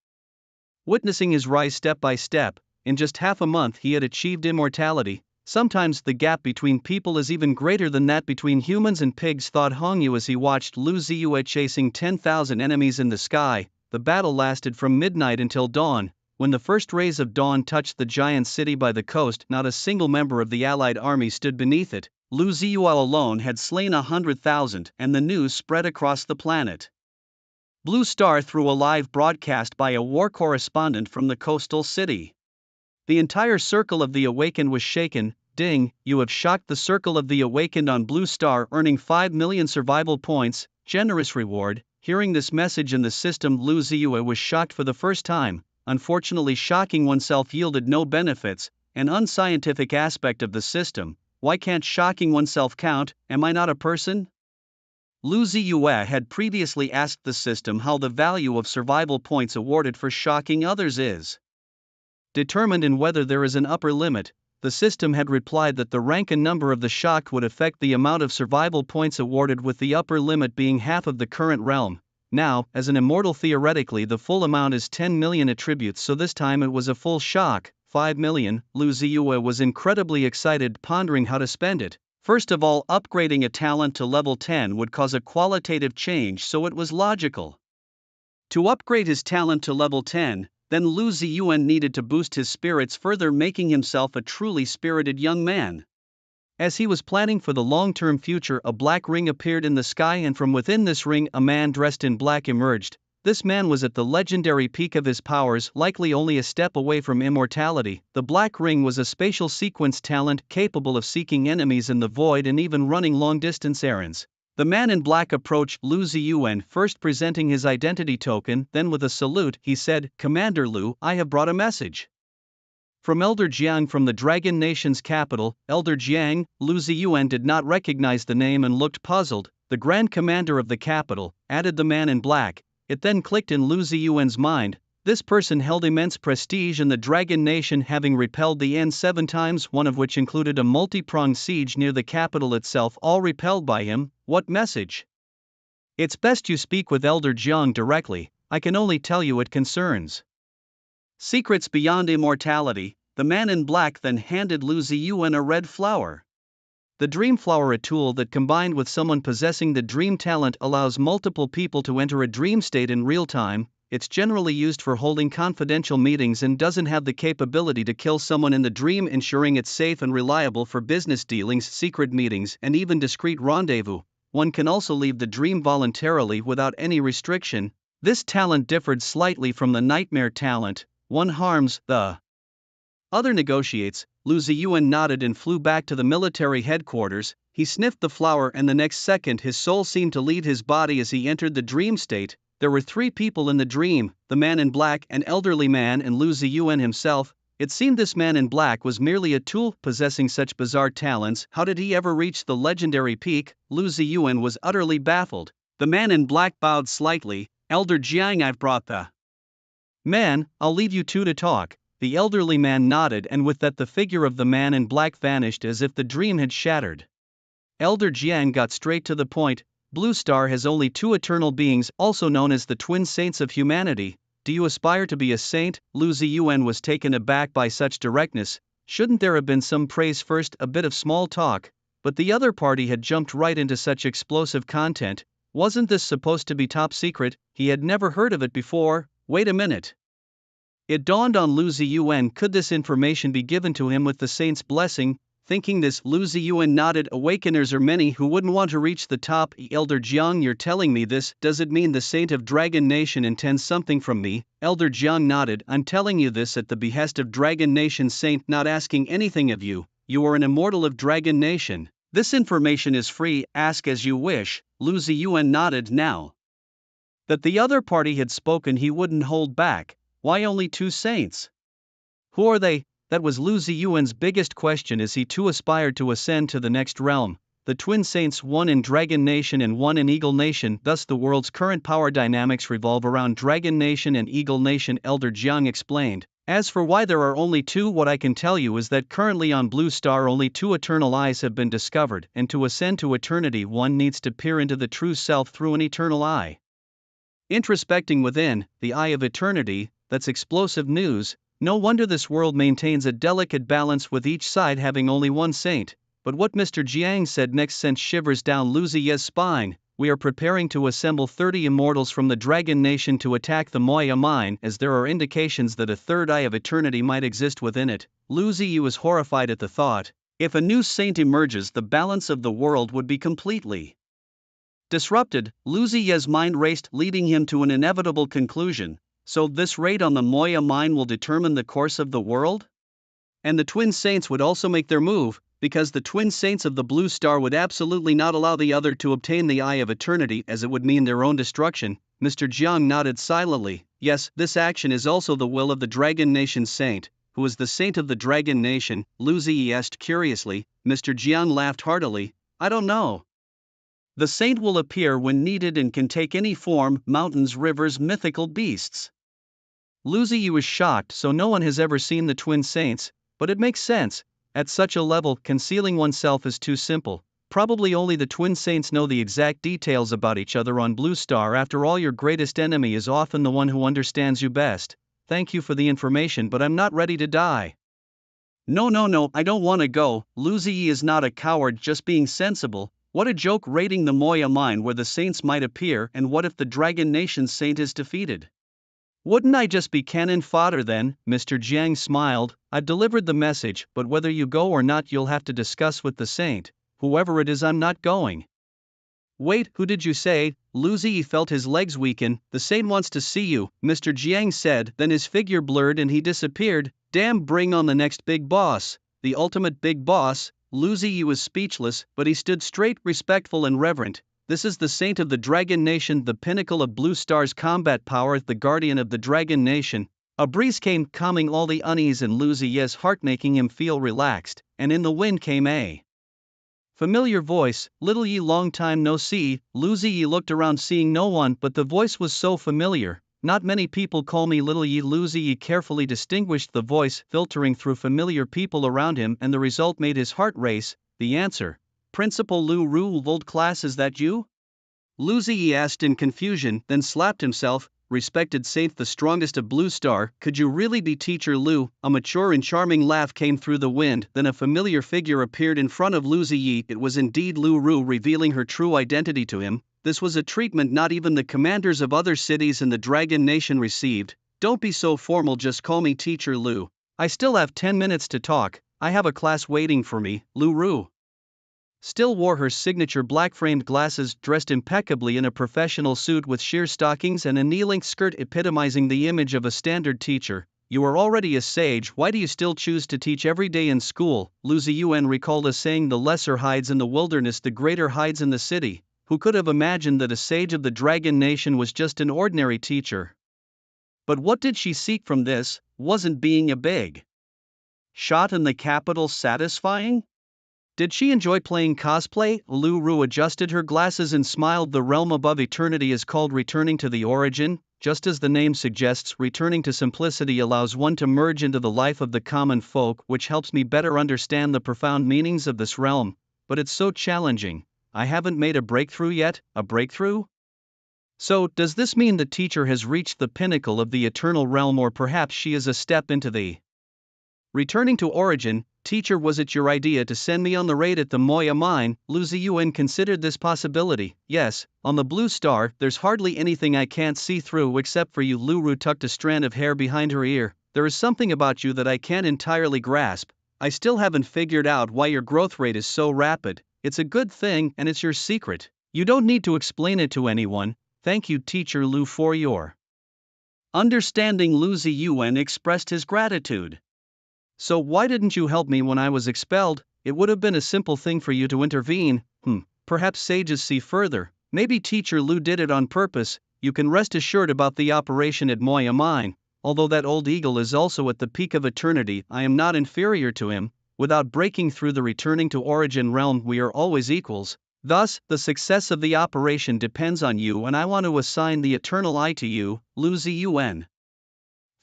Speaker 1: Witnessing his rise step by step, in just half a month he had achieved immortality. Sometimes the gap between people is even greater than that between humans and pigs, thought Hongyu as he watched Lu Ziyue chasing 10,000 enemies in the sky. The battle lasted from midnight until dawn. when the first rays of dawn touched the giant city by the coast, not a single member of the Allied army stood beneath it. Lu Ziyu alone had slain 100,000, and the news spread across the planet. Blue Star through a live broadcast by a war correspondent from the coastal city. The entire circle of the awakened was shaken. Ding, you have shocked the circle of the awakened on Blue Star, earning 5 million survival points, generous reward. Hearing this message in the system, Lu Ziyu was shocked for the first time. Unfortunately, shocking oneself yielded no benefits, an unscientific aspect of the system. Why can't shocking oneself count? Am I not a person? Lu Ziyue had previously asked the system how the value of survival points awarded for shocking others is determined and whether there is an upper limit. The system had replied that the rank and number of the shocked would affect the amount of survival points awarded, with the upper limit being half of the current realm. Now, as an immortal, theoretically the full amount is 10 million attributes, so this time it was a full shock, 5 million. Lu Ziyue was incredibly excited, pondering how to spend it. First of all, upgrading a talent to level 10 would cause a qualitative change, so it was logical to upgrade his talent to level 10. Then Lu Ziyuan needed to boost his spirits further, making himself a truly spirited young man. As he was planning for the long-term future, a black ring appeared in the sky, and from within this ring a man dressed in black emerged. This man was at the legendary peak of his powers, likely only a step away from immortality. The black ring was a spatial sequence talent capable of seeking enemies in the void and even running long-distance errands. The man in black approached Lu Ziyuan, first presenting his identity token, then with a salute, he said, "Commander Lu, I have brought a message from Elder Jiang from the Dragon Nation's capital." Elder Jiang? Lu Ziyuan did not recognize the name and looked puzzled. The Grand Commander of the capital, added the man in black. It then clicked in Lu Ziyuan's mind. This person held immense prestige in the Dragon Nation, having repelled the N 7 times, one of which included a multi-pronged siege near the capital itself, all repelled by him. What message? It's best you speak with Elder Jiang directly. I can only tell you it concerns secrets beyond immortality. The man in black then handed Lu Ziyuan a red flower. The Dream Flower, a tool that, combined with someone possessing the dream talent, allows multiple people to enter a dream state in real time. It's generally used for holding confidential meetings and doesn't have the capability to kill someone in the dream, ensuring it's safe and reliable for business dealings, secret meetings, and even discreet rendezvous. One can also leave the dream voluntarily without any restriction. This talent differed slightly from the Nightmare talent. One harms, the other negotiates. Lu Ziyuan nodded and flew back to the military headquarters. He sniffed the flower, and the next second his soul seemed to leave his body as he entered the dream state. There were 3 people in the dream: the man in black, an elderly man, and Lu Ziyuan himself. It seemed this man in black was merely a tool, possessing such bizarre talents. How did he ever reach the legendary peak? Lu Ziyuan was utterly baffled. The man in black bowed slightly. "Elder Jiang, I've brought the man. I'll leave you two to talk." The elderly man nodded, and with that the figure of the man in black vanished as if the dream had shattered. Elder Jiang got straight to the point. Blue Star has only 2 eternal beings, also known as the twin saints of humanity. Do you aspire to be a saint? Lu Ziyuan was taken aback by such directness. Shouldn't there have been some praise first, a bit of small talk? But the other party had jumped right into such explosive content. Wasn't this supposed to be top secret? He had never heard of it before. Wait a minute. It dawned on Lu Ziyuan, could this information be given to him with the saint's blessing? Thinking this, Lu Ziyuan nodded. Awakeners are many who wouldn't want to reach the top. Elder Jiang, you're telling me this? Does it mean the saint of Dragon Nation intends something from me? Elder Jiang nodded. I'm telling you this at the behest of Dragon Nation saint, not asking anything of you. You are an immortal of Dragon Nation. This information is free, ask as you wish. Lu Ziyuan nodded. Now that the other party had spoken, he wouldn't hold back. Why only 2 saints? Who are they? That was Lu Ziyuan's biggest question as he too aspired to ascend to the next realm. The twin saints, one in Dragon Nation and one in Eagle Nation, thus the world's current power dynamics revolve around Dragon Nation and Eagle Nation, Elder Jiang explained. As for why there are only 2, what I can tell you is that currently on Blue Star only 2 eternal eyes have been discovered, and to ascend to eternity one needs to peer into the true self through an eternal eye. Introspecting within, the eye of eternity, that's explosive news. No wonder this world maintains a delicate balance with each side having only 1 saint. But what Mr. Jiang said next sent shivers down Lu Ziyuan's spine. we are preparing to assemble 30 immortals from the Dragon Nation to attack the Moya mine, as there are indications that a third eye of eternity might exist within it. Lu Ziyu is horrified at the thought. If a new saint emerges, the balance of the world would be completely disrupted. Lu Ziyu's mind raced, leading him to an inevitable conclusion. So this raid on the Moya mine will determine the course of the world? And the twin saints would also make their move, because the twin saints of the Blue Star would absolutely not allow the other to obtain the Eye of Eternity, as it would mean their own destruction. Mr. Jiang nodded silently. Yes, this action is also the will of the Dragon Nation saint. Who is the saint of the Dragon Nation? Lu Ziyi asked curiously. Mr. Jiang laughed heartily. I don't know. The saint will appear when needed and can take any form: mountains, rivers, mythical beasts. Lu Ziyi was shocked. So no one has ever seen the twin saints, but it makes sense. At such a level, concealing oneself is too simple. Probably only the twin saints know the exact details about each other on Blue Star. After all, your greatest enemy is often the one who understands you best. Thank you for the information, but I'm not ready to die. No, I don't want to go. Lu Ziyi is not a coward, just being sensible. What a joke, raiding the Moya mine where the saints might appear, and what if the Dragon Nation saint is defeated? Wouldn't I just be cannon fodder then? Mr. Jiang smiled. I've delivered the message, but whether you go or not you'll have to discuss with the saint. Whoever it is, I'm not going. Wait, who did you say? Lu Ziyi felt his legs weaken. The saint wants to see you, Mr. Jiang said, then his figure blurred and he disappeared. Damn, bring on the next big boss. The ultimate big boss. Lu Ziyi was speechless, but he stood straight, respectful and reverent. This is the saint of the Dragon Nation, the pinnacle of Blue Star's combat power, the guardian of the Dragon Nation. A breeze came, calming all the unease in Lu Ziyi's heart, making him feel relaxed, and in the wind came a familiar voice. Little Yi, long time no see. Lu Ziyi looked around, seeing no one, but the voice was so familiar. Not many people call me Little Yi. Lu Ziyi carefully distinguished the voice, filtering through familiar people around him, and the result made his heart race. The answer. Principal Lu Ru, old class, is that you? Lu Ziyi asked in confusion, then slapped himself. Respected saint, the strongest of Blue Star, could you really be Teacher Lu? A mature and charming laugh came through the wind, then a familiar figure appeared in front of Lu Ziyi. It was indeed Lu Ru, revealing her true identity to him. This was a treatment not even the commanders of other cities in the Dragon Nation received. Don't be so formal, just call me Teacher Lu. I still have 10 minutes to talk. I have a class waiting for me. Lu Ru still wore her signature black-framed glasses, dressed impeccably in a professional suit with sheer stockings and a knee-length skirt epitomizing the image of a standard teacher. You are already a sage, why do you still choose to teach every day in school? Lu Ziyuan recalled a saying, the lesser hides in the wilderness, the greater hides in the city. Who could have imagined that a sage of the Dragon Nation was just an ordinary teacher? But what did she seek from this? Wasn't being a big shot in the capital satisfying? Did she enjoy playing cosplay? Lu Ru adjusted her glasses and smiled. The realm above eternity is called returning to the origin. Just as the name suggests, returning to simplicity allows one to merge into the life of the common folk, which helps me better understand the profound meanings of this realm. But it's so challenging. I haven't made a breakthrough yet. A breakthrough? So, does this mean the teacher has reached the pinnacle of the eternal realm, or perhaps she is a step into the returning to origin? Teacher, was it your idea to send me on the raid at the Moya mine? Lu Ziyuan considered this possibility. Yes, on the Blue Star, there's hardly anything I can't see through except for you. Lu Ru tucked a strand of hair behind her ear. There is something about you that I can't entirely grasp. I still haven't figured out why your growth rate is so rapid. It's a good thing, and it's your secret. You don't need to explain it to anyone. Thank you, Teacher Lu, for your understanding. Lu Ziyuan expressed his gratitude. So why didn't you help me when I was expelled? It would have been a simple thing for you to intervene. Perhaps sages see further. Maybe Teacher Lu did it on purpose. You can rest assured about the operation at Moya mine. Although that old eagle is also at the peak of eternity, I am not inferior to him. Without breaking through the returning to origin realm, we are always equals. Thus, the success of the operation depends on you, and I want to assign the eternal eye to you. Lu Ziyuan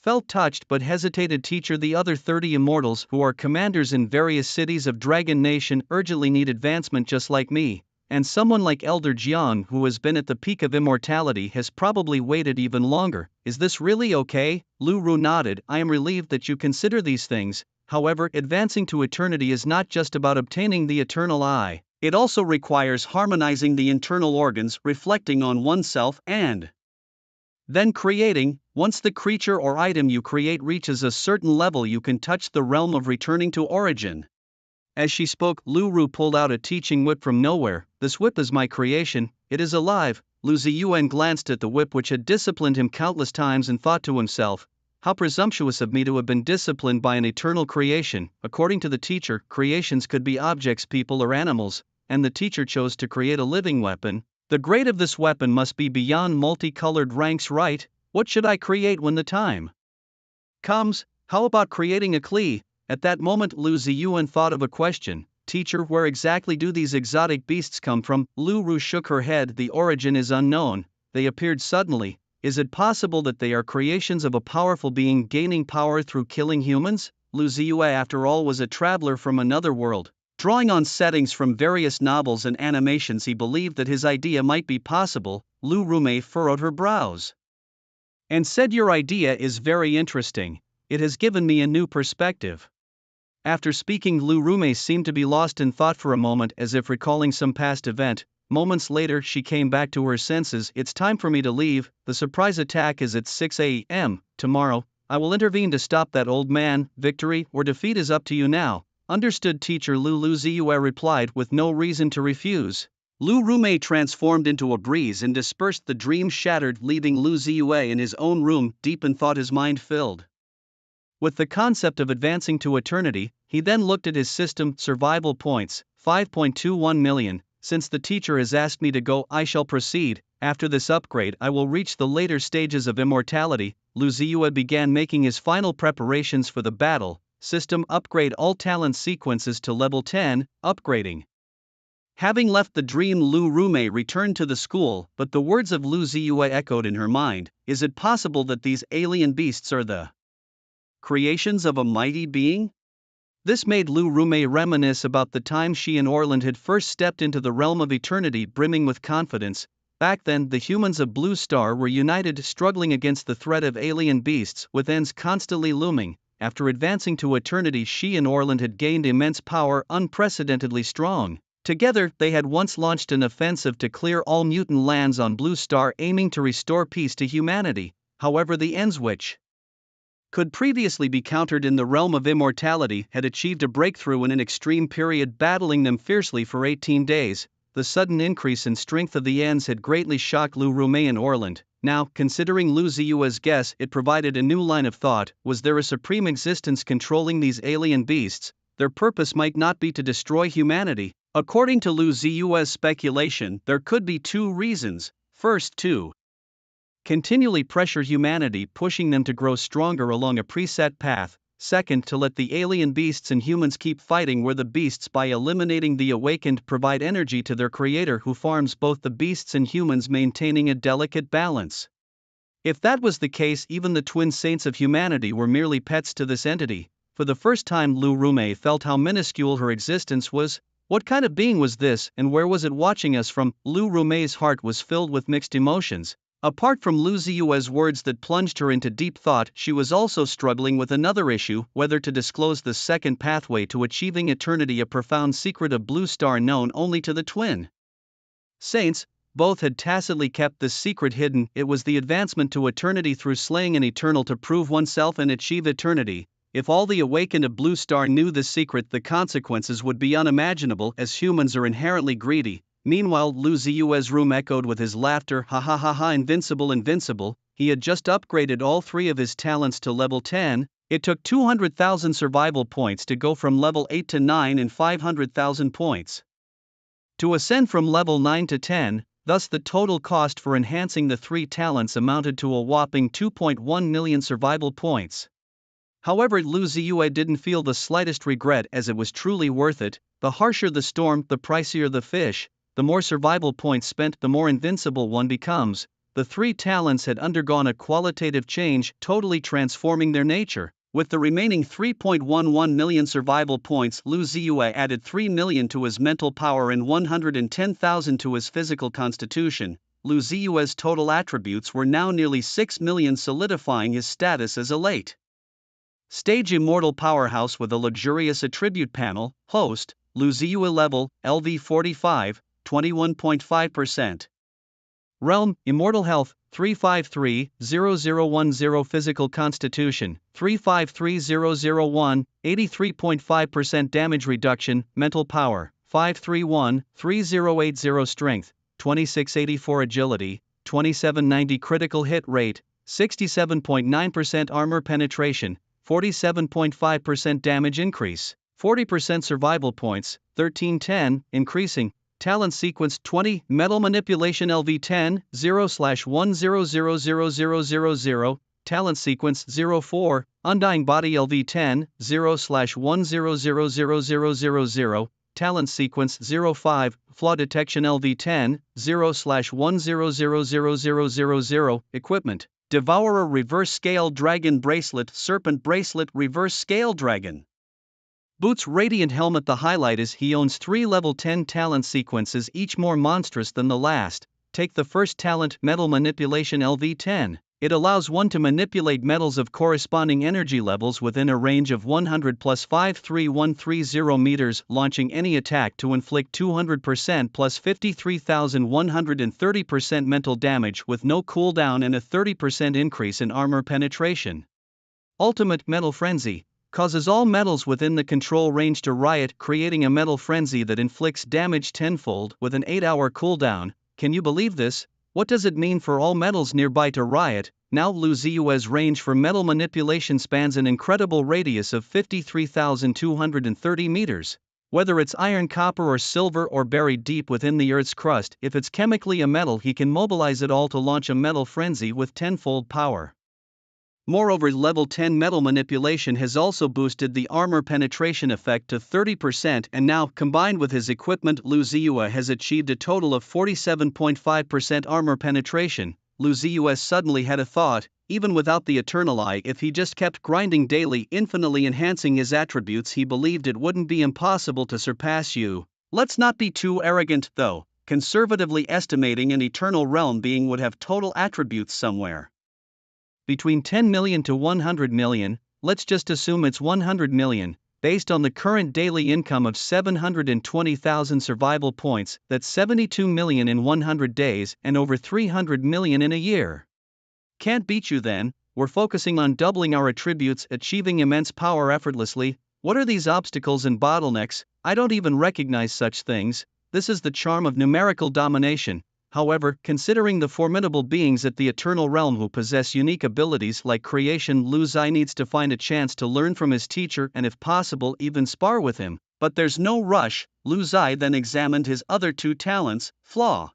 Speaker 1: felt touched but hesitated. Teacher, the other 30 immortals who are commanders in various cities of Dragon Nation urgently need advancement just like me, and someone like Elder Jiang who has been at the peak of immortality has probably waited even longer. Is this really okay? Lu Ru nodded. I am relieved that you consider these things. However, advancing to eternity is not just about obtaining the eternal eye. It also requires harmonizing the internal organs, reflecting on oneself, and then creating. Once the creature or item you create reaches a certain level, you can touch the realm of returning to origin. As she spoke, Lu Ru pulled out a teaching whip from nowhere. This whip is my creation, it is alive. Lu Ziyuan glanced at the whip which had disciplined him countless times and thought to himself, how presumptuous of me to have been disciplined by an eternal creation. According to the teacher, creations could be objects, people, or animals, and the teacher chose to create a living weapon. The grade of this weapon must be beyond multicolored ranks, right? What should I create when the time comes? How about creating a Klee? At that moment Lu Ziyuan thought of a question. Teacher, where exactly do these exotic beasts come from? Lu Ru shook her head. The origin is unknown. They appeared suddenly. Is it possible that they are creations of a powerful being gaining power through killing humans? Lu Ziyue, after all, was a traveler from another world. Drawing on settings from various novels and animations, he believed that his idea might be possible. Lu Rumei furrowed her brows and said, your idea is very interesting. It has given me a new perspective. After speaking, Lu Rumei seemed to be lost in thought for a moment, as if recalling some past event. Moments later, she came back to her senses. It's time for me to leave. The surprise attack is at 6 a.m. tomorrow. I will intervene to stop that old man. Victory or defeat is up to you now. Understood, teacher. Lu Ziyue replied with no reason to refuse. Lu Rumei transformed into a breeze and dispersed. The dream shattered, leaving Lu Ziyue in his own room, deep in thought, his mind filled with the concept of advancing to eternity. He then looked at his system. Survival points, 5.21 million. Since the teacher has asked me to go, I shall proceed. After this upgrade, I will reach the later stages of immortality. Lu Ziyue began making his final preparations for the battle. System upgrade all talent sequences to level 10, upgrading. Having left the dream, Lu Rumei returned to the school, but the words of Lu Ziyue echoed in her mind. Is it possible that these alien beasts are the creations of a mighty being? This made Lu Rumei reminisce about the time she and Orland had first stepped into the realm of eternity, brimming with confidence. Back then, the humans of Blue Star were united, struggling against the threat of alien beasts, with ends constantly looming. After advancing to eternity, she and Orland had gained immense power, unprecedentedly strong. Together, they had once launched an offensive to clear all mutant lands on Blue Star, aiming to restore peace to humanity. However, the ends which could previously be countered in the realm of immortality had achieved a breakthrough in an extreme period, battling them fiercely for 18 days. The sudden increase in strength of the ends had greatly shocked Lu Rumei and Orland. Now, considering Lu Ziyue's guess, it provided a new line of thought. Was there a supreme existence controlling these alien beasts? Their purpose might not be to destroy humanity. According to Lu Ziyue's speculation, there could be two reasons. First, to continually pressure humanity, pushing them to grow stronger along a preset path. Second, to let the alien beasts and humans keep fighting where the beasts, by eliminating the awakened, provide energy to their creator, who farms both the beasts and humans, maintaining a delicate balance. If that was the case, even the twin saints of humanity were merely pets to this entity. For the first time, Lu Rumei felt how minuscule her existence was. What kind of being was this, and where was it watching us from? Lu Rumei's heart was filled with mixed emotions. Apart from Lu Ziyue's words that plunged her into deep thought, she was also struggling with another issue: whether to disclose the second pathway to achieving eternity, a profound secret of Blue Star known only to the twin saints. Both had tacitly kept this secret hidden. It was the advancement to eternity through slaying an eternal to prove oneself and achieve eternity. If all the awakened of Blue Star knew this secret, the consequences would be unimaginable, as humans are inherently greedy. Meanwhile, Lu Ziyue's room echoed with his laughter. Ha ha ha ha, invincible, invincible. He had just upgraded all three of his talents to level 10. It took 200,000 survival points to go from level 8 to 9 and 500,000 points to ascend from level 9 to 10. Thus the total cost for enhancing the three talents amounted to a whopping 2.1 million survival points. However, Lu Ziyue didn't feel the slightest regret, as it was truly worth it. The harsher the storm, the pricier the fish. The more survival points spent, the more invincible one becomes. The three talents had undergone a qualitative change, totally transforming their nature. With the remaining 3.11 million survival points, Lu Ziyue added 3 million to his mental power and 110,000 to his physical constitution. Lu Ziyue's total attributes were now nearly 6 million, solidifying his status as a late stage immortal powerhouse with a luxurious attribute panel. Host, Lu Ziyu level, LV 45, 21.5%. Realm, Immortal Health, 353-0010 Physical Constitution, 353001, 83.5% Damage Reduction, Mental Power, 531-3080 Strength, 2684 Agility, 2790 Critical Hit Rate, 67.9% Armor Penetration, 47.5% Damage Increase, 40% Survival Points, 1310, Increasing. Talent Sequence 20, Metal Manipulation LV10, 0/10000000, Talent Sequence 04, Undying Body LV10, 0/10000000, Talent Sequence 05, Flaw Detection LV10, 0/10000000, Equipment, Devourer Reverse Scale Dragon Bracelet Serpent Bracelet Reverse Scale Dragon Boots Radiant Helmet. The highlight is he owns 3 level 10 talent sequences, each more monstrous than the last. Take the first talent, Metal Manipulation LV10. It allows one to manipulate metals of corresponding energy levels within a range of 100 plus 53130 meters, launching any attack to inflict 200% plus 53,130% mental damage with no cooldown and a 30% increase in armor penetration. Ultimate Metal Frenzy causes all metals within the control range to riot, creating a metal frenzy that inflicts damage tenfold with an 8-hour cooldown. Can you believe this? What does it mean for all metals nearby to riot? Now Lu Ziyu's range for metal manipulation spans an incredible radius of 53,230 meters. Whether it's iron, copper or silver or buried deep within the Earth's crust, if it's chemically a metal, he can mobilize it all to launch a metal frenzy with tenfold power. Moreover, level 10 metal manipulation has also boosted the armor penetration effect to 30%, and now, combined with his equipment, Lu Ziyu has achieved a total of 47.5% armor penetration. Lu Ziyu suddenly had a thought: even without the Eternal Eye, if he just kept grinding daily, infinitely enhancing his attributes, he believed it wouldn't be impossible to surpass you. Let's not be too arrogant, though. Conservatively estimating an eternal realm being would have total attributes somewhere between 10 million to 100 million, let's just assume it's 100 million, based on the current daily income of 720,000 survival points, that's 72 million in 100 days and over 300 million in a year. Can't beat you then. We're focusing on doubling our attributes, achieving immense power effortlessly. What are these obstacles and bottlenecks? I don't even recognize such things. This is the charm of numerical domination. However, considering the formidable beings at the Eternal Realm who possess unique abilities like creation, Lu Ziyu needs to find a chance to learn from his teacher and, if possible, even spar with him. But there's no rush. Lu Ziyu then examined his other 2 talents. Flaw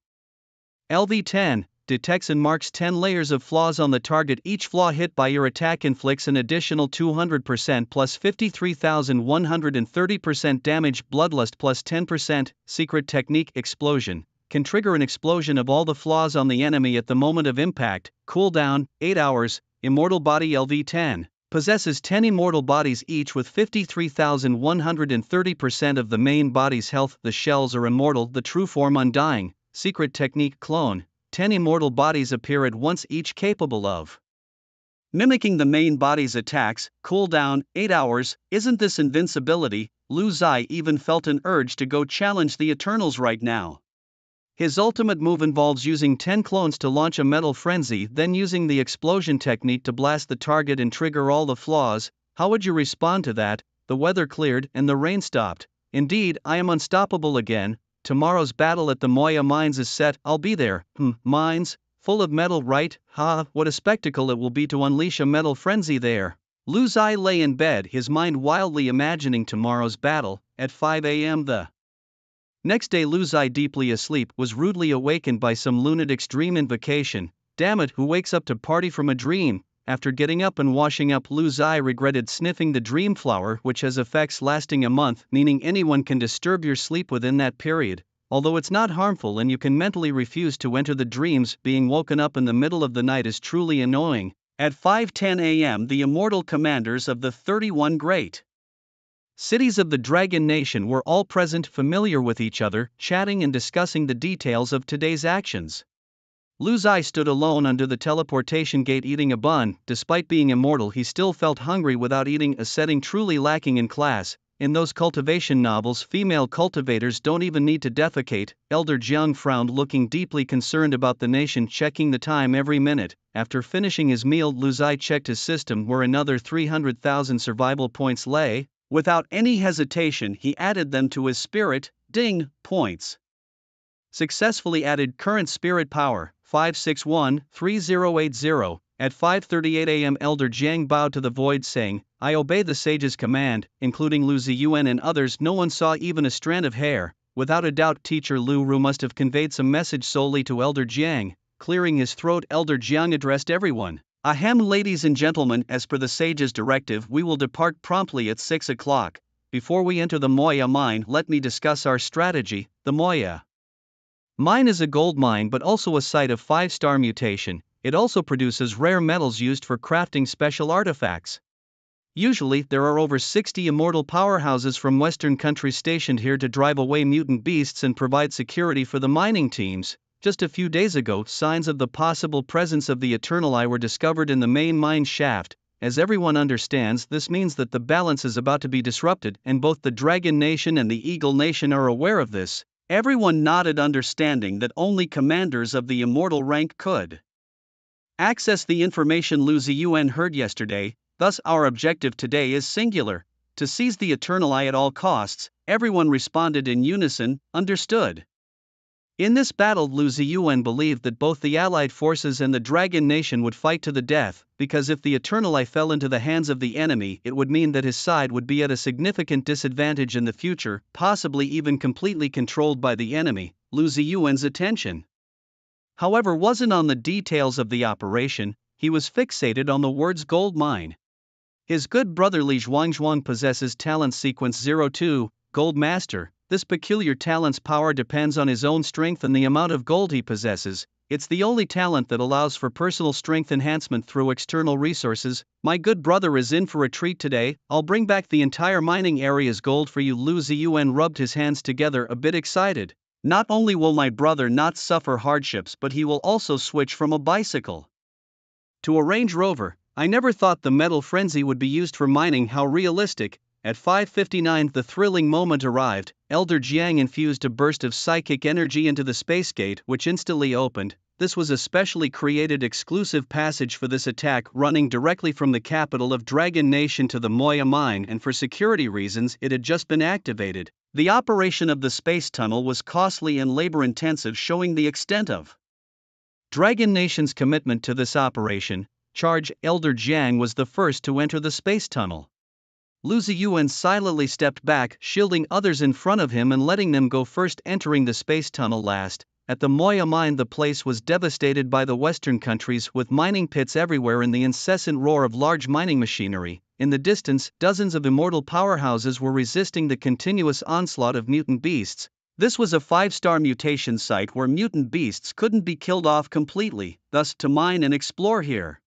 Speaker 1: LV10 detects and marks 10 layers of flaws on the target. Each flaw hit by your attack inflicts an additional 200% plus 53,130% damage. Bloodlust plus 10%. Secret technique explosion can trigger an explosion of all the flaws on the enemy at the moment of impact. Cooldown 8 hours. Immortal Body LV10 possesses 10 immortal bodies, each with 53,130% of the main body's health. The shells are immortal, the true form undying. Secret technique clone. 10 immortal bodies appear at once, each capable of mimicking the main body's attacks. Cooldown 8 hours. Isn't this invincibility? Lu Ziyu even felt an urge to go challenge the Eternals right now. His ultimate move involves using 10 clones to launch a metal frenzy, then using the explosion technique to blast the target and trigger all the flaws. How would you respond to that? The weather cleared and the rain stopped. Indeed, I am unstoppable again. Tomorrow's battle at the Moya mines is set. I'll be there. Mines? Full of metal, right? Ha, what a spectacle it will be to unleash a metal frenzy there. Lu Ziyu lay in bed, his mind wildly imagining tomorrow's battle. At 5 a.m. the next day, Lu Ziyu, deeply asleep, was rudely awakened by some lunatic's dream invocation. Damn it, who wakes up to party from a dream? After getting up and washing up, Lu Ziyu regretted sniffing the dream flower, which has effects lasting a month, meaning anyone can disturb your sleep within that period. Although it's not harmful and you can mentally refuse to enter the dreams, being woken up in the middle of the night is truly annoying. At 5:10 a.m., the immortal commanders of the 31 great cities of the Dragon Nation were all present, familiar with each other, chatting and discussing the details of today's actions. Lu Ziyu stood alone under the teleportation gate eating a bun. Despite being immortal, he still felt hungry without eating, a setting truly lacking in class. In those cultivation novels, female cultivators don't even need to defecate. Elder Jiang frowned, looking deeply concerned about the nation, checking the time every minute. After finishing his meal, Lu Zai checked his system where another 300,000 survival points lay. Without any hesitation, he added them to his spirit, ding, points. Successfully added. Current spirit power, 561-3080. At 5:38 a.m. Elder Jiang bowed to the void, saying, "I obey the sage's command," including Lu Ziyuan and others. No one saw even a strand of hair. Without a doubt, teacher Lu Ru must have conveyed some message solely to Elder Jiang. Clearing his throat, Elder Jiang addressed everyone. "Ahem, ladies and gentlemen, as per the sage's directive, we will depart promptly at 6 o'clock. Before we enter the Moya mine, let me discuss our strategy. The Moya mine is a gold mine but also a site of 5-star mutation. It also produces rare metals used for crafting special artifacts. Usually, there are over 60 immortal powerhouses from Western countries stationed here to drive away mutant beasts and provide security for the mining teams. Just a few days ago, signs of the possible presence of the Eternal Eye were discovered in the main mine shaft. As everyone understands, this means that the balance is about to be disrupted, and both the Dragon Nation and the Eagle Nation are aware of this." Everyone nodded, understanding that only commanders of the immortal rank could access the information Lu Ziyuan heard yesterday. Thus our objective today is singular: to seize the Eternal Eye at all costs. Everyone responded in unison, understood. In this battle, Lu Ziyuan believed that both the Allied forces and the Dragon Nation would fight to the death, because if the Eternal Eye fell into the hands of the enemy, it would mean that his side would be at a significant disadvantage in the future, possibly even completely controlled by the enemy. Lu Ziyuan's attention, however, wasn't on the details of the operation. He was fixated on the words gold mine. His good brother Li Zhuangzhuang possesses talent sequence 02, Gold Master. This peculiar talent's power depends on his own strength and the amount of gold he possesses. It's the only talent that allows for personal strength enhancement through external resources. "My good brother is in for a treat today. I'll bring back the entire mining area's gold for you." Lu Ziyuan rubbed his hands together, a bit excited. Not only will my brother not suffer hardships, but he will also switch from a bicycle to a Range Rover. I never thought the metal frenzy would be used for mining. How realistic. At 5:59 the thrilling moment arrived. Elder Jiang infused a burst of psychic energy into the space gate, which instantly opened. This was a specially created exclusive passage for this attack, running directly from the capital of Dragon Nation to the Moya mine, and for security reasons it had just been activated. The operation of the space tunnel was costly and labor-intensive, showing the extent of Dragon Nation's commitment to this operation. Charge. Elder Jiang was the first to enter the space tunnel. Lu Ziyuan silently stepped back, shielding others in front of him and letting them go first, entering the space tunnel last. At the Moya mine, the place was devastated by the Western countries, with mining pits everywhere and the incessant roar of large mining machinery. In the distance, dozens of immortal powerhouses were resisting the continuous onslaught of mutant beasts. This was a 5-star mutation site where mutant beasts couldn't be killed off completely, thus to mine and explore here,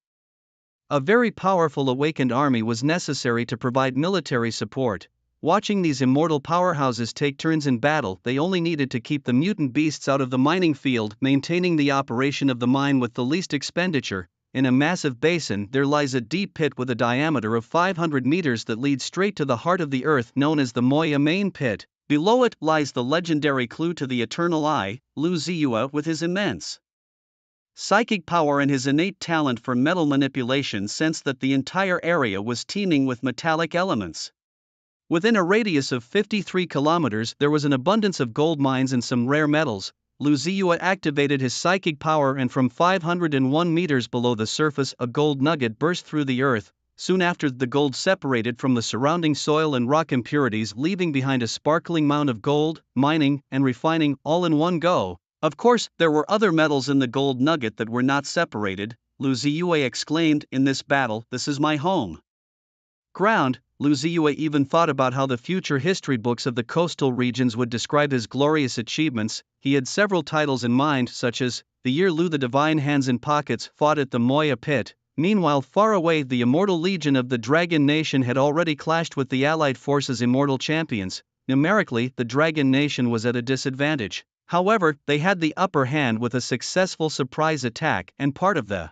Speaker 1: a very powerful awakened army was necessary to provide military support. Watching these immortal powerhouses take turns in battle, they only needed to keep the mutant beasts out of the mining field, maintaining the operation of the mine with the least expenditure. In a massive basin, there lies a deep pit with a diameter of 500 meters that leads straight to the heart of the earth, known as the Moya main pit. Below it lies the legendary clue to the Eternal Eye. Lu Ziyuan, with his immense psychic power and his innate talent for metal manipulation, sensed that the entire area was teeming with metallic elements. Within a radius of 53 kilometers, there was an abundance of gold mines and some rare metals. Lu Ziyuan activated his psychic power, and from 501 meters below the surface, a gold nugget burst through the earth. Soon after, the gold separated from the surrounding soil and rock impurities, leaving behind a sparkling mound of gold, mining, and refining, all in one go. Of course, there were other metals in the gold nugget that were not separated. Lu Ziyuan exclaimed, "In this battle, this is my home ground." Lu Ziyuan even thought about how the future history books of the coastal regions would describe his glorious achievements. He had several titles in mind, such as the year Lu the Divine Hands in Pockets fought at the Moya pit. Meanwhile, far away, the Immortal Legion of the Dragon Nation had already clashed with the Allied forces' immortal champions. Numerically, the Dragon Nation was at a disadvantage. However, they had the upper hand with a successful surprise attack, and part of the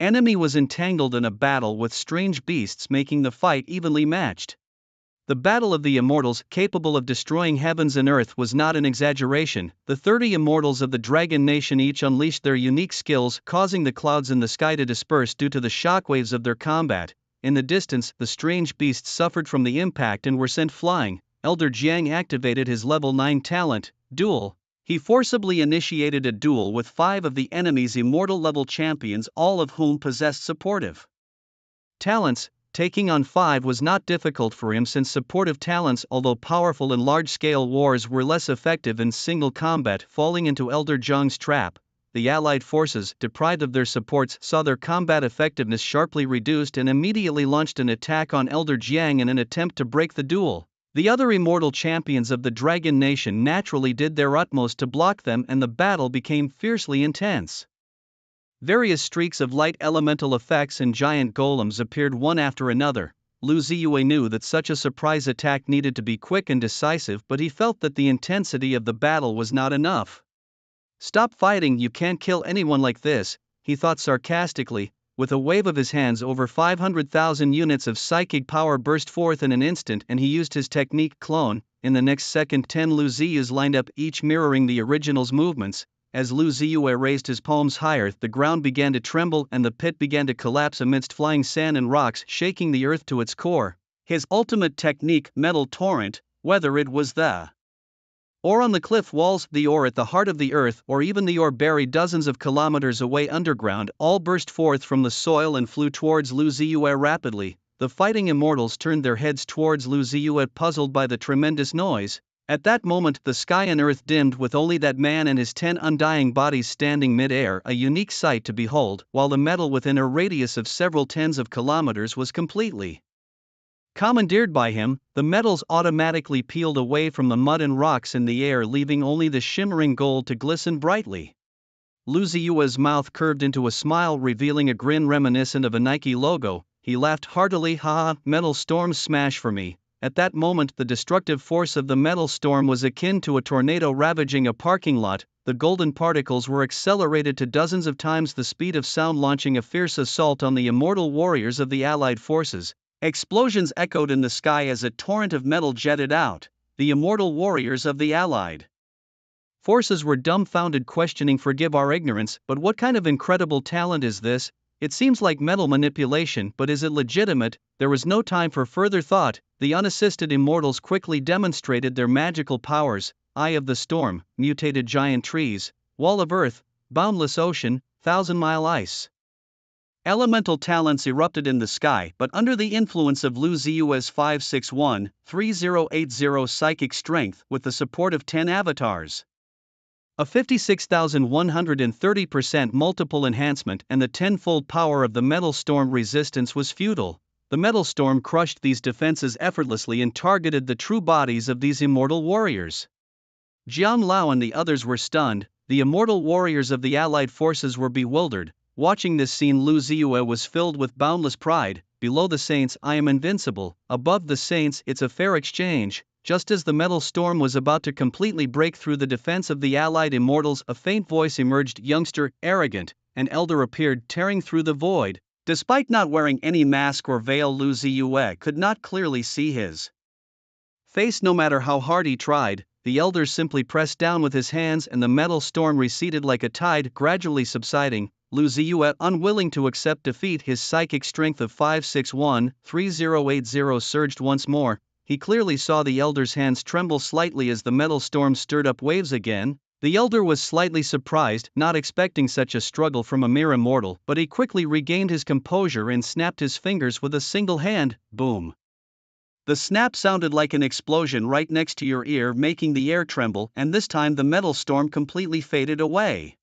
Speaker 1: enemy was entangled in a battle with strange beasts, making the fight evenly matched. The battle of the immortals, capable of destroying heavens and earth, was not an exaggeration. The 30 immortals of the Dragon Nation each unleashed their unique skills, causing the clouds in the sky to disperse due to the shockwaves of their combat. In the distance, the strange beasts suffered from the impact and were sent flying. Elder Jiang activated his level 9 talent, Duel. He forcibly initiated a duel with 5 of the enemy's immortal level champions, all of whom possessed supportive talents. Taking on 5 was not difficult for him since supportive talents, although powerful in large-scale wars, were less effective in single combat. Falling into Elder Jiang's trap, the Allied forces, deprived of their supports, saw their combat effectiveness sharply reduced and immediately launched an attack on Elder Jiang in an attempt to break the duel. The other immortal champions of the Dragon Nation naturally did their utmost to block them, and the battle became fiercely intense. Various streaks of light elemental effects and giant golems appeared one after another. Lu Ziyue knew that such a surprise attack needed to be quick and decisive, but he felt that the intensity of the battle was not enough. "Stop fighting, you can't kill anyone like this," he thought sarcastically. With a wave of his hands, over 500,000 units of psychic power burst forth in an instant, and he used his technique Clone. In the next second, 10 Lu Ziyus lined up, each mirroring the original's movements. As Lu Ziyue raised his palms higher, the ground began to tremble and the pit began to collapse amidst flying sand and rocks, shaking the earth to its core. His ultimate technique, Metal Torrent, whether it was the ore on the cliff walls, the ore at the heart of the earth, or even the ore buried dozens of kilometers away underground, all burst forth from the soil and flew towards Lu Ziyue rapidly. The fighting immortals turned their heads towards Lu Ziyue, puzzled by the tremendous noise. At that moment, the sky and earth dimmed, with only that man and his 10 undying bodies standing mid-air, a unique sight to behold, while the metal within a radius of several tens of kilometers was completely commandeered by him. The metals automatically peeled away from the mud and rocks in the air, leaving only the shimmering gold to glisten brightly. Lu Ziyue's mouth curved into a smile, revealing a grin reminiscent of a Nike logo. He laughed heartily. "Haha, metal storms smash for me." At that moment, the destructive force of the metal storm was akin to a tornado ravaging a parking lot. The golden particles were accelerated to dozens of times the speed of sound, launching a fierce assault on the immortal warriors of the Allied forces. Explosions echoed in the sky as a torrent of metal jetted out. The immortal warriors of the Allied forces were dumbfounded, questioning, "Forgive our ignorance, but what kind of incredible talent is this? It seems like metal manipulation, but is it legitimate?" There was no time for further thought. The unassisted immortals quickly demonstrated their magical powers: Eye of the Storm, mutated giant trees, Wall of Earth, boundless ocean, 1,000-mile ice. Elemental talents erupted in the sky, but under the influence of Lu Ziyue's 561-3080 psychic strength, with the support of 10 avatars, a 56,130% multiple enhancement, and the tenfold power of the metal storm, resistance was futile. The metal storm crushed these defenses effortlessly and targeted the true bodies of these immortal warriors. Jiang Lao and the others were stunned. The immortal warriors of the Allied forces were bewildered. Watching this scene, Lu Ziyue was filled with boundless pride. Below the saints, I am invincible. Above the saints, it's a fair exchange. Just as the metal storm was about to completely break through the defense of the Allied immortals, a faint voice emerged. "Youngster, arrogant." An elder appeared, tearing through the void. Despite not wearing any mask or veil, Lu Ziyue could not clearly see his face. No matter how hard he tried, the elder simply pressed down with his hands, and the metal storm receded like a tide, gradually subsiding. Lu Ziyue, unwilling to accept defeat, his psychic strength of 561-3080 surged once more. He clearly saw the elder's hands tremble slightly as the metal storm stirred up waves again. The elder was slightly surprised, not expecting such a struggle from a mere immortal, but he quickly regained his composure and snapped his fingers with a single hand. Boom! The snap sounded like an explosion right next to your ear, making the air tremble, and this time the metal storm completely faded away.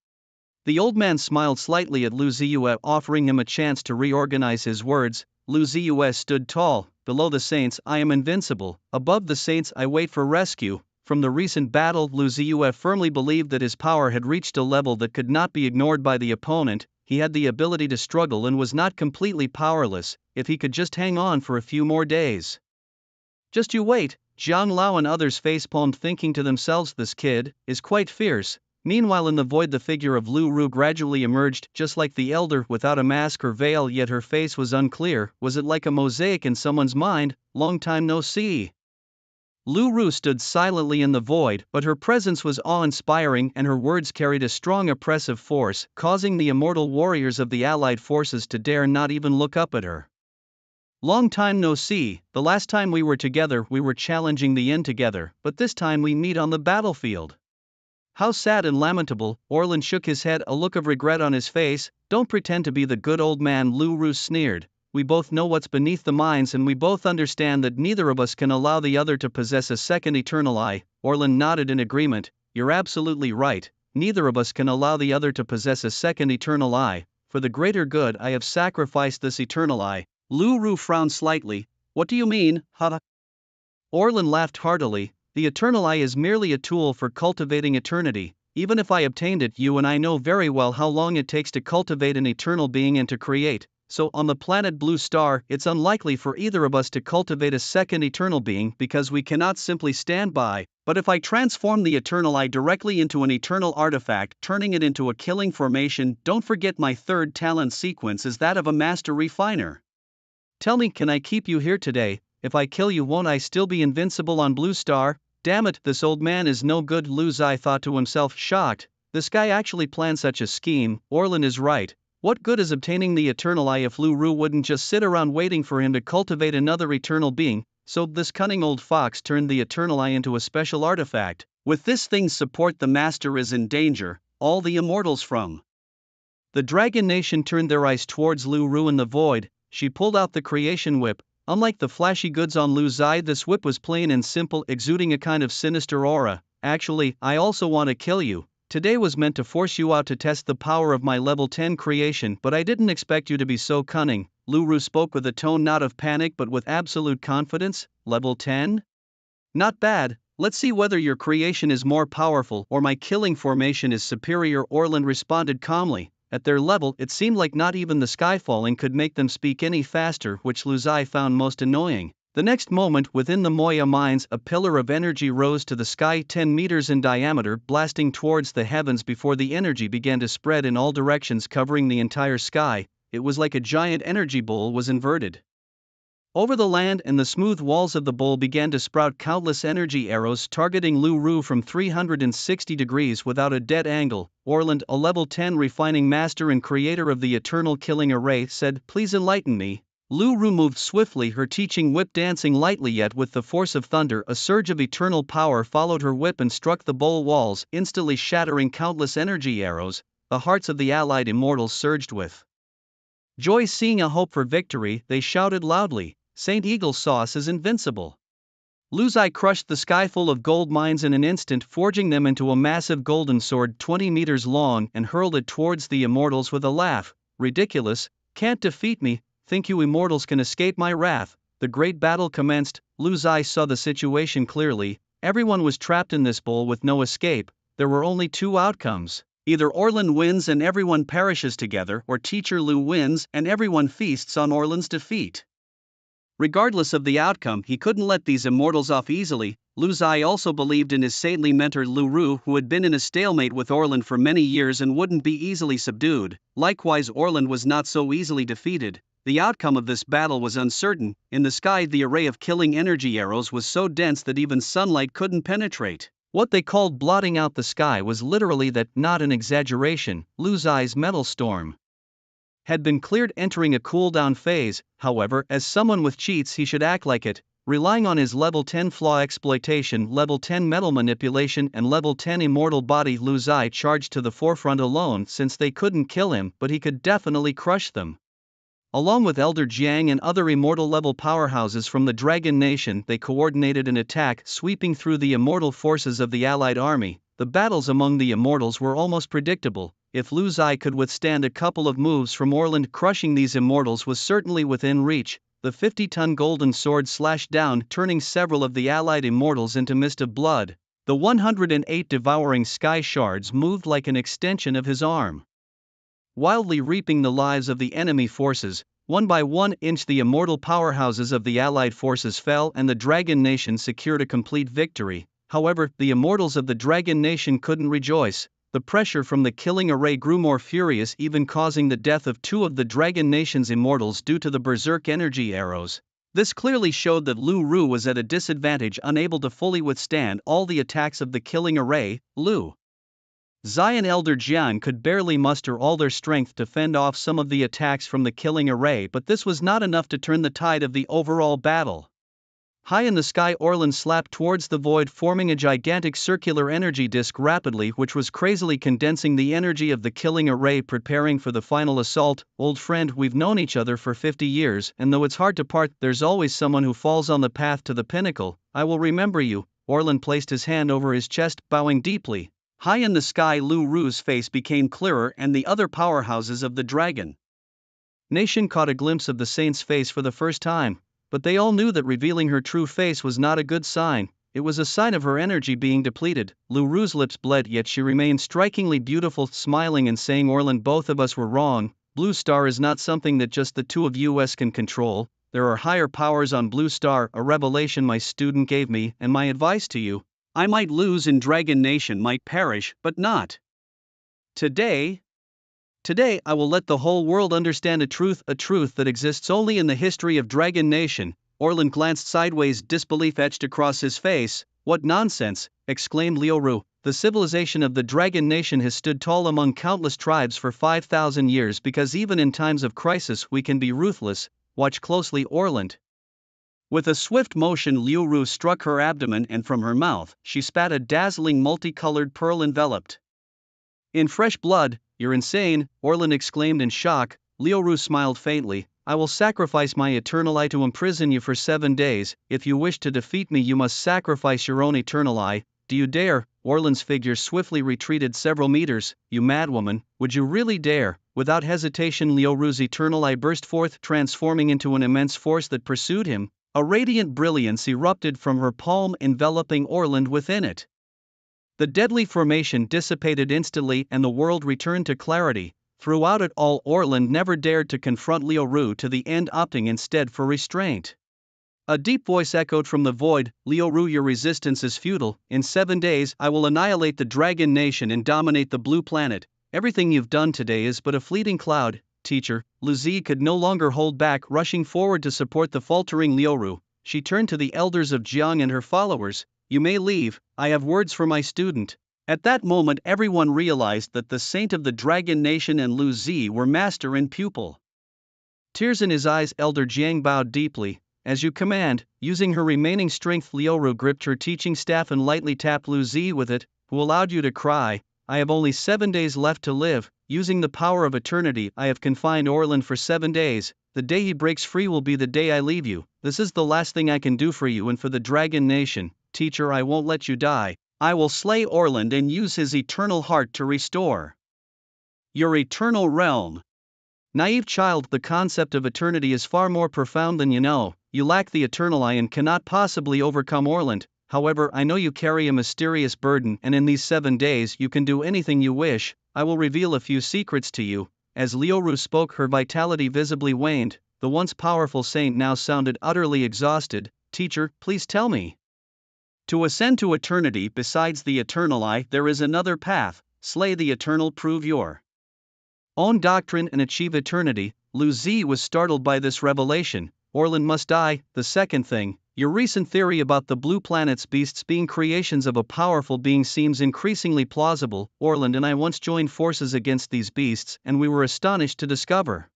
Speaker 1: The old man smiled slightly at Lu Ziyue, offering him a chance to reorganize his words. Lu Ziyue stood tall. "Below the saints, I am invincible. Above the saints, I wait for rescue." From the recent battle, Lu Ziyue firmly believed that his power had reached a level that could not be ignored by the opponent. He had the ability to struggle and was not completely powerless, if he could just hang on for a few more days. "Just you wait." Jiang Lao and others facepalmed, thinking to themselves, "This kid is quite fierce." Meanwhile, in the void, the figure of Lu Ru gradually emerged, just like the elder, without a mask or veil, yet her face was unclear. Was it like a mosaic in someone's mind? "Long time no see." Lu Ru stood silently in the void, but her presence was awe-inspiring and her words carried a strong oppressive force, causing the immortal warriors of the allied forces to dare not even look up at her. Long time no see, the last time we were together we were challenging the end together, but this time we meet on the battlefield. How sad and lamentable. Orlan shook his head, a look of regret on his face. Don't pretend to be the good old man, Lu Ru sneered. We both know what's beneath the mines and we both understand that neither of us can allow the other to possess a second eternal eye. Orlan nodded in agreement. You're absolutely right, neither of us can allow the other to possess a second eternal eye. For the greater good I have sacrificed this eternal eye. Lu Ru frowned slightly. What do you mean, huh? Orlan laughed heartily. The eternal eye is merely a tool for cultivating eternity. Even if I obtained it, you and I know very well how long it takes to cultivate an eternal being and to create. So on the planet Blue Star, it's unlikely for either of us to cultivate a second eternal being because we cannot simply stand by. But if I transform the eternal eye directly into an eternal artifact, turning it into a killing formation, don't forget my third talent sequence is that of a master refiner. Tell me, can I keep you here today? If I kill you, won't I still be invincible on Blue Star? Damn it, this old man is no good, Lu Zai thought to himself, shocked. This guy actually planned such a scheme. Orlan is right. What good is obtaining the eternal eye if Lu Ru wouldn't just sit around waiting for him to cultivate another eternal being? So this cunning old fox turned the eternal eye into a special artifact. With this thing's support, the master is in danger. All the immortals from the Dragon Nation turned their eyes towards Lu Ru in the void. She pulled out the creation whip. Unlike the flashy goods on Lu Zai, this whip was plain and simple, exuding a kind of sinister aura. Actually, I also want to kill you. Today was meant to force you out to test the power of my level 10 creation, but I didn't expect you to be so cunning. Lu Ru spoke with a tone not of panic but with absolute confidence. Level 10? Not bad. Let's see whether your creation is more powerful or my killing formation is superior, Orlan responded calmly. At their level, it seemed like not even the sky falling could make them speak any faster, which Lu Zai found most annoying. The next moment, within the Moya mines, a pillar of energy rose to the sky 10 meters in diameter, blasting towards the heavens before the energy began to spread in all directions, covering the entire sky. It was like a giant energy bowl was inverted. Over the land and the smooth walls of the bowl began to sprout countless energy arrows targeting Lu Ru from 360 degrees without a dead angle. Orlan, a level 10 refining master and creator of the eternal killing array, said, "Please enlighten me." Lu Ru moved swiftly, her teaching whip dancing lightly yet with the force of thunder. A surge of eternal power followed her whip and struck the bowl walls, instantly shattering countless energy arrows. The hearts of the allied immortals surged with joy, seeing a hope for victory. They shouted loudly, "Saint Eagle Sauce is invincible." Lu Zai crushed the sky full of gold mines in an instant, forging them into a massive golden sword 20 meters long, and hurled it towards the immortals with a laugh. "Ridiculous, can't defeat me. Think you immortals can escape my wrath?" The great battle commenced. Lu Zai saw the situation clearly. Everyone was trapped in this bowl with no escape. There were only two outcomes. Either Orlan wins and everyone perishes together, or Teacher Lu wins and everyone feasts on Orlan's defeat. Regardless of the outcome, he couldn't let these immortals off easily. Lu Zai also believed in his saintly mentor Lu Ru, who had been in a stalemate with Orlan for many years and wouldn't be easily subdued. Likewise, Orlan was not so easily defeated. The outcome of this battle was uncertain. In the sky, the array of killing energy arrows was so dense that even sunlight couldn't penetrate. What they called blotting out the sky was literally that, not an exaggeration. Lu Zai's metal storm had been cleared, entering a cooldown phase. However, as someone with cheats, he should act like it. Relying on his level 10 flaw exploitation, level 10 metal manipulation and level 10 immortal body, Lu Zai charged to the forefront alone, since they couldn't kill him, but he could definitely crush them. Along with Elder Jiang and other immortal level powerhouses from the Dragon Nation, they coordinated an attack, sweeping through the immortal forces of the allied army. The battles among the immortals were almost predictable. If Lu Zai could withstand a couple of moves from Orlan, crushing these immortals was certainly within reach. The 50-ton golden sword slashed down, turning several of the allied immortals into mist of blood. The 108 devouring sky shards moved like an extension of his arm, wildly reaping the lives of the enemy forces. 1 by 1 inch the immortal powerhouses of the allied forces fell and the Dragon Nation secured a complete victory. However, the immortals of the Dragon Nation couldn't rejoice. The pressure from the killing array grew more furious, even causing the death of 2 of the Dragon Nation's immortals due to the berserk energy arrows. This clearly showed that Lu Ru was at a disadvantage, unable to fully withstand all the attacks of the killing array. Lu Zai and Elder Jian could barely muster all their strength to fend off some of the attacks from the killing array, but this was not enough to turn the tide of the overall battle. High in the sky, Orlan slapped towards the void, forming a gigantic circular energy disk rapidly, which was crazily condensing the energy of the killing array, preparing for the final assault. Old friend, we've known each other for 50 years, and though it's hard to part, there's always someone who falls on the path to the pinnacle. I will remember you. Orlan placed his hand over his chest, bowing deeply. High in the sky, Lu Ru's face became clearer, and the other powerhouses of the Dragon Nation caught a glimpse of the saint's face for the first time. But they all knew that revealing her true face was not a good sign. It was a sign of her energy being depleted. Lu Ru's lips bled, yet she remained strikingly beautiful, smiling and saying, Orlan, both of us were wrong. Blue Star is not something that just the two of us can control. There are higher powers on Blue Star, a revelation my student gave me, and my advice to you. I might lose and Dragon Nation might perish, but not today. Today I will let the whole world understand a truth that exists only in the history of Dragon Nation. Orlan glanced sideways, disbelief etched across his face. What nonsense, exclaimed Liu Ru. The civilization of the Dragon Nation has stood tall among countless tribes for 5,000 years because even in times of crisis we can be ruthless. Watch closely, Orlan. With a swift motion, Liu Ru struck her abdomen, and from her mouth she spat a dazzling multicolored pearl enveloped in fresh blood. You're insane, Orlan exclaimed in shock. Liu Ru smiled faintly. I will sacrifice my eternal eye to imprison you for 7 days. If you wish to defeat me, you must sacrifice your own eternal eye. Do you dare? Orlan's figure swiftly retreated several meters. You madwoman, would you really dare? Without hesitation, Liu Ru's eternal eye burst forth, transforming into an immense force that pursued him. A radiant brilliance erupted from her palm, enveloping Orlan within it. The deadly formation dissipated instantly, and the world returned to clarity. Throughout it all, Orlan never dared to confront Liu Ru, to the end opting instead for restraint. A deep voice echoed from the void, Liu Ru, your resistance is futile. In 7 days I will annihilate the Dragon Nation and dominate the Blue Planet. Everything you've done today is but a fleeting cloud. Teacher, Lu Zi could no longer hold back, rushing forward to support the faltering Liu Ru. She turned to the elders of Jiang and her followers. You may leave, I have words for my student. At that moment everyone realized that the saint of the Dragon Nation and Lu Zi were master and pupil. Tears in his eyes, Elder Jiang bowed deeply. As you command. Using her remaining strength, Liu Ru gripped her teaching staff and lightly tapped Lu Zi with it. Who allowed you to cry? I have only 7 days left to live. Using the power of eternity, I have confined Orlan for 7 days. The day he breaks free will be the day I leave you. This is the last thing I can do for you and for the Dragon Nation. Teacher, I won't let you die. I will slay Orlan and use his eternal heart to restore your eternal realm. Naive child, the concept of eternity is far more profound than you know. You lack the eternal eye and cannot possibly overcome Orlan. However, I know you carry a mysterious burden, and in these 7 days you can do anything you wish. I will reveal a few secrets to you. As Liu Ru spoke, her vitality visibly waned. The once powerful saint now sounded utterly exhausted. Teacher, please tell me. To ascend to eternity besides the eternal eye, there is another path. Slay the eternal, prove your own doctrine and achieve eternity. Lu Zi was startled by this revelation. Orlan must die. The second thing, your recent theory about the Blue Planet's beasts being creations of a powerful being seems increasingly plausible. Orlan and I once joined forces against these beasts, and we were astonished to discover.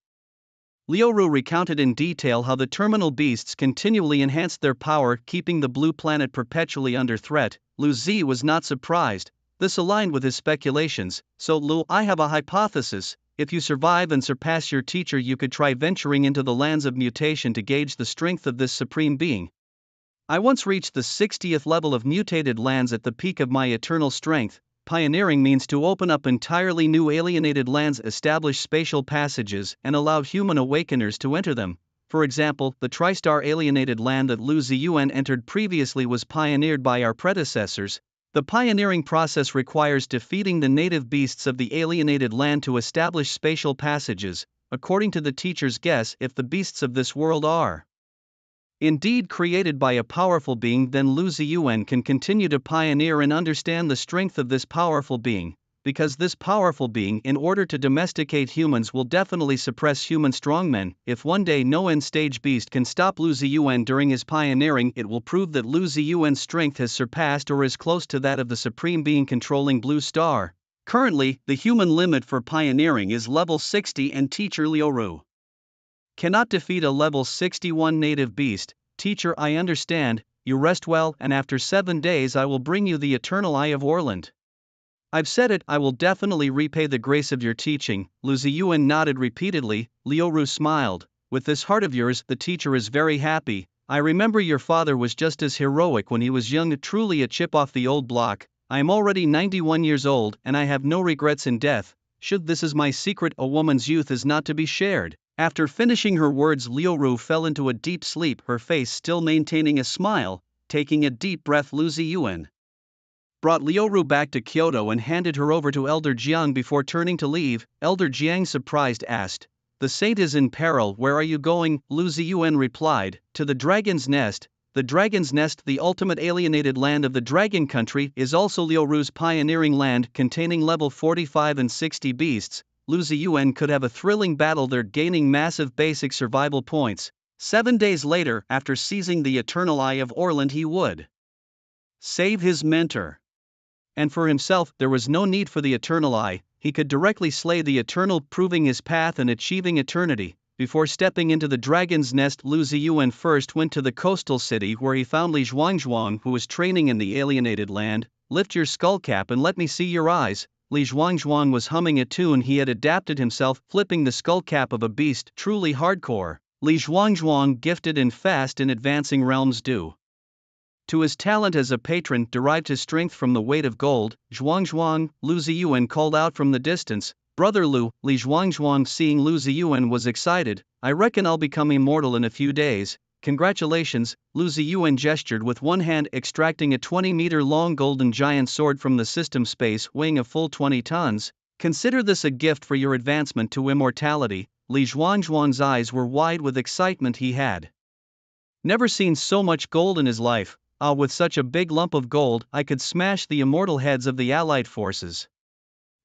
Speaker 1: Liu Ru recounted in detail how the terminal beasts continually enhanced their power, keeping the Blue Planet perpetually under threat. Lu Zi was not surprised. This aligned with his speculations. So Lu, I have a hypothesis. If you survive and surpass your teacher, you could try venturing into the lands of mutation to gauge the strength of this supreme being. I once reached the 60th level of mutated lands at the peak of my eternal strength. Pioneering means to open up entirely new alienated lands, establish spatial passages, and allow human awakeners to enter them. For example, the Tristar alienated land that Lu Ziyuan entered previously was pioneered by our predecessors. The pioneering process requires defeating the native beasts of the alienated land to establish spatial passages. According to the teacher's guess, if the beasts of this world are indeed created by a powerful being, then Lu Ziyuan can continue to pioneer and understand the strength of this powerful being. because this powerful being, in order to domesticate humans, will definitely suppress human strongmen. If one day no end-stage beast can stop Lu Ziyuan during his pioneering, it will prove that Lu Ziyuan's strength has surpassed or is close to that of the supreme being controlling Blue Star. Currently, the human limit for pioneering is level 60 and Teacher Liuru cannot defeat a level 61 native beast. Teacher, I understand, you rest well, and after 7 days I will bring you the Eternal Eye of Orland. I've said it, I will definitely repay the grace of your teaching. Lu Ziyuan nodded repeatedly. Liuru smiled. With this heart of yours, the teacher is very happy. I remember your father was just as heroic when he was young, truly a chip off the old block. I am already 91 years old, and I have no regrets in death. Should this is my secret, a woman's youth is not to be shared. After finishing her words, Liuru fell into a deep sleep, her face still maintaining a smile. Taking a deep breath, Lu Ziyuan brought Liuru back to Kyoto and handed her over to Elder Jiang before turning to leave. Elder Jiang, surprised, asked, "The saint is in peril, where are you going?" Lu Ziyuan replied, "To the Dragon's Nest." The Dragon's Nest, the ultimate alienated land of the Dragon Country, is also Liuru's pioneering land, containing level 45 and 60 beasts. Lu Ziyuan could have a thrilling battle there, gaining massive basic survival points. 7 days later, after seizing the Eternal Eye of Orland, he would save his mentor. And for himself, there was no need for the Eternal Eye, he could directly slay the Eternal, proving his path and achieving eternity. Before stepping into the Dragon's Nest, Lu Ziyuan first went to the coastal city where he found Li Zhuangzhuang, who was training in the alienated land. "Lift your skullcap and let me see your eyes." Li Zhuangzhuang was humming a tune he had adapted himself, flipping the skullcap of a beast, truly hardcore. Li Zhuangzhuang, gifted in fast and advancing realms due to his talent as a patron, derived his strength from the weight of gold. "Zhuangzhuang," Lu Ziyuan called out from the distance. "Brother Lu." Li Zhuangzhuang, seeing Lu Ziyuan, was excited. "I reckon I'll become immortal in a few days. Congratulations." Lu Ziyuan gestured with one hand, extracting a 20-meter-long golden giant sword from the system space, weighing a full 20 tons. "Consider this a gift for your advancement to immortality." Li Zhuangzhuang's eyes were wide with excitement. He had never seen so much gold in his life. "Ah, with such a big lump of gold, I could smash the immortal heads of the allied forces."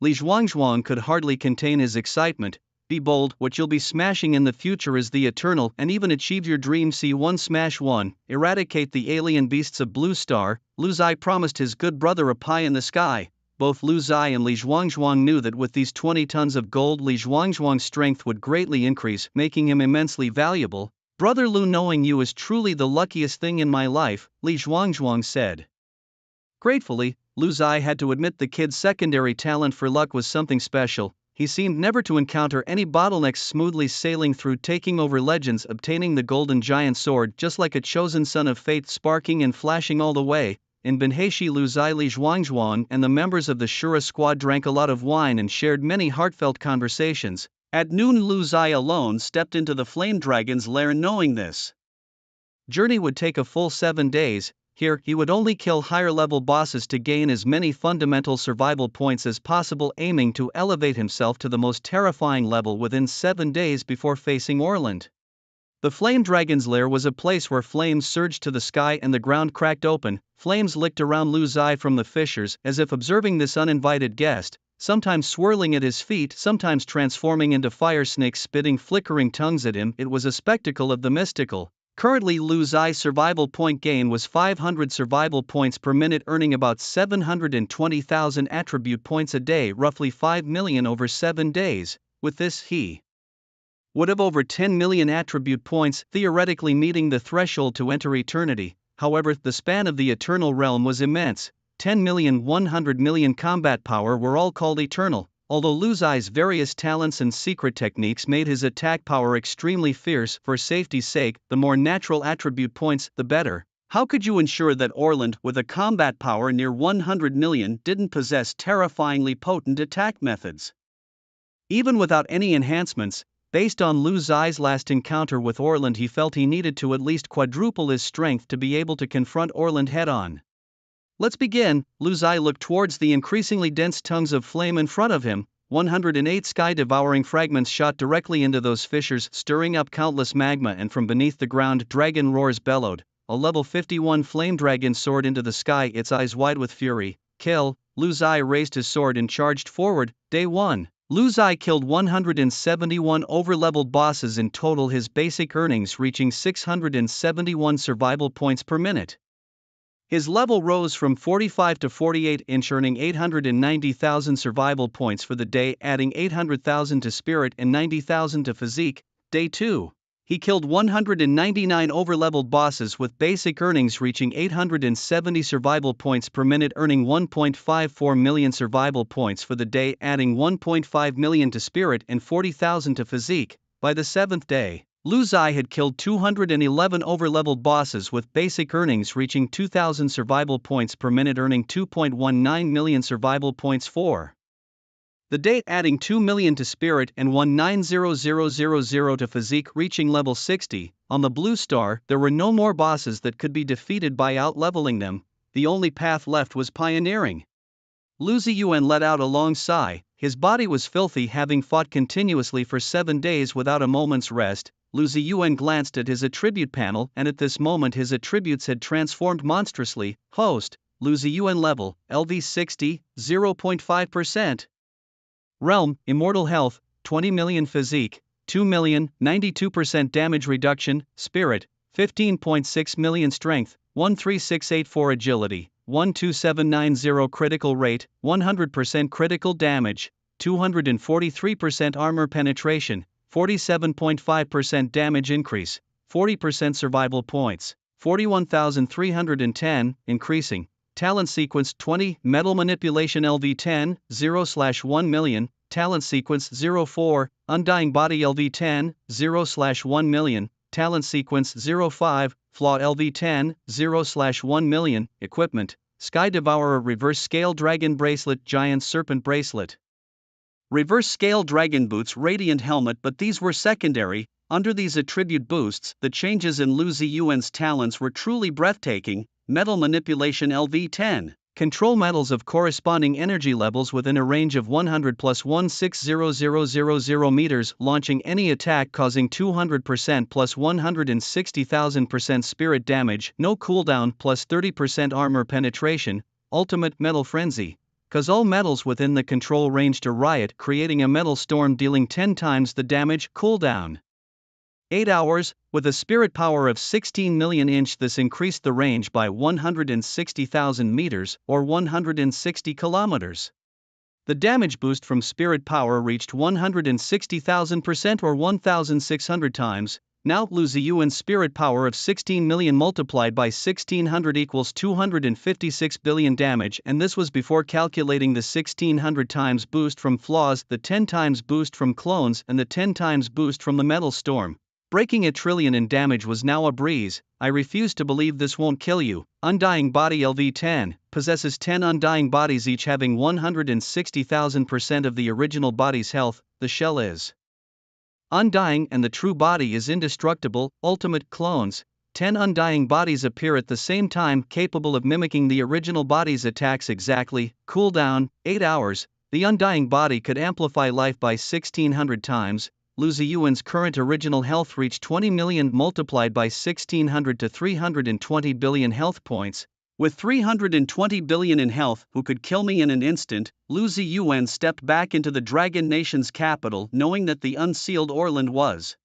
Speaker 1: Li Zhuangzhuang could hardly contain his excitement. "Be bold, what you'll be smashing in the future is the eternal, and even achieve your dream. See one, smash one, eradicate the alien beasts of Blue Star." Lu Zai promised his good brother a pie in the sky. Both Lu Zai and Li Zhuangzhuang knew that with these 20 tons of gold, Li Zhuangzhuang's strength would greatly increase, making him immensely valuable. "Brother Lu, knowing you is truly the luckiest thing in my life," Li Zhuangzhuang said. Gratefully, Lu Zai had to admit the kid's secondary talent for luck was something special. He seemed never to encounter any bottlenecks, smoothly sailing through, taking over legends, obtaining the golden giant sword just like a chosen son of fate, sparking and flashing all the way. In Benheishi, Lu Zai, Li Zhuangzhuang, and the members of the Shura squad drank a lot of wine and shared many heartfelt conversations. At noon, Lu Zai alone stepped into the Flame Dragon's lair, knowing this journey would take a full 7 days. Here, he would only kill higher-level bosses to gain as many fundamental survival points as possible, aiming to elevate himself to the most terrifying level within 7 days before facing Orland. The Flame Dragon's lair was a place where flames surged to the sky and the ground cracked open. Flames licked around Lu Zai from the fissures, as if observing this uninvited guest, sometimes swirling at his feet, sometimes transforming into fire snakes spitting flickering tongues at him. It was a spectacle of the mystical. Currently, Lu Zai's survival point gain was 500 survival points per minute, earning about 720,000 attribute points a day, roughly 5 million over 7 days. With this, he would have over 10 million attribute points, theoretically meeting the threshold to enter eternity. However, the span of the eternal realm was immense. 10 million, 100 million combat power were all called eternal. Although Lu Zai's various talents and secret techniques made his attack power extremely fierce, for safety's sake, the more natural attribute points, the better. How could you ensure that Orland, with a combat power near 100 million, didn't possess terrifyingly potent attack methods? Even without any enhancements, based on Lu Zai's last encounter with Orland, he felt he needed to at least quadruple his strength to be able to confront Orland head-on. "Let's begin." Lu Zai looked towards the increasingly dense tongues of flame in front of him. 108 sky-devouring fragments shot directly into those fissures, stirring up countless magma, and from beneath the ground, dragon roars bellowed. A level 51 flame dragon soared into the sky, its eyes wide with fury. "Kill." Lu Zai raised his sword and charged forward. Day 1. Lu Zai killed 171 overleveled bosses in total, his basic earnings reaching 671 survival points per minute. His level rose from 45 to 48 inch, earning 890,000 survival points for the day, adding 800,000 to spirit and 90,000 to physique. Day 2. He killed 199 overleveled bosses with basic earnings reaching 870 survival points per minute, earning 1.54 million survival points for the day, adding 1.5 million to spirit and 40,000 to physique. By the 7th day, Lu Zai had killed 211 overleveled bosses with basic earnings reaching 2,000 survival points per minute, earning 2.19 million survival points for the day, adding 2 million to spirit and 190000 to physique, reaching level 60. On the blue star, there were no more bosses that could be defeated by out-leveling them. The only path left was pioneering. Lu Ziyuan let out a long sigh. His body was filthy, having fought continuously for 7 days without a moment's rest. Lu Ziyuan glanced at his attribute panel, and at this moment his attributes had transformed monstrously. Host, Lu Ziyuan level, LV 60, 0.5%. Realm, Immortal Health, 20 million physique, 2 million, 92% damage reduction, spirit, 15.6 million strength, 13684 agility, 12790 critical rate, 100% critical damage, 243% armor penetration, 47.5% damage increase, 40% survival points, 41,310, increasing. Talent sequence 20, Metal Manipulation LV10, 0/1 million, Talent sequence 04, Undying Body LV10, 0/1 million, Talent sequence 05, Flaw LV10, 0/1 million, Equipment, Sky Devourer Reverse Scale Dragon Bracelet, Giant Serpent Bracelet, Reverse Scale Dragon Boots, Radiant Helmet, but these were secondary. Under these attribute boosts, the changes in Lu Ziyuan's talents were truly breathtaking. Metal Manipulation LV10. Control metals of corresponding energy levels within a range of 100 plus 160000 meters, launching any attack causing 200% plus 160,000% spirit damage, no cooldown, plus 30% armor penetration. Ultimate Metal Frenzy. Cause all metals within the control range to riot, creating a metal storm dealing 10 times the damage. Cooldown 8 hours, with a spirit power of 16 million inch. This increased the range by 160,000 meters, or 160 kilometers. The damage boost from spirit power reached 160,000% or 1,600 times. Now, Lu Ziyuan's spirit power of 16 million multiplied by 1600 equals 256 billion damage, and this was before calculating the 1600 times boost from flaws, the 10 times boost from clones, and the 10 times boost from the metal storm. Breaking a trillion in damage was now a breeze. I refuse to believe this won't kill you. Undying Body LV10 possesses 10 undying bodies, each having 160,000% of the original body's health. The shell is undying and the true body is indestructible. Ultimate clones. 10 undying bodies appear at the same time, capable of mimicking the original body's attacks exactly. Cooldown 8 hours. The undying body could amplify life by 1600 times. Lu Ziyuan's current original health reached 20 million multiplied by 1600 to 320 billion health points. With 320 billion in health, who could kill me in an instant? Lu Ziyuan stepped back into the Dragon Nation's capital, knowing that the unsealed Orland was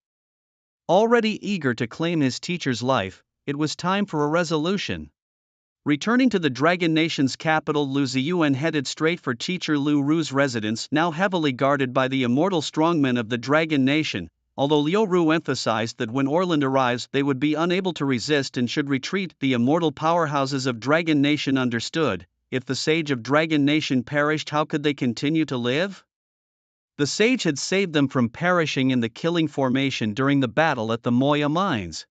Speaker 1: already eager to claim his teacher's life. It was time for a resolution. Returning to the Dragon Nation's capital, Lu Ziyuan headed straight for teacher Liu Ru's residence, now heavily guarded by the immortal strongmen of the Dragon Nation. Although Liu Ru emphasized that when Orland arrives they would be unable to resist and should retreat, the immortal powerhouses of Dragon Nation understood. If the sage of Dragon Nation perished, how could they continue to live? The sage had saved them from perishing in the killing formation during the battle at the Moya mines.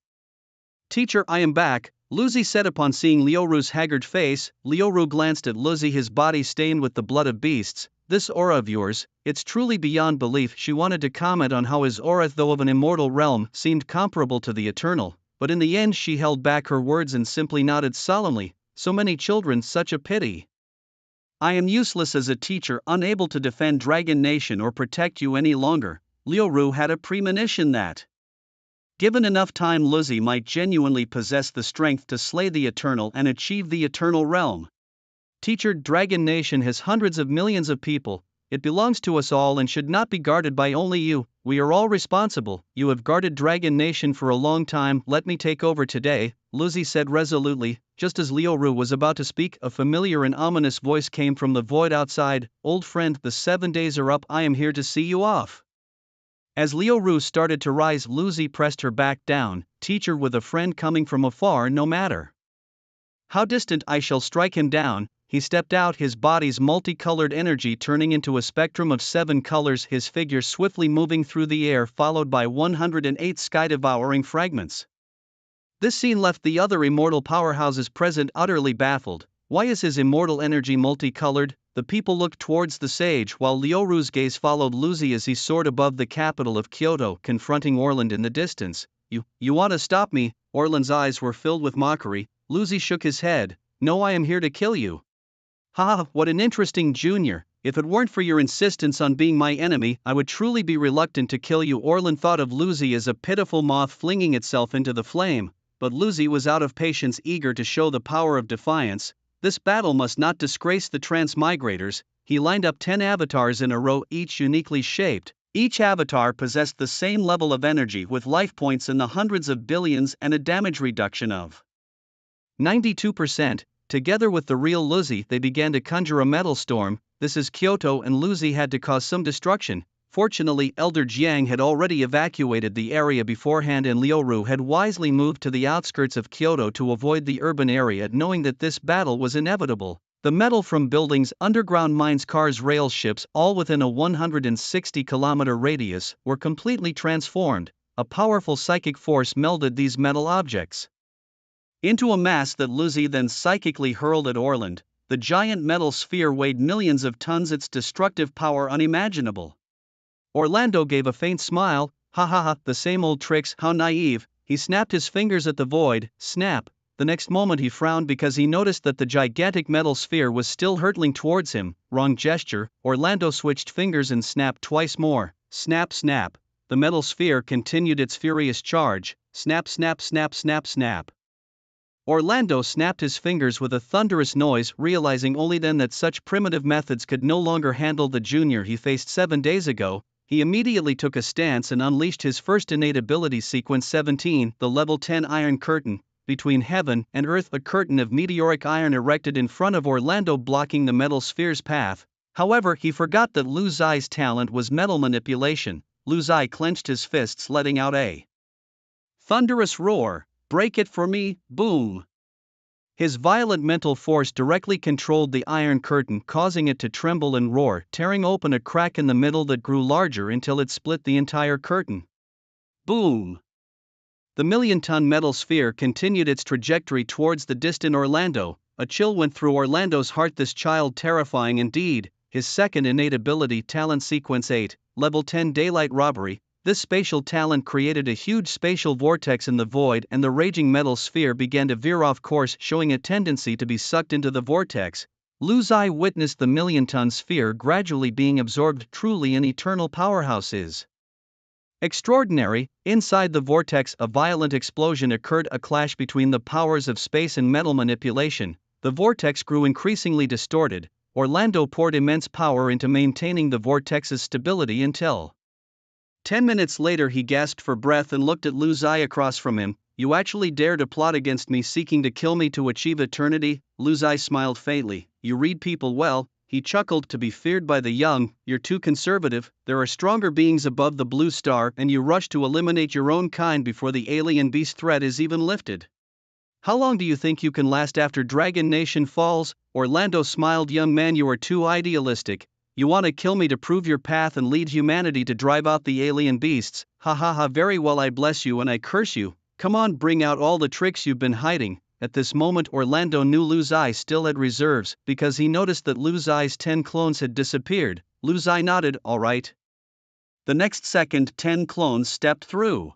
Speaker 1: Teacher, I am back, Luzi said upon seeing Liu Ru's haggard face. Liu Ru glanced at Luzi, his body stained with the blood of beasts. This aura of yours, it's truly beyond belief. She wanted to comment on how his aura, though of an immortal realm, seemed comparable to the eternal, but in the end she held back her words and simply nodded solemnly. So many children, such a pity. I am useless as a teacher, unable to defend Dragon Nation or protect you any longer. Liu Ru had a premonition that given enough time, Luzi might genuinely possess the strength to slay the Eternal and achieve the Eternal Realm. Teacher, Dragon Nation has hundreds of millions of people. It belongs to us all and should not be guarded by only you. We are all responsible. You have guarded Dragon Nation for a long time. Let me take over today, Lucy said resolutely. Just as Liu was about to speak, a familiar and ominous voice came from the void outside. Old friend, the 7 days are up. I am here to see you off. As Liu started to rise, Lucy pressed her back down. Teacher, with a friend coming from afar, no matter how distant, I shall strike him down. He stepped out, his body's multicolored energy turning into a spectrum of 7 colors, his figure swiftly moving through the air, followed by 108 sky-devouring fragments. This scene left the other immortal powerhouses present utterly baffled. Why is his immortal energy multicolored? The people looked towards the sage, while Liu's gaze followed Lucy as he soared above the capital of Kyoto, confronting Orland in the distance. You want to stop me? Orland's eyes were filled with mockery. Lucy shook his head. No, I am here to kill you. Ha, what an interesting junior. If it weren't for your insistence on being my enemy, I would truly be reluctant to kill you. Orland thought of Lucy as a pitiful moth flinging itself into the flame, but Lucy was out of patience, eager to show the power of defiance. This battle must not disgrace the transmigrators. He lined up 10 avatars in a row, each uniquely shaped. Each avatar possessed the same level of energy, with life points in the hundreds of billions and a damage reduction of 92%. Together with the real Lucy, they began to conjure a metal storm. This is Kyoto, and Lucy had to cause some destruction. Fortunately, Elder Jiang had already evacuated the area beforehand, and Liu had wisely moved to the outskirts of Kyoto to avoid the urban area, knowing that this battle was inevitable. The metal from buildings, underground mines, cars, rail, ships, all within a 160-kilometer radius, were completely transformed. A powerful psychic force melded these metal objects into a mass that Lucy then psychically hurled at Orland. The giant metal sphere weighed millions of tons, its destructive power unimaginable. Orlando gave a faint smile. Ha ha ha, the same old tricks, how naive. He snapped his fingers at the void. Snap. The next moment he frowned because he noticed that the gigantic metal sphere was still hurtling towards him. Wrong gesture. Orlando switched fingers and snapped twice more. Snap, snap. The metal sphere continued its furious charge. Snap, snap, snap, snap, snap. Orlando snapped his fingers with a thunderous noise, realizing only then that such primitive methods could no longer handle the junior he faced 7 days ago. He immediately took a stance and unleashed his first innate ability, Sequence 17, the level 10 Iron Curtain. Between heaven and earth, a curtain of meteoric iron erected in front of Orlando, blocking the metal sphere's path. However, he forgot that Lu Zai's talent was metal manipulation. Lu Zai clenched his fists, letting out a thunderous roar. Break it for me, boom! His violent mental force directly controlled the iron curtain, causing it to tremble and roar, tearing open a crack in the middle that grew larger until it split the entire curtain. Boom! The million-ton metal sphere continued its trajectory towards the distant Orlando. A chill went through Orlando's heart. This child, terrifying indeed. His second innate ability, Talent Sequence 8, level 10 Daylight Robbery. This spatial talent created a huge spatial vortex in the void, and the raging metal sphere began to veer off course, showing a tendency to be sucked into the vortex. Lu Zai witnessed the million-ton sphere gradually being absorbed. Truly an eternal powerhouse is extraordinary. Inside the vortex, a violent explosion occurred, a clash between the powers of space and metal manipulation. The vortex grew increasingly distorted. Orlando poured immense power into maintaining the vortex's stability until 10 minutes later he gasped for breath and looked at Lu Zai across from him. You actually dare to plot against me, seeking to kill me to achieve eternity? Lu Zai smiled faintly. You read people well. He chuckled. To be feared by the young, you're too conservative. There are stronger beings above the blue star, and you rush to eliminate your own kind before the alien beast threat is even lifted. How long do you think you can last after Dragon Nation falls? Orlando smiled. Young man, you are too idealistic. You want to kill me to prove your path and lead humanity to drive out the alien beasts. Ha ha ha, very well, I bless you and I curse you. Come on, bring out all the tricks you've been hiding. At this moment Orlando knew Lu Zai still had reserves, because he noticed that Lu Zai's 10 clones had disappeared. Lu Zai nodded, all right. The next second 10 clones stepped through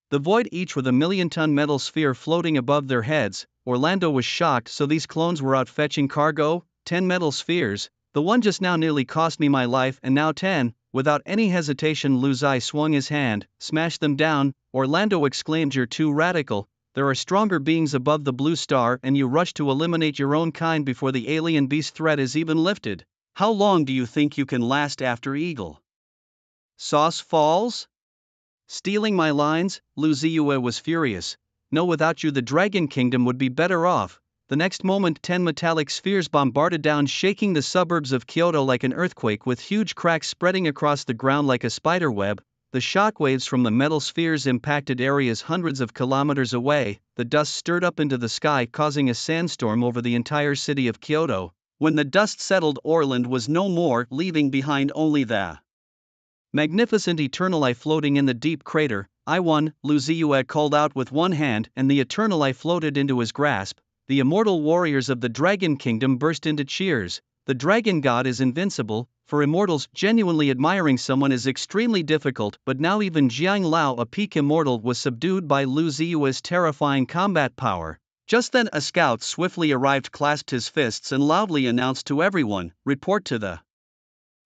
Speaker 1: the void, each with a million-ton metal sphere floating above their heads. Orlando was shocked. So these clones were out fetching cargo? 10 metal spheres? The one just now nearly cost me my life, and now 10. Without any hesitation Lu Zai swung his hand. Smash them down, Orlando exclaimed. You're too radical. there are stronger beings above the blue star and you rush to eliminate your own kind before the alien beast threat is even lifted. How long do you think you can last after Eagle Sauce falls? Stealing my lines? Lu Ziyue was furious. No, without you the Dragon Kingdom would be better off. The next moment 10 metallic spheres bombarded down, shaking the suburbs of Kyoto like an earthquake, with huge cracks spreading across the ground like a spider web. The shockwaves from the metal spheres impacted areas hundreds of kilometers away. The dust stirred up into the sky, causing a sandstorm over the entire city of Kyoto. When the dust settled, Orland was no more, leaving behind only the magnificent Eternal Eye floating in the deep crater. I won, Lu Ziyue called out with one hand, and the Eternal Eye floated into his grasp. The immortal warriors of the Dragon Kingdom burst into cheers. The Dragon God is invincible. For immortals, genuinely admiring someone is extremely difficult, but now even Jiang Lao, a peak immortal, was subdued by Lu Ziyue's terrifying combat power. Just then a scout swiftly arrived, clasped his fists and loudly announced to everyone, "Report to the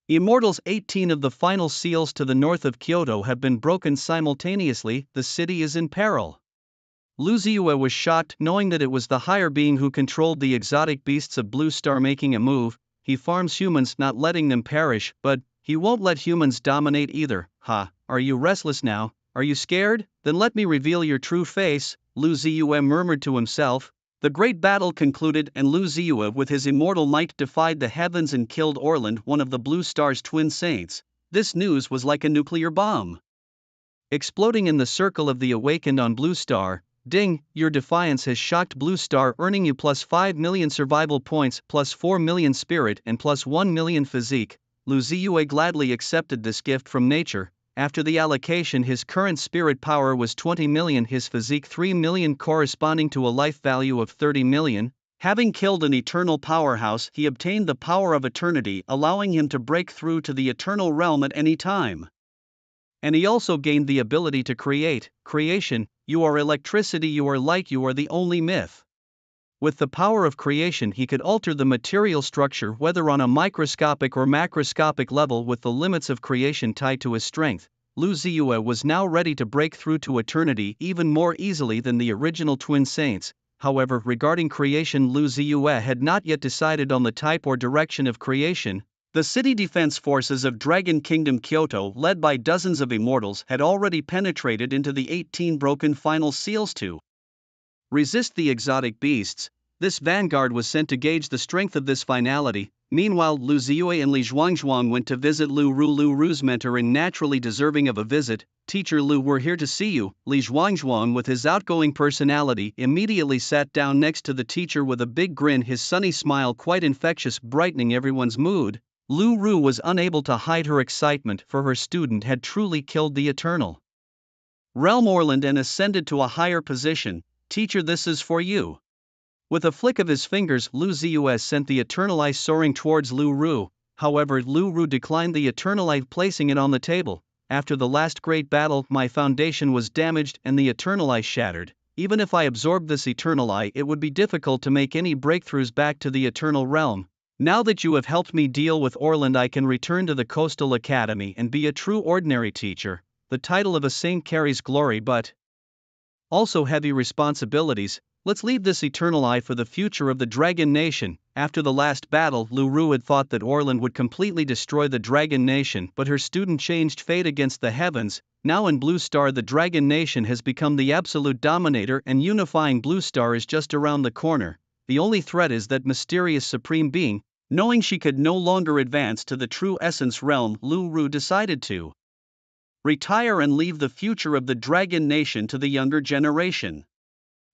Speaker 1: Immortals. 18 of the final seals to the north of Kyoto have been broken simultaneously. The city is in peril." Lu Ziyue was shocked, knowing that it was the higher being who controlled the exotic beasts of Blue Star making a move. He farms humans, not letting them perish, but he won't let humans dominate either. Ha, are you restless now? Are you scared? Then let me reveal your true face, Lu Ziyue murmured to himself. The great battle concluded, and Lu Ziyue with his immortal might defied the heavens and killed Orland, one of the Blue Star's twin saints. This news was like a nuclear bomb exploding in the circle of the awakened on Blue Star. Ding, your defiance has shocked Blue Star, earning you plus 5 million survival points, plus 4 million spirit, and plus 1 million physique. Lu Ziyue gladly accepted this gift from nature. After the allocation, his current spirit power was 20 million, his physique 3 million, corresponding to a life value of 30 million. Having killed an eternal powerhouse, he obtained the power of eternity, allowing him to break through to the eternal realm at any time. And he also gained the ability to create. Creation, you are electricity, you are light, you are the only myth. With the power of creation, he could alter the material structure, whether on a microscopic or macroscopic level, with the limits of creation tied to his strength. Lu Ziyue was now ready to break through to eternity even more easily than the original twin saints. However, regarding creation, Lu Ziyue had not yet decided on the type or direction of creation. The city defense forces of Dragon Kingdom Kyoto, led by dozens of immortals, had already penetrated into the 18 broken final seals to resist the exotic beasts. This vanguard was sent to gauge the strength of this finality. Meanwhile, Lu Ziyue and Li Zhuangzhuang went to visit Lu Ru. Lu Ru's mentor, and naturally deserving of a visit. "Teacher Lu, we're here to see you." Li Zhuangzhuang, with his outgoing personality, immediately sat down next to the teacher with a big grin, his sunny smile quite infectious, brightening everyone's mood. Lu Ru was unable to hide her excitement, for her student had truly killed the eternal realm Orland and ascended to a higher position. "Teacher, this is for you." With a flick of his fingers, Lu Ziyue sent the Eternal Eye soaring towards Lu Ru. However, Lu Ru declined the Eternal Eye, placing it on the table. "After the last great battle, my foundation was damaged and the Eternal Eye shattered. Even if I absorbed this Eternal Eye, it would be difficult to make any breakthroughs back to the Eternal Realm. Now that you have helped me deal with Orland, I can return to the Coastal Academy and be a true ordinary teacher. The title of a saint carries glory but also heavy responsibilities. Let's leave this Eternal Eye for the future of the Dragon Nation." After the last battle, Lu Ru had thought that Orland would completely destroy the Dragon Nation, but her student changed fate against the heavens. Now in Blue Star, the Dragon Nation has become the absolute dominator, and unifying Blue Star is just around the corner. The only threat is that mysterious supreme being. Knowing she could no longer advance to the true essence realm, Lu Ru decided to retire and leave the future of the Dragon Nation to the younger generation.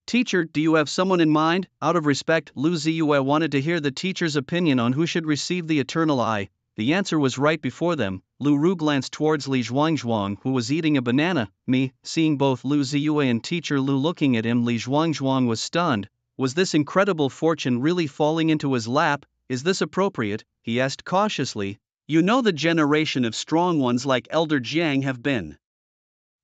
Speaker 1: "Teacher, do you have someone in mind?" Out of respect, Lu Ziyue wanted to hear the teacher's opinion on who should receive the Eternal Eye. The answer was right before them. Lu Ru glanced towards Li Zhuangzhuang, who was eating a banana. "Me." Seeing both Lu Ziyue and teacher Lu looking at him, Li Zhuangzhuang was stunned. Was this incredible fortune really falling into his lap? "Is this appropriate?" he asked cautiously. "You know, the generation of strong ones like Elder Jiang have been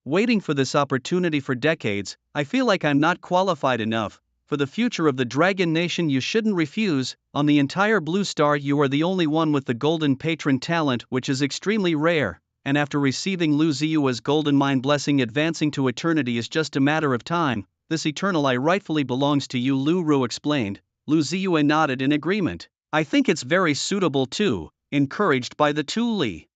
Speaker 1: waiting for this opportunity for decades. I feel like I'm not qualified enough. For the future of the Dragon Nation, you shouldn't refuse. On the entire Blue Star, you are the only one with the Golden Patron talent, which is extremely rare. And after receiving Lu Ziyue's Golden Mind blessing, advancing to eternity is just a matter of time." this eternal eye rightfully belongs to you, Lu Ru explained. Lu Ziyue nodded in agreement. I think it's very suitable too, encouraged by the two Li.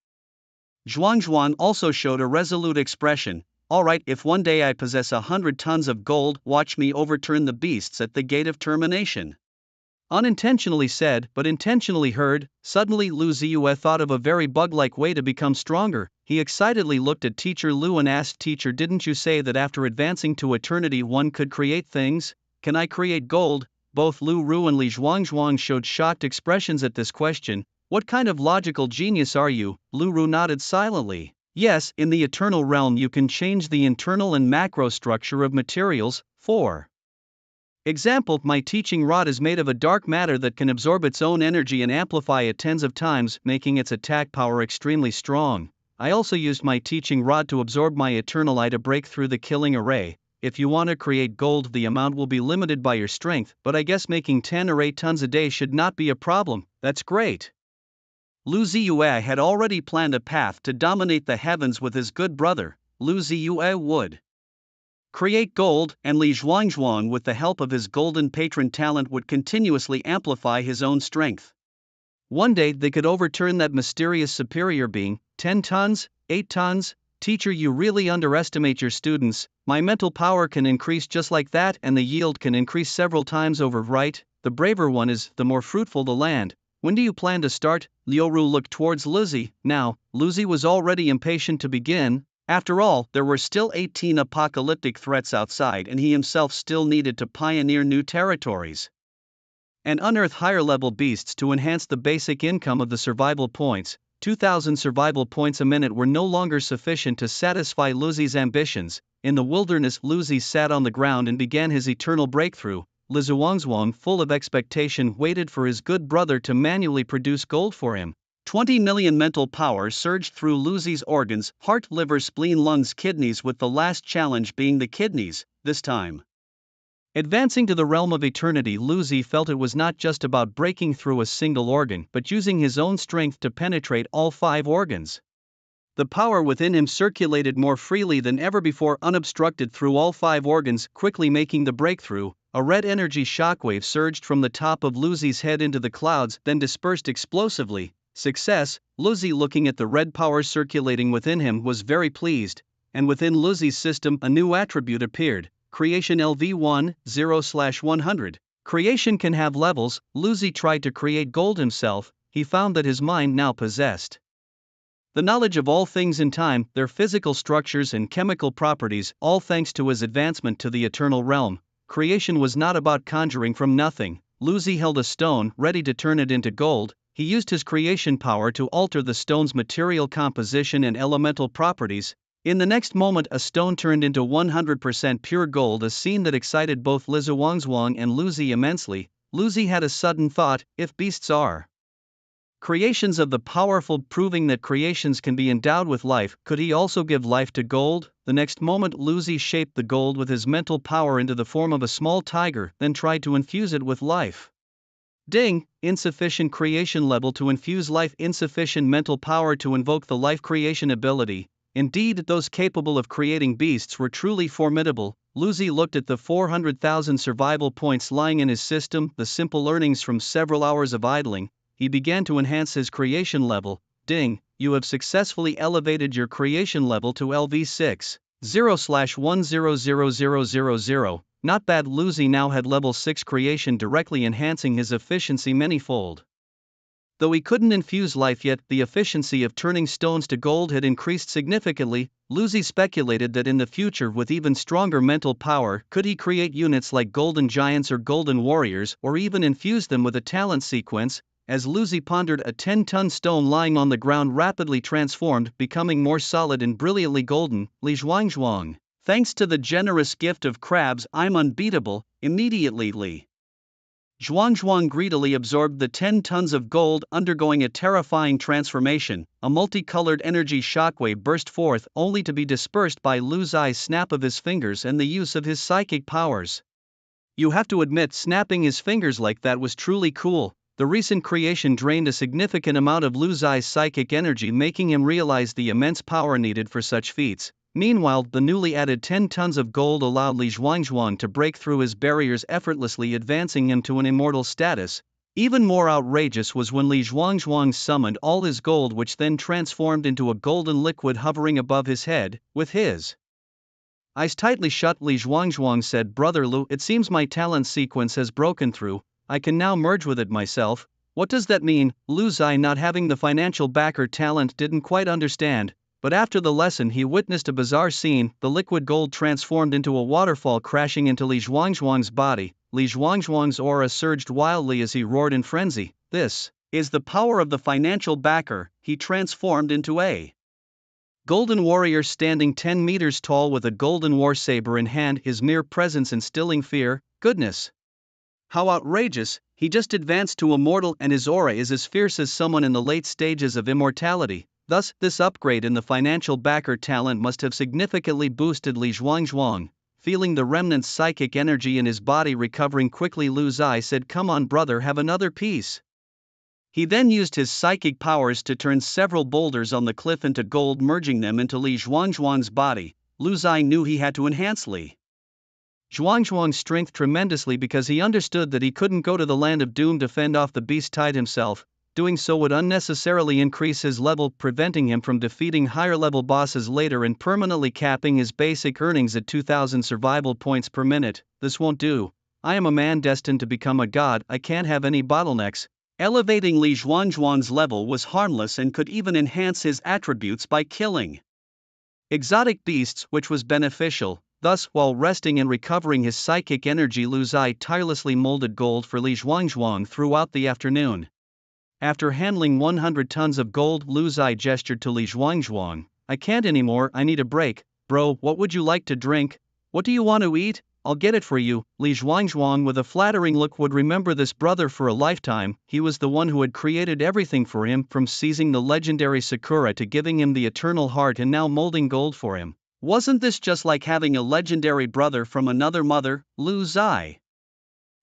Speaker 1: Zhuangzhuang also showed a resolute expression. Alright, if one day I possess 100 tons of gold, watch me overturn the beasts at the gate of termination. Unintentionally said, but intentionally heard. Suddenly Lu Ziyue thought of a very bug-like way to become stronger. He excitedly looked at Teacher Lu and asked, Teacher, didn't you say that after advancing to eternity one could create things? Can I create gold? Both Lu Ru and Li Zhuangzhuang showed shocked expressions at this question. What kind of logical genius are you? Lu Ru nodded silently. Yes, in the eternal realm you can change the internal and macro structure of materials. 4. Example, my teaching rod is made of a dark matter that can absorb its own energy and amplify it tens of times, making its attack power extremely strong. I also used my teaching rod to absorb my eternal eye to break through the killing array. If you want to create gold, the amount will be limited by your strength, but I guess making 10 or 8 tons a day should not be a problem. That's great. Lu Ziyue had already planned a path to dominate the heavens with his good brother. Lu Ziyue would create gold, and Li Zhuangzhuang, with the help of his golden patron talent, would continuously amplify his own strength. One day they could overturn that mysterious superior being. 10 tons, 8 tons. Teacher, you really underestimate your students. My mental power can increase just like that, and the yield can increase several times over, right? The braver one is, the more fruitful the land. When do you plan to start? Liu Ru looked towards Luzi. Now, Luzi was already impatient to begin. After all, there were still 18 apocalyptic threats outside, and he himself still needed to pioneer new territories and unearth higher-level beasts to enhance the basic income of the survival points. 2,000 survival points a minute were no longer sufficient to satisfy Luzi's ambitions. In the wilderness, Luzi sat on the ground and began his eternal breakthrough. Li Zhuangzhuang, full of expectation, waited for his good brother to manually produce gold for him. 20 million mental power surged through Luzi's organs: heart, liver, spleen, lungs, kidneys, with the last challenge being the kidneys, this time. Advancing to the realm of eternity, Luzi felt it was not just about breaking through a single organ, but using his own strength to penetrate all 5 organs. The power within him circulated more freely than ever before, unobstructed through all 5 organs, quickly making the breakthrough. A red energy shockwave surged from the top of Luzi's head into the clouds, then dispersed explosively. Success. Luzi, looking at the red power circulating within him, was very pleased, and within Luzi's system a new attribute appeared: Creation LV1, 0/100. Creation can have levels. Luzi tried to create gold himself. He found that his mind now possessed the knowledge of all things in time, their physical structures and chemical properties, all thanks to his advancement to the eternal realm. Creation was not about conjuring from nothing. Luzi held a stone, ready to turn it into gold. He used his creation power to alter the stone's material composition and elemental properties. In the next moment, a stone turned into 100% pure gold, a scene that excited both Li Zhuangzhuang and Luzi immensely. Luzi had a sudden thought: if beasts are creations of the powerful, proving that creations can be endowed with life, could he also give life to gold? The next moment, Luzi shaped the gold with his mental power into the form of a small tiger, then tried to infuse it with life. Ding! Insufficient creation level to infuse life, insufficient mental power to invoke the life creation ability. Indeed, those capable of creating beasts were truly formidable. Luzi looked at the 400,000 survival points lying in his system, the simple earnings from several hours of idling. He began to enhance his creation level. Ding! You have successfully elevated your creation level to LV6, 0/1000000. Not bad. Luzi now had level 6 creation, directly enhancing his efficiency manyfold. Though he couldn't infuse life yet, the efficiency of turning stones to gold had increased significantly. Luzi speculated that in the future, with even stronger mental power, could he create units like golden giants or golden warriors, or even infuse them with a talent sequence. As Luzi pondered, a 10-ton stone lying on the ground rapidly transformed, becoming more solid and brilliantly golden. Li Zhuangzhuang, thanks to the generous gift of crabs, I'm unbeatable. Immediately Li Zhuangzhuang greedily absorbed the 10 tons of gold, undergoing a terrifying transformation. A multicolored energy shockwave burst forth, only to be dispersed by Luzi's snap of his fingers and the use of his psychic powers. You have to admit, snapping his fingers like that was truly cool. The recent creation drained a significant amount of Luzi's psychic energy, making him realize the immense power needed for such feats. Meanwhile, the newly added 10 tons of gold allowed Li Zhuangzhuang to break through his barriers effortlessly, advancing him to an immortal status. Even more outrageous was when Li Zhuangzhuang summoned all his gold, which then transformed into a golden liquid hovering above his head. With his eyes tightly shut, Li Zhuangzhuang said, "Brother Lu, it seems my talent sequence has broken through. I can now merge with it myself." What does that mean? Lu Zai, not having the financial backer talent, didn't quite understand. But after the lesson, he witnessed a bizarre scene. The liquid gold transformed into a waterfall, crashing into Li Zhuangzhuang's body. Li Zhuangzhuang's aura surged wildly as he roared in frenzy. "This is the power of the financial backer." He transformed into a golden warrior standing 10 meters tall with a golden war saber in hand, his mere presence instilling fear. Goodness! How outrageous! He just advanced to immortal and his aura is as fierce as someone in the late stages of immortality. Thus, this upgrade in the financial backer talent must have significantly boosted Li Zhuangzhuang. Feeling the remnant psychic energy in his body recovering quickly, Lu Zai said, "Come on, brother, have another piece." He then used his psychic powers to turn several boulders on the cliff into gold, merging them into Li Zhuangzhuang's body. Lu Zai knew he had to enhance Li Zhuangzhuang's strength tremendously because he understood that he couldn't go to the land of doom to fend off the beast tide himself. Doing so would unnecessarily increase his level, preventing him from defeating higher level bosses later and permanently capping his basic earnings at 2,000 survival points per minute. This won't do. I am a man destined to become a god, I can't have any bottlenecks. Elevating Li Zhuangzhuang's level was harmless and could even enhance his attributes by killing exotic beasts, which was beneficial. Thus, while resting and recovering his psychic energy, Lu Zai tirelessly molded gold for Li Zhuangzhuang throughout the afternoon. After handling 100 tons of gold, Lu Zai gestured to Li Zhuangzhuang. "I can't anymore, I need a break. Bro, what would you like to drink? What do you want to eat? I'll get it for you." Li Zhuangzhuang, with a flattering look, would remember this brother for a lifetime. He was the one who had created everything for him, from seizing the legendary Sakura to giving him the eternal heart and now molding gold for him. Wasn't this just like having a legendary brother from another mother? Lu Zai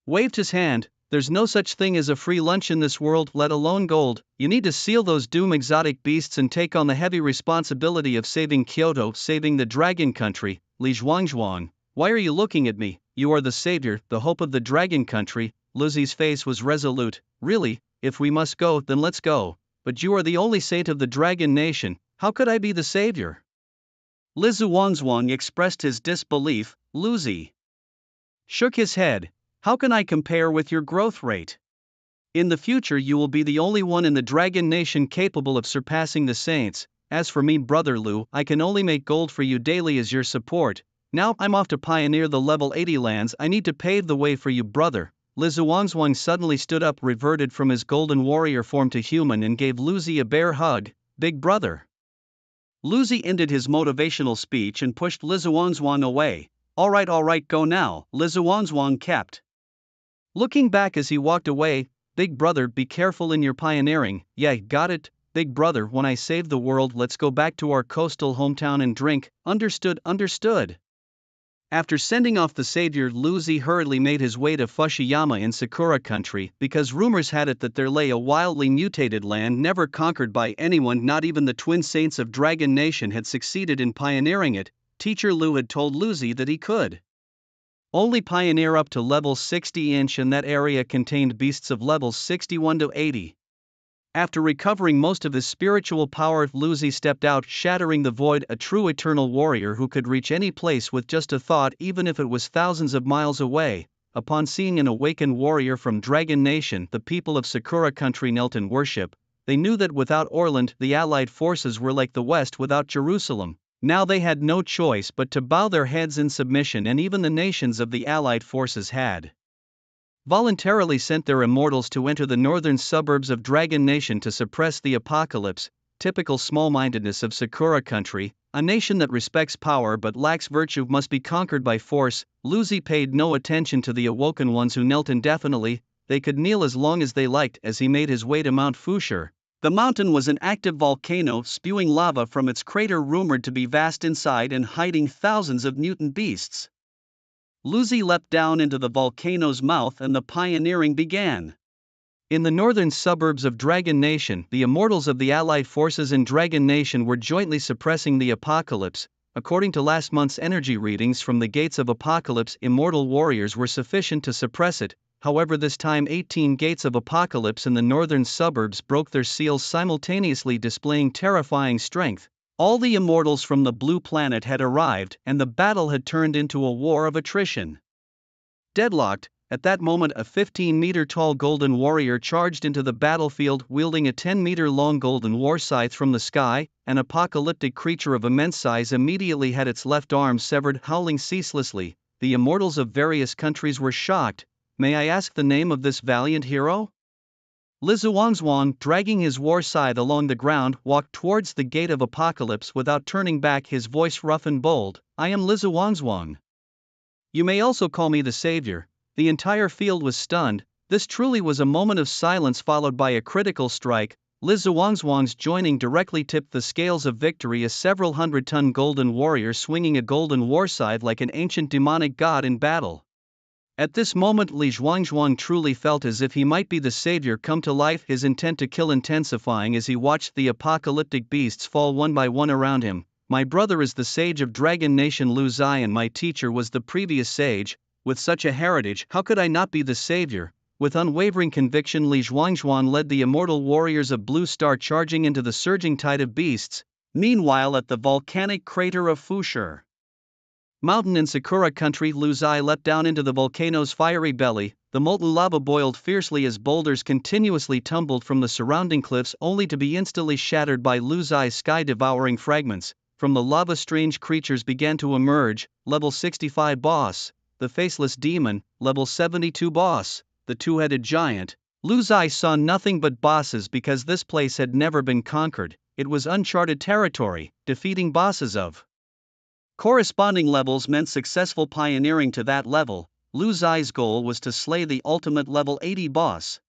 Speaker 1: waved his hand. "There's no such thing as a free lunch in this world, let alone gold. You need to seal those doom exotic beasts and take on the heavy responsibility of saving Kyoto, saving the Dragon Country." Li Zhuangzhuang, why are you looking at me? You are the savior, the hope of the Dragon Country. Lu Zai's face was resolute. "Really, if we must go, then let's go. But you are the only saint of the Dragon Nation, how could I be the savior?" Li Zhuangzhuang expressed his disbelief. Lu Zai shook his head. "How can I compare with your growth rate? In the future you will be the only one in the Dragon Nation capable of surpassing the saints. As for me, brother Lu, I can only make gold for you daily as your support. Now I'm off to pioneer the level 80 lands. I need to pave the way for you, brother." Li Zhuangzhuang suddenly stood up, reverted from his golden warrior form to human, and gave Lu Zai a bear hug. "Big brother." Lu Zai ended his motivational speech and pushed Li Zhuangzhuang away. All right, go now," Li Zhuangzhuang kept looking back as he walked away. "Big brother, be careful in your pioneering." "Yeah, got it, big brother, when I save the world, let's go back to our coastal hometown and drink." "Understood." After sending off the savior, Lu Zai hurriedly made his way to Fushiyama in Sakura Country, because rumors had it that there lay a wildly mutated land never conquered by anyone, not even the twin saints of Dragon Nation had succeeded in pioneering it. Teacher Lu had told Lu Zai that he could only pioneer up to level 60-inch, and that area contained beasts of levels 61 to 80. After recovering most of his spiritual power, Lu Zai stepped out, shattering the void, a true eternal warrior who could reach any place with just a thought, even if it was thousands of miles away. Upon seeing an awakened warrior from Dragon Nation, the people of Sakura Country knelt in worship. They knew that without Orland, the Allied forces were like the West without Jerusalem. Now they had no choice but to bow their heads in submission, and even the nations of the Allied forces had voluntarily sent their immortals to enter the northern suburbs of Dragon Nation to suppress the apocalypse. Typical small-mindedness of Sakura Country. A nation that respects power but lacks virtue must be conquered by force. Lu Zai paid no attention to the awoken ones who knelt indefinitely. They could kneel as long as they liked. As he made his way to Mount Fushir, the mountain was an active volcano spewing lava from its crater, rumored to be vast inside and hiding thousands of mutant beasts. Lu Zai leapt down into the volcano's mouth and the pioneering began. In the northern suburbs of Dragon Nation, the immortals of the Allied forces and Dragon Nation were jointly suppressing the apocalypse. according to last month's energy readings from the Gates of Apocalypse, immortal warriors were sufficient to suppress it. However, this time 18 Gates of Apocalypse in the northern suburbs broke their seals, simultaneously displaying terrifying strength. All the immortals from the blue planet had arrived, and the battle had turned into a war of attrition. Deadlocked, at that moment a 15-meter-tall golden warrior charged into the battlefield wielding a 10-meter-long golden war scythe from the sky. An apocalyptic creature of immense size immediately had its left arm severed, howling ceaselessly. The immortals of various countries were shocked. May I ask the name of this valiant hero? Lizuangzuang, dragging his war scythe along the ground, walked towards the Gate of Apocalypse without turning back, his voice rough and bold. I am Lizuangzuang. You may also call me the Savior. The entire field was stunned. This truly was a moment of silence followed by a critical strike. Lizuangzuang's joining directly tipped the scales of victory, a several hundred-ton golden warrior swinging a golden war scythe like an ancient demonic god in battle. At this moment Lizuangzuang truly felt as if he might be the savior come to life, his intent to kill intensifying as he watched the apocalyptic beasts fall one by one around him. My brother is the sage of Dragon Nation Lu Zai, and my teacher was the previous sage. With such a heritage, how could I not be the savior? With unwavering conviction, Lizuangzuang led the immortal warriors of Blue Star charging into the surging tide of beasts. Meanwhile, at the volcanic crater of Fushur Mountain in Sakura country, Lu Zai leapt down into the volcano's fiery belly. The molten lava boiled fiercely as boulders continuously tumbled from the surrounding cliffs, only to be instantly shattered by Lu Zai's sky-devouring fragments. From the lava strange creatures began to emerge. Level 65 boss, the faceless demon. Level 72 boss, the two-headed giant. Lu Zai saw nothing but bosses because this place had never been conquered. It was uncharted territory. Defeating bosses of corresponding levels meant successful pioneering to that level. Lu Zai's goal was to slay the ultimate level 80 boss.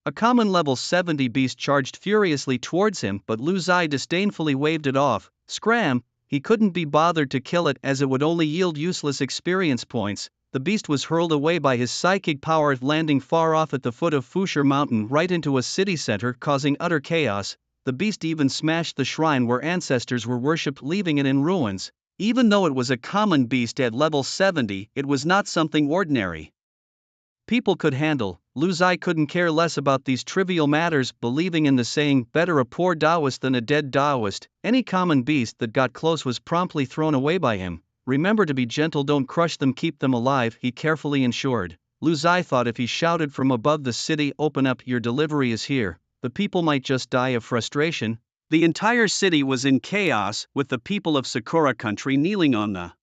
Speaker 1: A common level 70 beast charged furiously towards him, but Lu Zai disdainfully waved it off. Scram! He couldn't be bothered to kill it as it would only yield useless experience points. The beast was hurled away by his psychic power, landing far off at the foot of Fushur Mountain right into a city center, causing utter chaos. The beast even smashed the shrine where ancestors were worshipped, leaving it in ruins. Even though it was a common beast at level 70, it was not something ordinary people could handle. Lu Zai couldn't care less about these trivial matters, believing in the saying, better a poor Taoist than a dead Taoist. Any common beast that got close was promptly thrown away by him. Remember to be gentle, don't crush them, keep them alive, he carefully ensured. Lu Zai thought if he shouted from above the city, open up, your delivery is here, the people might just die of frustration. The entire city was in chaos, with the people of Sakura country kneeling on the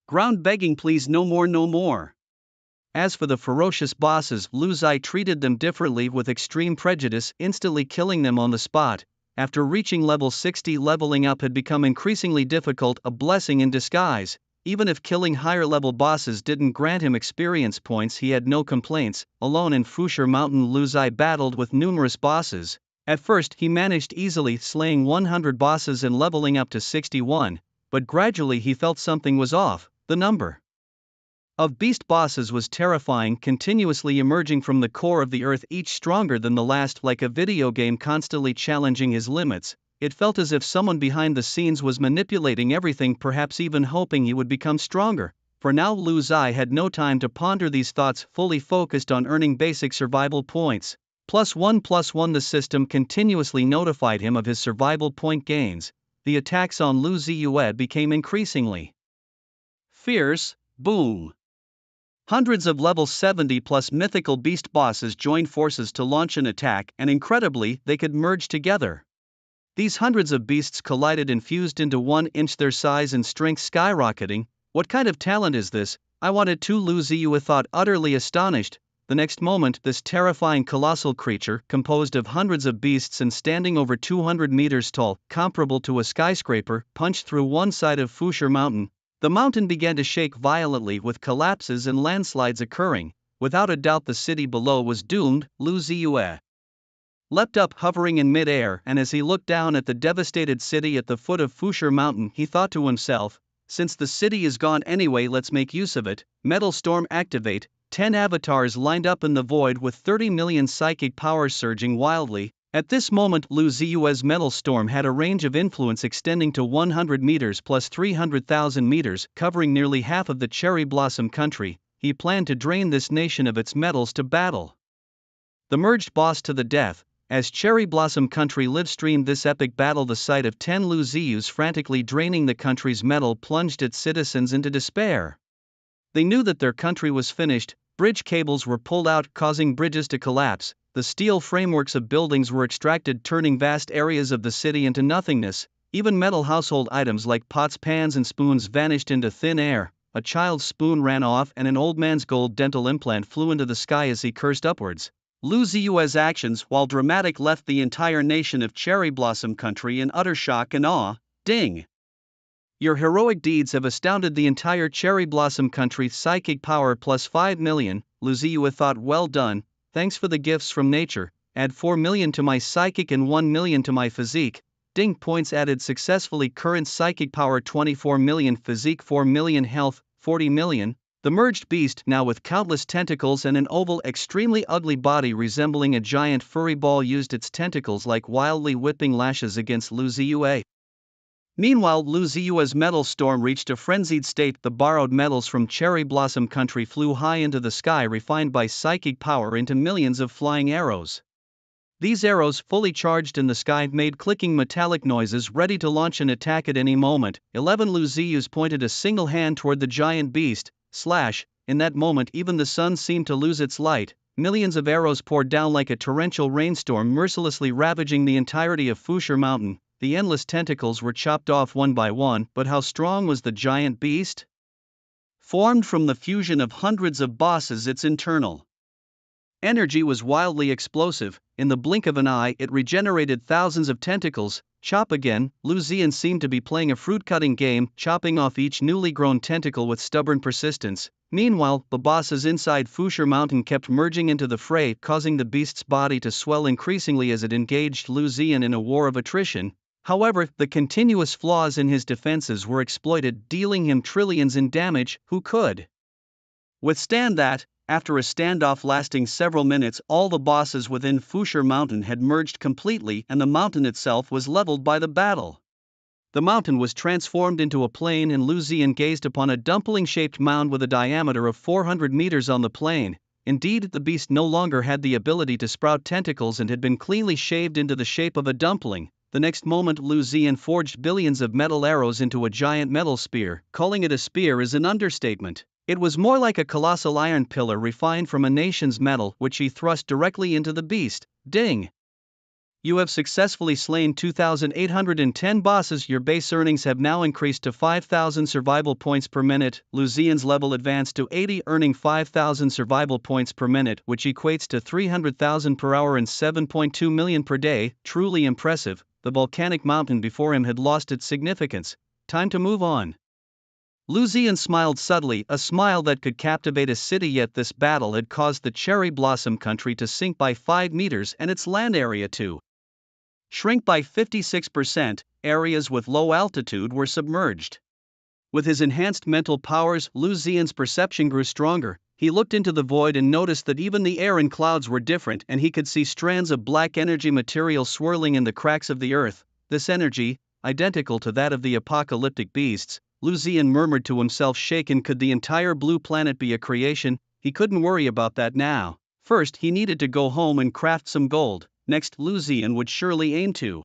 Speaker 1: ground begging, please, no more, no more. As for the ferocious bosses, Lu Zai treated them differently, with extreme prejudice, instantly killing them on the spot. After reaching level 60, leveling up had become increasingly difficult, a blessing in disguise. Even if killing higher level bosses didn't grant him experience points, he had no complaints. Alone in Fushur Mountain, Lu Zai battled with numerous bosses. At first he managed easily, slaying 100 bosses and leveling up to 61, but gradually he felt something was off. The number of beast bosses was terrifying, continuously emerging from the core of the earth, each stronger than the last, like a video game constantly challenging his limits. It felt as if someone behind the scenes was manipulating everything, perhaps even hoping he would become stronger. For now Lu Zai had no time to ponder these thoughts, fully focused on earning basic survival points. +1+1. The system continuously notified him of his survival point gains. The attacks on Lu Ziyue became increasingly fierce. Boom! Hundreds of level 70 plus mythical beast bosses joined forces to launch an attack, and incredibly, they could merge together. These hundreds of beasts collided and fused into 1 inch, their size and strength skyrocketing. What kind of talent is this? I wanted to, Lu Ziyue thought, utterly astonished. The next moment, this terrifying colossal creature, composed of hundreds of beasts and standing over 200 meters tall, comparable to a skyscraper, punched through one side of Fushur Mountain. The mountain began to shake violently, with collapses and landslides occurring. Without a doubt the city below was doomed. Lu Ziyue leapt up, hovering in mid-air, and as he looked down at the devastated city at the foot of Fushur Mountain, he thought to himself, since the city is gone anyway, let's make use of it. Metal Storm activate. 10 avatars lined up in the void with 30 million psychic power surging wildly. At this moment, Lu Ziyue's metal storm had a range of influence extending to 100 meters plus 300,000 meters, covering nearly half of the cherry blossom country. He planned to drain this nation of its metals to battle the merged boss to the death. As Cherry Blossom Country live-streamed this epic battle, the sight of 10 Lu Ziyus frantically draining the country's metal plunged its citizens into despair. They knew that their country was finished. Bridge cables were pulled out, causing bridges to collapse. The steel frameworks of buildings were extracted, turning vast areas of the city into nothingness. Even metal household items like pots, pans, and spoons vanished into thin air. A child's spoon ran off, and an old man's gold dental implant flew into the sky as he cursed upwards. Lu Ziyue's actions, while dramatic, left the entire nation of Cherry Blossom Country in utter shock and awe. Ding! Your heroic deeds have astounded the entire Cherry Blossom Country. Psychic power plus 5 million, Lu Ziyue thought. Well done, thanks for the gifts from nature. Add 4 million to my psychic and 1 million to my physique. Ding, points added successfully. Current psychic power 24 million, physique 4 million, health 40 million. The merged beast, now with countless tentacles and an oval, extremely ugly body resembling a giant furry ball, used its tentacles like wildly whipping lashes against Lu Ziyue. Meanwhile, Lu Ziyue's metal storm reached a frenzied state. The borrowed metals from Cherry Blossom Country flew high into the sky, refined by psychic power into millions of flying arrows. These arrows, fully charged in the sky, made clicking metallic noises, ready to launch an attack at any moment. 11 Lu Ziyus pointed a single hand toward the giant beast. Slash! In that moment, even the sun seemed to lose its light. Millions of arrows poured down like a torrential rainstorm, mercilessly ravaging the entirety of Fusher Mountain. The endless tentacles were chopped off one by one, but how strong was the giant beast? Formed from the fusion of hundreds of bosses, its internal energy was wildly explosive. In the blink of an eye, it regenerated thousands of tentacles. Chop again. Lu Ziyan seemed to be playing a fruit-cutting game, chopping off each newly grown tentacle with stubborn persistence. Meanwhile, the bosses inside Fusher Mountain kept merging into the fray, causing the beast's body to swell increasingly as it engaged Lu Ziyan in a war of attrition. However, the continuous flaws in his defenses were exploited, dealing him trillions in damage. Who could withstand that? After a standoff lasting several minutes, all the bosses within Fusher Mountain had merged completely, and the mountain itself was leveled by the battle. The mountain was transformed into a plain, and Lu Ziyan gazed upon a dumpling-shaped mound with a diameter of 400 meters on the plain. Indeed, the beast no longer had the ability to sprout tentacles and had been cleanly shaved into the shape of a dumpling. The next moment, Lu Ziyan forged billions of metal arrows into a giant metal spear. Calling it a spear is an understatement. It was more like a colossal iron pillar refined from a nation's metal, which he thrust directly into the beast. Ding! You have successfully slain 2,810 bosses. Your base earnings have now increased to 5,000 survival points per minute. Lu Ziyan's level advanced to 80, earning 5,000 survival points per minute, which equates to 300,000 per hour and 7.2 million per day. Truly impressive. The volcanic mountain before him had lost its significance. Time to move on. Lu Ziyan smiled subtly, a smile that could captivate a city. Yet this battle had caused the Cherry Blossom Country to sink by 5 meters and its land area to shrink by 56%. Areas with low altitude were submerged. With his enhanced mental powers, Lu Ziyan's perception grew stronger. He looked into the void and noticed that even the air and clouds were different, and he could see strands of black energy material swirling in the cracks of the earth. This energy, identical to that of the apocalyptic beasts. Lu Ziyan murmured to himself, shaken. Could the entire blue planet be a creation? He couldn't worry about that now. First, he needed to go home and craft some gold. Next, Lu Ziyan would surely aim to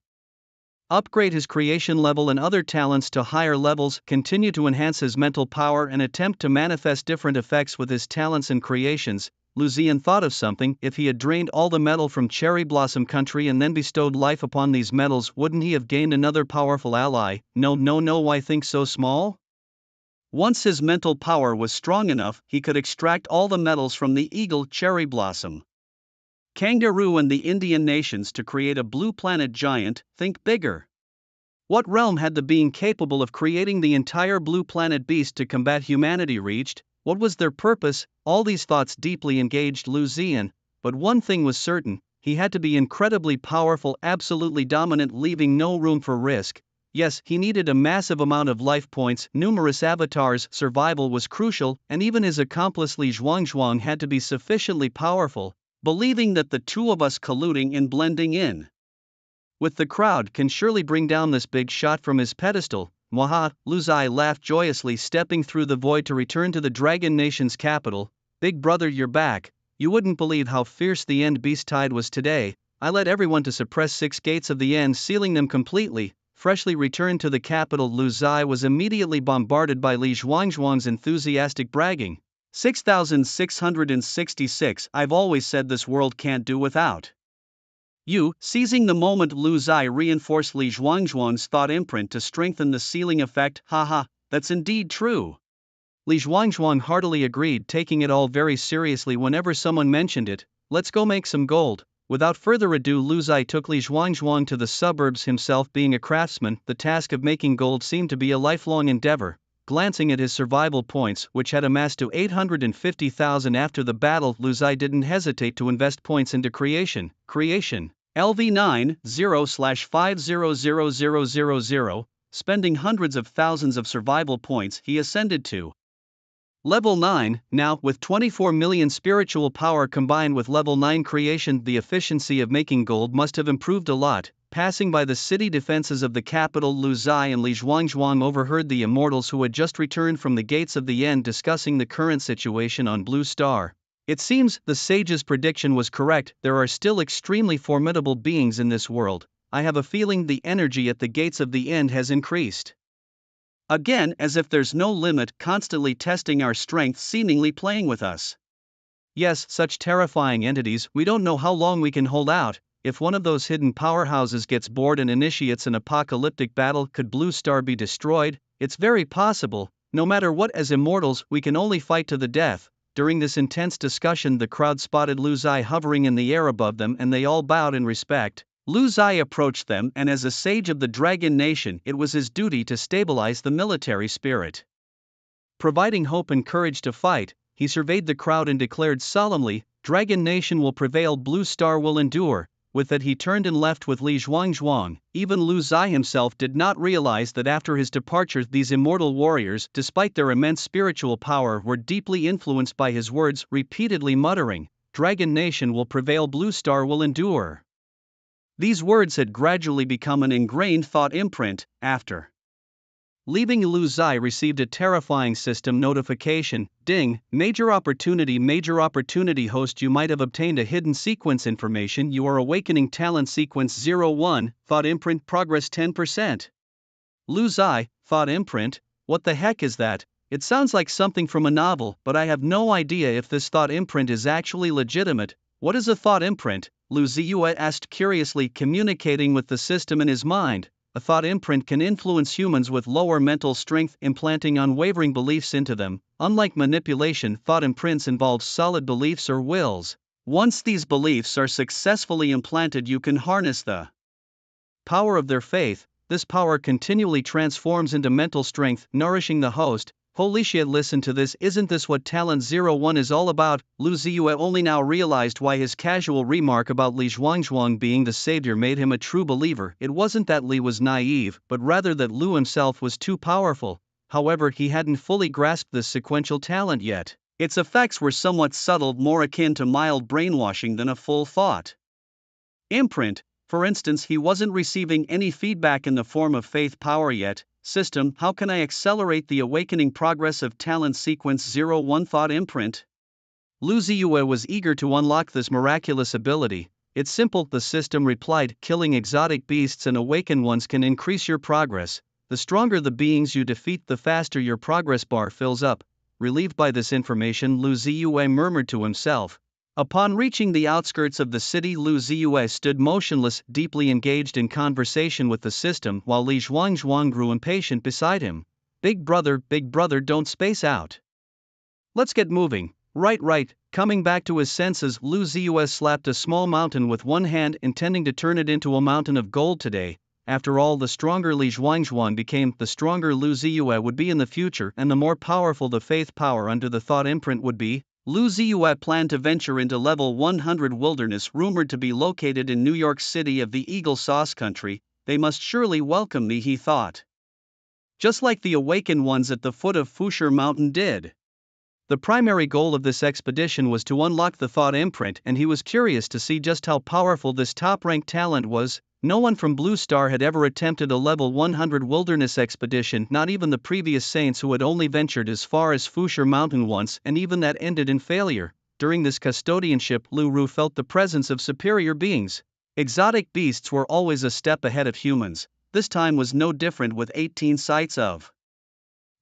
Speaker 1: upgrade his creation level and other talents to higher levels, continue to enhance his mental power, and attempt to manifest different effects with his talents and creations. Lu Ziyan thought of something. If he had drained all the metal from Cherry Blossom Country and then bestowed life upon these metals, wouldn't he have gained another powerful ally? No, why think so small? Once his mental power was strong enough, he could extract all the metals from the eagle, cherry blossom, kangaroo, and the Indian nations to create a blue planet giant. Think bigger. What realm had the being capable of creating the entire blue planet beast to combat humanity reached? What was their purpose? All these thoughts deeply engaged Lu Ziyan, but one thing was certain: he had to be incredibly powerful, absolutely dominant, leaving no room for risk. Yes, he needed a massive amount of life points, numerous avatars, survival was crucial, and even his accomplice Li Zhuangzhuang had to be sufficiently powerful. Believing that the two of us colluding and blending in With the crowd can surely bring down this big shot from his pedestal. Mwaha, Lu Zai laughed joyously, stepping through the void to return to the Dragon Nation's capital. Big brother, you're back. You wouldn't believe how fierce the End Beast tide was today. I led everyone to suppress 6 gates of the End, sealing them completely. Freshly returned to the capital, Lu Zai was immediately bombarded by Li Zhuangzhuang's enthusiastic bragging. 6666. I've always said this world can't do without you. Seizing the moment, Lu Zai reinforced Li Zhuangzhuang's thought imprint to strengthen the sealing effect. Haha, that's indeed true. Li Zhuangzhuang heartily agreed, taking it all very seriously whenever someone mentioned it. Let's go make some gold. Without further ado, Lu Zai took Li Zhuangzhuang to the suburbs. Himself being a craftsman, the task of making gold seemed to be a lifelong endeavor. Glancing at his survival points, which had amassed to 850,000 after the battle, Lu Zai didn't hesitate to invest points into creation. LV9 0/500000. Spending hundreds of thousands of survival points, he ascended to Level 9, now, with 24 million spiritual power combined with Level 9 creation. The efficiency of making gold must have improved a lot. Passing by the city defenses of the capital, Lu Zai and Li Zhuangzhuang overheard the immortals who had just returned from the gates of the End discussing the current situation on Blue Star. It seems the sage's prediction was correct. There are still extremely formidable beings in this world. I have a feeling the energy at the gates of the End has increased again, as if there's no limit, constantly testing our strength, seemingly playing with us. Yes, such terrifying entities. We don't know how long we can hold out. If one of those hidden powerhouses gets bored and initiates an apocalyptic battle, could Blue Star be destroyed? It's very possible. No matter what, as immortals, we can only fight to the death. During this intense discussion, the crowd spotted Lu Zai hovering in the air above them, and they all bowed in respect. Lu Zai approached them, and as a sage of the Dragon Nation, it was his duty to stabilize the military spirit. Providing hope and courage to fight, he surveyed the crowd and declared solemnly, "Dragon Nation will prevail, Blue Star will endure." With that, he turned and left with Li Zhuangzhuang. Even Lu Zai himself did not realize that after his departure, these immortal warriors, despite their immense spiritual power, were deeply influenced by his words, repeatedly muttering, "Dragon Nation will prevail, Blue Star will endure." These words had gradually become an ingrained thought imprint. After leaving, Lu Zai received a terrifying system notification. Ding, major opportunity host, you might have obtained a hidden sequence information. You are awakening talent sequence 01, thought imprint progress 10%. Lu Zai, thought imprint? What the heck is that? It sounds like something from a novel, but I have no idea if this thought imprint is actually legitimate. What is a thought imprint? Lu Ziyue asked curiously, communicating with the system in his mind. A thought imprint can influence humans with lower mental strength, implanting unwavering beliefs into them. Unlike manipulation, thought imprints involve solid beliefs or wills. Once these beliefs are successfully implanted, you can harness the power of their faith. This power continually transforms into mental strength, nourishing the host. Holy shit, listen to this, isn't this what Talent 01 is all about? Lu Ziyue only now realized why his casual remark about Li Zhuangzhuang being the savior made him a true believer. It wasn't that Li was naive, but rather that Lu himself was too powerful. However, he hadn't fully grasped this sequential talent yet. Its effects were somewhat subtle, more akin to mild brainwashing than a full thought imprint. For instance, he wasn't receiving any feedback in the form of faith power yet. System, how can I accelerate the awakening progress of talent sequence 01 thought imprint? Lu Ziyue was eager to unlock this miraculous ability. It's simple, the system replied, killing exotic beasts and awakened ones can increase your progress. The stronger the beings you defeat, the faster your progress bar fills up. Relieved by this information, Lu Ziyue murmured to himself. Upon reaching the outskirts of the city, Lu Ziyue stood motionless, deeply engaged in conversation with the system, while Li Zhuangzhuang grew impatient beside him. Big brother, don't space out. Let's get moving. Right. Coming back to his senses, Lu Ziyue slapped a small mountain with one hand, intending to turn it into a mountain of gold today. After all, the stronger Li Zhuangzhuang became, the stronger Lu Ziyue would be in the future, and the more powerful the faith power under the thought imprint would be. Lu Ziyue planned to venture into level 100 wilderness, rumored to be located in New York City of the Eagle Sauce country. They must surely welcome me, he thought. Just like the awakened ones at the foot of Fusher Mountain did. The primary goal of this expedition was to unlock the thought imprint, and he was curious to see just how powerful this top-ranked talent was. No one from Blue Star had ever attempted a level 100 wilderness expedition, not even the previous Saints who had only ventured as far as Fusher Mountain once, and even that ended in failure. During this custodianship, Lu felt the presence of superior beings. Exotic beasts were always a step ahead of humans. This time was no different, with 18 sites of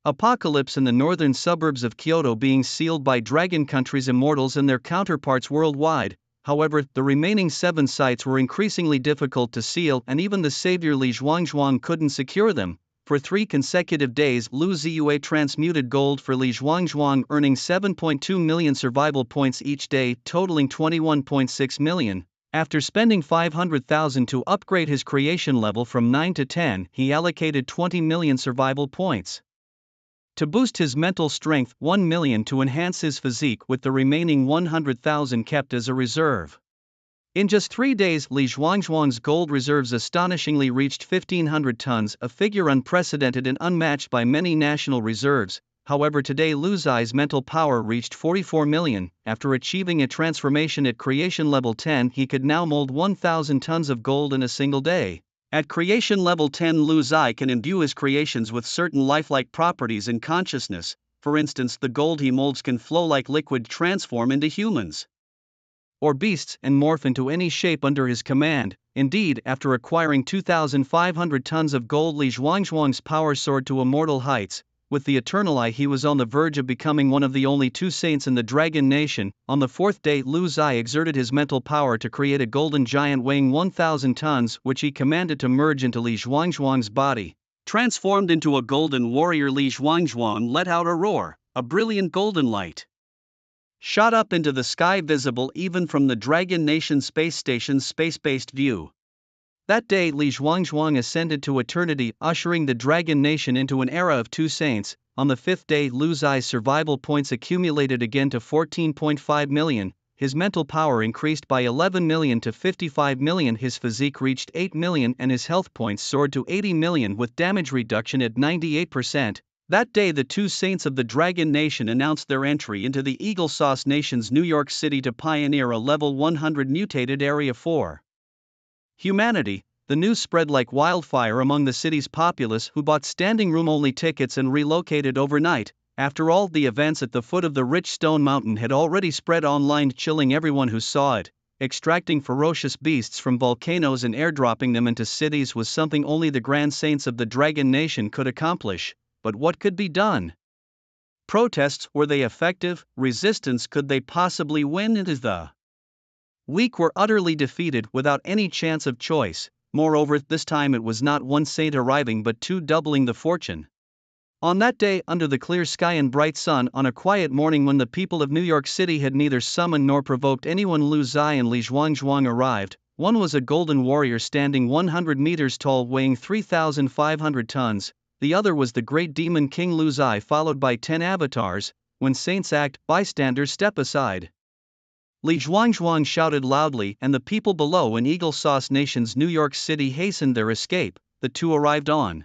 Speaker 1: Apocalypse in the northern suburbs of Kyoto being sealed by Dragon Country's immortals and their counterparts worldwide. However, the remaining 7 sites were increasingly difficult to seal, and even the savior Li Zhuangzhuang couldn't secure them. For 3 consecutive days, Lu Ziyue transmuted gold for Li Zhuangzhuang, earning 7.2 million survival points each day, totaling 21.6 million. After spending 500,000 to upgrade his creation level from 9 to 10, he allocated 20 million survival points to boost his mental strength, 1 million to enhance his physique, with the remaining 100,000 kept as a reserve. In just 3 days, Li Zhuangzhuang's gold reserves astonishingly reached 1,500 tons, a figure unprecedented and unmatched by many national reserves. However, today Lu Zi's mental power reached 44 million. After achieving a transformation at creation level 10, he could now mold 1,000 tons of gold in a single day. At creation level 10, Lu Zi can imbue his creations with certain lifelike properties and consciousness. For instance, the gold he molds can flow like liquid, transform into humans or beasts, and morph into any shape under his command. Indeed, after acquiring 2,500 tons of gold, Li Zhuangzhuang's power soared to immortal heights. With the Eternal Eye, he was on the verge of becoming one of the only 2 saints in the Dragon Nation. On the 4th day, Lu Zi exerted his mental power to create a golden giant weighing 1,000 tons, which he commanded to merge into Li Zhuangzhuang's body. Transformed into a golden warrior, Li Zhuangzhuang let out a roar. A brilliant golden light shot up into the sky, visible even from the Dragon Nation space station's space-based view. That day, Li Zhuangzhuang ascended to eternity, ushering the Dragon Nation into an era of 2 saints. On the 5th day, Lu Zi's survival points accumulated again to 14.5 million, his mental power increased by 11 million to 55 million, his physique reached 8 million, and his health points soared to 80 million with damage reduction at 98%. That day, the 2 saints of the Dragon Nation announced their entry into the Eagle Sauce Nation's New York City to pioneer a level 100 mutated area for humanity. The news spread like wildfire among the city's populace, who bought standing room only tickets and relocated overnight. After all, the events at the foot of the rich stone mountain had already spread online, chilling everyone who saw it. Extracting ferocious beasts from volcanoes and airdropping them into cities was something only the Grand Saints of the Dragon Nation could accomplish. But what could be done? Protests, were they effective? Resistance, could they possibly win? The weak were utterly defeated, without any chance of choice. Moreover, this time it was not 1 saint arriving but 2, doubling the fortune. On that day, under the clear sky and bright sun, on a quiet morning when the people of New York City had neither summoned nor provoked anyone, Lu Zi and Li Zhuangzhuang arrived. One was a golden warrior standing 100 meters tall, weighing 3,500 tons. The other was the great demon King Lu Zi, followed by 10 avatars. When saints act, bystanders step aside. Li Zhuangzhuang shouted loudly, and the people below in Eagle Sauce Nation's New York City hastened their escape. The 2 arrived on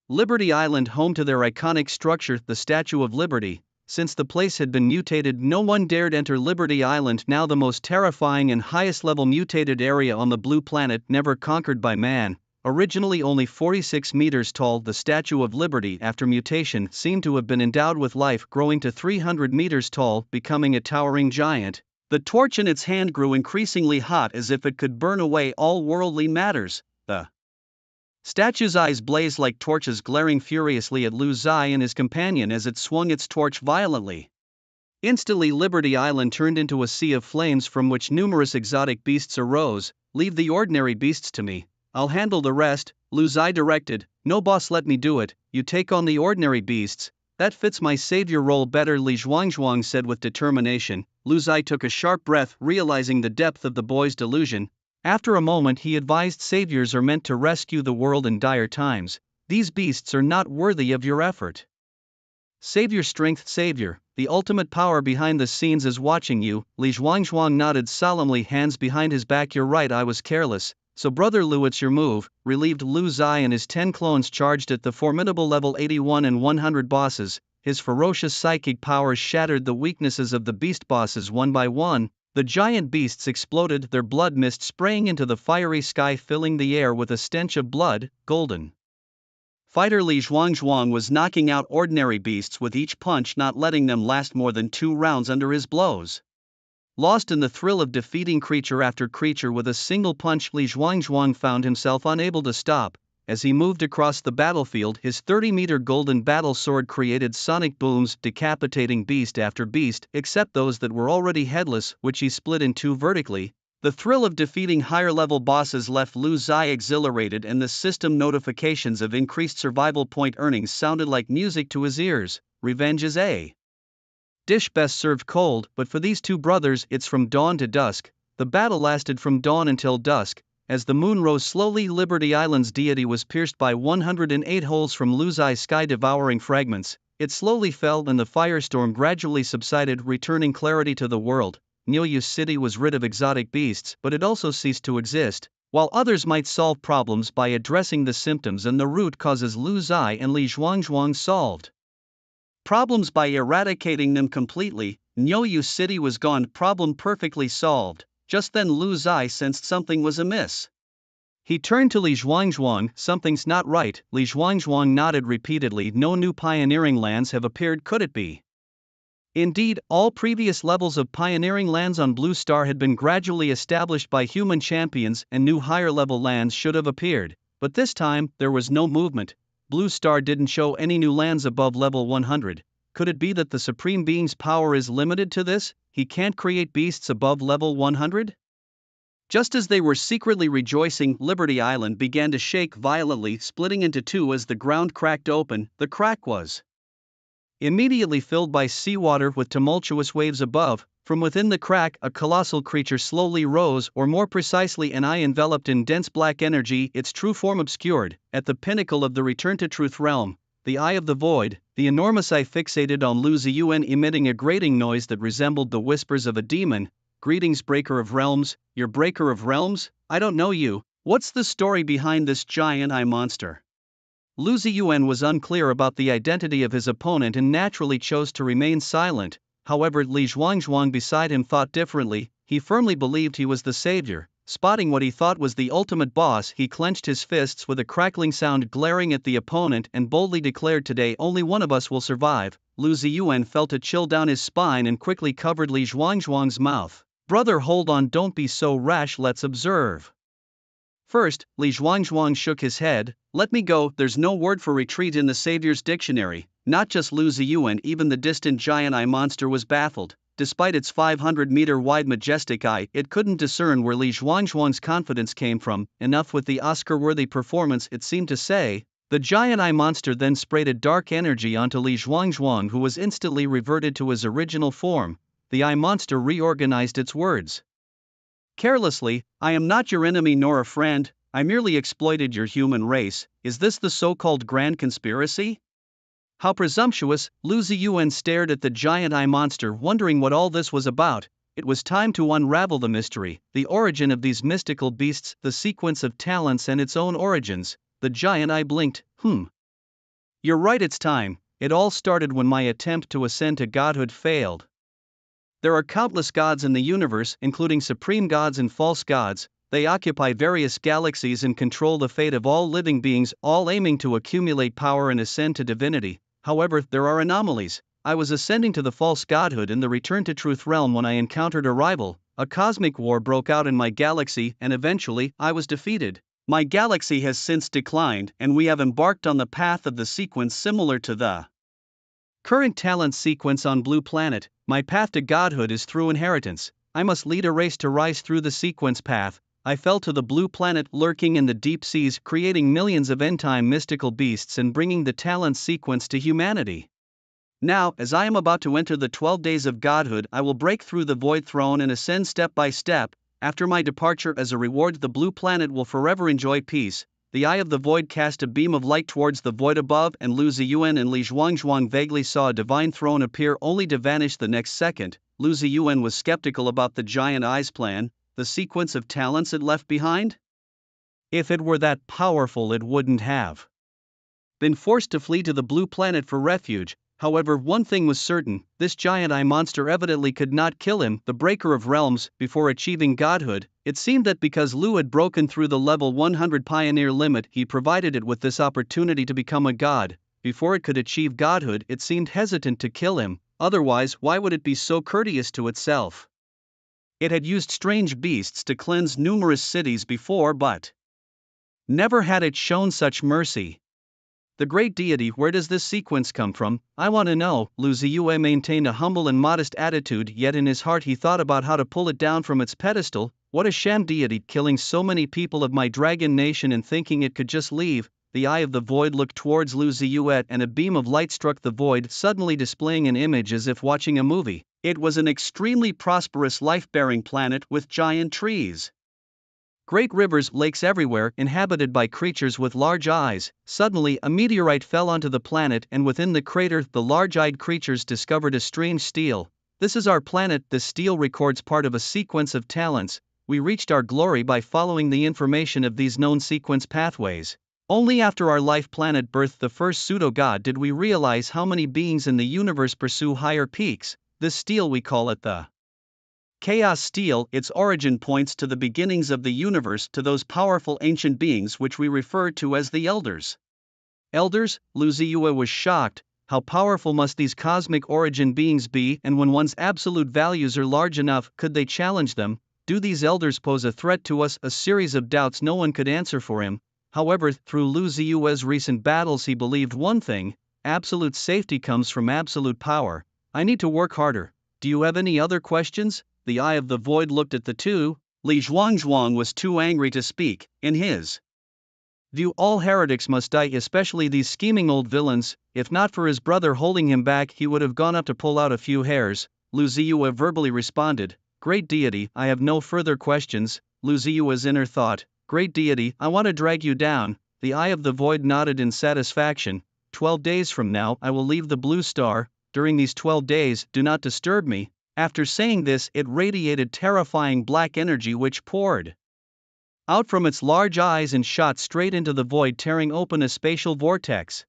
Speaker 1: Liberty Island, home to their iconic structure, the Statue of Liberty. Since the place had been mutated, no one dared enter Liberty Island, now the most terrifying and highest level mutated area on the blue planet, never conquered by man. Originally only 46 meters tall, the Statue of Liberty, after mutation, seemed to have been endowed with life, growing to 300 meters tall, becoming a towering giant. The torch in its hand grew increasingly hot, as if it could burn away all worldly matters. The statue's eyes blazed like torches, glaring furiously at Lu Zi and his companion as it swung its torch violently. Instantly, Liberty Island turned into a sea of flames from which numerous exotic beasts arose. "Leave the ordinary beasts to me. I'll handle the rest," Lu Zi directed. "No boss, let me do it. You take on the ordinary beasts. That fits my savior role better," Li Zhuangzhuang said with determination. Lu Zi took a sharp breath, realizing the depth of the boy's delusion. After a moment, he advised, "Saviors are meant to rescue the world in dire times. These beasts are not worthy of your effort. Save your strength, savior. The ultimate power behind the scenes is watching you." Li Zhuangzhuang nodded solemnly, hands behind his back. "You're right, I was careless. So brother Lu, it's your move." Relieved, Lu Zi and his 10 clones charged at the formidable level 81 and 100 bosses. His ferocious psychic powers shattered the weaknesses of the beast bosses one by one. The giant beasts exploded, their blood mist spraying into the fiery sky, filling the air with a stench of blood, golden. Fighter Li Zhuangzhuang was knocking out ordinary beasts with each punch, not letting them last more than 2 rounds under his blows. Lost in the thrill of defeating creature after creature with a single punch, Li Zhuangzhuang found himself unable to stop. As he moved across the battlefield, his 30-meter golden battle sword created sonic booms, decapitating beast after beast, except those that were already headless, which he split in 2 vertically. The thrill of defeating higher-level bosses left Lu Zai exhilarated, and the system notifications of increased survival point earnings sounded like music to his ears. Revenge is a dish best served cold, but for these 2 brothers it's from dawn to dusk. The battle lasted from dawn until dusk. As the moon rose slowly, Liberty Island's deity was pierced by 108 holes from Lu Zai's sky-devouring fragments. It slowly fell and the firestorm gradually subsided, returning clarity to the world. Niuyu City was rid of exotic beasts, but it also ceased to exist. While others might solve problems by addressing the symptoms and the root causes, Lu Zai and Li Zhuangzhuang solved problems by eradicating them completely. Niuyu City was gone, problem perfectly solved. Just then Lu Zai sensed something was amiss. He turned to Li Zhuangzhuang. Something's not right. Li Zhuangzhuang nodded repeatedly. No new pioneering lands have appeared, could it be? Indeed, all previous levels of pioneering lands on Blue Star had been gradually established by human champions, and new higher-level lands should have appeared. But this time, there was no movement. Blue Star didn't show any new lands above level 100. Could it be that the Supreme Being's power is limited to this? He can't create beasts above level 100? Just as they were secretly rejoicing, Liberty Island began to shake violently, splitting into 2 as the ground cracked open. The crack was immediately filled by seawater with tumultuous waves above. From within the crack, a colossal creature slowly rose, or more precisely, an eye enveloped in dense black energy, its true form obscured. At the pinnacle of the Return to Truth realm, the Eye of the Void, the enormous eye fixated on Lu Ziyuan, emitting a grating noise that resembled the whispers of a demon. Greetings, Breaker of Realms. You're Breaker of Realms? I don't know you. What's the story behind this giant eye monster? Lu Ziyuan was unclear about the identity of his opponent and naturally chose to remain silent. However, Li Zhuangzhuang beside him thought differently. He firmly believed he was the savior. Spotting what he thought was the ultimate boss, he clenched his fists with a crackling sound, glaring at the opponent, and boldly declared, "Today only one of us will survive." Lu Ziyuan felt a chill down his spine and quickly covered Li Zhuangzhuang's mouth. "Brother, hold on, don't be so rash, let's observe." First, Li Zhuangzhuang shook his head. "Let me go, there's no word for retreat in the Savior's dictionary." Not just Lu Ziyuan, even the distant giant eye monster was baffled. Despite its 500-meter-wide majestic eye, it couldn't discern where Li Zhuangzhuang's confidence came from. Enough with the Oscar-worthy performance, it seemed to say. The giant eye monster then sprayed a dark energy onto Li Zhuangzhuang, who was instantly reverted to his original form. The eye monster reorganized its words carelessly. "I am not your enemy nor a friend, I merely exploited your human race. Is this the so-called grand conspiracy?" How presumptuous! Lu Ziyuan stared at the giant eye monster, wondering what all this was about. It was time to unravel the mystery, the origin of these mystical beasts, the sequence of talents and its own origins. The giant eye blinked. You're right, it's time. It all started when my attempt to ascend to godhood failed. There are countless gods in the universe, including supreme gods and false gods. They occupy various galaxies and control the fate of all living beings, all aiming to accumulate power and ascend to divinity. However, there are anomalies. I was ascending to the false godhood in the Return to Truth realm when I encountered a rival. A cosmic war broke out in my galaxy, and eventually, I was defeated. My galaxy has since declined, and we have embarked on the path of the sequence similar to the current talent sequence on Blue Planet. My path to godhood is through inheritance. I must lead a race to rise through the sequence path. I fell to the Blue Planet, lurking in the deep seas, creating millions of end-time mystical beasts and bringing the talent sequence to humanity. Now, as I am about to enter the 12 days of godhood, I will break through the Void Throne and ascend step by step. After my departure, as a reward, the Blue Planet will forever enjoy peace. The Eye of the Void cast a beam of light towards the void above, and Lu Ziyuan and Li Zhuangzhuang vaguely saw a divine throne appear, only to vanish the next second. Lu Ziyuan was skeptical about the giant eye's plan. The sequence of talents it left behind? If it were that powerful, it wouldn't have been forced to flee to the Blue Planet for refuge. However, one thing was certain: this giant eye monster evidently could not kill him, the Breaker of Realms, before achieving godhood. It seemed that because Lu had broken through the level 100 pioneer limit, he provided it with this opportunity to become a god. Before it could achieve godhood, it seemed hesitant to kill him, otherwise, why would it be so courteous to itself? It had used strange beasts to cleanse numerous cities before, but never had it shown such mercy. The great deity, where does this sequence come from? I want to know. Lu Ziyue maintained a humble and modest attitude, yet in his heart he thought about how to pull it down from its pedestal. What a sham deity, killing so many people of my dragon nation and thinking it could just leave. The eye of the void looked towards Lu Ziyue and a beam of light struck the void, suddenly displaying an image as if watching a movie. It was an extremely prosperous life-bearing planet with giant trees, great rivers, lakes everywhere, inhabited by creatures with large eyes. Suddenly, a meteorite fell onto the planet, and within the crater, the large-eyed creatures discovered a strange stele. This is our planet. This stele records part of a sequence of talents. We reached our glory by following the information of these known sequence pathways. Only after our life planet birthed the first pseudo-god did we realize how many beings in the universe pursue higher peaks. This stele, we call it the Chaos Stele. Its origin points to the beginnings of the universe, to those powerful ancient beings which we refer to as the Elders. Elders? Lu Ziyue was shocked. How powerful must these cosmic origin beings be, and when one's absolute values are large enough, could they challenge them? Do these Elders pose a threat to us? A series of doubts no one could answer for him. However, through Lu Ziyue's recent battles he believed one thing: absolute safety comes from absolute power. I need to work harder. Do you have any other questions? The eye of the void looked at the two. Li Zhuangzhuang was too angry to speak. In his view, all heretics must die, especially these scheming old villains. If not for his brother holding him back, he would have gone up to pull out a few hairs. Lu Ziyue verbally responded, "Great deity, I have no further questions." Lu Ziyue's inner thought: "Great deity, I want to drag you down." The eye of the void nodded in satisfaction. 12 days from now, I will leave the blue star. During these 12 days, do not disturb me." After saying this, it radiated terrifying black energy which poured out from its large eyes and shot straight into the void, tearing open a spatial vortex.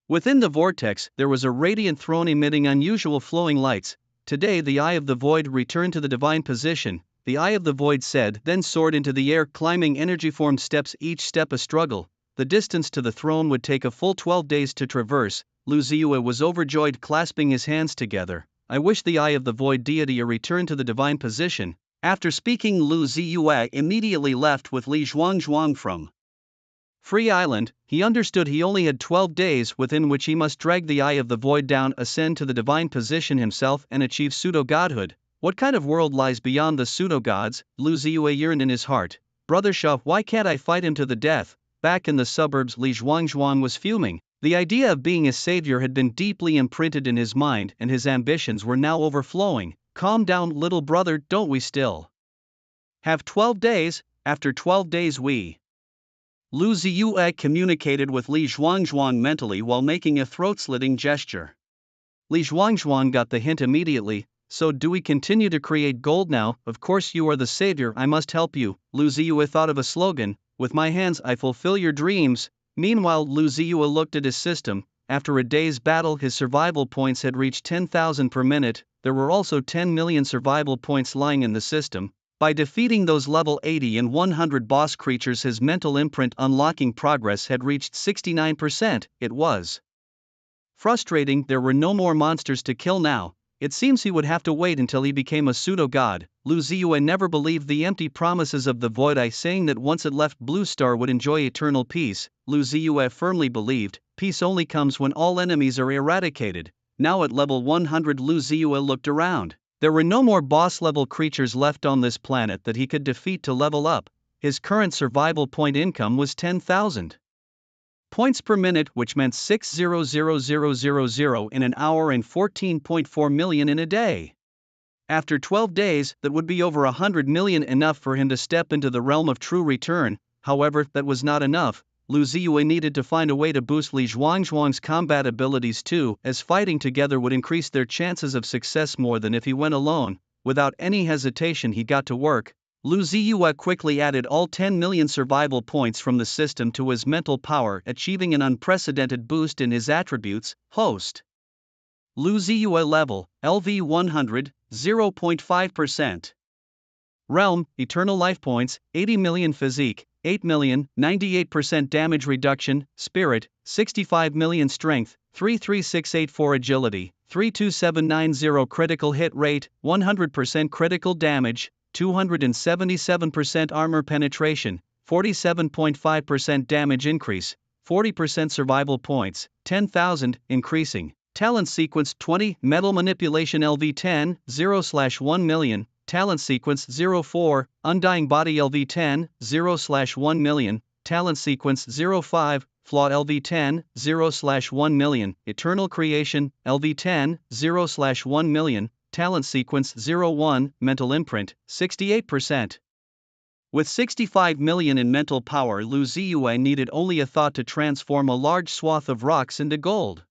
Speaker 1: Within the vortex, there was a radiant throne emitting unusual flowing lights. Today the eye of the void returned to the divine position. The eye of the void said, then soared into the air, climbing energy-formed steps, each step a struggle. The distance to the throne would take a full 12 days to traverse. Lu Ziyue was overjoyed, clasping his hands together. I wish the eye of the void deity a return to the divine position. After speaking, Lu Ziyue immediately left with Li Zhuangzhuang from Free Island. He understood he only had 12 days within which he must drag the eye of the void down, ascend to the divine position himself, and achieve pseudo-godhood. What kind of world lies beyond the pseudo-gods? Lu Ziyue yearned in his heart. Brother Shah, why can't I fight him to the death? Back in the suburbs, Li Zhuangzhuang was fuming. The idea of being a savior had been deeply imprinted in his mind, and his ambitions were now overflowing. Calm down, little brother, don't we still have 12 days? After 12 days we... Lu Ziyue communicated with Li Zhuangzhuang mentally while making a throat-slitting gesture. Li Zhuangzhuang got the hint immediately. So do we continue to create gold now? Of course you are the savior, I must help you. Lu Ziyue thought of a slogan: with my hands I fulfill your dreams. Meanwhile, Lu Ziyue looked at his system. After a day's battle, his survival points had reached 10,000 per minute. There were also 10 million survival points lying in the system. By defeating those level 80 and 100 boss creatures, his mental imprint unlocking progress had reached 69%. It was frustrating, there were no more monsters to kill now. It seems he would have to wait until he became a pseudo-god. Lu Ziyue never believed the empty promises of the Void Eye saying that once it left Blue Star would enjoy eternal peace. Lu Ziyue firmly believed, peace only comes when all enemies are eradicated. Now at level 100, Lu Ziyue looked around. There were no more boss-level creatures left on this planet that he could defeat to level up. His current survival point income was 10,000 points per minute, which meant 600,000 in an hour and 14.4 million in a day. After 12 days, that would be over 100 million, enough for him to step into the realm of true return. However, that was not enough. Lu Ziyue needed to find a way to boost Li Zhuangzhuang's combat abilities too, as fighting together would increase their chances of success more than if he went alone. Without any hesitation, he got to work. Lu Ziyue quickly added all 10 million survival points from the system to his mental power, achieving an unprecedented boost in his attributes: host, Lu Ziyue level, LV 100, 0.5%. Realm, Eternal Life Points, 80 million Physique, 8 million, 98% Damage Reduction, Spirit, 65 million Strength, 33684 Agility, 32790 Critical Hit Rate, 100% Critical Damage, 277% Armor Penetration, 47.5% Damage Increase, 40% Survival Points, 10,000, increasing. Talent Sequence 20, Metal Manipulation LV10, 0/1 million. Talent Sequence 04, Undying Body LV10, 0/1 million, Talent Sequence 05, Flaw LV10, 0/1 million, Eternal Creation, LV10, 0/1 million, Talent Sequence 01, Mental Imprint, 68%. With 65 million in mental power, Lu Ziyue needed only a thought to transform a large swath of rocks into gold.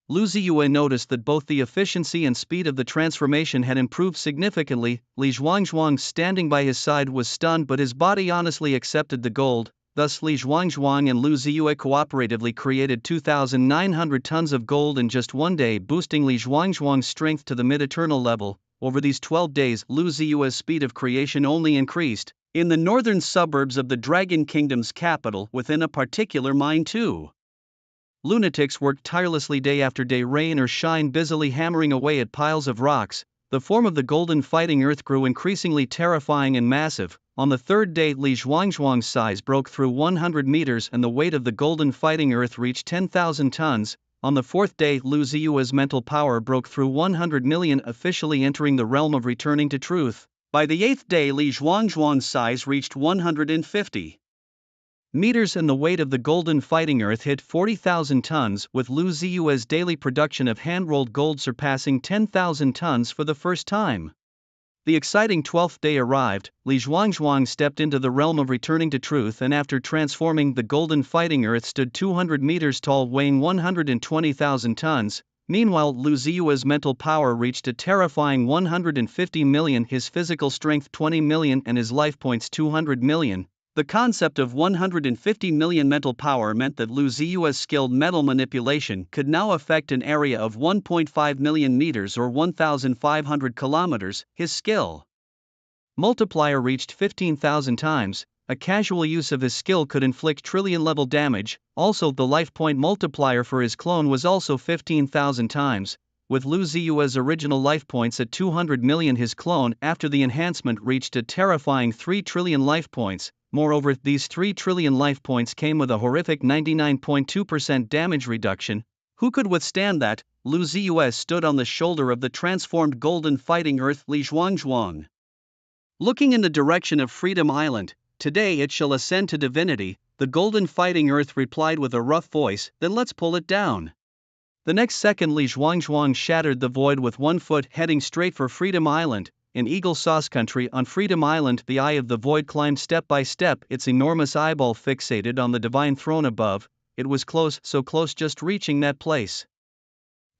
Speaker 1: Lu Ziyue noticed that both the efficiency and speed of the transformation had improved significantly. Li Zhuangzhuang, standing by his side, was stunned, but his body honestly accepted the gold. Thus Li Zhuangzhuang and Lu Ziyue cooperatively created 2,900 tons of gold in just one day, boosting Li Zhuangzhuang's strength to the mid-eternal level. Over these 12 days, Lu Ziyue's speed of creation only increased. In the northern suburbs of the Dragon Kingdom's capital, within a particular mine too. Lunatics worked tirelessly day after day, rain or shine, busily hammering away at piles of rocks. The form of the golden fighting earth grew increasingly terrifying and massive. On the third day, Li Zhuangzhuang's size broke through 100 meters and the weight of the golden fighting earth reached 10,000 tons. On the fourth day, Lu Ziyue's mental power broke through 100 million, officially entering the realm of returning to truth. By the eighth day, Li Zhuangzhuang's size reached 150 meters and the weight of the golden fighting earth hit 40,000 tons, with Lu Ziyue's daily production of hand-rolled gold surpassing 10,000 tons for the first time. The exciting 12th day arrived. Li Zhuangzhuang stepped into the realm of returning to truth, and after transforming, the golden fighting earth stood 200 meters tall, weighing 120,000 tons. Meanwhile, Lu Ziyue's mental power reached a terrifying 150 million, his physical strength 20 million, and his life points 200 million. The concept of 150 million mental power meant that Lu Ziyue's skilled metal manipulation could now affect an area of 1.5 million meters or 1,500 kilometers. His skill multiplier reached 15,000 times. A casual use of his skill could inflict trillion-level damage. Also, the life point multiplier for his clone was also 15,000 times. With Lu Ziyue's original life points at 200 million, his clone, after the enhancement, reached a terrifying 3 trillion life points. Moreover, these 3 trillion life points came with a horrific 99.2% damage reduction. Who could withstand that? Lu Ziyue stood on the shoulder of the transformed golden fighting earth Li Zhuangzhuang, looking in the direction of Freedom Island. Today it shall ascend to divinity, the golden fighting earth replied with a rough voice. Then let's pull it down. The next second, Li Zhuangzhuang shattered the void with one foot, heading straight for Freedom Island. In Eagle Sauce Country on Freedom Island, the Eye of the Void climbed step by step, its enormous eyeball fixated on the divine throne above. It was close, so close, just reaching that place.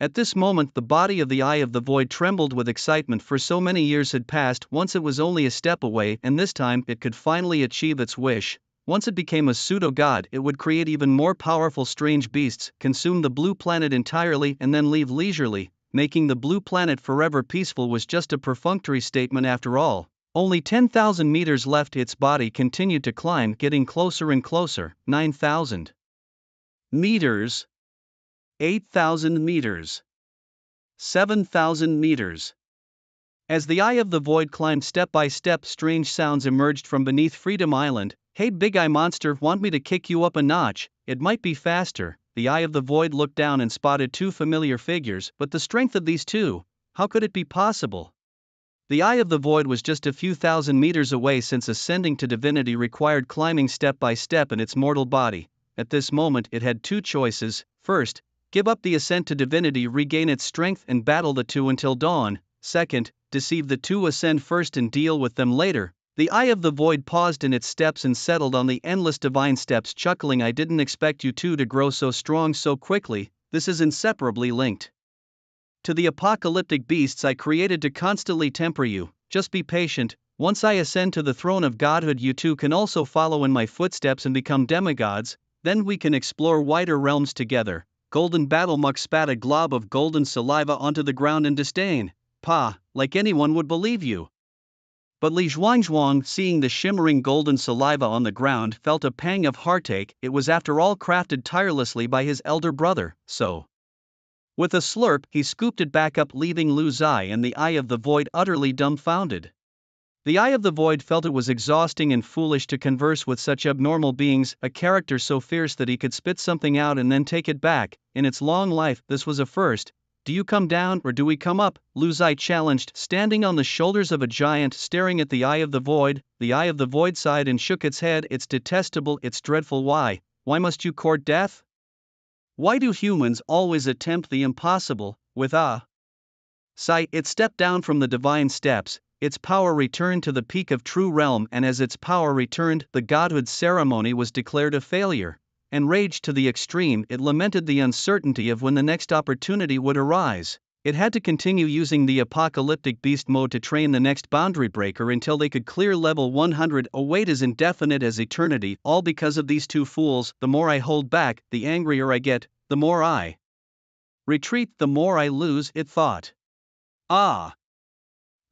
Speaker 1: At this moment, the body of the Eye of the Void trembled with excitement, for so many years had passed. Once it was only a step away, and this time it could finally achieve its wish. Once it became a pseudo-god, it would create even more powerful strange beasts, consume the blue planet entirely, and then leave leisurely. Making the blue planet forever peaceful was just a perfunctory statement after all. Only 10,000 meters left. Its body continued to climb, getting closer and closer. 9,000 meters, 8,000 meters, 7,000 meters. As the Eye of the Void climbed step by step, strange sounds emerged from beneath Freedom Island. Hey, big eye monster, want me to kick you up a notch? It might be faster. The Eye of the Void looked down and spotted two familiar figures, but the strength of these two, how could it be possible? The Eye of the Void was just a few thousand meters away, since ascending to divinity required climbing step by step in its mortal body. At this moment it had two choices. First, give up the ascent to divinity, regain its strength, and battle the two until dawn. Second, deceive the two, ascend first and deal with them later. The Eye of the Void paused in its steps and settled on the endless divine steps, chuckling. I didn't expect you two to grow so strong so quickly. This is inseparably linked to the apocalyptic beasts I created to constantly temper you. Just be patient. Once I ascend to the throne of godhood, you two can also follow in my footsteps and become demigods. Then we can explore wider realms together. Golden Battlemuck spat a glob of golden saliva onto the ground in disdain. "Pah, like anyone would believe you." But Li Zhuangzhuang, seeing the shimmering golden saliva on the ground, felt a pang of heartache. It was after all crafted tirelessly by his elder brother, so. With a slurp, he scooped it back up, leaving Lu Zai and the Eye of the Void utterly dumbfounded. The Eye of the Void felt it was exhausting and foolish to converse with such abnormal beings, a character so fierce that he could spit something out and then take it back. In its long life, this was a first. "Do you come down or do we come up?" Lu Zai challenged, standing on the shoulders of a giant staring at the Eye of the Void. The Eye of the Void sighed and shook its head. "It's detestable, it's dreadful. Why must you court death? Why do humans always attempt the impossible?" With a sigh, it stepped down from the divine steps. Its power returned to the peak of true realm, and as its power returned, the godhood ceremony was declared a failure. Enraged to the extreme, it lamented the uncertainty of when the next opportunity would arise. It had to continue using the apocalyptic beast mode to train the next boundary breaker until they could clear level 100. A wait as indefinite as eternity, all because of these two fools. The more I hold back, the angrier I get, the more I retreat, the more I lose, it thought. "Ah!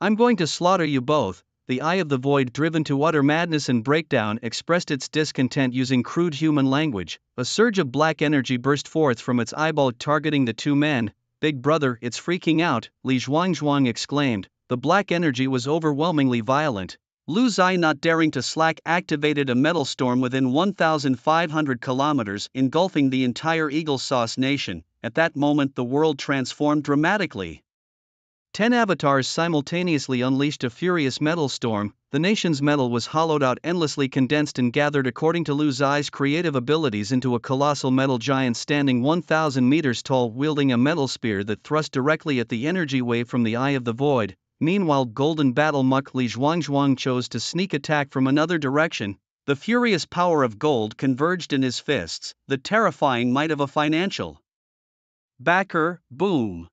Speaker 1: I'm going to slaughter you both." The Eye of the Void, driven to utter madness and breakdown, expressed its discontent using crude human language. A surge of black energy burst forth from its eyeball, targeting the two men. "Big brother, it's freaking out," Li Zhuangzhuang exclaimed. The black energy was overwhelmingly violent. Lu Zai, not daring to slack, activated a metal storm within 1,500 kilometers, engulfing the entire Eagle Sauce nation. At that moment, the world transformed dramatically. 10 avatars simultaneously unleashed a furious metal storm. The nation's metal was hollowed out, endlessly condensed and gathered according to Lu Zai's creative abilities into a colossal metal giant standing 1,000 meters tall, wielding a metal spear that thrust directly at the energy wave from the Eye of the Void. Meanwhile, Golden Battlemuck Li Zhuangzhuang chose to sneak attack from another direction. The furious power of gold converged in his fists, the terrifying might of a financial backer. Boom!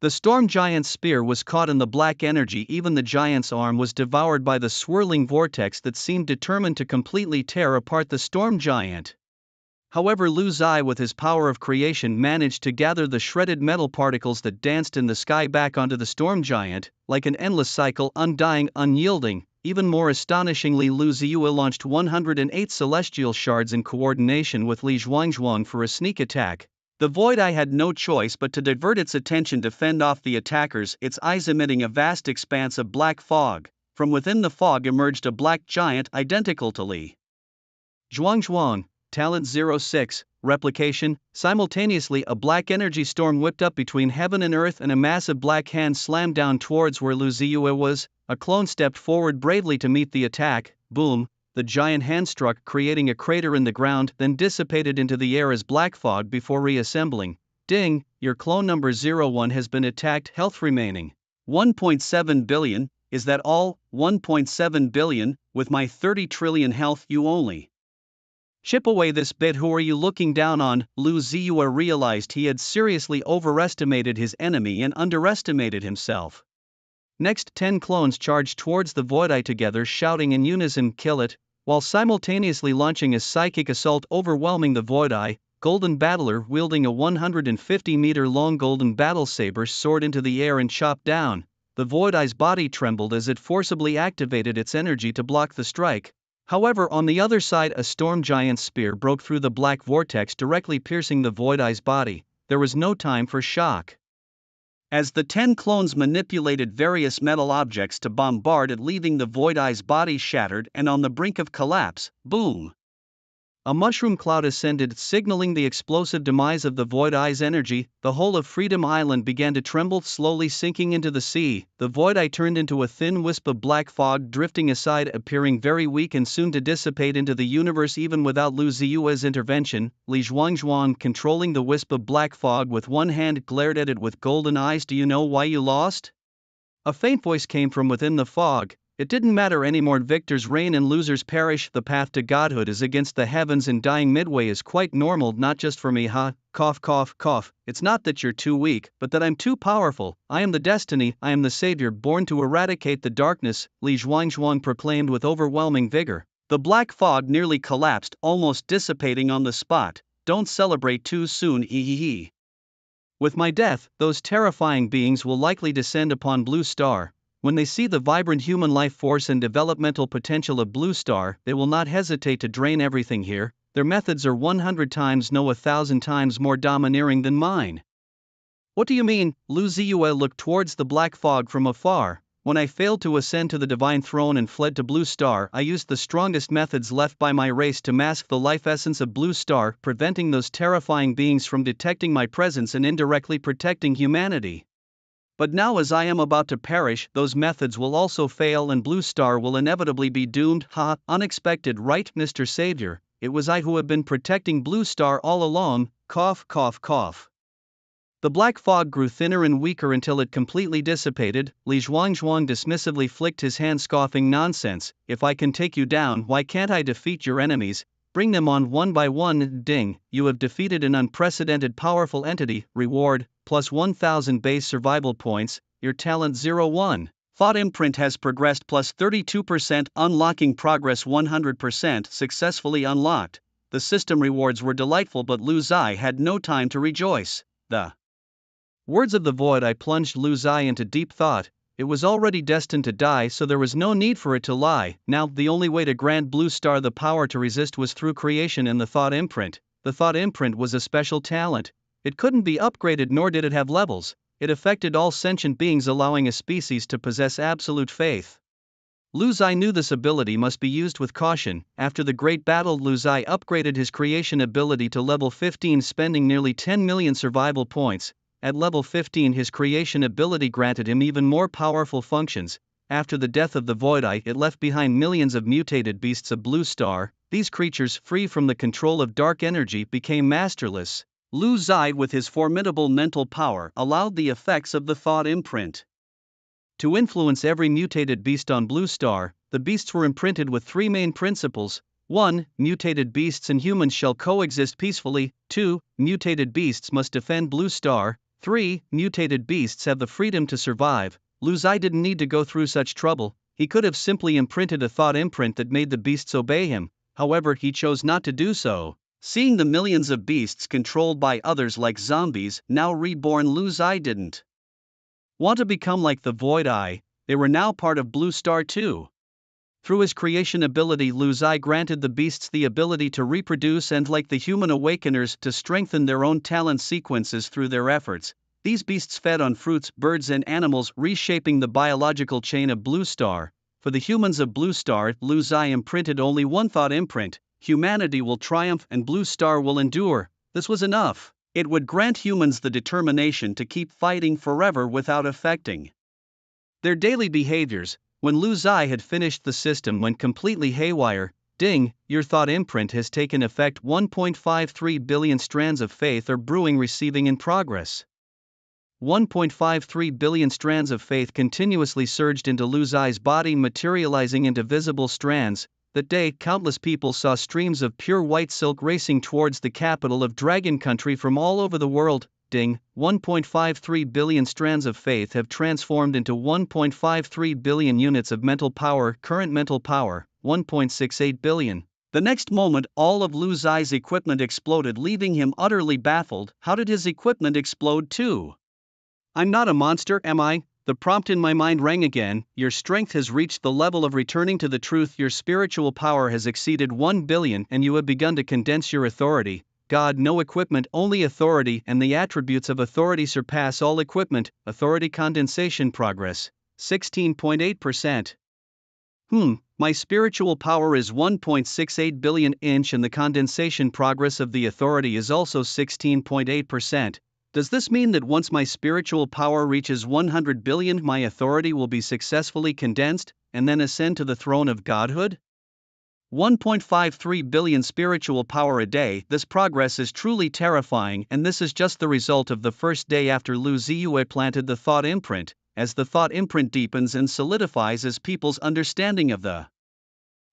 Speaker 1: The storm giant's spear was caught in the black energy. Even the giant's arm was devoured by the swirling vortex that seemed determined to completely tear apart the storm giant. However, Lu Zai, with his power of creation, managed to gather the shredded metal particles that danced in the sky back onto the storm giant, like an endless cycle, undying, unyielding. Even more astonishingly, Lu Ziyue launched 108 celestial shards in coordination with Li Zhuangzhuang for a sneak attack. The Void Eye had no choice but to divert its attention to fend off the attackers, its eyes emitting a vast expanse of black fog. From within the fog emerged a black giant identical to Li Zhuangzhuang. Talent 06, Replication. Simultaneously, a black energy storm whipped up between heaven and earth, and a massive black hand slammed down towards where Lu Ziyue was. A clone stepped forward bravely to meet the attack. Boom! The giant hand struck, creating a crater in the ground, then dissipated into the air as black fog before reassembling. "Ding, your clone number 01 has been attacked. Health remaining 1.7 billion, is that all? 1.7 billion, with my 30 trillion health you only chip away this bit. Who are you looking down on?" Lu Ziyue realized he had seriously overestimated his enemy and underestimated himself. Next, 10 clones charged towards the Void Eye together, shouting in unison, "Kill it," while simultaneously launching a psychic assault overwhelming the Void Eye. Golden Battler, wielding a 150-meter-long golden battle saber, soared into the air and chopped down. The Void Eye's body trembled as it forcibly activated its energy to block the strike. However, on the other side, a storm giant's spear broke through the black vortex, directly piercing the Void Eye's body. There was no time for shock. As the 10 clones manipulated various metal objects to bombard it, leaving the Void Eye's body shattered and on the brink of collapse. Boom! A mushroom cloud ascended, signaling the explosive demise of the Void Eye's energy. The whole of Freedom Island began to tremble, slowly sinking into the sea. The Void Eye turned into a thin wisp of black fog, drifting aside, appearing very weak and soon to dissipate into the universe even without Lu Ziyue's intervention. Li Zhuangzhuang, controlling the wisp of black fog with one hand, glared at it with golden eyes. "Do you know why you lost?" A faint voice came from within the fog. "It didn't matter anymore. Victors reign and losers perish. The path to godhood is against the heavens, and dying midway is quite normal, not just for me, huh? Cough, cough, cough. It's not that you're too weak, but that I'm too powerful. I am the destiny, I am the savior, born to eradicate the darkness," Li Zhuangzhuang proclaimed with overwhelming vigor. The black fog nearly collapsed, almost dissipating on the spot. don't celebrate too soon. With my death, those terrifying beings will likely descend upon Blue Star. When they see the vibrant human life force and developmental potential of Blue Star, they will not hesitate to drain everything here. Their methods are 100 times, no 1,000 times more domineering than mine. What do you mean? Lu Ziyue looked towards the black fog from afar. When I failed to ascend to the divine throne and fled to Blue Star, I used the strongest methods left by my race to mask the life essence of Blue Star, preventing those terrifying beings from detecting my presence and indirectly protecting humanity. But now, as I am about to perish, those methods will also fail and Blue Star will inevitably be doomed. Ha, unexpected, right, Mr. Savior? It was I who have been protecting Blue Star all along. Cough, cough, cough. The black fog grew thinner and weaker until it completely dissipated. Li Zhuangzhuang dismissively flicked his hand, scoffing, nonsense. If I can take you down, why can't I defeat your enemies? Bring them on one by one. Ding, you have defeated an unprecedented powerful entity. Reward, plus 1,000 base survival points. Your talent 01. Thought imprint has progressed plus 32%. Unlocking progress 100%. Successfully unlocked. The system rewards were delightful, but Lu Zai had no time to rejoice. The words of the void. I plunged Lu Zai into deep thought. It was already destined to die, so there was no need for it to lie. Now, the only way to grant Blue Star the power to resist was through creation and the thought imprint. The thought imprint was a special talent. It couldn't be upgraded, nor did it have levels. It affected all sentient beings, allowing a species to possess absolute faith. Lu Zai knew this ability must be used with caution. After the great battle, Lu Zai upgraded his creation ability to level 15, spending nearly 10 million survival points. At level 15, his creation ability granted him even more powerful functions. After the death of the Voidite, it left behind millions of mutated beasts of Blue Star. These creatures, free from the control of dark energy, became masterless. Lu Zai, with his formidable mental power, allowed the effects of the thought imprint to influence every mutated beast on Blue Star. The beasts were imprinted with three main principles. 1. Mutated beasts and humans shall coexist peacefully. 2. Mutated beasts must defend Blue Star. 3. Mutated beasts have the freedom to survive. Lu Zai didn't need to go through such trouble. He could have simply imprinted a thought imprint that made the beasts obey him. However, he chose not to do so. Seeing the millions of beasts controlled by others like zombies, now reborn, Lu Zai didn't want to become like the Void Eye. They were now part of Blue Star too. Through his creation ability, Lu Zai granted the beasts the ability to reproduce and, like the human awakeners, to strengthen their own talent sequences through their efforts. These beasts fed on fruits, birds and animals, reshaping the biological chain of Blue Star. For the humans of Blue Star, Lu Zai imprinted only one thought imprint: humanity will triumph and Blue Star will endure. This was enough. It would grant humans the determination to keep fighting forever without affecting their daily behaviors. When Lu Zai had finished, the system went completely haywire. Ding, your thought imprint has taken effect. 1.53 billion strands of faith are brewing, receiving in progress. 1.53 billion strands of faith continuously surged into Lu Zai's body, materializing into visible strands. That day, countless people saw streams of pure white silk racing towards the capital of Dragon Country from all over the world. Ding, 1.53 billion strands of faith have transformed into 1.53 billion units of mental power. Current mental power, 1.68 billion. The next moment, all of Lu Zai's equipment exploded, leaving him utterly baffled. How did his equipment explode too? I'm not a monster, am I? The prompt in my mind rang again. Your strength has reached the level of returning to the truth. Your spiritual power has exceeded 1 billion and you have begun to condense your authority. God, no equipment, only authority, and the attributes of authority surpass all equipment. Authority condensation progress, 16.8%. My spiritual power is 1.68 billion inch and the condensation progress of the authority is also 16.8%. Does this mean that once my spiritual power reaches 100 billion, my authority will be successfully condensed, and then ascend to the throne of godhood? 1.53 billion spiritual power a day. This progress is truly terrifying, and this is just the result of the first day after Lu Ziyue planted the thought imprint. As the thought imprint deepens and solidifies, as people's understanding of the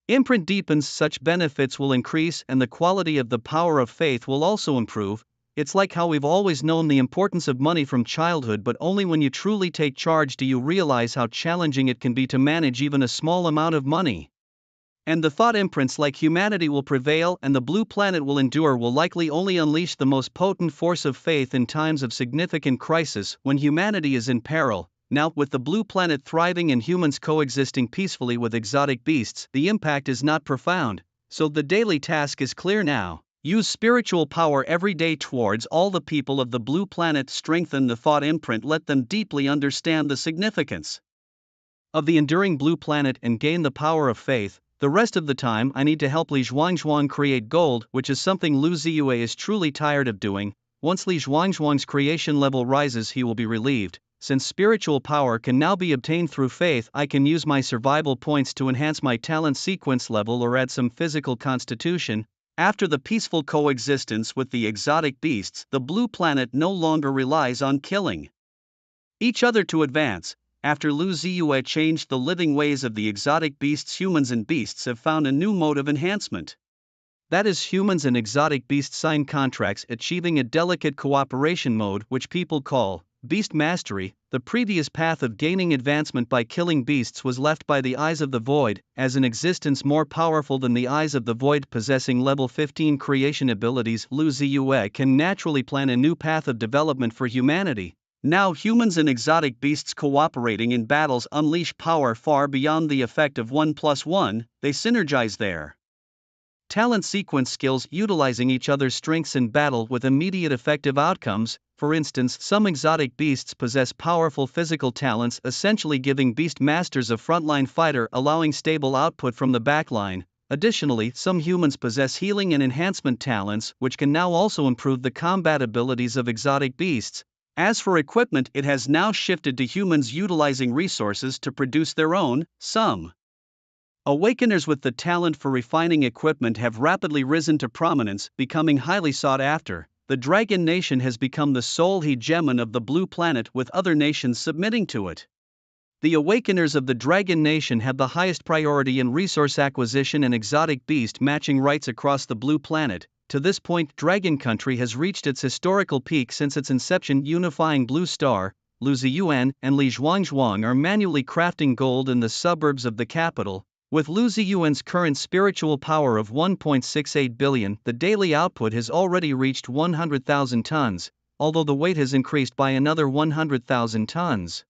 Speaker 1: imprint deepens, such benefits will increase and the quality of the power of faith will also improve. It's like how we've always known the importance of money from childhood, but only when you truly take charge do you realize how challenging it can be to manage even a small amount of money. And the thought imprints like humanity will prevail and the blue planet will endure will likely only unleash the most potent force of faith in times of significant crisis when humanity is in peril. Now, with the blue planet thriving and humans coexisting peacefully with exotic beasts, the impact is not profound. So the daily task is clear now. Use spiritual power every day towards all the people of the blue planet. Strengthen the thought imprint. Let them deeply understand the significance of the enduring blue planet and gain the power of faith. The rest of the time I need to help Li Zhuangzhuang create gold, which is something Lu Ziyue is truly tired of doing. Once Li Zhuangzhuang's creation level rises, he will be relieved. Since spiritual power can now be obtained through faith, I can use my survival points to enhance my talent sequence level or add some physical constitution. After the peaceful coexistence with the exotic beasts, the blue planet no longer relies on killing each other to advance. After Lu Ziyue changed the living ways of the exotic beasts, humans and beasts have found a new mode of enhancement. That is, humans and exotic beasts sign contracts achieving a delicate cooperation mode which people call beast mastery. The previous path of gaining advancement by killing beasts was left by the Eyes of the Void, as an existence more powerful than the Eyes of the Void possessing level 15 creation abilities. Lu Ziyue can naturally plan a new path of development for humanity. Now humans and exotic beasts cooperating in battles unleash power far beyond the effect of 1+1, they synergize their talent sequence skills, utilizing each other's strengths in battle with immediate effective outcomes. For instance, some exotic beasts possess powerful physical talents, essentially giving beast masters a frontline fighter, allowing stable output from the backline. Additionally, some humans possess healing and enhancement talents, which can now also improve the combat abilities of exotic beasts. As for equipment, it has now shifted to humans utilizing resources to produce their own. Some awakeners with the talent for refining equipment have rapidly risen to prominence, becoming highly sought after. The Dragon Nation has become the sole hegemon of the blue planet, with other nations submitting to it. The awakeners of the Dragon Nation have the highest priority in resource acquisition and exotic beast matching rights across the blue planet. To this point, Dragon Country has reached its historical peak since its inception, unifying Blue Star. Lu Ziyuan and Li Zhuangzhuang are manually crafting gold in the suburbs of the capital. With Lu Ziyuan's current spiritual power of 1.68 billion, the daily output has already reached 100,000 tons, although the weight has increased by another 100,000 tons.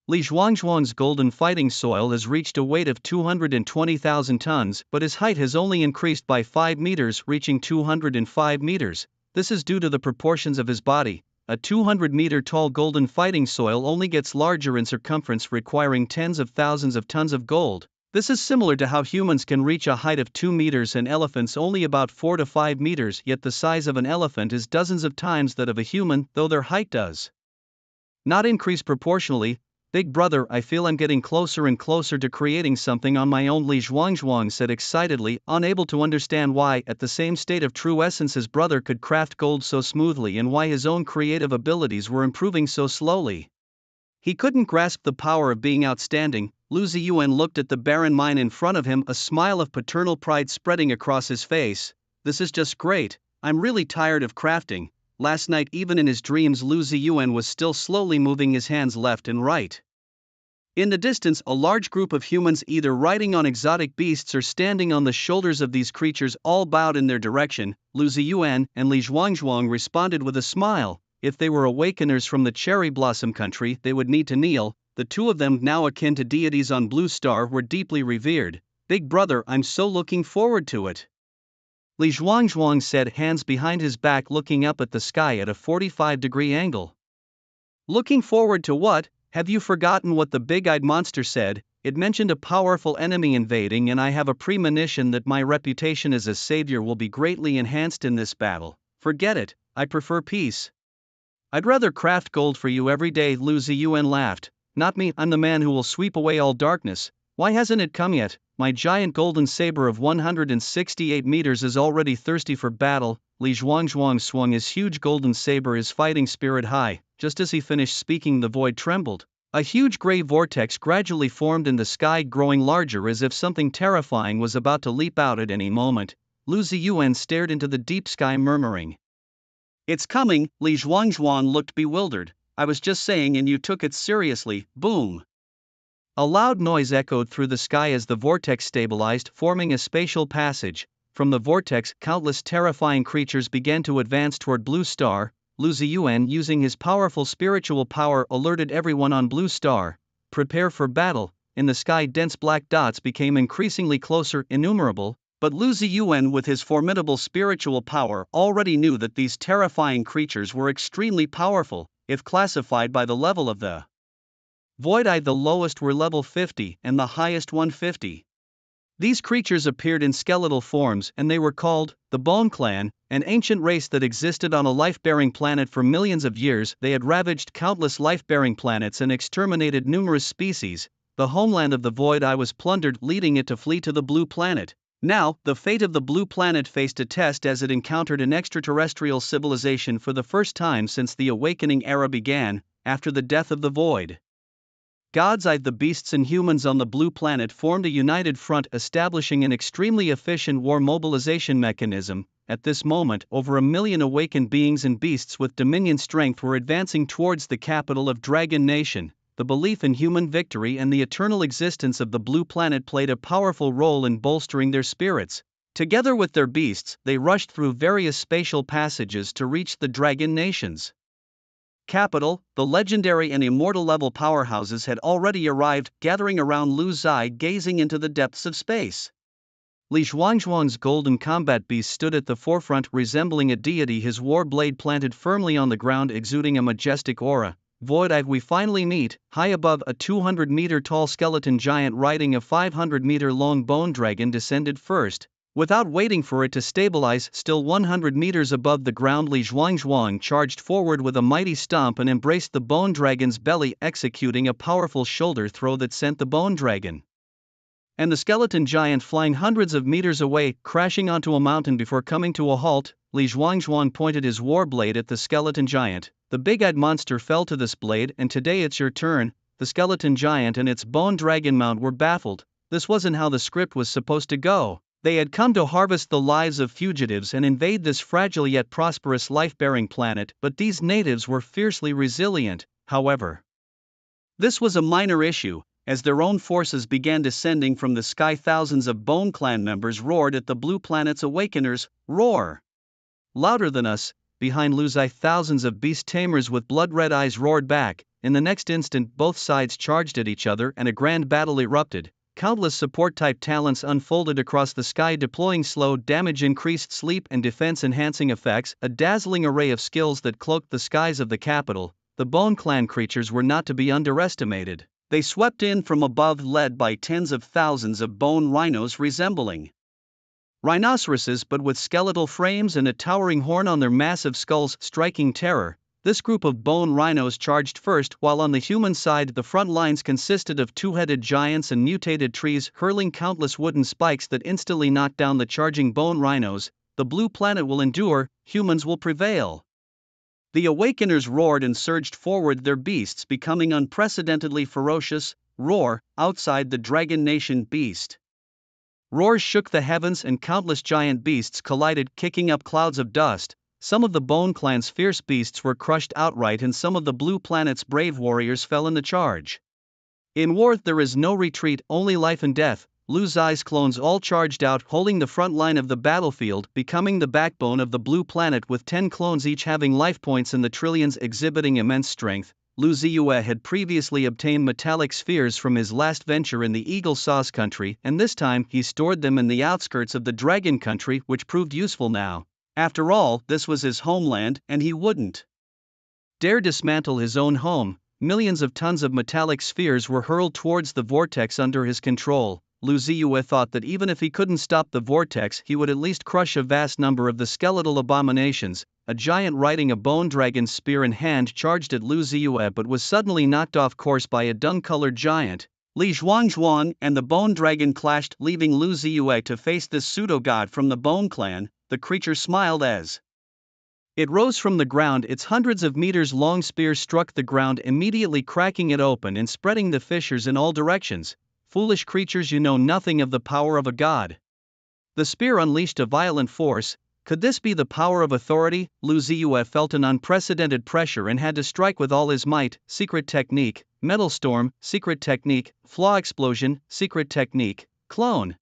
Speaker 1: Li Zhuangzhuang's golden fighting soil has reached a weight of 220,000 tons, but his height has only increased by 5 meters, reaching 205 meters. This is due to the proportions of his body. A 200-meter-tall golden fighting soil only gets larger in circumference, requiring tens of thousands of tons of gold. This is similar to how humans can reach a height of 2 meters and elephants only about 4 to 5 meters, yet the size of an elephant is dozens of times that of a human, though their height does not increase proportionally. Big brother, I feel I'm getting closer and closer to creating something on my own, Li Zhuangzhuang said excitedly, unable to understand why, at the same state of true essence, his brother could craft gold so smoothly and why his own creative abilities were improving so slowly. He couldn't grasp the power of being outstanding. Lu Ziyuan looked at the barren mine in front of him, a smile of paternal pride spreading across his face. This is just great. I'm really tired of crafting. Last night, even in his dreams, Lu Ziyuan was still slowly moving his hands left and right. In the distance, a large group of humans, either riding on exotic beasts or standing on the shoulders of these creatures, all bowed in their direction. Lu Ziyuan and Li Zhuangzhuang responded with a smile. If they were awakeners from the cherry blossom country, they would need to kneel. The two of them, now akin to deities on Blue Star, were deeply revered. Big brother, I'm so looking forward to it. Li Zhuangzhuang said, hands behind his back, looking up at the sky at a 45-degree angle. Looking forward to what? Have you forgotten what the big-eyed monster said? It mentioned a powerful enemy invading, and I have a premonition that my reputation as a savior will be greatly enhanced in this battle. Forget it, I prefer peace. I'd rather craft gold for you every day. Lu Ziyuan laughed. Not me, I'm the man who will sweep away all darkness. Why hasn't it come yet? My giant golden saber of 168 meters is already thirsty for battle. Li Zhuangzhuang swung his huge golden saber, his fighting spirit high. Just as he finished speaking, the void trembled. A huge gray vortex gradually formed in the sky, growing larger as if something terrifying was about to leap out at any moment. Lu Ziyuan stared into the deep sky, murmuring, "It's coming." Li Zhuangzhuang looked bewildered. "I was just saying and you took it seriously." Boom. A loud noise echoed through the sky as the vortex stabilized, forming a spatial passage. From the vortex, countless terrifying creatures began to advance toward Blue Star. Lu Ziyuan, using his powerful spiritual power, alerted everyone on Blue Star. Prepare for battle. In the sky, dense black dots became increasingly closer, innumerable, but Lu Ziyuan, with his formidable spiritual power, already knew that these terrifying creatures were extremely powerful, if classified by the level of the Void Eye. The lowest were level 50 and the highest 150. These creatures appeared in skeletal forms, and they were called the Bone Clan, an ancient race that existed on a life-bearing planet for millions of years. They had ravaged countless life-bearing planets and exterminated numerous species. The homeland of the Void Eye was plundered, leading it to flee to the Blue Planet. Now, the fate of the Blue Planet faced a test as it encountered an extraterrestrial civilization for the first time since the Awakening era began, after the death of the Void God's Eye. The beasts and humans on the Blue Planet formed a united front, establishing an extremely efficient war mobilization mechanism. At this moment, over 1 million awakened beings and beasts with dominion strength were advancing towards the capital of Dragon Nation. The belief in human victory and the eternal existence of the Blue Planet played a powerful role in bolstering their spirits. Together with their beasts, they rushed through various spatial passages to reach the Dragon Nation's capital. The legendary and immortal level powerhouses had already arrived, gathering around Lu Zai, gazing into the depths of space. Li Zhuangzhuang's golden combat beast stood at the forefront, resembling a deity, his war blade planted firmly on the ground, exuding a majestic aura. Void Eye. We finally meet. High above, a 200-meter tall skeleton giant riding a 500-meter long bone dragon descended first. Without waiting for it to stabilize, still 100 meters above the ground, Li Zhuangzhuang charged forward with a mighty stomp and embraced the bone dragon's belly, executing a powerful shoulder throw that sent the bone dragon and the skeleton giant flying hundreds of meters away, crashing onto a mountain before coming to a halt. Li Zhuangzhuang pointed his war blade at the skeleton giant. The big-eyed monster fell to this blade, and today it's your turn. The skeleton giant and its bone dragon mount were baffled. This wasn't how the script was supposed to go. They had come to harvest the lives of fugitives and invade this fragile yet prosperous life-bearing planet, but these natives were fiercely resilient. However, this was a minor issue. As their own forces began descending from the sky, thousands of Bone Clan members roared at the Blue Planet's awakeners. Roar louder than us. Behind Lu Zai, thousands of beast tamers with blood-red eyes roared back. In the next instant, both sides charged at each other and a grand battle erupted. Countless support-type talents unfolded across the sky, deploying slow damage, increased sleep, and defense-enhancing effects, a dazzling array of skills that cloaked the skies of the capital. The Bone Clan creatures were not to be underestimated. They swept in from above, led by tens of thousands of bone rhinos resembling rhinoceroses but with skeletal frames and a towering horn on their massive skulls, striking terror. This group of bone rhinos charged first, while on the human side the front lines consisted of two-headed giants and mutated trees hurling countless wooden spikes that instantly knocked down the charging bone rhinos. The Blue Planet will endure, humans will prevail. The Awakeners roared and surged forward, their beasts becoming unprecedentedly ferocious. Roar outside the Dragon Nation. Beast roars shook the heavens and countless giant beasts collided, kicking up clouds of dust. Some of the Bone Clan's fierce beasts were crushed outright, and some of the Blue Planet's brave warriors fell in the charge. In war there is no retreat, only life and death. Lu Zai's clones all charged out, holding the front line of the battlefield, becoming the backbone of the Blue Planet, with 10 clones each having life points and the trillions exhibiting immense strength. Lu Ziyue had previously obtained metallic spheres from his last venture in the Eagle Sauce country, and this time he stored them in the outskirts of the Dragon country, which proved useful now. After all, this was his homeland, and he wouldn't dare dismantle his own home. Millions of tons of metallic spheres were hurled towards the vortex under his control. Lu Ziyue thought that even if he couldn't stop the vortex, he would at least crush a vast number of the skeletal abominations. A giant riding a bone dragon's spear in hand charged at Lu Ziyue but was suddenly knocked off course by a dung-colored giant. Li Zhuangzhuang and the bone dragon clashed, leaving Lu Ziyue to face this pseudo-god from the Bone Clan. The creature smiled as it rose from the ground. Its hundreds of meters long spear struck the ground, immediately cracking it open and spreading the fissures in all directions. Foolish creatures, you know nothing of the power of a god. The spear unleashed a violent force. Could this be the power of authority? Lu Ziyue felt an unprecedented pressure and had to strike with all his might. Secret technique. metal storm, secret technique, flaw explosion, secret technique, clone.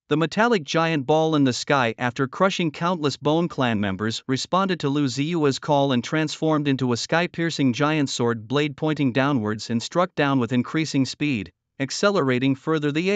Speaker 1: The metallic giant ball in the sky, after crushing countless Bone Clan members, responded to Lu Ziyue's call and transformed into a sky-piercing giant sword blade pointing downwards and struck down with increasing speed, accelerating further. The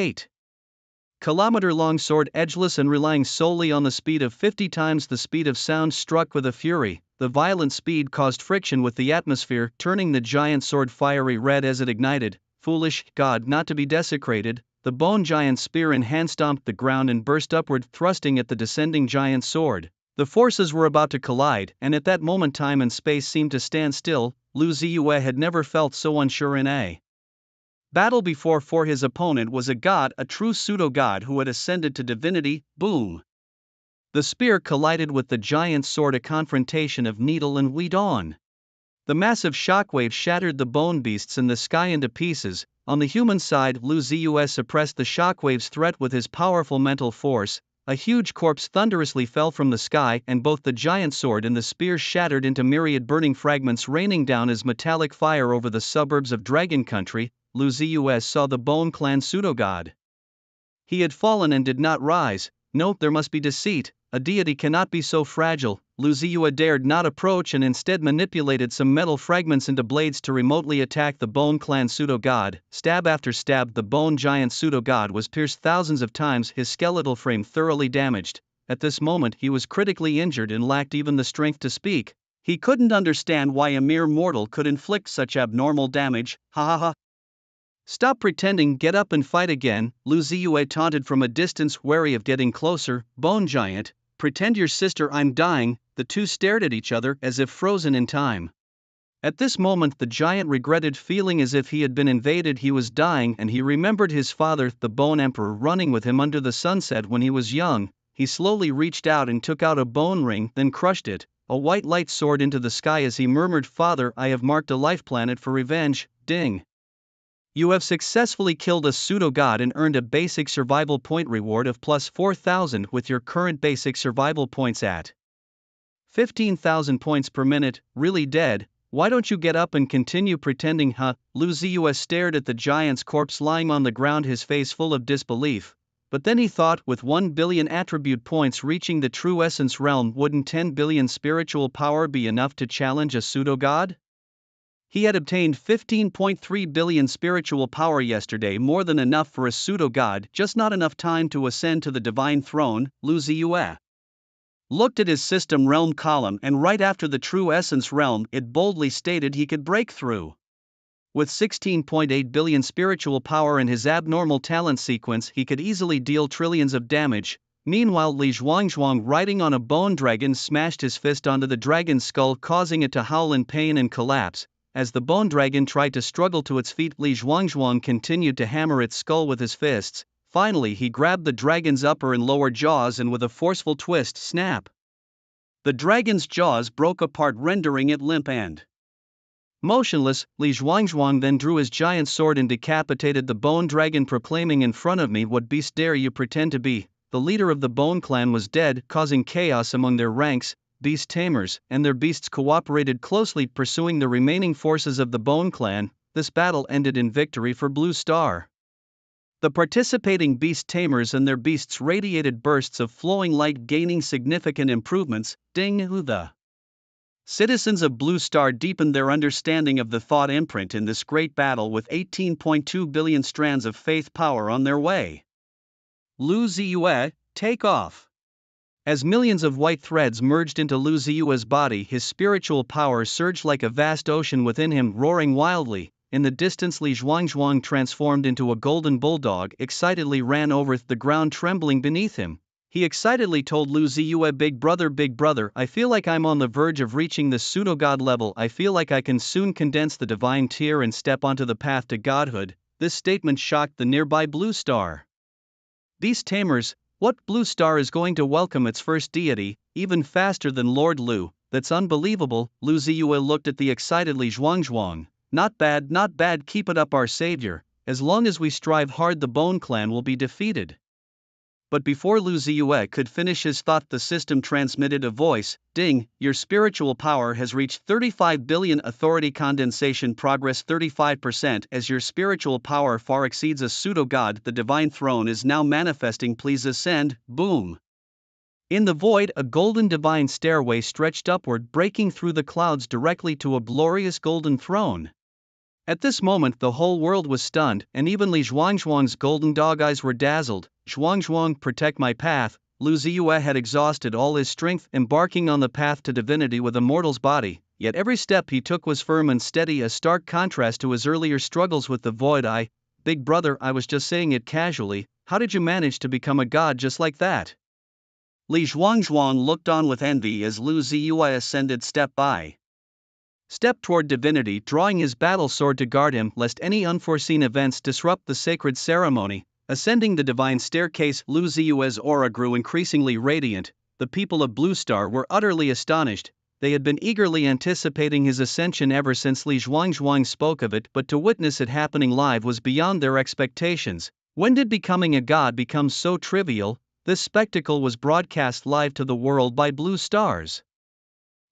Speaker 1: 8-kilometer-long sword, edgeless and relying solely on the speed of 50 times the speed of sound, struck with a fury. The violent speed caused friction with the atmosphere, turning the giant sword fiery red as it ignited. Foolish god, not to be desecrated. The bone giant's spear in hand stomped the ground and burst upward, thrusting at the descending giant sword. The forces were about to collide, and at that moment time and space seemed to stand still. Lu Ziyue had never felt so unsure in a battle before, for his opponent was a god, a true pseudo-god who had ascended to divinity. Boom! The spear collided with the giant's sword, a confrontation of needle and wheat on. The massive shockwave shattered the bone beasts in the sky into pieces. On the human side, Lu Ziyue suppressed the shockwave's threat with his powerful mental force. A huge corpse thunderously fell from the sky, and both the giant sword and the spear shattered into myriad burning fragments, raining down as metallic fire over the suburbs of Dragon Country. Lu Ziyue saw the Bone Clan pseudo-god. He had fallen and did not rise. No, there must be deceit. A deity cannot be so fragile. Lu Ziyue dared not approach and instead manipulated some metal fragments into blades to remotely attack the Bone Clan pseudo-god. Stab after stab, the bone giant pseudo-god was pierced thousands of times, his skeletal frame thoroughly damaged. At this moment he was critically injured and lacked even the strength to speak. He couldn't understand why a mere mortal could inflict such abnormal damage. Ha ha ha. Stop pretending, get up and fight again, Lu Ziyue taunted from a distance, wary of getting closer. Bone giant, pretend your sister, I'm dying. The two stared at each other as if frozen in time. At this moment the giant regretted feeling as if he had been invaded. He was dying, and he remembered his father, the Bone Emperor, running with him under the sunset when he was young. He slowly reached out and took out a bone ring, then crushed it. A white light soared into the sky as he murmured, "Father, I have marked a life planet for revenge." Ding! You have successfully killed a pseudo-god and earned a basic survival point reward of plus 4,000 with your current basic survival points at 15,000 points per minute. Really dead? Why don't you get up and continue pretending, huh? Lu Ziyue stared at the giant's corpse lying on the ground, his face full of disbelief. But then he thought, with 1 billion attribute points reaching the true essence realm, wouldn't 10 billion spiritual power be enough to challenge a pseudo-god? He had obtained 15.3 billion spiritual power yesterday, more than enough for a pseudo-god, just not enough time to ascend to the divine throne. Lu Ziyue looked at his system realm column, and right after the true essence realm, it boldly stated he could break through. With 16.8 billion spiritual power in his abnormal talent sequence, he could easily deal trillions of damage. Meanwhile, Li Zhuangzhuang, riding on a bone dragon, smashed his fist onto the dragon's skull, causing it to howl in pain and collapse. As the bone dragon tried to struggle to its feet, Li Zhuangzhuang continued to hammer its skull with his fists. Finally, he grabbed the dragon's upper and lower jaws, and with a forceful twist, snap! The dragon's jaws broke apart, rendering it limp and motionless. Li Zhuangzhuang then drew his giant sword and decapitated the bone dragon, proclaiming, "In front of me, what beast dare you pretend to be?" The leader of the Bone Clan was dead, causing chaos among their ranks. Beast tamers and their beasts cooperated closely, pursuing the remaining forces of the Bone Clan. This battle ended in victory for Blue Star. The participating beast tamers and their beasts radiated bursts of flowing light, gaining significant improvements. Ding! The citizens of Blue Star deepened their understanding of the thought imprint in this great battle with 18.2 billion strands of faith power on their way. Lu Ziyue, take off! As millions of white threads merged into Lu Ziyue's body, his spiritual power surged like a vast ocean within him, roaring wildly. In the distance, Li Zhuangzhuang, transformed into a golden bulldog, excitedly ran over the ground, trembling beneath him. He excitedly told Lu Ziyue, big brother, I feel like I'm on the verge of reaching the pseudo-god level. I feel like I can soon condense the divine tier and step onto the path to godhood." This statement shocked the nearby Blue Star beast tamers. What? Blue Star is going to welcome its first deity, even faster than Lord Lu? That's unbelievable. Lu Ziyue looked at the excited Li Zhuangzhuang. Not bad, keep it up, our savior. As long as we strive hard, the Bone Clan will be defeated. But before Lu Ziyue could finish his thought, the system transmitted a voice: "Ding, your spiritual power has reached 35 billion. Authority condensation progress 35%. As your spiritual power far exceeds a pseudo-god, the divine throne is now manifesting. Please ascend." Boom. In the void, a golden divine stairway stretched upward, breaking through the clouds directly to a glorious golden throne. At this moment the whole world was stunned, and even Li Zhuangzhuang's golden dog eyes were dazzled. "Zhuangzhuang, protect my path." Lu Ziyue had exhausted all his strength embarking on the path to divinity with a mortal's body, yet every step he took was firm and steady, a stark contrast to his earlier struggles with the void. Big brother, I was just saying it casually, how did you manage to become a god just like that? Li Zhuangzhuang looked on with envy as Lu Ziyue ascended step by step toward divinity, drawing his battle sword to guard him lest any unforeseen events disrupt the sacred ceremony. Ascending the divine staircase, Lu Ziyue's aura grew increasingly radiant. The people of Blue Star were utterly astonished. They had been eagerly anticipating his ascension ever since Li Zhuangzhuang spoke of it, but to witness it happening live was beyond their expectations. When did becoming a god become so trivial? This spectacle was broadcast live to the world by Blue Stars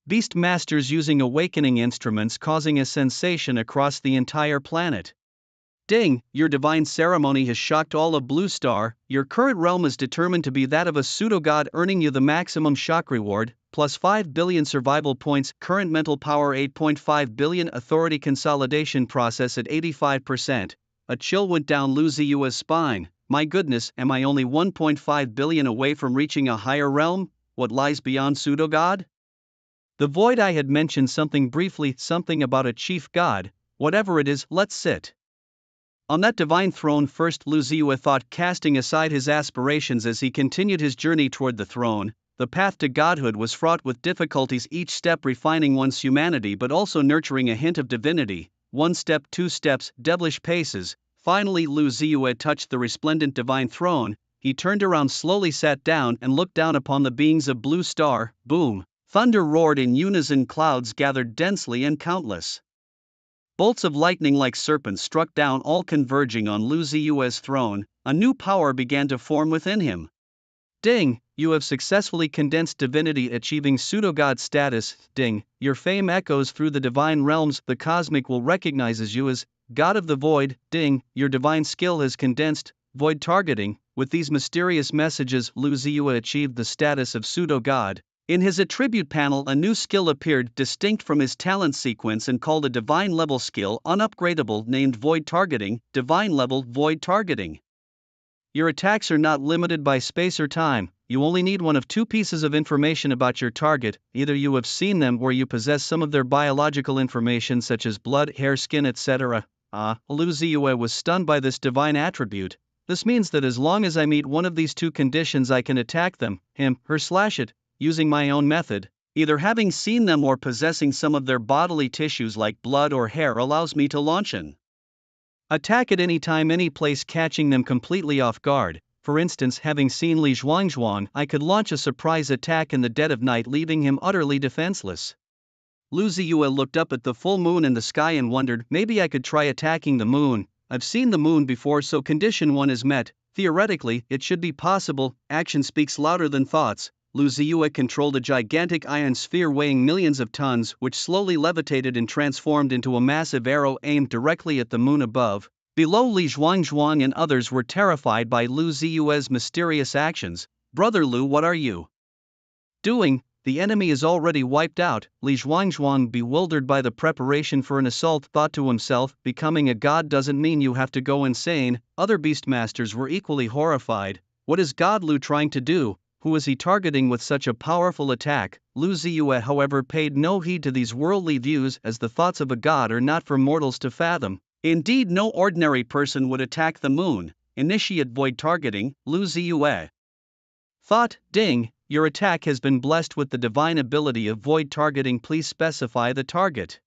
Speaker 1: Beast Masters using awakening instruments, causing a sensation across the entire planet. "Ding, your divine ceremony has shocked all of Blue Star. Your current realm is determined to be that of a pseudo-god, earning you the maximum shock reward, plus 5 billion survival points, current mental power 8.5 billion, authority consolidation process at 85%. A chill went down Lu Ziyue's spine. My goodness, am I only 1.5 billion away from reaching a higher realm? What lies beyond pseudo-god? The void, I had mentioned something briefly, something about a chief god. Whatever it is, let's sit on that divine throne first, Lu Ziyue thought, casting aside his aspirations as he continued his journey toward the throne. The path to godhood was fraught with difficulties, each step refining one's humanity but also nurturing a hint of divinity. One step, two steps, devilish paces. Finally Lu Ziyue touched the resplendent divine throne. He turned around, slowly sat down and looked down upon the beings of Blue Star. Boom! Thunder roared in unison, clouds gathered densely, and countless bolts of lightning like serpents struck down, all converging on Lu Ziyue's throne. A new power began to form within him. "Ding, you have successfully condensed divinity, achieving pseudo-god status. Ding, your fame echoes through the divine realms. The cosmic will recognizes you as God of the Void. Ding, your divine skill has condensed void targeting." With these mysterious messages, Lu Ziyue achieved the status of pseudo-god. In his attribute panel, a new skill appeared, distinct from his talent sequence and called a divine level skill, unupgradable, named Void Targeting. Divine level Void Targeting. Your attacks are not limited by space or time. You only need one of two pieces of information about your target. Either you have seen them or you possess some of their biological information such as blood, hair, skin, etc. Lu Ziyue was stunned by this divine attribute. This means that as long as I meet one of these two conditions, I can attack them, him, her, /it, using my own method. Either having seen them or possessing some of their bodily tissues like blood or hair allows me to launch an attack at any time, any place, catching them completely off guard. For instance, having seen Li Zhuangzhuang, I could launch a surprise attack in the dead of night, leaving him utterly defenseless. Lu Ziyue looked up at the full moon in the sky and wondered, maybe I could try attacking the moon. I've seen the moon before, so condition one is met. Theoretically, it should be possible. Action speaks louder than thoughts. Lu Ziyue controlled a gigantic iron sphere weighing millions of tons, which slowly levitated and transformed into a massive arrow aimed directly at the moon above. Below, Li Zhuangzhuang and others were terrified by Lu Ziyue's mysterious actions. "Brother Lu, what are you doing? The enemy is already wiped out." Li Zhuangzhuang, bewildered by the preparation for an assault, thought to himself, becoming a god doesn't mean you have to go insane. Other beastmasters were equally horrified. What is God Lu trying to do? Who is he targeting with such a powerful attack? Lu Ziyue, however, paid no heed to these worldly views, as the thoughts of a god are not for mortals to fathom. Indeed, no ordinary person would attack the moon. Initiate Void Targeting, Lu Ziyue thought. "Ding, your attack has been blessed with the divine ability of Void Targeting. Please specify the target."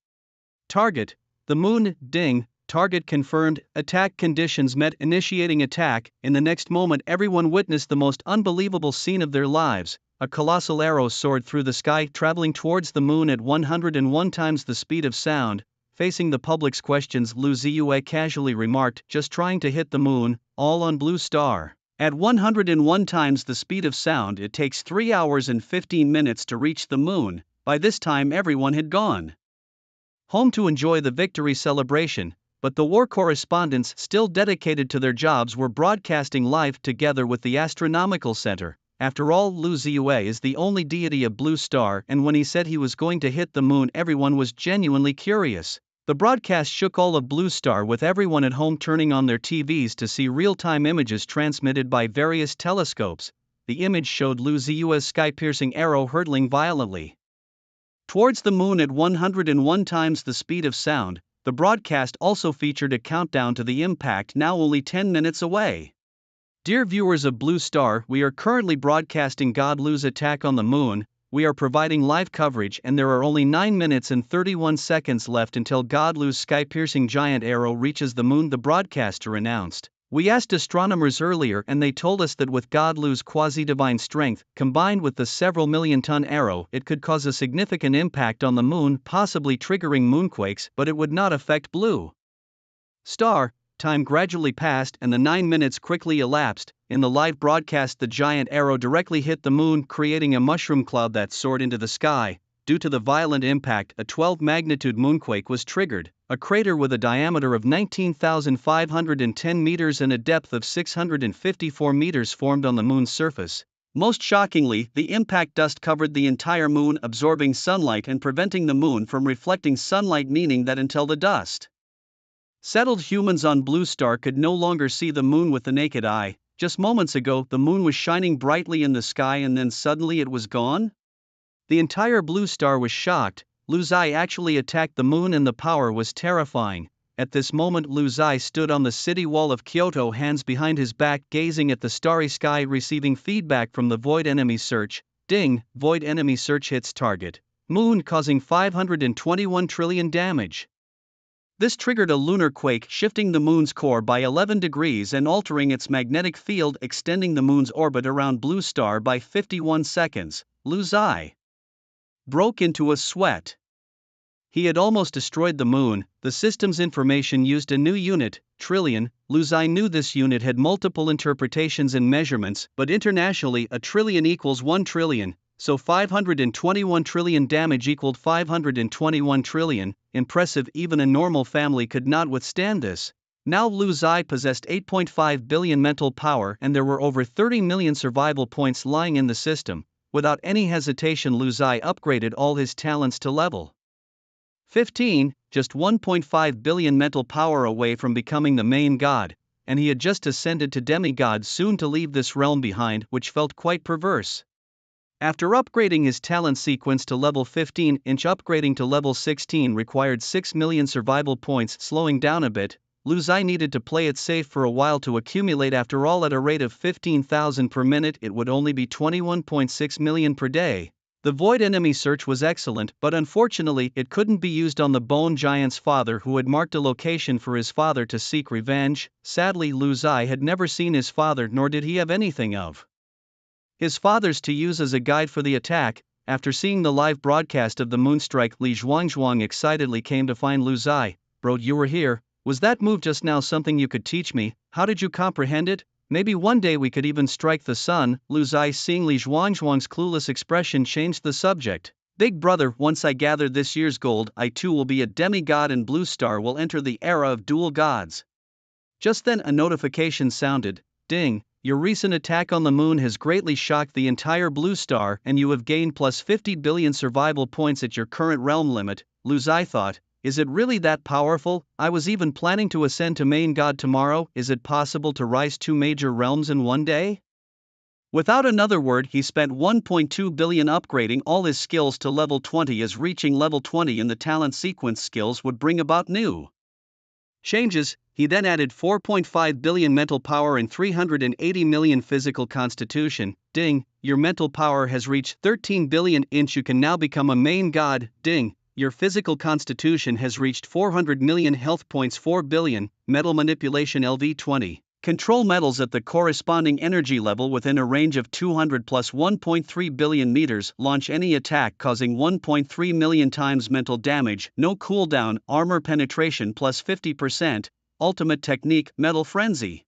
Speaker 1: "Target, the moon." "Ding, target confirmed, attack conditions met." Initiating attack. In the next moment, everyone witnessed the most unbelievable scene of their lives. A colossal arrow soared through the sky, traveling towards the moon at 101 times the speed of sound. Facing the public's questions, Lu Ziyue casually remarked, "Just trying to hit the moon, all on Blue Star." At 101 times the speed of sound, it takes 3 hours and 15 minutes to reach the moon. By this time, everyone had gone home to enjoy the victory celebration, but the war correspondents still dedicated to their jobs were broadcasting live together with the Astronomical Center. After all, Lu Ziyue is the only deity of Blue Star, and when he said he was going to hit the moon, everyone was genuinely curious. The broadcast shook all of Blue Star, with everyone at home turning on their TVs to see real-time images transmitted by various telescopes. The image showed Lu Ziyue's sky-piercing arrow hurtling violently towards the moon at 101 times the speed of sound. The broadcast also featured a countdown to the impact, now only 10 minutes away. Dear viewers of Blue Star, we are currently broadcasting God Lu's attack on the moon. We are providing live coverage, and there are only 9 minutes and 31 seconds left until God Lu's sky-piercing giant arrow reaches the moon, the broadcaster announced. We asked astronomers earlier, and they told us that with God Lu's quasi-divine strength, combined with the several million-ton arrow, it could cause a significant impact on the moon, possibly triggering moonquakes, but it would not affect Blue Star. Time gradually passed and the 9 minutes quickly elapsed. In the live broadcast, the giant arrow directly hit the moon, creating a mushroom cloud that soared into the sky. Due to the violent impact, a 12-magnitude moonquake was triggered. A crater with a diameter of 19,510 meters and a depth of 654 meters formed on the moon's surface. Most shockingly, the impact dust covered the entire moon, absorbing sunlight and preventing the moon from reflecting sunlight, meaning that until the dust settled, humans on Blue Star could no longer see the moon with the naked eye. Just moments ago, the moon was shining brightly in the sky, and then suddenly it was gone? The entire Blue Star was shocked. Lu Zai actually attacked the moon, and the power was terrifying. At this moment, Lu Zai stood on the city wall of Kyoto, hands behind his back, gazing at the starry sky, receiving feedback from the Void Enemy Search. Ding! Void Enemy Search hits target moon, causing 521 trillion damage. This triggered a lunar quake, shifting the moon's core by 11 degrees and altering its magnetic field, extending the moon's orbit around Blue Star by 51 seconds. Lu Zai broke into a sweat. He had almost destroyed the moon. The system's information used a new unit, trillion. Lu Zai knew this unit had multiple interpretations and measurements, but internationally, a trillion equals 1 trillion. So 521 trillion damage equaled 521 trillion. Impressive, even a normal family could not withstand this. Now Lu Zai possessed 8.5 billion mental power, and there were over 30 million survival points lying in the system. Without any hesitation, Lu Zai upgraded all his talents to level 15, just 1.5 billion mental power away from becoming the main god, and he had just ascended to demigod, soon to leave this realm behind, which felt quite perverse. After upgrading his talent sequence to level 15, upgrading to level 16 required 6 million survival points. Slowing down a bit, Lu Zai needed to play it safe for a while to accumulate. After all, at a rate of 15,000 per minute, it would only be 21.6 million per day. The Void Enemy Search was excellent, but unfortunately, it couldn't be used on the Bone Giant's father, who had marked a location for his father to seek revenge. Sadly, Lu Zai had never seen his father, nor did he have anything of his father's to use as a guide for the attack. After seeing the live broadcast of the moonstrike, Li Zhuangzhuang excitedly came to find Lu Zai. Bro, you were here. Was that move just now something you could teach me? How did you comprehend it? Maybe one day we could even strike the sun. Lu Zai, seeing Li Zhuangzhuang's clueless expression, changed the subject. Big brother, once I gather this year's gold, I too will be a demigod, and Blue Star will enter the era of dual gods. Just then a notification sounded. Ding! Your recent attack on the moon has greatly shocked the entire Blue Star, and you have gained plus 50 billion survival points at your current realm limit. Lu Zai thought, is it really that powerful? I was even planning to ascend to main god tomorrow. Is it possible to rise 2 major realms in one day? Without another word, he spent 1.2 billion upgrading all his skills to level 20, as reaching level 20 in the talent sequence skills would bring about new changes. He then added 4.5 billion mental power and 380 million physical constitution. Ding! Your mental power has reached 13 billion. You can now become a main god. Ding! Your physical constitution has reached 400 million health points. 4 billion. Metal manipulation LV20. Control metals at the corresponding energy level within a range of 200 plus 1.3 billion meters. Launch any attack causing 1.3 million times mental damage. No cooldown. Armor penetration plus 50%. Ultimate technique, Metal Frenzy.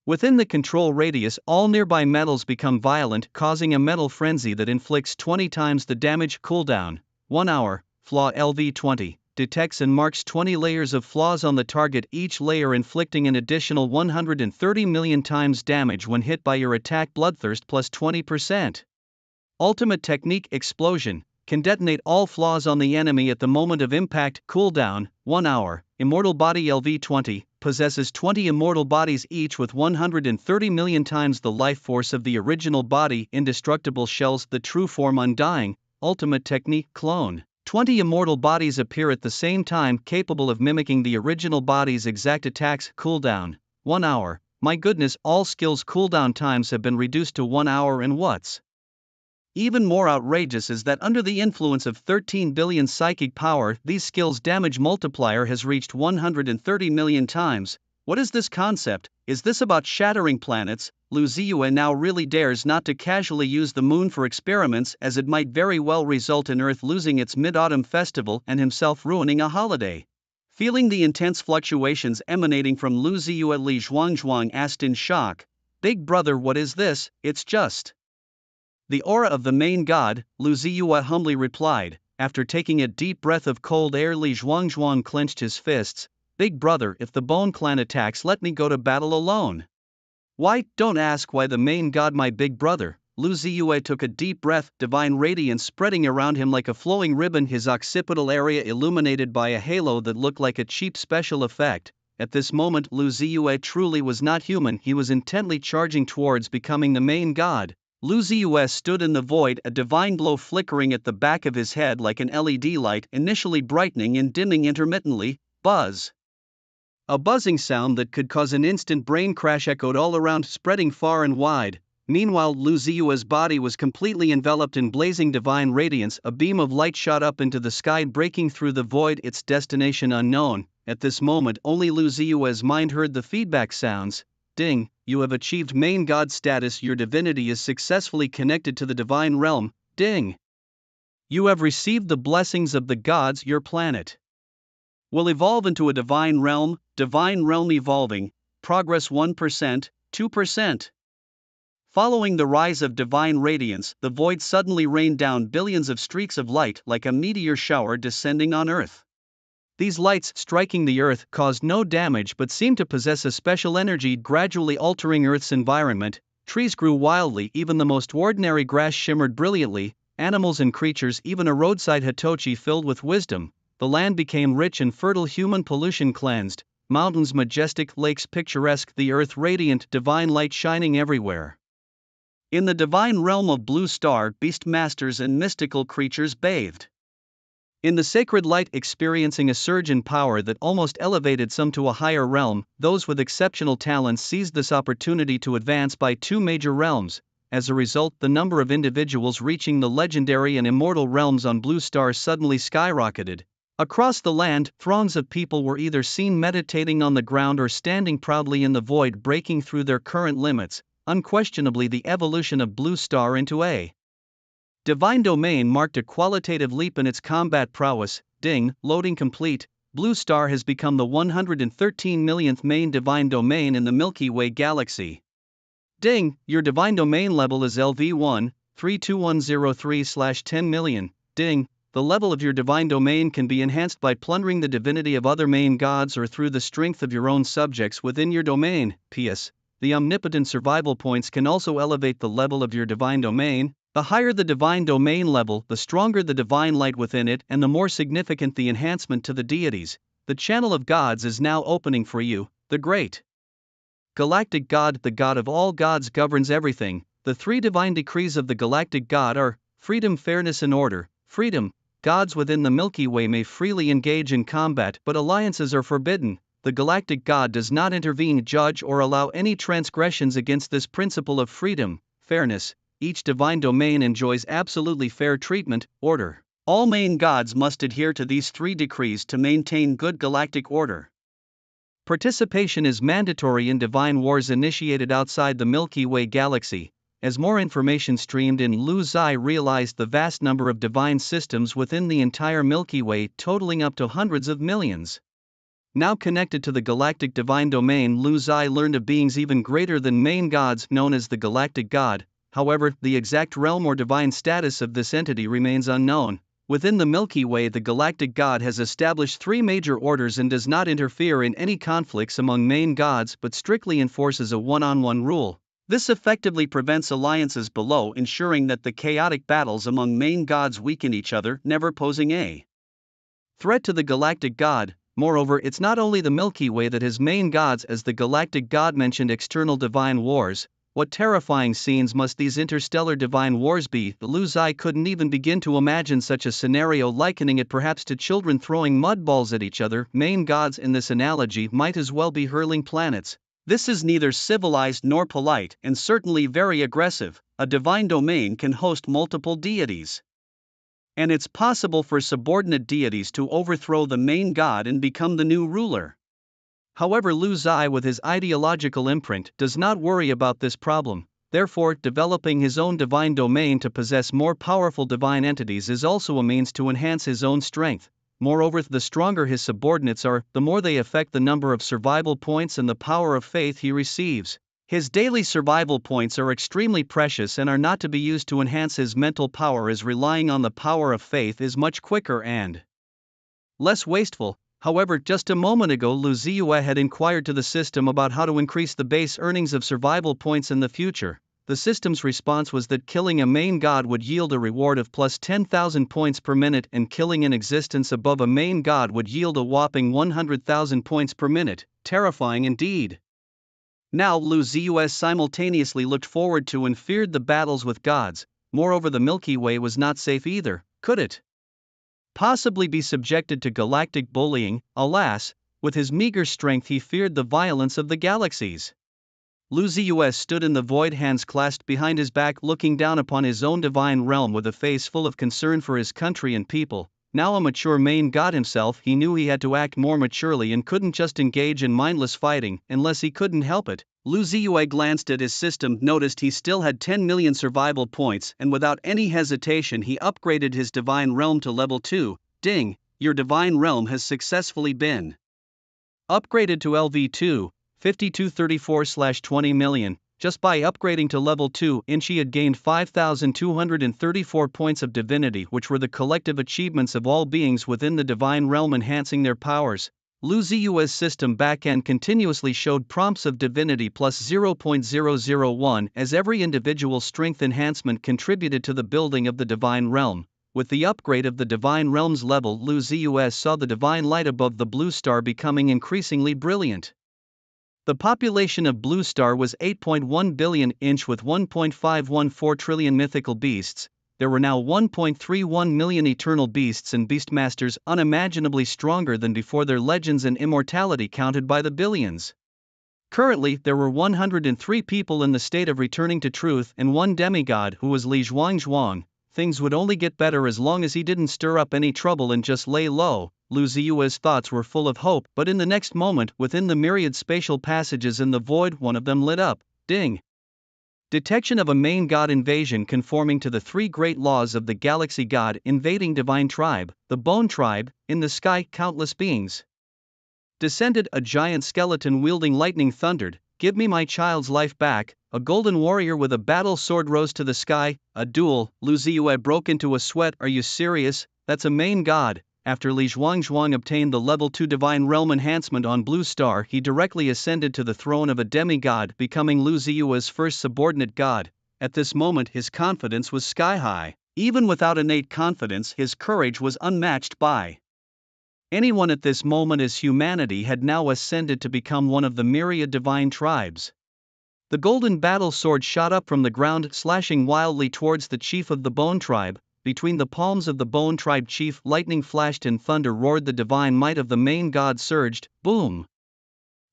Speaker 1: Within the control radius, all nearby metals become violent, causing a metal frenzy that inflicts 20 times the damage. Cooldown 1 hour. Flaw LV20 detects and marks 20 layers of flaws on the target, each layer inflicting an additional 130 million times damage when hit by your attack. Bloodthirst plus 20%. Ultimate technique explosion can detonate all flaws on the enemy at the moment of impact. Cooldown 1 hour. Immortal body LV20 possesses 20 immortal bodies, each with 130 million times the life force of the original body. Indestructible shells, the true form undying. Ultimate technique clone. 20 immortal bodies appear at the same time, capable of mimicking the original body's exact attacks. Cooldown 1 hour. My goodness, all skills cooldown times have been reduced to 1 hour, and what's even more outrageous is that under the influence of 13 billion psychic power, these skills' damage multiplier has reached 130 million times. What is this concept? Is this about shattering planets? Lu Ziyue now really dares not to casually use the moon for experiments, as it might very well result in Earth losing its Mid-Autumn Festival and himself ruining a holiday. Feeling the intense fluctuations emanating from Lu Ziyue, Li Zhuangzhuang asked in shock, "Big brother, what is this?" "It's just the aura of the main god," Lu Ziyue humbly replied. After taking a deep breath of cold air, Li Zhuangzhuang clenched his fists. "Big brother, if the Bone Clan attacks, let me go to battle alone." "Why, don't ask why the main god, my big brother." Lu Ziyue took a deep breath, divine radiance spreading around him like a flowing ribbon, his occipital area illuminated by a halo that looked like a cheap special effect. At this moment, Lu Ziyue truly was not human, he was intently charging towards becoming the main god. Lu Ziyue stood in the void, a divine glow flickering at the back of his head like an LED light, initially brightening and dimming intermittently. Buzz. A buzzing sound that could cause an instant brain crash echoed all around, spreading far and wide. Meanwhile, Lu Ziyue's body was completely enveloped in blazing divine radiance. A beam of light shot up into the sky, breaking through the void, its destination unknown. At this moment, only Lu Ziyue's mind heard the feedback sounds. "Ding, you have achieved main god status. Your divinity is successfully connected to the divine realm." "Ding. You have received the blessings of the gods. Your planet will evolve into a divine realm." Divine realm evolving. Progress 1%, 2%. Following the rise of divine radiance, the void suddenly rained down billions of streaks of light like a meteor shower descending on Earth. These lights, striking the Earth, caused no damage but seemed to possess a special energy, gradually altering Earth's environment. Trees grew wildly, even the most ordinary grass shimmered brilliantly. Animals and creatures, even a roadside hitochi filled with wisdom. The land became rich and fertile, human pollution cleansed. Mountains majestic, lakes picturesque, the Earth radiant, divine light shining everywhere. In the divine realm of Blue Star, beast masters and mystical creatures bathed in the sacred light, experiencing a surge in power that almost elevated some to a higher realm. Those with exceptional talents seized this opportunity to advance by 2 major realms. As a result, the number of individuals reaching the legendary and immortal realms on Blue Star suddenly skyrocketed. Across the land, throngs of people were either seen meditating on the ground or standing proudly in the void, breaking through their current limits. Unquestionably, the evolution of Blue Star into a divine domain marked a qualitative leap in its combat prowess. Ding, loading complete. Blue Star has become the 113 millionth main divine domain in the Milky Way galaxy. Ding, your divine domain level is LV1, 32103/10 million. Ding, the level of your divine domain can be enhanced by plundering the divinity of other main gods or through the strength of your own subjects within your domain. PS, the omnipotent survival points can also elevate the level of your divine domain. The higher the divine domain level, the stronger the divine light within it, and the more significant the enhancement to the deities. The channel of gods is now opening for you. The great galactic god, the god of all gods, governs everything. The 3 divine decrees of the galactic god are freedom, fairness, and order. Freedom. Gods within the Milky Way may freely engage in combat, but alliances are forbidden. The galactic god does not intervene, judge, or allow any transgressions against this principle of freedom. Fairness. Each divine domain enjoys absolutely fair treatment. Order. All main gods must adhere to these 3 decrees to maintain good galactic order. Participation is mandatory in divine wars initiated outside the Milky Way galaxy. As more information streamed in, Lu Zai realized the vast number of divine systems within the entire Milky Way, totaling up to hundreds of millions. Now connected to the galactic divine domain, Lu Zai learned of beings even greater than main gods known as the galactic god. However, the exact realm or divine status of this entity remains unknown. Within the Milky Way, the galactic god has established three major orders and does not interfere in any conflicts among main gods but strictly enforces a one-on-one rule. This effectively prevents alliances below, ensuring that the chaotic battles among main gods weaken each other, never posing a threat to the galactic god. Moreover, it's not only the Milky Way that has main gods as the galactic god mentioned external divine wars. What terrifying scenes must these interstellar divine wars be? Lu Zai couldn't even begin to imagine such a scenario, likening it perhaps to children throwing mud balls at each other. Main gods in this analogy might as well be hurling planets. This is neither civilized nor polite, and certainly very aggressive. A divine domain can host multiple deities, and it's possible for subordinate deities to overthrow the main god and become the new ruler. However, Lu Zai, with his ideological imprint, does not worry about this problem. Therefore, developing his own divine domain to possess more powerful divine entities is also a means to enhance his own strength. Moreover, the stronger his subordinates are, the more they affect the number of survival points and the power of faith he receives. His daily survival points are extremely precious and are not to be used to enhance his mental power, as relying on the power of faith is much quicker and less wasteful. However, just a moment ago Lu Ziyue had inquired to the system about how to increase the base earnings of survival points in the future. The system's response was that killing a main god would yield a reward of plus 10,000 points per minute, and killing an existence above a main god would yield a whopping 100,000 points per minute. Terrifying indeed. Now Lu Ziyue simultaneously looked forward to and feared the battles with gods. Moreover, the Milky Way was not safe either. Could it possibly be subjected to galactic bullying? Alas, with his meager strength he feared the violence of the galaxies. Lu Ziyue stood in the void, hands clasped behind his back, looking down upon his own divine realm with a face full of concern for his country and people. Now a mature main god himself, he knew he had to act more maturely and couldn't just engage in mindless fighting unless he couldn't help it. Lu Ziyue glanced at his system, noticed he still had 10 million survival points, and without any hesitation he upgraded his divine realm to level 2. Ding, your divine realm has successfully been upgraded to LV2, 5234/20 million. Just by upgrading to level 2, she had gained 5,234 points of divinity, which were the collective achievements of all beings within the divine realm, enhancing their powers. Lu Ziyue's system backend continuously showed prompts of divinity plus 0.001, as every individual strength enhancement contributed to the building of the divine realm. With the upgrade of the divine realm's level, Lu Ziyue saw the divine light above the blue star becoming increasingly brilliant. The population of Blue Star was 8.1 billion, with 1.514 trillion mythical beasts. There were now 1.31 million eternal beasts and beastmasters, unimaginably stronger than before, their legends and immortality counted by the billions. Currently, there were 103 people in the state of returning to truth and one demigod, who was Li Zhuangzhuang. Things would only get better as long as he didn't stir up any trouble and just lay low. Lu Ziyue's thoughts were full of hope, but in the next moment, within the myriad spatial passages in the void, one of them lit up. Ding! Detection of a main god invasion conforming to the three great laws of the galaxy god invading divine tribe, the bone tribe. In the sky, countless beings descended. A giant skeleton wielding lightning thundered, "Give me my child's life back." A golden warrior with a battle sword rose to the sky. A duel. Lu Ziyue broke into a sweat. Are you serious? That's a main god. After Li Zhuangzhuang obtained the level 2 divine realm enhancement on Blue Star, he directly ascended to the throne of a demigod, becoming Lu Ziyue's first subordinate god. At this moment his confidence was sky high. Even without innate confidence, his courage was unmatched by anyone at this moment, as humanity had now ascended to become one of the myriad divine tribes. The golden battle sword shot up from the ground, slashing wildly towards the chief of the bone tribe. Between the palms of the bone tribe chief, lightning flashed and thunder roared. The divine might of the main god surged. Boom!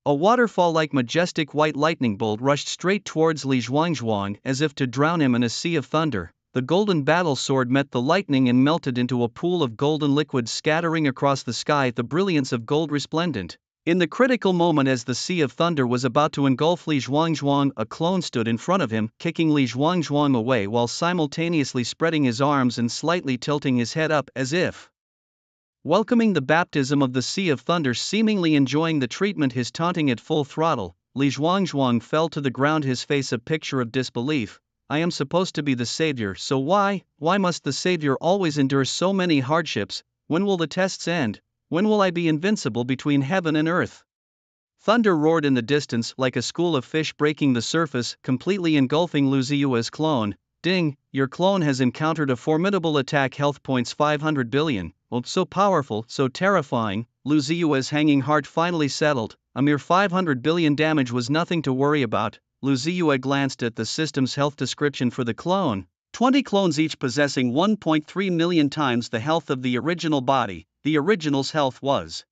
Speaker 1: A waterfall-like majestic white lightning bolt rushed straight towards Li Zhuangzhuang, as if to drown him in a sea of thunder. The golden battle sword met the lightning and melted into a pool of golden liquid, scattering across the sky the brilliance of gold resplendent. In the critical moment, as the sea of thunder was about to engulf Li Zhuangzhuang, a clone stood in front of him, kicking Li Zhuangzhuang away while simultaneously spreading his arms and slightly tilting his head up, as if Welcoming the baptism of the Sea of Thunder, seemingly enjoying the treatment, his taunting at full throttle, Li Zhuangzhuang fell to the ground, his face a picture of disbelief. I am supposed to be the savior, so why must the savior always endure so many hardships? When will the tests end? When will I be invincible between heaven and earth? Thunder roared in the distance like a school of fish breaking the surface, completely engulfing Lu Ziyue's clone. Ding, your clone has encountered a formidable attack. Health points 500 billion. Oh, so powerful, so terrifying. Lu Ziyue's hanging heart finally settled. A mere 500 billion damage was nothing to worry about. Lu Ziyue glanced at the system's health description for the clone. 20 clones, each possessing 1.3 million times the health of the original body. The original's health was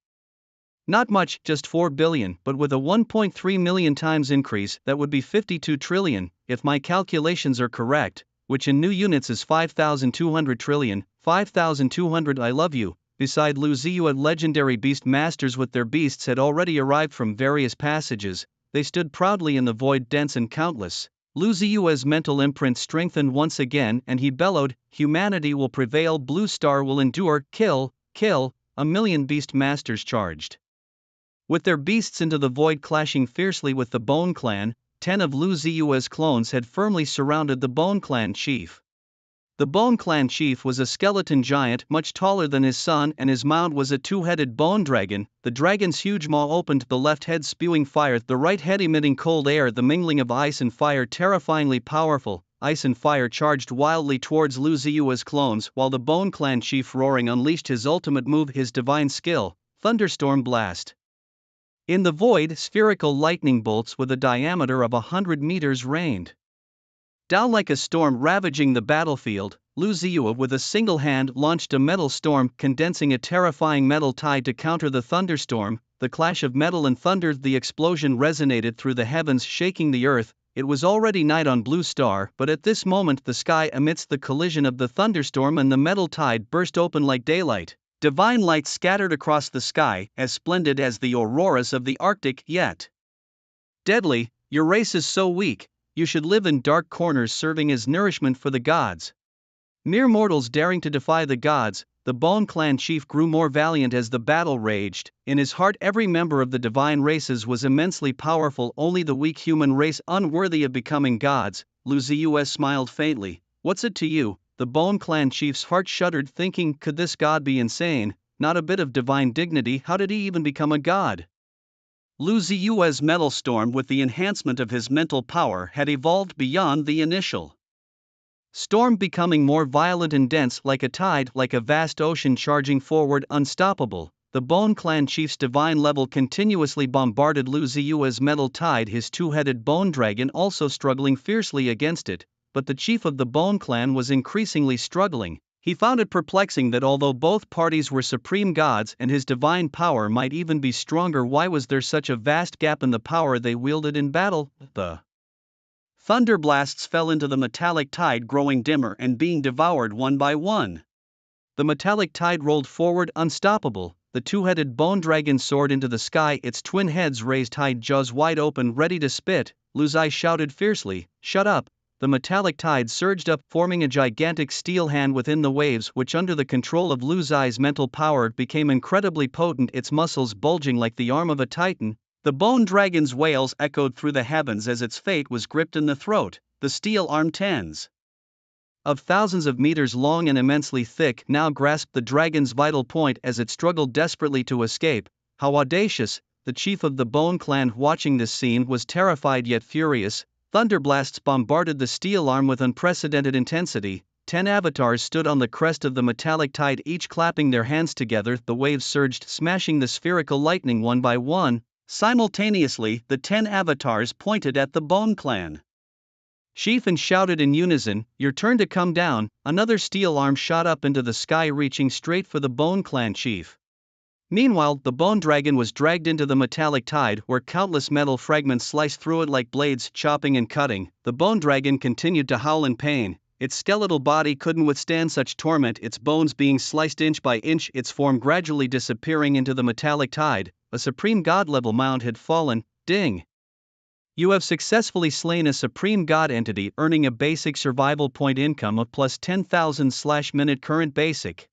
Speaker 1: not much, just 4 billion, but with a 1.3 million times increase, that would be 52 trillion, if my calculations are correct, which in new units is 5,200 trillion, 5,200. I love you. Beside Lu Ziyue, legendary beast masters with their beasts had already arrived from various passages. They stood proudly in the void, dense and countless. Lu Ziyue's mental imprint strengthened once again, and he bellowed, humanity will prevail, Blue Star will endure, kill, kill. A million beast masters charged with their beasts into the void, clashing fiercely with the Bone Clan. 10 of Lu Ziyue's clones had firmly surrounded the Bone Clan chief. The Bone Clan chief was a skeleton giant, much taller than his son, and his mount was a two-headed bone dragon. The dragon's huge maw opened, the left head spewing fire, the right head emitting cold air, the mingling of ice and fire terrifyingly powerful. Ice and fire charged wildly towards Lu Ziyue's clones, while the Bone Clan chief, roaring, unleashed his ultimate move, his divine skill, Thunderstorm Blast. In the void, spherical lightning bolts with a diameter of 100 meters rained down like a storm, ravaging the battlefield. Lu Ziyue with a single hand launched a metal storm, condensing a terrifying metal tide to counter the thunderstorm. The clash of metal and thunder, the explosion resonated through the heavens, shaking the earth. It was already night on Blue Star, but at this moment the sky, amidst the collision of the thunderstorm and the metal tide, burst open like daylight. Divine light scattered across the sky, as splendid as the auroras of the Arctic, yet deadly. Your race is so weak, you should live in dark corners, serving as nourishment for the gods. Mere mortals daring to defy the gods. The Bone Clan chief grew more valiant as the battle raged. In his heart, every member of the divine races was immensely powerful, only the weak human race unworthy of becoming gods. Lu Ziyue smiled faintly. What's it to you? The Bone Clan chief's heart shuddered, thinking, could this god be insane? Not a bit of divine dignity. How did he even become a god? Lu Ziyue's metal storm, with the enhancement of his mental power, had evolved beyond the initial storm, becoming more violent and dense, like a tide, like a vast ocean charging forward, unstoppable. The Bone Clan chief's divine level continuously bombarded Lu Ziyue's metal tide, his two-headed bone dragon also struggling fiercely against it. But the chief of the Bone Clan was increasingly struggling. He found it perplexing that although both parties were supreme gods and his divine power might even be stronger, why was there such a vast gap in the power they wielded in battle? The thunder blasts fell into the metallic tide, growing dimmer and being devoured one by one. The metallic tide rolled forward, unstoppable. The two-headed bone dragon soared into the sky, its twin heads raised high, jaws wide open, ready to spit. Lu Ziyue shouted fiercely, "Shut up!" The metallic tide surged up, forming a gigantic steel hand within the waves, which under the control of Lu Ziyue's mental power became incredibly potent, its muscles bulging like the arm of a titan. The bone dragon's wails echoed through the heavens as its fate was gripped in the throat. The steel arm, tens of thousands of meters long and immensely thick, now grasped the dragon's vital point as it struggled desperately to escape. How audacious! The chief of the Bone Clan, watching this scene, was terrified yet furious. Thunderblasts bombarded the steel arm with unprecedented intensity. 10 avatars stood on the crest of the metallic tide, each clapping their hands together. The waves surged, smashing the spherical lightning one by one. Simultaneously, the 10 avatars pointed at the Bone Clan chief and shouted in unison, "Your turn to come down." Another steel arm shot up into the sky, reaching straight for the Bone Clan chief. Meanwhile, the bone dragon was dragged into the metallic tide, where countless metal fragments sliced through it like blades, chopping and cutting. The bone dragon continued to howl in pain. Its skeletal body couldn't withstand such torment, its bones being sliced inch by inch, its form gradually disappearing into the metallic tide. A supreme god-level mount had fallen. Ding! You have successfully slain a supreme god entity, earning a basic survival point income of plus 10,000/minute current basic.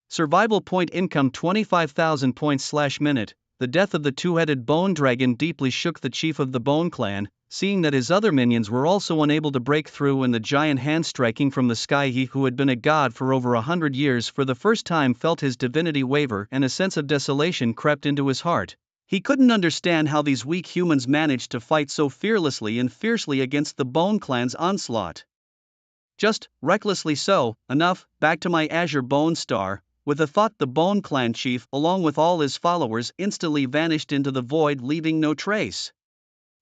Speaker 1: Survival point income 25,000 points/minute. The death of the two-headed bone dragon deeply shook the chief of the Bone Clan, seeing that his other minions were also unable to break through and the giant hand striking from the sky. He who had been a god for over 100 years for the first time felt his divinity waver and a sense of desolation crept into his heart. He couldn't understand how these weak humans managed to fight so fearlessly and fiercely against the Bone Clan's onslaught. Just, recklessly so, enough, back to my Azure Bone Star. With a thought, the Bone Clan chief, along with all his followers, instantly vanished into the void, leaving no trace.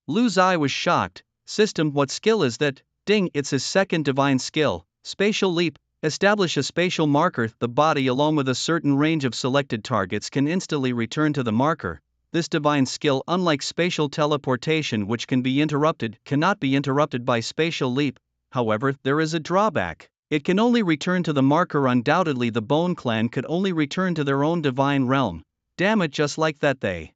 Speaker 1: Lu Zai was shocked. System, what skill is that? Ding, it's his second divine skill, Spatial Leap. Establish a spatial marker. The body, along with a certain range of selected targets, can instantly return to the marker. This divine skill, unlike spatial teleportation, which can be interrupted, cannot be interrupted by Spatial Leap. However, there is a drawback. It can only return to the marker. Undoubtedly, the Bone Clan could only return to their own divine realm. Damn it, just like that they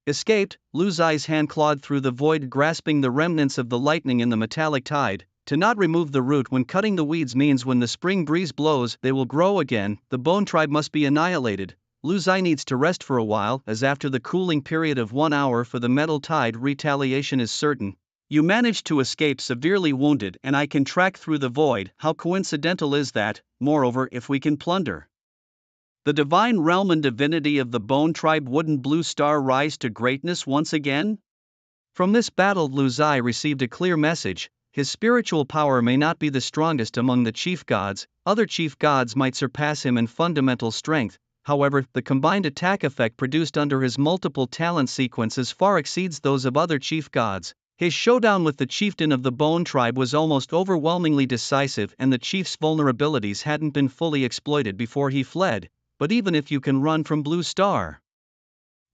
Speaker 1: escaped. Lu Zai's hand clawed through the void, grasping the remnants of the lightning in the metallic tide. To not remove the root when cutting the weeds means when the spring breeze blows, they will grow again. The Bone Tribe must be annihilated. Lu Zai needs to rest for a while, as after the cooling period of 1 hour for the metal tide, retaliation is certain. You managed to escape severely wounded, and I can track through the void. How coincidental is that? Moreover, if we can plunder the divine realm and divinity of the Bone Tribe, wouldn't Blue Star rise to greatness once again? From this battle, Lu Zai received a clear message. His spiritual power may not be the strongest among the chief gods. Other chief gods might surpass him in fundamental strength. However, the combined attack effect produced under his multiple talent sequences far exceeds those of other chief gods. His showdown with the chieftain of the Bone Tribe was almost overwhelmingly decisive, and the chief's vulnerabilities hadn't been fully exploited before he fled. But even if you can run from Blue Star,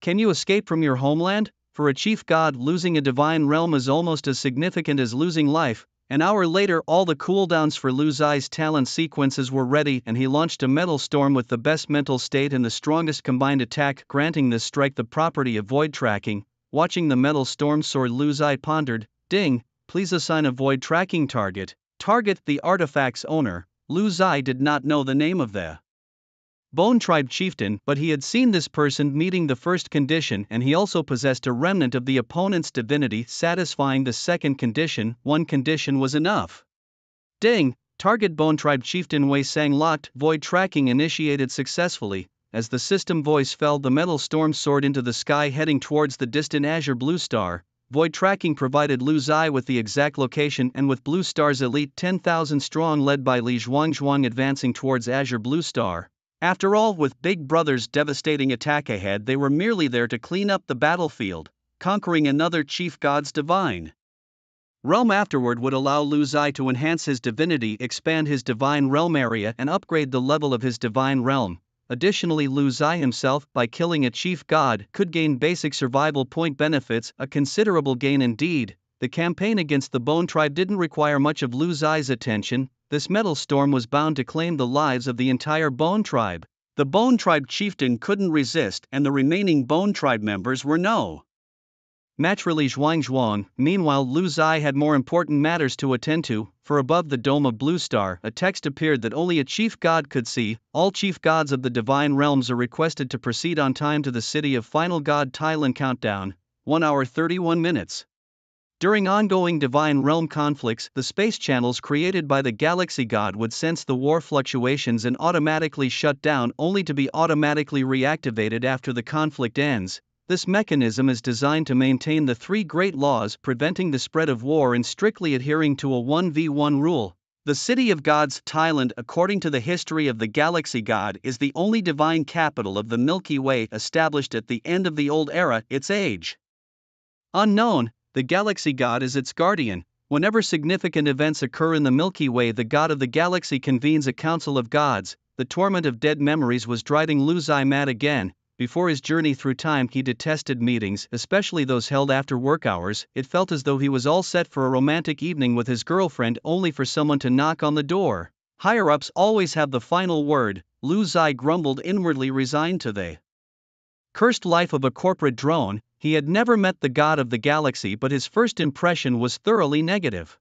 Speaker 1: can you escape from your homeland? For a chief god, losing a divine realm is almost as significant as losing life. An hour later, all the cooldowns for Lu Zai's talent sequences were ready, and he launched a metal storm with the best mental state and the strongest combined attack, granting this strike the property of void tracking. Watching the metal storm soar, Lu Zai pondered. Ding, please assign a void tracking target. Target the artifact's owner. Lu Zai did not know the name of the Bone Tribe chieftain, but he had seen this person meeting the first condition, and he also possessed a remnant of the opponent's divinity satisfying the second condition. One condition was enough. Ding, target Bone Tribe chieftain Wei Sang locked. Void tracking initiated successfully. As the system voice fell, the metal storm soared into the sky, heading towards the distant Azure Blue Star. Void tracking provided Lu Zai with the exact location, and with Blue Star's elite 10,000 strong led by Li Zhuangzhuang advancing towards Azure Blue Star. After all, with Big Brother's devastating attack ahead, they were merely there to clean up the battlefield. Conquering another chief god's divine realm afterward would allow Lu Zai to enhance his divinity, expand his divine realm area, and upgrade the level of his divine realm. Additionally, Lu Zai himself, by killing a chief god, could gain basic survival point benefits, a considerable gain indeed. The campaign against the Bone Tribe didn't require much of Lu Zai's attention. This metal storm was bound to claim the lives of the entire Bone Tribe. The Bone Tribe chieftain couldn't resist, and the remaining Bone Tribe members were no match for Li Zhuangzhuang. Meanwhile, Lu Zai had more important matters to attend to, for above the dome of Blue Star, a text appeared that only a chief god could see. All chief gods of the divine realms are requested to proceed on time to the city of Final God Thailand. Countdown, 1 hour 31 minutes. During ongoing divine realm conflicts, the space channels created by the Galaxy God would sense the war fluctuations and automatically shut down, only to be automatically reactivated after the conflict ends. This mechanism is designed to maintain the three great laws, preventing the spread of war and strictly adhering to a 1v1 rule. The City of Gods, Thailand, according to the history of the Galaxy God, is the only divine capital of the Milky Way, established at the end of the Old Era. Its age unknown. The Galaxy God is its guardian. Whenever significant events occur in the Milky Way, the God of the Galaxy convenes a council of gods. The torment of dead memories was driving Lu Zai mad again. Before his journey through time, he detested meetings, especially those held after work hours. It felt as though he was all set for a romantic evening with his girlfriend, only for someone to knock on the door. Higher-ups always have the final word. Lu Zai grumbled inwardly, resigned to the cursed life of a corporate drone. He had never met the god of the galaxy, but his first impression was thoroughly negative.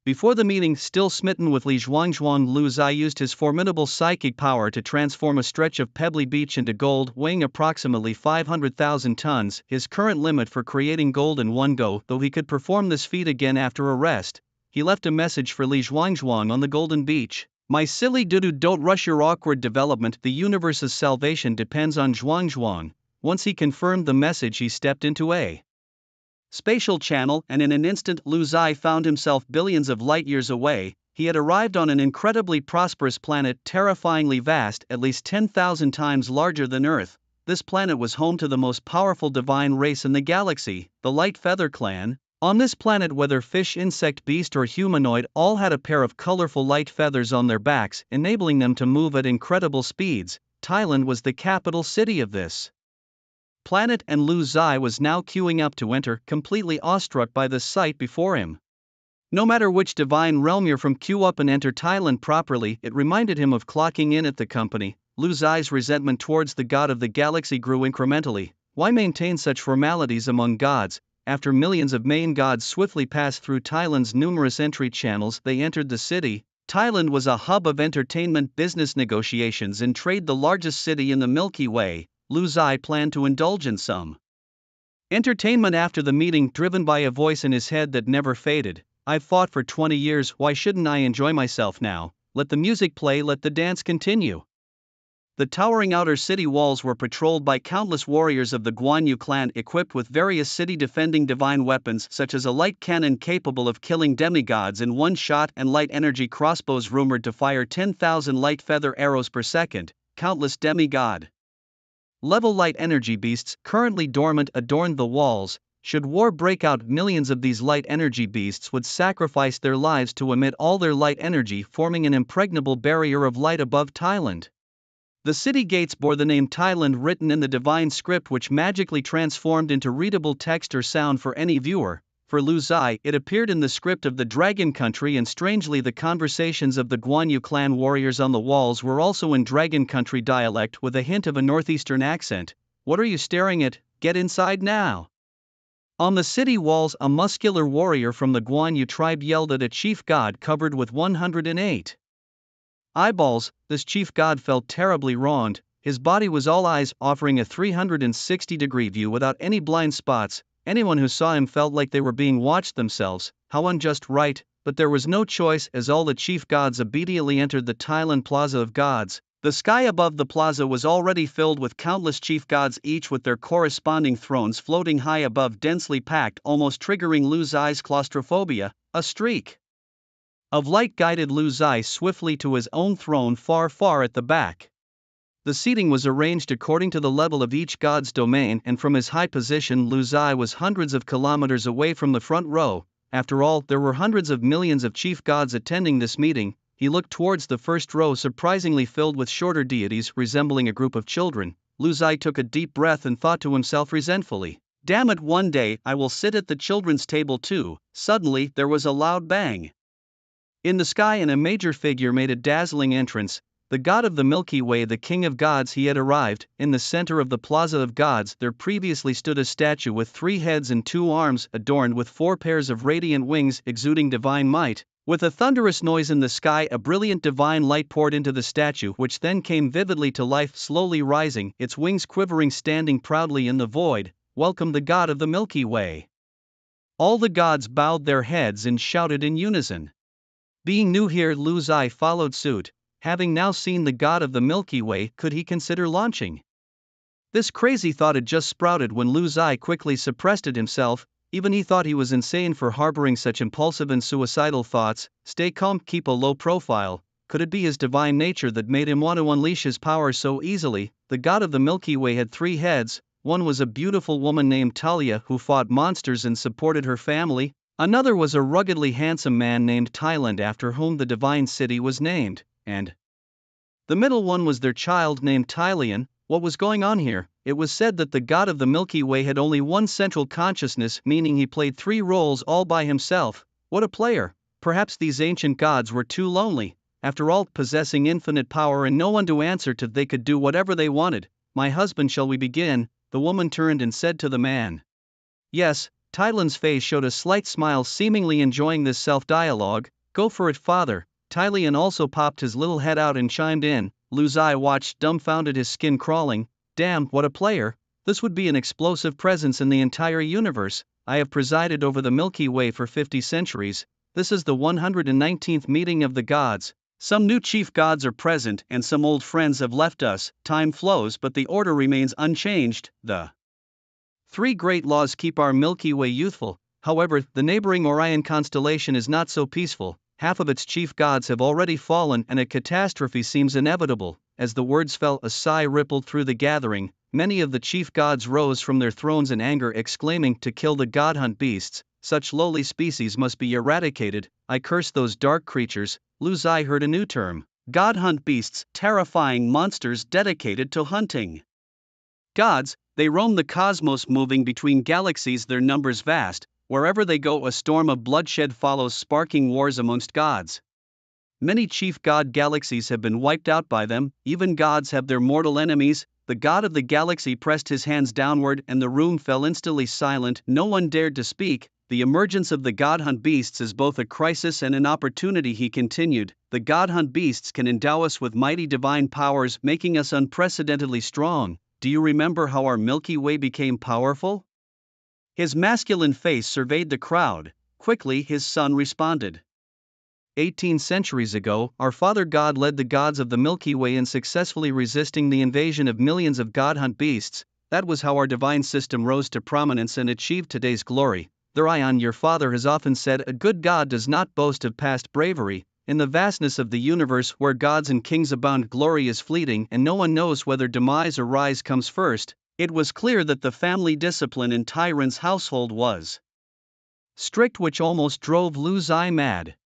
Speaker 1: Before the meeting, still smitten with Li Zhuangzhuang, Lu Zai used his formidable psychic power to transform a stretch of pebbly beach into gold, weighing approximately 500,000 tons, his current limit for creating gold in one go. Though he could perform this feat again after a rest, he left a message for Li Zhuangzhuang on the golden beach. My silly dudu, don't rush your awkward development. The universe's salvation depends on Zhuangzhuang. Once he confirmed the message, he stepped into a spatial channel, and in an instant Lu Zai found himself billions of light years away. He had arrived on an incredibly prosperous planet, terrifyingly vast, at least 10,000 times larger than Earth. This planet was home to the most powerful divine race in the galaxy, the Light Feather Clan. On this planet, whether fish, insect, beast, or humanoid, all had a pair of colorful light feathers on their backs, enabling them to move at incredible speeds. Thailand was the capital city of this planet, and Lu Zai was now queuing up to enter, completely awestruck by the sight before him. No matter which divine realm you're from, queue up and enter Thailand properly. It reminded him of clocking in at the company. Lu Zai's resentment towards the god of the galaxy grew incrementally. Why maintain such formalities among gods? After millions of main gods swiftly passed through Thailand's numerous entry channels, they entered the city. Thailand was a hub of entertainment, business negotiations, and trade, the largest city in the Milky Way. Lu Zai planned to indulge in some entertainment after the meeting, driven by a voice in his head that never faded. I've fought for 20 years, why shouldn't I enjoy myself now? Let the music play, let the dance continue. The towering outer city walls were patrolled by countless warriors of the Guan Yu clan, equipped with various city-defending divine weapons such as a light cannon capable of killing demigods in one shot, and light energy crossbows rumored to fire 10,000 light feather arrows per second. Countless demigod level light energy beasts, currently dormant, adorned the walls. Should war break out, millions of these light energy beasts would sacrifice their lives to emit all their light energy, forming an impregnable barrier of light above Thailand. The city gates bore the name Thailand written in the divine script, which magically transformed into readable text or sound for any viewer. For Lu Zai, it appeared in the script of the Dragon Country, and strangely the conversations of the Guan Yu clan warriors on the walls were also in Dragon Country dialect with a hint of a northeastern accent. What are you staring at? Get inside now. On the city walls, a muscular warrior from the Guan Yu tribe yelled at a chief god covered with 108 eyeballs. This chief god felt terribly wronged. His body was all eyes, offering a 360-degree view without any blind spots. Anyone who saw him felt like they were being watched themselves. How unjust, right? But there was no choice, as all the chief gods immediately entered the Thailand Plaza of Gods. The sky above the plaza was already filled with countless chief gods, each with their corresponding thrones floating high above, densely packed, almost triggering Lu Zai's claustrophobia. A streak of light guided Lu Zai swiftly to his own throne far, far at the back. The seating was arranged according to the level of each god's domain, and from his high position Lu Zai was hundreds of kilometers away from the front row. After all, there were hundreds of millions of chief gods attending this meeting. He looked towards the first row, surprisingly filled with shorter deities resembling a group of children. Lu Zai took a deep breath and thought to himself resentfully, damn it, one day I will sit at the children's table too. Suddenly, there was a loud bang in the sky, and a major figure made a dazzling entrance. The god of the Milky Way, the king of gods, he had arrived. In the center of the Plaza of Gods there previously stood a statue with 3 heads and 2 arms, adorned with 4 pairs of radiant wings exuding divine might. With a thunderous noise in the sky, a brilliant divine light poured into the statue, which then came vividly to life, slowly rising, its wings quivering, standing proudly in the void. Welcome the god of the Milky Way. All the gods bowed their heads and shouted in unison. Being new here, Lu Zai followed suit. Having now seen the god of the Milky Way, could he consider launching? This crazy thought had just sprouted when Lu Zai quickly suppressed it himself. Even he thought he was insane for harboring such impulsive and suicidal thoughts. Stay calm, keep a low profile. Could it be his divine nature that made him want to unleash his power so easily? The god of the Milky Way had 3 heads. One was a beautiful woman named Talia who fought monsters and supported her family. Another was a ruggedly handsome man named Thailand, after whom the divine city was named. And the middle one was their child named Tylian. What was going on here? It was said that the god of the Milky Way had only one central consciousness, meaning he played 3 roles all by himself. What a player! Perhaps these ancient gods were too lonely. After all, possessing infinite power and no one to answer to, they could do whatever they wanted. My husband, shall we begin? The woman turned and said to the man. Yes. Tylan's face showed a slight smile, seemingly enjoying this self-dialogue. Go for it, father. Tylian also popped his little head out and chimed in. Lu Zai watched dumbfounded, his skin crawling. Damn, what a player. This would be an explosive presence in the entire universe. I have presided over the Milky Way for 50 centuries. This is the 119th meeting of the gods. Some new chief gods are present and some old friends have left us. Time flows but the order remains unchanged. The three great laws keep our Milky Way youthful. However, the neighboring Orion constellation is not so peaceful. Half of its chief gods have already fallen and a catastrophe seems inevitable. As the words fell, a sigh rippled through the gathering. Many of the chief gods rose from their thrones in anger, exclaiming, "To kill the godhunt beasts, such lowly species must be eradicated. I curse those dark creatures." Lu Zai heard a new term. Godhunt beasts, terrifying monsters dedicated to hunting gods. They roam the cosmos, moving between galaxies, their numbers vast. Wherever they go, a storm of bloodshed follows, sparking wars amongst gods. Many chief god galaxies have been wiped out by them. Even gods have their mortal enemies. The god of the galaxy pressed his hands downward and the room fell instantly silent. No one dared to speak. The emergence of the godhunt beasts is both a crisis and an opportunity, he continued. The godhunt beasts can endow us with mighty divine powers, making us unprecedentedly strong. Do you remember how our Milky Way became powerful? His masculine face surveyed the crowd. Quickly his son responded. 18 centuries ago, our father God led the gods of the Milky Way in successfully resisting the invasion of millions of godhunt beasts. That was how our divine system rose to prominence and achieved today's glory. Therion, your father has often said, a good god does not boast of past bravery. In the vastness of the universe where gods and kings abound, glory is fleeting and no one knows whether demise or rise comes first. It was clear that the family discipline in Tyron's household was strict, which almost drove Lu Zai mad.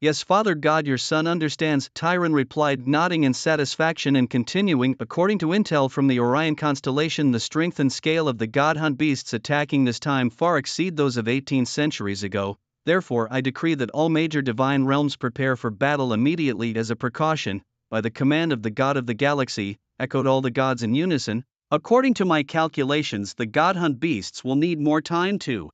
Speaker 1: Yes, Father God, your son understands, Tyron replied, nodding in satisfaction and continuing. According to intel from the Orion constellation, the strength and scale of the godhunt beasts attacking this time far exceed those of 18 centuries ago. Therefore, I decree that all major divine realms prepare for battle immediately. As a precaution, by the command of the God of the Galaxy, echoed all the gods in unison. According to my calculations, the godhunt beasts will need more time to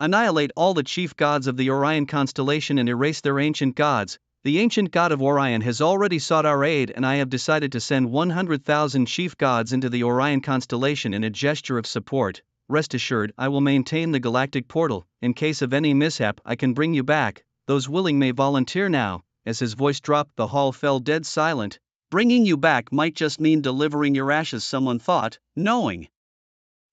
Speaker 1: annihilate all the chief gods of the Orion constellation and erase their ancient gods. The ancient god of Orion has already sought our aid, and I have decided to send 100,000 chief gods into the Orion constellation in a gesture of support. Rest assured, I will maintain the galactic portal. In case of any mishap, I can bring you back. Those willing may volunteer now. As his voice dropped, the hall fell dead silent. Bringing you back might just mean delivering your ashes, someone thought, knowing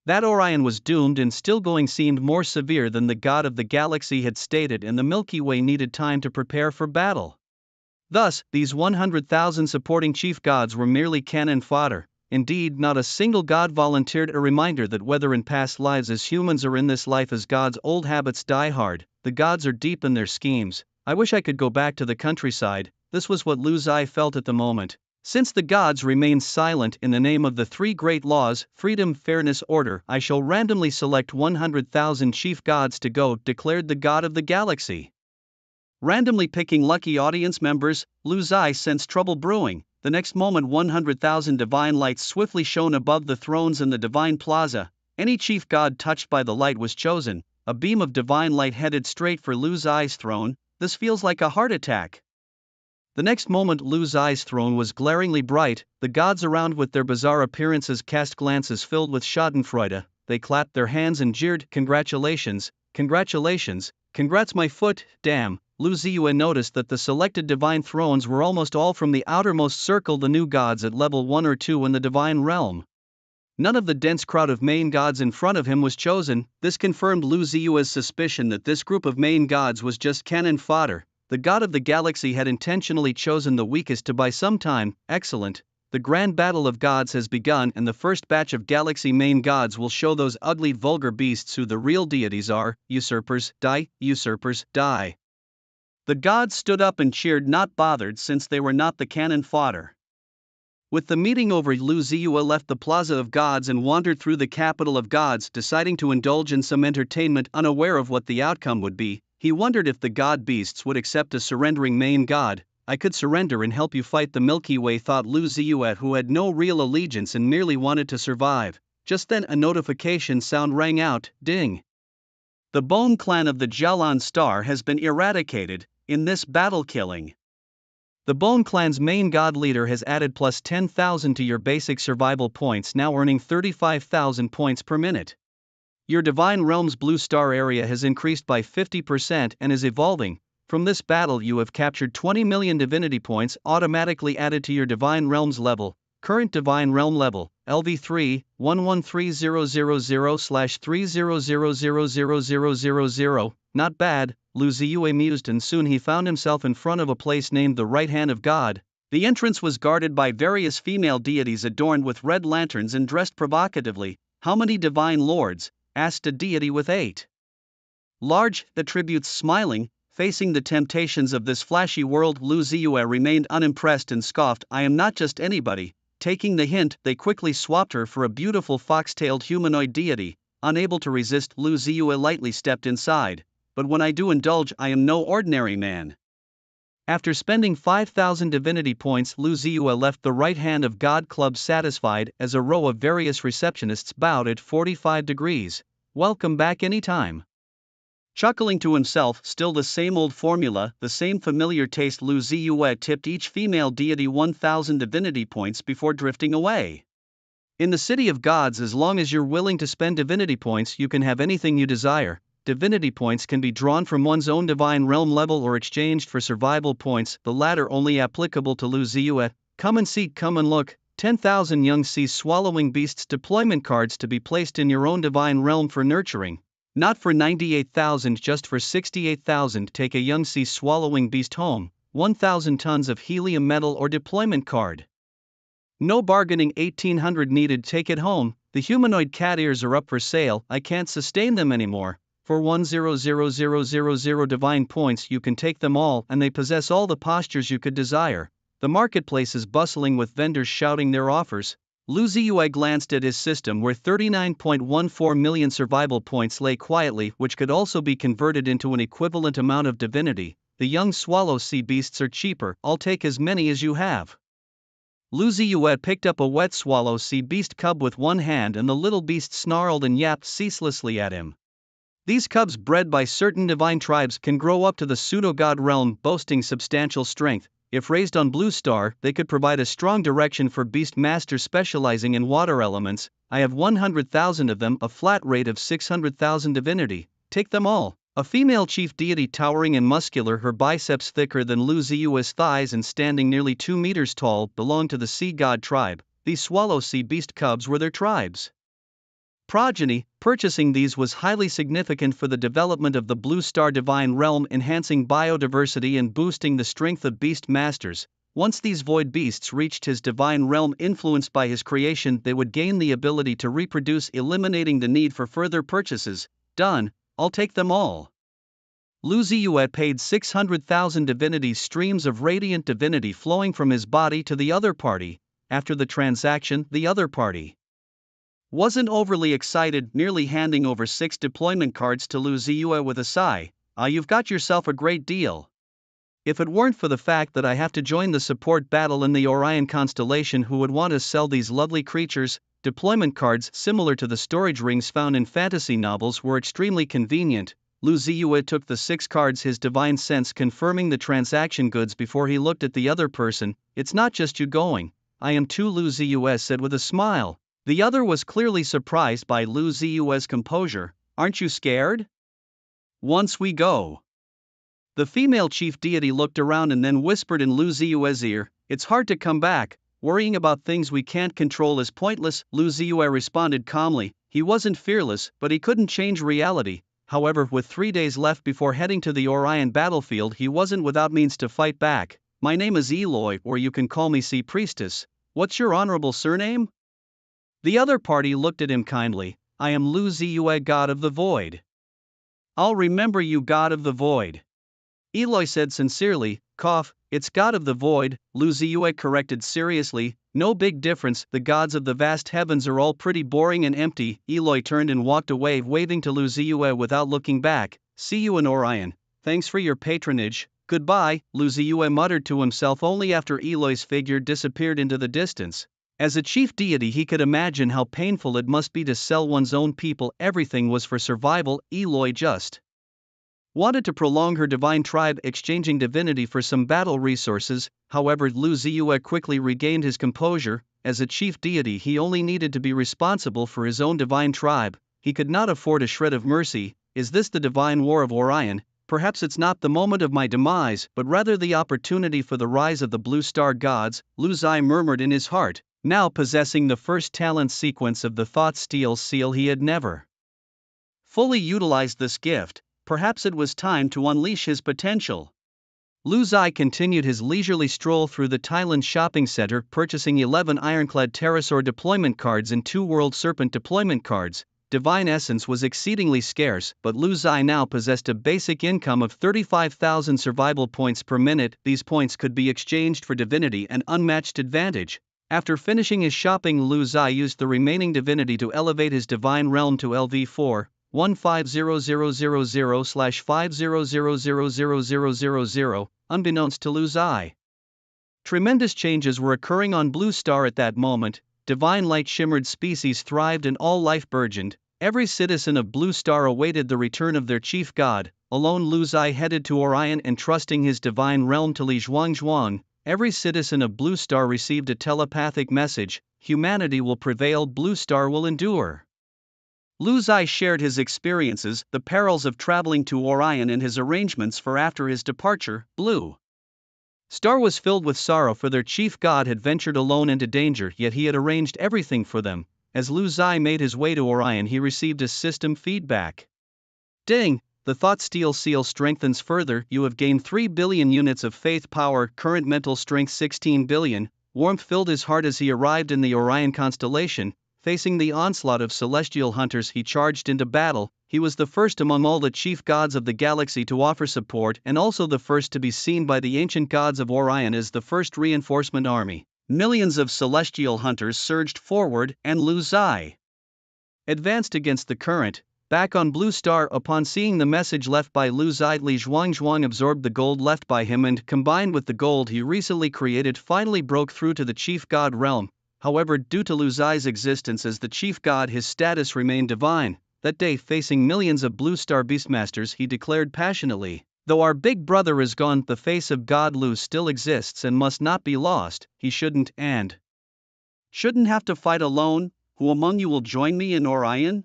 Speaker 1: that Orion was doomed and still going seemed more severe than the god of the galaxy had stated, and the Milky Way needed time to prepare for battle. Thus, these 100,000 supporting chief gods were merely cannon fodder. Indeed, not a single god volunteered, a reminder that whether in past lives as humans or in this life as gods, old habits die hard. The gods are deep in their schemes. I wish I could go back to the countryside. This was what Lu Zai felt at the moment. Since the gods remain silent, in the name of the three great laws, freedom, fairness, order, I shall randomly select 100,000 chief gods to go, declared the god of the galaxy. Randomly picking lucky audience members, Lu Zai sensed trouble brewing. The next moment 100,000 divine lights swiftly shone above the thrones in the divine plaza. Any chief god touched by the light was chosen. A beam of divine light headed straight for Lu Zai's throne. This feels like a heart attack. The next moment Lu Zai's throne was glaringly bright. The gods around, with their bizarre appearances, cast glances filled with schadenfreude. They clapped their hands and jeered, "Congratulations, congratulations, congrats my foot, damn." Lu Ziyue noticed that the selected divine thrones were almost all from the outermost circle, the new gods at level 1 or 2 in the divine realm. None of the dense crowd of main gods in front of him was chosen. This confirmed Lu Ziyue's suspicion that this group of main gods was just cannon fodder. The god of the galaxy had intentionally chosen the weakest to buy some time. Excellent. The grand battle of gods has begun, and the first batch of galaxy main gods will show those ugly vulgar beasts who the real deities are. Usurpers, die, usurpers, die. The gods stood up and cheered, not bothered since they were not the cannon fodder. With the meeting over, Lu Ziyue left the Plaza of Gods and wandered through the capital of gods, deciding to indulge in some entertainment, unaware of what the outcome would be. He wondered if the god beasts would accept a surrendering main god. I could surrender and help you fight the Milky Way, thought Lu Ziyue, who had no real allegiance and merely wanted to survive. Just then a notification sound rang out, ding. The Bone clan of the Jialan star has been eradicated. in this battle killing. The Bone Clan's main god leader has added plus 10,000 to your basic survival points, now earning 35,000 points per minute. Your Divine Realm's blue star area has increased by 50% and is evolving. From this battle you have captured 20 million divinity points automatically added to your Divine Realm's level. Current Divine Realm level, LV3, 113000/30000000. Not bad, Lu Ziyue mused, and soon he found himself in front of a place named the Right Hand of God. The entrance was guarded by various female deities adorned with red lanterns and dressed provocatively. How many divine lords? Asked a deity with 8 large attributes. Smiling, facing the temptations of this flashy world, Lu Ziyue remained unimpressed and scoffed, I am not just anybody. Taking the hint, they quickly swapped her for a beautiful fox-tailed humanoid deity. Unable to resist, Lu Ziyue lightly stepped inside. But when I do indulge, I am no ordinary man. After spending 5,000 divinity points, Lu Ziyue left the Right Hand of God club satisfied as a row of various receptionists bowed at 45 degrees. Welcome back anytime. Chuckling to himself, still the same old formula, the same familiar taste, Lu Ziyue tipped each female deity 1,000 divinity points before drifting away. In the City of Gods, as long as you're willing to spend divinity points, you can have anything you desire. Divinity points can be drawn from one's own Divine Realm level or exchanged for survival points, the latter only applicable to Lu Ziyue. Come and see, come and look. 10,000 young sea-swallowing beasts deployment cards to be placed in your own Divine Realm for nurturing. Not for 98,000, just for 68,000. Take a young sea-swallowing beast home. 1,000 tons of helium metal or deployment card. No bargaining, 1,800 needed. Take it home. The humanoid cat ears are up for sale. I can't sustain them anymore. For 1,000,000 divine points you can take them all, and they possess all the postures you could desire. The marketplace is bustling with vendors shouting their offers. Lu Ziyue glanced at his system where 39.14 million survival points lay quietly, which could also be converted into an equivalent amount of divinity. The young swallow sea beasts are cheaper, I'll take as many as you have. Lu Ziyue picked up a wet swallow sea beast cub with one hand, and the little beast snarled and yapped ceaselessly at him. These cubs, bred by certain divine tribes, can grow up to the pseudo-god realm, boasting substantial strength. If raised on Blue Star, they could provide a strong direction for beast masters specializing in water elements. I have 100,000 of them, a flat rate of 600,000 divinity. Take them all. A female chief deity, towering and muscular, her biceps thicker than Lu Ziyue's thighs and standing nearly 2 meters tall, belonged to the sea god tribe. These swallow sea beast cubs were their tribe's progeny. Purchasing these was highly significant for the development of the Blue Star Divine Realm, enhancing biodiversity and boosting the strength of beast masters. Once these void beasts reached his Divine Realm, influenced by his creation, they would gain the ability to reproduce, eliminating the need for further purchases. Done, I'll take them all. Lu Ziyue paid 600,000 divinity, streams of radiant divinity flowing from his body to the other party. After the transaction, the other party wasn't overly excited, merely handing over 6 deployment cards to Lu Ziyue with a sigh. You've got yourself a great deal. If it weren't for the fact that I have to join the support battle in the Orion constellation, who would want to sell these lovely creatures? Deployment cards, similar to the storage rings found in fantasy novels, were extremely convenient. Lu Ziyue took the 6 cards, his divine sense confirming the transaction goods before he looked at the other person. It's not just you going. I am too, Lu Ziyue said with a smile. The other was clearly surprised by Lu Ziyue's composure. Aren't you scared? Once we go. The female chief deity looked around and then whispered in Lu Ziyue's ear, it's hard to come back. Worrying about things we can't control is pointless. Lu Ziyue responded calmly. He wasn't fearless, but he couldn't change reality. However, with 3 days left before heading to the Orion battlefield, he wasn't without means to fight back. My name is Eloy, or you can call me Sea Priestess. What's your honorable surname? The other party looked at him kindly. I am Lu Ziyue, God of the Void. I'll remember you, God of the Void. Eloy said sincerely. Cough, it's God of the Void, Lu Ziyue corrected seriously. No big difference, the gods of the vast heavens are all pretty boring and empty. Eloy turned and walked away, waving to Lu Ziyue without looking back. See you in Orion. Thanks for your patronage. Goodbye, Lu Ziyue muttered to himself only after Eloy's figure disappeared into the distance. As a chief deity, he could imagine how painful it must be to sell one's own people. Everything was for survival. Eloy just wanted to prolong her divine tribe, exchanging divinity for some battle resources. However, Lu Ziyue quickly regained his composure. As a chief deity, he only needed to be responsible for his own divine tribe. He could not afford a shred of mercy. Is this the divine war of Orion? Perhaps it's not the moment of my demise, but rather the opportunity for the rise of the blue star gods, Lu Zai murmured in his heart. Now possessing the first talent sequence of the thought steel seal, he had never fully utilized this gift. Perhaps it was time to unleash his potential. Lu Zai continued his leisurely stroll through the Thailand shopping center, purchasing 11 ironclad pterosaur deployment cards and 2 world serpent deployment cards. Divine essence was exceedingly scarce, but Lu Zai now possessed a basic income of 35,000 survival points per minute. These points could be exchanged for divinity and unmatched advantage. After finishing his shopping, Lu Zai used the remaining divinity to elevate his divine realm to LV4. 150000/50000000, unbeknownst to Lu Zai. Tremendous changes were occurring on Blue Star at that moment. Divine light shimmered, species thrived and all life burgeoned. Every citizen of Blue Star awaited the return of their chief god. Alone Lu Zai headed to Orion, entrusting his divine realm to Li Zhuangzhuang. Every citizen of Blue Star received a telepathic message: humanity will prevail, Blue Star will endure. Lu Zai shared his experiences, the perils of traveling to Orion and his arrangements for after his departure. Blue Star was filled with sorrow, for their chief god had ventured alone into danger, yet he had arranged everything for them. As Lu Zai made his way to Orion, he received a system feedback. Ding! The thought steel seal strengthens further. You have gained 3 billion units of faith power, current mental strength 16 billion. Warmth filled his heart as he arrived in the Orion constellation. Facing the onslaught of celestial hunters, he charged into battle. He was the first among all the chief gods of the galaxy to offer support, and also the first to be seen by the ancient gods of Orion as the first reinforcement army. Millions of celestial hunters surged forward, and Lu Zai advanced against the current. Back on Blue Star, upon seeing the message left by Lu Zai, Li Zhuangzhuang absorbed the gold left by him and, combined with the gold he recently created, finally broke through to the chief god realm. However, due to Lu Zai's existence as the chief god, his status remained divine. That day, facing millions of Blue Star Beastmasters, he declared passionately, "Though our big brother is gone, the face of God Lu still exists and must not be lost. He shouldn't have to fight alone. Who among you will join me in Orion?"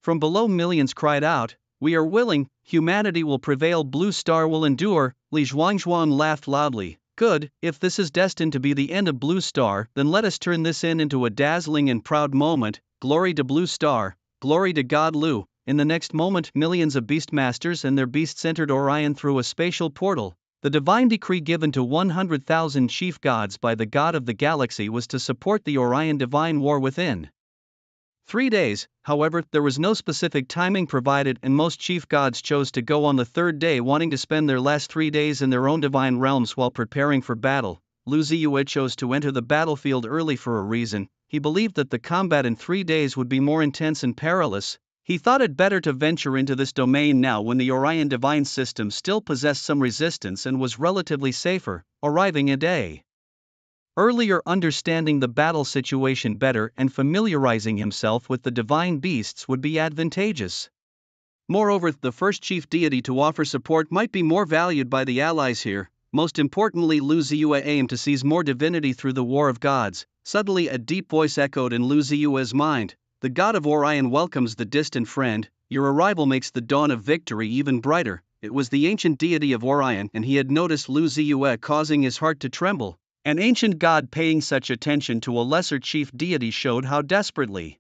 Speaker 1: From below, millions cried out, "We are willing. Humanity will prevail, Blue Star will endure." Li Zhuangzhuang laughed loudly. "Good, if this is destined to be the end of Blue Star, then let us turn this into a dazzling and proud moment. Glory to Blue Star, glory to God Lu." In the next moment, millions of Beastmasters and their beasts entered Orion through a spatial portal. The divine decree given to 100,000 chief gods by the god of the galaxy was to support the Orion divine war within 3 days. However, there was no specific timing provided, and most chief gods chose to go on the 3rd day, wanting to spend their last 3 days in their own divine realms while preparing for battle. Lu Ziyue chose to enter the battlefield early for a reason. He believed that the combat in 3 days would be more intense and perilous. He thought it better to venture into this domain now when the Orion divine system still possessed some resistance and was relatively safer, arriving a day earlier, understanding the battle situation better and familiarizing himself with the divine beasts would be advantageous. Moreover, the first chief deity to offer support might be more valued by the allies here. Most importantly, Lu Ziyue aimed to seize more divinity through the war of gods. Suddenly, a deep voice echoed in Lu Ziyue's mind. "The god of Orion welcomes the distant friend. Your arrival makes the dawn of victory even brighter." It was the ancient deity of Orion, and he had noticed Lu Ziyue, causing his heart to tremble. An ancient god paying such attention to a lesser chief deity showed how desperately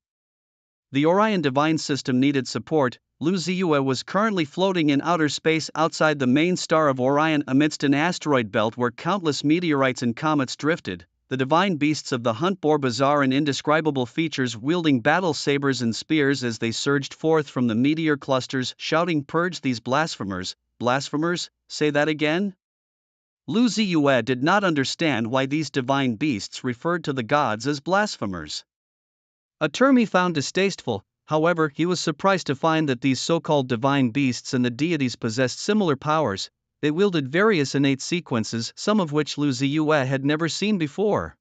Speaker 1: the Orion divine system needed support. Lu Ziyue was currently floating in outer space outside the main star of Orion, amidst an asteroid belt where countless meteorites and comets drifted. The divine beasts of the hunt bore bizarre and indescribable features, wielding battle sabers and spears as they surged forth from the meteor clusters, shouting, "Purge these blasphemers!" Blasphemers? Say that again? Lu Ziyue did not understand why these divine beasts referred to the gods as blasphemers, a term he found distasteful. However, he was surprised to find that these so-called divine beasts and the deities possessed similar powers. They wielded various innate sequences, some of which Lu Ziyue had never seen before.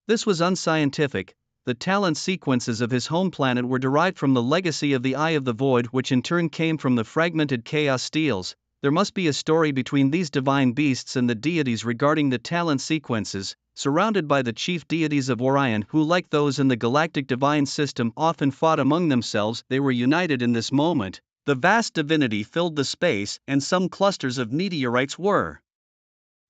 Speaker 1: This was unscientific. the talent sequences of his home planet were derived from the legacy of the Eye of the Void, which in turn came from the fragmented Chaos Steels. There must be a story between these divine beasts and the deities regarding the talent sequences, surrounded by the chief deities of Orion who, like those in the galactic divine system, often fought among themselves. They were united in this moment. The vast divinity filled the space, and some clusters of meteorites were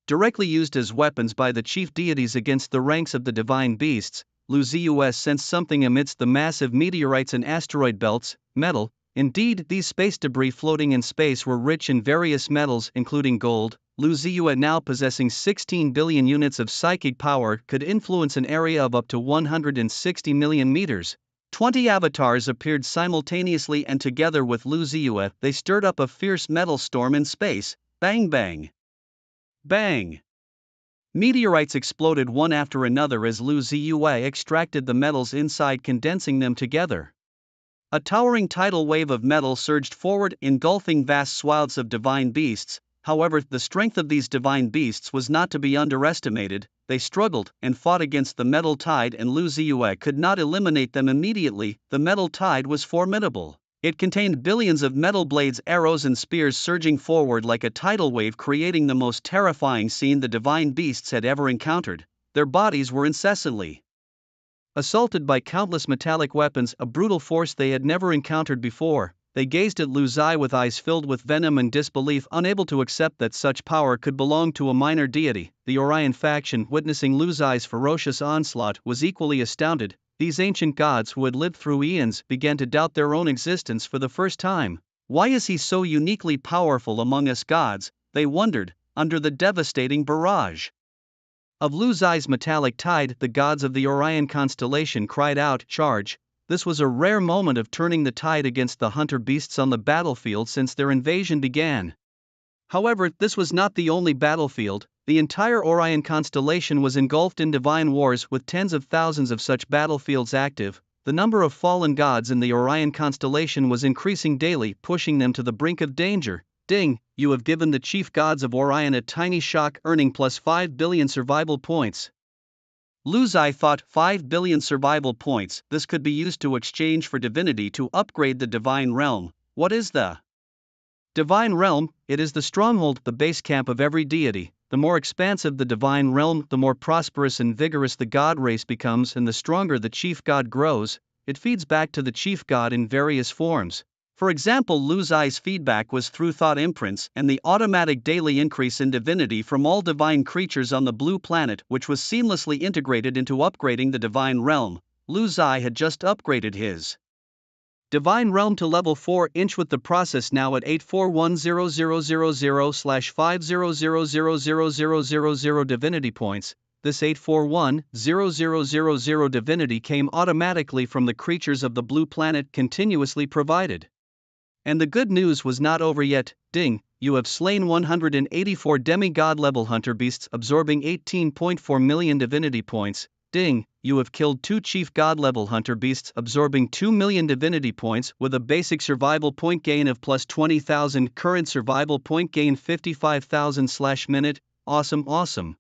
Speaker 1: directly used as weapons by the chief deities against the ranks of the divine beasts. Lucius sensed something amidst the massive meteorites and asteroid belts: metal. Indeed, these space debris floating in space were rich in various metals, including gold. Lucius, now possessing 16 billion units of psychic power, could influence an area of up to 160 million meters. 20 avatars appeared simultaneously, and together with Lucius, they stirred up a fierce metal storm in space. Bang bang. Bang. Meteorites exploded one after another as Lucius extracted the metals inside, condensing them together. A towering tidal wave of metal surged forward, engulfing vast swaths of divine beasts. However, the strength of these divine beasts was not to be underestimated. They struggled and fought against the metal tide, and Lucius could not eliminate them immediately. The metal tide was formidable. It contained billions of metal blades, arrows, and spears surging forward like a tidal wave, creating the most terrifying scene the divine beasts had ever encountered. Their bodies were incessantly assaulted by countless metallic weapons, a brutal force they had never encountered before. They gazed at Lucius with eyes filled with venom and disbelief, unable to accept that such power could belong to a minor deity. The Orion faction, witnessing Lucius' ferocious onslaught, was equally astounded. These ancient gods who had lived through eons began to doubt their own existence for the first time. Why is he so uniquely powerful among us gods? They wondered, under the devastating barrage of Lucius' metallic tide. The gods of the Orion constellation cried out, "Charge!" This was a rare moment of turning the tide against the hunter beasts on the battlefield since their invasion began. However, this was not the only battlefield. The entire Orion constellation was engulfed in divine wars, with tens of thousands of such battlefields active. The number of fallen gods in the Orion constellation was increasing daily, pushing them to the brink of danger. Ding, you have given the chief gods of Orion a tiny shock, earning plus 5 billion survival points. Lucius thought, 5 billion survival points, this could be used to exchange for divinity to upgrade the divine realm. What is the divine realm? It is the stronghold, the base camp of every deity. The more expansive the divine realm, the more prosperous and vigorous the god race becomes, and the stronger the chief god grows. It feeds back to the chief god in various forms. For example, Lucius' feedback was through thought imprints and the automatic daily increase in divinity from all divine creatures on the blue planet, which was seamlessly integrated into upgrading the divine realm. Lucius had just upgraded his divine realm to level 4-inch, with the process now at 841,000/500,000 divinity points. This 841,000 divinity came automatically from the creatures of the blue planet, continuously provided. And the good news was not over yet. Ding, you have slain 184 demigod level hunter beasts, absorbing 18.4 million divinity points. Ding, you have killed 2 chief god level hunter beasts, absorbing 2 million divinity points, with a basic survival point gain of plus 20,000, current survival point gain 55,000/minute. Awesome.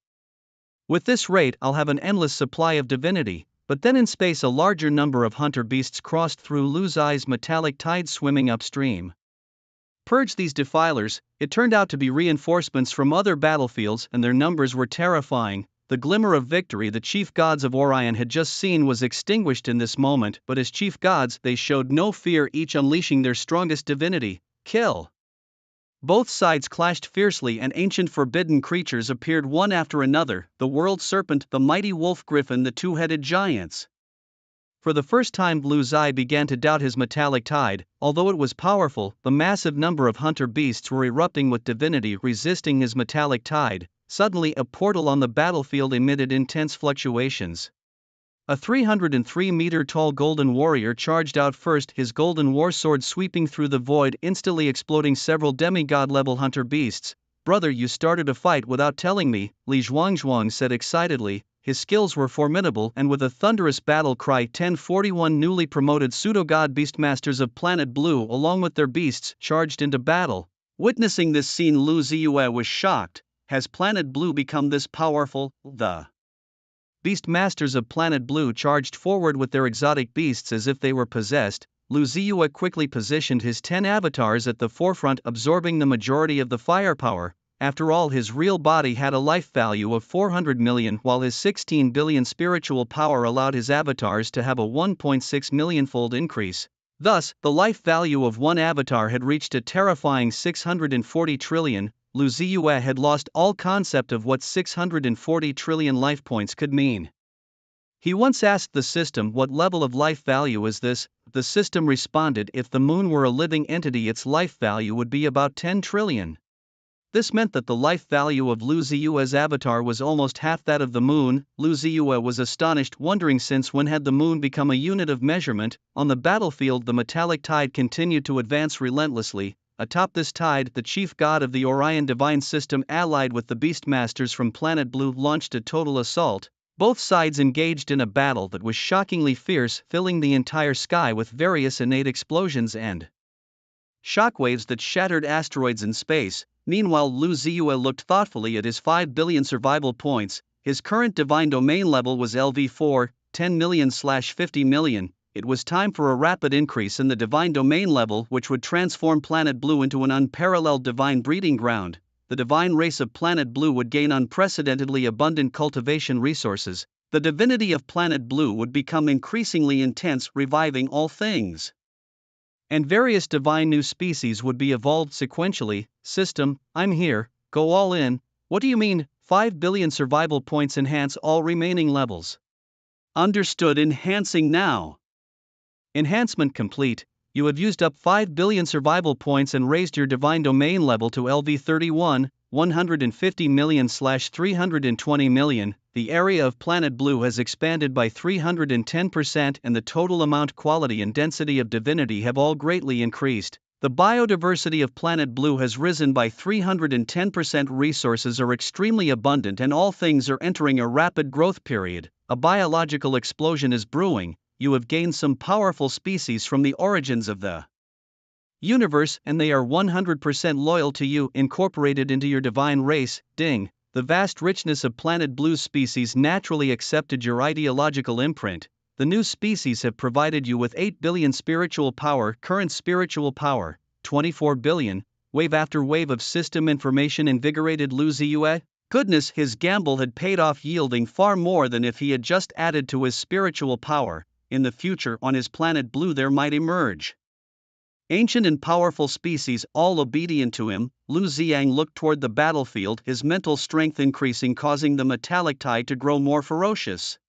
Speaker 1: With this rate, I'll have an endless supply of divinity. But then in space, a larger number of hunter beasts crossed through Lucius' metallic tide, swimming upstream. Purge these defilers. It turned out to be reinforcements from other battlefields, and their numbers were terrifying. The glimmer of victory the chief gods of Orion had just seen was extinguished in this moment, but as chief gods they showed no fear, each unleashing their strongest divinity. Kill! Both sides clashed fiercely, and ancient forbidden creatures appeared one after another: the world serpent, the mighty wolf griffin, the two-headed giants. For the first time Lucius began to doubt his metallic tide. Although it was powerful, the massive number of hunter beasts were erupting with divinity, resisting his metallic tide. Suddenly a portal on the battlefield emitted intense fluctuations. A 303-meter-tall golden warrior charged out first, his golden war sword sweeping through the void, instantly exploding several demigod-level hunter beasts. "Brother, you started a fight without telling me," Li Zhuangzhuang said excitedly. His skills were formidable, and with a thunderous battle cry, 1041 newly promoted pseudo-god beastmasters of Planet Blue along with their beasts charged into battle. Witnessing this scene, Lucius was shocked. Has Planet Blue become this powerful? The Beast masters of Planet Blue charged forward with their exotic beasts as if they were possessed. Lu Ziyue quickly positioned his 10 avatars at the forefront, absorbing the majority of the firepower. After all, his real body had a life value of 400 million, while his 16 billion spiritual power allowed his avatars to have a 1.6 million-fold increase. Thus, the life value of one avatar had reached a terrifying 640 trillion. Lu Ziyue had lost all concept of what 640 trillion life points could mean. He once asked the system, "What level of life value is this?" The system responded, "If the moon were a living entity, its life value would be about 10 trillion. This meant that the life value of Lu Ziyue's avatar was almost half that of the moon. Lu Ziyue was astonished, wondering since when had the moon become a unit of measurement. On the battlefield, the metallic tide continued to advance relentlessly. Atop this tide, the chief god of the Orion divine system, allied with the beastmasters from Planet Blue, launched a total assault. Both sides engaged in a battle that was shockingly fierce, filling the entire sky with various innate explosions and shockwaves that shattered asteroids in space. Meanwhile, Lu Ziyue looked thoughtfully at his 5 billion survival points. His current divine domain level was LV4, 10 million/50 million. It was time for a rapid increase in the divine domain level, which would transform Planet Blue into an unparalleled divine breeding ground. The divine race of Planet Blue would gain unprecedentedly abundant cultivation resources. The divinity of Planet Blue would become increasingly intense, reviving all things. And various divine new species would be evolved sequentially. System, I'm here, go all in. What do you mean, 5 billion survival points enhance all remaining levels? Understood, enhancing now. Enhancement complete. You have used up 5 billion survival points and raised your divine domain level to LV31, 150 million/320 million. The area of Planet Blue has expanded by 310%, and the total amount, quality, and density of divinity have all greatly increased. The biodiversity of Planet Blue has risen by 310%. Resources are extremely abundant, and all things are entering a rapid growth period. A biological explosion is brewing. You have gained some powerful species from the origins of the universe, and they are 100% loyal to you, incorporated into your divine race. Ding! The vast richness of Planet Blue's species naturally accepted your ideological imprint. The new species have provided you with 8 billion spiritual power, current spiritual power, 24 billion. Wave after wave of system information invigorated Lu Ziyue. Goodness, his gamble had paid off, yielding far more than if he had just added to his spiritual power. In the future, on his Planet Blue, there might emerge ancient and powerful species, all obedient to him. Lu Ziyang looked toward the battlefield, his mental strength increasing, causing the metallic tide to grow more ferocious.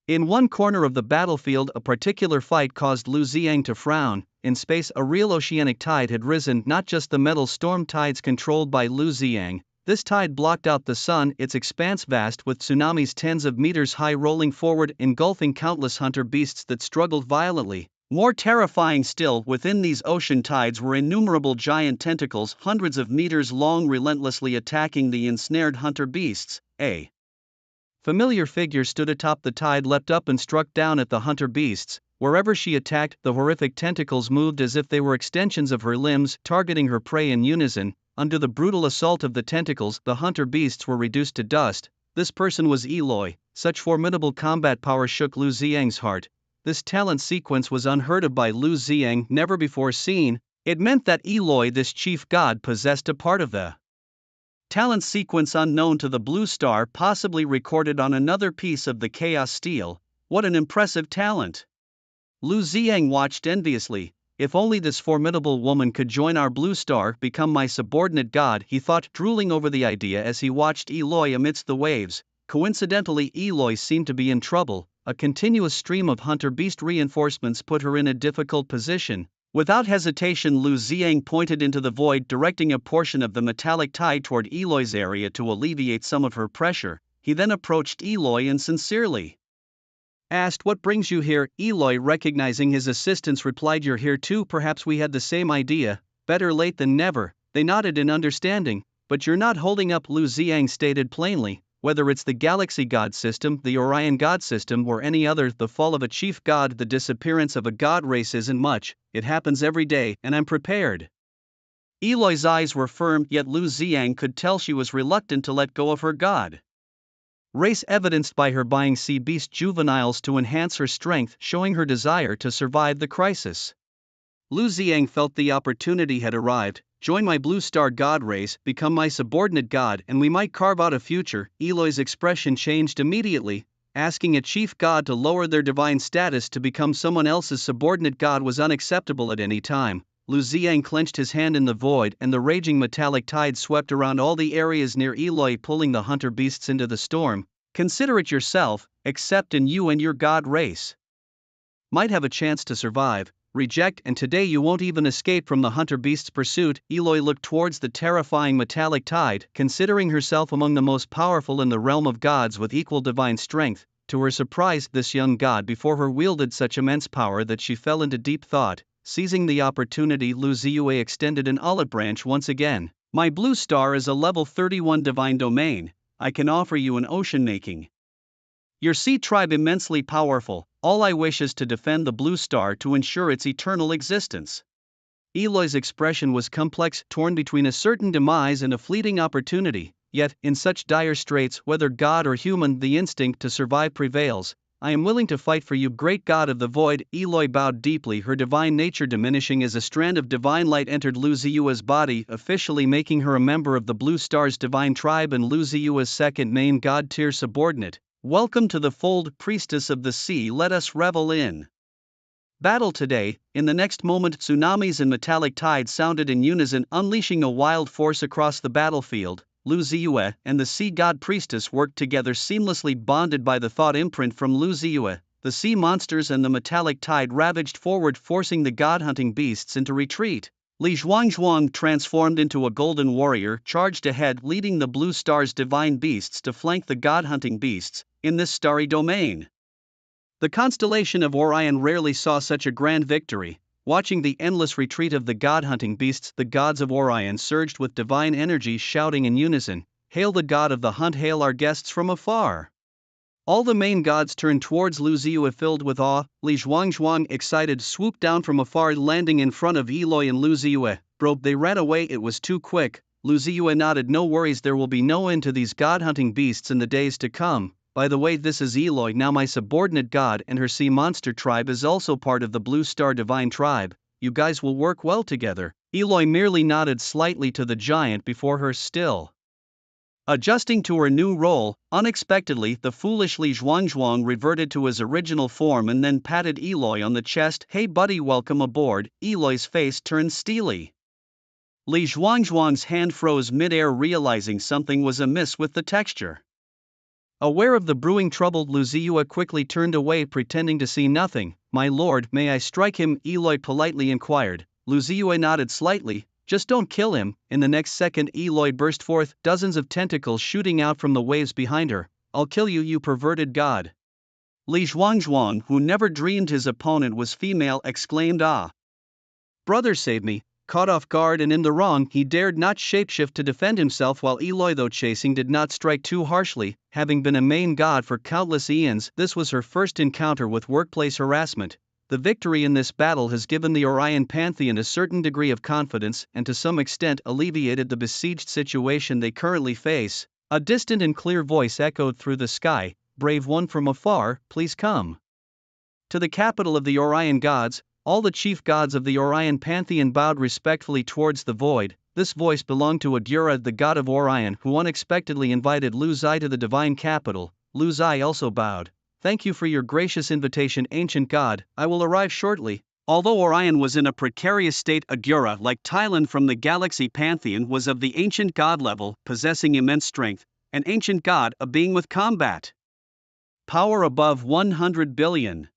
Speaker 1: In one corner of the battlefield, a particular fight caused Lu Ziyang to frown. In space, a real oceanic tide had risen, not just the metal storm tides controlled by Lu Ziyang. This tide blocked out the sun, its expanse vast, with tsunamis tens of meters high rolling forward, engulfing countless hunter beasts that struggled violently. More terrifying still, within these ocean tides were innumerable giant tentacles, hundreds of meters long, relentlessly attacking the ensnared hunter beasts. A familiar figure stood atop the tide, leapt up and struck down at the hunter beasts. Wherever she attacked, the horrific tentacles moved as if they were extensions of her limbs, targeting her prey in unison. Under the brutal assault of the tentacles, the hunter beasts were reduced to dust. This person was Eloy. Such formidable combat power shook Lu Ziyang's heart. This talent sequence was unheard of by Lu Ziyang, never before seen. It meant that Eloy, this chief god, possessed a part of the talent sequence unknown to the Blue Star, possibly recorded on another piece of the Chaos Steel. What an impressive talent! Lu Ziyang watched enviously. If only this formidable woman could join our Blue Star, become my subordinate god, he thought, drooling over the idea as he watched Eloy amidst the waves. Coincidentally, Eloy seemed to be in trouble. A continuous stream of hunter beast reinforcements put her in a difficult position. Without hesitation, Lu Ziyang pointed into the void, directing a portion of the metallic tide toward Eloy's area to alleviate some of her pressure. He then approached Eloy and sincerely asked, "What brings you here?" Eloy, recognizing his assistance, replied, "You're here too. Perhaps we had the same idea. Better late than never." They nodded in understanding. "But you're not holding up," Lu Ziyang stated plainly. Whether it's the Galaxy God system, the Orion God system, or any other, the fall of a chief god, the disappearance of a god race isn't much. It happens every day, and I'm prepared. Eloy's eyes were firm, yet Lu Ziyang could tell she was reluctant to let go of her god. race evidenced by her buying sea beast juveniles to enhance her strength, showing her desire to survive the crisis. Lu Ziang felt the opportunity had arrived. Join my Blue Star God race, become my subordinate god, and we might carve out a future. Eloy's expression changed immediately. Asking a chief god to lower their divine status to become someone else's subordinate god was unacceptable at any time. Lu Ziang clenched his hand in the void, and the raging metallic tide swept around all the areas near Eloy, pulling the hunter beasts into the storm. Consider it yourself, except in you and your god race might have a chance to survive. Reject, and today you won't even escape from the hunter beast's pursuit. Eloy looked towards the terrifying metallic tide, considering herself among the most powerful in the realm of gods with equal divine strength. To her surprise, this young god before her wielded such immense power that she fell into deep thought. Seizing the opportunity, Lu Ziyue extended an olive branch once again. My blue star is a level 31 divine domain. I can offer you an ocean making your sea tribe immensely powerful. All I wish is to defend the blue star to ensure its eternal existence. Eloy's expression was complex, torn between a certain demise and a fleeting opportunity. Yet, in such dire straits, whether god or human, the instinct to survive prevails. I am willing to fight for you, great god of the void. Eloy bowed deeply, her divine nature diminishing as a strand of divine light entered Lu Ziyue's body, officially making her a member of the blue star's divine tribe and Lu Ziyue's second main god tier subordinate. Welcome to the fold, priestess of the sea. Let us revel in battle today. In the next moment, tsunamis and metallic tides sounded in unison, unleashing a wild force across the battlefield. Lu Ziyue and the sea god priestess worked together seamlessly, bonded by the thought imprint from Lu Ziyue. The sea monsters and the metallic tide ravaged forward, forcing the god-hunting beasts into retreat. Li Zhuangzhuang, transformed into a golden warrior, charged ahead, leading the blue star's divine beasts to flank the god-hunting beasts in this starry domain. The constellation of Orion rarely saw such a grand victory. Watching the endless retreat of the god-hunting beasts, the gods of Orion surged with divine energy, shouting in unison, "Hail the god of the hunt, hail our guests from afar!" All the main gods turned towards Lu Ziyue filled with awe. Li Zhuangzhuang, excited, swooped down from afar, landing in front of Eloy and Lu Ziyue. Bro, they ran away, it was too quick. Lu Ziyue nodded. No worries, there will be no end to these god-hunting beasts in the days to come. By the way, this is Eloy, now my subordinate god, and her sea monster tribe is also part of the Blue Star Divine Tribe. You guys will work well together. Eloy merely nodded slightly to the giant before her, still adjusting to her new role. Unexpectedly, the foolish Li Zhuangzhuang reverted to his original form and then patted Eloy on the chest. "Hey buddy, welcome aboard." Eloy's face turned steely. Li Zhuangzhuang's hand froze mid-air, realizing something was amiss with the texture. Aware of the brewing trouble, Lu Ziyue quickly turned away, pretending to see nothing. "My lord, may I strike him?" Eloy politely inquired. Lu Ziyue nodded slightly. "Just don't kill him." In the next second, Eloy burst forth, dozens of tentacles shooting out from the waves behind her. "I'll kill you, you perverted god." Li Zhuangzhuang, who never dreamed his opponent was female, exclaimed, "Ah! Brother, save me." Caught off guard and in the wrong, he dared not shapeshift to defend himself, while Eloy, though chasing, did not strike too harshly. Having been a main god for countless eons, this was her first encounter with workplace harassment. The victory in this battle has given the Orion Pantheon a certain degree of confidence and to some extent alleviated the besieged situation they currently face. A distant and clear voice echoed through the sky, "Brave one from afar, please come to the capital of the Orion gods." All the chief gods of the Orion Pantheon bowed respectfully towards the void. This voice belonged to Adura, the god of Orion, who unexpectedly invited Lu Zai to the divine capital. Lu Zai also bowed. "Thank you for your gracious invitation, ancient god. I will arrive shortly." Although Orion was in a precarious state, Adura, like Thailand from the Galaxy Pantheon, was of the ancient god level, possessing immense strength. An ancient god, a being with combat power above 100 billion.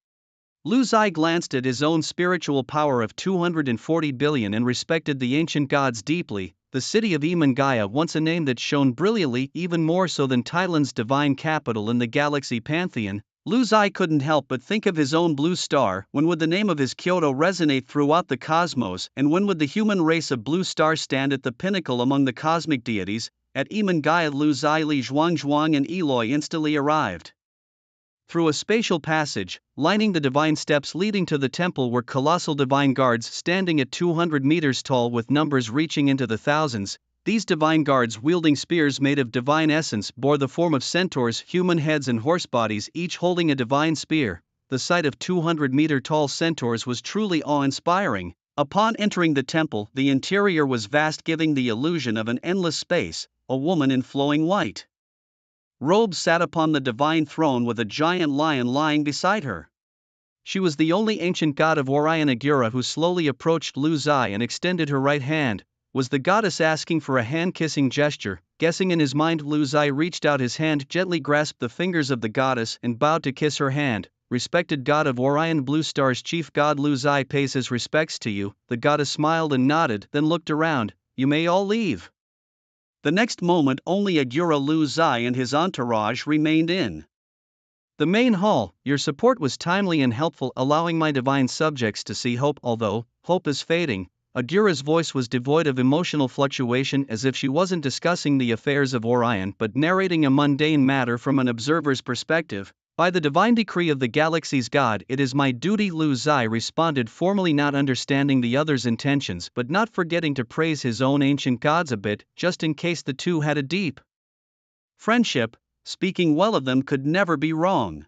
Speaker 1: Lu Zai glanced at his own spiritual power of 240 billion and respected the ancient gods deeply. The city of Imangaya, once a name that shone brilliantly, even more so than Thailand's divine capital in the Galaxy Pantheon. Lu Zai couldn't help but think of his own blue star. When would the name of his Kyoto resonate throughout the cosmos, and when would the human race of blue star stand at the pinnacle among the cosmic deities? At Imangaya, Lu Zai, Li Zhuangzhuang and Eloy instantly arrived. Through a spatial passage, lining the divine steps leading to the temple, were colossal divine guards standing at 200 meters tall with numbers reaching into the thousands. These divine guards wielding spears made of divine essence bore the form of centaurs, human heads and horse bodies, each holding a divine spear. The sight of 200-meter-tall centaurs was truly awe-inspiring. Upon entering the temple, the interior was vast, giving the illusion of an endless space. A woman in flowing white robes sat upon the divine throne with a giant lion lying beside her. She was the only ancient god of Orion. Agura, who slowly approached Lu Zai and extended her right hand. Was the goddess asking for a hand-kissing gesture? Guessing in his mind, Lu Zai reached out his hand, gently grasped the fingers of the goddess, and bowed to kiss her hand. Respected god of Orion, Blue Star's chief god, Lu Zai pays his respects to you. The goddess smiled and nodded, then looked around. You may all leave. The next moment, only Agura, Lu Zai and his entourage remained in the main hall. Your support was timely and helpful, allowing my divine subjects to see hope, although hope is fading. Agura's voice was devoid of emotional fluctuation, as if she wasn't discussing the affairs of Orion but narrating a mundane matter from an observer's perspective. By the divine decree of the galaxy's god, it is my duty, Lu Zai responded, formally, not understanding the other's intentions but not forgetting to praise his own ancient gods a bit, just in case the two had a deep friendship. Speaking well of them could never be wrong.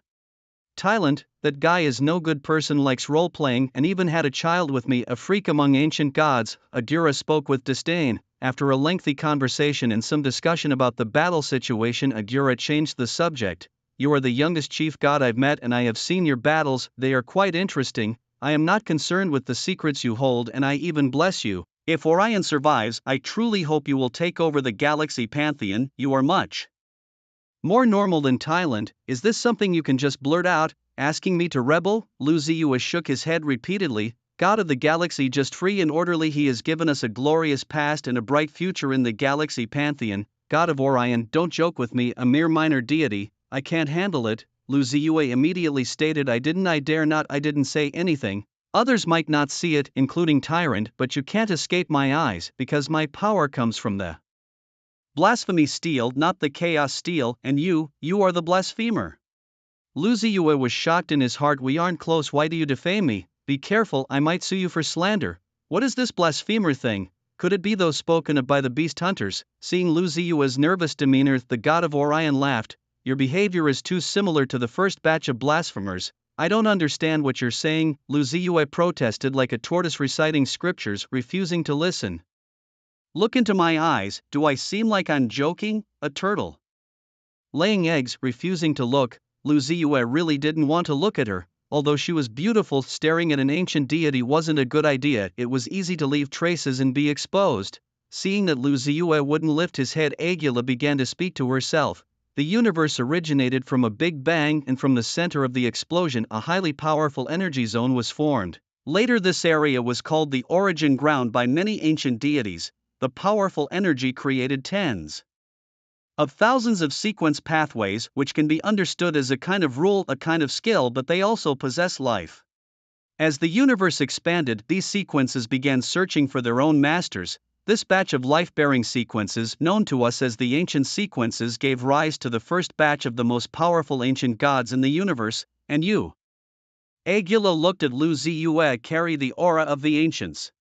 Speaker 1: Thailand, that guy is no good person, likes role-playing and even had a child with me, a freak among ancient gods. Agura spoke with disdain. After a lengthy conversation and some discussion about the battle situation, Agura changed the subject. You are the youngest chief god I've met and I have seen your battles, they are quite interesting. I am not concerned with the secrets you hold and I even bless you. If Orion survives, I truly hope you will take over the galaxy pantheon. You are much more normal than Thailand. Is this something you can just blurt out, asking me to rebel? Lu Ziyue shook his head repeatedly. God of the galaxy, just free and orderly, he has given us a glorious past and a bright future in the galaxy pantheon. God of Orion, don't joke with me, a mere minor deity, I can't handle it. Lu Ziyue immediately stated, I dare not, I didn't say anything. Others might not see it, including Tyrant, but you can't escape my eyes, because my power comes from the blasphemy steel, not the chaos steel, and you are the blasphemer. Lu Ziyue was shocked in his heart. We aren't close, why do you defame me? Be careful, I might sue you for slander. What is this blasphemer thing? Could it be those spoken of by the beast hunters? Seeing Lu Ziyue's nervous demeanor, the god of Orion laughed. Your behavior is too similar to the first batch of blasphemers. I don't understand what you're saying. Lu Ziyue protested like a tortoise reciting scriptures, refusing to listen. Look into my eyes, do I seem like I'm joking? A turtle laying eggs, refusing to look. Lu Ziyue really didn't want to look at her. Although she was beautiful, staring at an ancient deity wasn't a good idea. It was easy to leave traces and be exposed. Seeing that Lu Ziyue wouldn't lift his head, Agula began to speak to herself. The universe originated from a big bang, and from the center of the explosion a highly powerful energy zone was formed. Later this area was called the origin ground by many ancient deities. The powerful energy created tens of thousands of sequence pathways, which can be understood as a kind of rule, a kind of skill, but they also possess life. As the universe expanded, these sequences began searching for their own masters. This batch of life-bearing sequences, known to us as the ancient sequences, gave rise to the first batch of the most powerful ancient gods in the universe, and you. Agula looked at Lu Ziyue, carry the aura of the ancients.